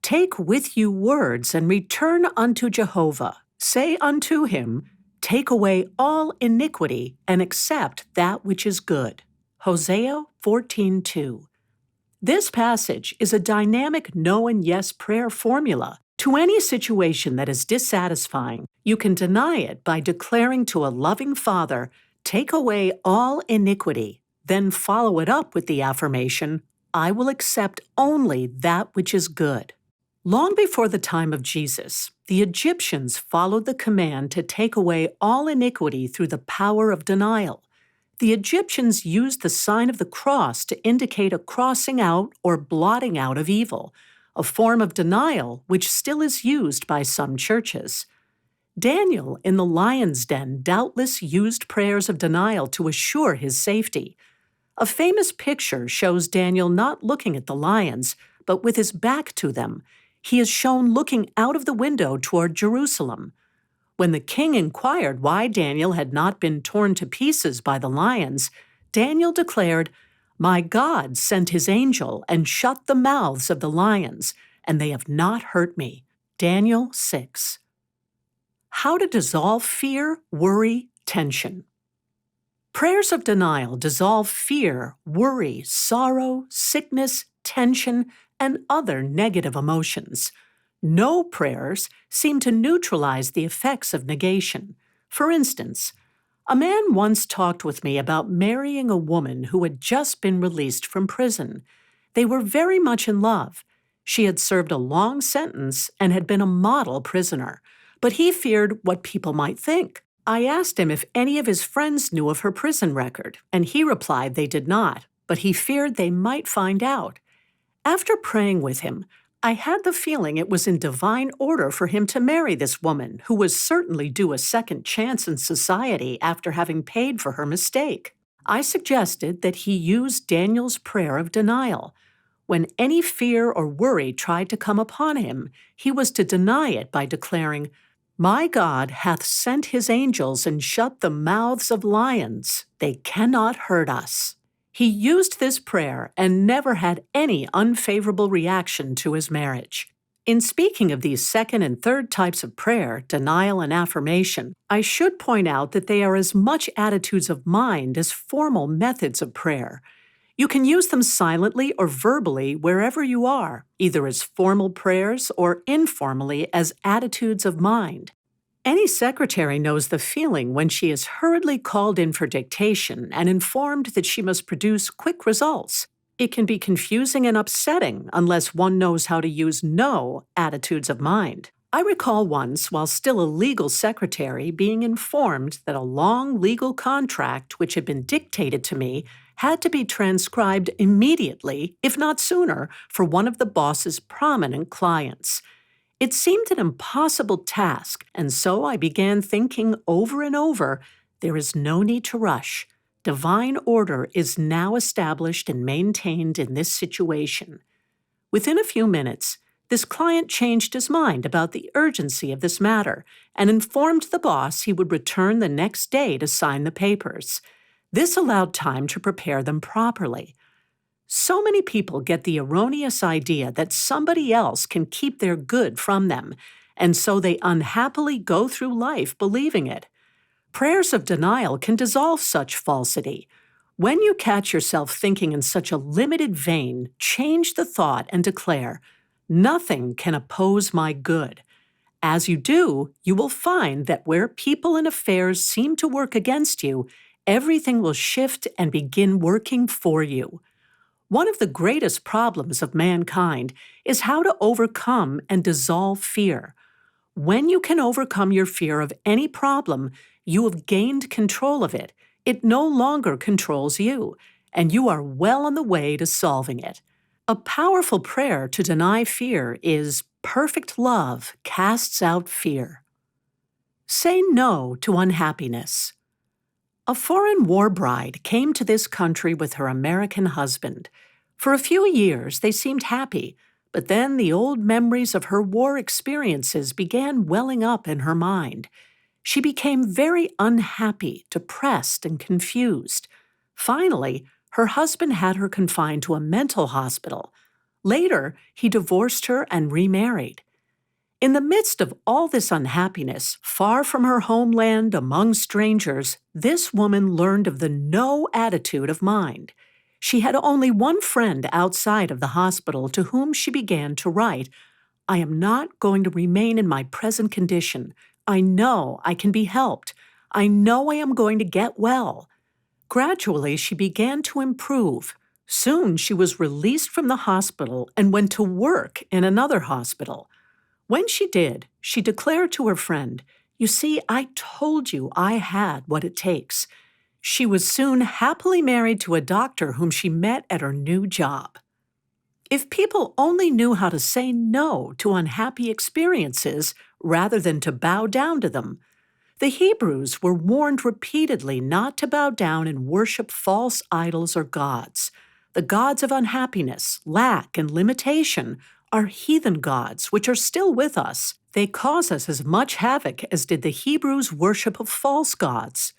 "Take with you words and return unto Jehovah. Say unto him, Take away all iniquity and accept that which is good." Hosea 14:2. This passage is a dynamic no and yes prayer formula. To any situation that is dissatisfying, you can deny it by declaring to a loving Father, "Take away all iniquity." then follow it up with the affirmation, I will accept only that which is good. Long before the time of Jesus, the Egyptians followed the command to take away all iniquity through the power of denial. The Egyptians used the sign of the cross to indicate a crossing out or blotting out of evil, a form of denial which still is used by some churches. Daniel in the lion's den doubtless used prayers of denial to assure his safety. A famous picture shows Daniel not looking at the lions, but with his back to them. He is shown looking out of the window toward Jerusalem. When the king inquired why Daniel had not been torn to pieces by the lions, Daniel declared, "My God sent his angel and shut the mouths of the lions, and they have not hurt me." Daniel 6. How to dissolve fear, worry, tension. Prayers of denial dissolve fear, worry, sorrow, sickness, tension, and other negative emotions. No prayers seem to neutralize the effects of negation. For instance, a man once talked with me about marrying a woman who had just been released from prison. They were very much in love. She had served a long sentence and had been a model prisoner, but he feared what people might think. I asked him if any of his friends knew of her prison record, and he replied they did not, but he feared they might find out. After praying with him, I had the feeling it was in divine order for him to marry this woman, who was certainly due a second chance in society after having paid for her mistake. I suggested that he use Daniel's prayer of denial. When any fear or worry tried to come upon him, he was to deny it by declaring, "My God hath sent his angels and shut the mouths of lions. They cannot hurt us." He used this prayer and never had any unfavorable reaction to his marriage. In speaking of these second and third types of prayer, denial and affirmation, I should point out that they are as much attitudes of mind as formal methods of prayer. You can use them silently or verbally wherever you are, either as formal prayers or informally as attitudes of mind. Any secretary knows the feeling when she is hurriedly called in for dictation and informed that she must produce quick results. It can be confusing and upsetting unless one knows how to use no attitudes of mind. I recall once, while still a legal secretary, being informed that a long legal contract which had been dictated to me had to be transcribed immediately, if not sooner, for one of the boss's prominent clients. It seemed an impossible task, and so I began thinking over and over, there is no need to rush. Divine order is now established and maintained in this situation. Within a few minutes, this client changed his mind about the urgency of this matter and informed the boss he would return the next day to sign the papers. This allowed time to prepare them properly. So many people get the erroneous idea that somebody else can keep their good from them, and so they unhappily go through life believing it. Prayers of denial can dissolve such falsity. When you catch yourself thinking in such a limited vein, change the thought and declare, "Nothing can oppose my good." As you do, you will find that where people and affairs seem to work against you, everything will shift and begin working for you. One of the greatest problems of mankind is how to overcome and dissolve fear. When you can overcome your fear of any problem, you have gained control of it. It no longer controls you, and you are well on the way to solving it. A powerful prayer to deny fear is, "Perfect love casts out fear." Say no to unhappiness. A foreign war bride came to this country with her American husband. For a few years, they seemed happy, but then the old memories of her war experiences began welling up in her mind. She became very unhappy, depressed, and confused. Finally, her husband had her confined to a mental hospital. Later, he divorced her and remarried. In the midst of all this unhappiness, far from her homeland among strangers, this woman learned of the no attitude of mind. She had only one friend outside of the hospital to whom she began to write, "I am not going to remain in my present condition. I know I can be helped. I know I am going to get well." Gradually, she began to improve. Soon, she was released from the hospital and went to work in another hospital. When she did, she declared to her friend, "You see, I told you I had what it takes." She was soon happily married to a doctor whom she met at her new job. If people only knew how to say no to unhappy experiences rather than to bow down to them, the Hebrews were warned repeatedly not to bow down and worship false idols or gods. The gods of unhappiness, lack, and limitation are heathen gods which are still with us. They cause us as much havoc as did the Hebrews' worship of false gods.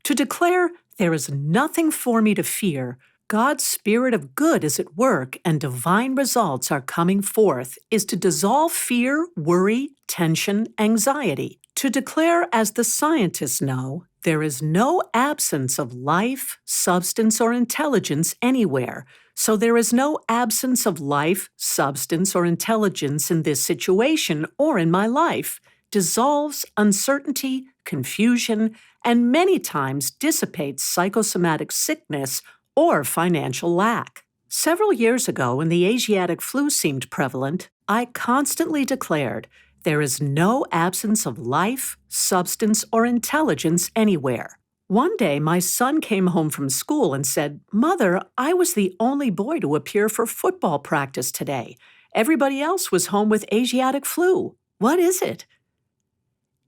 To declare, "There is nothing for me to fear," God's spirit of good is at work and divine results are coming forth, is to dissolve fear, worry, tension, anxiety. To declare, as the scientists know, there is no absence of life, substance, or intelligence anywhere. So there is no absence of life, substance, or intelligence in this situation or in my life, dissolves uncertainty, confusion, and many times dissipates psychosomatic sickness or financial lack. Several years ago, when the Asiatic flu seemed prevalent, I constantly declared, "There is no absence of life, substance, or intelligence anywhere." One day, my son came home from school and said, "Mother, I was the only boy to appear for football practice today. Everybody else was home with Asiatic flu. What is it?"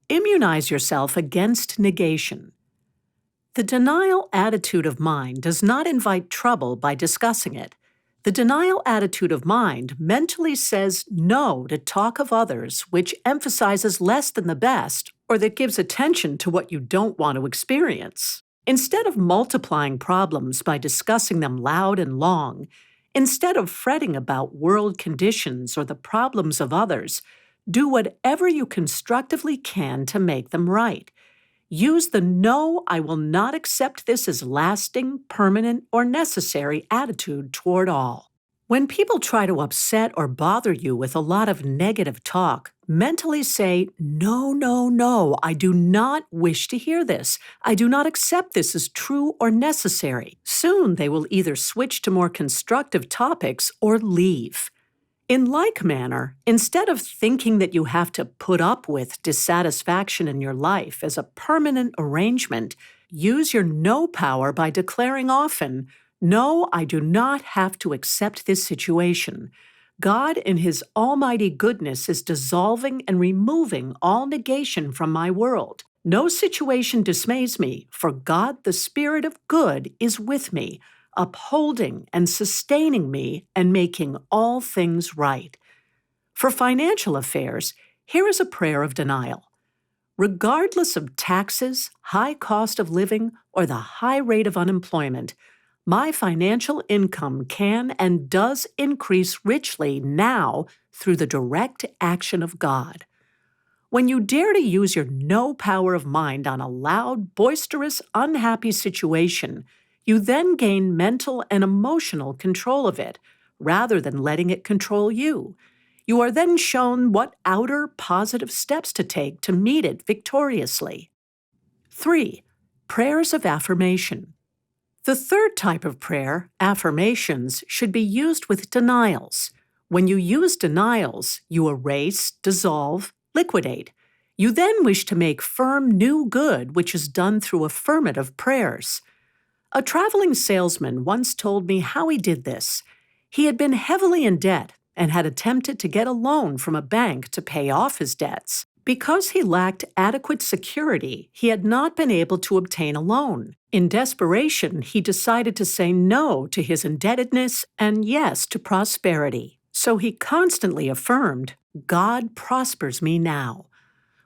Immunize yourself against negation. The denial attitude of mind does not invite trouble by discussing it. The denial attitude of mind mentally says no to talk of others, which emphasizes less than the best, or that gives attention to what you don't want to experience. Instead of multiplying problems by discussing them loud and long, instead of fretting about world conditions or the problems of others, do whatever you constructively can to make them right. Use the "no, I will not accept this as lasting, permanent, or necessary" attitude toward all. When people try to upset or bother you with a lot of negative talk, mentally say, "No, no, no, I do not wish to hear this. I do not accept this as true or necessary." Soon they will either switch to more constructive topics or leave. In like manner, instead of thinking that you have to put up with dissatisfaction in your life as a permanent arrangement, use your no power by declaring often, "No, I do not have to accept this situation." God, in His almighty goodness, is dissolving and removing all negation from my world. No situation dismays me, for God, the Spirit of good, is with me, upholding and sustaining me and making all things right. For financial affairs, here is a prayer of denial. Regardless of taxes, high cost of living, or the high rate of unemployment, my financial income can and does increase richly now through the direct action of God. When you dare to use your no power of mind on a loud, boisterous, unhappy situation, you then gain mental and emotional control of it, rather than letting it control you. You are then shown what outer, positive steps to take to meet it victoriously. 3. Prayers of affirmation. The third type of prayer, affirmations, should be used with denials. When you use denials, you erase, dissolve, liquidate. You then wish to make firm new good, which is done through affirmative prayers. A traveling salesman once told me how he did this. He had been heavily in debt and had attempted to get a loan from a bank to pay off his debts. Because he lacked adequate security, he had not been able to obtain a loan. In desperation, he decided to say no to his indebtedness and yes to prosperity. So he constantly affirmed, "God prospers me now."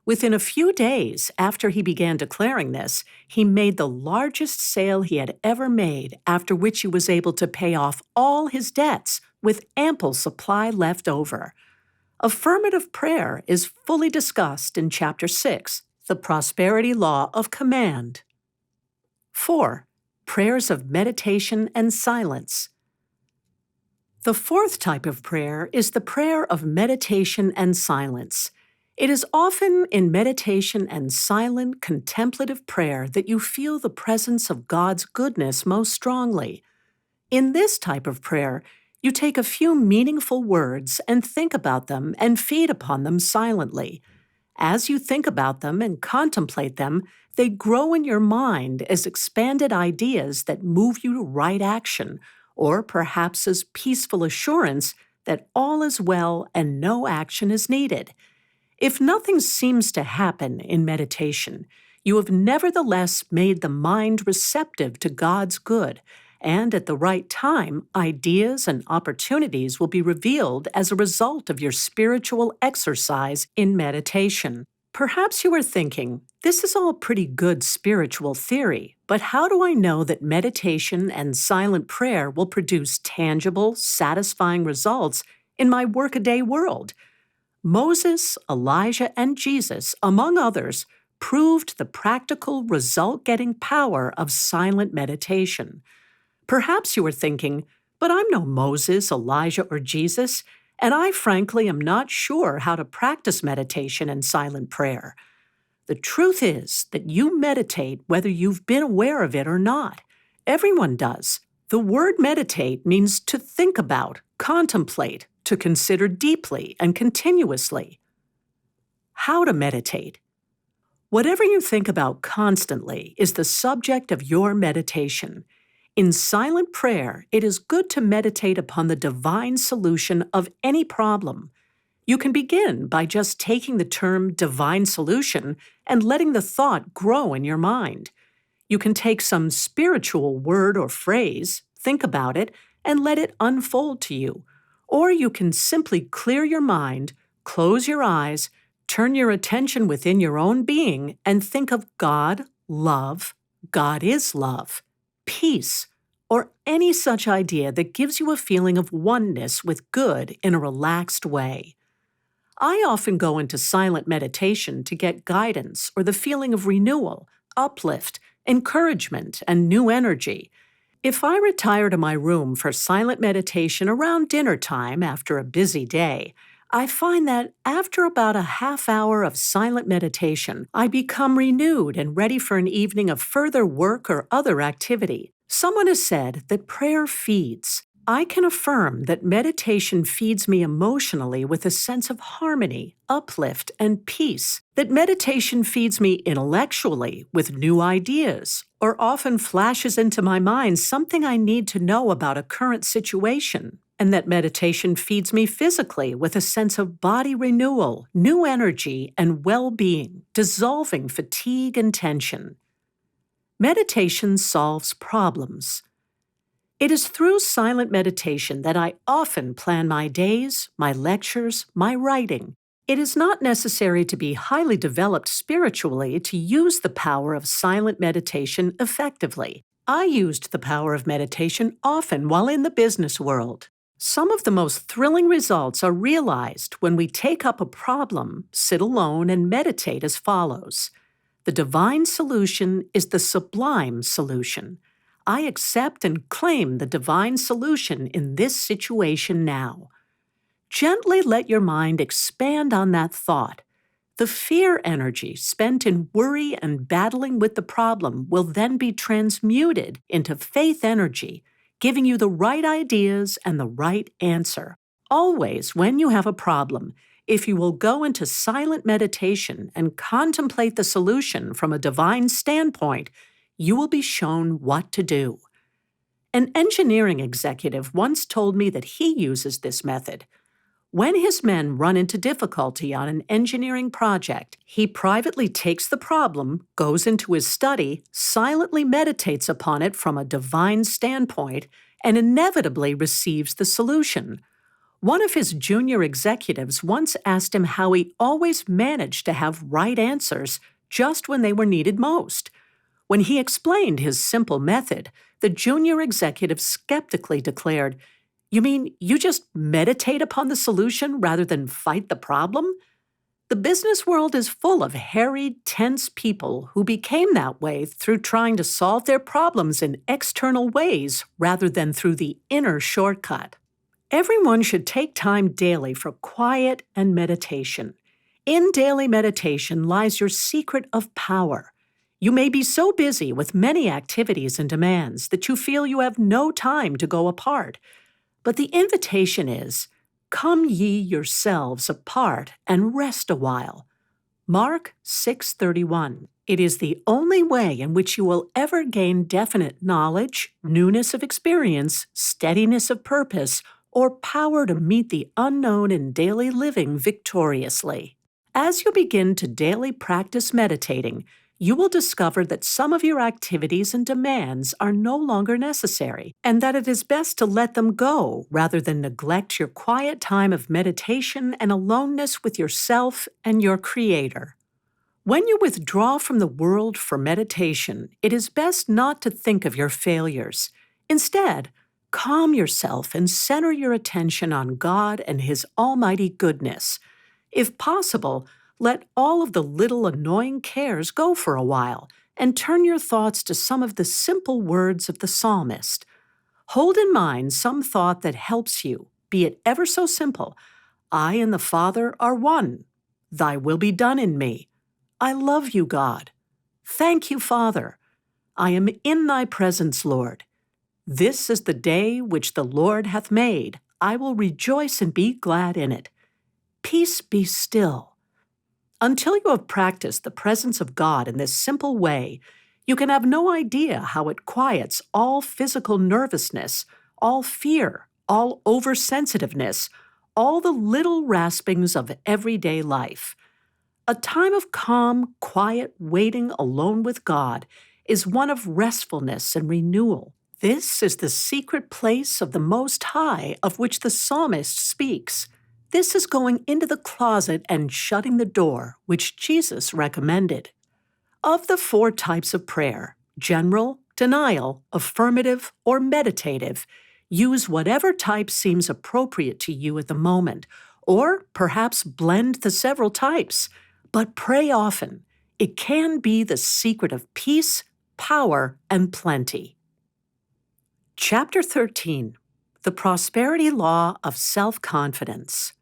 Within a few days after he began declaring this, he made the largest sale he had ever made, after which he was able to pay off all his debts with ample supply left over. Affirmative prayer is fully discussed in Chapter 6, The Prosperity Law of Command. 4. Prayers of meditation and silence. The fourth type of prayer is the prayer of meditation and silence. It is often in meditation and silent, contemplative prayer that you feel the presence of God's goodness most strongly. In this type of prayer, you take a few meaningful words and think about them and feed upon them silently. As you think about them and contemplate them, they grow in your mind as expanded ideas that move you to right action, or perhaps as peaceful assurance that all is well and no action is needed. If nothing seems to happen in meditation, you have nevertheless made the mind receptive to God's good, and at the right time, ideas and opportunities will be revealed as a result of your spiritual exercise in meditation. Perhaps you are thinking, this is all pretty good spiritual theory, but how do I know that meditation and silent prayer will produce tangible, satisfying results in my workaday world? Moses, Elijah, and Jesus, among others, proved the practical, result-getting power of silent meditation. Perhaps you are thinking, but I'm no Moses, Elijah, or Jesus, and I frankly am not sure how to practice meditation and silent prayer. The truth is that you meditate whether you've been aware of it or not. Everyone does. The word meditate means to think about, contemplate, to consider deeply and continuously. How to meditate. Whatever you think about constantly is the subject of your meditation. In silent prayer, it is good to meditate upon the divine solution of any problem. You can begin by just taking the term divine solution and letting the thought grow in your mind. You can take some spiritual word or phrase, think about it, and let it unfold to you. Or you can simply clear your mind, close your eyes, turn your attention within your own being, and think of God, love, God is love, peace, or any such idea that gives you a feeling of oneness with good in a relaxed way. I often go into silent meditation to get guidance or the feeling of renewal, uplift, encouragement, and new energy. If I retire to my room for silent meditation around dinner time after a busy day, I find that after about a half hour of silent meditation, I become renewed and ready for an evening of further work or other activity. Someone has said that prayer feeds. I can affirm that meditation feeds me emotionally with a sense of harmony, uplift, and peace, that meditation feeds me intellectually with new ideas, or often flashes into my mind something I need to know about a current situation, and that meditation feeds me physically with a sense of body renewal, new energy, and well-being, dissolving fatigue and tension. Meditation solves problems. It is through silent meditation that I often plan my days, my lectures, my writing. It is not necessary to be highly developed spiritually to use the power of silent meditation effectively. I used the power of meditation often while in the business world. Some of the most thrilling results are realized when we take up a problem, sit alone, and meditate as follows. The divine solution is the sublime solution. I accept and claim the divine solution in this situation now. Gently let your mind expand on that thought. The fear energy spent in worry and battling with the problem will then be transmuted into faith energy, giving you the right ideas and the right answer. Always, when you have a problem, if you will go into silent meditation and contemplate the solution from a divine standpoint, you will be shown what to do. An engineering executive once told me that he uses this method. When his men run into difficulty on an engineering project, he privately takes the problem, goes into his study, silently meditates upon it from a divine standpoint, and inevitably receives the solution. One of his junior executives once asked him how he always managed to have right answers just when they were needed most. When he explained his simple method, the junior executive skeptically declared, "You mean you just meditate upon the solution rather than fight the problem?" The business world is full of harried, tense people who became that way through trying to solve their problems in external ways rather than through the inner shortcut. Everyone should take time daily for quiet and meditation. In daily meditation lies your secret of power. You may be so busy with many activities and demands that you feel you have no time to go apart. But the invitation is, "Come ye yourselves apart and rest a while." Mark 6:31. It is the only way in which you will ever gain definite knowledge, newness of experience, steadiness of purpose, or power to meet the unknown in daily living victoriously. As you begin to daily practice meditating, you will discover that some of your activities and demands are no longer necessary, and that it is best to let them go rather than neglect your quiet time of meditation and aloneness with yourself and your Creator. When you withdraw from the world for meditation, it is best not to think of your failures. Instead, calm yourself and center your attention on God and His almighty goodness. If possible, let all of the little annoying cares go for a while and turn your thoughts to some of the simple words of the psalmist. Hold in mind some thought that helps you, be it ever so simple. I and the Father are one. Thy will be done in me. I love you, God. Thank you, Father. I am in thy presence, Lord. This is the day which the Lord hath made. I will rejoice and be glad in it. Peace be still. Until you have practiced the presence of God in this simple way, you can have no idea how it quiets all physical nervousness, all fear, all oversensitiveness, all the little raspings of everyday life. A time of calm, quiet waiting alone with God is one of restfulness and renewal. This is the secret place of the Most High of which the psalmist speaks. This is going into the closet and shutting the door, which Jesus recommended. Of the 4 types of prayer, general, denial, affirmative, or meditative, use whatever type seems appropriate to you at the moment, or perhaps blend the several types. But pray often. It can be the secret of peace, power, and plenty. Chapter 13. The Prosperity Law of Self-Confidence.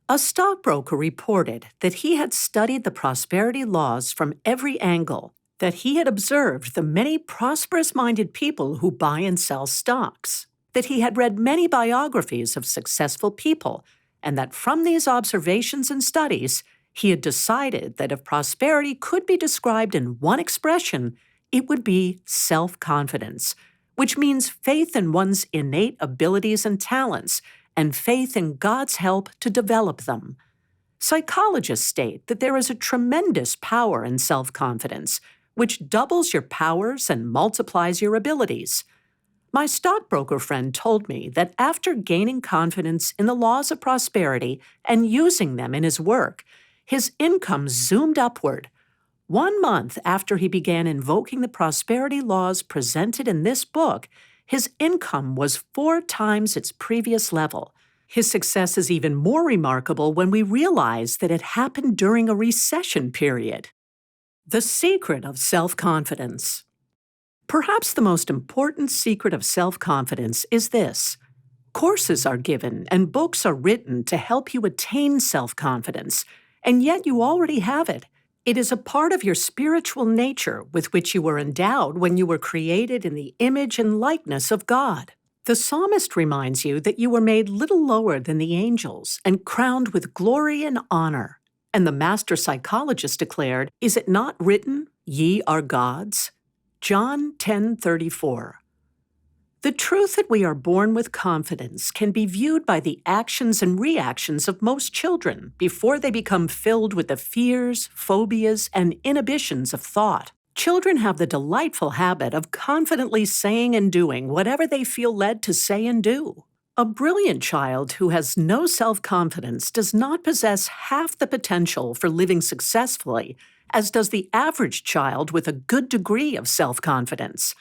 A stockbroker reported that he had studied the prosperity laws from every angle, that he had observed the many prosperous-minded people who buy and sell stocks, that he had read many biographies of successful people, and that from these observations and studies, he had decided that if prosperity could be described in one expression, it would be self-confidence, which means faith in one's innate abilities and talents, and faith in God's help to develop them. Psychologists state that there is a tremendous power in self-confidence, which doubles your powers and multiplies your abilities. My stockbroker friend told me that after gaining confidence in the laws of prosperity and using them in his work, his income zoomed upward. 1 month after he began invoking the prosperity laws presented in this book, his income was 4 times its previous level. His success is even more remarkable when we realize that it happened during a recession period. The secret of self-confidence. Perhaps the most important secret of self-confidence is this. Courses are given and books are written to help you attain self-confidence, and yet you already have it. It is a part of your spiritual nature with which you were endowed when you were created in the image and likeness of God. The psalmist reminds you that you were made little lower than the angels and crowned with glory and honor. And the master psychologist declared, "Is it not written, ye are gods?" John 10:34. The truth that we are born with confidence can be viewed by the actions and reactions of most children before they become filled with the fears, phobias, and inhibitions of thought. Children have the delightful habit of confidently saying and doing whatever they feel led to say and do. A brilliant child who has no self-confidence does not possess half the potential for living successfully as does the average child with a good degree of self-confidence.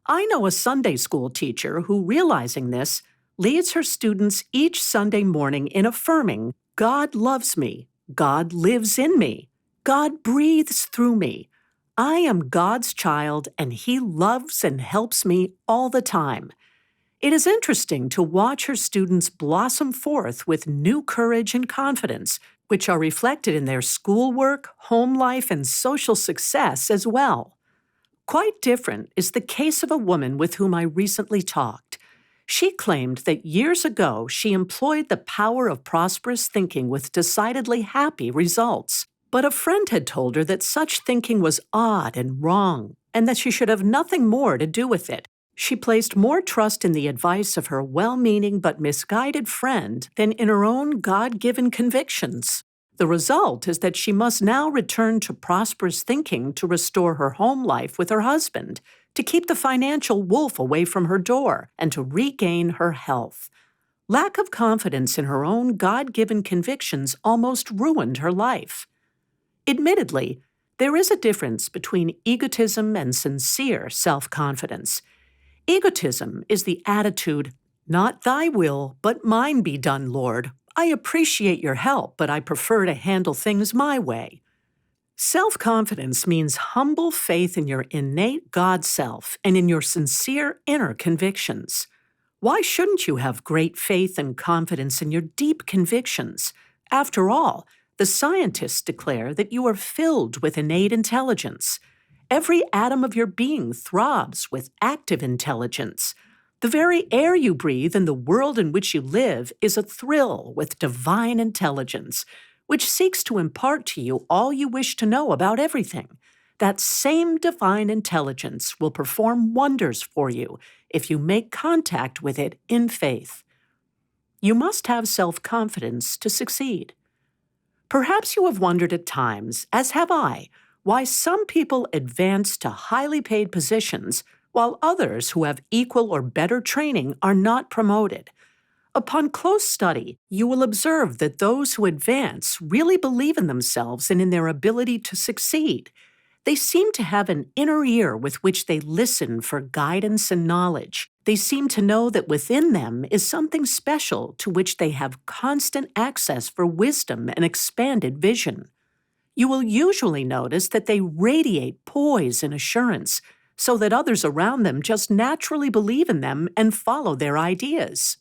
I know a Sunday school teacher who, realizing this, leads her students each Sunday morning in affirming, "God loves me, God lives in me, God breathes through me. I am God's child and He loves and helps me all the time." It is interesting to watch her students blossom forth with new courage and confidence which are reflected in their schoolwork, home life, and social success as well. Quite different is the case of a woman with whom I recently talked. She claimed that years ago she employed the power of prosperous thinking with decidedly happy results. But a friend had told her that such thinking was odd and wrong, and that she should have nothing more to do with it. She placed more trust in the advice of her well-meaning but misguided friend than in her own God-given convictions. The result is that she must now return to prosperous thinking to restore her home life with her husband, to keep the financial wolf away from her door, and to regain her health. Lack of confidence in her own God-given convictions almost ruined her life. Admittedly, there is a difference between egotism and sincere self-confidence. Egotism is the attitude, "Not thy will, but mine be done, Lord. I appreciate your help, but I prefer to handle things my way." Self-confidence means humble faith in your innate God self and in your sincere inner convictions. Why shouldn't you have great faith and confidence in your deep convictions? After all, the scientists declare that you are filled with innate intelligence. Every atom of your being throbs with active intelligence. The very air you breathe and the world in which you live is a thrill with divine intelligence, which seeks to impart to you all you wish to know about everything. That same divine intelligence will perform wonders for you if you make contact with it in faith. You must have self-confidence to succeed. Perhaps you have wondered at times, as have I, why some people advance to highly paid positions while others who have equal or better training are not promoted. Upon close study, you will observe that those who advance really believe in themselves and in their ability to succeed. They seem to have an inner ear with which they listen for guidance and knowledge. They seem to know that within them is something special to which they have constant access for wisdom and expanded vision. You will usually notice that they radiate poise and assurance, so that others around them just naturally believe in them and follow their ideas.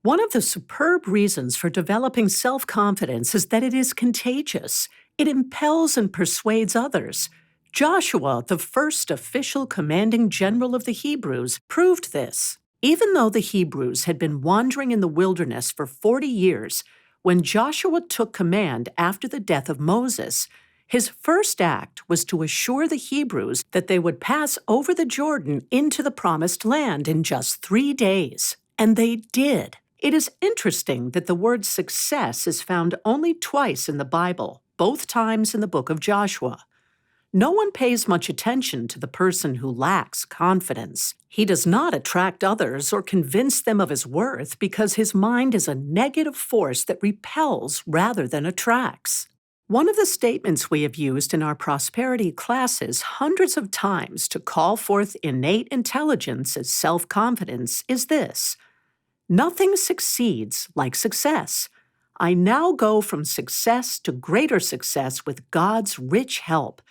One of the superb reasons for developing self-confidence is that it is contagious. It impels and persuades others. Joshua, the first official commanding general of the Hebrews, proved this. Even though the Hebrews had been wandering in the wilderness for 40 years, when Joshua took command after the death of Moses, his first act was to assure the Hebrews that they would pass over the Jordan into the promised land in just 3 days. And they did. It is interesting that the word success is found only twice in the Bible, both times in the book of Joshua. No one pays much attention to the person who lacks confidence. He does not attract others or convince them of his worth because his mind is a negative force that repels rather than attracts. One of the statements we have used in our prosperity classes hundreds of times to call forth innate intelligence as self-confidence is this: nothing succeeds like success. I now go from success to greater success with God's rich help.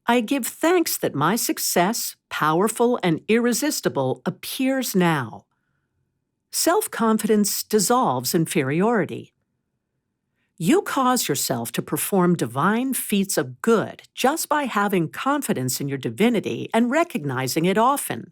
I give thanks that my success, powerful and irresistible, appears now. Self-confidence dissolves inferiority. You cause yourself to perform divine feats of good just by having confidence in your divinity and recognizing it often.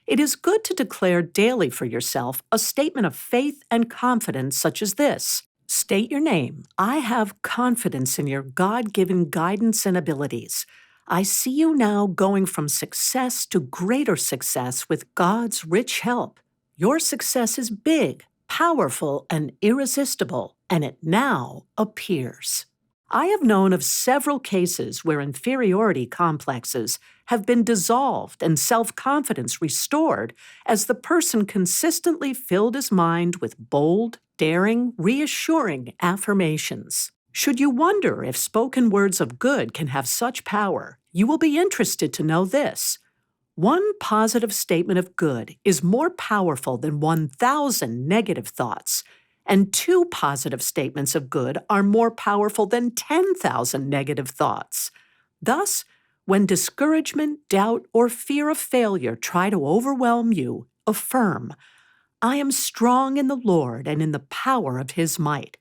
It is good to declare daily for yourself a statement of faith and confidence such as this. State your name. I have confidence in your God-given guidance and abilities. I see you now going from success to greater success with God's rich help. Your success is big, powerful, and irresistible, and it now appears. I have known of several cases where inferiority complexes have been dissolved and self-confidence restored as the person consistently filled his mind with bold, daring, reassuring affirmations. Should you wonder if spoken words of good can have such power, you will be interested to know this. One positive statement of good is more powerful than 1,000 negative thoughts, and 2 positive statements of good are more powerful than 10,000 negative thoughts. Thus, when discouragement, doubt, or fear of failure try to overwhelm you, affirm, I am strong in the Lord and in the power of His might.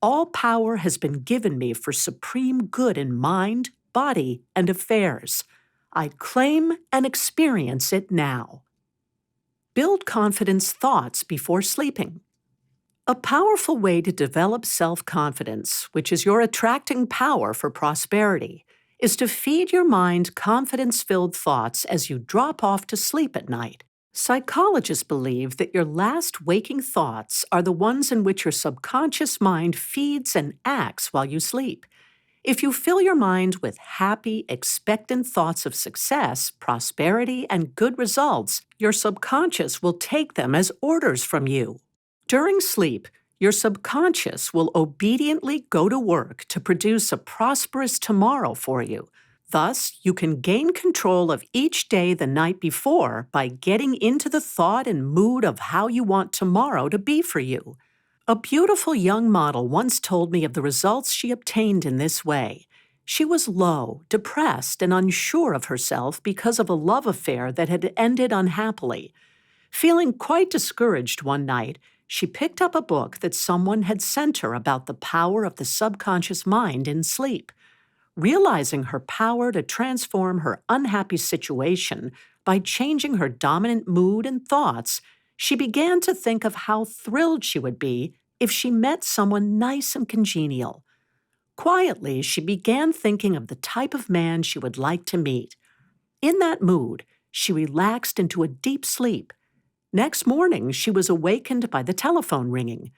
All power has been given me for supreme good in mind, body, and affairs. I claim and experience it now. Build confidence thoughts before sleeping. A powerful way to develop self-confidence, which is your attracting power for prosperity, is to feed your mind confidence-filled thoughts as you drop off to sleep at night. Psychologists believe that your last waking thoughts are the ones in which your subconscious mind feeds and acts while you sleep. If you fill your mind with happy, expectant thoughts of success, prosperity, and good results, your subconscious will take them as orders from you. During sleep, your subconscious will obediently go to work to produce a prosperous tomorrow for you. Thus, you can gain control of each day the night before by getting into the thought and mood of how you want tomorrow to be for you. A beautiful young model once told me of the results she obtained in this way. She was low, depressed, and unsure of herself because of a love affair that had ended unhappily. Feeling quite discouraged one night, she picked up a book that someone had sent her about the power of the subconscious mind in sleep. Realizing her power to transform her unhappy situation by changing her dominant mood and thoughts, she began to think of how thrilled she would be if she met someone nice and congenial. Quietly, she began thinking of the type of man she would like to meet. In that mood, she relaxed into a deep sleep. Next morning, she was awakened by the telephone ringing.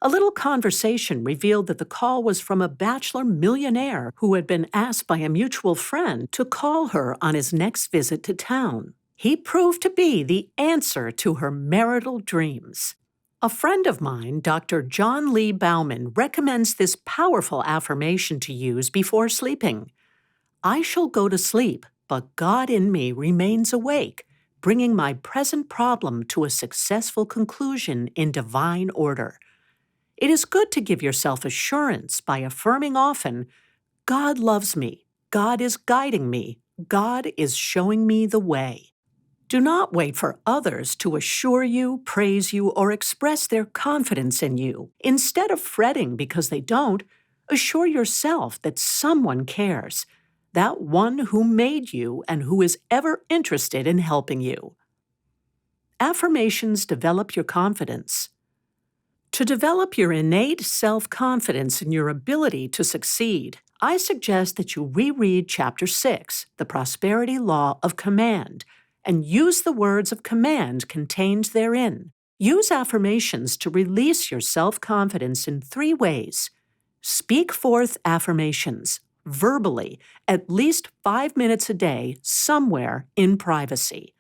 A little conversation revealed that the call was from a bachelor millionaire who had been asked by a mutual friend to call her on his next visit to town. He proved to be the answer to her marital dreams. A friend of mine, Dr. John Lee Bauman, recommends this powerful affirmation to use before sleeping. I shall go to sleep, but God in me remains awake, bringing my present problem to a successful conclusion in divine order. It is good to give yourself assurance by affirming often, God loves me, God is guiding me, God is showing me the way. Do not wait for others to assure you, praise you, or express their confidence in you. Instead of fretting because they don't, assure yourself that someone cares, that one who made you and who is ever interested in helping you. Affirmations develop your confidence. To develop your innate self-confidence in your ability to succeed, I suggest that you reread Chapter 6, The Prosperity Law of Command, and use the words of command contained therein. Use affirmations to release your self-confidence in 3 ways. Speak forth affirmations, verbally, at least 5 minutes a day, somewhere in privacy.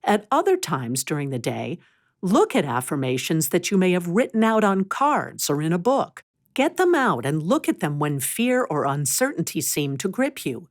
At other times during the day, look at affirmations that you may have written out on cards or in a book. Get them out and look at them when fear or uncertainty seem to grip you.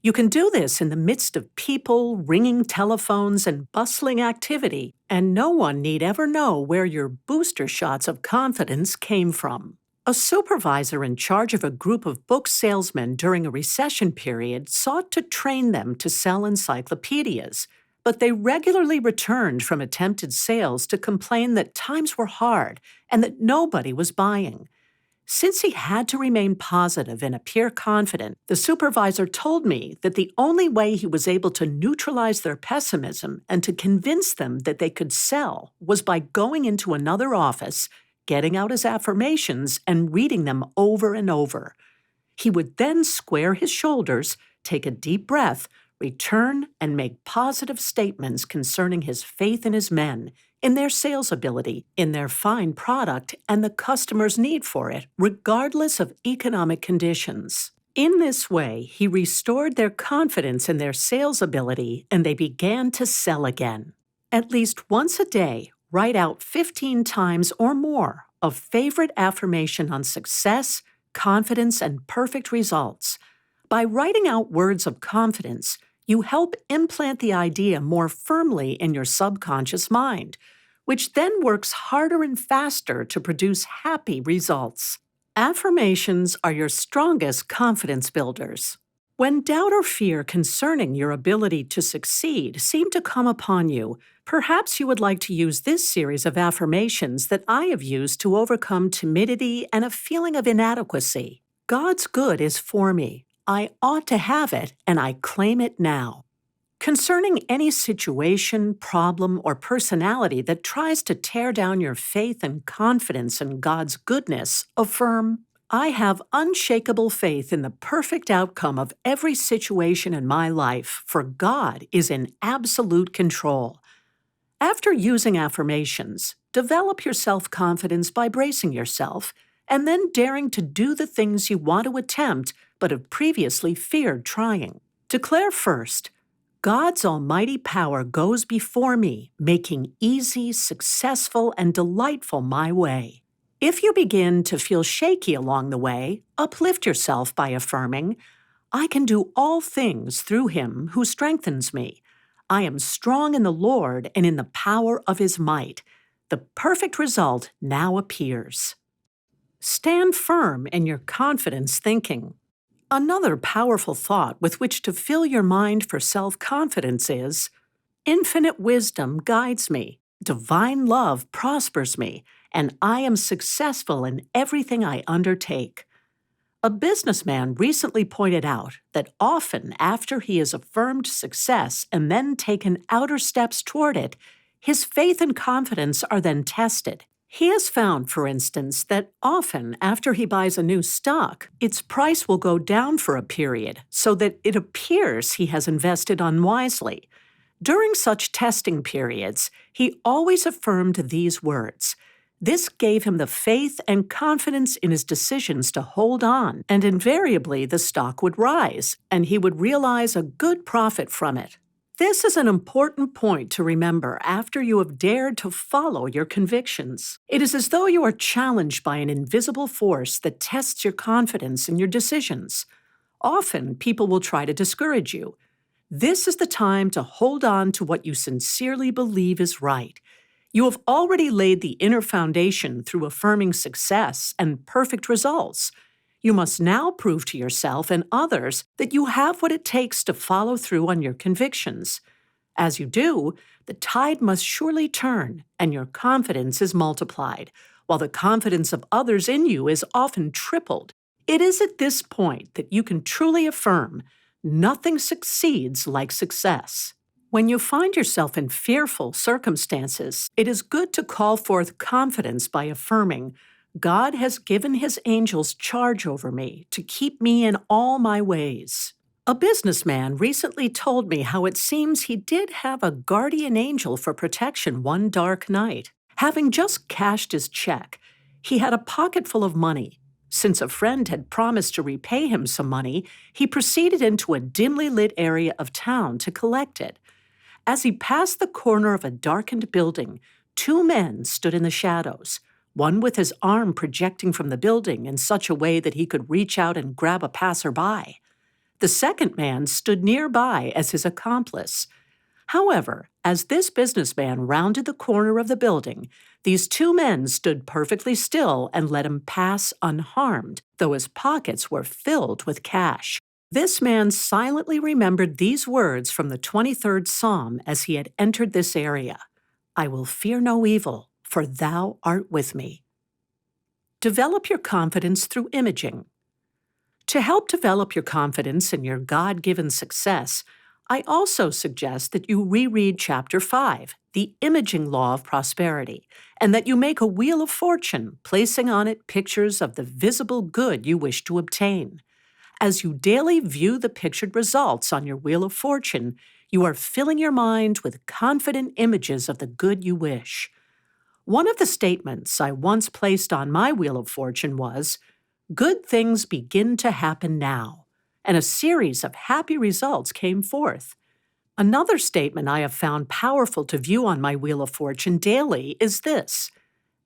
You can do this in the midst of people, ringing telephones, and bustling activity, and no one need ever know where your booster shots of confidence came from. A supervisor in charge of a group of book salesmen during a recession period sought to train them to sell encyclopedias, but they regularly returned from attempted sales to complain that times were hard and that nobody was buying. Since he had to remain positive and appear confident, the supervisor told me that the only way he was able to neutralize their pessimism and to convince them that they could sell was by going into another office, getting out his affirmations, and reading them over and over. He would then square his shoulders, take a deep breath, return, and make positive statements concerning his faith in his men, in their sales ability, in their fine product, and the customer's need for it, regardless of economic conditions. In this way, he restored their confidence in their sales ability, and they began to sell again. At least once a day, write out 15 times or more a favorite affirmation on success, confidence, and perfect results. By writing out words of confidence, you help implant the idea more firmly in your subconscious mind, which then works harder and faster to produce happy results. Affirmations are your strongest confidence builders. When doubt or fear concerning your ability to succeed seem to come upon you, perhaps you would like to use this series of affirmations that I have used to overcome timidity and a feeling of inadequacy. God's good is for me. I ought to have it, and I claim it now. Concerning any situation, problem, or personality that tries to tear down your faith and confidence in God's goodness, affirm, I have unshakable faith in the perfect outcome of every situation in my life, for God is in absolute control. After using affirmations, develop your self-confidence by bracing yourself and then daring to do the things you want to attempt but have previously feared trying. Declare first, God's almighty power goes before me, making easy, successful, and delightful my way. If you begin to feel shaky along the way, uplift yourself by affirming, I can do all things through him who strengthens me. I am strong in the Lord and in the power of his might. The perfect result now appears. Stand firm in your confidence thinking. Another powerful thought with which to fill your mind for self-confidence is, infinite wisdom guides me, divine love prospers me, and I am successful in everything I undertake. A businessman recently pointed out that often after he has affirmed success and then taken outer steps toward it, his faith and confidence are then tested. He has found, for instance, that often after he buys a new stock, its price will go down for a period so that it appears he has invested unwisely. During such testing periods, he always affirmed these words. This gave him the faith and confidence in his decisions to hold on, and invariably the stock would rise, and he would realize a good profit from it. This is an important point to remember after you have dared to follow your convictions. It is as though you are challenged by an invisible force that tests your confidence in your decisions. Often, people will try to discourage you. This is the time to hold on to what you sincerely believe is right. You have already laid the inner foundation through affirming success and perfect results. You must now prove to yourself and others that you have what it takes to follow through on your convictions. As you do, the tide must surely turn, and your confidence is multiplied, while the confidence of others in you is often tripled. It is at this point that you can truly affirm, nothing succeeds like success. When you find yourself in fearful circumstances, it is good to call forth confidence by affirming, God has given his angels charge over me to keep me in all my ways. A businessman recently told me how it seems he did have a guardian angel for protection one dark night. Having just cashed his check, he had a pocket full of money. Since a friend had promised to repay him some money, he proceeded into a dimly lit area of town to collect it. As he passed the corner of a darkened building, two men stood in the shadows, one with his arm projecting from the building in such a way that he could reach out and grab a passerby. The second man stood nearby as his accomplice. However, as this businessman rounded the corner of the building, these two men stood perfectly still and let him pass unharmed, though his pockets were filled with cash. This man silently remembered these words from the 23rd Psalm as he had entered this area. I will fear no evil, for thou art with me. Develop your confidence through imaging. To help develop your confidence in your God-given success, I also suggest that you reread Chapter 5, The Imaging Law of Prosperity, and that you make a wheel of fortune, placing on it pictures of the visible good you wish to obtain. As you daily view the pictured results on your wheel of fortune, you are filling your mind with confident images of the good you wish. One of the statements I once placed on my wheel of fortune was, good things begin to happen now, and a series of happy results came forth. Another statement I have found powerful to view on my wheel of fortune daily is this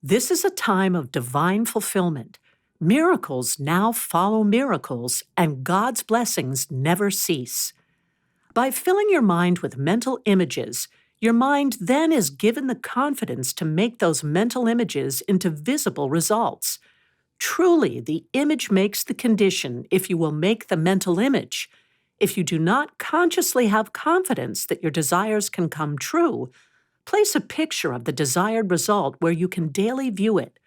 is a time of divine fulfillment. Miracles now follow miracles, and God's blessings never cease. By filling your mind with mental images, your mind then is given the confidence to make those mental images into visible results. Truly, the image makes the condition if you will make the mental image. If you do not consciously have confidence that your desires can come true, place a picture of the desired result where you can daily view it.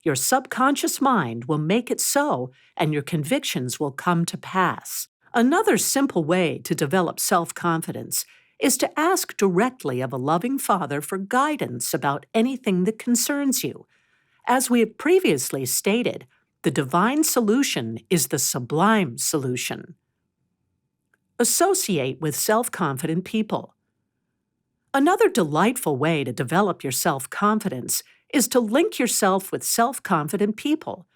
Your subconscious mind will make it so, and your convictions will come to pass. Another simple way to develop self-confidence is to ask directly of a loving Father for guidance about anything that concerns you. As we have previously stated, the divine solution is the sublime solution. Associate with self-confident people. Another delightful way to develop your self-confidence is to link yourself with self-confident people.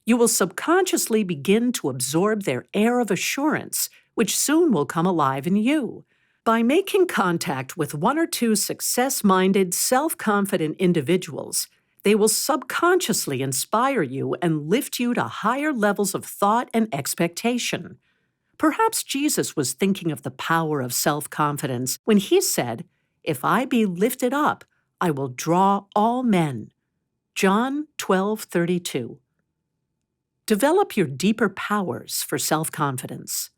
You will subconsciously begin to absorb their air of assurance, which soon will come alive in you. By making contact with one or two success-minded, self-confident individuals, they will subconsciously inspire you and lift you to higher levels of thought and expectation. Perhaps Jesus was thinking of the power of self-confidence when he said, "If I be lifted up, I will draw all men." John 12:32. Develop your deeper powers for self-confidence.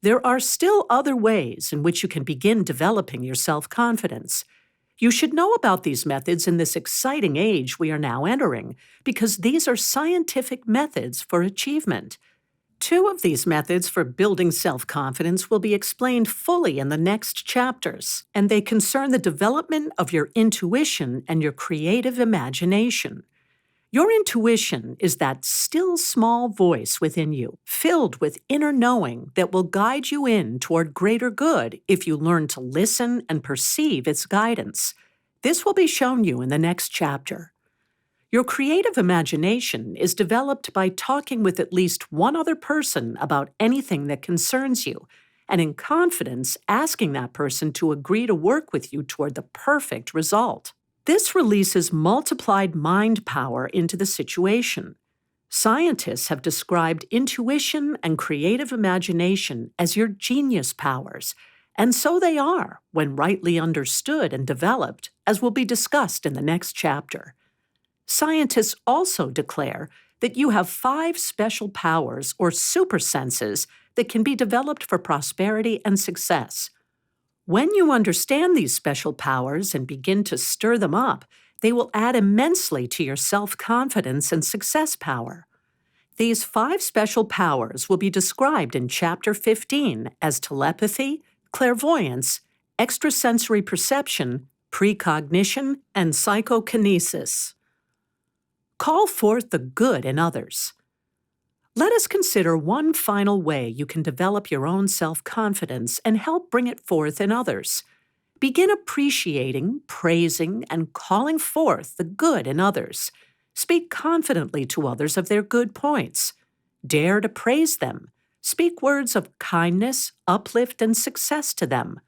There are still other ways in which you can begin developing your self-confidence. You should know about these methods in this exciting age we are now entering, because these are scientific methods for achievement. Two of these methods for building self-confidence will be explained fully in the next chapters, and they concern the development of your intuition and your creative imagination. Your intuition is that still small voice within you, filled with inner knowing that will guide you in toward greater good if you learn to listen and perceive its guidance. This will be shown you in the next chapter. Your creative imagination is developed by talking with at least one other person about anything that concerns you, and in confidence asking that person to agree to work with you toward the perfect result. This releases multiplied mind power into the situation. Scientists have described intuition and creative imagination as your genius powers, and so they are when rightly understood and developed, as will be discussed in the next chapter. Scientists also declare that you have 5 special powers or super senses that can be developed for prosperity and success. When you understand these special powers and begin to stir them up, they will add immensely to your self-confidence and success power. These 5 special powers will be described in Chapter 15 as telepathy, clairvoyance, extrasensory perception, precognition, and psychokinesis. Call forth the good in others. Let us consider one final way you can develop your own self-confidence and help bring it forth in others. Begin appreciating, praising, and calling forth the good in others. Speak confidently to others of their good points. Dare to praise them. Speak words of kindness, uplift, and success to them.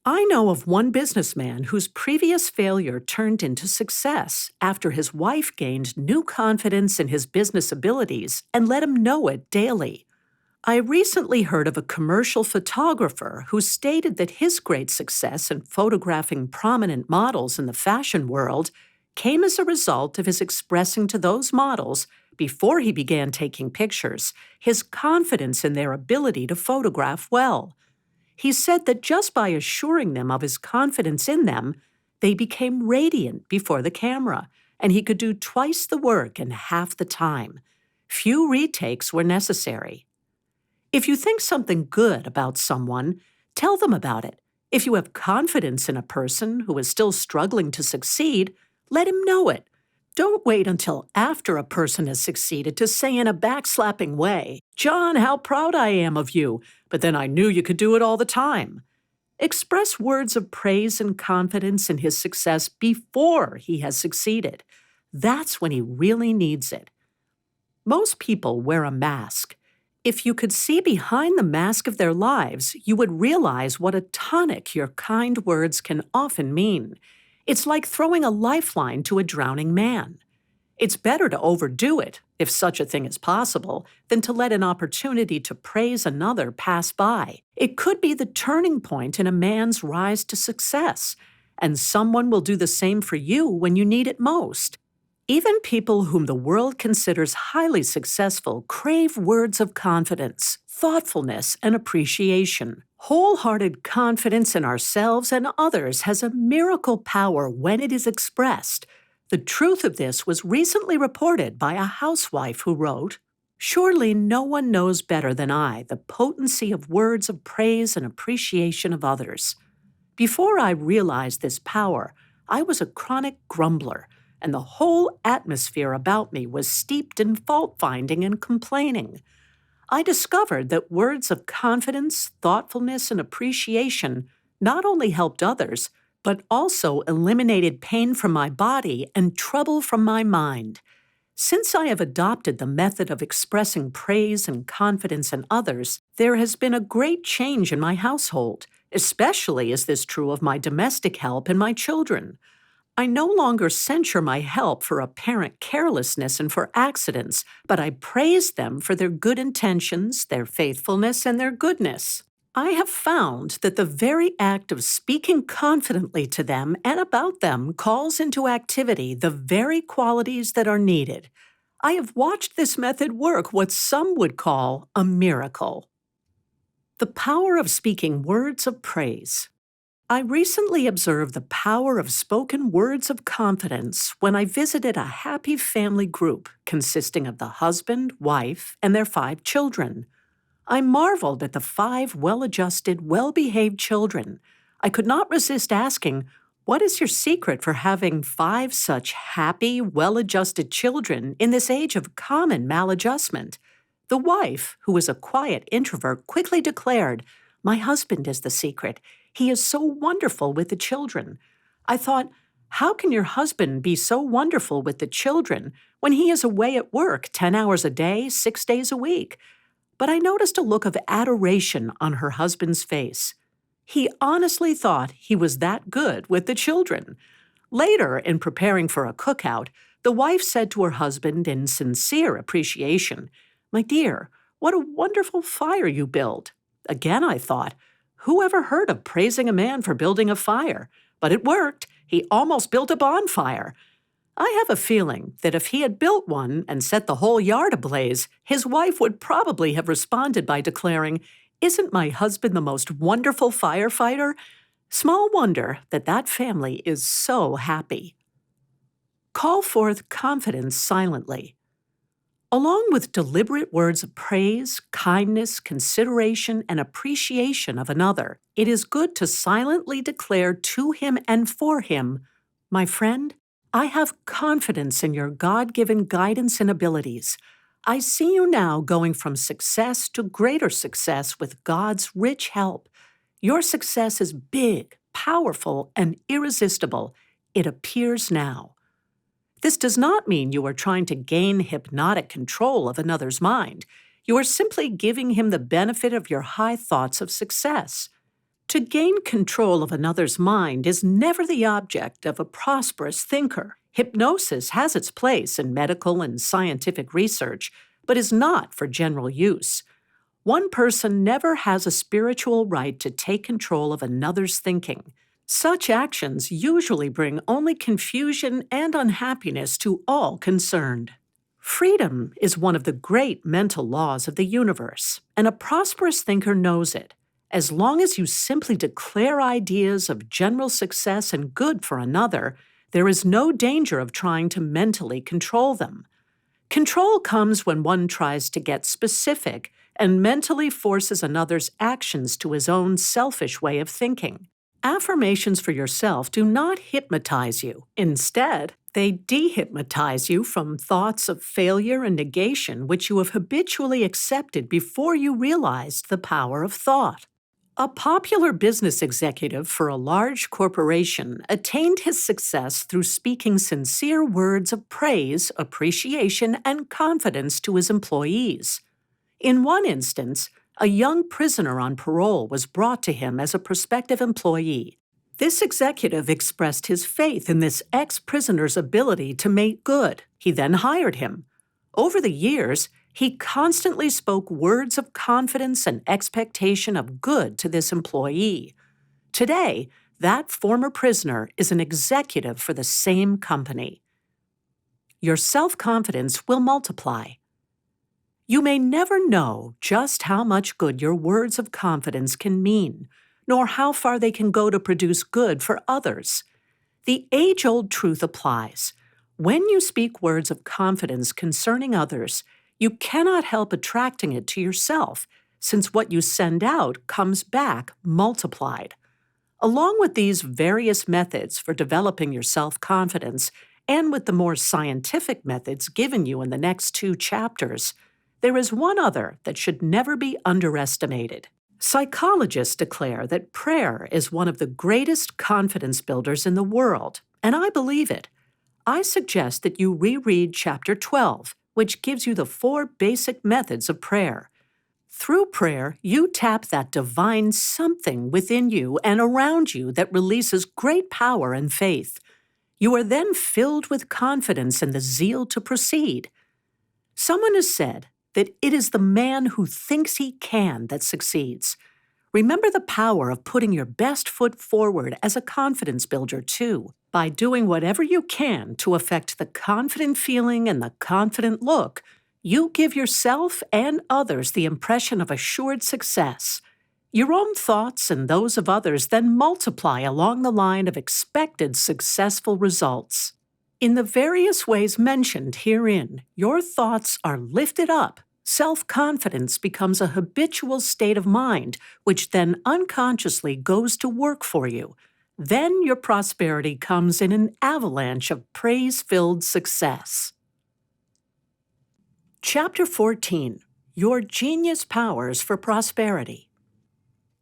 I know of one businessman whose previous failure turned into success after his wife gained new confidence in his business abilities and let him know it daily. I recently heard of a commercial photographer who stated that his great success in photographing prominent models in the fashion world came as a result of his expressing to those models, before he began taking pictures, his confidence in their ability to photograph well. He said that just by assuring them of his confidence in them, they became radiant before the camera, and he could do twice the work in half the time. Few retakes were necessary. If you think something good about someone, tell them about it. If you have confidence in a person who is still struggling to succeed, let him know it. Don't wait until after a person has succeeded to say in a backslapping way, "John, how proud I am of you, but then I knew you could do it all the time." Express words of praise and confidence in his success before he has succeeded. That's when he really needs it. Most people wear a mask. If you could see behind the mask of their lives, you would realize what a tonic your kind words can often mean. It's like throwing a lifeline to a drowning man. It's better to overdo it, if such a thing is possible, than to let an opportunity to praise another pass by. It could be the turning point in a man's rise to success, and someone will do the same for you when you need it most. Even people whom the world considers highly successful crave words of confidence, thoughtfulness, and appreciation. Wholehearted confidence in ourselves and others has a miracle power when it is expressed. The truth of this was recently reported by a housewife who wrote, "Surely no one knows better than I the potency of words of praise and appreciation of others. Before I realized this power, I was a chronic grumbler, and the whole atmosphere about me was steeped in fault-finding and complaining. I discovered that words of confidence, thoughtfulness, and appreciation not only helped others, but also eliminated pain from my body and trouble from my mind. Since I have adopted the method of expressing praise and confidence in others, there has been a great change in my household. Especially is this true of my domestic help and my children. I no longer censure my help for apparent carelessness and for accidents, but I praise them for their good intentions, their faithfulness, and their goodness. I have found that the very act of speaking confidently to them and about them calls into activity the very qualities that are needed. I have watched this method work what some would call a miracle." The power of speaking words of praise. I recently observed the power of spoken words of confidence when I visited a happy family group consisting of the husband, wife, and their 5 children. I marveled at the 5 well-adjusted, well-behaved children. I could not resist asking, "What is your secret for having 5 such happy, well-adjusted children in this age of common maladjustment?" The wife, who was a quiet introvert, quickly declared, "My husband is the secret. He is so wonderful with the children." I thought, how can your husband be so wonderful with the children when he is away at work 10 hours a day, 6 days a week? But I noticed a look of adoration on her husband's face. He honestly thought he was that good with the children. Later, in preparing for a cookout, the wife said to her husband in sincere appreciation, "My dear, what a wonderful fire you build." Again I thought, who ever heard of praising a man for building a fire? But it worked. He almost built a bonfire. I have a feeling that if he had built one and set the whole yard ablaze, his wife would probably have responded by declaring, "Isn't my husband the most wonderful firefighter?" Small wonder that that family is so happy. Call forth confidence silently. Along with deliberate words of praise, kindness, consideration, and appreciation of another, it is good to silently declare to him and for him, "My friend, I have confidence in your God-given guidance and abilities. I see you now going from success to greater success with God's rich help. Your success is big, powerful, and irresistible. It appears now." This does not mean you are trying to gain hypnotic control of another's mind. You are simply giving him the benefit of your high thoughts of success. To gain control of another's mind is never the object of a prosperous thinker. Hypnosis has its place in medical and scientific research, but is not for general use. One person never has a spiritual right to take control of another's thinking. Such actions usually bring only confusion and unhappiness to all concerned. Freedom is one of the great mental laws of the universe, and a prosperous thinker knows it. As long as you simply declare ideas of general success and good for another, there is no danger of trying to mentally control them. Control comes when one tries to get specific and mentally forces another's actions to his own selfish way of thinking. Affirmations for yourself do not hypnotize you. Instead, they dehypnotize you from thoughts of failure and negation which you have habitually accepted before you realized the power of thought. A popular business executive for a large corporation attained his success through speaking sincere words of praise, appreciation, and confidence to his employees. In one instance, a young prisoner on parole was brought to him as a prospective employee. This executive expressed his faith in this ex-prisoner's ability to make good. He then hired him. Over the years, he constantly spoke words of confidence and expectation of good to this employee. Today, that former prisoner is an executive for the same company. Your self-confidence will multiply. You may never know just how much good your words of confidence can mean, nor how far they can go to produce good for others. The age-old truth applies. When you speak words of confidence concerning others, you cannot help attracting it to yourself, since what you send out comes back multiplied. Along with these various methods for developing your self-confidence, and with the more scientific methods given you in the next 2 chapters, there is one other that should never be underestimated. Psychologists declare that prayer is one of the greatest confidence builders in the world, and I believe it. I suggest that you reread Chapter 12, which gives you the 4 basic methods of prayer. Through prayer, you tap that divine something within you and around you that releases great power and faith. You are then filled with confidence and the zeal to proceed. Someone has said that it is the man who thinks he can that succeeds. Remember the power of putting your best foot forward as a confidence builder, too, by doing whatever you can to affect the confident feeling and the confident look. You give yourself and others the impression of assured success. Your own thoughts and those of others then multiply along the line of expected successful results. In the various ways mentioned herein, your thoughts are lifted up. Self-confidence becomes a habitual state of mind, which then unconsciously goes to work for you. Then your prosperity comes in an avalanche of praise-filled success. Chapter 14. Your Genius Powers for Prosperity.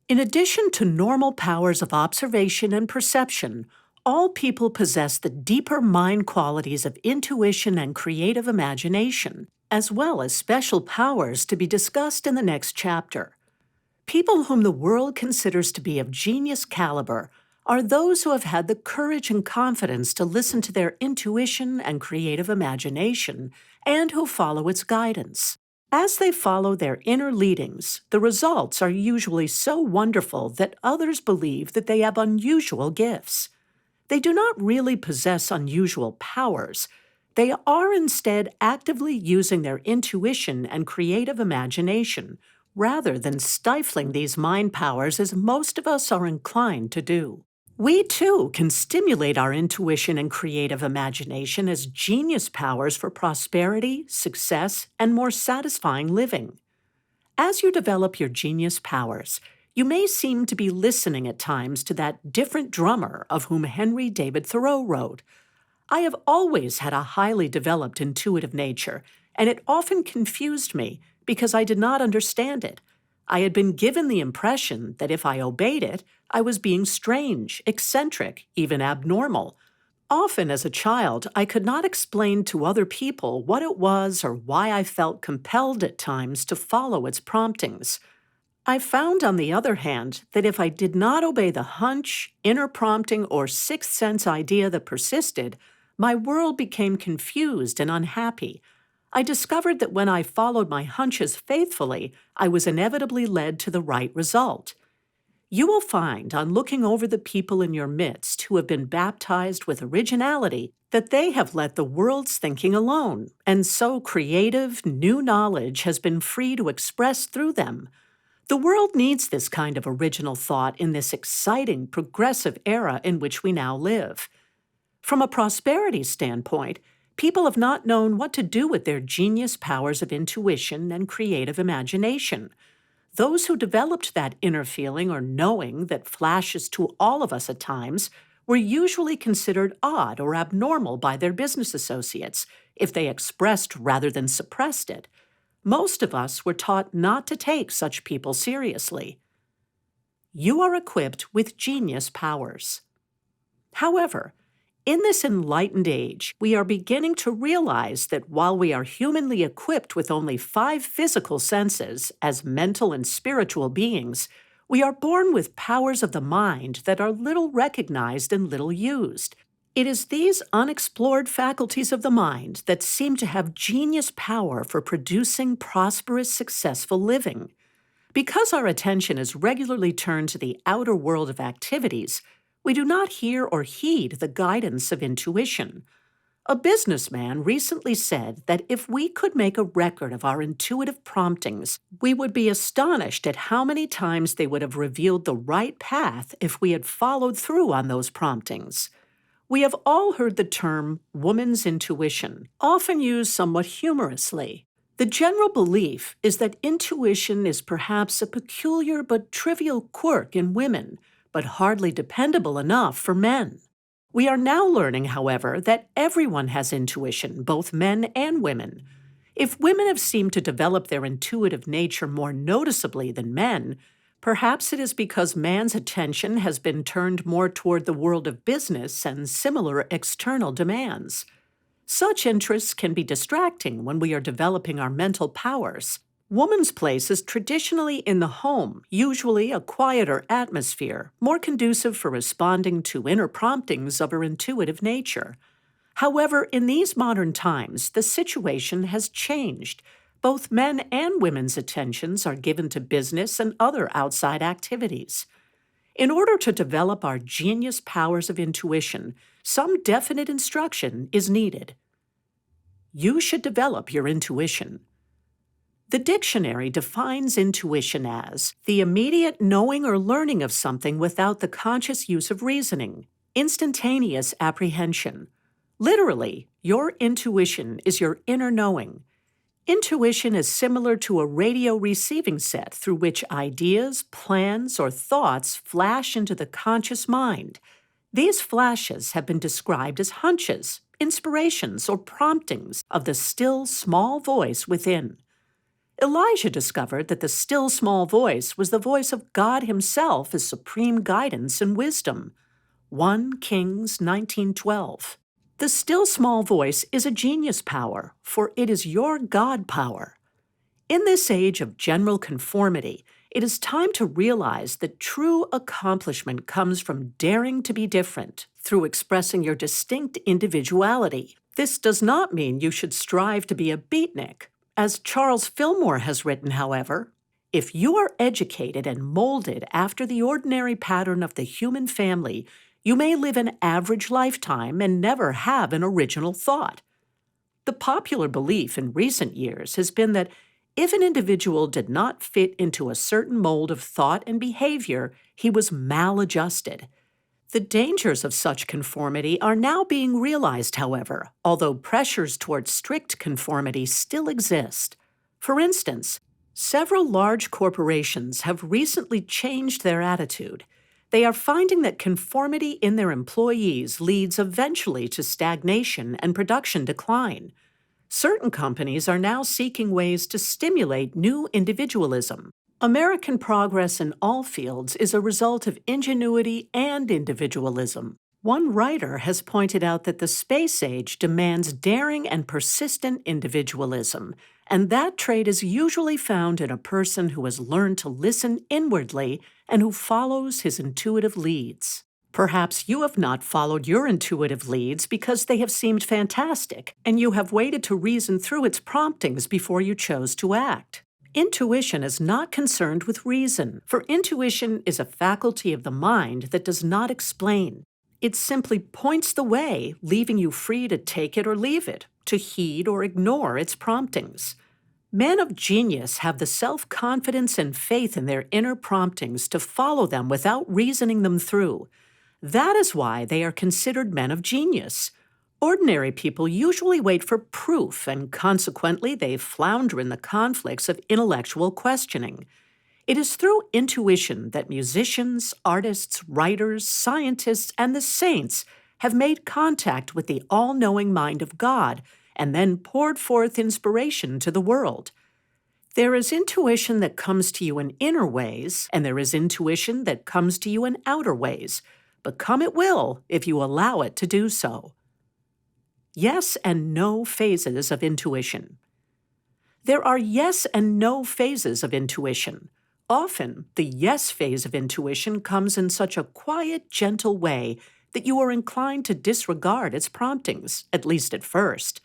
In addition to normal powers of observation and perception, all people possess the deeper mind qualities of intuition and creative imagination, as well as special powers to be discussed in the next chapter. People whom the world considers to be of genius caliber are those who have had the courage and confidence to listen to their intuition and creative imagination, and who follow its guidance. As they follow their inner leadings, the results are usually so wonderful that others believe that they have unusual gifts. They do not really possess unusual powers. They are instead actively using their intuition and creative imagination, rather than stifling these mind powers as most of us are inclined to do. We, too, can stimulate our intuition and creative imagination as genius powers for prosperity, success, and more satisfying living. As you develop your genius powers, you may seem to be listening at times to that different drummer of whom Henry David Thoreau wrote. I have always had a highly developed intuitive nature, and it often confused me because I did not understand it. I had been given the impression that if I obeyed it, I was being strange, eccentric, even abnormal. Often as a child, I could not explain to other people what it was or why I felt compelled at times to follow its promptings. I found, on the other hand, that if I did not obey the hunch, inner prompting, or sixth sense idea that persisted, my world became confused and unhappy. I discovered that when I followed my hunches faithfully, I was inevitably led to the right result. You will find, on looking over the people in your midst who have been baptized with originality, that they have let the world's thinking alone, and so creative, new knowledge has been free to express through them. The world needs this kind of original thought in this exciting, progressive era in which we now live. From a prosperity standpoint, people have not known what to do with their genius powers of intuition and creative imagination. Those who developed that inner feeling or knowing that flashes to all of us at times were usually considered odd or abnormal by their business associates if they expressed rather than suppressed it. Most of us were taught not to take such people seriously. You are equipped with genius powers. However, in this enlightened age, we are beginning to realize that while we are humanly equipped with only 5 physical senses as mental and spiritual beings, we are born with powers of the mind that are little recognized and little used. It is these unexplored faculties of the mind that seem to have genius power for producing prosperous, successful living. Because our attention is regularly turned to the outer world of activities, we do not hear or heed the guidance of intuition. A businessman recently said that if we could make a record of our intuitive promptings, we would be astonished at how many times they would have revealed the right path if we had followed through on those promptings. We have all heard the term woman's intuition, often used somewhat humorously. The general belief is that intuition is perhaps a peculiar but trivial quirk in women, but hardly dependable enough for men. We are now learning, however, that everyone has intuition, both men and women. If women have seemed to develop their intuitive nature more noticeably than men, perhaps it is because man's attention has been turned more toward the world of business and similar external demands. Such interests can be distracting when we are developing our mental powers. Woman's place is traditionally in the home, usually a quieter atmosphere, more conducive for responding to inner promptings of her intuitive nature. However, in these modern times, the situation has changed. Both men and women's attentions are given to business and other outside activities. In order to develop our genius powers of intuition, some definite instruction is needed. You should develop your intuition. The dictionary defines intuition as the immediate knowing or learning of something without the conscious use of reasoning, instantaneous apprehension. Literally, your intuition is your inner knowing. Intuition is similar to a radio receiving set through which ideas, plans, or thoughts flash into the conscious mind. These flashes have been described as hunches, inspirations, or promptings of the still, small voice within. Elijah discovered that the still small voice was the voice of God himself as supreme guidance and wisdom. 1 Kings 19:12. The still small voice is a genius power, for it is your God power. In this age of general conformity, it is time to realize that true accomplishment comes from daring to be different through expressing your distinct individuality. This does not mean you should strive to be a beatnik. As Charles Fillmore has written, however, if you are educated and molded after the ordinary pattern of the human family, you may live an average lifetime and never have an original thought. The popular belief in recent years has been that if an individual did not fit into a certain mold of thought and behavior, he was maladjusted. The dangers of such conformity are now being realized, however, although pressures towards strict conformity still exist. For instance, several large corporations have recently changed their attitude. They are finding that conformity in their employees leads eventually to stagnation and production decline. Certain companies are now seeking ways to stimulate new individualism. American progress in all fields is a result of ingenuity and individualism. One writer has pointed out that the space age demands daring and persistent individualism, and that trait is usually found in a person who has learned to listen inwardly and who follows his intuitive leads. Perhaps you have not followed your intuitive leads because they have seemed fantastic, and you have waited to reason through its promptings before you chose to act. Intuition is not concerned with reason, for intuition is a faculty of the mind that does not explain. It simply points the way, leaving you free to take it or leave it, to heed or ignore its promptings. Men of genius have the self-confidence and faith in their inner promptings to follow them without reasoning them through. That is why they are considered men of genius. Ordinary people usually wait for proof, and consequently they flounder in the conflicts of intellectual questioning. It is through intuition that musicians, artists, writers, scientists, and the saints have made contact with the all-knowing mind of God and then poured forth inspiration to the world. There is intuition that comes to you in inner ways, and there is intuition that comes to you in outer ways, but come it will if you allow it to do so. Yes and no phases of intuition. There are yes and no phases of intuition. Often, the yes phase of intuition comes in such a quiet, gentle way that you are inclined to disregard its promptings, at least at first.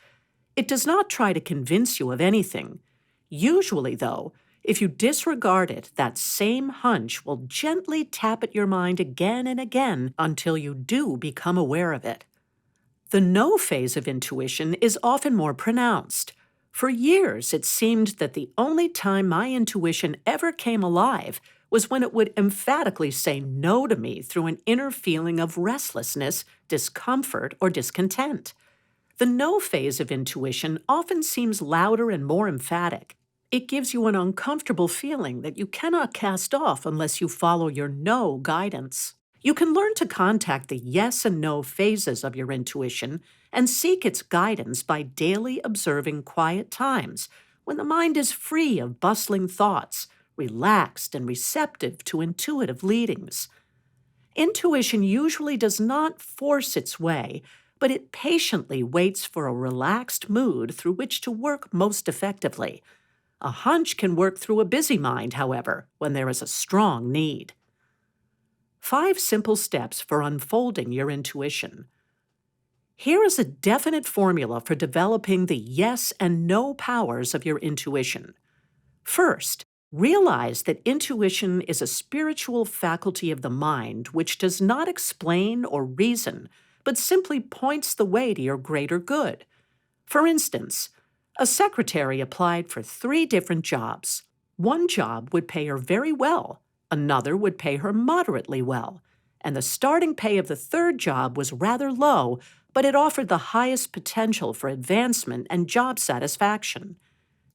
It does not try to convince you of anything. Usually, though, if you disregard it, that same hunch will gently tap at your mind again and again until you do become aware of it. The no phase of intuition is often more pronounced. For years, it seemed that the only time my intuition ever came alive was when it would emphatically say no to me through an inner feeling of restlessness, discomfort, or discontent. The no phase of intuition often seems louder and more emphatic. It gives you an uncomfortable feeling that you cannot cast off unless you follow your no guidance. You can learn to contact the yes and no phases of your intuition and seek its guidance by daily observing quiet times when the mind is free of bustling thoughts, relaxed and receptive to intuitive leadings. Intuition usually does not force its way, but it patiently waits for a relaxed mood through which to work most effectively. A hunch can work through a busy mind, however, when there is a strong need. 5 simple steps for unfolding your intuition. Here is a definite formula for developing the yes and no powers of your intuition. First, realize that intuition is a spiritual faculty of the mind which does not explain or reason, but simply points the way to your greater good. For instance, a secretary applied for 3 different jobs. One job would pay her very well, another would pay her moderately well, and the starting pay of the third job was rather low, but it offered the highest potential for advancement and job satisfaction.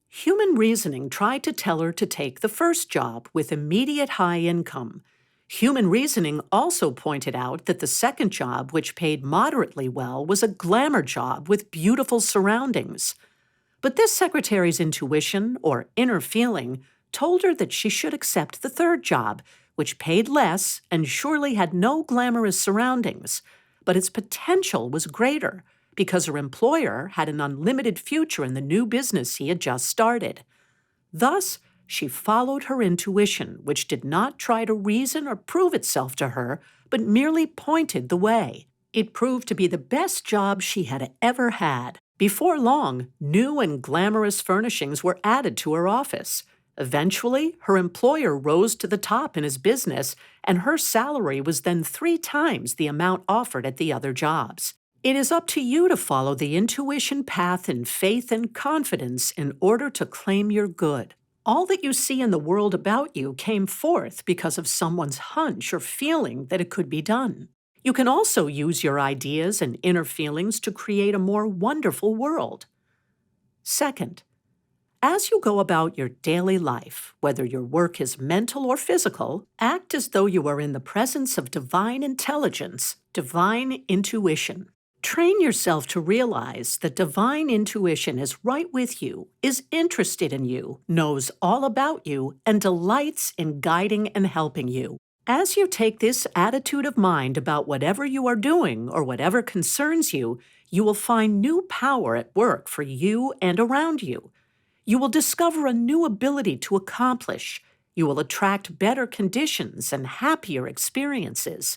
Human reasoning tried to tell her to take the first job with immediate high income. Human reasoning also pointed out that the second job, which paid moderately well, was a glamour job with beautiful surroundings. But this secretary's intuition, or inner feeling, told her that she should accept the third job, which paid less and surely had no glamorous surroundings, but its potential was greater because her employer had an unlimited future in the new business he had just started. Thus, she followed her intuition, which did not try to reason or prove itself to her, but merely pointed the way. It proved to be the best job she had ever had. Before long, new and glamorous furnishings were added to her office. Eventually, her employer rose to the top in his business, and her salary was then 3 times the amount offered at the other jobs. It is up to you to follow the intuition path in faith and confidence in order to claim your good. All that you see in the world about you came forth because of someone's hunch or feeling that it could be done. You can also use your ideas and inner feelings to create a more wonderful world. Second, as you go about your daily life, whether your work is mental or physical, act as though you are in the presence of divine intelligence, divine intuition. Train yourself to realize that divine intuition is right with you, is interested in you, knows all about you, and delights in guiding and helping you. As you take this attitude of mind about whatever you are doing or whatever concerns you, you will find new power at work for you and around you. You will discover a new ability to accomplish. You will attract better conditions and happier experiences.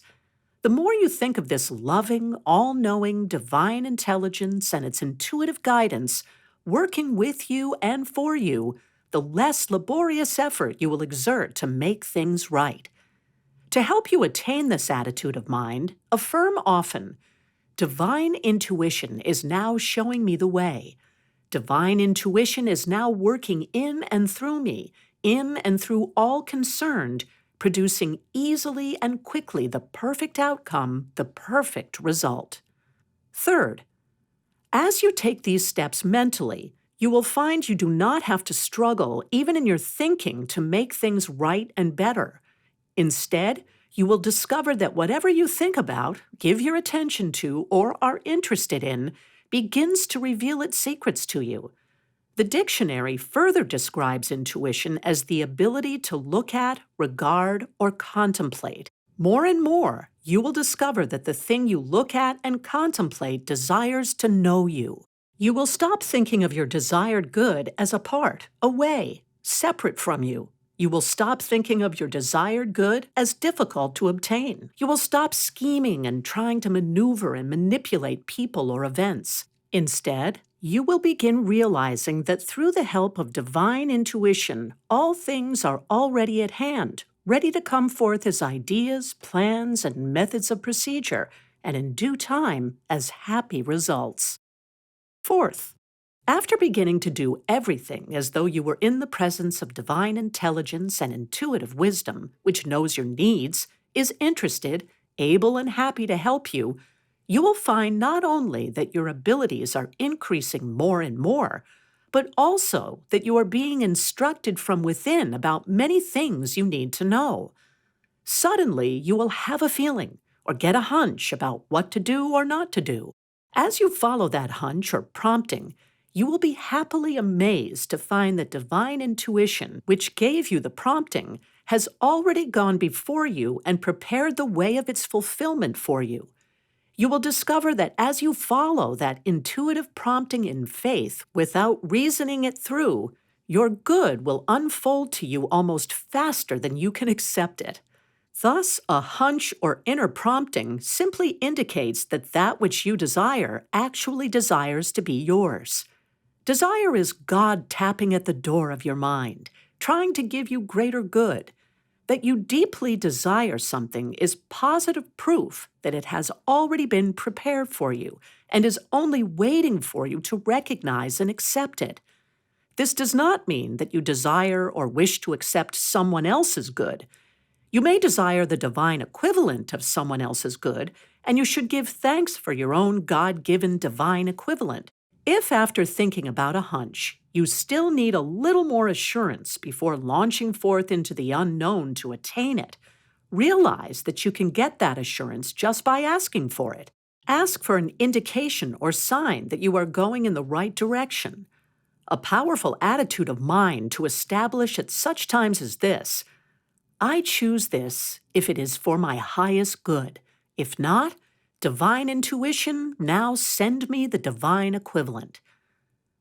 The more you think of this loving, all-knowing divine intelligence and its intuitive guidance working with you and for you, the less laborious effort you will exert to make things right. To help you attain this attitude of mind, affirm often, "Divine intuition is now showing me the way. Divine intuition is now working in and through me, in and through all concerned, producing easily and quickly the perfect outcome, the perfect result." Third, as you take these steps mentally, you will find you do not have to struggle, even in your thinking, to make things right and better. Instead, you will discover that whatever you think about, give your attention to, or are interested in, begins to reveal its secrets to you. The dictionary further describes intuition as the ability to look at, regard, or contemplate. More and more, you will discover that the thing you look at and contemplate desires to know you. You will stop thinking of your desired good as apart, away, separate from you. You will stop thinking of your desired good as difficult to obtain. You will stop scheming and trying to maneuver and manipulate people or events. Instead, you will begin realizing that through the help of divine intuition, all things are already at hand, ready to come forth as ideas, plans, and methods of procedure, and in due time as happy results. Fourth, after beginning to do everything as though you were in the presence of divine intelligence and intuitive wisdom, which knows your needs, is interested, able, and happy to help you, you will find not only that your abilities are increasing more and more, but also that you are being instructed from within about many things you need to know. Suddenly, you will have a feeling or get a hunch about what to do or not to do. As you follow that hunch or prompting, you will be happily amazed to find that divine intuition, which gave you the prompting, has already gone before you and prepared the way of its fulfillment for you. You will discover that as you follow that intuitive prompting in faith without reasoning it through, your good will unfold to you almost faster than you can accept it. Thus, a hunch or inner prompting simply indicates that that which you desire actually desires to be yours. Desire is God tapping at the door of your mind, trying to give you greater good. That you deeply desire something is positive proof that it has already been prepared for you and is only waiting for you to recognize and accept it. This does not mean that you desire or wish to accept someone else's good. You may desire the divine equivalent of someone else's good, and you should give thanks for your own God-given divine equivalent. If after thinking about a hunch, you still need a little more assurance before launching forth into the unknown to attain it, realize that you can get that assurance just by asking for it. Ask for an indication or sign that you are going in the right direction. A powerful attitude of mind to establish at such times as this: I choose this if it is for my highest good. If not, divine intuition, now send me the divine equivalent.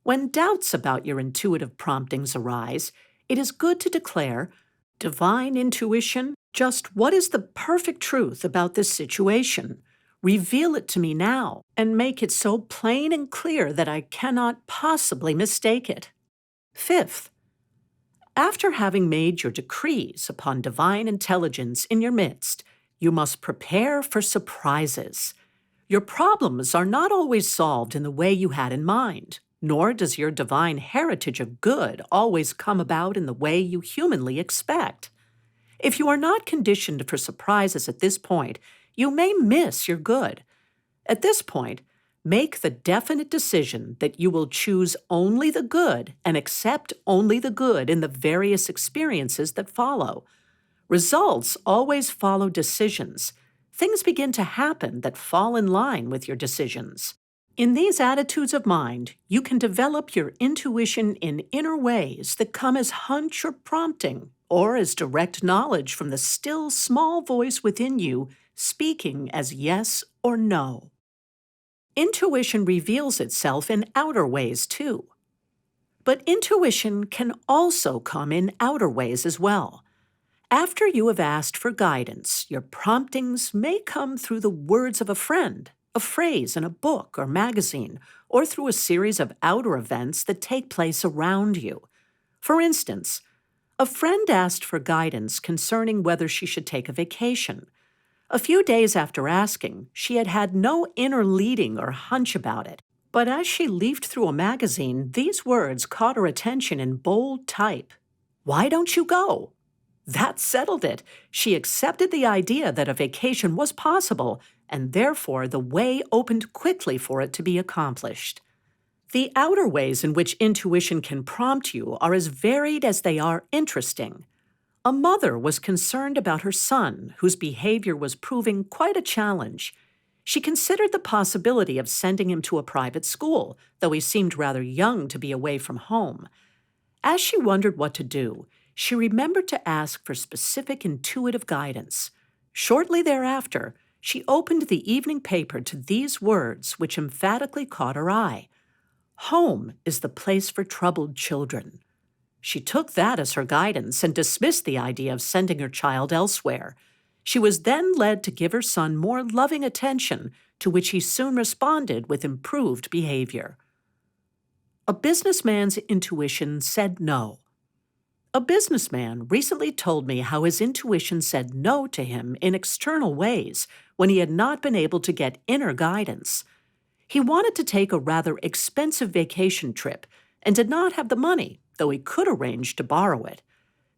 When doubts about your intuitive promptings arise, it is good to declare, Divine intuition, just what is the perfect truth about this situation? Reveal it to me now and make it so plain and clear that I cannot possibly mistake it. Fifth, after having made your decrees upon divine intelligence in your midst, you must prepare for surprises. Your problems are not always solved in the way you had in mind, nor does your divine heritage of good always come about in the way you humanly expect. If you are not conditioned for surprises at this point, you may miss your good. At this point, make the definite decision that you will choose only the good and accept only the good in the various experiences that follow. Results always follow decisions. Things begin to happen that fall in line with your decisions. In these attitudes of mind, you can develop your intuition in inner ways that come as hunch or prompting, or as direct knowledge from the still small voice within you speaking as yes or no. Intuition reveals itself in outer ways too. But intuition can also come in outer ways as well. After you have asked for guidance, your promptings may come through the words of a friend, a phrase in a book or magazine, or through a series of outer events that take place around you. For instance, a friend asked for guidance concerning whether she should take a vacation. A few days after asking, she had had no inner leading or hunch about it. But as she leafed through a magazine, these words caught her attention in bold type. "Why don't you go?" That settled it. She accepted the idea that a vacation was possible, and therefore the way opened quickly for it to be accomplished. The outer ways in which intuition can prompt you are as varied as they are interesting. A mother was concerned about her son, whose behavior was proving quite a challenge. She considered the possibility of sending him to a private school, though he seemed rather young to be away from home. As she wondered what to do, she remembered to ask for specific intuitive guidance. Shortly thereafter, she opened the evening paper to these words, which emphatically caught her eye. "Home is the place for troubled children." She took that as her guidance and dismissed the idea of sending her child elsewhere. She was then led to give her son more loving attention, to which he soon responded with improved behavior. A businessman's intuition said no. A businessman recently told me how his intuition said no to him in external ways when he had not been able to get inner guidance. He wanted to take a rather expensive vacation trip and did not have the money, though he could arrange to borrow it.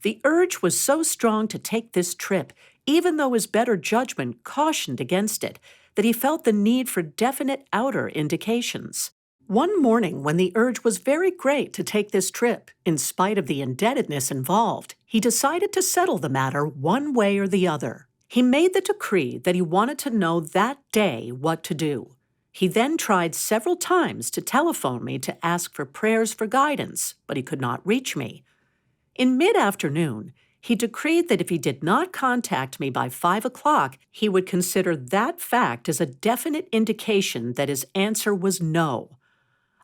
The urge was so strong to take this trip, even though his better judgment cautioned against it, that he felt the need for definite outer indications. One morning, when the urge was very great to take this trip, in spite of the indebtedness involved, he decided to settle the matter one way or the other. He made the decree that he wanted to know that day what to do. He then tried several times to telephone me to ask for prayers for guidance, but he could not reach me. In mid-afternoon, he decreed that if he did not contact me by 5 o'clock, he would consider that fact as a definite indication that his answer was no.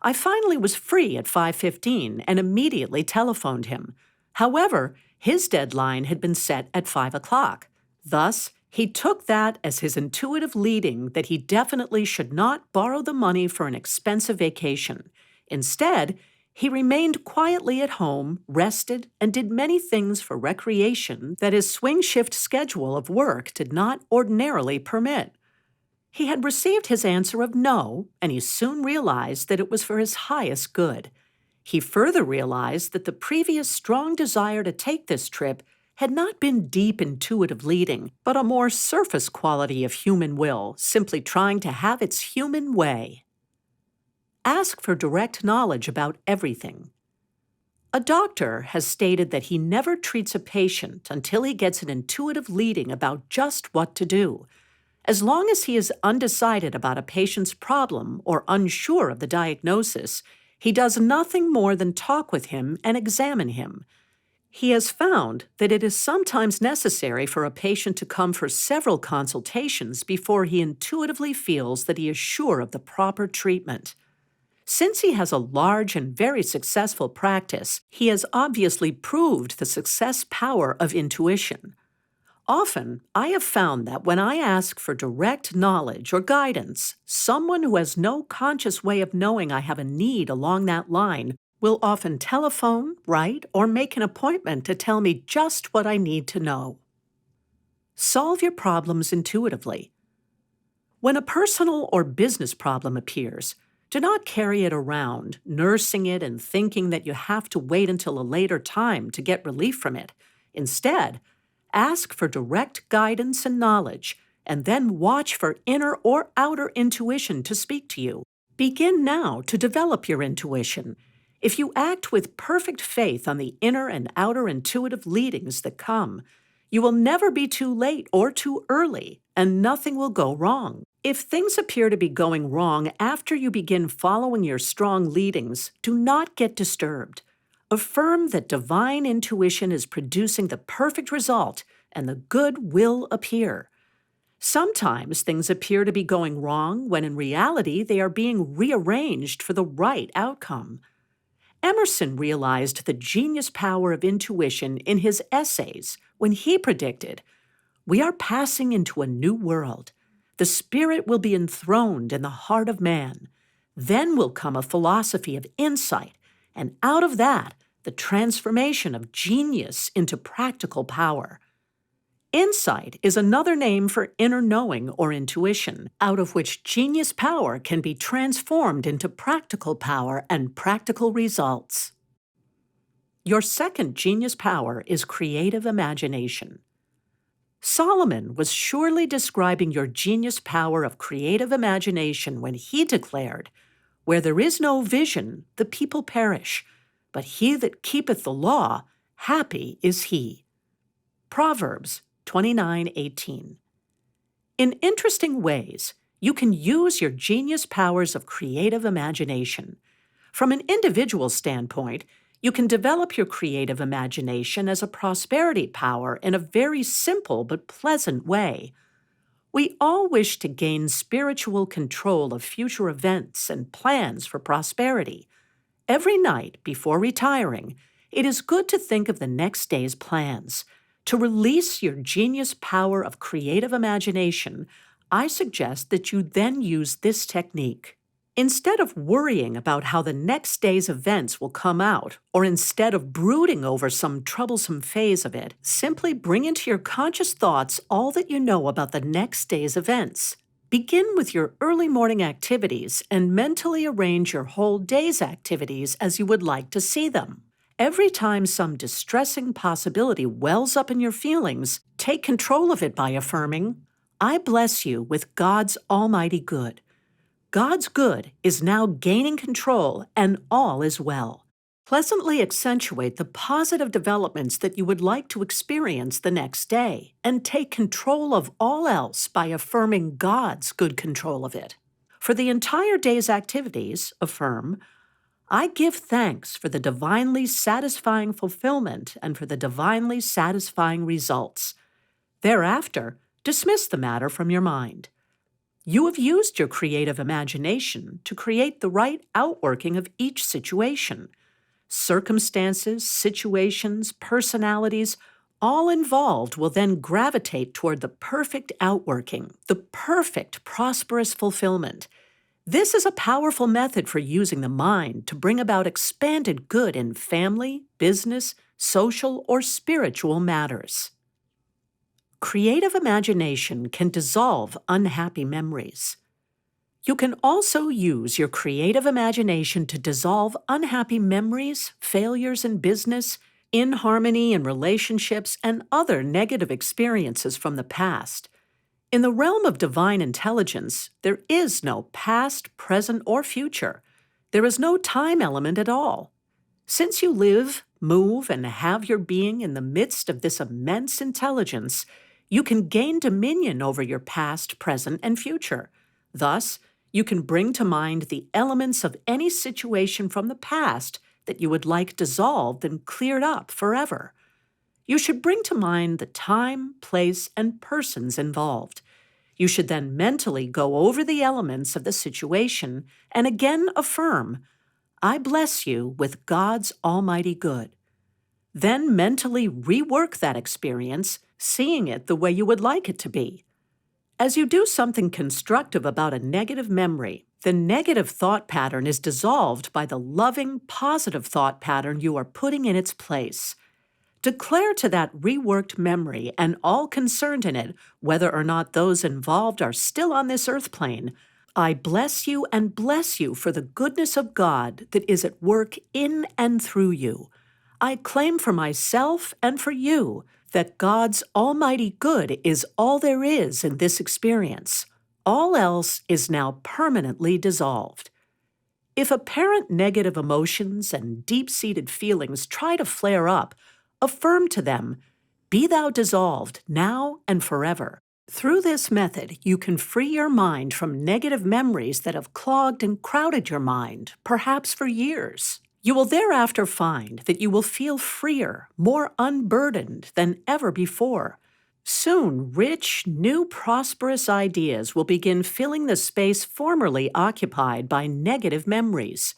I finally was free at 5:15 and immediately telephoned him. However, his deadline had been set at 5 o'clock. Thus, he took that as his intuitive leading that he definitely should not borrow the money for an expensive vacation. Instead, he remained quietly at home, rested, and did many things for recreation that his swing shift schedule of work did not ordinarily permit. He had received his answer of no, and he soon realized that it was for his highest good. He further realized that the previous strong desire to take this trip had not been deep intuitive leading, but a more surface quality of human will, simply trying to have its human way. Ask for direct knowledge about everything. A doctor has stated that he never treats a patient until he gets an intuitive leading about just what to do. As long as he is undecided about a patient's problem or unsure of the diagnosis, he does nothing more than talk with him and examine him. He has found that it is sometimes necessary for a patient to come for several consultations before he intuitively feels that he is sure of the proper treatment. Since he has a large and very successful practice, he has obviously proved the success power of intuition. Often, I have found that when I ask for direct knowledge or guidance, someone who has no conscious way of knowing I have a need along that line will often telephone, write, or make an appointment to tell me just what I need to know. Solve your problems intuitively. When a personal or business problem appears, do not carry it around, nursing it and thinking that you have to wait until a later time to get relief from it. Instead, ask for direct guidance and knowledge, and then watch for inner or outer intuition to speak to you. Begin now to develop your intuition. If you act with perfect faith on the inner and outer intuitive leadings that come, you will never be too late or too early, and nothing will go wrong. If things appear to be going wrong after you begin following your strong leadings, do not get disturbed. Affirm that divine intuition is producing the perfect result, and the good will appear. Sometimes things appear to be going wrong when in reality they are being rearranged for the right outcome. Emerson realized the genius power of intuition in his essays when he predicted, "We are passing into a new world. The spirit will be enthroned in the heart of man. Then will come a philosophy of insight, and out of that, the transformation of genius into practical power." Insight is another name for inner knowing or intuition, out of which genius power can be transformed into practical power and practical results. Your second genius power is creative imagination. Solomon was surely describing your genius power of creative imagination when he declared, "Where there is no vision, the people perish, but he that keepeth the law, happy is he." Proverbs 29:18. In interesting ways, you can use your genius powers of creative imagination. From an individual standpoint, you can develop your creative imagination as a prosperity power in a very simple but pleasant way. We all wish to gain spiritual control of future events and plans for prosperity. Every night before retiring, it is good to think of the next day's plans. To release your genius power of creative imagination, I suggest that you then use this technique. Instead of worrying about how the next day's events will come out, or instead of brooding over some troublesome phase of it, simply bring into your conscious thoughts all that you know about the next day's events. Begin with your early morning activities and mentally arrange your whole day's activities as you would like to see them. Every time some distressing possibility wells up in your feelings, take control of it by affirming, "I bless you with God's almighty good. God's good is now gaining control and all is well." Pleasantly accentuate the positive developments that you would like to experience the next day and take control of all else by affirming God's good control of it. For the entire day's activities, affirm, "I give thanks for the divinely satisfying fulfillment and for the divinely satisfying results." Thereafter, dismiss the matter from your mind. You have used your creative imagination to create the right outworking of each situation. Circumstances, situations, personalities, all involved will then gravitate toward the perfect outworking, the perfect prosperous fulfillment. This is a powerful method for using the mind to bring about expanded good in family, business, social, or spiritual matters. Creative imagination can dissolve unhappy memories. You can also use your creative imagination to dissolve unhappy memories, failures in business, inharmony in relationships, and other negative experiences from the past. In the realm of divine intelligence, there is no past, present, or future. There is no time element at all. Since you live, move, and have your being in the midst of this immense intelligence, you can gain dominion over your past, present, and future. Thus, you can bring to mind the elements of any situation from the past that you would like dissolved and cleared up forever. You should bring to mind the time, place, and persons involved. You should then mentally go over the elements of the situation and again affirm, "I bless you with God's almighty good." Then mentally rework that experience, seeing it the way you would like it to be. As you do something constructive about a negative memory, the negative thought pattern is dissolved by the loving, positive thought pattern you are putting in its place. Declare to that reworked memory and all concerned in it, whether or not those involved are still on this earth plane, "I bless you and bless you for the goodness of God that is at work in and through you. I claim for myself and for you that God's almighty good is all there is in this experience. All else is now permanently dissolved." If apparent negative emotions and deep-seated feelings try to flare up, affirm to them, "Be thou dissolved now and forever." Through this method, you can free your mind from negative memories that have clogged and crowded your mind, perhaps for years. You will thereafter find that you will feel freer, more unburdened than ever before. Soon, rich, new, prosperous ideas will begin filling the space formerly occupied by negative memories.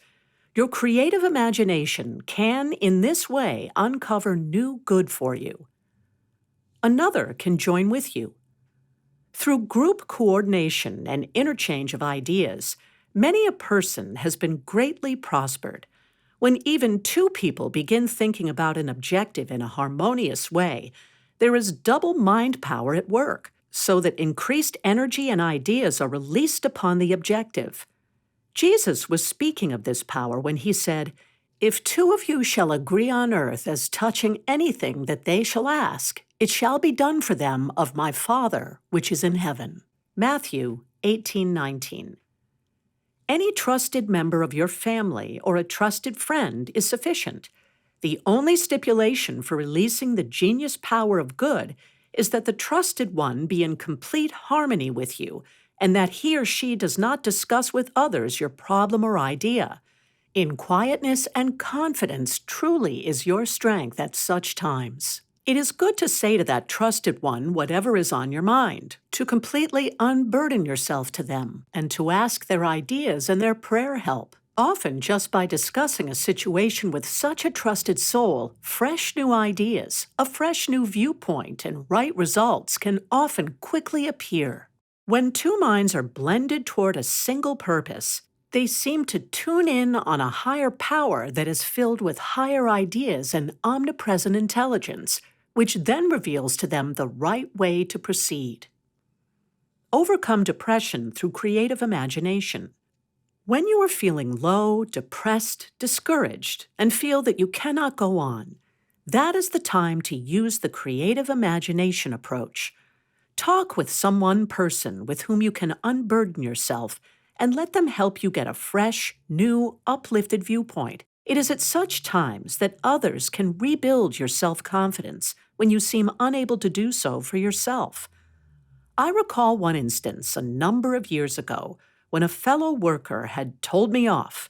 Your creative imagination can, in this way, uncover new good for you. Another can join with you. Through group coordination and interchange of ideas, many a person has been greatly prospered. When even two people begin thinking about an objective in a harmonious way, there is double mind power at work, so that increased energy and ideas are released upon the objective. Jesus was speaking of this power when he said, "If two of you shall agree on earth as touching anything that they shall ask, it shall be done for them of my Father which is in heaven." Matthew 18:19. Any trusted member of your family or a trusted friend is sufficient. The only stipulation for releasing the genius power of good is that the trusted one be in complete harmony with you, and that he or she does not discuss with others your problem or idea. In quietness and confidence truly is your strength at such times. It is good to say to that trusted one whatever is on your mind, to completely unburden yourself to them, and to ask their ideas and their prayer help. Often, just by discussing a situation with such a trusted soul, fresh new ideas, a fresh new viewpoint, and right results can often quickly appear. When two minds are blended toward a single purpose, They seem to tune in on a higher power that is filled with higher ideas and omnipresent intelligence, which then reveals to them the right way to proceed. Overcome depression through creative imagination. When you are feeling low, depressed, discouraged, and feel that you cannot go on, that is the time to use the creative imagination approach. Talk with some one person with whom you can unburden yourself and let them help you get a fresh, new, uplifted viewpoint. It is at such times that others can rebuild your self-confidence when you seem unable to do so for yourself. I recall one instance a number of years ago when a fellow worker had told me off.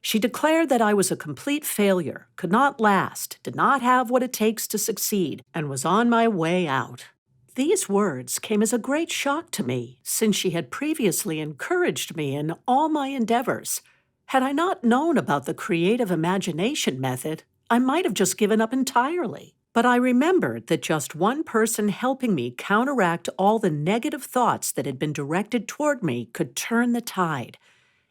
She declared that I was a complete failure, could not last, did not have what it takes to succeed, and was on my way out. These words came as a great shock to me, since she had previously encouraged me in all my endeavors. Had I not known about the creative imagination method, I might have just given up entirely. But I remembered that just one person helping me counteract all the negative thoughts that had been directed toward me could turn the tide.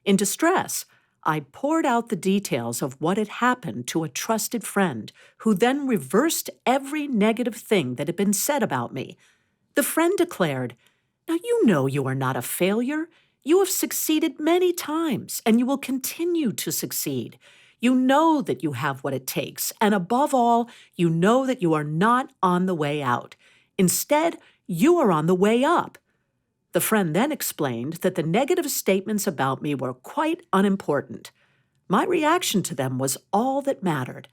In distress, I poured out the details of what had happened to a trusted friend, who then reversed every negative thing that had been said about me. The friend declared, "Now you know you are not a failure. You have succeeded many times, and you will continue to succeed. You know that you have what it takes, and above all, you know that you are not on the way out. Instead, you are on the way up." The friend then explained that the negative statements about me were quite unimportant. My reaction to them was all that mattered.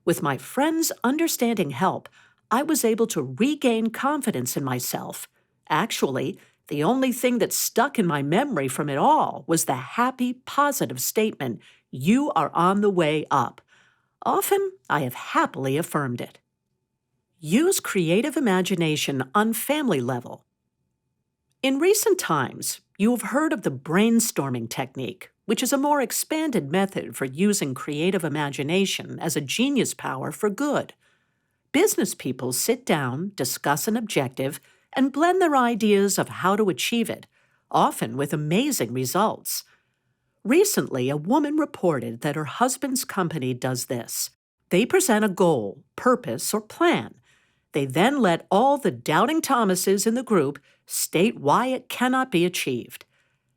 With my friend's understanding help, I was able to regain confidence in myself. Actually, the only thing that stuck in my memory from it all was the happy, positive statement, "You are on the way up." Often, I have happily affirmed it. Use creative imagination on family level. In recent times, you have heard of the brainstorming technique, which is a more expanded method for using creative imagination as a genius power for good. Business people sit down, discuss an objective, and blend their ideas of how to achieve it, often with amazing results. Recently, a woman reported that her husband's company does this. They present a goal, purpose, or plan. They then let all the doubting Thomases in the group state why it cannot be achieved.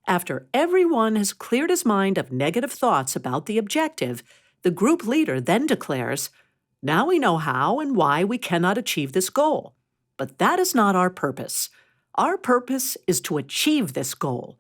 After everyone has cleared his mind of negative thoughts about the objective, the group leader then declares, "Now we know how and why we cannot achieve this goal. But that is not our purpose. Our purpose is to achieve this goal."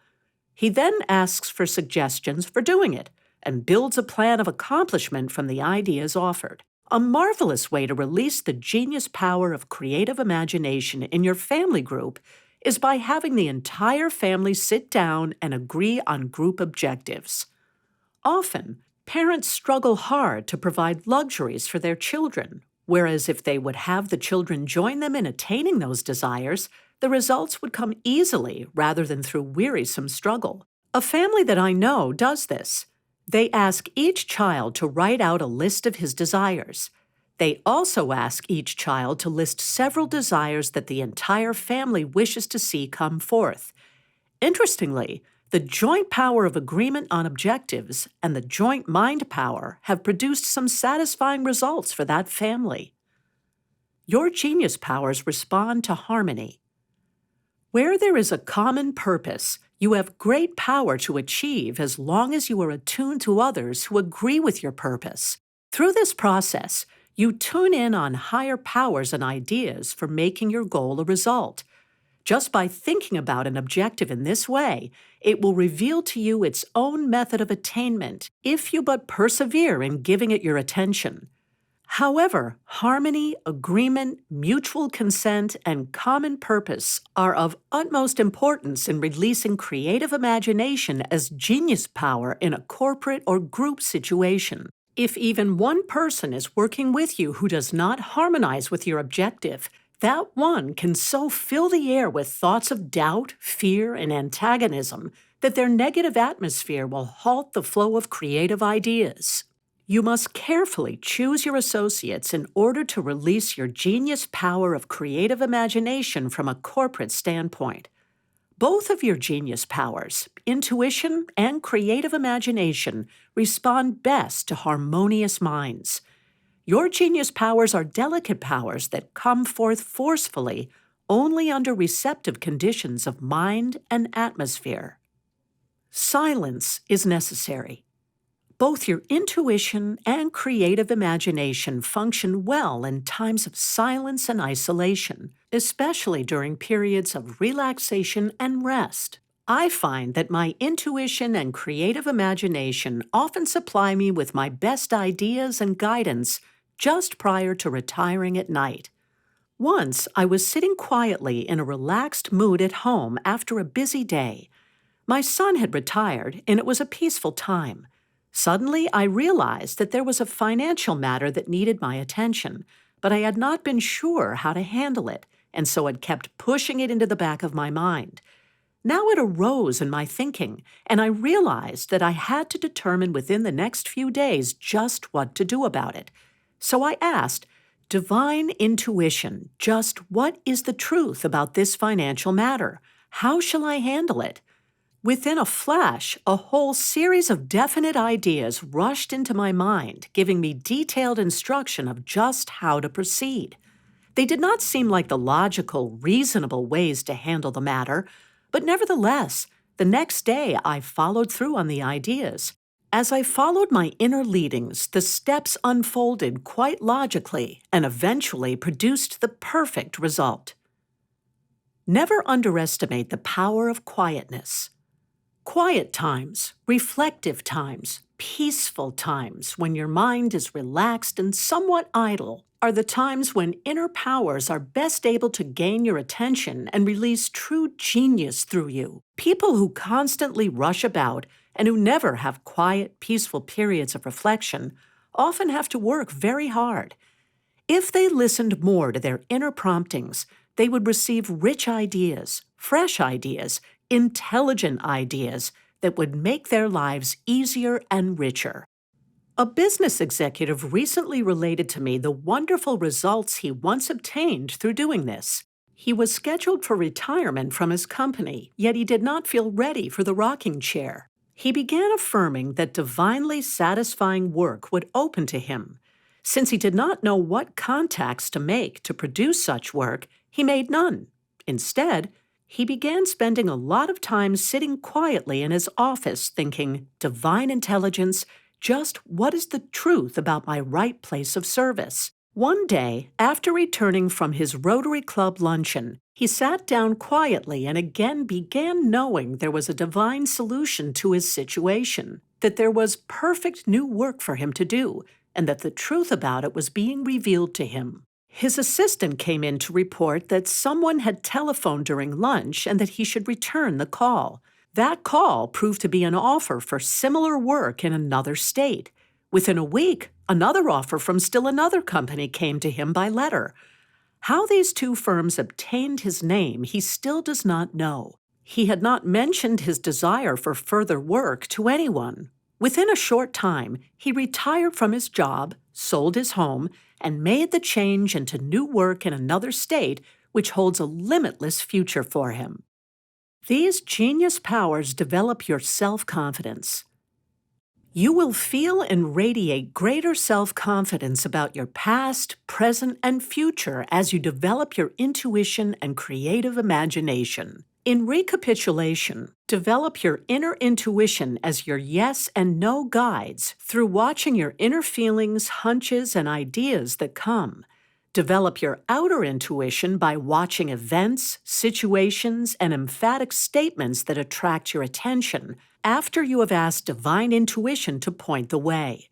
He then asks for suggestions for doing it and builds a plan of accomplishment from the ideas offered. A marvelous way to release the genius power of creative imagination in your family group is by having the entire family sit down and agree on group objectives. Often, parents struggle hard to provide luxuries for their children, whereas if they would have the children join them in attaining those desires, the results would come easily rather than through wearisome struggle. A family that I know does this. They ask each child to write out a list of his desires. They also ask each child to list several desires that the entire family wishes to see come forth. Interestingly, the joint power of agreement on objectives and the joint mind power have produced some satisfying results for that family. Your genius powers respond to harmony. Where there is a common purpose, you have great power to achieve as long as you are attuned to others who agree with your purpose. Through this process, you tune in on higher powers and ideas for making your goal a result. Just by thinking about an objective in this way, it will reveal to you its own method of attainment if you but persevere in giving it your attention. However, harmony, agreement, mutual consent, and common purpose are of utmost importance in releasing creative imagination as genius power in a corporate or group situation. If even one person is working with you who does not harmonize with your objective, that one can so fill the air with thoughts of doubt, fear, and antagonism that their negative atmosphere will halt the flow of creative ideas. You must carefully choose your associates in order to release your genius power of creative imagination from a corporate standpoint. Both of your genius powers, intuition and creative imagination, respond best to harmonious minds. Your genius powers are delicate powers that come forth forcefully only under receptive conditions of mind and atmosphere. Silence is necessary. Both your intuition and creative imagination function well in times of silence and isolation, especially during periods of relaxation and rest. I find that my intuition and creative imagination often supply me with my best ideas and guidance just prior to retiring at night. Once, I was sitting quietly in a relaxed mood at home after a busy day. My son had retired, and it was a peaceful time. Suddenly, I realized that there was a financial matter that needed my attention, but I had not been sure how to handle it, and so had kept pushing it into the back of my mind. Now it arose in my thinking, and I realized that I had to determine within the next few days just what to do about it. So I asked, Divine Intuition, just what is the truth about this financial matter? How shall I handle it? Within a flash, a whole series of definite ideas rushed into my mind, giving me detailed instruction of just how to proceed. They did not seem like the logical, reasonable ways to handle the matter, but nevertheless, the next day I followed through on the ideas. As I followed my inner leadings, the steps unfolded quite logically and eventually produced the perfect result. Never underestimate the power of quietness. Quiet times, reflective times, peaceful times when your mind is relaxed and somewhat idle are the times when inner powers are best able to gain your attention and release true genius through you. People who constantly rush about and who never have quiet, peaceful periods of reflection often have to work very hard. If they listened more to their inner promptings, they would receive rich ideas, fresh ideas, intelligent ideas that would make their lives easier and richer. A business executive recently related to me the wonderful results he once obtained through doing this. He was scheduled for retirement from his company, yet he did not feel ready for the rocking chair. He began affirming that divinely satisfying work would open to him. Since he did not know what contacts to make to produce such work, he made none. Instead, he began spending a lot of time sitting quietly in his office thinking, divine intelligence, just what is the truth about my right place of service? One day, after returning from his Rotary Club luncheon, he sat down quietly and again began knowing there was a divine solution to his situation, that there was perfect new work for him to do, and that the truth about it was being revealed to him. His assistant came in to report that someone had telephoned during lunch and that he should return the call. That call proved to be an offer for similar work in another state. Within a week, another offer from still another company came to him by letter. How these two firms obtained his name, he still does not know. He had not mentioned his desire for further work to anyone. Within a short time, he retired from his job, sold his home, and made the change into new work in another state, which holds a limitless future for him. These genius powers develop your self-confidence. You will feel and radiate greater self-confidence about your past, present, and future as you develop your intuition and creative imagination. In recapitulation, develop your inner intuition as your yes and no guides through watching your inner feelings, hunches, and ideas that come. Develop your outer intuition by watching events, situations, and emphatic statements that attract your attention after you have asked divine intuition to point the way.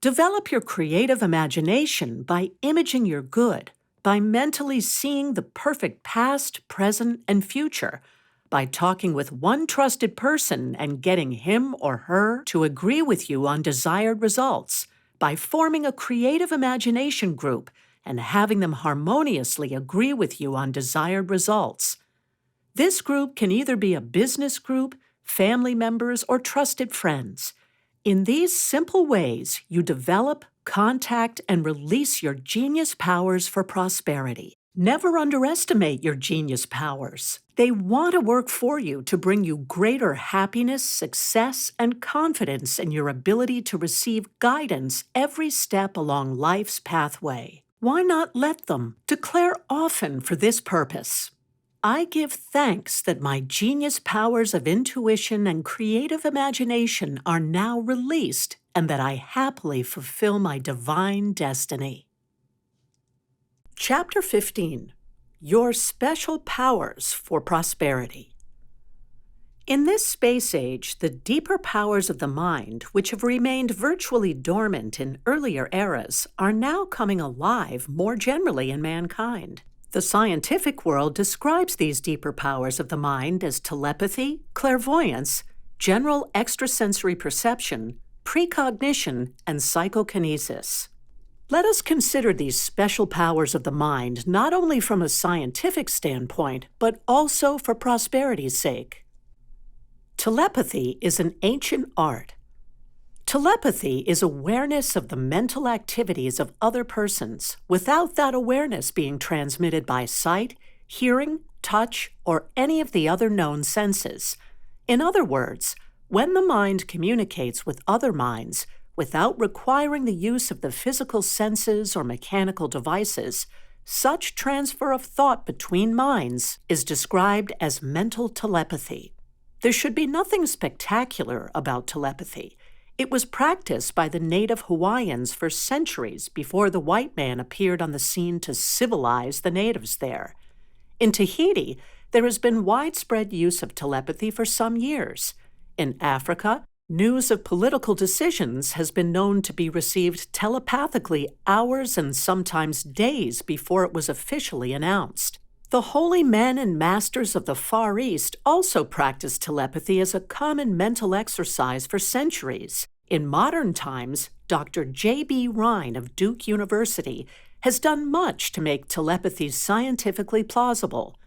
Develop your creative imagination by imaging your good, by mentally seeing the perfect past, present, and future, by talking with one trusted person and getting him or her to agree with you on desired results, by forming a creative imagination group and having them harmoniously agree with you on desired results. This group can either be a business group, family members, or trusted friends. In these simple ways, you develop, contact, and release your genius powers for prosperity. Never underestimate your genius powers. They want to work for you to bring you greater happiness, success, and confidence in your ability to receive guidance every step along life's pathway. Why not let them? Declare often for this purpose. I give thanks that my genius powers of intuition and creative imagination are now released and that I happily fulfill my divine destiny. Chapter 15. Your Special Powers for Prosperity. In this space age, the deeper powers of the mind, which have remained virtually dormant in earlier eras, are now coming alive more generally in mankind. The scientific world describes these deeper powers of the mind as telepathy, clairvoyance, general extrasensory perception, precognition, and psychokinesis. Let us consider these special powers of the mind not only from a scientific standpoint, but also for prosperity's sake. Telepathy is an ancient art. Telepathy is awareness of the mental activities of other persons without that awareness being transmitted by sight, hearing, touch, or any of the other known senses. In other words, when the mind communicates with other minds without requiring the use of the physical senses or mechanical devices, such transfer of thought between minds is described as mental telepathy. There should be nothing spectacular about telepathy. It was practiced by the native Hawaiians for centuries before the white man appeared on the scene to civilize the natives there. In Tahiti, there has been widespread use of telepathy for some years. In Africa, news of political decisions has been known to be received telepathically hours and sometimes days before it was officially announced. The holy men and masters of the Far East also practiced telepathy as a common mental exercise for centuries. In modern times, Dr. J.B. Rhine of Duke University has done much to make telepathy scientifically plausible.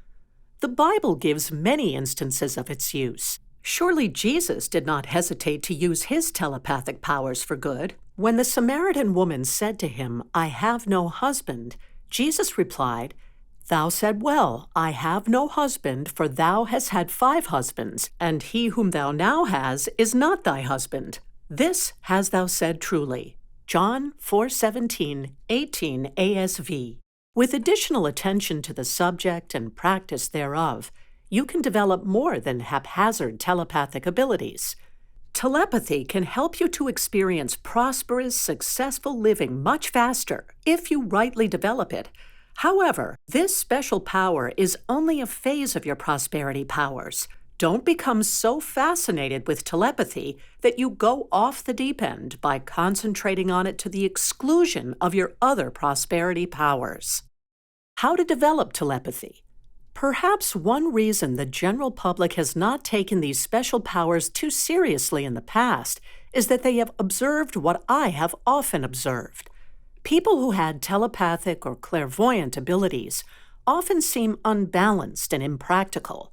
The Bible gives many instances of its use. Surely Jesus did not hesitate to use his telepathic powers for good. When the Samaritan woman said to him, "I have no husband," Jesus replied, "Thou said well, I have no husband, for thou hast had 5 husbands, and he whom thou now hast is not thy husband. This hast thou said truly." John 4:17, 18 ASV. With additional attention to the subject and practice thereof, you can develop more than haphazard telepathic abilities. Telepathy can help you to experience prosperous, successful living much faster if you rightly develop it. However, this special power is only a phase of your prosperity powers. Don't become so fascinated with telepathy that you go off the deep end by concentrating on it to the exclusion of your other prosperity powers. How to develop telepathy? Perhaps one reason the general public has not taken these special powers too seriously in the past is that they have observed what I have often observed. People who had telepathic or clairvoyant abilities often seem unbalanced and impractical.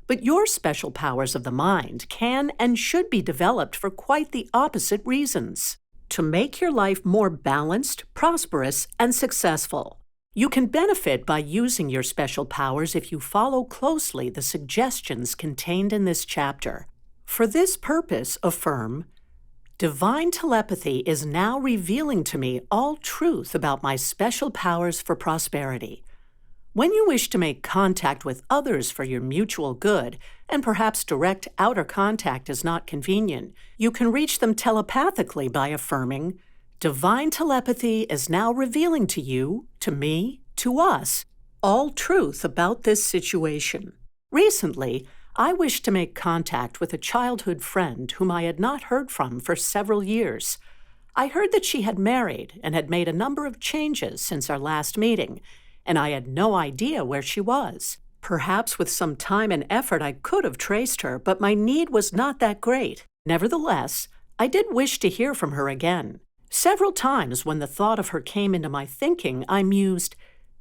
But your special powers of the mind can and should be developed for quite the opposite reasons: to make your life more balanced, prosperous, and successful. You can benefit by using your special powers if you follow closely the suggestions contained in this chapter. For this purpose, affirm, "Divine telepathy is now revealing to me all truth about my special powers for prosperity." When you wish to make contact with others for your mutual good, and perhaps direct outer contact is not convenient, you can reach them telepathically by affirming, "Divine telepathy is now revealing to you, to me, to us, all truth about this situation." Recently, I wished to make contact with a childhood friend whom I had not heard from for several years. I heard that she had married and had made a number of changes since our last meeting, and I had no idea where she was. Perhaps with some time and effort I could have traced her, but my need was not that great. Nevertheless, I did wish to hear from her again. Several times when the thought of her came into my thinking, I mused,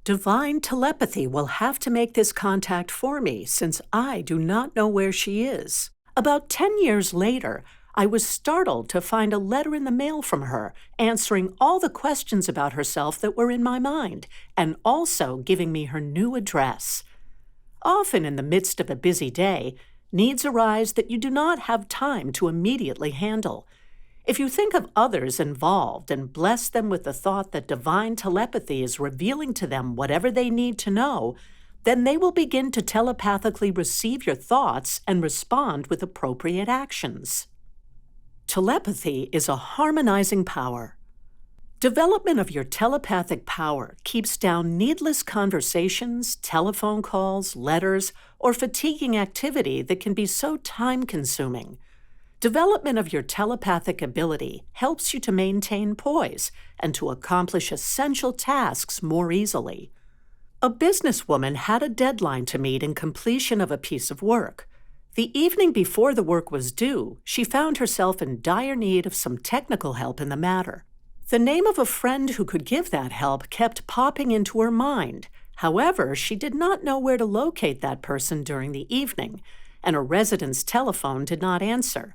"Divine telepathy will have to make this contact for me, since I do not know where she is." About 10 years later, I was startled to find a letter in the mail from her, answering all the questions about herself that were in my mind, and also giving me her new address. Often in the midst of a busy day, needs arise that you do not have time to immediately handle. If you think of others involved and bless them with the thought that divine telepathy is revealing to them whatever they need to know, then they will begin to telepathically receive your thoughts and respond with appropriate actions. Telepathy is a harmonizing power. Development of your telepathic power keeps down needless conversations, telephone calls, letters, or fatiguing activity that can be so time-consuming. Development of your telepathic ability helps you to maintain poise and to accomplish essential tasks more easily. A businesswoman had a deadline to meet in completion of a piece of work. The evening before the work was due, she found herself in dire need of some technical help in the matter. The name of a friend who could give that help kept popping into her mind. However, she did not know where to locate that person during the evening, and a resident's telephone did not answer.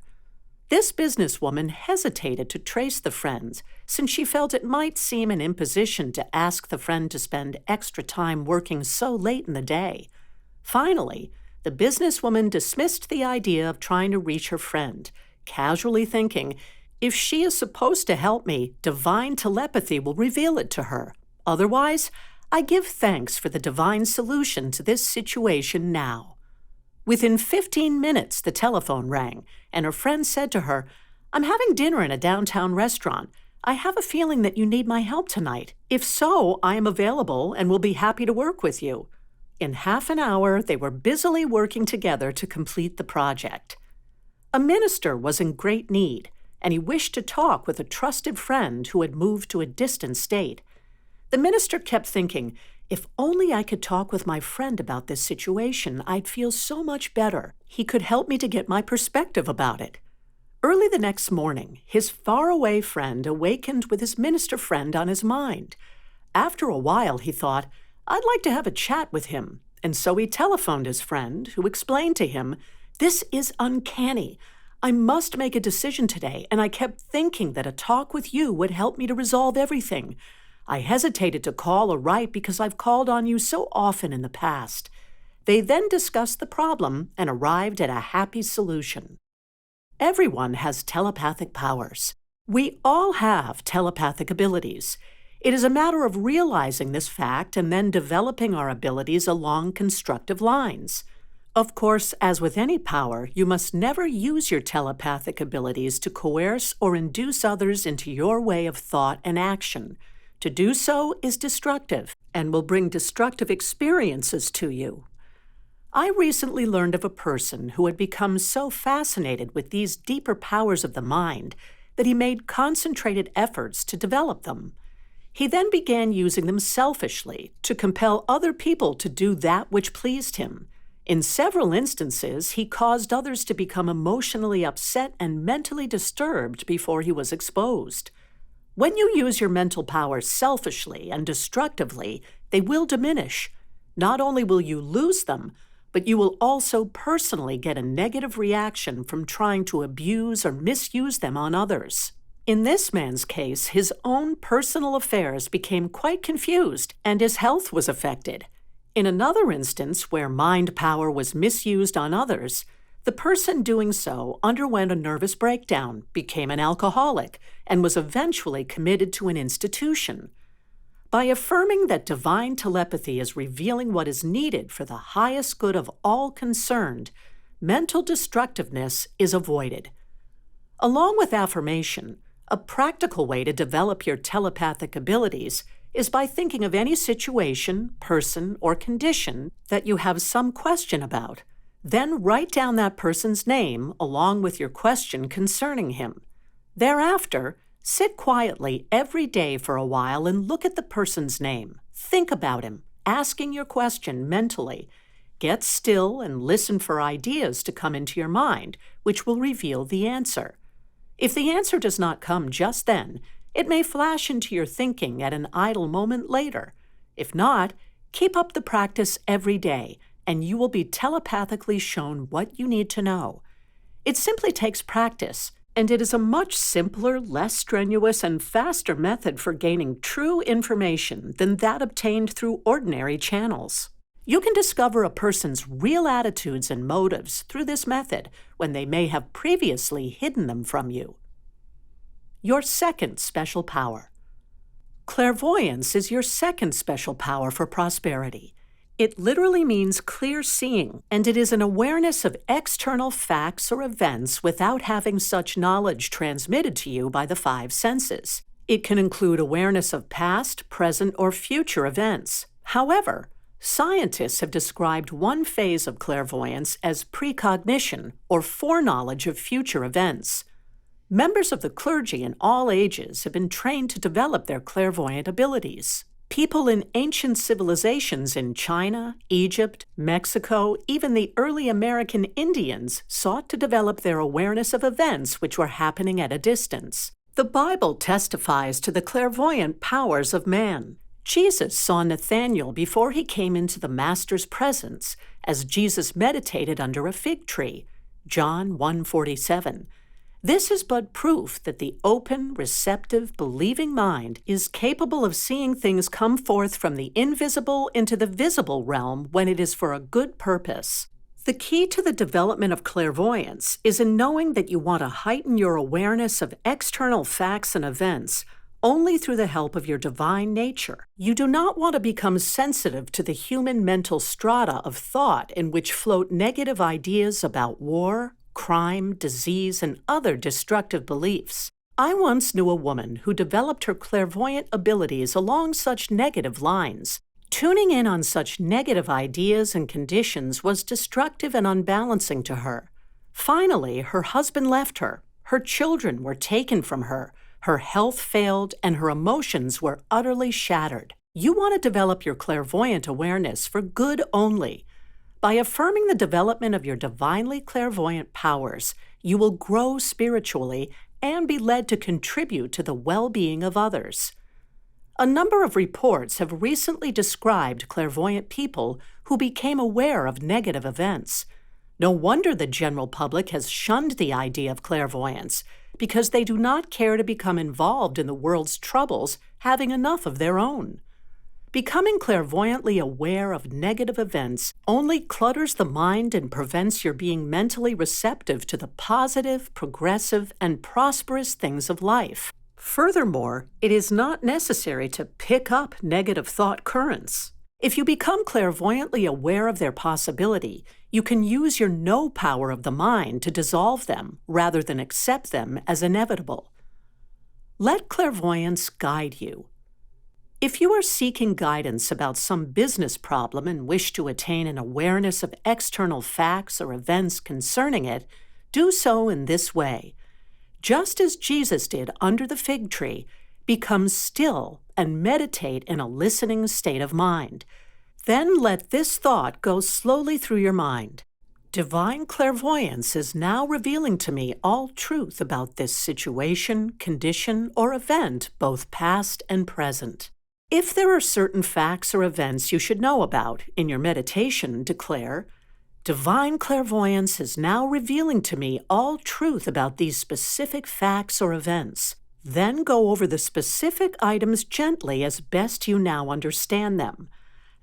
This businesswoman hesitated to trace the friends, since she felt it might seem an imposition to ask the friend to spend extra time working so late in the day. Finally, the businesswoman dismissed the idea of trying to reach her friend, casually thinking, "If she is supposed to help me, divine telepathy will reveal it to her. Otherwise, I give thanks for the divine solution to this situation now." Within 15 minutes, the telephone rang, and her friend said to her, "I'm having dinner in a downtown restaurant. I have a feeling that you need my help tonight. If so, I am available and will be happy to work with you." In half an hour, they were busily working together to complete the project. A minister was in great need, and he wished to talk with a trusted friend who had moved to a distant state. The minister kept thinking, "If only I could talk with my friend about this situation, I'd feel so much better. He could help me to get my perspective about it." Early the next morning, his faraway friend awakened with his minister friend on his mind. After a while, he thought, "I'd like to have a chat with him," and so he telephoned his friend, who explained to him, "This is uncanny. I must make a decision today, and I kept thinking that a talk with you would help me to resolve everything. I hesitated to call or write because I've called on you so often in the past." They then discussed the problem and arrived at a happy solution. Everyone has telepathic powers. We all have telepathic abilities. It is a matter of realizing this fact and then developing our abilities along constructive lines. Of course, as with any power, you must never use your telepathic abilities to coerce or induce others into your way of thought and action. To do so is destructive and will bring destructive experiences to you. I recently learned of a person who had become so fascinated with these deeper powers of the mind that he made concentrated efforts to develop them. He then began using them selfishly to compel other people to do that which pleased him. In several instances, he caused others to become emotionally upset and mentally disturbed before he was exposed. When you use your mental powers selfishly and destructively, they will diminish. Not only will you lose them, but you will also personally get a negative reaction from trying to abuse or misuse them on others. In this man's case, his own personal affairs became quite confused and his health was affected. In another instance where mind power was misused on others, the person doing so underwent a nervous breakdown, became an alcoholic, and was eventually committed to an institution. By affirming that divine telepathy is revealing what is needed for the highest good of all concerned, mental destructiveness is avoided. Along with affirmation, a practical way to develop your telepathic abilities is by thinking of any situation, person, or condition that you have some question about. Then write down that person's name along with your question concerning him. Thereafter, sit quietly every day for a while and look at the person's name. Think about him, asking your question mentally. Get still and listen for ideas to come into your mind, which will reveal the answer. If the answer does not come just then, it may flash into your thinking at an idle moment later. If not, keep up the practice every day, and you will be telepathically shown what you need to know. It simply takes practice, and it is a much simpler, less strenuous, and faster method for gaining true information than that obtained through ordinary channels. You can discover a person's real attitudes and motives through this method when they may have previously hidden them from you. Your second special power. Clairvoyance is your second special power for prosperity. It literally means clear seeing, and it is an awareness of external facts or events without having such knowledge transmitted to you by the five senses. It can include awareness of past, present, or future events. However, scientists have described one phase of clairvoyance as precognition, or foreknowledge of future events. Members of the clergy in all ages have been trained to develop their clairvoyant abilities. People in ancient civilizations in China, Egypt, Mexico, even the early American Indians sought to develop their awareness of events which were happening at a distance. The Bible testifies to the clairvoyant powers of man. Jesus saw Nathanael before he came into the Master's presence, as Jesus meditated under a fig tree. John 1:47. This is but proof that the open, receptive, believing mind is capable of seeing things come forth from the invisible into the visible realm when it is for a good purpose. The key to the development of clairvoyance is in knowing that you want to heighten your awareness of external facts and events only through the help of your divine nature. You do not want to become sensitive to the human mental strata of thought in which float negative ideas about war, crime, disease, and other destructive beliefs. I once knew a woman who developed her clairvoyant abilities along such negative lines. Tuning in on such negative ideas and conditions was destructive and unbalancing to her. Finally, her husband left her, her children were taken from her health failed, and her emotions were utterly shattered. You want to develop your clairvoyant awareness for good only. By affirming the development of your divinely clairvoyant powers, you will grow spiritually and be led to contribute to the well-being of others. A number of reports have recently described clairvoyant people who became aware of negative events. No wonder the general public has shunned the idea of clairvoyance, because they do not care to become involved in the world's troubles, having enough of their own. Becoming clairvoyantly aware of negative events only clutters the mind and prevents your being mentally receptive to the positive, progressive, and prosperous things of life. Furthermore, it is not necessary to pick up negative thought currents. If you become clairvoyantly aware of their possibility, you can use your know power of the mind to dissolve them rather than accept them as inevitable. Let clairvoyance guide you. If you are seeking guidance about some business problem and wish to attain an awareness of external facts or events concerning it, do so in this way. Just as Jesus did under the fig tree, become still and meditate in a listening state of mind. Then let this thought go slowly through your mind. Divine clairvoyance is now revealing to me all truth about this situation, condition, or event, both past and present. If there are certain facts or events you should know about, in your meditation declare, Divine clairvoyance is now revealing to me all truth about these specific facts or events. Then go over the specific items gently as best you now understand them.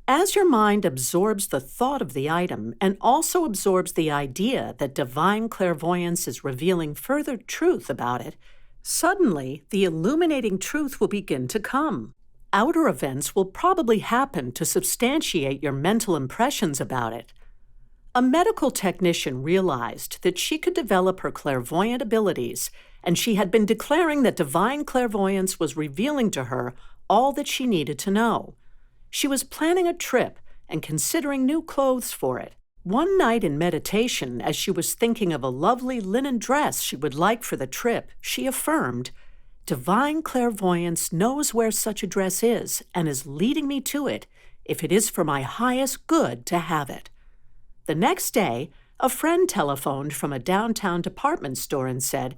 As your mind absorbs the thought of the item and also absorbs the idea that divine clairvoyance is revealing further truth about it, suddenly the illuminating truth will begin to come. Outer events will probably happen to substantiate your mental impressions about it. A medical technician realized that she could develop her clairvoyant abilities, and she had been declaring that divine clairvoyance was revealing to her all that she needed to know. She was planning a trip and considering new clothes for it. One night in meditation, as she was thinking of a lovely linen dress she would like for the trip, she affirmed, "Divine clairvoyance knows where such a dress is and is leading me to it if it is for my highest good to have it." The next day, a friend telephoned from a downtown department store and said,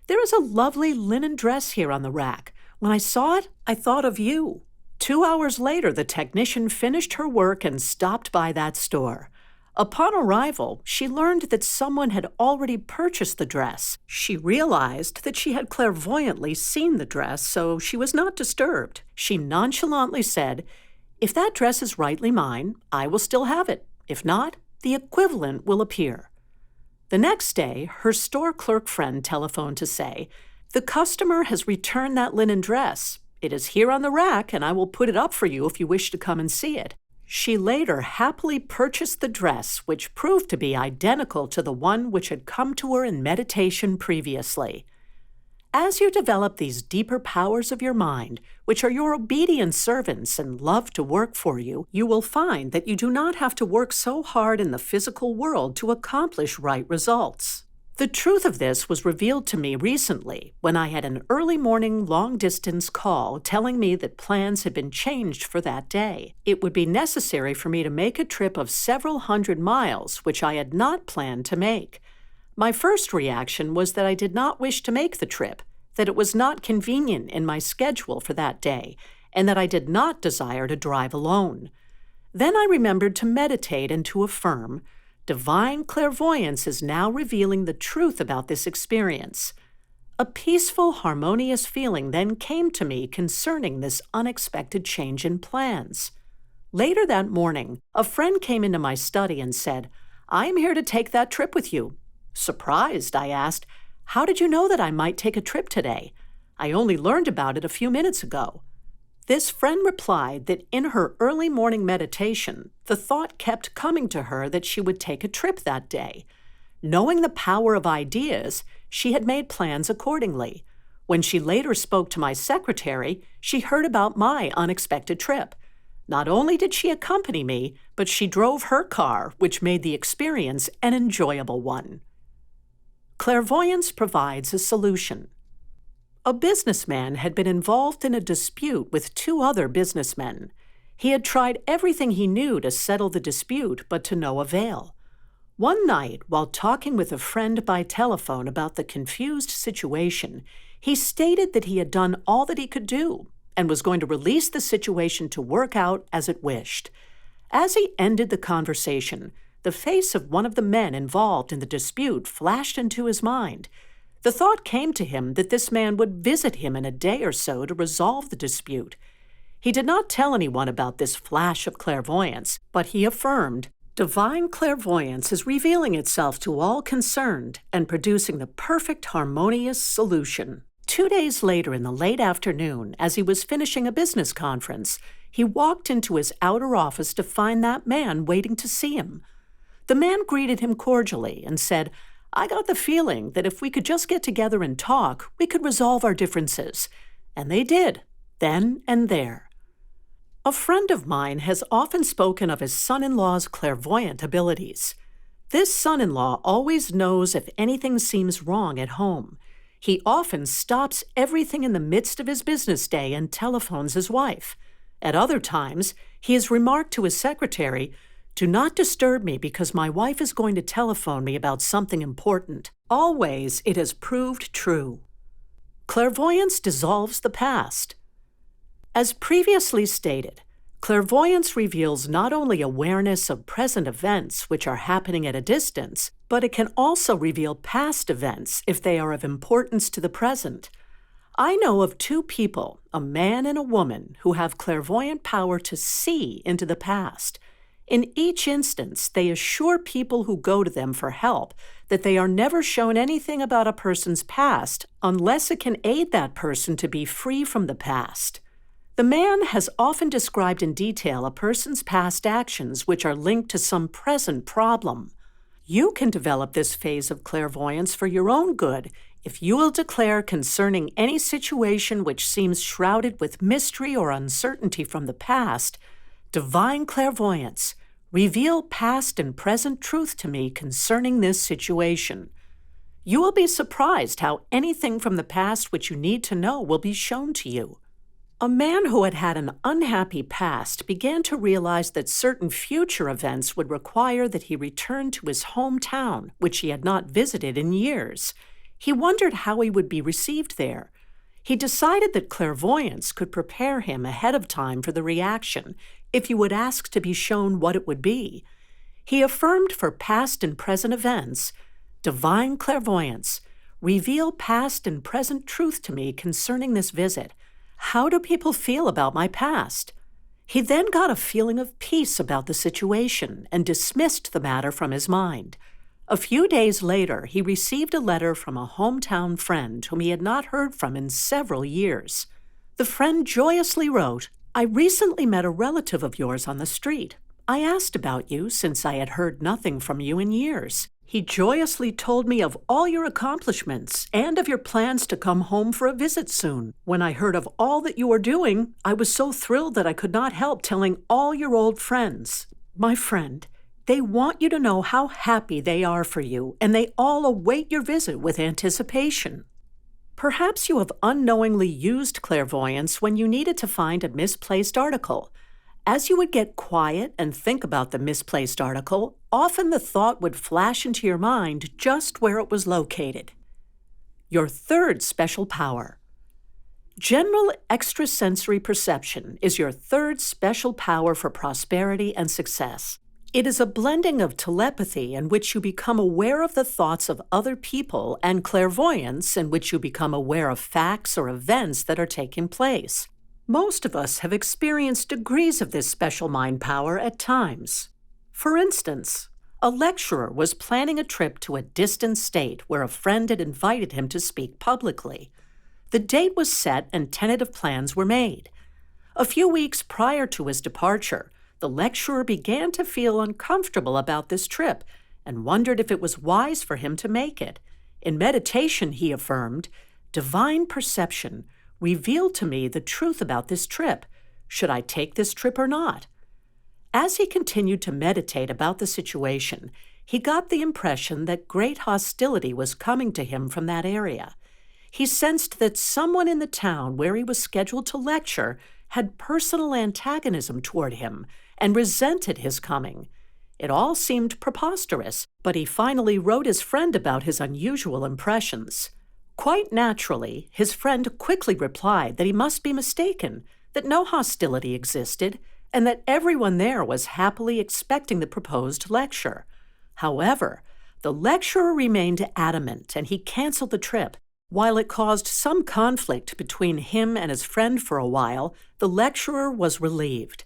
"There is a lovely linen dress here on the rack. When I saw it, I thought of you." 2 hours later, the technician finished her work and stopped by that store. Upon arrival, she learned that someone had already purchased the dress. She realized that she had clairvoyantly seen the dress, so she was not disturbed. She nonchalantly said, "If that dress is rightly mine, I will still have it. If not, the equivalent will appear." The next day, her store clerk friend telephoned to say, "The customer has returned that linen dress. It is here on the rack, and I will put it up for you if you wish to come and see it." She later happily purchased the dress, which proved to be identical to the one which had come to her in meditation previously. As you develop these deeper powers of your mind, which are your obedient servants and love to work for you, you will find that you do not have to work so hard in the physical world to accomplish right results. The truth of this was revealed to me recently when I had an early morning long-distance call telling me that plans had been changed for that day. It would be necessary for me to make a trip of several hundred miles, which I had not planned to make. My first reaction was that I did not wish to make the trip, that it was not convenient in my schedule for that day, and that I did not desire to drive alone. Then I remembered to meditate and to affirm, "Divine clairvoyance is now revealing the truth about this experience." A peaceful, harmonious feeling then came to me concerning this unexpected change in plans. Later that morning, a friend came into my study and said, "I am here to take that trip with you." Surprised, I asked, "How did you know that I might take a trip today? I only learned about it a few minutes ago." This friend replied that in her early morning meditation, the thought kept coming to her that she would take a trip that day. Knowing the power of ideas, she had made plans accordingly. When she later spoke to my secretary, she heard about my unexpected trip. Not only did she accompany me, but she drove her car, which made the experience an enjoyable one. Clairvoyance provides a solution. A businessman had been involved in a dispute with two other businessmen. He had tried everything he knew to settle the dispute, but to no avail. One night, while talking with a friend by telephone about the confused situation, he stated that he had done all that he could do and was going to release the situation to work out as it wished. As he ended the conversation, the face of one of the men involved in the dispute flashed into his mind. The thought came to him that this man would visit him in a day or so to resolve the dispute. He did not tell anyone about this flash of clairvoyance, but he affirmed, "Divine clairvoyance is revealing itself to all concerned and producing the perfect harmonious solution." 2 days later in the late afternoon, as he was finishing a business conference, he walked into his outer office to find that man waiting to see him. The man greeted him cordially and said, "I got the feeling that if we could just get together and talk, we could resolve our differences." And they did, then and there. A friend of mine has often spoken of his son-in-law's clairvoyant abilities. This son-in-law always knows if anything seems wrong at home. He often stops everything in the midst of his business day and telephones his wife. At other times, he has remarked to his secretary, "Do not disturb me because my wife is going to telephone me about something important." Always it has proved true. Clairvoyance dissolves the past. As previously stated, clairvoyance reveals not only awareness of present events which are happening at a distance, but it can also reveal past events if they are of importance to the present. I know of two people, a man and a woman, who have clairvoyant power to see into the past. In each instance, they assure people who go to them for help that they are never shown anything about a person's past unless it can aid that person to be free from the past. The man has often described in detail a person's past actions which are linked to some present problem. You can develop this phase of clairvoyance for your own good if you will declare concerning any situation which seems shrouded with mystery or uncertainty from the past, "Divine clairvoyance, reveal past and present truth to me concerning this situation." You will be surprised how anything from the past which you need to know will be shown to you. A man who had had an unhappy past began to realize that certain future events would require that he return to his hometown, which he had not visited in years. He wondered how he would be received there. He decided that clairvoyance could prepare him ahead of time for the reaction if he would ask to be shown what it would be. He affirmed for past and present events, divine clairvoyance, reveal past and present truth to me concerning this visit. How do people feel about my past? He then got a feeling of peace about the situation and dismissed the matter from his mind. A few days later, he received a letter from a hometown friend whom he had not heard from in several years. The friend joyously wrote, "I recently met a relative of yours on the street. I asked about you since I had heard nothing from you in years. He joyously told me of all your accomplishments and of your plans to come home for a visit soon. When I heard of all that you were doing, I was so thrilled that I could not help telling all your old friends. My friend, they want you to know how happy they are for you, and they all await your visit with anticipation." Perhaps you have unknowingly used clairvoyance when you needed to find a misplaced article. As you would get quiet and think about the misplaced article, often the thought would flash into your mind just where it was located. Your third special power. General extrasensory perception is your third special power for prosperity and success. It is a blending of telepathy in which you become aware of the thoughts of other people and clairvoyance in which you become aware of facts or events that are taking place. Most of us have experienced degrees of this special mind power at times. For instance, a lecturer was planning a trip to a distant state where a friend had invited him to speak publicly. The date was set and tentative plans were made. A few weeks prior to his departure, the lecturer began to feel uncomfortable about this trip and wondered if it was wise for him to make it. In meditation, he affirmed, "Divine perception revealed to me the truth about this trip. Should I take this trip or not?" As he continued to meditate about the situation, he got the impression that great hostility was coming to him from that area. He sensed that someone in the town where he was scheduled to lecture had personal antagonism toward him and resented his coming. It all seemed preposterous, but he finally wrote his friend about his unusual impressions. Quite naturally, his friend quickly replied that he must be mistaken, that no hostility existed, and that everyone there was happily expecting the proposed lecture. However, the lecturer remained adamant, and he canceled the trip. While it caused some conflict between him and his friend for a while, the lecturer was relieved.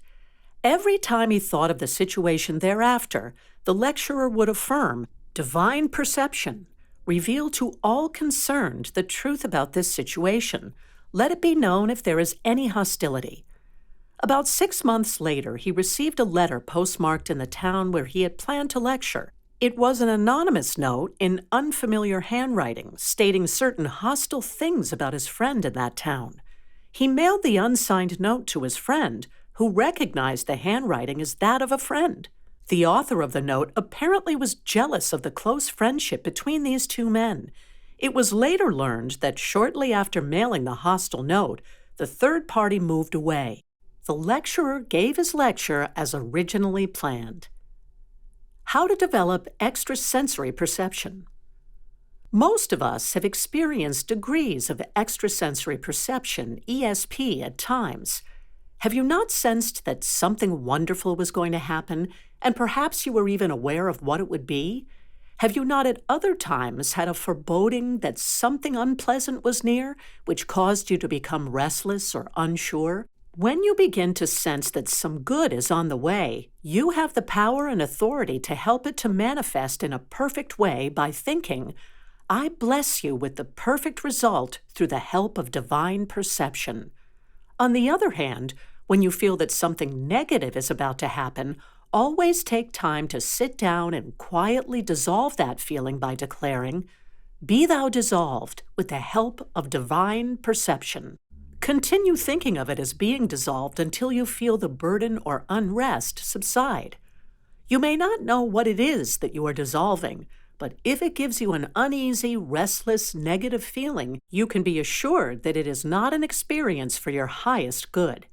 Every time he thought of the situation thereafter, the lecturer would affirm, "Divine perception. Reveal to all concerned the truth about this situation. Let it be known if there is any hostility." About 6 months later, he received a letter postmarked in the town where he had planned to lecture. It was an anonymous note in unfamiliar handwriting stating certain hostile things about his friend in that town. He mailed the unsigned note to his friend, who recognized the handwriting as that of a friend. The author of the note apparently was jealous of the close friendship between these two men. It was later learned that shortly after mailing the hostile note, the third party moved away. The lecturer gave his lecture as originally planned. How to develop extrasensory perception. Most of us have experienced degrees of extrasensory perception, ESP, at times. Have you not sensed that something wonderful was going to happen, and perhaps you were even aware of what it would be? Have you not at other times had a foreboding that something unpleasant was near, which caused you to become restless or unsure? When you begin to sense that some good is on the way, you have the power and authority to help it to manifest in a perfect way by thinking, "I bless you with the perfect result through the help of divine perception." On the other hand, when you feel that something negative is about to happen, always take time to sit down and quietly dissolve that feeling by declaring, "Be thou dissolved with the help of divine perception." Continue thinking of it as being dissolved until you feel the burden or unrest subside. You may not know what it is that you are dissolving, but if it gives you an uneasy, restless, negative feeling, you can be assured that it is not an experience for your highest good.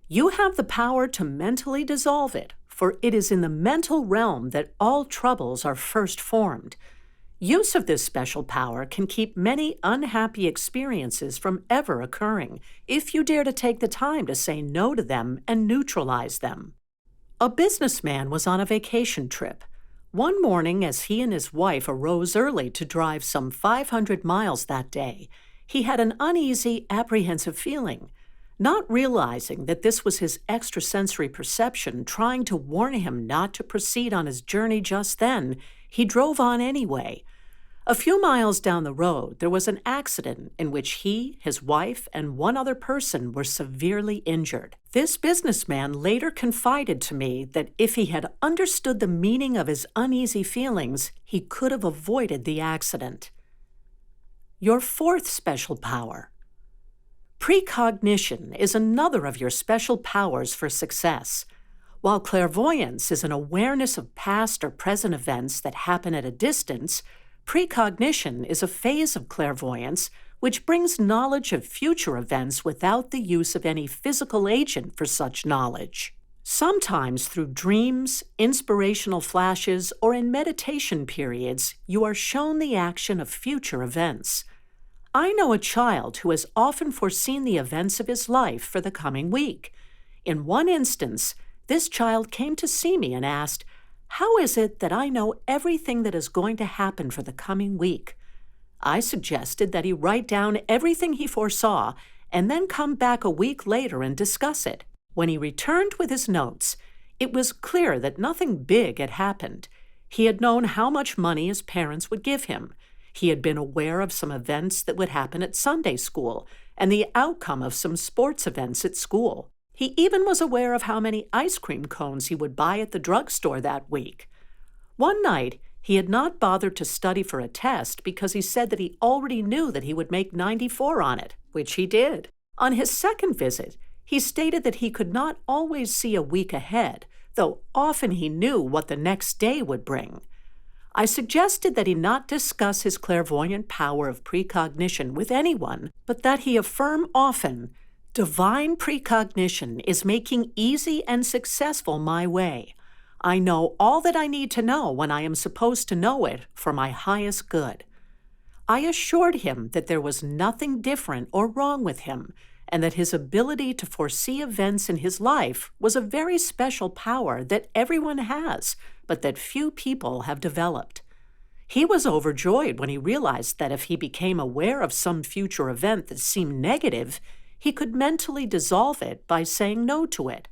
You have the power to mentally dissolve it, for it is in the mental realm that all troubles are first formed. Use of this special power can keep many unhappy experiences from ever occurring if you dare to take the time to say no to them and neutralize them. A businessman was on a vacation trip. One morning, as he and his wife arose early to drive some 500 miles that day, he had an uneasy, apprehensive feeling. Not realizing that this was his extrasensory perception trying to warn him not to proceed on his journey just then, he drove on anyway. A few miles down the road, there was an accident in which he, his wife, and one other person were severely injured. This businessman later confided to me that if he had understood the meaning of his uneasy feelings, he could have avoided the accident. Your fourth special power. Precognition is another of your special powers for success. While clairvoyance is an awareness of past or present events that happen at a distance, precognition is a phase of clairvoyance which brings knowledge of future events without the use of any physical agent for such knowledge. Sometimes through dreams, inspirational flashes, or in meditation periods, you are shown the action of future events. I know a child who has often foreseen the events of his life for the coming week. In one instance, this child came to see me and asked, "How is it that I know everything that is going to happen for the coming week?" I suggested that he write down everything he foresaw and then come back a week later and discuss it. When he returned with his notes, it was clear that nothing big had happened. He had known how much money his parents would give him. He had been aware of some events that would happen at Sunday school and the outcome of some sports events at school. He even was aware of how many ice cream cones he would buy at the drugstore that week. One night, he had not bothered to study for a test because he said that he already knew that he would make 94 on it, which he did. On his second visit, he stated that he could not always see a week ahead, though often he knew what the next day would bring. I suggested that he not discuss his clairvoyant power of precognition with anyone, but that he affirm often, "Divine precognition is making easy and successful my way. I know all that I need to know when I am supposed to know it for my highest good." I assured him that there was nothing different or wrong with him, and that his ability to foresee events in his life was a very special power that everyone has, but that few people have developed. He was overjoyed when he realized that if he became aware of some future event that seemed negative, he could mentally dissolve it by saying no to it.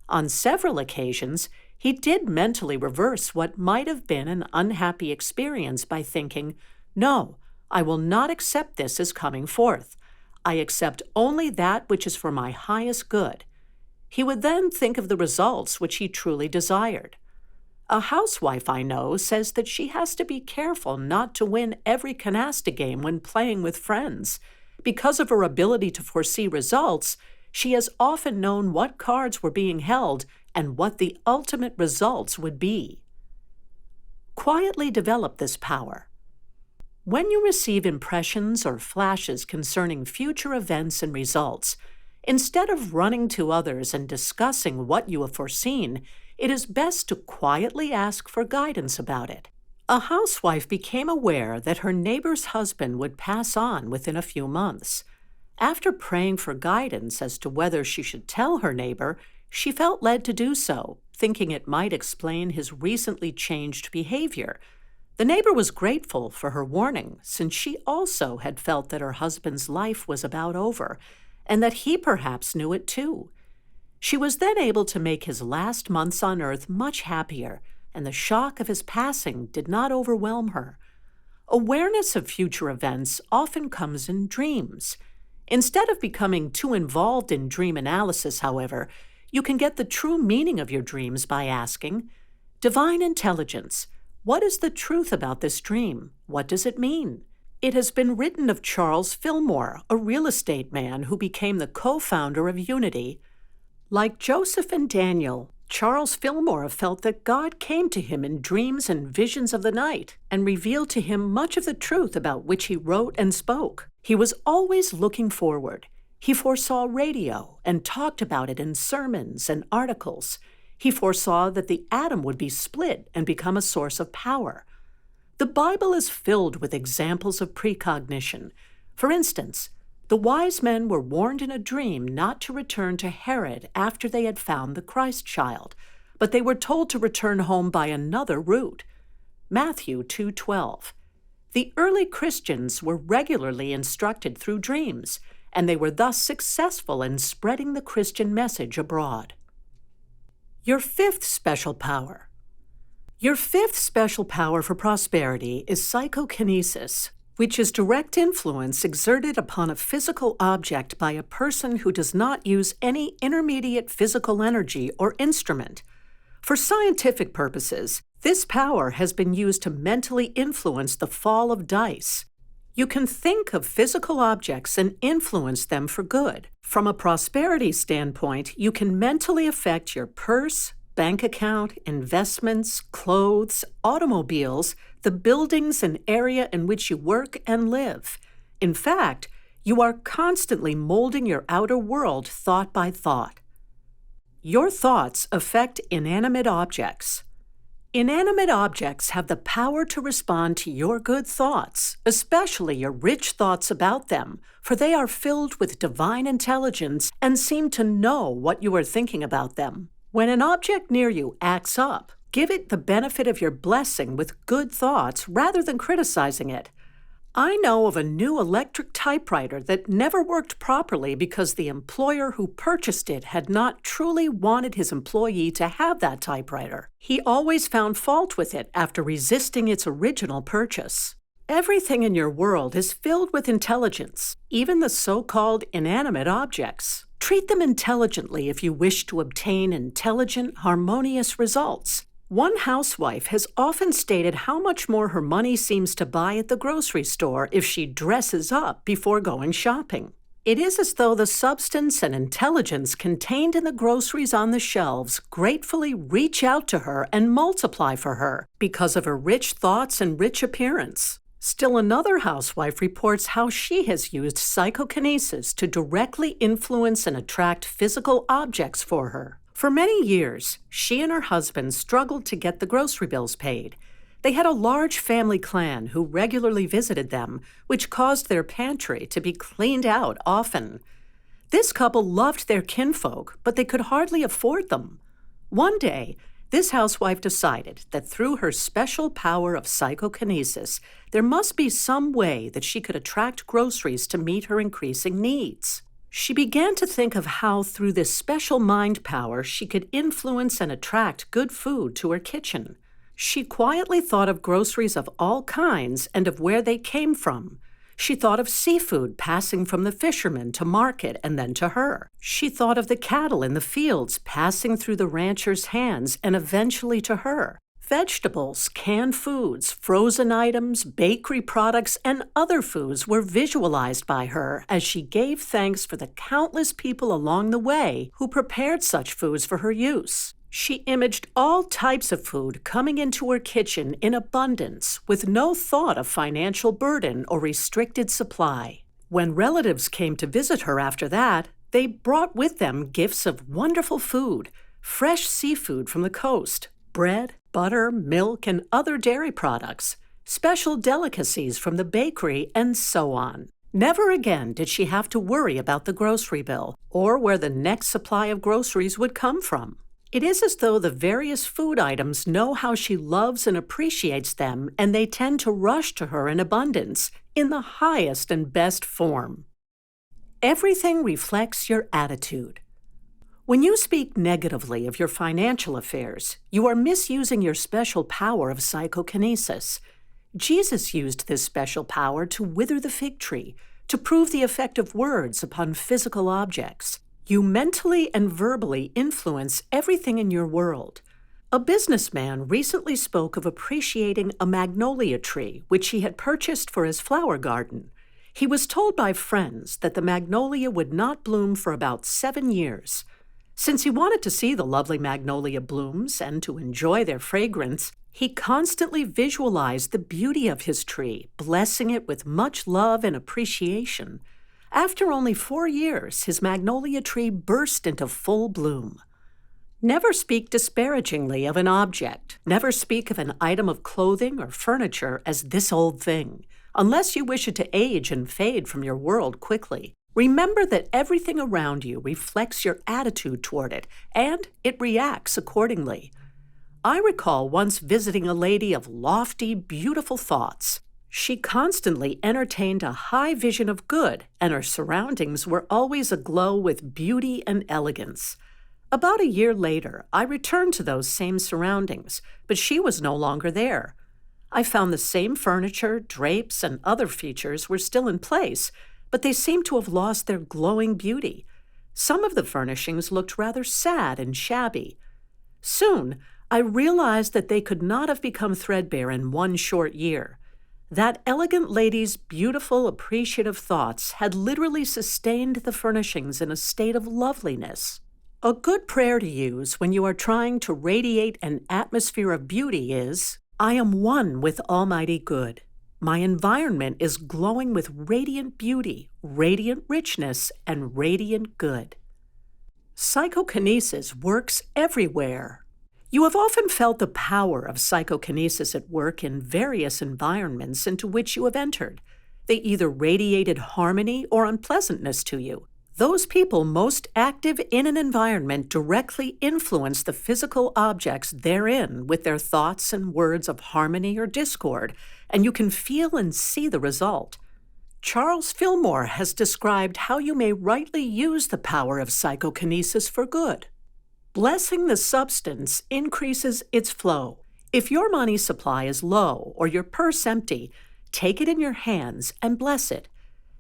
On several occasions, he did mentally reverse what might have been an unhappy experience by thinking, "No, I will not accept this as coming forth. I accept only that which is for my highest good." He would then think of the results which he truly desired. A housewife I know says that she has to be careful not to win every canasta game when playing with friends. Because of her ability to foresee results, she has often known what cards were being held and what the ultimate results would be. Quietly develop this power. When you receive impressions or flashes concerning future events and results, instead of running to others and discussing what you have foreseen, it is best to quietly ask for guidance about it. A housewife became aware that her neighbor's husband would pass on within a few months. After praying for guidance as to whether she should tell her neighbor, she felt led to do so, thinking it might explain his recently changed behavior. The neighbor was grateful for her warning, since she also had felt that her husband's life was about over, and that he perhaps knew it too. She was then able to make his last months on earth much happier, and the shock of his passing did not overwhelm her. Awareness of future events often comes in dreams. Instead of becoming too involved in dream analysis, however, you can get the true meaning of your dreams by asking, "Divine Intelligence, what is the truth about this dream? What does it mean?" It has been written of Charles Fillmore, a real estate man who became the co-founder of Unity. Like Joseph and Daniel, Charles Fillmore felt that God came to him in dreams and visions of the night and revealed to him much of the truth about which he wrote and spoke. He was always looking forward. He foresaw radio and talked about it in sermons and articles. He foresaw that the atom would be split and become a source of power. The Bible is filled with examples of precognition. For instance, the wise men were warned in a dream not to return to Herod after they had found the Christ child, but they were told to return home by another route. Matthew 2:12. The early Christians were regularly instructed through dreams, and they were thus successful in spreading the Christian message abroad. Your fifth special power. Your fifth special power for prosperity is psychokinesis, which is direct influence exerted upon a physical object by a person who does not use any intermediate physical energy or instrument. For scientific purposes, this power has been used to mentally influence the fall of dice. You can think of physical objects and influence them for good. From a prosperity standpoint, you can mentally affect your purse, bank account, investments, clothes, automobiles, the buildings and area in which you work and live. In fact, you are constantly molding your outer world thought by thought. Your thoughts affect inanimate objects. Inanimate objects have the power to respond to your good thoughts, especially your rich thoughts about them, for they are filled with divine intelligence and seem to know what you are thinking about them. When an object near you acts up, give it the benefit of your blessing with good thoughts rather than criticizing it. I know of a new electric typewriter that never worked properly because the employer who purchased it had not truly wanted his employee to have that typewriter. He always found fault with it after resisting its original purchase. Everything in your world is filled with intelligence, even the so-called inanimate objects. Treat them intelligently if you wish to obtain intelligent, harmonious results. One housewife has often stated how much more her money seems to buy at the grocery store if she dresses up before going shopping. It is as though the substance and intelligence contained in the groceries on the shelves gratefully reach out to her and multiply for her because of her rich thoughts and rich appearance. Still another housewife reports how she has used psychokinesis to directly influence and attract physical objects for her. For many years, she and her husband struggled to get the grocery bills paid. They had a large family clan who regularly visited them, which caused their pantry to be cleaned out often. This couple loved their kinfolk, but they could hardly afford them. One day, this housewife decided that through her special power of psychokinesis, there must be some way that she could attract groceries to meet her increasing needs. She began to think of how, through this special mind power, she could influence and attract good food to her kitchen. She quietly thought of groceries of all kinds and of where they came from. She thought of seafood passing from the fishermen to market and then to her. She thought of the cattle in the fields passing through the rancher's hands and eventually to her. Vegetables, canned foods, frozen items, bakery products, and other foods were visualized by her as she gave thanks for the countless people along the way who prepared such foods for her use. She imaged all types of food coming into her kitchen in abundance with no thought of financial burden or restricted supply. When relatives came to visit her after that, they brought with them gifts of wonderful food, fresh seafood from the coast, bread, butter, milk, and other dairy products, special delicacies from the bakery, and so on. Never again did she have to worry about the grocery bill or where the next supply of groceries would come from. It is as though the various food items know how she loves and appreciates them, and they tend to rush to her in abundance, in the highest and best form. Everything reflects your attitude. When you speak negatively of your financial affairs, you are misusing your special power of psychokinesis. Jesus used this special power to wither the fig tree, to prove the effect of words upon physical objects. You mentally and verbally influence everything in your world. A businessman recently spoke of appreciating a magnolia tree which he had purchased for his flower garden. He was told by friends that the magnolia would not bloom for about 7 years. Since he wanted to see the lovely magnolia blooms and to enjoy their fragrance, he constantly visualized the beauty of his tree, blessing it with much love and appreciation. After only 4 years, his magnolia tree burst into full bloom. Never speak disparagingly of an object. Never speak of an item of clothing or furniture as this old thing, unless you wish it to age and fade from your world quickly. Remember that everything around you reflects your attitude toward it, and it reacts accordingly. I recall once visiting a lady of lofty, beautiful thoughts. She constantly entertained a high vision of good, and her surroundings were always aglow with beauty and elegance. About a year later, I returned to those same surroundings, but she was no longer there. I found the same furniture, drapes, and other features were still in place, but they seemed to have lost their glowing beauty. Some of the furnishings looked rather sad and shabby. Soon, I realized that they could not have become threadbare in one short year. That elegant lady's beautiful, appreciative thoughts had literally sustained the furnishings in a state of loveliness. A good prayer to use when you are trying to radiate an atmosphere of beauty is, I am one with Almighty Good. My environment is glowing with radiant beauty, radiant richness, and radiant good. Psychokinesis works everywhere. You have often felt the power of psychokinesis at work in various environments into which you have entered. They either radiated harmony or unpleasantness to you. Those people most active in an environment directly influence the physical objects therein with their thoughts and words of harmony or discord, and you can feel and see the result. Charles Fillmore has described how you may rightly use the power of psychokinesis for good. Blessing the substance increases its flow. If your money supply is low or your purse empty, take it in your hands and bless it.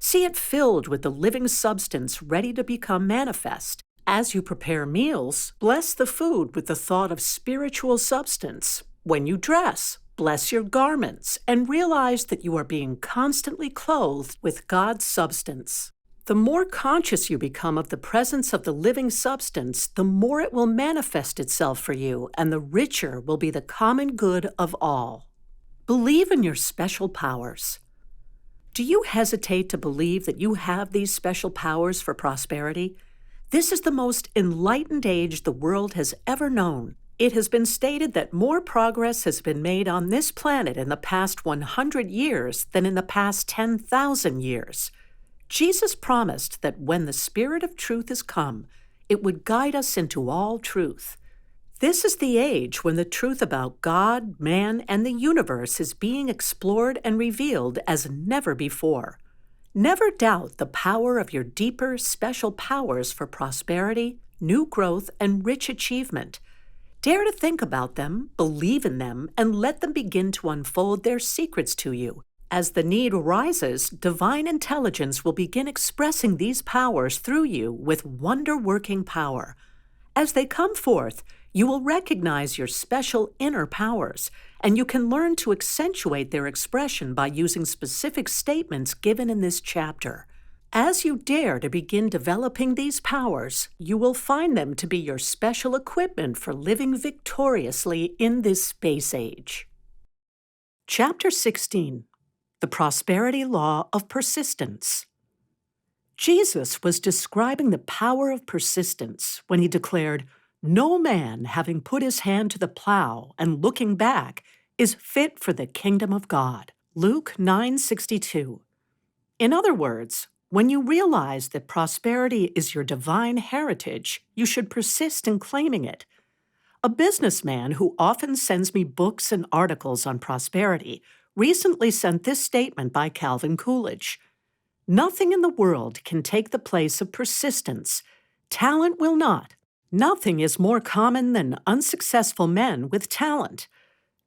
See it filled with the living substance ready to become manifest. As you prepare meals, bless the food with the thought of spiritual substance. When you dress, bless your garments and realize that you are being constantly clothed with God's substance. The more conscious you become of the presence of the living substance, the more it will manifest itself for you, and the richer will be the common good of all. Believe in your special powers. Do you hesitate to believe that you have these special powers for prosperity? This is the most enlightened age the world has ever known. It has been stated that more progress has been made on this planet in the past 100 years than in the past 10,000 years. Jesus promised that when the Spirit of truth is come, it would guide us into all truth. This is the age when the truth about God, man, and the universe is being explored and revealed as never before. Never doubt the power of your deeper, special powers for prosperity, new growth, and rich achievement. Dare to think about them, believe in them, and let them begin to unfold their secrets to you. As the need arises, divine intelligence will begin expressing these powers through you with wonder-working power. As they come forth, you will recognize your special inner powers, and you can learn to accentuate their expression by using specific statements given in this chapter. As you dare to begin developing these powers, you will find them to be your special equipment for living victoriously in this space age. Chapter 16. The Prosperity Law of Persistence. Jesus was describing the power of persistence when he declared, "No man, having put his hand to the plow and looking back, is fit for the kingdom of God." Luke 9:62. In other words, when you realize that prosperity is your divine heritage, you should persist in claiming it. A businessman who often sends me books and articles on prosperity recently sent this statement by Calvin Coolidge. Nothing in the world can take the place of persistence. Talent will not. Nothing is more common than unsuccessful men with talent.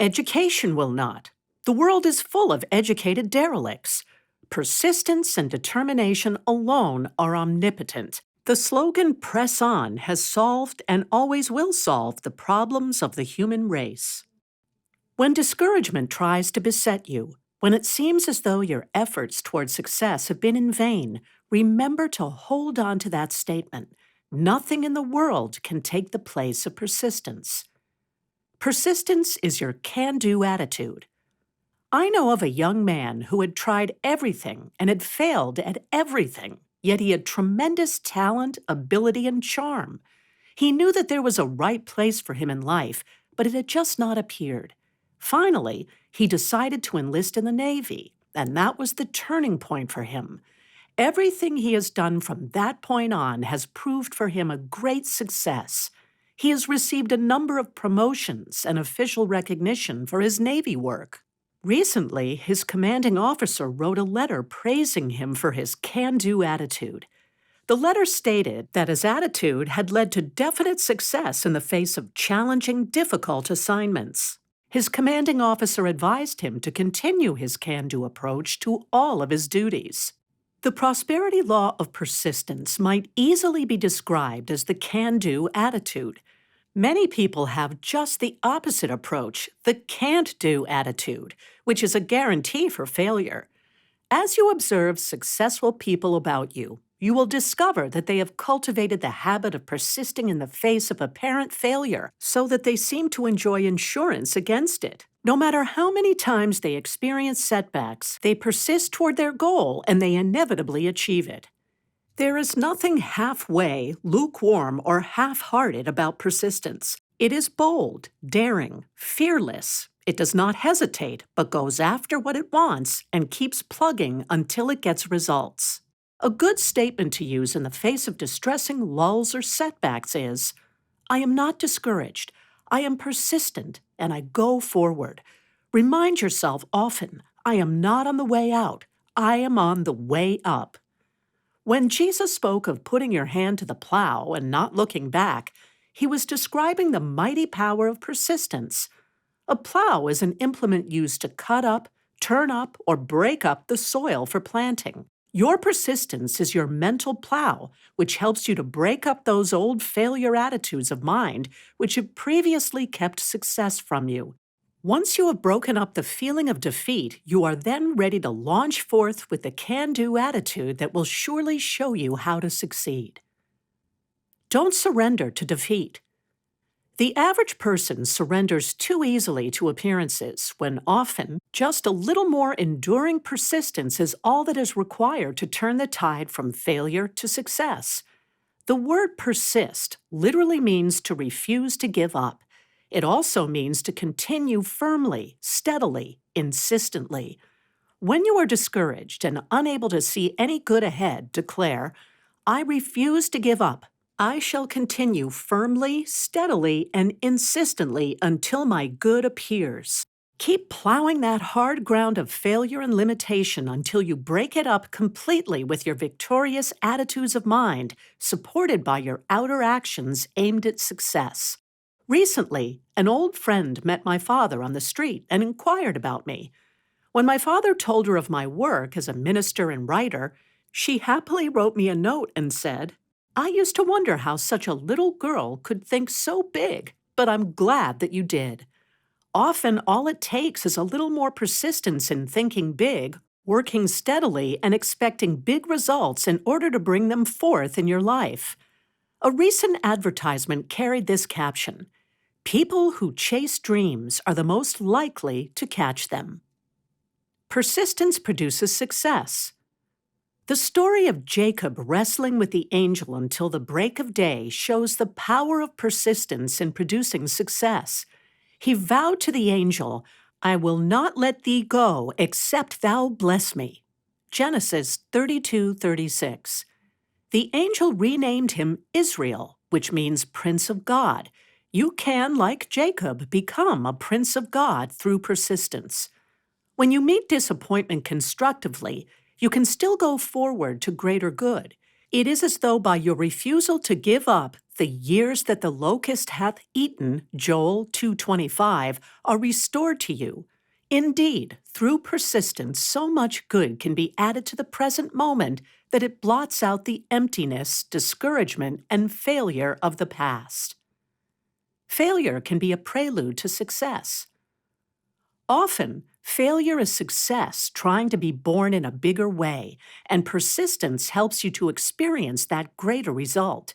Education will not. The world is full of educated derelicts. Persistence and determination alone are omnipotent. The slogan "Press On" has solved and always will solve the problems of the human race. When discouragement tries to beset you, when it seems as though your efforts toward success have been in vain, remember to hold on to that statement. Nothing in the world can take the place of persistence. Persistence is your can-do attitude. I know of a young man who had tried everything and had failed at everything, yet he had tremendous talent, ability, and charm. He knew that there was a right place for him in life, but it had just not appeared. Finally, he decided to enlist in the Navy, and that was the turning point for him. Everything he has done from that point on has proved for him a great success. He has received a number of promotions and official recognition for his Navy work. Recently, his commanding officer wrote a letter praising him for his can-do attitude. The letter stated that his attitude had led to definite success in the face of challenging, difficult assignments. His commanding officer advised him to continue his can-do approach to all of his duties. The prosperity law of persistence might easily be described as the can-do attitude. Many people have just the opposite approach, the can't-do attitude, which is a guarantee for failure. As you observe successful people about you, you will discover that they have cultivated the habit of persisting in the face of apparent failure so that they seem to enjoy insurance against it. No matter how many times they experience setbacks, they persist toward their goal and they inevitably achieve it. There is nothing halfway, lukewarm, or half-hearted about persistence. It is bold, daring, fearless. It does not hesitate, but goes after what it wants and keeps plugging until it gets results. A good statement to use in the face of distressing lulls or setbacks is, "I am not discouraged. I am persistent, and I go forward." Remind yourself often, "I am not on the way out. I am on the way up." When Jesus spoke of putting your hand to the plow and not looking back, he was describing the mighty power of persistence. A plow is an implement used to cut up, turn up, or break up the soil for planting. Your persistence is your mental plow, which helps you to break up those old failure attitudes of mind which have previously kept success from you. Once you have broken up the feeling of defeat, you are then ready to launch forth with the can-do attitude that will surely show you how to succeed. Don't surrender to defeat. The average person surrenders too easily to appearances when often just a little more enduring persistence is all that is required to turn the tide from failure to success. The word persist literally means to refuse to give up. It also means to continue firmly, steadily, insistently. When you are discouraged and unable to see any good ahead, declare, "I refuse to give up. I shall continue firmly, steadily, and insistently until my good appears." Keep plowing that hard ground of failure and limitation until you break it up completely with your victorious attitudes of mind, supported by your outer actions aimed at success. Recently, an old friend met my father on the street and inquired about me. When my father told her of my work as a minister and writer, she happily wrote me a note and said, "I used to wonder how such a little girl could think so big, but I'm glad that you did." Often, all it takes is a little more persistence in thinking big, working steadily, and expecting big results in order to bring them forth in your life. A recent advertisement carried this caption, "People who chase dreams are the most likely to catch them." Persistence produces success. The story of Jacob wrestling with the angel until the break of day shows the power of persistence in producing success. He vowed to the angel, "I will not let thee go except thou bless me." Genesis 32:36. The angel renamed him Israel, which means Prince of God. You can, like Jacob, become a Prince of God through persistence. When you meet disappointment constructively, you can still go forward to greater good. It is as though by your refusal to give up, the years that the locust hath eaten, Joel 2:25, are restored to you. Indeed, through persistence, so much good can be added to the present moment that it blots out the emptiness, discouragement, and failure of the past. Failure can be a prelude to success. Often, failure is success trying to be born in a bigger way, and persistence helps you to experience that greater result.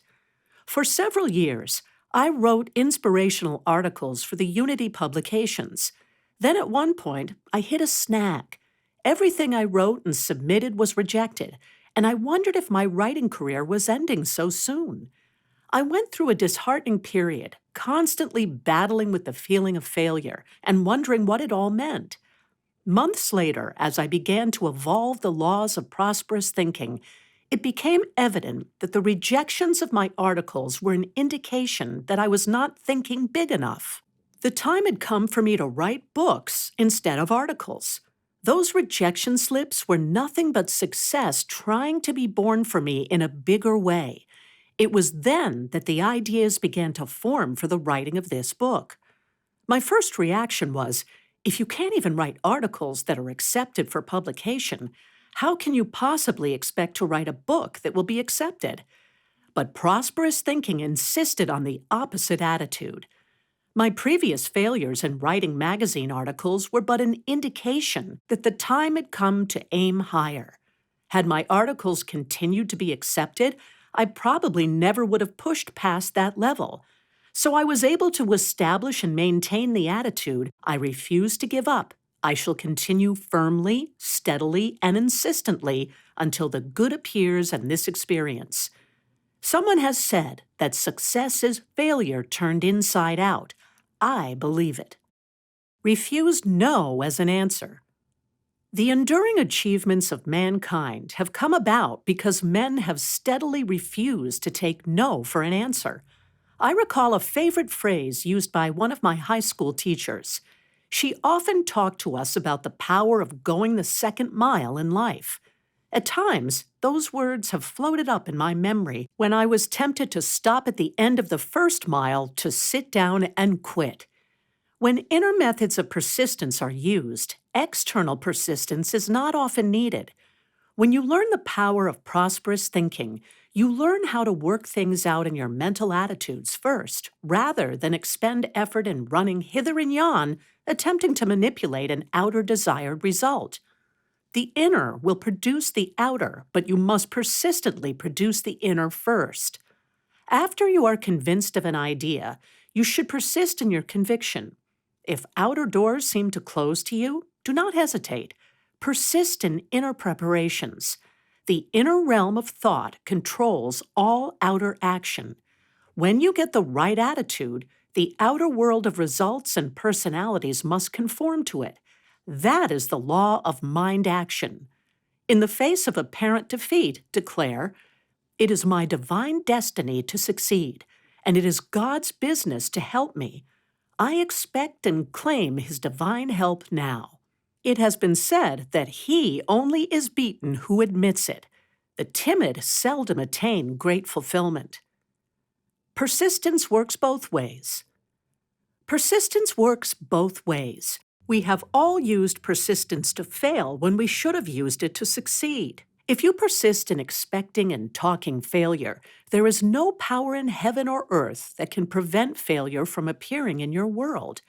For several years, I wrote inspirational articles for the Unity publications. Then at one point, I hit a snag. Everything I wrote and submitted was rejected, and I wondered if my writing career was ending so soon. I went through a disheartening period, constantly battling with the feeling of failure and wondering what it all meant. Months later, as I began to evolve the laws of prosperous thinking, it became evident that the rejections of my articles were an indication that I was not thinking big enough. The time had come for me to write books instead of articles. Those rejection slips were nothing but success trying to be born for me in a bigger way. It was then that the ideas began to form for the writing of this book. My first reaction was, if you can't even write articles that are accepted for publication, how can you possibly expect to write a book that will be accepted? But prosperous thinking insisted on the opposite attitude. My previous failures in writing magazine articles were but an indication that the time had come to aim higher. Had my articles continued to be accepted, I probably never would have pushed past that level. So I was able to establish and maintain the attitude, I refuse to give up. I shall continue firmly, steadily, and insistently until the good appears in this experience. Someone has said that success is failure turned inside out. I believe it. Refuse no as an answer. The enduring achievements of mankind have come about because men have steadily refused to take no for an answer. I recall a favorite phrase used by one of my high school teachers. She often talked to us about the power of going the second mile in life. At times, those words have floated up in my memory when I was tempted to stop at the end of the first mile to sit down and quit. When inner methods of persistence are used, external persistence is not often needed. When you learn the power of prosperous thinking, you learn how to work things out in your mental attitudes first, rather than expend effort in running hither and yon, attempting to manipulate an outer desired result. The inner will produce the outer, but you must persistently produce the inner first. After you are convinced of an idea, you should persist in your conviction. If outer doors seem to close to you, do not hesitate. Persist in inner preparations. The inner realm of thought controls all outer action. When you get the right attitude, the outer world of results and personalities must conform to it. That is the law of mind action. In the face of apparent defeat, declare, "It is my divine destiny to succeed, and it is God's business to help me. I expect and claim His divine help now." It has been said that he only is beaten who admits it. The timid seldom attain great fulfillment. Persistence works both ways. Persistence works both ways. We have all used persistence to fail when we should have used it to succeed. If you persist in expecting and talking failure, there is no power in heaven or earth that can prevent failure from appearing in your world.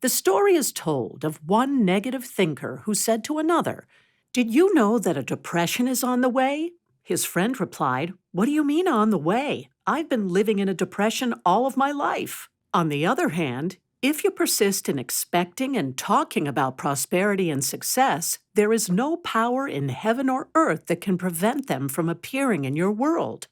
The story is told of one negative thinker who said to another, "Did you know that a depression is on the way?" His friend replied, "What do you mean on the way? I've been living in a depression all of my life." On the other hand, if you persist in expecting and talking about prosperity and success, there is no power in heaven or earth that can prevent them from appearing in your world.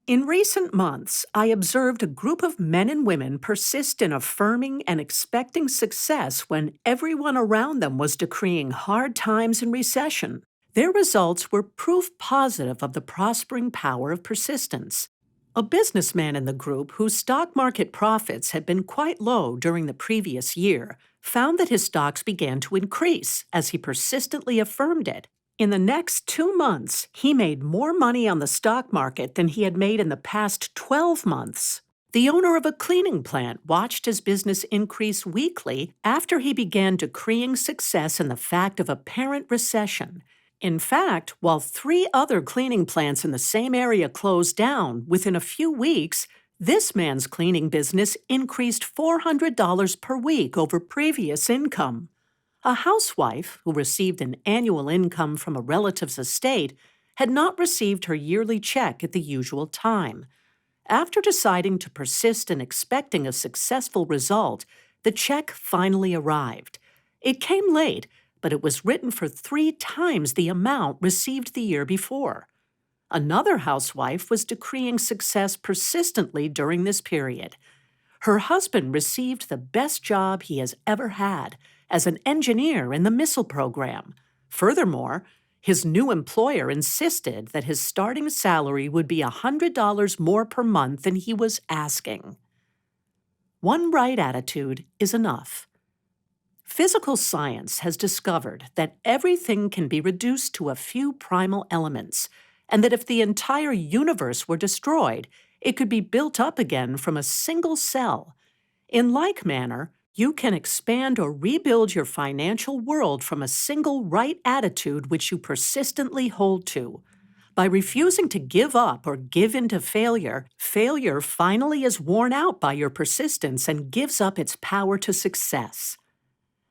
In recent months, I observed a group of men and women persist in affirming and expecting success when everyone around them was decreeing hard times and recession. Their results were proof positive of the prospering power of persistence. A businessman in the group whose stock market profits had been quite low during the previous year found that his stocks began to increase as he persistently affirmed it. In the next 2 months, he made more money on the stock market than he had made in the past 12 months. The owner of a cleaning plant watched his business increase weekly after he began decreeing success in the fact of apparent recession. In fact, while 3 other cleaning plants in the same area closed down within a few weeks, this man's cleaning business increased $400 per week over previous income. A housewife who received an annual income from a relative's estate had not received her yearly check at the usual time. After deciding to persist in expecting a successful result, the check finally arrived. It came late, but it was written for 3 times the amount received the year before. Another housewife was decreeing success persistently during this period. Her husband received the best job he has ever had as an engineer in the missile program. Furthermore, His new employer insisted that his starting salary would be $100 more per month than he was asking. One right attitude is enough. Physical science has discovered that everything can be reduced to a few primal elements, and that if the entire universe were destroyed, it could be built up again from a single cell. In like manner, you can expand or rebuild your financial world from a single right attitude which you persistently hold to. By refusing to give up or give in to failure, failure finally is worn out by your persistence and gives up its power to success.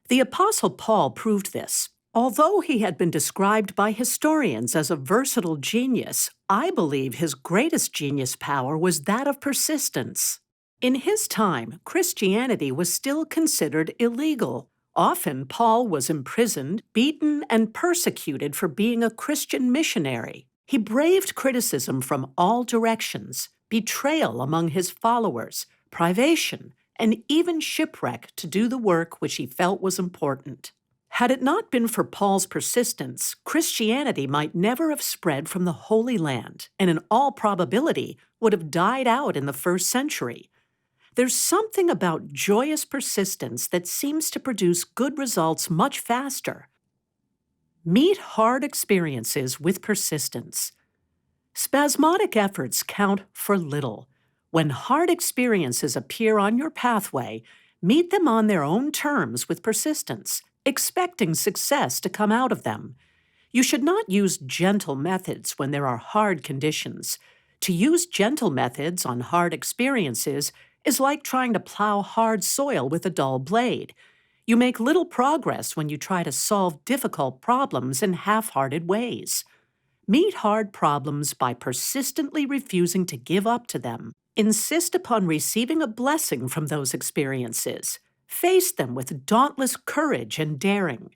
The Apostle Paul proved this. Although he had been described by historians as a versatile genius, I believe his greatest genius power was that of persistence. In his time, Christianity was still considered illegal. Often, Paul was imprisoned, beaten, and persecuted for being a Christian missionary. He braved criticism from all directions, betrayal among his followers, privation, and even shipwreck to do the work which he felt was important. Had it not been for Paul's persistence, Christianity might never have spread from the Holy Land, and in all probability would have died out in the first century. There's something about joyous persistence that seems to produce good results much faster. Meet hard experiences with persistence. Spasmodic efforts count for little. When hard experiences appear on your pathway, meet them on their own terms with persistence, expecting success to come out of them. You should not use gentle methods when there are hard conditions. To use gentle methods on hard experiences is like trying to plow hard soil with a dull blade. You make little progress when you try to solve difficult problems in half-hearted ways. Meet hard problems by persistently refusing to give up to them. Insist upon receiving a blessing from those experiences. Face them with dauntless courage and daring.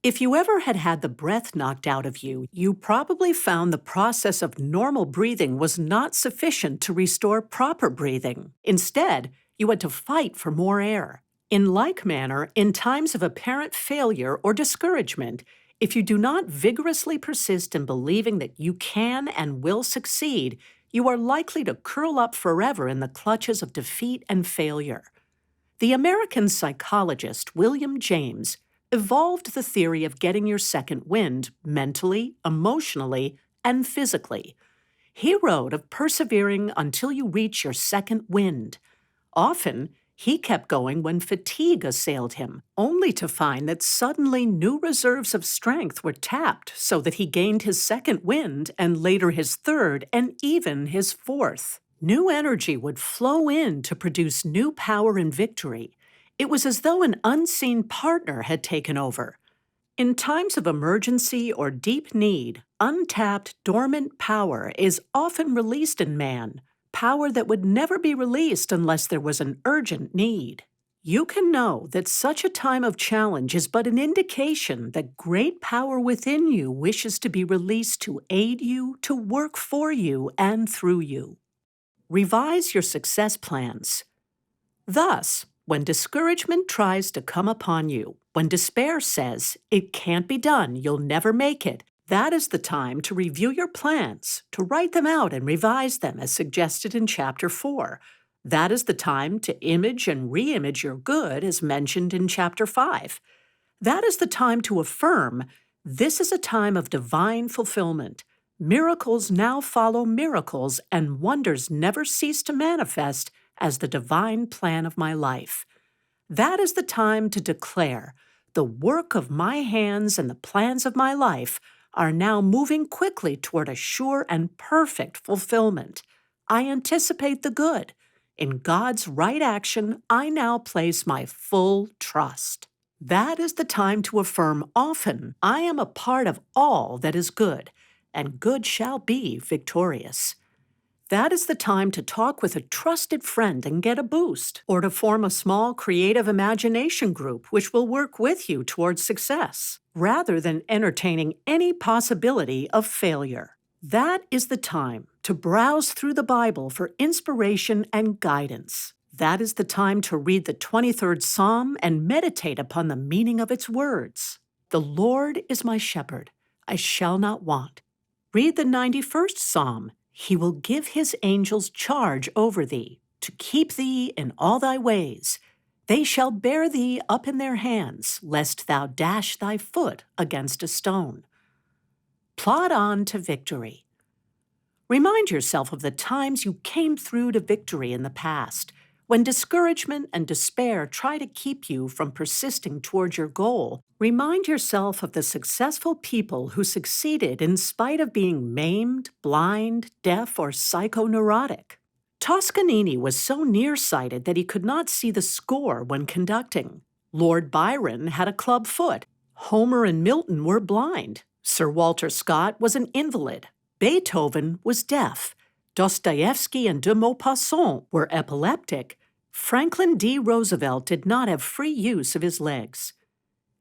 If you ever had had the breath knocked out of you, you probably found the process of normal breathing was not sufficient to restore proper breathing. Instead, you had to fight for more air. In like manner, in times of apparent failure or discouragement, if you do not vigorously persist in believing that you can and will succeed, you are likely to curl up forever in the clutches of defeat and failure. The American psychologist William James evolved the theory of getting your second wind mentally, emotionally, and physically. He wrote of persevering until you reach your second wind. Often, he kept going when fatigue assailed him, only to find that suddenly new reserves of strength were tapped so that he gained his second wind and later his third and even his fourth. New energy would flow in to produce new power and victory. It was as though an unseen partner had taken over. In times of emergency or deep need, untapped, dormant power is often released in man, power that would never be released unless there was an urgent need. You can know that such a time of challenge is but an indication that great power within you wishes to be released to aid you, to work for you and through you. Revise your success plans. Thus, when discouragement tries to come upon you, when despair says, "It can't be done, you'll never make it," that is the time to review your plans, to write them out and revise them as suggested in Chapter 4. That is the time to image and re-image your good as mentioned in Chapter 5. That is the time to affirm, "This is a time of divine fulfillment. Miracles now follow miracles, and wonders never cease to manifest as the divine plan of my life." That is the time to declare, "The work of my hands and the plans of my life are now moving quickly toward a sure and perfect fulfillment. I anticipate the good. In God's right action, I now place my full trust." That is the time to affirm often, "I am a part of all that is good, and good shall be victorious." That is the time to talk with a trusted friend and get a boost, or to form a small creative imagination group which will work with you towards success, rather than entertaining any possibility of failure. That is the time to browse through the Bible for inspiration and guidance. That is the time to read the 23rd Psalm and meditate upon the meaning of its words. "The Lord is my shepherd. I shall not want. Read the 91st Psalm. He will give his angels charge over thee, to keep thee in all thy ways. They shall bear thee up in their hands, lest thou dash thy foot against a stone. Plod on to victory. Remind yourself of the times you came through to victory in the past. When discouragement and despair try to keep you from persisting toward your goal, remind yourself of the successful people who succeeded in spite of being maimed, blind, deaf, or psychoneurotic. Toscanini was so nearsighted that he could not see the score when conducting. Lord Byron had a club foot. Homer and Milton were blind. Sir Walter Scott was an invalid. Beethoven was deaf. Dostoevsky and de Maupassant were epileptic. Franklin D. Roosevelt did not have free use of his legs.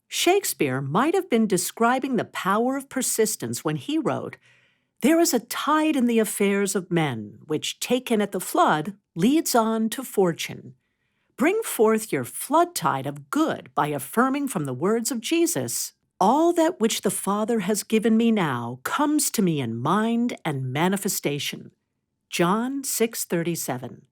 Shakespeare might have been describing the power of persistence when he wrote, "There is a tide in the affairs of men, which, taken at the flood, leads on to fortune. Bring forth your flood tide of good by affirming from the words of Jesus, all that which the Father has given me now comes to me in mind and manifestation." John 6:37.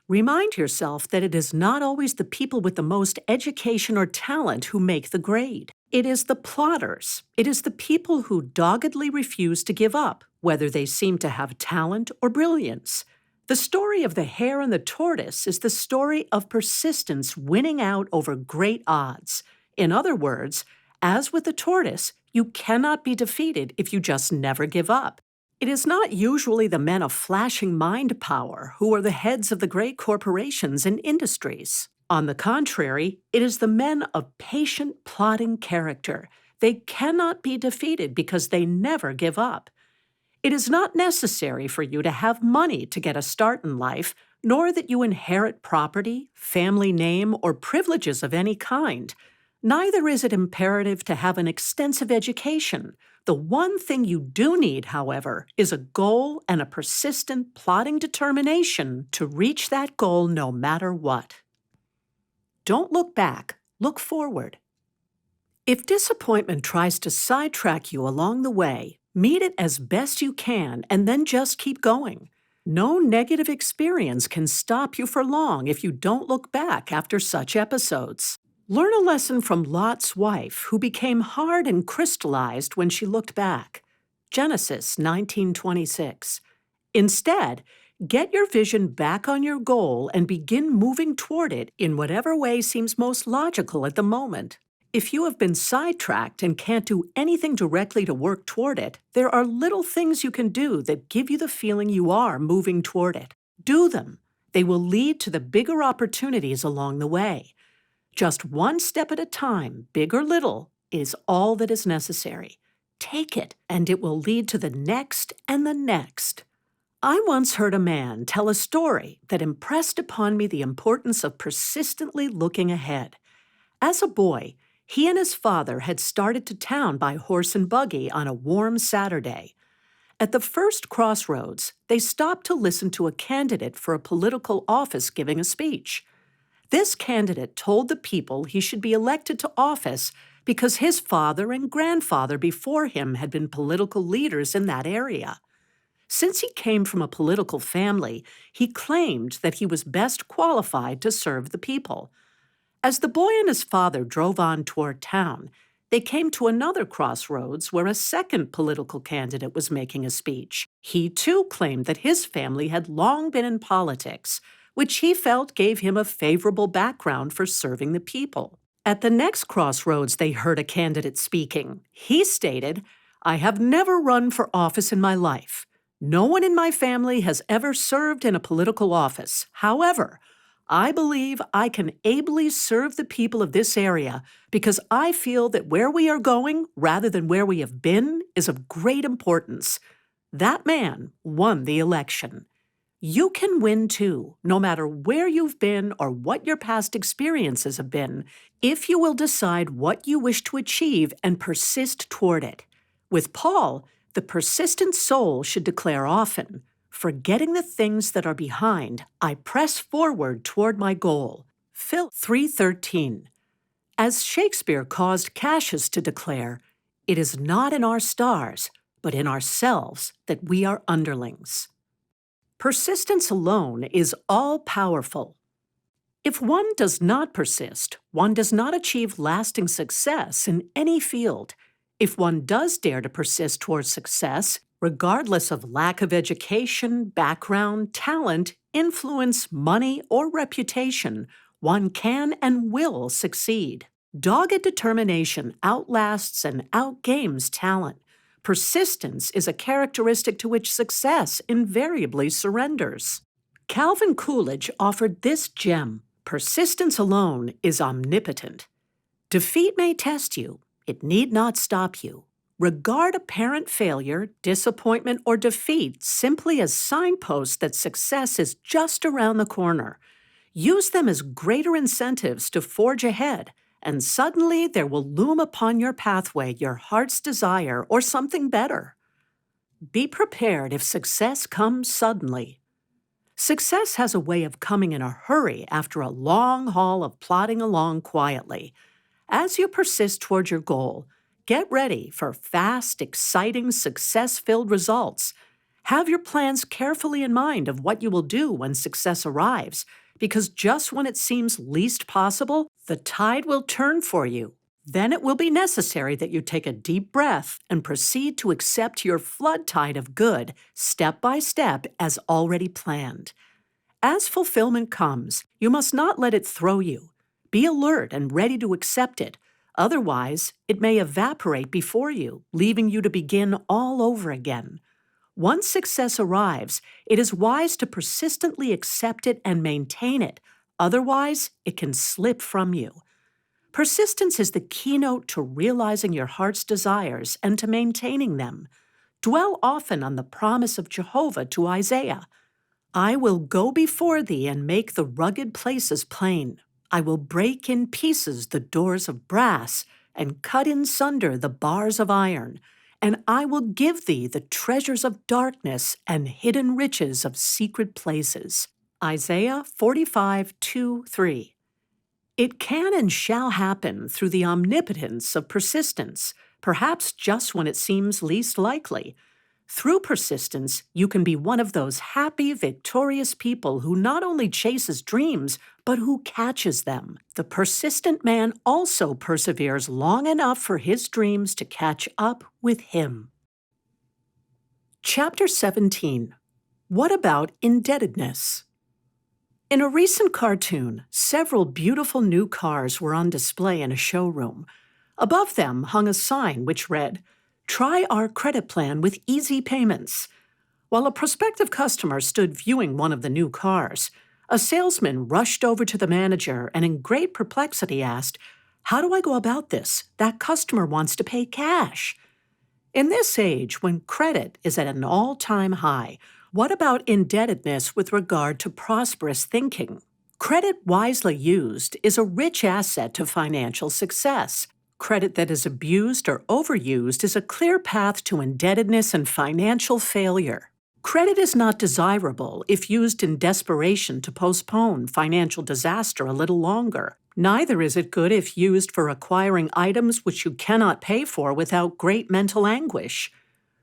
Remind yourself that it is not always the people with the most education or talent who make the grade. It is the plodders. It is the people who doggedly refuse to give up, whether they seem to have talent or brilliance. The story of the hare and the tortoise is the story of persistence winning out over great odds. In other words, as with the tortoise, you cannot be defeated if you just never give up. It is not usually the men of flashing mind power who are the heads of the great corporations and industries. On the contrary, it is the men of patient, plodding character. They cannot be defeated because they never give up. It is not necessary for you to have money to get a start in life, nor that you inherit property, family name, or privileges of any kind. Neither is it imperative to have an extensive education. The one thing you do need, however, is a goal and a persistent, plodding determination to reach that goal no matter what. Don't look back, look forward. If disappointment tries to sidetrack you along the way, meet it as best you can and then just keep going. No negative experience can stop you for long if you don't look back after such episodes. Learn a lesson from Lot's wife, who became hard and crystallized when she looked back. Genesis 19:26. Instead, get your vision back on your goal and begin moving toward it in whatever way seems most logical at the moment. If you have been sidetracked and can't do anything directly to work toward it, there are little things you can do that give you the feeling you are moving toward it. Do them. They will lead to the bigger opportunities along the way. Just one step at a time, big or little, is all that is necessary. Take it, and it will lead to the next and the next. I once heard a man tell a story that impressed upon me the importance of persistently looking ahead. As a boy, he and his father had started to town by horse and buggy on a warm Saturday. At the first crossroads, they stopped to listen to a candidate for a political office giving a speech. This candidate told the people he should be elected to office because his father and grandfather before him had been political leaders in that area. Since he came from a political family, he claimed that he was best qualified to serve the people. As the boy and his father drove on toward town, they came to another crossroads where a second political candidate was making a speech. He too claimed that his family had long been in politics, which he felt gave him a favorable background for serving the people. At the next crossroads, they heard a candidate speaking. He stated, "I have never run for office in my life. No one in my family has ever served in a political office. However, I believe I can ably serve the people of this area because I feel that where we are going, rather than where we have been, is of great importance." That man won the election. You can win too, no matter where you've been or what your past experiences have been, if you will decide what you wish to achieve and persist toward it. With Paul, the persistent soul should declare often, "Forgetting the things that are behind, I press forward toward my goal." Phil 3:13. As Shakespeare caused Cassius to declare, it is not in our stars, but in ourselves that we are underlings. Persistence alone is all-powerful. If one does not persist, one does not achieve lasting success in any field. If one does dare to persist towards success, regardless of lack of education, background, talent, influence, money, or reputation, one can and will succeed. Dogged determination outlasts and outgames talent. Persistence is a characteristic to which success invariably surrenders. Calvin Coolidge offered this gem: persistence alone is omnipotent. Defeat may test you, it need not stop you. Regard apparent failure, disappointment, or defeat simply as signposts that success is just around the corner. Use them as greater incentives to forge ahead, and suddenly there will loom upon your pathway your heart's desire or something better. Be prepared if success comes suddenly. Success has a way of coming in a hurry after a long haul of plodding along quietly. As you persist toward your goal, get ready for fast, exciting, success-filled results. Have your plans carefully in mind of what you will do when success arrives, because just when it seems least possible, the tide will turn for you. Then it will be necessary that you take a deep breath and proceed to accept your flood tide of good, step by step, as already planned. As fulfillment comes, you must not let it throw you. Be alert and ready to accept it. Otherwise, it may evaporate before you, leaving you to begin all over again. Once success arrives, it is wise to persistently accept it and maintain it. Otherwise, it can slip from you. Persistence is the keynote to realizing your heart's desires and to maintaining them. Dwell often on the promise of Jehovah to Isaiah. I will go before thee and make the rugged places plain. I will break in pieces the doors of brass and cut in sunder the bars of iron. And I will give thee the treasures of darkness and hidden riches of secret places. Isaiah 45:2-3. It can and shall happen through the omnipotence of persistence, perhaps just when it seems least likely. Through persistence, you can be one of those happy, victorious people who not only chases dreams, but who catches them. The persistent man also perseveres long enough for his dreams to catch up with him. Chapter 17. What about indebtedness? In a recent cartoon, several beautiful new cars were on display in a showroom. Above them hung a sign which read, "Try our credit plan with easy payments." While a prospective customer stood viewing one of the new cars, a salesman rushed over to the manager and in great perplexity asked, "How do I go about this? That customer wants to pay cash." In this age, when credit is at an all-time high, what about indebtedness with regard to prosperous thinking? Credit wisely used is a rich asset to financial success. Credit that is abused or overused is a clear path to indebtedness and financial failure. Credit is not desirable if used in desperation to postpone financial disaster a little longer. Neither is it good if used for acquiring items which you cannot pay for without great mental anguish.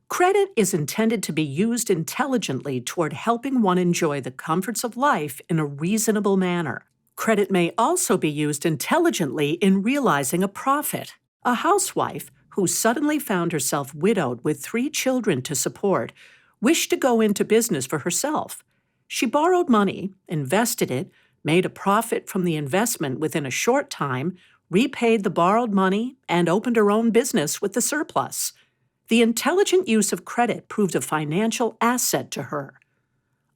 Credit is intended to be used intelligently toward helping one enjoy the comforts of life in a reasonable manner. Credit may also be used intelligently in realizing a profit. A housewife who suddenly found herself widowed with 3 children to support wished to go into business for herself. She borrowed money, invested it, made a profit from the investment within a short time, repaid the borrowed money, and opened her own business with the surplus. The intelligent use of credit proved a financial asset to her.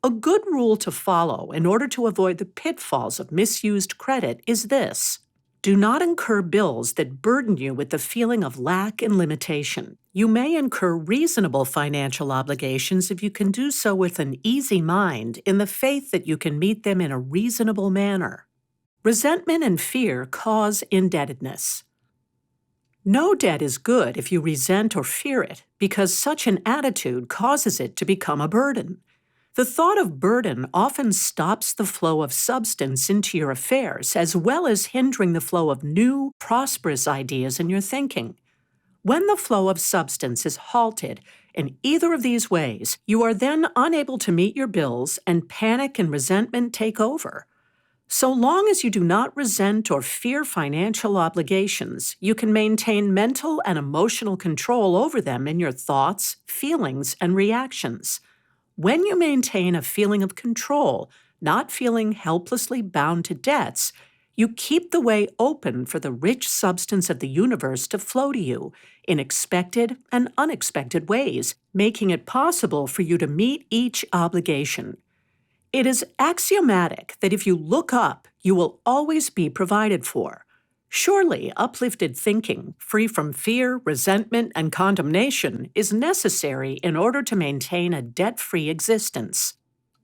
A good rule to follow in order to avoid the pitfalls of misused credit is this: do not incur bills that burden you with the feeling of lack and limitation. You may incur reasonable financial obligations if you can do so with an easy mind in the faith that you can meet them in a reasonable manner. Resentment and fear cause indebtedness. No debt is good if you resent or fear it, because such an attitude causes it to become a burden. The thought of burden often stops the flow of substance into your affairs, as well as hindering the flow of new, prosperous ideas in your thinking. When the flow of substance is halted in either of these ways, you are then unable to meet your bills and panic and resentment take over. So long as you do not resent or fear financial obligations, you can maintain mental and emotional control over them in your thoughts, feelings, and reactions. When you maintain a feeling of control, not feeling helplessly bound to debts, you keep the way open for the rich substance of the universe to flow to you in expected and unexpected ways, making it possible for you to meet each obligation. It is axiomatic that if you look up, you will always be provided for. Surely, uplifted thinking, free from fear, resentment, and condemnation, is necessary in order to maintain a debt-free existence.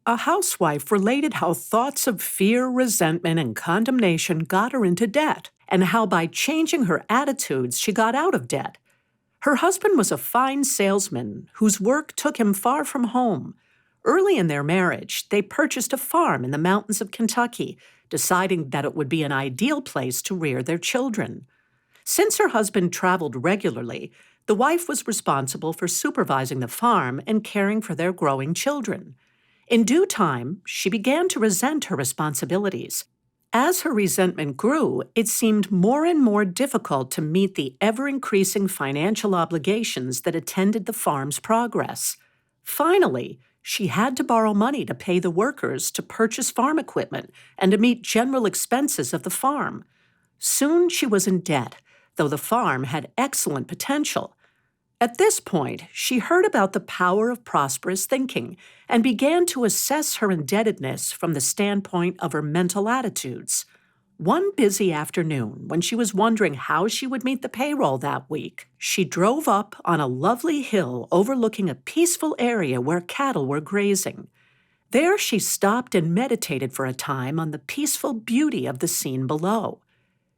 A housewife related how thoughts of fear, resentment, and condemnation got her into debt, and how by changing her attitudes she got out of debt. Her husband was a fine salesman whose work took him far from home. Early in their marriage, they purchased a farm in the mountains of Kentucky, deciding that it would be an ideal place to rear their children. Since her husband traveled regularly, the wife was responsible for supervising the farm and caring for their growing children. In due time, she began to resent her responsibilities. As her resentment grew, it seemed more and more difficult to meet the ever-increasing financial obligations that attended the farm's progress. Finally, she had to borrow money to pay the workers, to purchase farm equipment, and to meet general expenses of the farm. Soon she was in debt, though the farm had excellent potential. At this point, she heard about the power of prosperous thinking and began to assess her indebtedness from the standpoint of her mental attitudes. One busy afternoon, when she was wondering how she would meet the payroll that week, she drove up on a lovely hill overlooking a peaceful area where cattle were grazing. There she stopped and meditated for a time on the peaceful beauty of the scene below.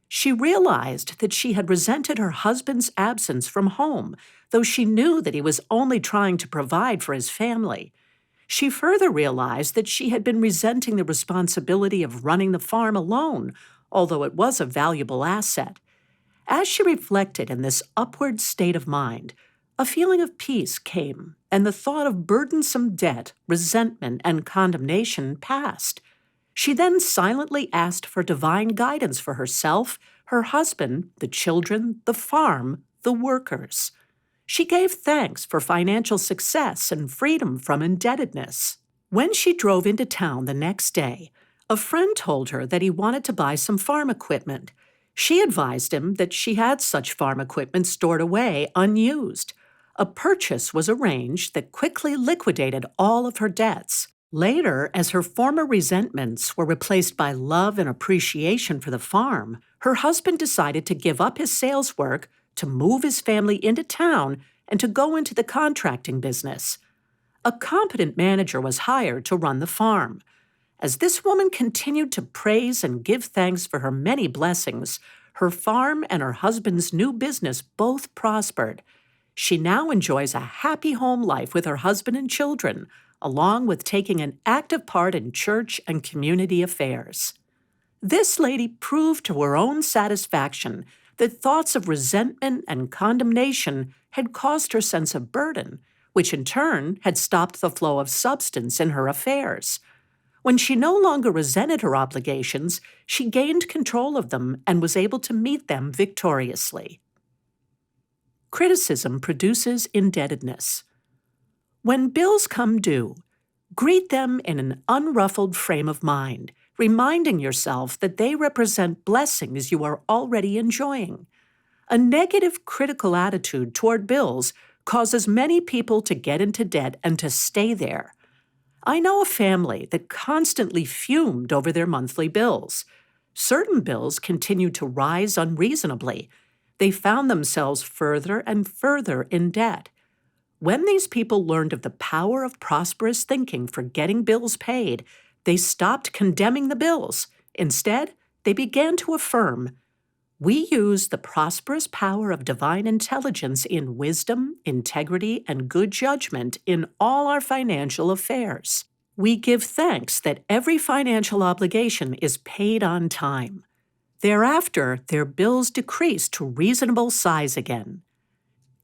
She realized that she had resented her husband's absence from home, though she knew that he was only trying to provide for his family. She further realized that she had been resenting the responsibility of running the farm alone, although it was a valuable asset. As she reflected in this upward state of mind, a feeling of peace came, and the thought of burdensome debt, resentment, and condemnation passed. She then silently asked for divine guidance for herself, her husband, the children, the farm, the workers. She gave thanks for financial success and freedom from indebtedness. When she drove into town the next day, a friend told her that he wanted to buy some farm equipment. She advised him that she had such farm equipment stored away unused. A purchase was arranged that quickly liquidated all of her debts. Later, as her former resentments were replaced by love and appreciation for the farm, her husband decided to give up his sales work, to move his family into town, and to go into the contracting business. A competent manager was hired to run the farm. As this woman continued to praise and give thanks for her many blessings, her farm and her husband's new business both prospered. She now enjoys a happy home life with her husband and children, along with taking an active part in church and community affairs. This lady proved to her own satisfaction that thoughts of resentment and condemnation had caused her sense of burden, which in turn had stopped the flow of substance in her affairs. When she no longer resented her obligations, she gained control of them and was able to meet them victoriously. Criticism produces indebtedness. When bills come due, greet them in an unruffled frame of mind, reminding yourself that they represent blessings you are already enjoying. A negative, critical attitude toward bills causes many people to get into debt and to stay there. I know a family that constantly fumed over their monthly bills. Certain bills continued to rise unreasonably. They found themselves further and further in debt. When these people learned of the power of prosperous thinking for getting bills paid, they stopped condemning the bills. Instead, they began to affirm, "We use the prosperous power of divine intelligence in wisdom, integrity, and good judgment in all our financial affairs. We give thanks that every financial obligation is paid on time." Thereafter, their bills decreased to reasonable size again.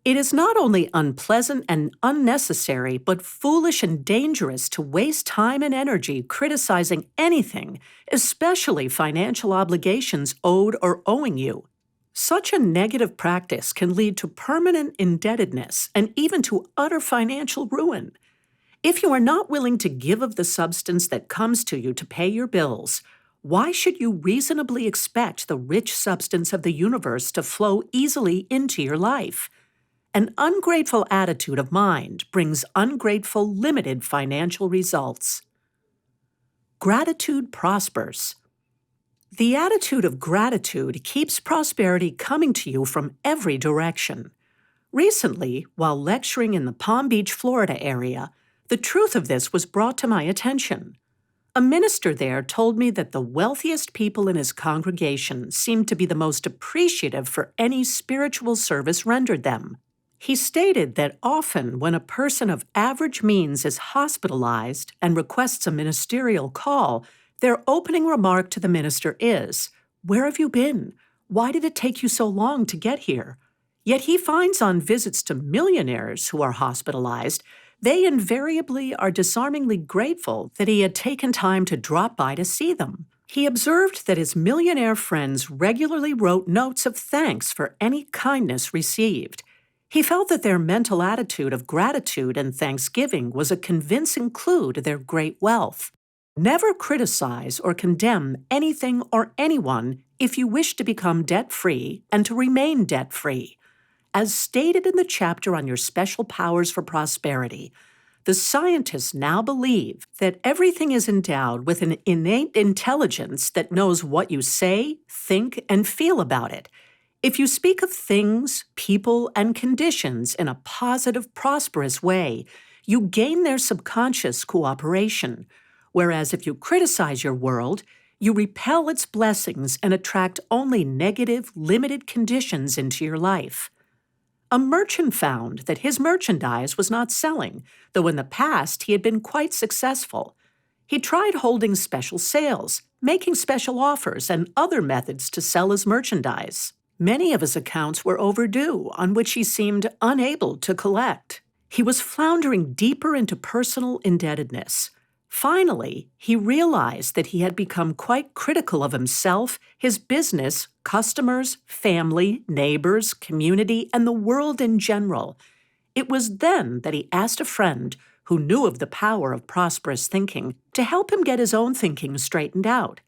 It is not only unpleasant and unnecessary, but foolish and dangerous to waste time and energy criticizing anything, especially financial obligations owed or owing you. Such a negative practice can lead to permanent indebtedness and even to utter financial ruin. If you are not willing to give of the substance that comes to you to pay your bills, why should you reasonably expect the rich substance of the universe to flow easily into your life? An ungrateful attitude of mind brings ungrateful, limited financial results. Gratitude prospers. The attitude of gratitude keeps prosperity coming to you from every direction. Recently, while lecturing in the Palm Beach, Florida area, the truth of this was brought to my attention. A minister there told me that the wealthiest people in his congregation seemed to be the most appreciative for any spiritual service rendered them. He stated that often when a person of average means is hospitalized and requests a ministerial call, their opening remark to the minister is, "Where have you been? Why did it take you so long to get here?" Yet he finds on visits to millionaires who are hospitalized, they invariably are disarmingly grateful that he had taken time to drop by to see them. He observed that his millionaire friends regularly wrote notes of thanks for any kindness received. He felt that their mental attitude of gratitude and thanksgiving was a convincing clue to their great wealth. Never criticize or condemn anything or anyone if you wish to become debt-free and to remain debt-free. As stated in the chapter on your special powers for prosperity, the scientists now believe that everything is endowed with an innate intelligence that knows what you say, think, and feel about it. If you speak of things, people, and conditions in a positive, prosperous way, you gain their subconscious cooperation. Whereas if you criticize your world, you repel its blessings and attract only negative, limited conditions into your life. A merchant found that his merchandise was not selling, though in the past he had been quite successful. He tried holding special sales, making special offers, and other methods to sell his merchandise. Many of his accounts were overdue, on which he seemed unable to collect. He was floundering deeper into personal indebtedness. Finally, he realized that he had become quite critical of himself, his business, customers, family, neighbors, community, and the world in general. It was then that he asked a friend who knew of the power of prosperous thinking to help him get his own thinking straightened out.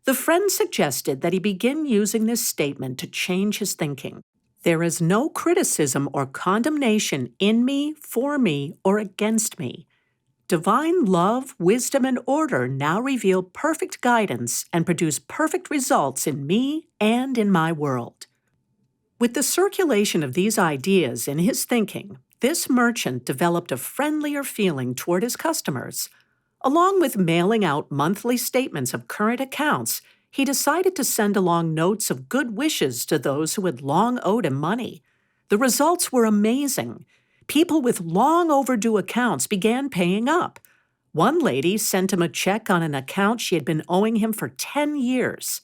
The friend suggested that he begin using this statement to change his thinking. There is no criticism or condemnation in me, for me, or against me. Divine love, wisdom, and order now reveal perfect guidance and produce perfect results in me and in my world. With the circulation of these ideas in his thinking, this merchant developed a friendlier feeling toward his customers. Along with mailing out monthly statements of current accounts, he decided to send along notes of good wishes to those who had long owed him money. The results were amazing. People with long overdue accounts began paying up. One lady sent him a check on an account she had been owing him for 10 years.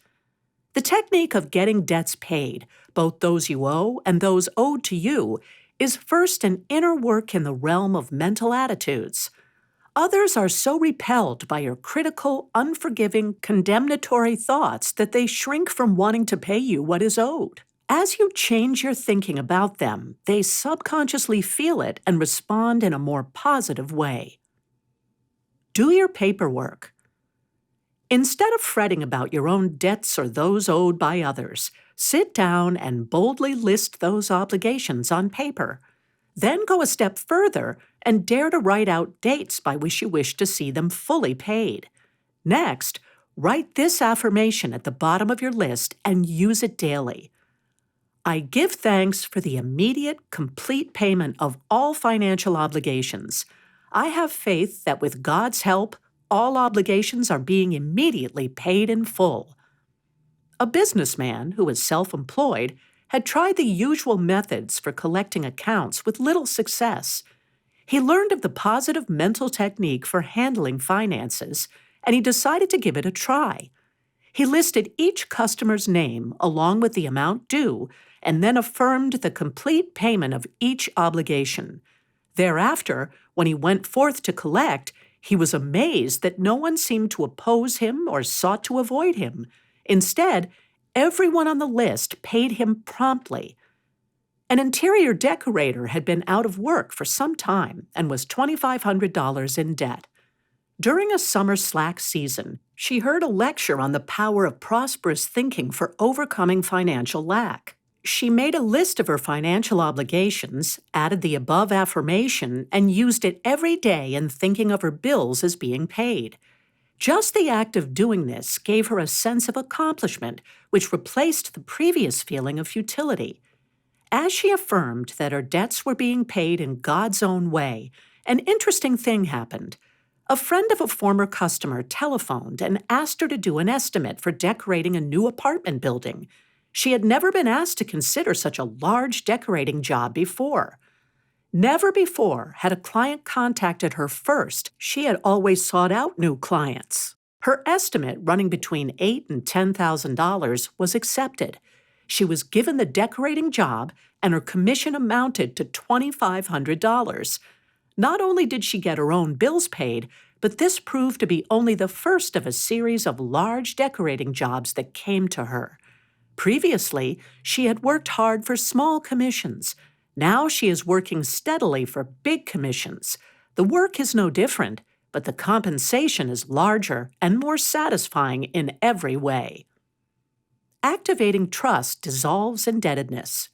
The technique of getting debts paid, both those you owe and those owed to you, is first an inner work in the realm of mental attitudes. Others are so repelled by your critical, unforgiving, condemnatory thoughts that they shrink from wanting to pay you what is owed. As you change your thinking about them, they subconsciously feel it and respond in a more positive way. Do your paperwork. Instead of fretting about your own debts or those owed by others, sit down and boldly list those obligations on paper. Then go a step further and dare to write out dates by which you wish to see them fully paid. Next, write this affirmation at the bottom of your list and use it daily. I give thanks for the immediate, complete payment of all financial obligations. I have faith that with God's help, all obligations are being immediately paid in full. A businessman who is self-employed had tried the usual methods for collecting accounts with little success. He learned of the positive mental technique for handling finances, and he decided to give it a try. He listed each customer's name along with the amount due and then affirmed the complete payment of each obligation. Thereafter, when he went forth to collect, he was amazed that no one seemed to oppose him or sought to avoid him. Instead, everyone on the list paid him promptly. An interior decorator had been out of work for some time and was $2,500 in debt. During a summer slack season, she heard a lecture on the power of prosperous thinking for overcoming financial lack. She made a list of her financial obligations, added the above affirmation, and used it every day in thinking of her bills as being paid. Just the act of doing this gave her a sense of accomplishment, which replaced the previous feeling of futility. As she affirmed that her debts were being paid in God's own way, an interesting thing happened. A friend of a former customer telephoned and asked her to do an estimate for decorating a new apartment building. She had never been asked to consider such a large decorating job before. Never before had a client contacted her first. She had always sought out new clients. Her estimate, running between $8,000 and $10,000, was accepted. She was given the decorating job, and her commission amounted to $2,500. Not only did she get her own bills paid, but this proved to be only the first of a series of large decorating jobs that came to her. Previously, she had worked hard for small commissions. Now she is working steadily for big commissions. The work is no different, but the compensation is larger and more satisfying in every way. Activating trust dissolves indebtedness.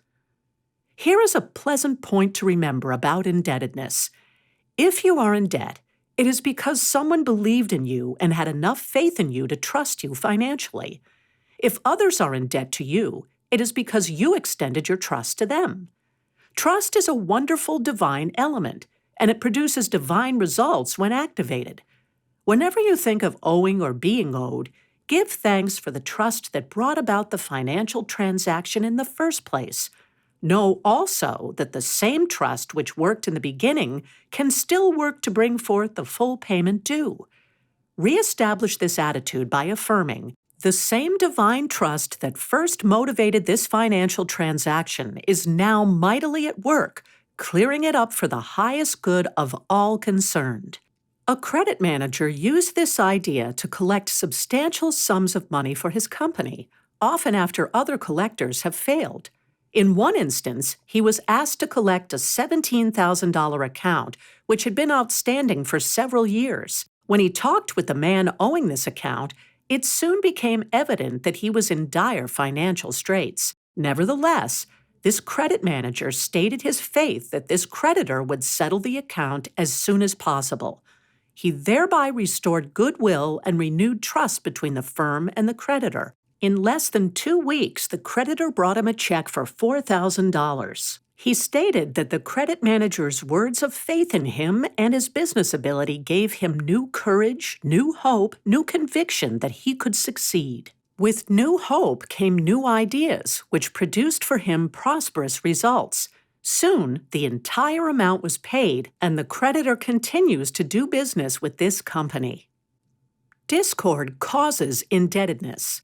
Here is a pleasant point to remember about indebtedness. If you are in debt, it is because someone believed in you and had enough faith in you to trust you financially. If others are in debt to you, it is because you extended your trust to them. Trust is a wonderful divine element, and it produces divine results when activated. Whenever you think of owing or being owed, give thanks for the trust that brought about the financial transaction in the first place. Know also that the same trust which worked in the beginning can still work to bring forth the full payment due. Reestablish this attitude by affirming, "The same divine trust that first motivated this financial transaction is now mightily at work, clearing it up for the highest good of all concerned." A credit manager used this idea to collect substantial sums of money for his company, often after other collectors have failed. In one instance, he was asked to collect a $17,000 account, which had been outstanding for several years. When he talked with the man owing this account, it soon became evident that he was in dire financial straits. Nevertheless, this credit manager stated his faith that this creditor would settle the account as soon as possible. He thereby restored goodwill and renewed trust between the firm and the creditor. In less than 2 weeks, the creditor brought him a check for $4,000. He stated that the credit manager's words of faith in him and his business ability gave him new courage, new hope, new conviction that he could succeed. With new hope came new ideas, which produced for him prosperous results. Soon, the entire amount was paid, and the creditor continues to do business with this company. Discord causes indebtedness.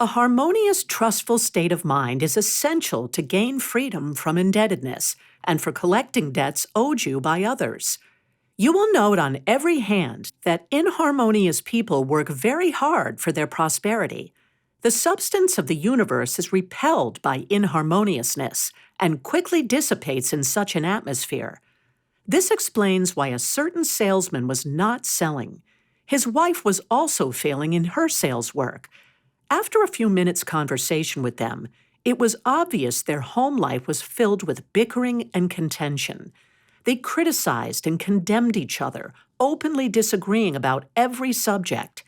A harmonious, trustful state of mind is essential to gain freedom from indebtedness and for collecting debts owed you by others. You will note on every hand that inharmonious people work very hard for their prosperity. The substance of the universe is repelled by inharmoniousness and quickly dissipates in such an atmosphere. This explains why a certain salesman was not selling. His wife was also failing in her sales work. After a few minutes' conversation with them, it was obvious their home life was filled with bickering and contention. They criticized and condemned each other, openly disagreeing about every subject.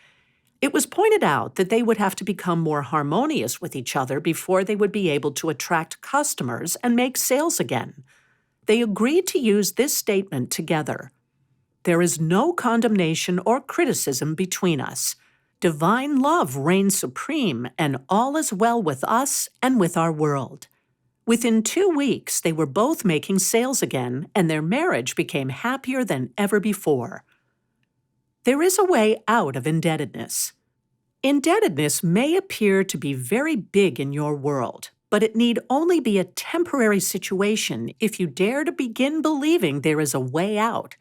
It was pointed out that they would have to become more harmonious with each other before they would be able to attract customers and make sales again. They agreed to use this statement together: "There is no condemnation or criticism between us. Divine love reigns supreme, and all is well with us and with our world." Within 2 weeks, they were both making sales again, and their marriage became happier than ever before. There is a way out of indebtedness. Indebtedness may appear to be very big in your world. but it need only be a temporary situation if you dare to begin believing there is a way out.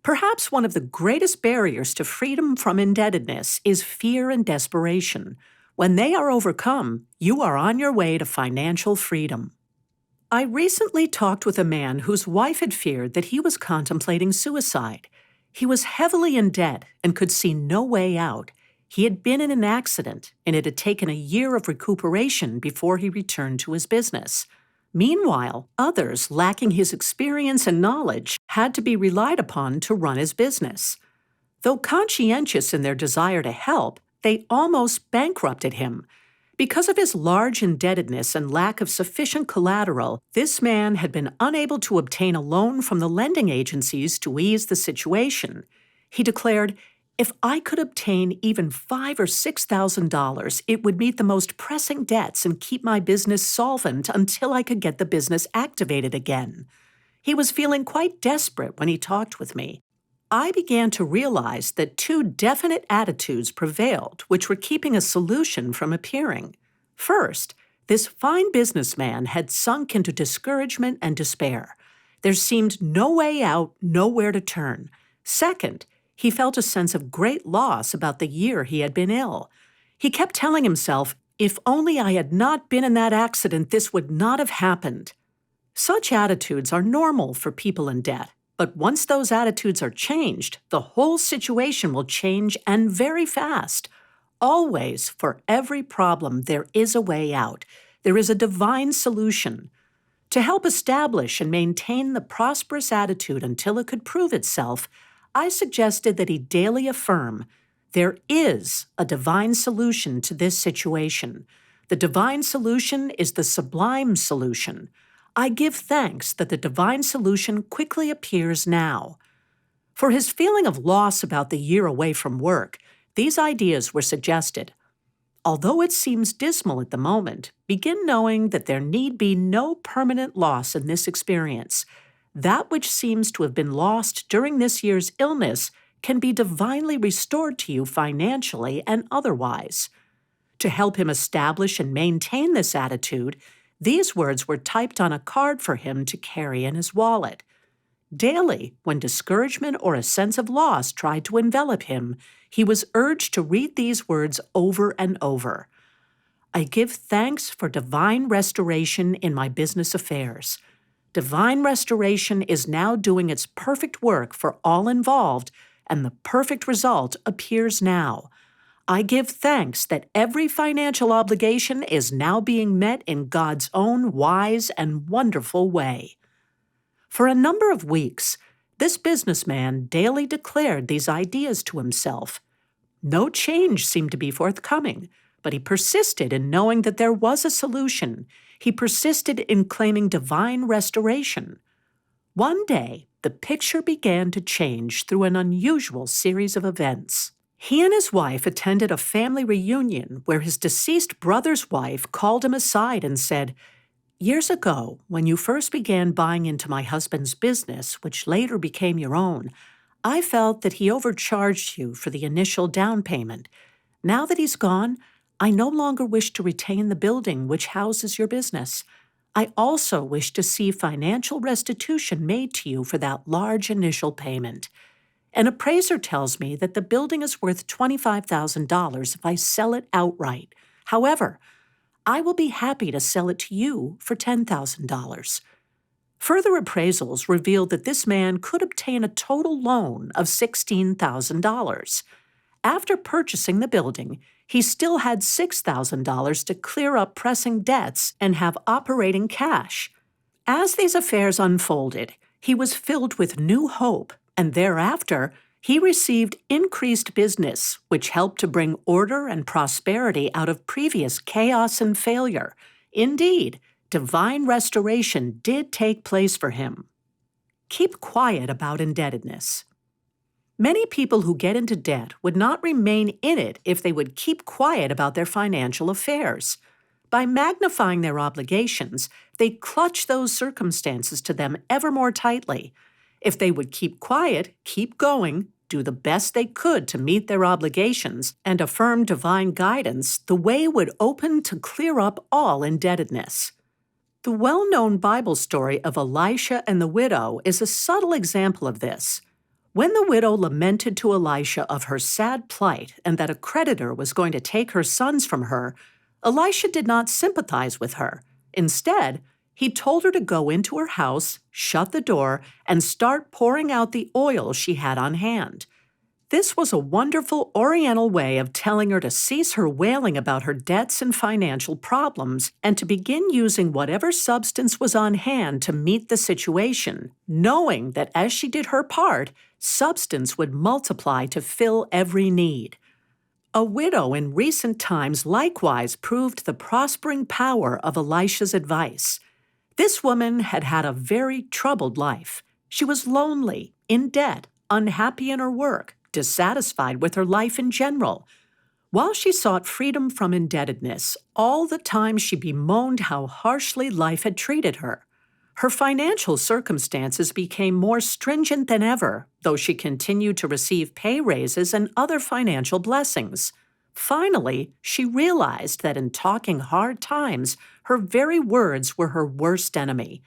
Perhaps one of the greatest barriers to freedom from indebtedness is fear and desperation. When they are overcome, you are on your way to financial freedom. I recently talked with a man whose wife had feared that he was contemplating suicide. He was heavily in debt and could see no way out. He had been in an accident, and it had taken a year of recuperation before he returned to his business. Meanwhile, others, lacking his experience and knowledge, had to be relied upon to run his business. Though conscientious in their desire to help, they almost bankrupted him. Because of his large indebtedness and lack of sufficient collateral, this man had been unable to obtain a loan from the lending agencies to ease the situation. He declared, "If I could obtain even $5,000 or $6,000, it would meet the most pressing debts and keep my business solvent until I could get the business activated again." He was feeling quite desperate when he talked with me. I began to realize that two definite attitudes prevailed which were keeping a solution from appearing. First, this fine businessman had sunk into discouragement and despair. There seemed no way out, nowhere to turn. Second, he felt a sense of great loss about the year he had been ill. He kept telling himself, "If only I had not been in that accident, this would not have happened." Such attitudes are normal for people in debt. But once those attitudes are changed, the whole situation will change, and very fast. Always, for every problem, there is a way out. There is a divine solution. To help establish and maintain the prosperous attitude until it could prove itself, I suggested that he daily affirm, "There is a divine solution to this situation. The divine solution is the sublime solution. I give thanks that the divine solution quickly appears now." For his feeling of loss about the year away from work, these ideas were suggested. Although it seems dismal at the moment, begin knowing that there need be no permanent loss in this experience. That which seems to have been lost during this year's illness can be divinely restored to you financially and otherwise. To help him establish and maintain this attitude, these words were typed on a card for him to carry in his wallet. Daily, when discouragement or a sense of loss tried to envelop him, he was urged to read these words over and over. "I give thanks for divine restoration in my business affairs. Divine restoration is now doing its perfect work for all involved, and the perfect result appears now. I give thanks that every financial obligation is now being met in God's own wise and wonderful way." For a number of weeks, this businessman daily declared these ideas to himself. No change seemed to be forthcoming, but he persisted in knowing that there was a solution. He persisted in claiming divine restoration. One day, the picture began to change through an unusual series of events. He and his wife attended a family reunion where his deceased brother's wife called him aside and said, "Years ago, when you first began buying into my husband's business, which later became your own, I felt that he overcharged you for the initial down payment. Now that he's gone, I no longer wish to retain the building which houses your business. I also wish to see financial restitution made to you for that large initial payment. An appraiser tells me that the building is worth $25,000 if I sell it outright. However, I will be happy to sell it to you for $10,000. Further appraisals revealed that this man could obtain a total loan of $16,000. After purchasing the building, he still had $6,000 to clear up pressing debts and have operating cash. As these affairs unfolded, he was filled with new hope, and thereafter, he received increased business, which helped to bring order and prosperity out of previous chaos and failure. Indeed, divine restoration did take place for him. Keep quiet about indebtedness. Many people who get into debt would not remain in it if they would keep quiet about their financial affairs. By magnifying their obligations, they clutch those circumstances to them ever more tightly. If they would keep quiet, keep going, do the best they could to meet their obligations and affirm divine guidance, the way would open to clear up all indebtedness. The well-known Bible story of Elisha and the widow is a subtle example of this. When the widow lamented to Elisha of her sad plight and that a creditor was going to take her sons from her, Elisha did not sympathize with her. Instead, he told her to go into her house, shut the door, and start pouring out the oil she had on hand. This was a wonderful Oriental way of telling her to cease her wailing about her debts and financial problems and to begin using whatever substance was on hand to meet the situation, knowing that as she did her part, substance would multiply to fill every need. A widow in recent times likewise proved the prospering power of Elisha's advice. This woman had had a very troubled life. She was lonely, in debt, unhappy in her work, dissatisfied with her life in general. While she sought freedom from indebtedness, all the time she bemoaned how harshly life had treated her. Her financial circumstances became more stringent than ever, though she continued to receive pay raises and other financial blessings. Finally, she realized that in talking hard times, her very words were her worst enemy.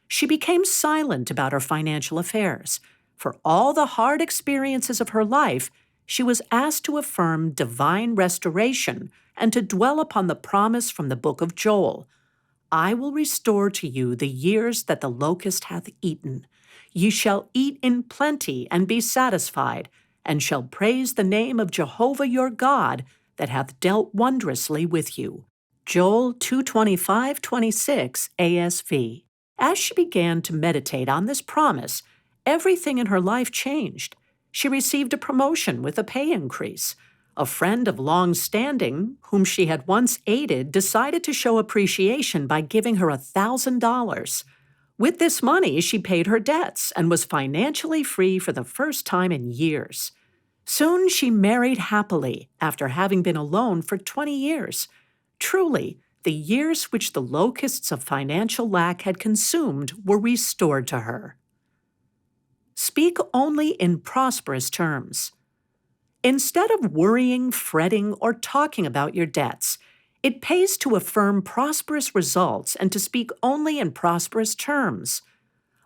She became silent about her financial affairs. For all the hard experiences of her life, she was asked to affirm divine restoration and to dwell upon the promise from the book of Joel. I will restore to you the years that the locust hath eaten. Ye shall eat in plenty and be satisfied, and shall praise the name of Jehovah your God that hath dealt wondrously with you. Joel 2:25-26 ASV. As she began to meditate on this promise, everything in her life changed. She received a promotion with a pay increase. A friend of long standing, whom she had once aided, decided to show appreciation by giving her $1,000. With this money, she paid her debts and was financially free for the first time in years. Soon she married happily after having been alone for 20 years. Truly, the years which the locusts of financial lack had consumed were restored to her. Speak only in prosperous terms. Instead of worrying, fretting, or talking about your debts, it pays to affirm prosperous results and to speak only in prosperous terms.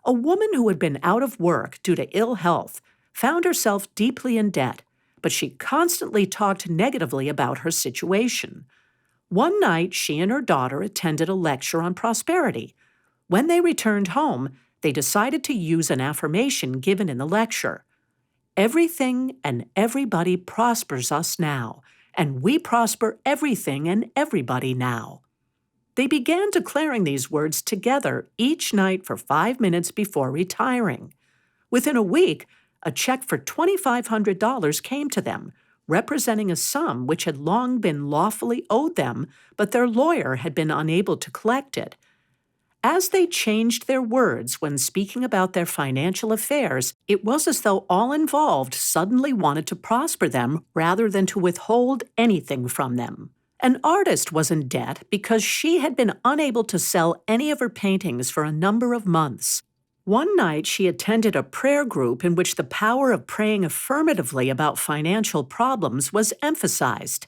A woman who had been out of work due to ill health found herself deeply in debt, but she constantly talked negatively about her situation. One night, she and her daughter attended a lecture on prosperity. When they returned home, they decided to use an affirmation given in the lecture. Everything and everybody prospers us now, and we prosper everything and everybody now. They began declaring these words together each night for 5 minutes before retiring. Within a week, a check for $2,500 came to them, representing a sum which had long been lawfully owed them, but their lawyer had been unable to collect it. As they changed their words when speaking about their financial affairs, it was as though all involved suddenly wanted to prosper them rather than to withhold anything from them. An artist was in debt because she had been unable to sell any of her paintings for a number of months. One night, she attended a prayer group in which the power of praying affirmatively about financial problems was emphasized.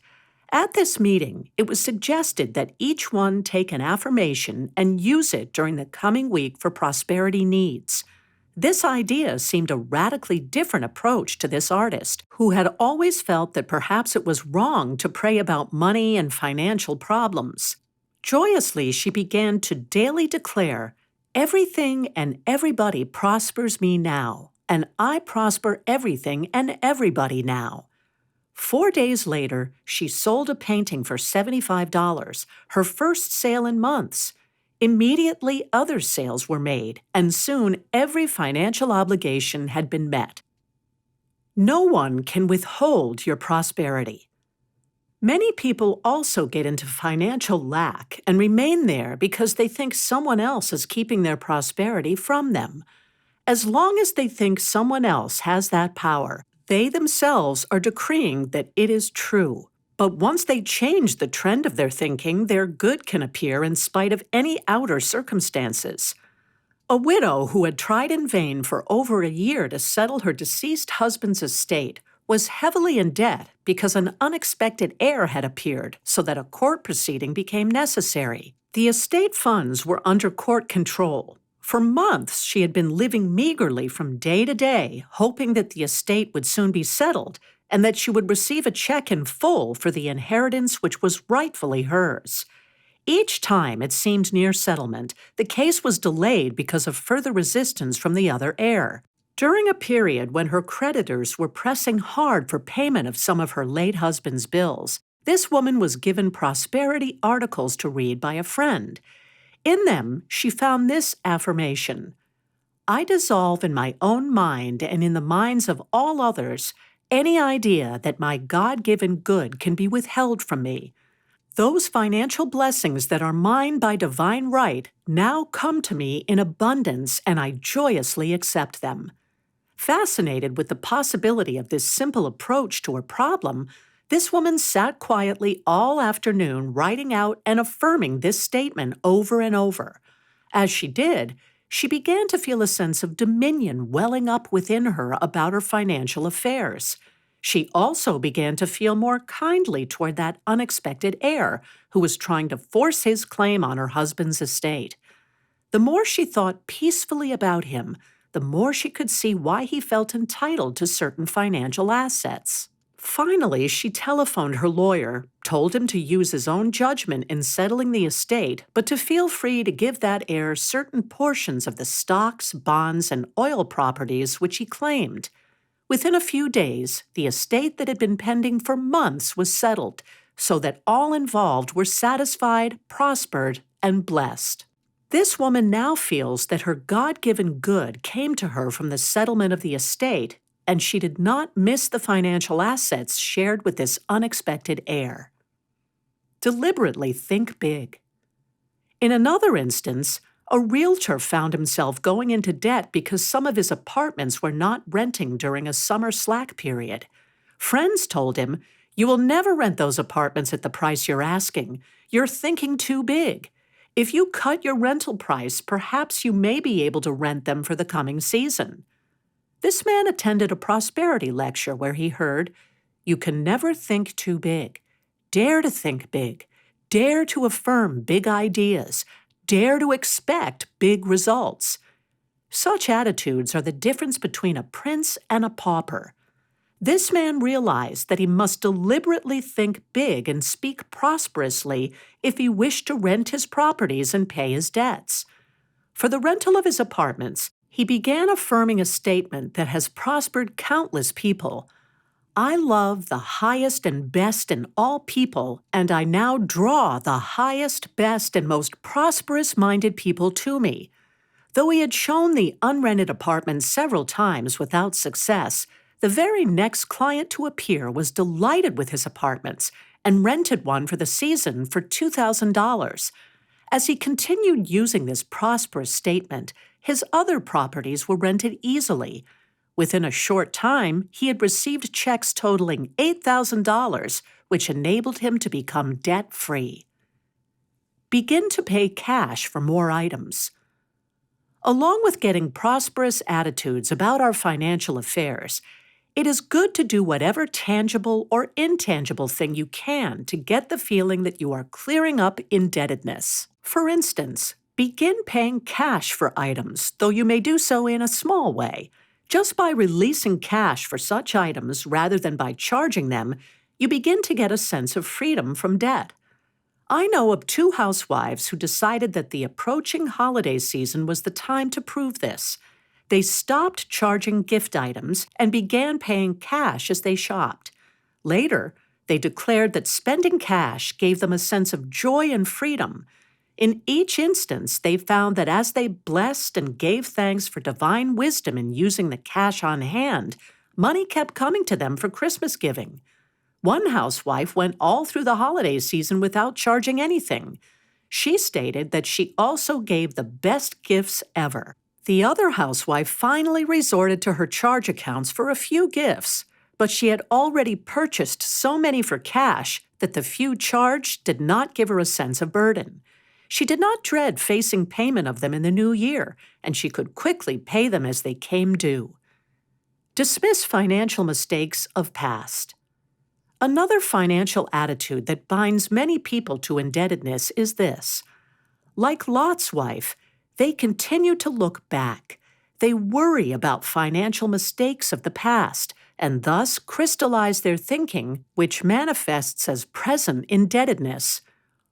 At this meeting, it was suggested that each one take an affirmation and use it during the coming week for prosperity needs. This idea seemed a radically different approach to this artist, who had always felt that perhaps it was wrong to pray about money and financial problems. Joyously, she began to daily declare, "Everything and everybody prospers me now, and I prosper everything and everybody now." 4 days later, she sold a painting for $75, her first sale in months. Immediately, other sales were made, and soon every financial obligation had been met. No one can withhold your prosperity. Many people also get into financial lack and remain there because they think someone else is keeping their prosperity from them. As long as they think someone else has that power, they themselves are decreeing that it is true. But once they change the trend of their thinking, their good can appear in spite of any outer circumstances. A widow who had tried in vain for over a year to settle her deceased husband's estate was heavily in debt because an unexpected heir had appeared, so that a court proceeding became necessary. The estate funds were under court control. For months, she had been living meagerly from day to day, hoping that the estate would soon be settled and that she would receive a check in full for the inheritance which was rightfully hers. Each time it seemed near settlement, the case was delayed because of further resistance from the other heir. During a period when her creditors were pressing hard for payment of some of her late husband's bills, this woman was given prosperity articles to read by a friend. In them, she found this affirmation: "I dissolve in my own mind and in the minds of all others any idea that my God-given good can be withheld from me. Those financial blessings that are mine by divine right now come to me in abundance, and I joyously accept them." Fascinated with the possibility of this simple approach to her problem, this woman sat quietly all afternoon writing out and affirming this statement over and over. As she did, she began to feel a sense of dominion welling up within her about her financial affairs. She also began to feel more kindly toward that unexpected heir who was trying to force his claim on her husband's estate. The more she thought peacefully about him, the more she could see why he felt entitled to certain financial assets. Finally, she telephoned her lawyer, told him to use his own judgment in settling the estate, but to feel free to give that heir certain portions of the stocks, bonds, and oil properties which he claimed. Within a few days, the estate that had been pending for months was settled, so that all involved were satisfied, prospered, and blessed. This woman now feels that her God-given good came to her from the settlement of the estate, and she did not miss the financial assets shared with this unexpected heir. Deliberately think big. In another instance, a realtor found himself going into debt because some of his apartments were not renting during a summer slack period. Friends told him, "You will never rent those apartments at the price you're asking. You're thinking too big. If you cut your rental price, perhaps you may be able to rent them for the coming season." This man attended a prosperity lecture where he heard, "You can never think too big. Dare to think big. Dare to affirm big ideas. Dare to expect big results." Such attitudes are the difference between a prince and a pauper. This man realized that he must deliberately think big and speak prosperously if he wished to rent his properties and pay his debts. For the rental of his apartments, he began affirming a statement that has prospered countless people. "I love the highest and best in all people, and I now draw the highest, best, and most prosperous-minded people to me." Though he had shown the unrented apartment several times without success, the very next client to appear was delighted with his apartments and rented one for the season for $2,000. As he continued using this prosperous statement, his other properties were rented easily. Within a short time, he had received checks totaling $8,000, which enabled him to become debt-free. Begin to pay cash for more items. Along with getting prosperous attitudes about our financial affairs, it is good to do whatever tangible or intangible thing you can to get the feeling that you are clearing up indebtedness. For instance, begin paying cash for items, though you may do so in a small way. Just by releasing cash for such items rather than by charging them, you begin to get a sense of freedom from debt. I know of 2 housewives who decided that the approaching holiday season was the time to prove this. They stopped charging gift items and began paying cash as they shopped. Later, they declared that spending cash gave them a sense of joy and freedom. In each instance, they found that as they blessed and gave thanks for divine wisdom in using the cash on hand, money kept coming to them for Christmas giving. One housewife went all through the holiday season without charging anything. She stated that she also gave the best gifts ever. The other housewife finally resorted to her charge accounts for a few gifts, but she had already purchased so many for cash that the few charged did not give her a sense of burden. She did not dread facing payment of them in the new year, and she could quickly pay them as they came due. Dismiss financial mistakes of past. Another financial attitude that binds many people to indebtedness is this. Like Lot's wife, they continue to look back. They worry about financial mistakes of the past and thus crystallize their thinking, which manifests as present indebtedness.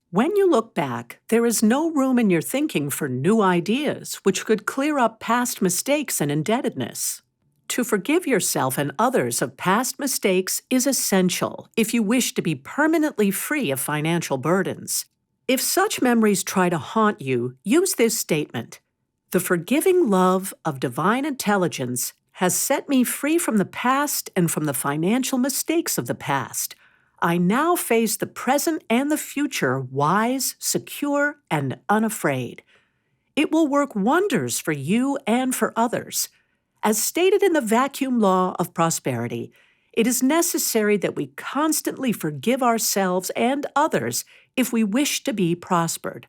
When you look back, there is no room in your thinking for new ideas, which could clear up past mistakes and indebtedness. To forgive yourself and others of past mistakes is essential if you wish to be permanently free of financial burdens. If such memories try to haunt you, use this statement. The forgiving love of divine intelligence has set me free from the past and from the financial mistakes of the past. I now face the present and the future wise, secure, and unafraid. It will work wonders for you and for others. As stated in the vacuum law of prosperity, it is necessary that we constantly forgive ourselves and others if we wish to be prospered.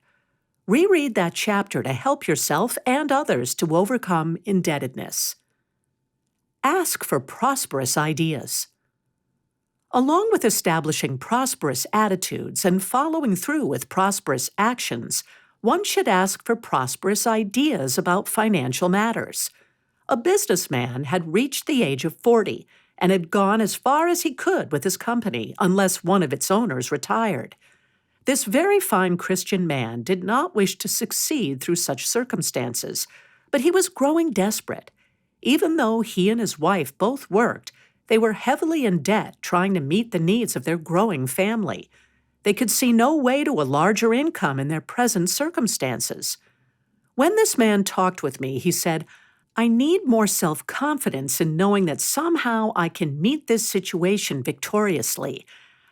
Reread that chapter to help yourself and others to overcome indebtedness. Ask for prosperous ideas. Along with establishing prosperous attitudes and following through with prosperous actions, one should ask for prosperous ideas about financial matters. A businessman had reached the age of 40 and had gone as far as he could with his company unless one of its owners retired. This very fine Christian man did not wish to succeed through such circumstances, but he was growing desperate. Even though he and his wife both worked, they were heavily in debt trying to meet the needs of their growing family. They could see no way to a larger income in their present circumstances. When this man talked with me, he said, I need more self-confidence in knowing that somehow I can meet this situation victoriously.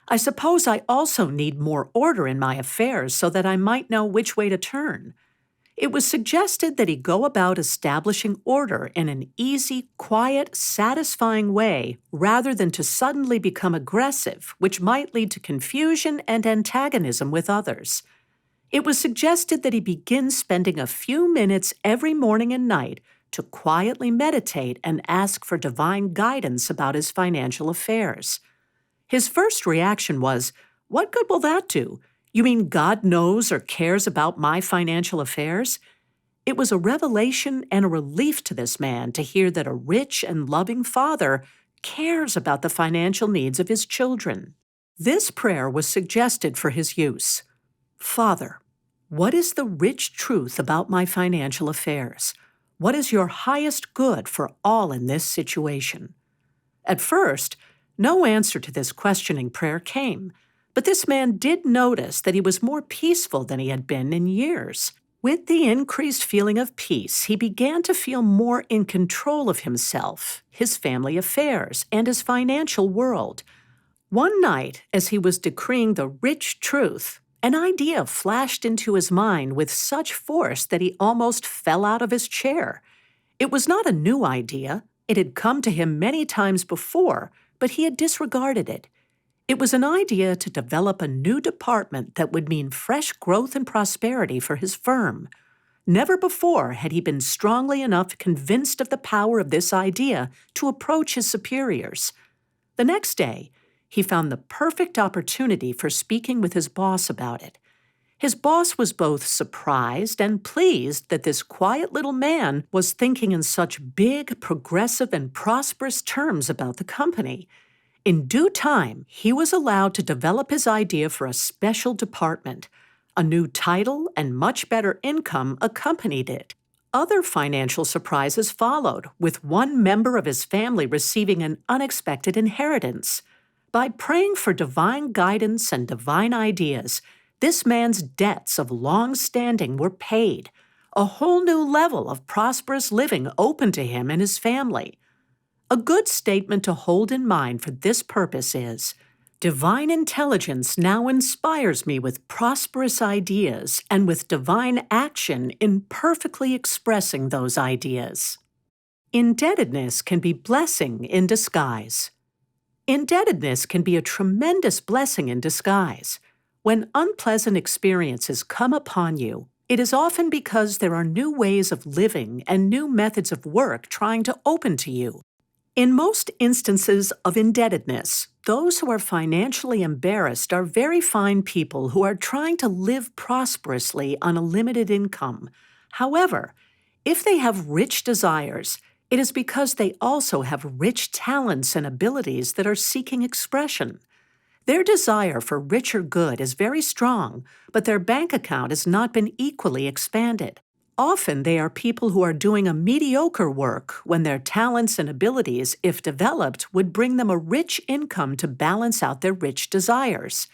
I suppose I also need more order in my affairs so that I might know which way to turn. It was suggested that he go about establishing order in an easy, quiet, satisfying way rather than to suddenly become aggressive, which might lead to confusion and antagonism with others. It was suggested that he begin spending a few minutes every morning and night to quietly meditate and ask for divine guidance about his financial affairs. His first reaction was, "What good will that do? You mean God knows or cares about my financial affairs?" It was a revelation and a relief to this man to hear that a rich and loving Father cares about the financial needs of his children. This prayer was suggested for his use. Father, what is the rich truth about my financial affairs? What is your highest good for all in this situation? At first, no answer to this questioning prayer came, but this man did notice that he was more peaceful than he had been in years. With the increased feeling of peace, he began to feel more in control of himself, his family affairs, and his financial world. One night, as he was decreeing the rich truth, an idea flashed into his mind with such force that he almost fell out of his chair. It was not a new idea. It had come to him many times before, but he had disregarded it. It was an idea to develop a new department that would mean fresh growth and prosperity for his firm. Never before had he been strongly enough convinced of the power of this idea to approach his superiors. The next day, he found the perfect opportunity for speaking with his boss about it. His boss was both surprised and pleased that this quiet little man was thinking in such big, progressive, and prosperous terms about the company. In due time, he was allowed to develop his idea for a special department. A new title and much better income accompanied it. Other financial surprises followed, with one member of his family receiving an unexpected inheritance. By praying for divine guidance and divine ideas, this man's debts of long standing were paid. A whole new level of prosperous living opened to him and his family. A good statement to hold in mind for this purpose is, divine intelligence now inspires me with prosperous ideas and with divine action in perfectly expressing those ideas. Indebtedness can be blessing in disguise. Indebtedness can be a tremendous blessing in disguise. When unpleasant experiences come upon you, it is often because there are new ways of living and new methods of work trying to open to you. In most instances of indebtedness, those who are financially embarrassed are very fine people who are trying to live prosperously on a limited income. However, if they have rich desires, it is because they also have rich talents and abilities that are seeking expression. Their desire for richer good is very strong, but their bank account has not been equally expanded. Often they are people who are doing a mediocre work when their talents and abilities, if developed, would bring them a rich income to balance out their rich desires.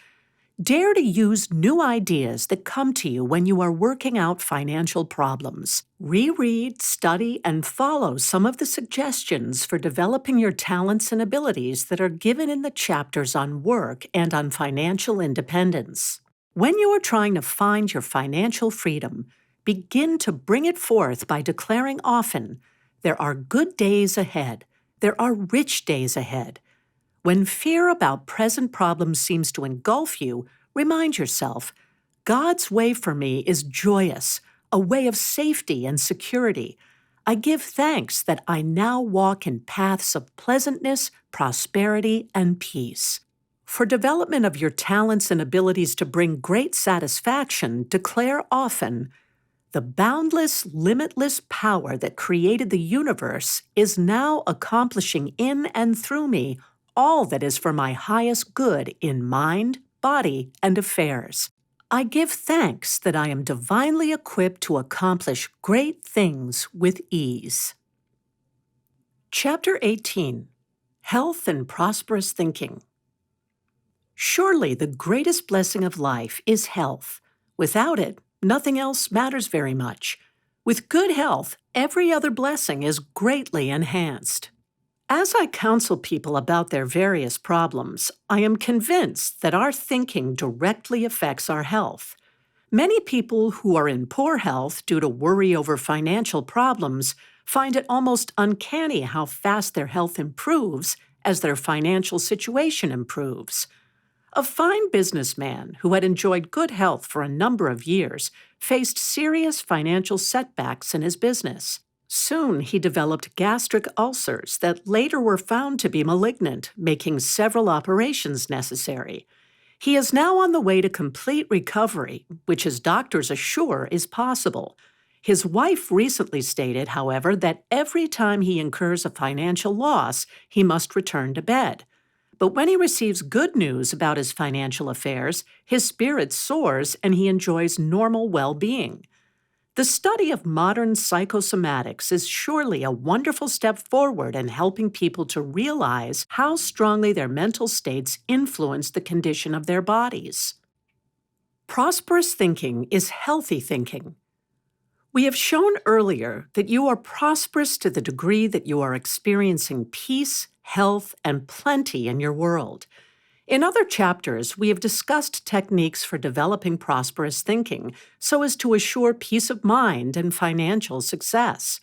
Dare to use new ideas that come to you when you are working out financial problems. Reread, study, and follow some of the suggestions for developing your talents and abilities that are given in the chapters on work and on financial independence. When you are trying to find your financial freedom, begin to bring it forth by declaring often, "There are good days ahead. There are rich days ahead." When fear about present problems seems to engulf you, remind yourself, "God's way for me is joyous, a way of safety and security. I give thanks that I now walk in paths of pleasantness, prosperity, and peace." For development of your talents and abilities to bring great satisfaction, declare often, "The boundless, limitless power that created the universe is now accomplishing in and through me all that is for my highest good in mind, body, and affairs. I give thanks that I am divinely equipped to accomplish great things with ease." Chapter 18. Health and Prosperous Thinking. Surely the greatest blessing of life is health. Without it, nothing else matters very much. With good health, every other blessing is greatly enhanced. As I counsel people about their various problems, I am convinced that our thinking directly affects our health. Many people who are in poor health due to worry over financial problems find it almost uncanny how fast their health improves as their financial situation improves. A fine businessman who had enjoyed good health for a number of years faced serious financial setbacks in his business. Soon he developed gastric ulcers that later were found to be malignant, making several operations necessary. He is now on the way to complete recovery, which his doctors assure is possible. His wife recently stated, however, that every time he incurs a financial loss, he must return to bed. But when he receives good news about his financial affairs, his spirit soars and he enjoys normal well-being. The study of modern psychosomatics is surely a wonderful step forward in helping people to realize how strongly their mental states influence the condition of their bodies. Prosperous thinking is healthy thinking. We have shown earlier that you are prosperous to the degree that you are experiencing peace, health, and plenty in your world. In other chapters, we have discussed techniques for developing prosperous thinking so as to assure peace of mind and financial success.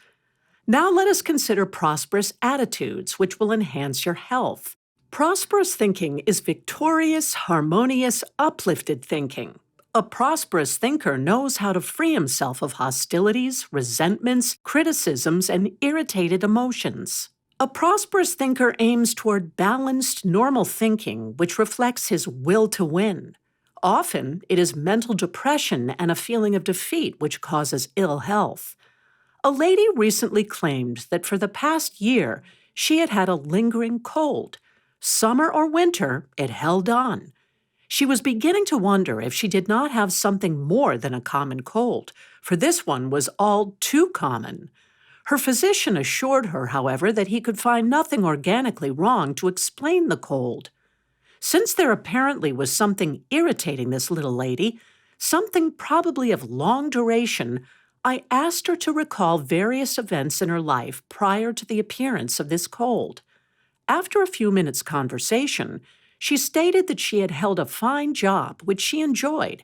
Now let us consider prosperous attitudes, which will enhance your health. Prosperous thinking is victorious, harmonious, uplifted thinking. A prosperous thinker knows how to free himself of hostilities, resentments, criticisms, and irritated emotions. A prosperous thinker aims toward balanced, normal thinking, which reflects his will to win. Often, it is mental depression and a feeling of defeat which causes ill health. A lady recently claimed that for the past year, she had had a lingering cold. Summer or winter, it held on. She was beginning to wonder if she did not have something more than a common cold, for this one was all too common. Her physician assured her, however, that he could find nothing organically wrong to explain the cold. Since there apparently was something irritating this little lady, something probably of long duration, I asked her to recall various events in her life prior to the appearance of this cold. After a few minutes' conversation, she stated that she had held a fine job, which she enjoyed.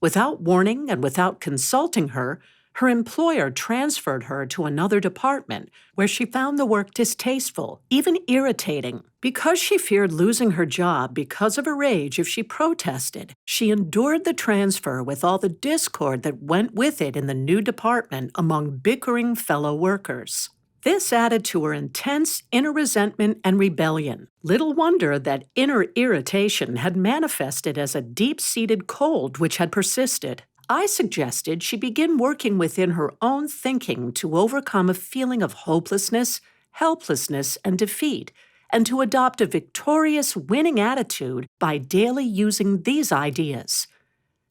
Without warning and without consulting her, Her employer transferred her to another department where she found the work distasteful, even irritating. Because she feared losing her job because of her age if she protested, she endured the transfer with all the discord that went with it in the new department among bickering fellow workers. This added to her intense inner resentment and rebellion. Little wonder that inner irritation had manifested as a deep-seated cold which had persisted. I suggested she begin working within her own thinking to overcome a feeling of hopelessness, helplessness, and defeat, and to adopt a victorious, winning attitude by daily using these ideas.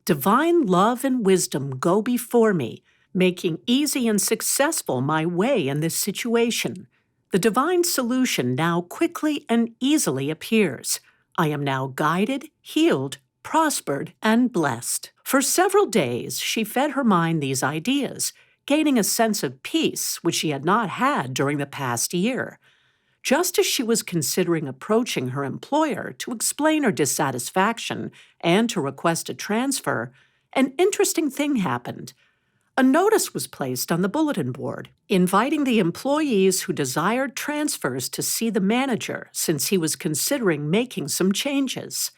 Divine love and wisdom go before me, making easy and successful my way in this situation. The divine solution now quickly and easily appears. I am now guided, healed, prospered, and blessed. For several days, she fed her mind these ideas, gaining a sense of peace which she had not had during the past year. Just as she was considering approaching her employer to explain her dissatisfaction and to request a transfer, an interesting thing happened. A notice was placed on the bulletin board, inviting the employees who desired transfers to see the manager since he was considering making some changes.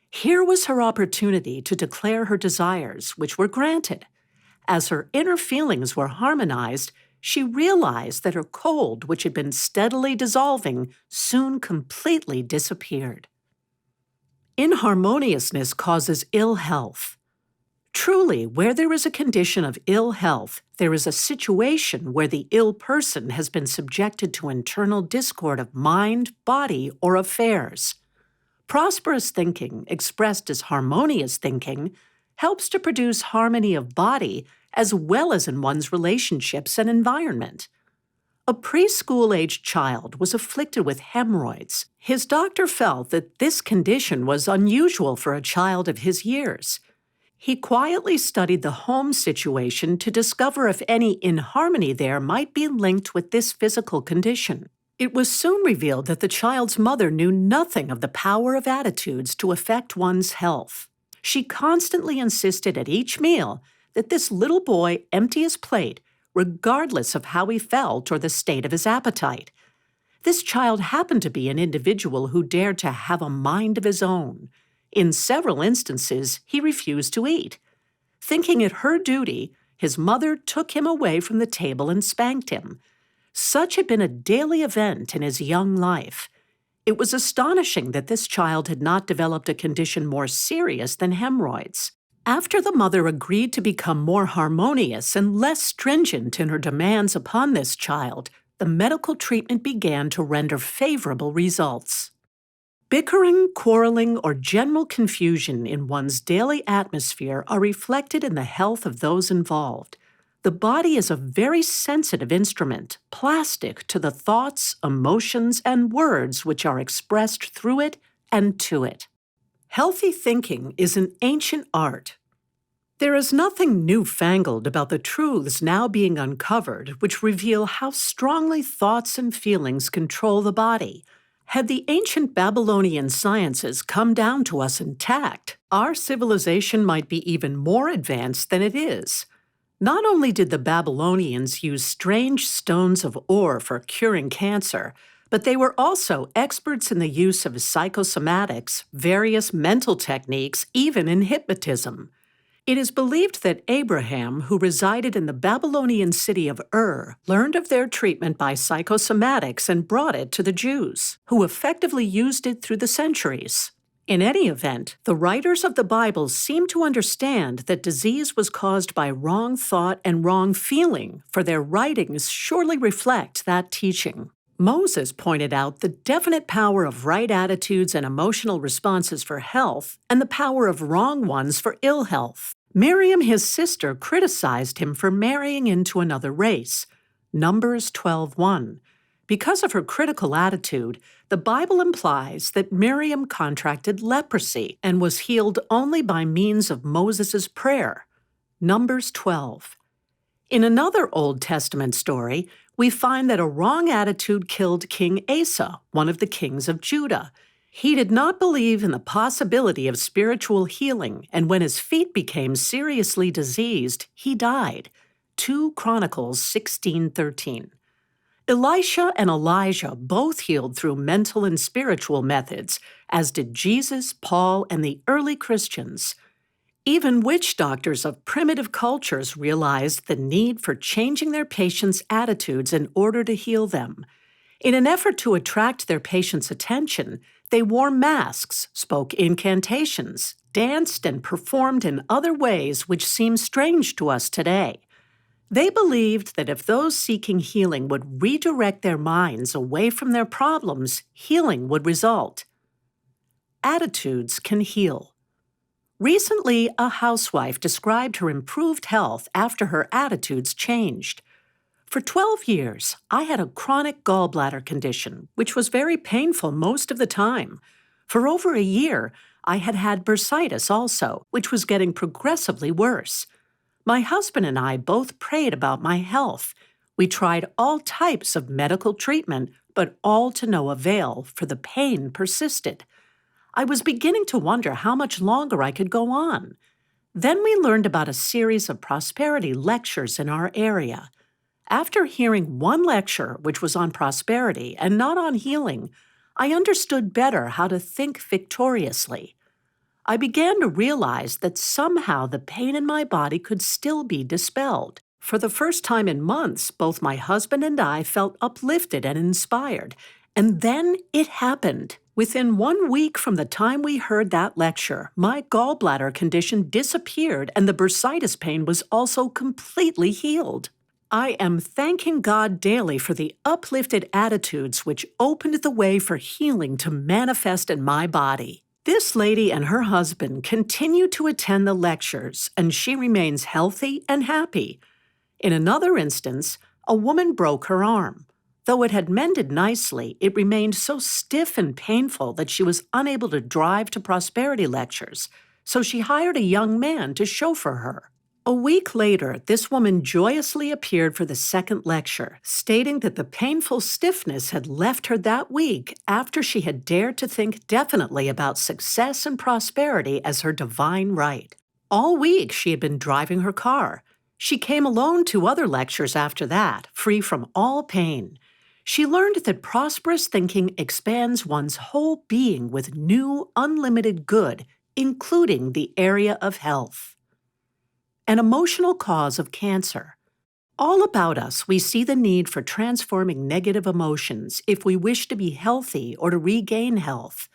Here was her opportunity to declare her desires, which were granted. As her inner feelings were harmonized, she realized that her cold, which had been steadily dissolving, soon completely disappeared. Inharmoniousness causes ill health. Truly, where there is a condition of ill health, there is a situation where the ill person has been subjected to internal discord of mind, body, or affairs. Prosperous thinking, expressed as harmonious thinking, helps to produce harmony of body as well as in one's relationships and environment. A preschool-aged child was afflicted with hemorrhoids. His doctor felt that this condition was unusual for a child of his years. He quietly studied the home situation to discover if any inharmony there might be linked with this physical condition. It was soon revealed that the child's mother knew nothing of the power of attitudes to affect one's health. She constantly insisted at each meal that this little boy empty his plate, regardless of how he felt or the state of his appetite. This child happened to be an individual who dared to have a mind of his own. In several instances, he refused to eat. Thinking it her duty, his mother took him away from the table and spanked him. Such had been a daily event in his young life. It was astonishing that this child had not developed a condition more serious than hemorrhoids. After the mother agreed to become more harmonious and less stringent in her demands upon this child, the medical treatment began to render favorable results. Bickering, quarreling, or general confusion in one's daily atmosphere are reflected in the health of those involved. The body is a very sensitive instrument, plastic to the thoughts, emotions, and words which are expressed through it and to it. Healthy thinking is an ancient art. There is nothing newfangled about the truths now being uncovered which reveal how strongly thoughts and feelings control the body. Had the ancient Babylonian sciences come down to us intact, our civilization might be even more advanced than it is. Not only did the Babylonians use strange stones of ore for curing cancer, but they were also experts in the use of psychosomatics, various mental techniques, even in hypnotism. It is believed that Abraham, who resided in the Babylonian city of Ur, learned of their treatment by psychosomatics and brought it to the Jews, who effectively used it through the centuries. In any event, the writers of the Bible seem to understand that disease was caused by wrong thought and wrong feeling, for their writings surely reflect that teaching. Moses pointed out the definite power of right attitudes and emotional responses for health and the power of wrong ones for ill health. Miriam, his sister, criticized him for marrying into another race. Numbers 12:1. Because of her critical attitude, the Bible implies that Miriam contracted leprosy and was healed only by means of Moses' prayer. Numbers 12. In another Old Testament story, we find that a wrong attitude killed King Asa, one of the kings of Judah. He did not believe in the possibility of spiritual healing, and when his feet became seriously diseased, he died. 2 Chronicles 16:13. Elisha and Elijah both healed through mental and spiritual methods, as did Jesus, Paul, and the early Christians. Even witch doctors of primitive cultures realized the need for changing their patients' attitudes in order to heal them. In an effort to attract their patients' attention, they wore masks, spoke incantations, danced, and performed in other ways which seem strange to us today. They believed that if those seeking healing would redirect their minds away from their problems, healing would result. Attitudes can heal. Recently, a housewife described her improved health after her attitudes changed. For 12 years, I had a chronic gallbladder condition, which was very painful most of the time. For over a year, I had had bursitis also, which was getting progressively worse. My husband and I both prayed about my health. We tried all types of medical treatment, but all to no avail, for the pain persisted. I was beginning to wonder how much longer I could go on. Then we learned about a series of prosperity lectures in our area. After hearing one lecture, which was on prosperity and not on healing, I understood better how to think victoriously. I began to realize that somehow the pain in my body could still be dispelled. For the first time in months, both my husband and I felt uplifted and inspired. And then it happened. Within 1 week from the time we heard that lecture, my gallbladder condition disappeared and the bursitis pain was also completely healed. I am thanking God daily for the uplifted attitudes which opened the way for healing to manifest in my body. This lady and her husband continue to attend the lectures, and she remains healthy and happy. In another instance, a woman broke her arm. Though it had mended nicely, it remained so stiff and painful that she was unable to drive to prosperity lectures, so she hired a young man to chauffeur her. A week later, this woman joyously appeared for the second lecture, stating that the painful stiffness had left her that week after she had dared to think definitely about success and prosperity as her divine right. All week, she had been driving her car. She came alone to other lectures after that, free from all pain. She learned that prosperous thinking expands one's whole being with new, unlimited good, including the area of health. An emotional cause of cancer. All about us, we see the need for transforming negative emotions if we wish to be healthy or to regain health.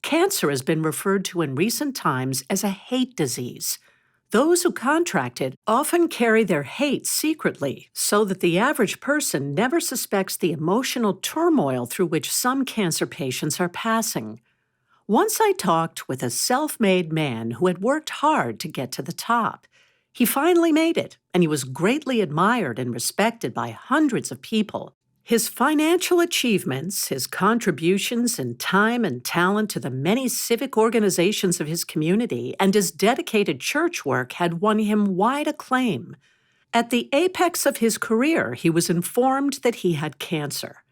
Cancer has been referred to in recent times as a hate disease. Those who contract it often carry their hate secretly, so that the average person never suspects the emotional turmoil through which some cancer patients are passing. Once I talked with a self-made man who had worked hard to get to the top. He finally made it, and he was greatly admired and respected by hundreds of people. His financial achievements, his contributions in time and talent to the many civic organizations of his community, and his dedicated church work had won him wide acclaim. At the apex of his career, he was informed that he had cancer.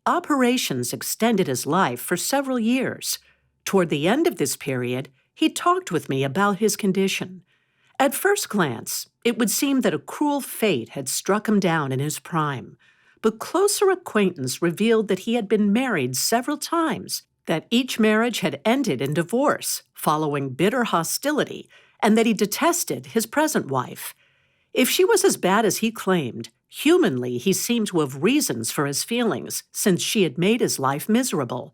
Operations extended his life for several years. Toward the end of this period, he talked with me about his condition. At first glance, it would seem that a cruel fate had struck him down in his prime, but closer acquaintance revealed that he had been married several times, that each marriage had ended in divorce, following bitter hostility, and that he detested his present wife. If she was as bad as he claimed, humanly he seemed to have reasons for his feelings, since she had made his life miserable.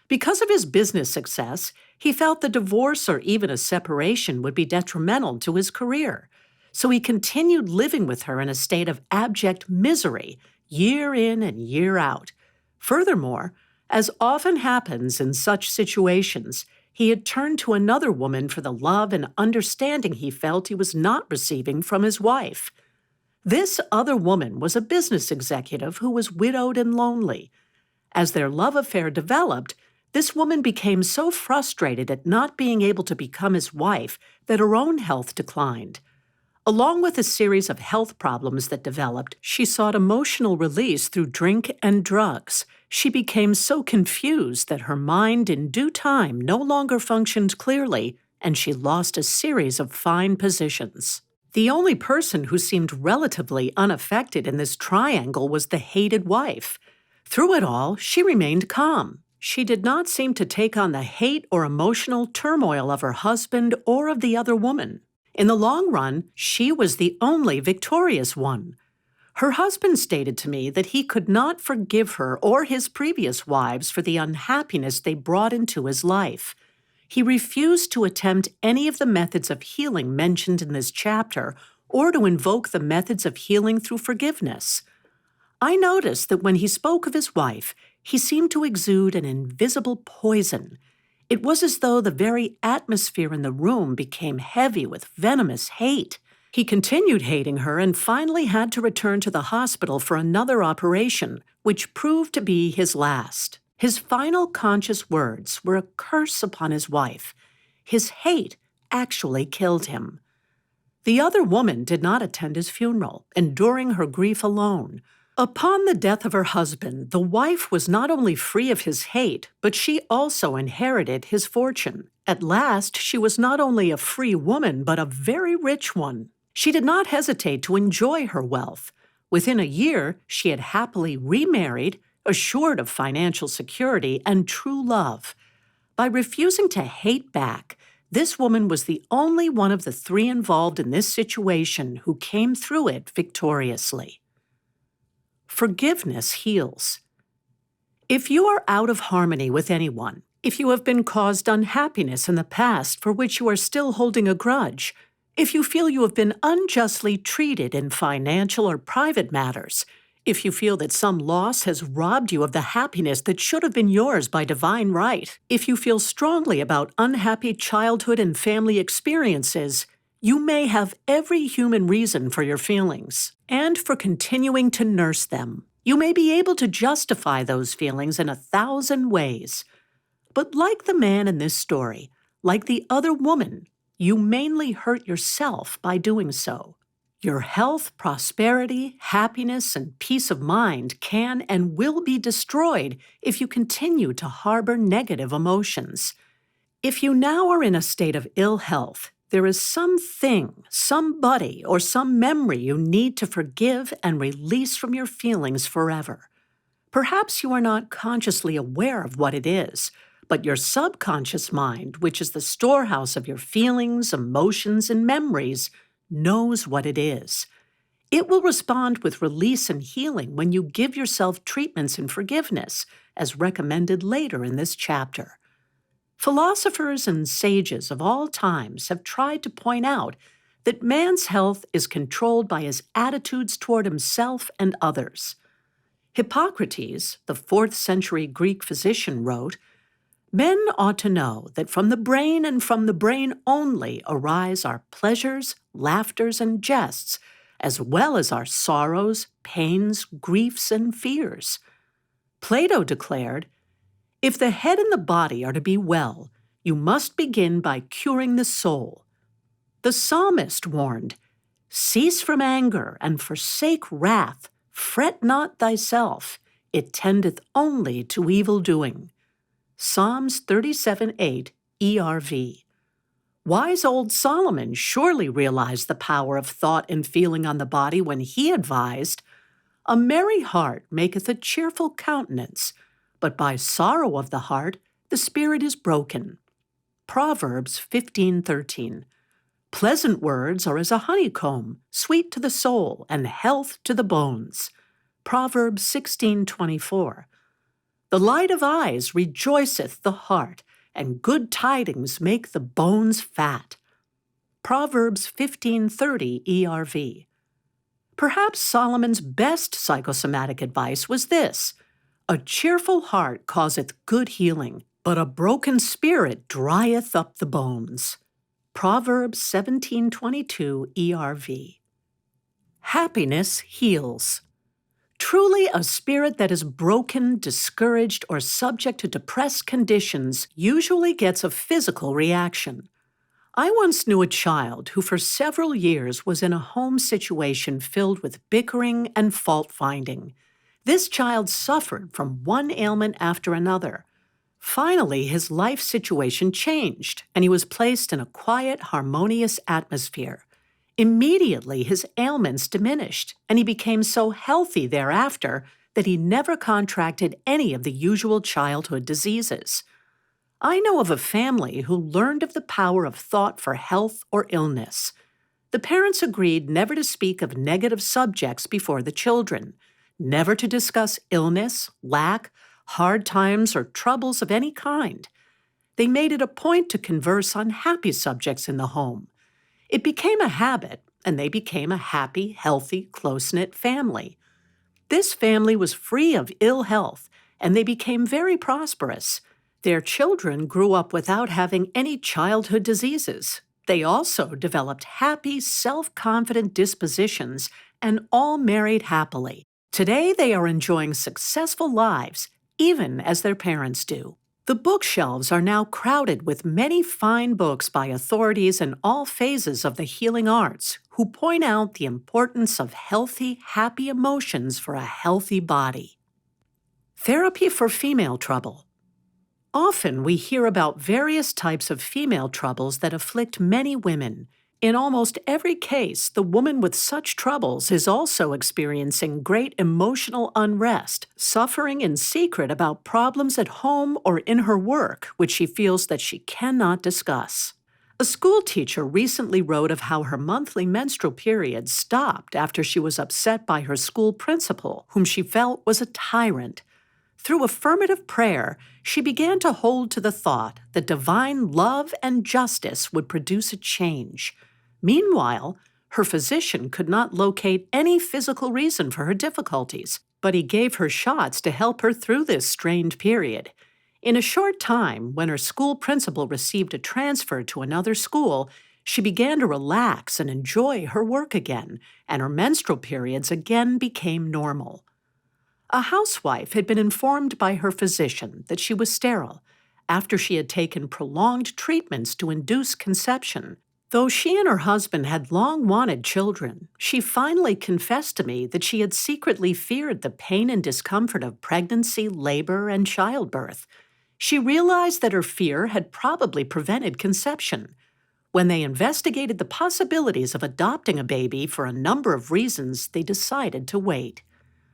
Because of his business success, he felt the divorce or even a separation would be detrimental to his career. So he continued living with her in a state of abject misery, year in and year out. Furthermore, as often happens in such situations, he had turned to another woman for the love and understanding he felt he was not receiving from his wife. This other woman was a business executive who was widowed and lonely. As their love affair developed, this woman became so frustrated at not being able to become his wife that her own health declined. Along with a series of health problems that developed, she sought emotional release through drink and drugs. She became so confused that her mind in due time no longer functioned clearly, and she lost a series of fine positions. The only person who seemed relatively unaffected in this triangle was the hated wife. Through it all, she remained calm. She did not seem to take on the hate or emotional turmoil of her husband or of the other woman. In the long run, she was the only victorious one. Her husband stated to me that he could not forgive her or his previous wives for the unhappiness they brought into his life. He refused to attempt any of the methods of healing mentioned in this chapter or to invoke the methods of healing through forgiveness. I noticed that when he spoke of his wife, he seemed to exude an invisible poison. It was as though the very atmosphere in the room became heavy with venomous hate. He continued hating her and finally had to return to the hospital for another operation, which proved to be his last. His final conscious words were a curse upon his wife. His hate actually killed him. The other woman did not attend his funeral, enduring her grief alone. Upon the death of her husband, the wife was not only free of his hate, but she also inherited his fortune. At last, she was not only a free woman, but a very rich one. She did not hesitate to enjoy her wealth. Within a year, she had happily remarried, assured of financial security and true love. By refusing to hate back, this woman was the only one of the three involved in this situation who came through it victoriously. Forgiveness heals. If you are out of harmony with anyone, if you have been caused unhappiness in the past for which you are still holding a grudge, if you feel you have been unjustly treated in financial or private matters, if you feel that some loss has robbed you of the happiness that should have been yours by divine right, if you feel strongly about unhappy childhood and family experiences, you may have every human reason for your feelings and for continuing to nurse them. You may be able to justify those feelings in 1,000 ways. But like the man in this story, like the other woman, you mainly hurt yourself by doing so. Your health, prosperity, happiness, and peace of mind can and will be destroyed if you continue to harbor negative emotions. If you now are in a state of ill health, there is something, somebody, or some memory you need to forgive and release from your feelings forever. Perhaps you are not consciously aware of what it is, but your subconscious mind, which is the storehouse of your feelings, emotions, and memories, knows what it is. It will respond with release and healing when you give yourself treatments in forgiveness, as recommended later in this chapter. Philosophers and sages of all times have tried to point out that man's health is controlled by his attitudes toward himself and others. Hippocrates, the 4th century Greek physician, wrote, "Men ought to know that from the brain and from the brain only arise our pleasures, laughters, and jests, as well as our sorrows, pains, griefs, and fears." Plato declared, "If the head and the body are to be well, you must begin by curing the soul." The psalmist warned, "Cease from anger and forsake wrath. Fret not thyself. It tendeth only to evil doing." Psalms 37:8 ERV. Wise old Solomon surely realized the power of thought and feeling on the body when he advised, "A merry heart maketh a cheerful countenance, but by sorrow of the heart the spirit is broken." Proverbs 15:13. Pleasant words are as a honeycomb, sweet to the soul and health to the bones. Proverbs 16:24. The light of eyes rejoiceth the heart, and good tidings make the bones fat. Proverbs 15:30 ERV. Perhaps Solomon's best psychosomatic advice was this: "A cheerful heart causeth good healing, but a broken spirit drieth up the bones." Proverbs 17:22 ERV. Happiness heals. Truly, a spirit that is broken, discouraged, or subject to depressed conditions usually gets a physical reaction. I once knew a child who for several years was in a home situation filled with bickering and fault-finding. This child suffered from one ailment after another. Finally, his life situation changed, and he was placed in a quiet, harmonious atmosphere. Immediately, his ailments diminished, and he became so healthy thereafter that he never contracted any of the usual childhood diseases. I know of a family who learned of the power of thought for health or illness. The parents agreed never to speak of negative subjects before the children, never to discuss illness, lack, hard times, or troubles of any kind. They made it a point to converse on happy subjects in the home. It became a habit, and they became a happy, healthy, close-knit family. This family was free of ill health, and they became very prosperous. Their children grew up without having any childhood diseases. They also developed happy, self-confident dispositions and all married happily. Today, they are enjoying successful lives, even as their parents do. The bookshelves are now crowded with many fine books by authorities in all phases of the healing arts who point out the importance of healthy, happy emotions for a healthy body. Therapy for female trouble. Often we hear about various types of female troubles that afflict many women. In almost every case, the woman with such troubles is also experiencing great emotional unrest, suffering in secret about problems at home or in her work, which she feels that she cannot discuss. A school teacher recently wrote of how her monthly menstrual period stopped after she was upset by her school principal, whom she felt was a tyrant. Through affirmative prayer, she began to hold to the thought that divine love and justice would produce a change. Meanwhile, her physician could not locate any physical reason for her difficulties, but he gave her shots to help her through this strained period. In a short time, when her school principal received a transfer to another school, she began to relax and enjoy her work again, and her menstrual periods again became normal. A housewife had been informed by her physician that she was sterile after she had taken prolonged treatments to induce conception. Though she and her husband had long wanted children, she finally confessed to me that she had secretly feared the pain and discomfort of pregnancy, labor, and childbirth. She realized that her fear had probably prevented conception. When they investigated the possibilities of adopting a baby for a number of reasons, they decided to wait.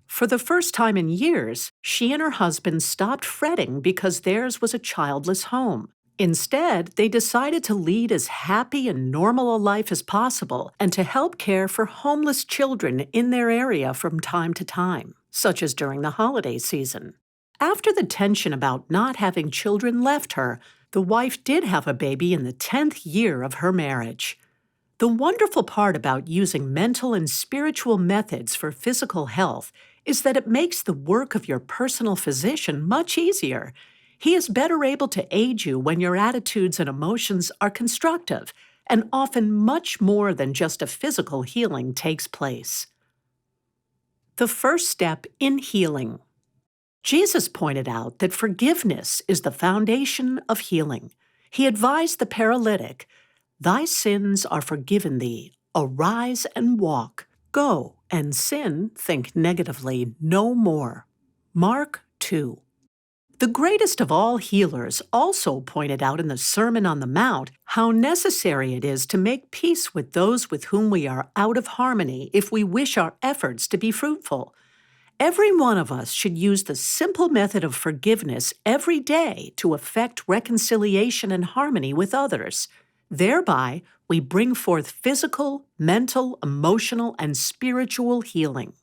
For the first time in years, she and her husband stopped fretting because theirs was a childless home. Instead, they decided to lead as happy and normal a life as possible and to help care for homeless children in their area from time to time, such as during the holiday season. After the tension about not having children left her, the wife did have a baby in the 10th year of her marriage. The wonderful part about using mental and spiritual methods for physical health is that it makes the work of your personal physician much easier. He is better able to aid you when your attitudes and emotions are constructive, and often much more than just a physical healing takes place. The first step in healing. Jesus pointed out that forgiveness is the foundation of healing. He advised the paralytic, "Thy sins are forgiven thee. Arise and walk. Go and sin, think negatively, no more." Mark 2. The greatest of all healers also pointed out in the Sermon on the Mount how necessary it is to make peace with those with whom we are out of harmony if we wish our efforts to be fruitful. Every one of us should use the simple method of forgiveness every day to effect reconciliation and harmony with others. Thereby, we bring forth physical, mental, emotional, and spiritual healing.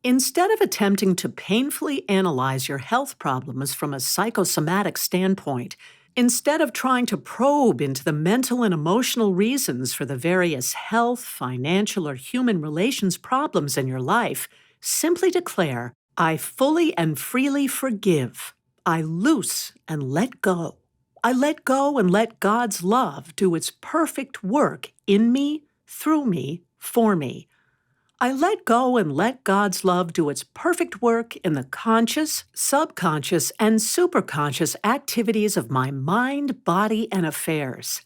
Instead of attempting to painfully analyze your health problems from a psychosomatic standpoint, instead of trying to probe into the mental and emotional reasons for the various health, financial, or human relations problems in your life, simply declare, "I fully and freely forgive. I loose and let go. I let go and let God's love do its perfect work in me, through me, for me. I let go and let God's love do its perfect work in the conscious, subconscious, and superconscious activities of my mind, body, and affairs.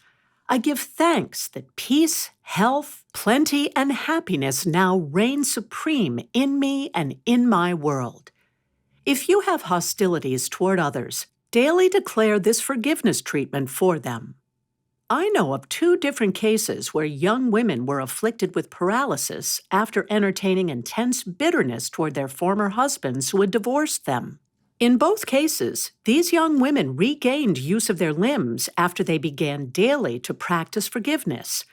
I give thanks that peace, health, plenty, and happiness now reign supreme in me and in my world." If you have hostilities toward others, daily declare this forgiveness treatment for them. I know of two different cases where young women were afflicted with paralysis after entertaining intense bitterness toward their former husbands who had divorced them. In both cases, these young women regained use of their limbs after they began daily to practice forgiveness.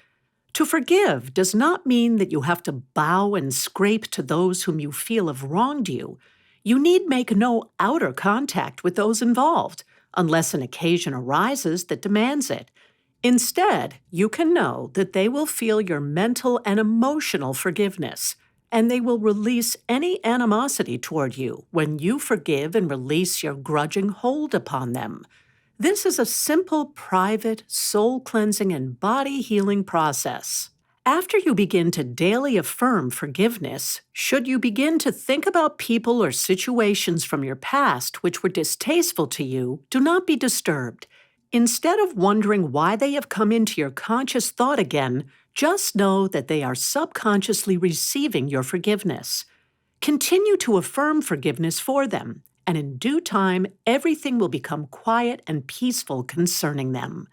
To forgive does not mean that you have to bow and scrape to those whom you feel have wronged you. You need make no outer contact with those involved, unless an occasion arises that demands it. Instead, you can know that they will feel your mental and emotional forgiveness, and they will release any animosity toward you when you forgive and release your grudging hold upon them. This is a simple, private, soul-cleansing and body-healing process. After you begin to daily affirm forgiveness, should you begin to think about people or situations from your past which were distasteful to you, do not be disturbed. Instead of wondering why they have come into your conscious thought again, just know that they are subconsciously receiving your forgiveness. Continue to affirm forgiveness for them, and in due time, everything will become quiet and peaceful concerning them.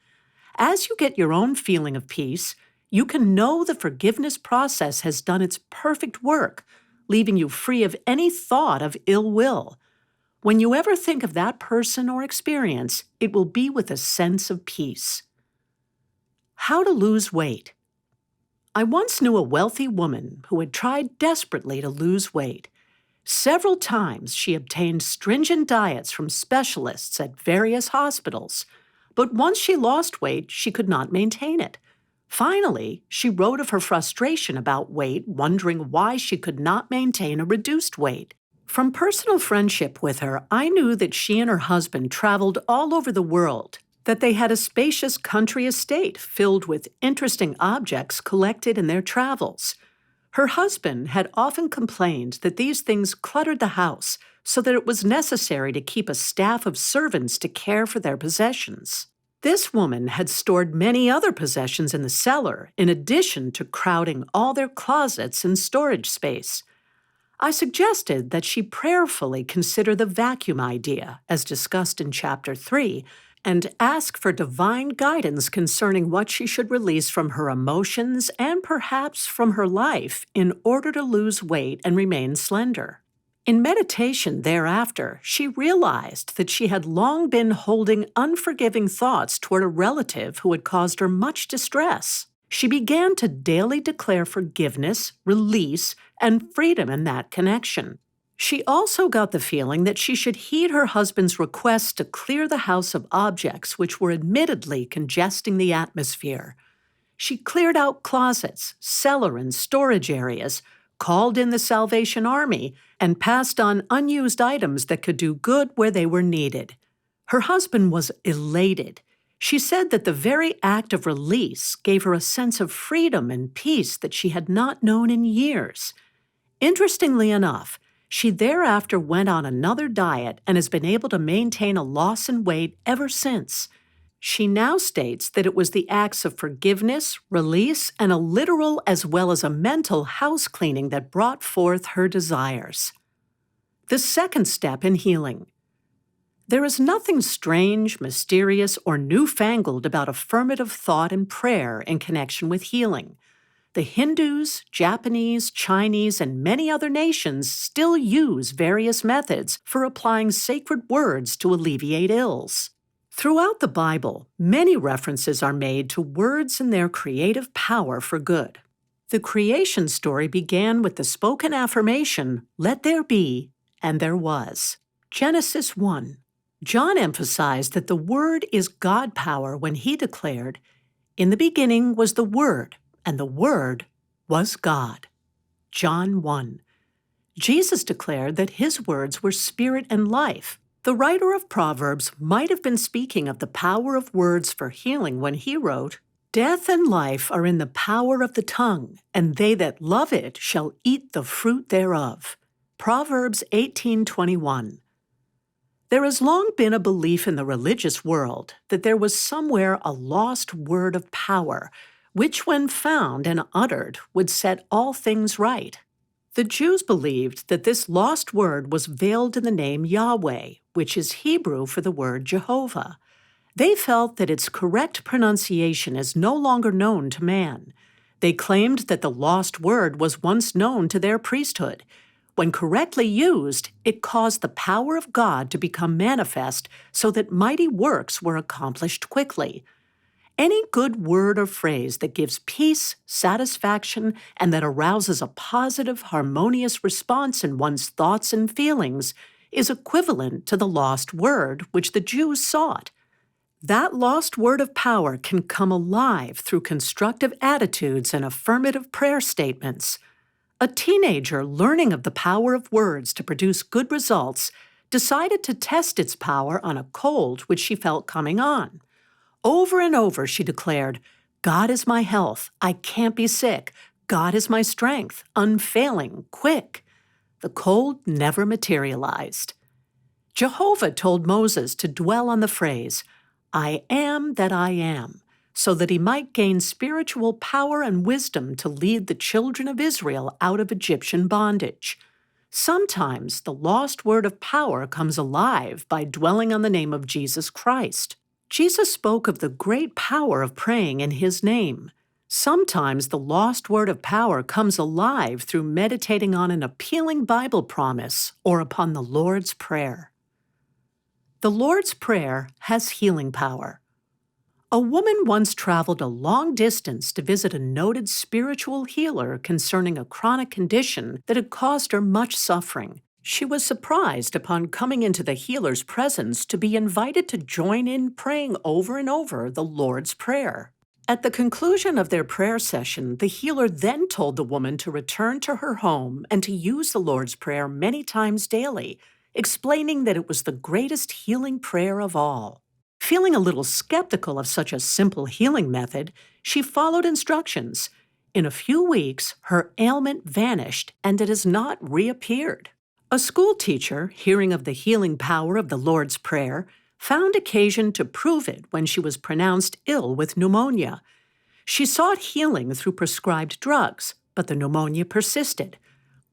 As you get your own feeling of peace, you can know the forgiveness process has done its perfect work, leaving you free of any thought of ill will. When you ever think of that person or experience, it will be with a sense of peace. How to lose weight. I once knew a wealthy woman who had tried desperately to lose weight. Several times she obtained stringent diets from specialists at various hospitals, but once she lost weight, she could not maintain it. Finally, she wrote of her frustration about weight, wondering why she could not maintain a reduced weight. From personal friendship with her, I knew that she and her husband traveled all over the world, that they had a spacious country estate filled with interesting objects collected in their travels. Her husband had often complained that these things cluttered the house so that it was necessary to keep a staff of servants to care for their possessions. This woman had stored many other possessions in the cellar, in addition to crowding all their closets and storage space. I suggested that she prayerfully consider the vacuum idea, as discussed in Chapter 3, and ask for divine guidance concerning what she should release from her emotions and perhaps from her life in order to lose weight and remain slender. In meditation thereafter, she realized that she had long been holding unforgiving thoughts toward a relative who had caused her much distress. She began to daily declare forgiveness, release, and freedom in that connection. She also got the feeling that she should heed her husband's request to clear the house of objects which were admittedly congesting the atmosphere. She cleared out closets, cellar and storage areas, called in the Salvation Army, and passed on unused items that could do good where they were needed. Her husband was elated. She said that the very act of release gave her a sense of freedom and peace that she had not known in years. Interestingly enough, she thereafter went on another diet and has been able to maintain a loss in weight ever since. She now states that it was the acts of forgiveness, release, and a literal as well as a mental house cleaning that brought forth her desires. The second step in healing. There is nothing strange, mysterious, or newfangled about affirmative thought and prayer in connection with healing. The Hindus, Japanese, Chinese, and many other nations still use various methods for applying sacred words to alleviate ills. Throughout the Bible, many references are made to words and their creative power for good. The creation story began with the spoken affirmation, "Let there be," and there was. Genesis 1. John emphasized that the Word is God power when he declared, "In the beginning was the Word, and the Word was God." John 1. Jesus declared that his words were spirit and life. The writer of Proverbs might have been speaking of the power of words for healing when he wrote, "Death and life are in the power of the tongue, and they that love it shall eat the fruit thereof." Proverbs 18:21. There has long been a belief in the religious world that there was somewhere a lost word of power, which when found and uttered would set all things right. The Jews believed that this lost word was veiled in the name Yahweh, which is Hebrew for the word Jehovah. They felt that its correct pronunciation is no longer known to man. They claimed that the lost word was once known to their priesthood. When correctly used, it caused the power of God to become manifest so that mighty works were accomplished quickly. Any good word or phrase that gives peace, satisfaction, and that arouses a positive, harmonious response in one's thoughts and feelings is equivalent to the lost word which the Jews sought. That lost word of power can come alive through constructive attitudes and affirmative prayer statements. A teenager learning of the power of words to produce good results decided to test its power on a cold which she felt coming on. Over and over she declared, "God is my health, I can't be sick. God is my strength, unfailing, quick." The cold never materialized. Jehovah told Moses to dwell on the phrase, "I am that I am," so that he might gain spiritual power and wisdom to lead the children of Israel out of Egyptian bondage. Sometimes the lost word of power comes alive by dwelling on the name of Jesus Christ. Jesus spoke of the great power of praying in his name. Sometimes the lost word of power comes alive through meditating on an appealing Bible promise or upon the Lord's Prayer. The Lord's Prayer has healing power. A woman once traveled a long distance to visit a noted spiritual healer concerning a chronic condition that had caused her much suffering. She was surprised upon coming into the healer's presence to be invited to join in praying over and over the Lord's Prayer. At the conclusion of their prayer session, the healer then told the woman to return to her home and to use the Lord's Prayer many times daily, explaining that it was the greatest healing prayer of all. Feeling a little skeptical of such a simple healing method, she followed instructions. In a few weeks, her ailment vanished and it has not reappeared. A school teacher, hearing of the healing power of the Lord's Prayer, found occasion to prove it when she was pronounced ill with pneumonia. She sought healing through prescribed drugs, but the pneumonia persisted.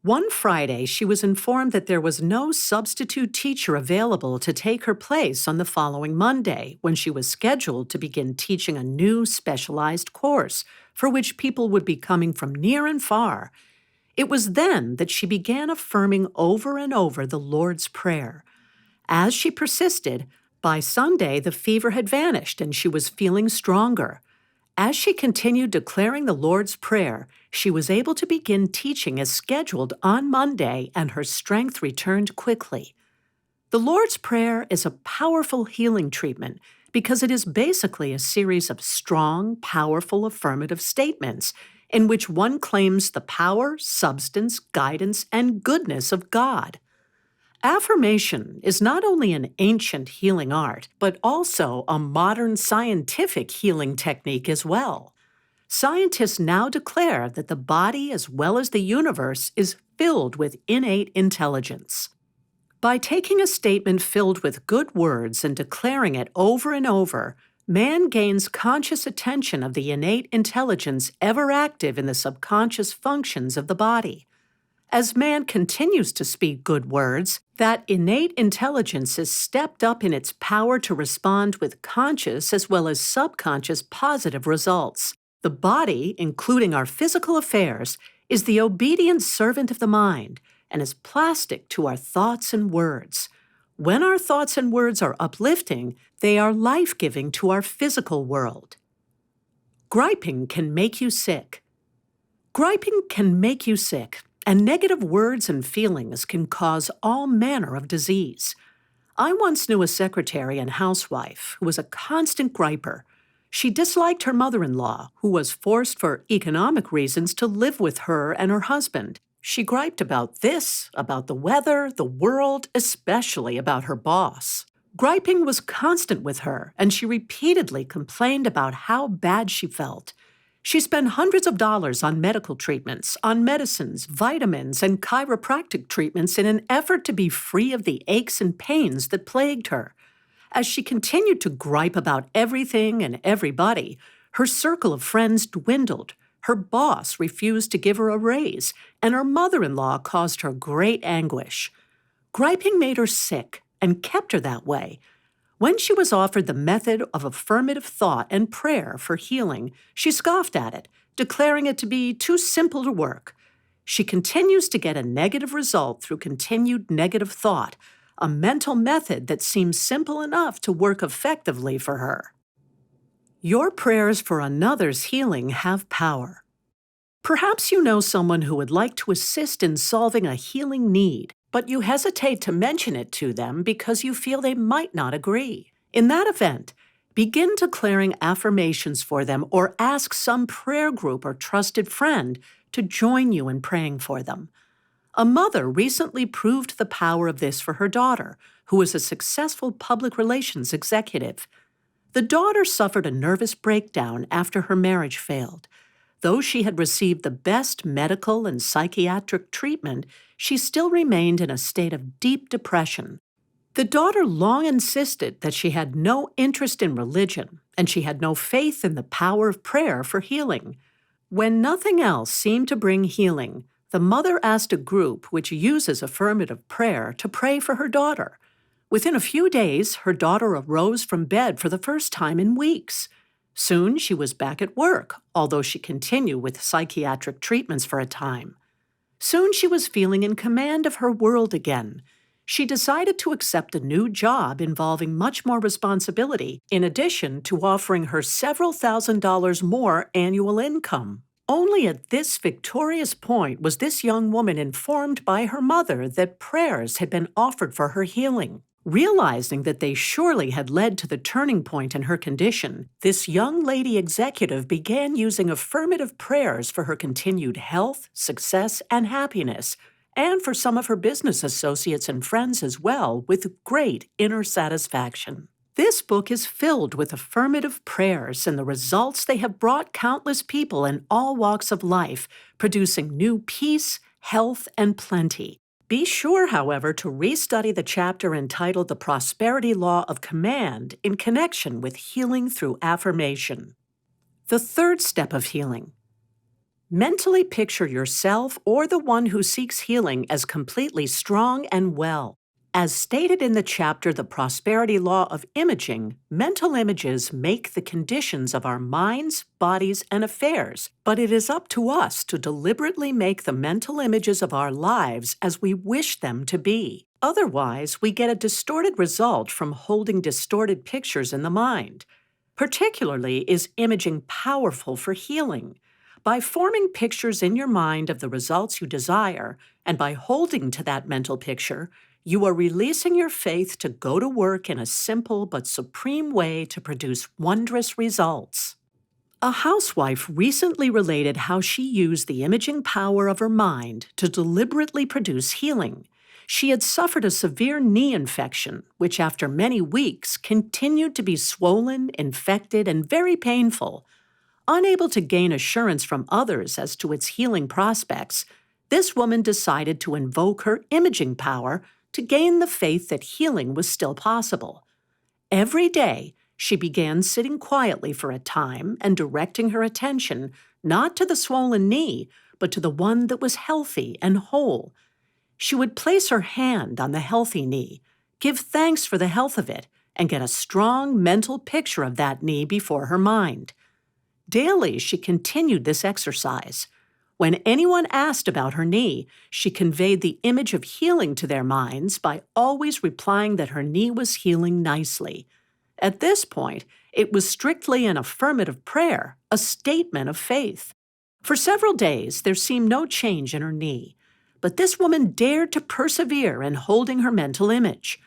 One Friday, she was informed that there was no substitute teacher available to take her place on the following Monday, when she was scheduled to begin teaching a new specialized course for which people would be coming from near and far. It was then that she began affirming over and over the Lord's Prayer. As she persisted, by Sunday the fever had vanished and she was feeling stronger. As she continued declaring the Lord's Prayer, she was able to begin teaching as scheduled on Monday, and her strength returned quickly. The Lord's Prayer is a powerful healing treatment because it is basically a series of strong, powerful affirmative statements in which one claims the power, substance, guidance, and goodness of God. Affirmation is not only an ancient healing art, but also a modern scientific healing technique as well. Scientists now declare that the body as well as the universe is filled with innate intelligence. By taking a statement filled with good words and declaring it over and over, man gains conscious attention of the innate intelligence ever active in the subconscious functions of the body. As man continues to speak good words, that innate intelligence is stepped up in its power to respond with conscious as well as subconscious positive results. The body, including our physical affairs, is the obedient servant of the mind and is plastic to our thoughts and words. When our thoughts and words are uplifting, they are life-giving to our physical world. Griping can make you sick. Griping can make you sick, and negative words and feelings can cause all manner of disease. I once knew a secretary and housewife who was a constant griper. She disliked her mother-in-law, who was forced for economic reasons to live with her and her husband. She griped about this, about the weather, the world, especially about her boss. Griping was constant with her, and she repeatedly complained about how bad she felt. She spent hundreds of dollars on medical treatments, on medicines, vitamins, and chiropractic treatments in an effort to be free of the aches and pains that plagued her. As she continued to gripe about everything and everybody, her circle of friends dwindled. Her boss refused to give her a raise, and her mother-in-law caused her great anguish. Griping made her sick and kept her that way. When she was offered the method of affirmative thought and prayer for healing, she scoffed at it, declaring it to be too simple to work. She continues to get a negative result through continued negative thought, a mental method that seems simple enough to work effectively for her. Your prayers for another's healing have power. Perhaps you know someone who would like to assist in solving a healing need, but you hesitate to mention it to them because you feel they might not agree. In that event, begin declaring affirmations for them or ask some prayer group or trusted friend to join you in praying for them. A mother recently proved the power of this for her daughter, who is a successful public relations executive. The daughter suffered a nervous breakdown after her marriage failed. Though she had received the best medical and psychiatric treatment, she still remained in a state of deep depression. The daughter long insisted that she had no interest in religion and she had no faith in the power of prayer for healing. When nothing else seemed to bring healing, the mother asked a group which uses affirmative prayer to pray for her daughter. Within a few days, her daughter arose from bed for the first time in weeks. Soon she was back at work, although she continued with psychiatric treatments for a time. Soon she was feeling in command of her world again. She decided to accept a new job involving much more responsibility, in addition to offering her several $1,000s more annual income. Only at this victorious point was this young woman informed by her mother that prayers had been offered for her healing. Realizing that they surely had led to the turning point in her condition, this young lady executive began using affirmative prayers for her continued health, success, and happiness, and for some of her business associates and friends as well, with great inner satisfaction. This book is filled with affirmative prayers and the results they have brought countless people in all walks of life, producing new peace, health, and plenty. Be sure, however, to restudy the chapter entitled The Prosperity Law of Command in connection with healing through affirmation. The third step of healing. Mentally picture yourself or the one who seeks healing as completely strong and well. As stated in the chapter The Prosperity Law of Imaging, mental images make the conditions of our minds, bodies, and affairs, but it is up to us to deliberately make the mental images of our lives as we wish them to be. Otherwise, we get a distorted result from holding distorted pictures in the mind. Particularly is imaging powerful for healing. By forming pictures in your mind of the results you desire, and by holding to that mental picture, you are releasing your faith to go to work in a simple but supreme way to produce wondrous results. A housewife recently related how she used the imaging power of her mind to deliberately produce healing. She had suffered a severe knee infection, which after many weeks continued to be swollen, infected, and very painful. Unable to gain assurance from others as to its healing prospects, this woman decided to invoke her imaging power to gain the faith that healing was still possible. Every day, she began sitting quietly for a time and directing her attention not to the swollen knee, but to the one that was healthy and whole. She would place her hand on the healthy knee, give thanks for the health of it, and get a strong mental picture of that knee before her mind. Daily, she continued this exercise. When anyone asked about her knee, she conveyed the image of healing to their minds by always replying that her knee was healing nicely. At this point, it was strictly an affirmative prayer, a statement of faith. For several days, there seemed no change in her knee, but this woman dared to persevere in holding her mental image.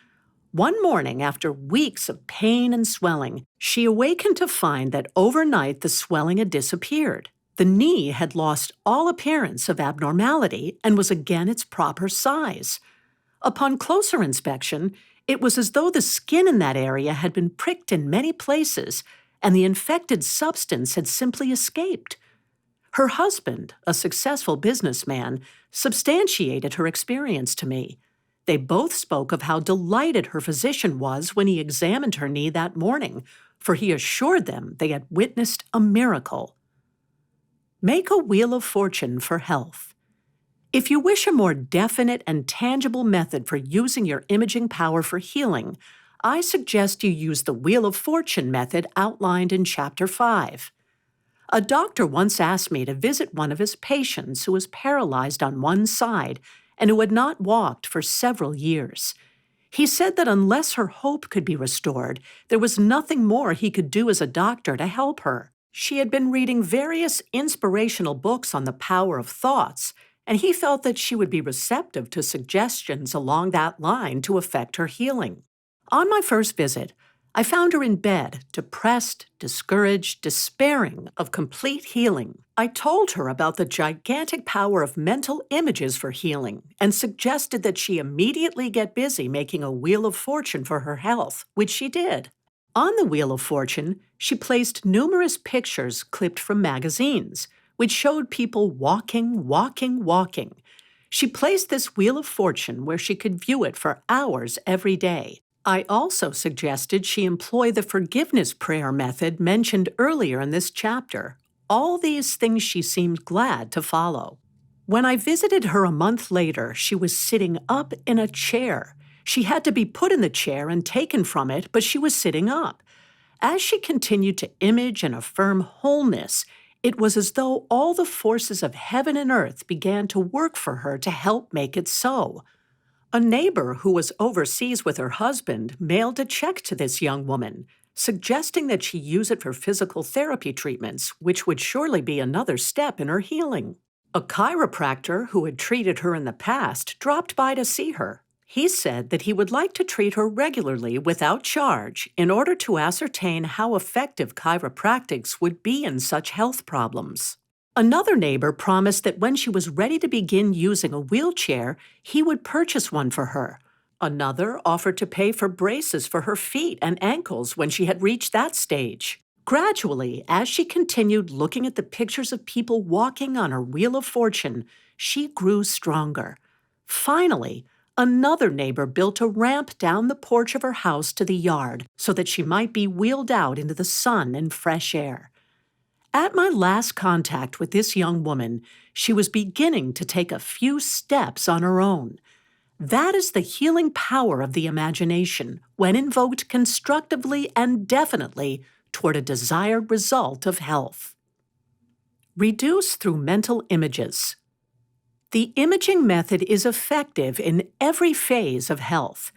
One morning, after weeks of pain and swelling, she awakened to find that overnight the swelling had disappeared. The knee had lost all appearance of abnormality and was again its proper size. Upon closer inspection, it was as though the skin in that area had been pricked in many places, and the infected substance had simply escaped. Her husband, a successful businessman, substantiated her experience to me. They both spoke of how delighted her physician was when he examined her knee that morning, for he assured them they had witnessed a miracle. Make a wheel of fortune for health. If you wish a more definite and tangible method for using your imaging power for healing, I suggest you use the Wheel of Fortune method outlined in Chapter 5. A doctor once asked me to visit one of his patients who was paralyzed on one side and who had not walked for several years. He said that unless her hope could be restored, there was nothing more he could do as a doctor to help her. She had been reading various inspirational books on the power of thoughts, and he felt that she would be receptive to suggestions along that line to affect her healing. On my first visit, I found her in bed, depressed, discouraged, despairing of complete healing. I told her about the gigantic power of mental images for healing and suggested that she immediately get busy making a Wheel of Fortune for her health, which she did. On the Wheel of Fortune, she placed numerous pictures clipped from magazines, which showed people walking, walking, walking. She placed this Wheel of Fortune where she could view it for hours every day. I also suggested she employ the forgiveness prayer method mentioned earlier in this chapter. All these things she seemed glad to follow. When I visited her a month later, she was sitting up in a chair. She had to be put in the chair and taken from it, but she was sitting up. As she continued to image and affirm wholeness, it was as though all the forces of heaven and earth began to work for her to help make it so. A neighbor who was overseas with her husband mailed a check to this young woman, suggesting that she use it for physical therapy treatments, which would surely be another step in her healing. A chiropractor who had treated her in the past dropped by to see her. He said that he would like to treat her regularly without charge in order to ascertain how effective chiropractics would be in such health problems. Another neighbor promised that when she was ready to begin using a wheelchair, he would purchase one for her. Another offered to pay for braces for her feet and ankles when she had reached that stage. Gradually, as she continued looking at the pictures of people walking on her Wheel of Fortune, she grew stronger. Finally, another neighbor built a ramp down the porch of her house to the yard so that she might be wheeled out into the sun and fresh air. At my last contact with this young woman, she was beginning to take a few steps on her own. That is the healing power of the imagination when invoked constructively and definitely toward a desired result of health. Reduce through mental images. The imaging method is effective in every phase of health.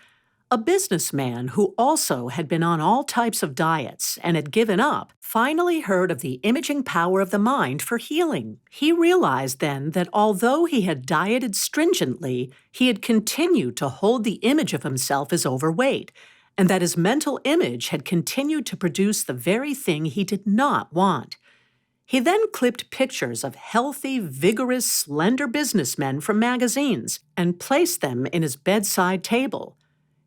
A businessman who also had been on all types of diets and had given up finally heard of the imaging power of the mind for healing. He realized then that although he had dieted stringently, he had continued to hold the image of himself as overweight, and that his mental image had continued to produce the very thing he did not want. He then clipped pictures of healthy, vigorous, slender businessmen from magazines and placed them in his bedside table.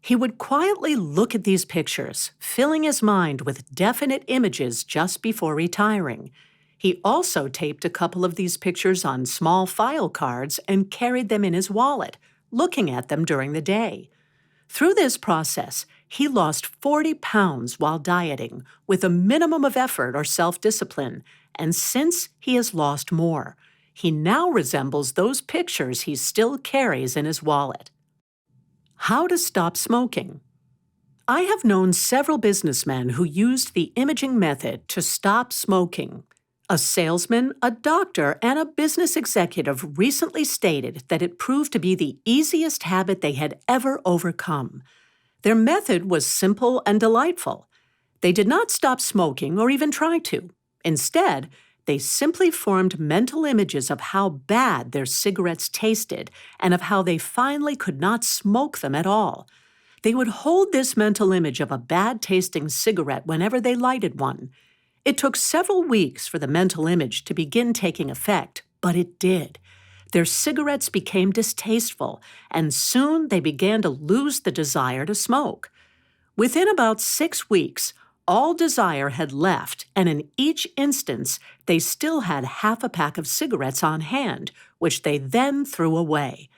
He would quietly look at these pictures, filling his mind with definite images just before retiring. He also taped a couple of these pictures on small file cards and carried them in his wallet, looking at them during the day. Through this process, he lost 40 pounds while dieting, with a minimum of effort or self-discipline, and since he has lost more, he now resembles those pictures he still carries in his wallet. How to stop smoking. I have known several businessmen who used the imaging method to stop smoking. A salesman, a doctor, and a business executive recently stated that it proved to be the easiest habit they had ever overcome. Their method was simple and delightful. They did not stop smoking or even try to. Instead, they simply formed mental images of how bad their cigarettes tasted and of how they finally could not smoke them at all. They would hold this mental image of a bad-tasting cigarette whenever they lighted one. It took several weeks for the mental image to begin taking effect, but it did. Their cigarettes became distasteful, and soon they began to lose the desire to smoke. Within about 6 weeks, all desire had left, and in each instance, they still had half a pack of cigarettes on hand, which they then threw away.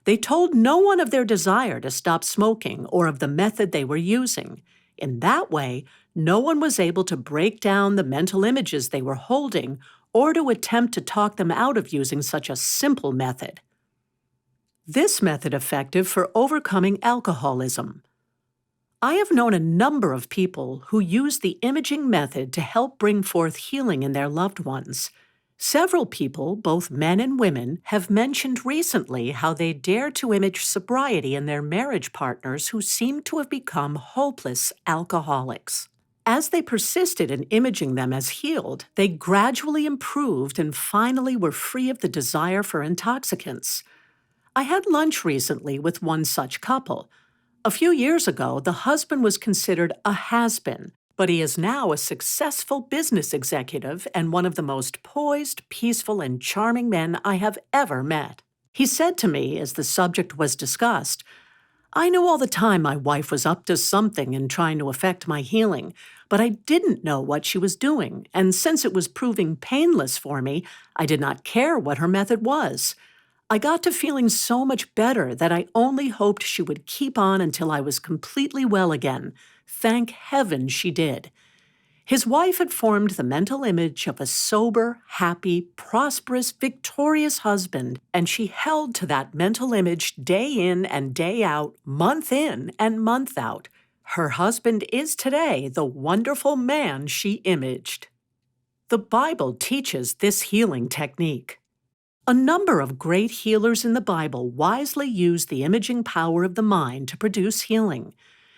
They told no one of their desire to stop smoking or of the method they were using. In that way, no one was able to break down the mental images they were holding or to attempt to talk them out of using such a simple method. This method effective for overcoming alcoholism. I have known a number of people who use the imaging method to help bring forth healing in their loved ones. Several people, both men and women, have mentioned recently how they dare to image sobriety in their marriage partners who seem to have become hopeless alcoholics. As they persisted in imaging them as healed, they gradually improved and finally were free of the desire for intoxicants. I had lunch recently with one such couple. A few years ago, the husband was considered a has-been, but he is now a successful business executive and one of the most poised, peaceful, and charming men I have ever met. He said to me, as the subject was discussed, "I knew all the time my wife was up to something and trying to affect my healing, but I didn't know what she was doing, and since it was proving painless for me, I did not care what her method was. I got to feeling so much better that I only hoped she would keep on until I was completely well again. Thank heaven she did." His wife had formed the mental image of a sober, happy, prosperous, victorious husband, and she held to that mental image day in and day out, month in and month out. Her husband is today the wonderful man she imaged. The Bible teaches this healing technique. A number of great healers in the Bible wisely use the imaging power of the mind to produce healing.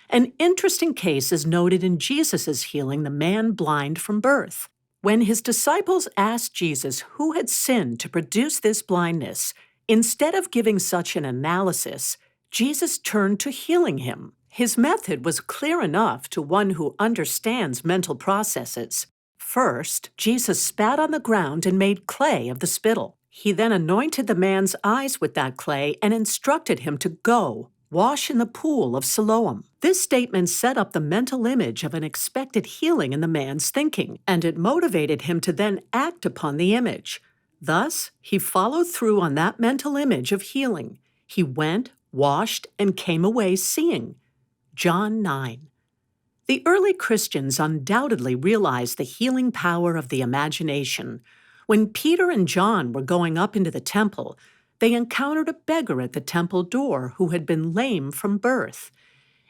An interesting case is noted in Jesus' healing the man blind from birth. When his disciples asked Jesus who had sinned to produce this blindness, instead of giving such an analysis, Jesus turned to healing him. His method was clear enough to one who understands mental processes. First, Jesus spat on the ground and made clay of the spittle. He then anointed the man's eyes with that clay and instructed him to go, wash in the pool of Siloam. This statement set up the mental image of an expected healing in the man's thinking, and it motivated him to then act upon the image. Thus, he followed through on that mental image of healing. He went, washed, and came away seeing. John 9. The early Christians undoubtedly realized the healing power of the imagination. When Peter and John were going up into the temple, they encountered a beggar at the temple door who had been lame from birth.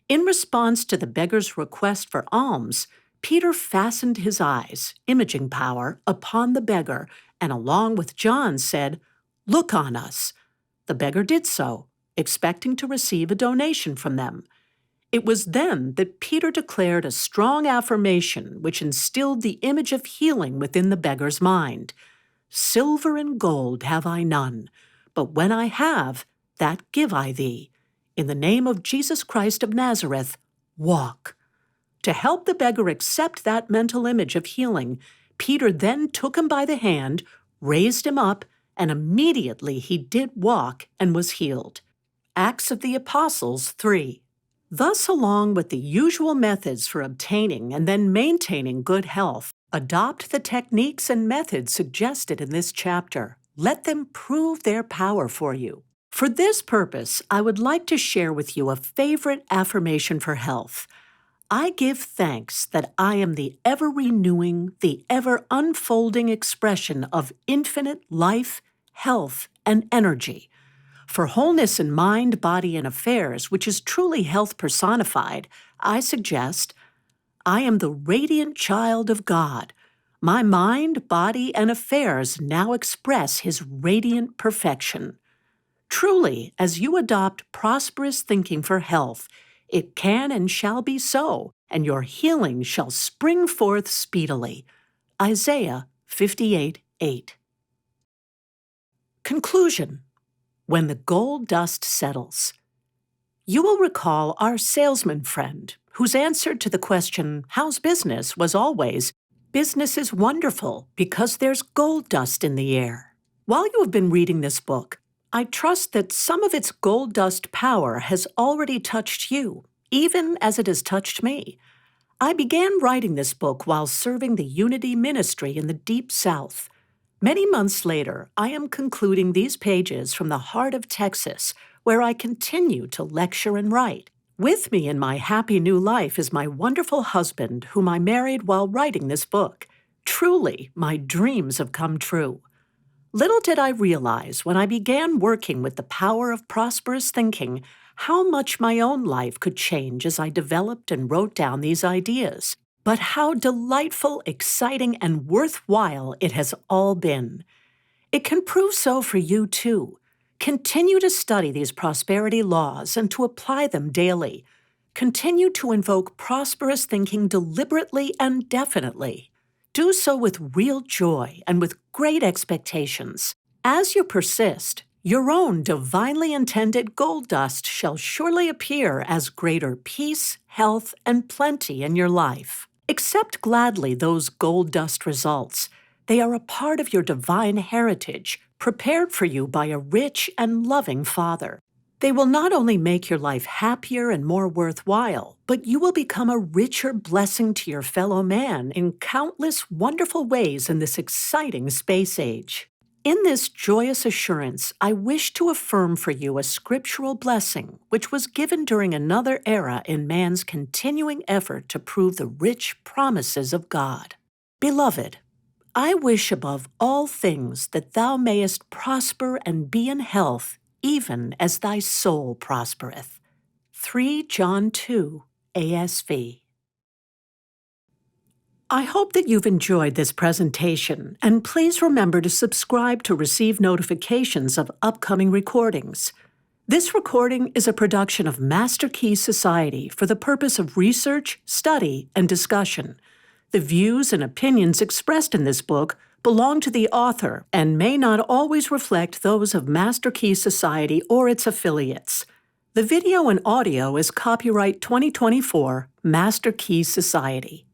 In response to the beggar's request for alms, Peter fastened his eyes, imaging power, upon the beggar, and along with John said, "Look on us." The beggar did so, expecting to receive a donation from them. It was then that Peter declared a strong affirmation which instilled the image of healing within the beggar's mind. "Silver and gold have I none, but when I have, that give I thee. In the name of Jesus Christ of Nazareth, walk." To help the beggar accept that mental image of healing, Peter then took him by the hand, raised him up, and immediately he did walk and was healed. Acts of the Apostles 3. Thus, along with the usual methods for obtaining and then maintaining good health, adopt the techniques and methods suggested in this chapter. Let them prove their power for you. For this purpose, I would like to share with you a favorite affirmation for health. I give thanks that I am the ever-renewing, the ever-unfolding expression of infinite life, health, and energy. For wholeness in mind, body, and affairs, which is truly health personified, I suggest, I am the radiant child of God. My mind, body, and affairs now express His radiant perfection. Truly, as you adopt prosperous thinking for health, it can and shall be so, and your healing shall spring forth speedily. Isaiah 58:8. Conclusion. When the gold dust settles. You will recall our salesman friend, whose answer to the question, "How's business?" was always, "Business is wonderful because there's gold dust in the air." While you have been reading this book, I trust that some of its gold dust power has already touched you, even as it has touched me. I began writing this book while serving the Unity Ministry in the Deep South. Many months later, I am concluding these pages from the heart of Texas, where I continue to lecture and write. With me in my happy new life is my wonderful husband, whom I married while writing this book. Truly, my dreams have come true. Little did I realize when I began working with the power of prosperous thinking how much my own life could change as I developed and wrote down these ideas. But how delightful, exciting, and worthwhile it has all been. It can prove so for you, too. Continue to study these prosperity laws and to apply them daily. Continue to invoke prosperous thinking deliberately and definitely. Do so with real joy and with great expectations. As you persist, your own divinely intended gold dust shall surely appear as greater peace, health, and plenty in your life. Accept gladly those gold dust results. They are a part of your divine heritage, prepared for you by a rich and loving Father. They will not only make your life happier and more worthwhile, but you will become a richer blessing to your fellow man in countless wonderful ways in this exciting space age. In this joyous assurance, I wish to affirm for you a scriptural blessing which was given during another era in man's continuing effort to prove the rich promises of God. Beloved, I wish above all things that thou mayest prosper and be in health, even as thy soul prospereth. 3 John 2, ASV. I hope that you've enjoyed this presentation, and please remember to subscribe to receive notifications of upcoming recordings. This recording is a production of Master Key Society for the purpose of research, study, and discussion. The views and opinions expressed in this book belong to the author and may not always reflect those of Master Key Society or its affiliates. The video and audio is copyright 2024 Master Key Society.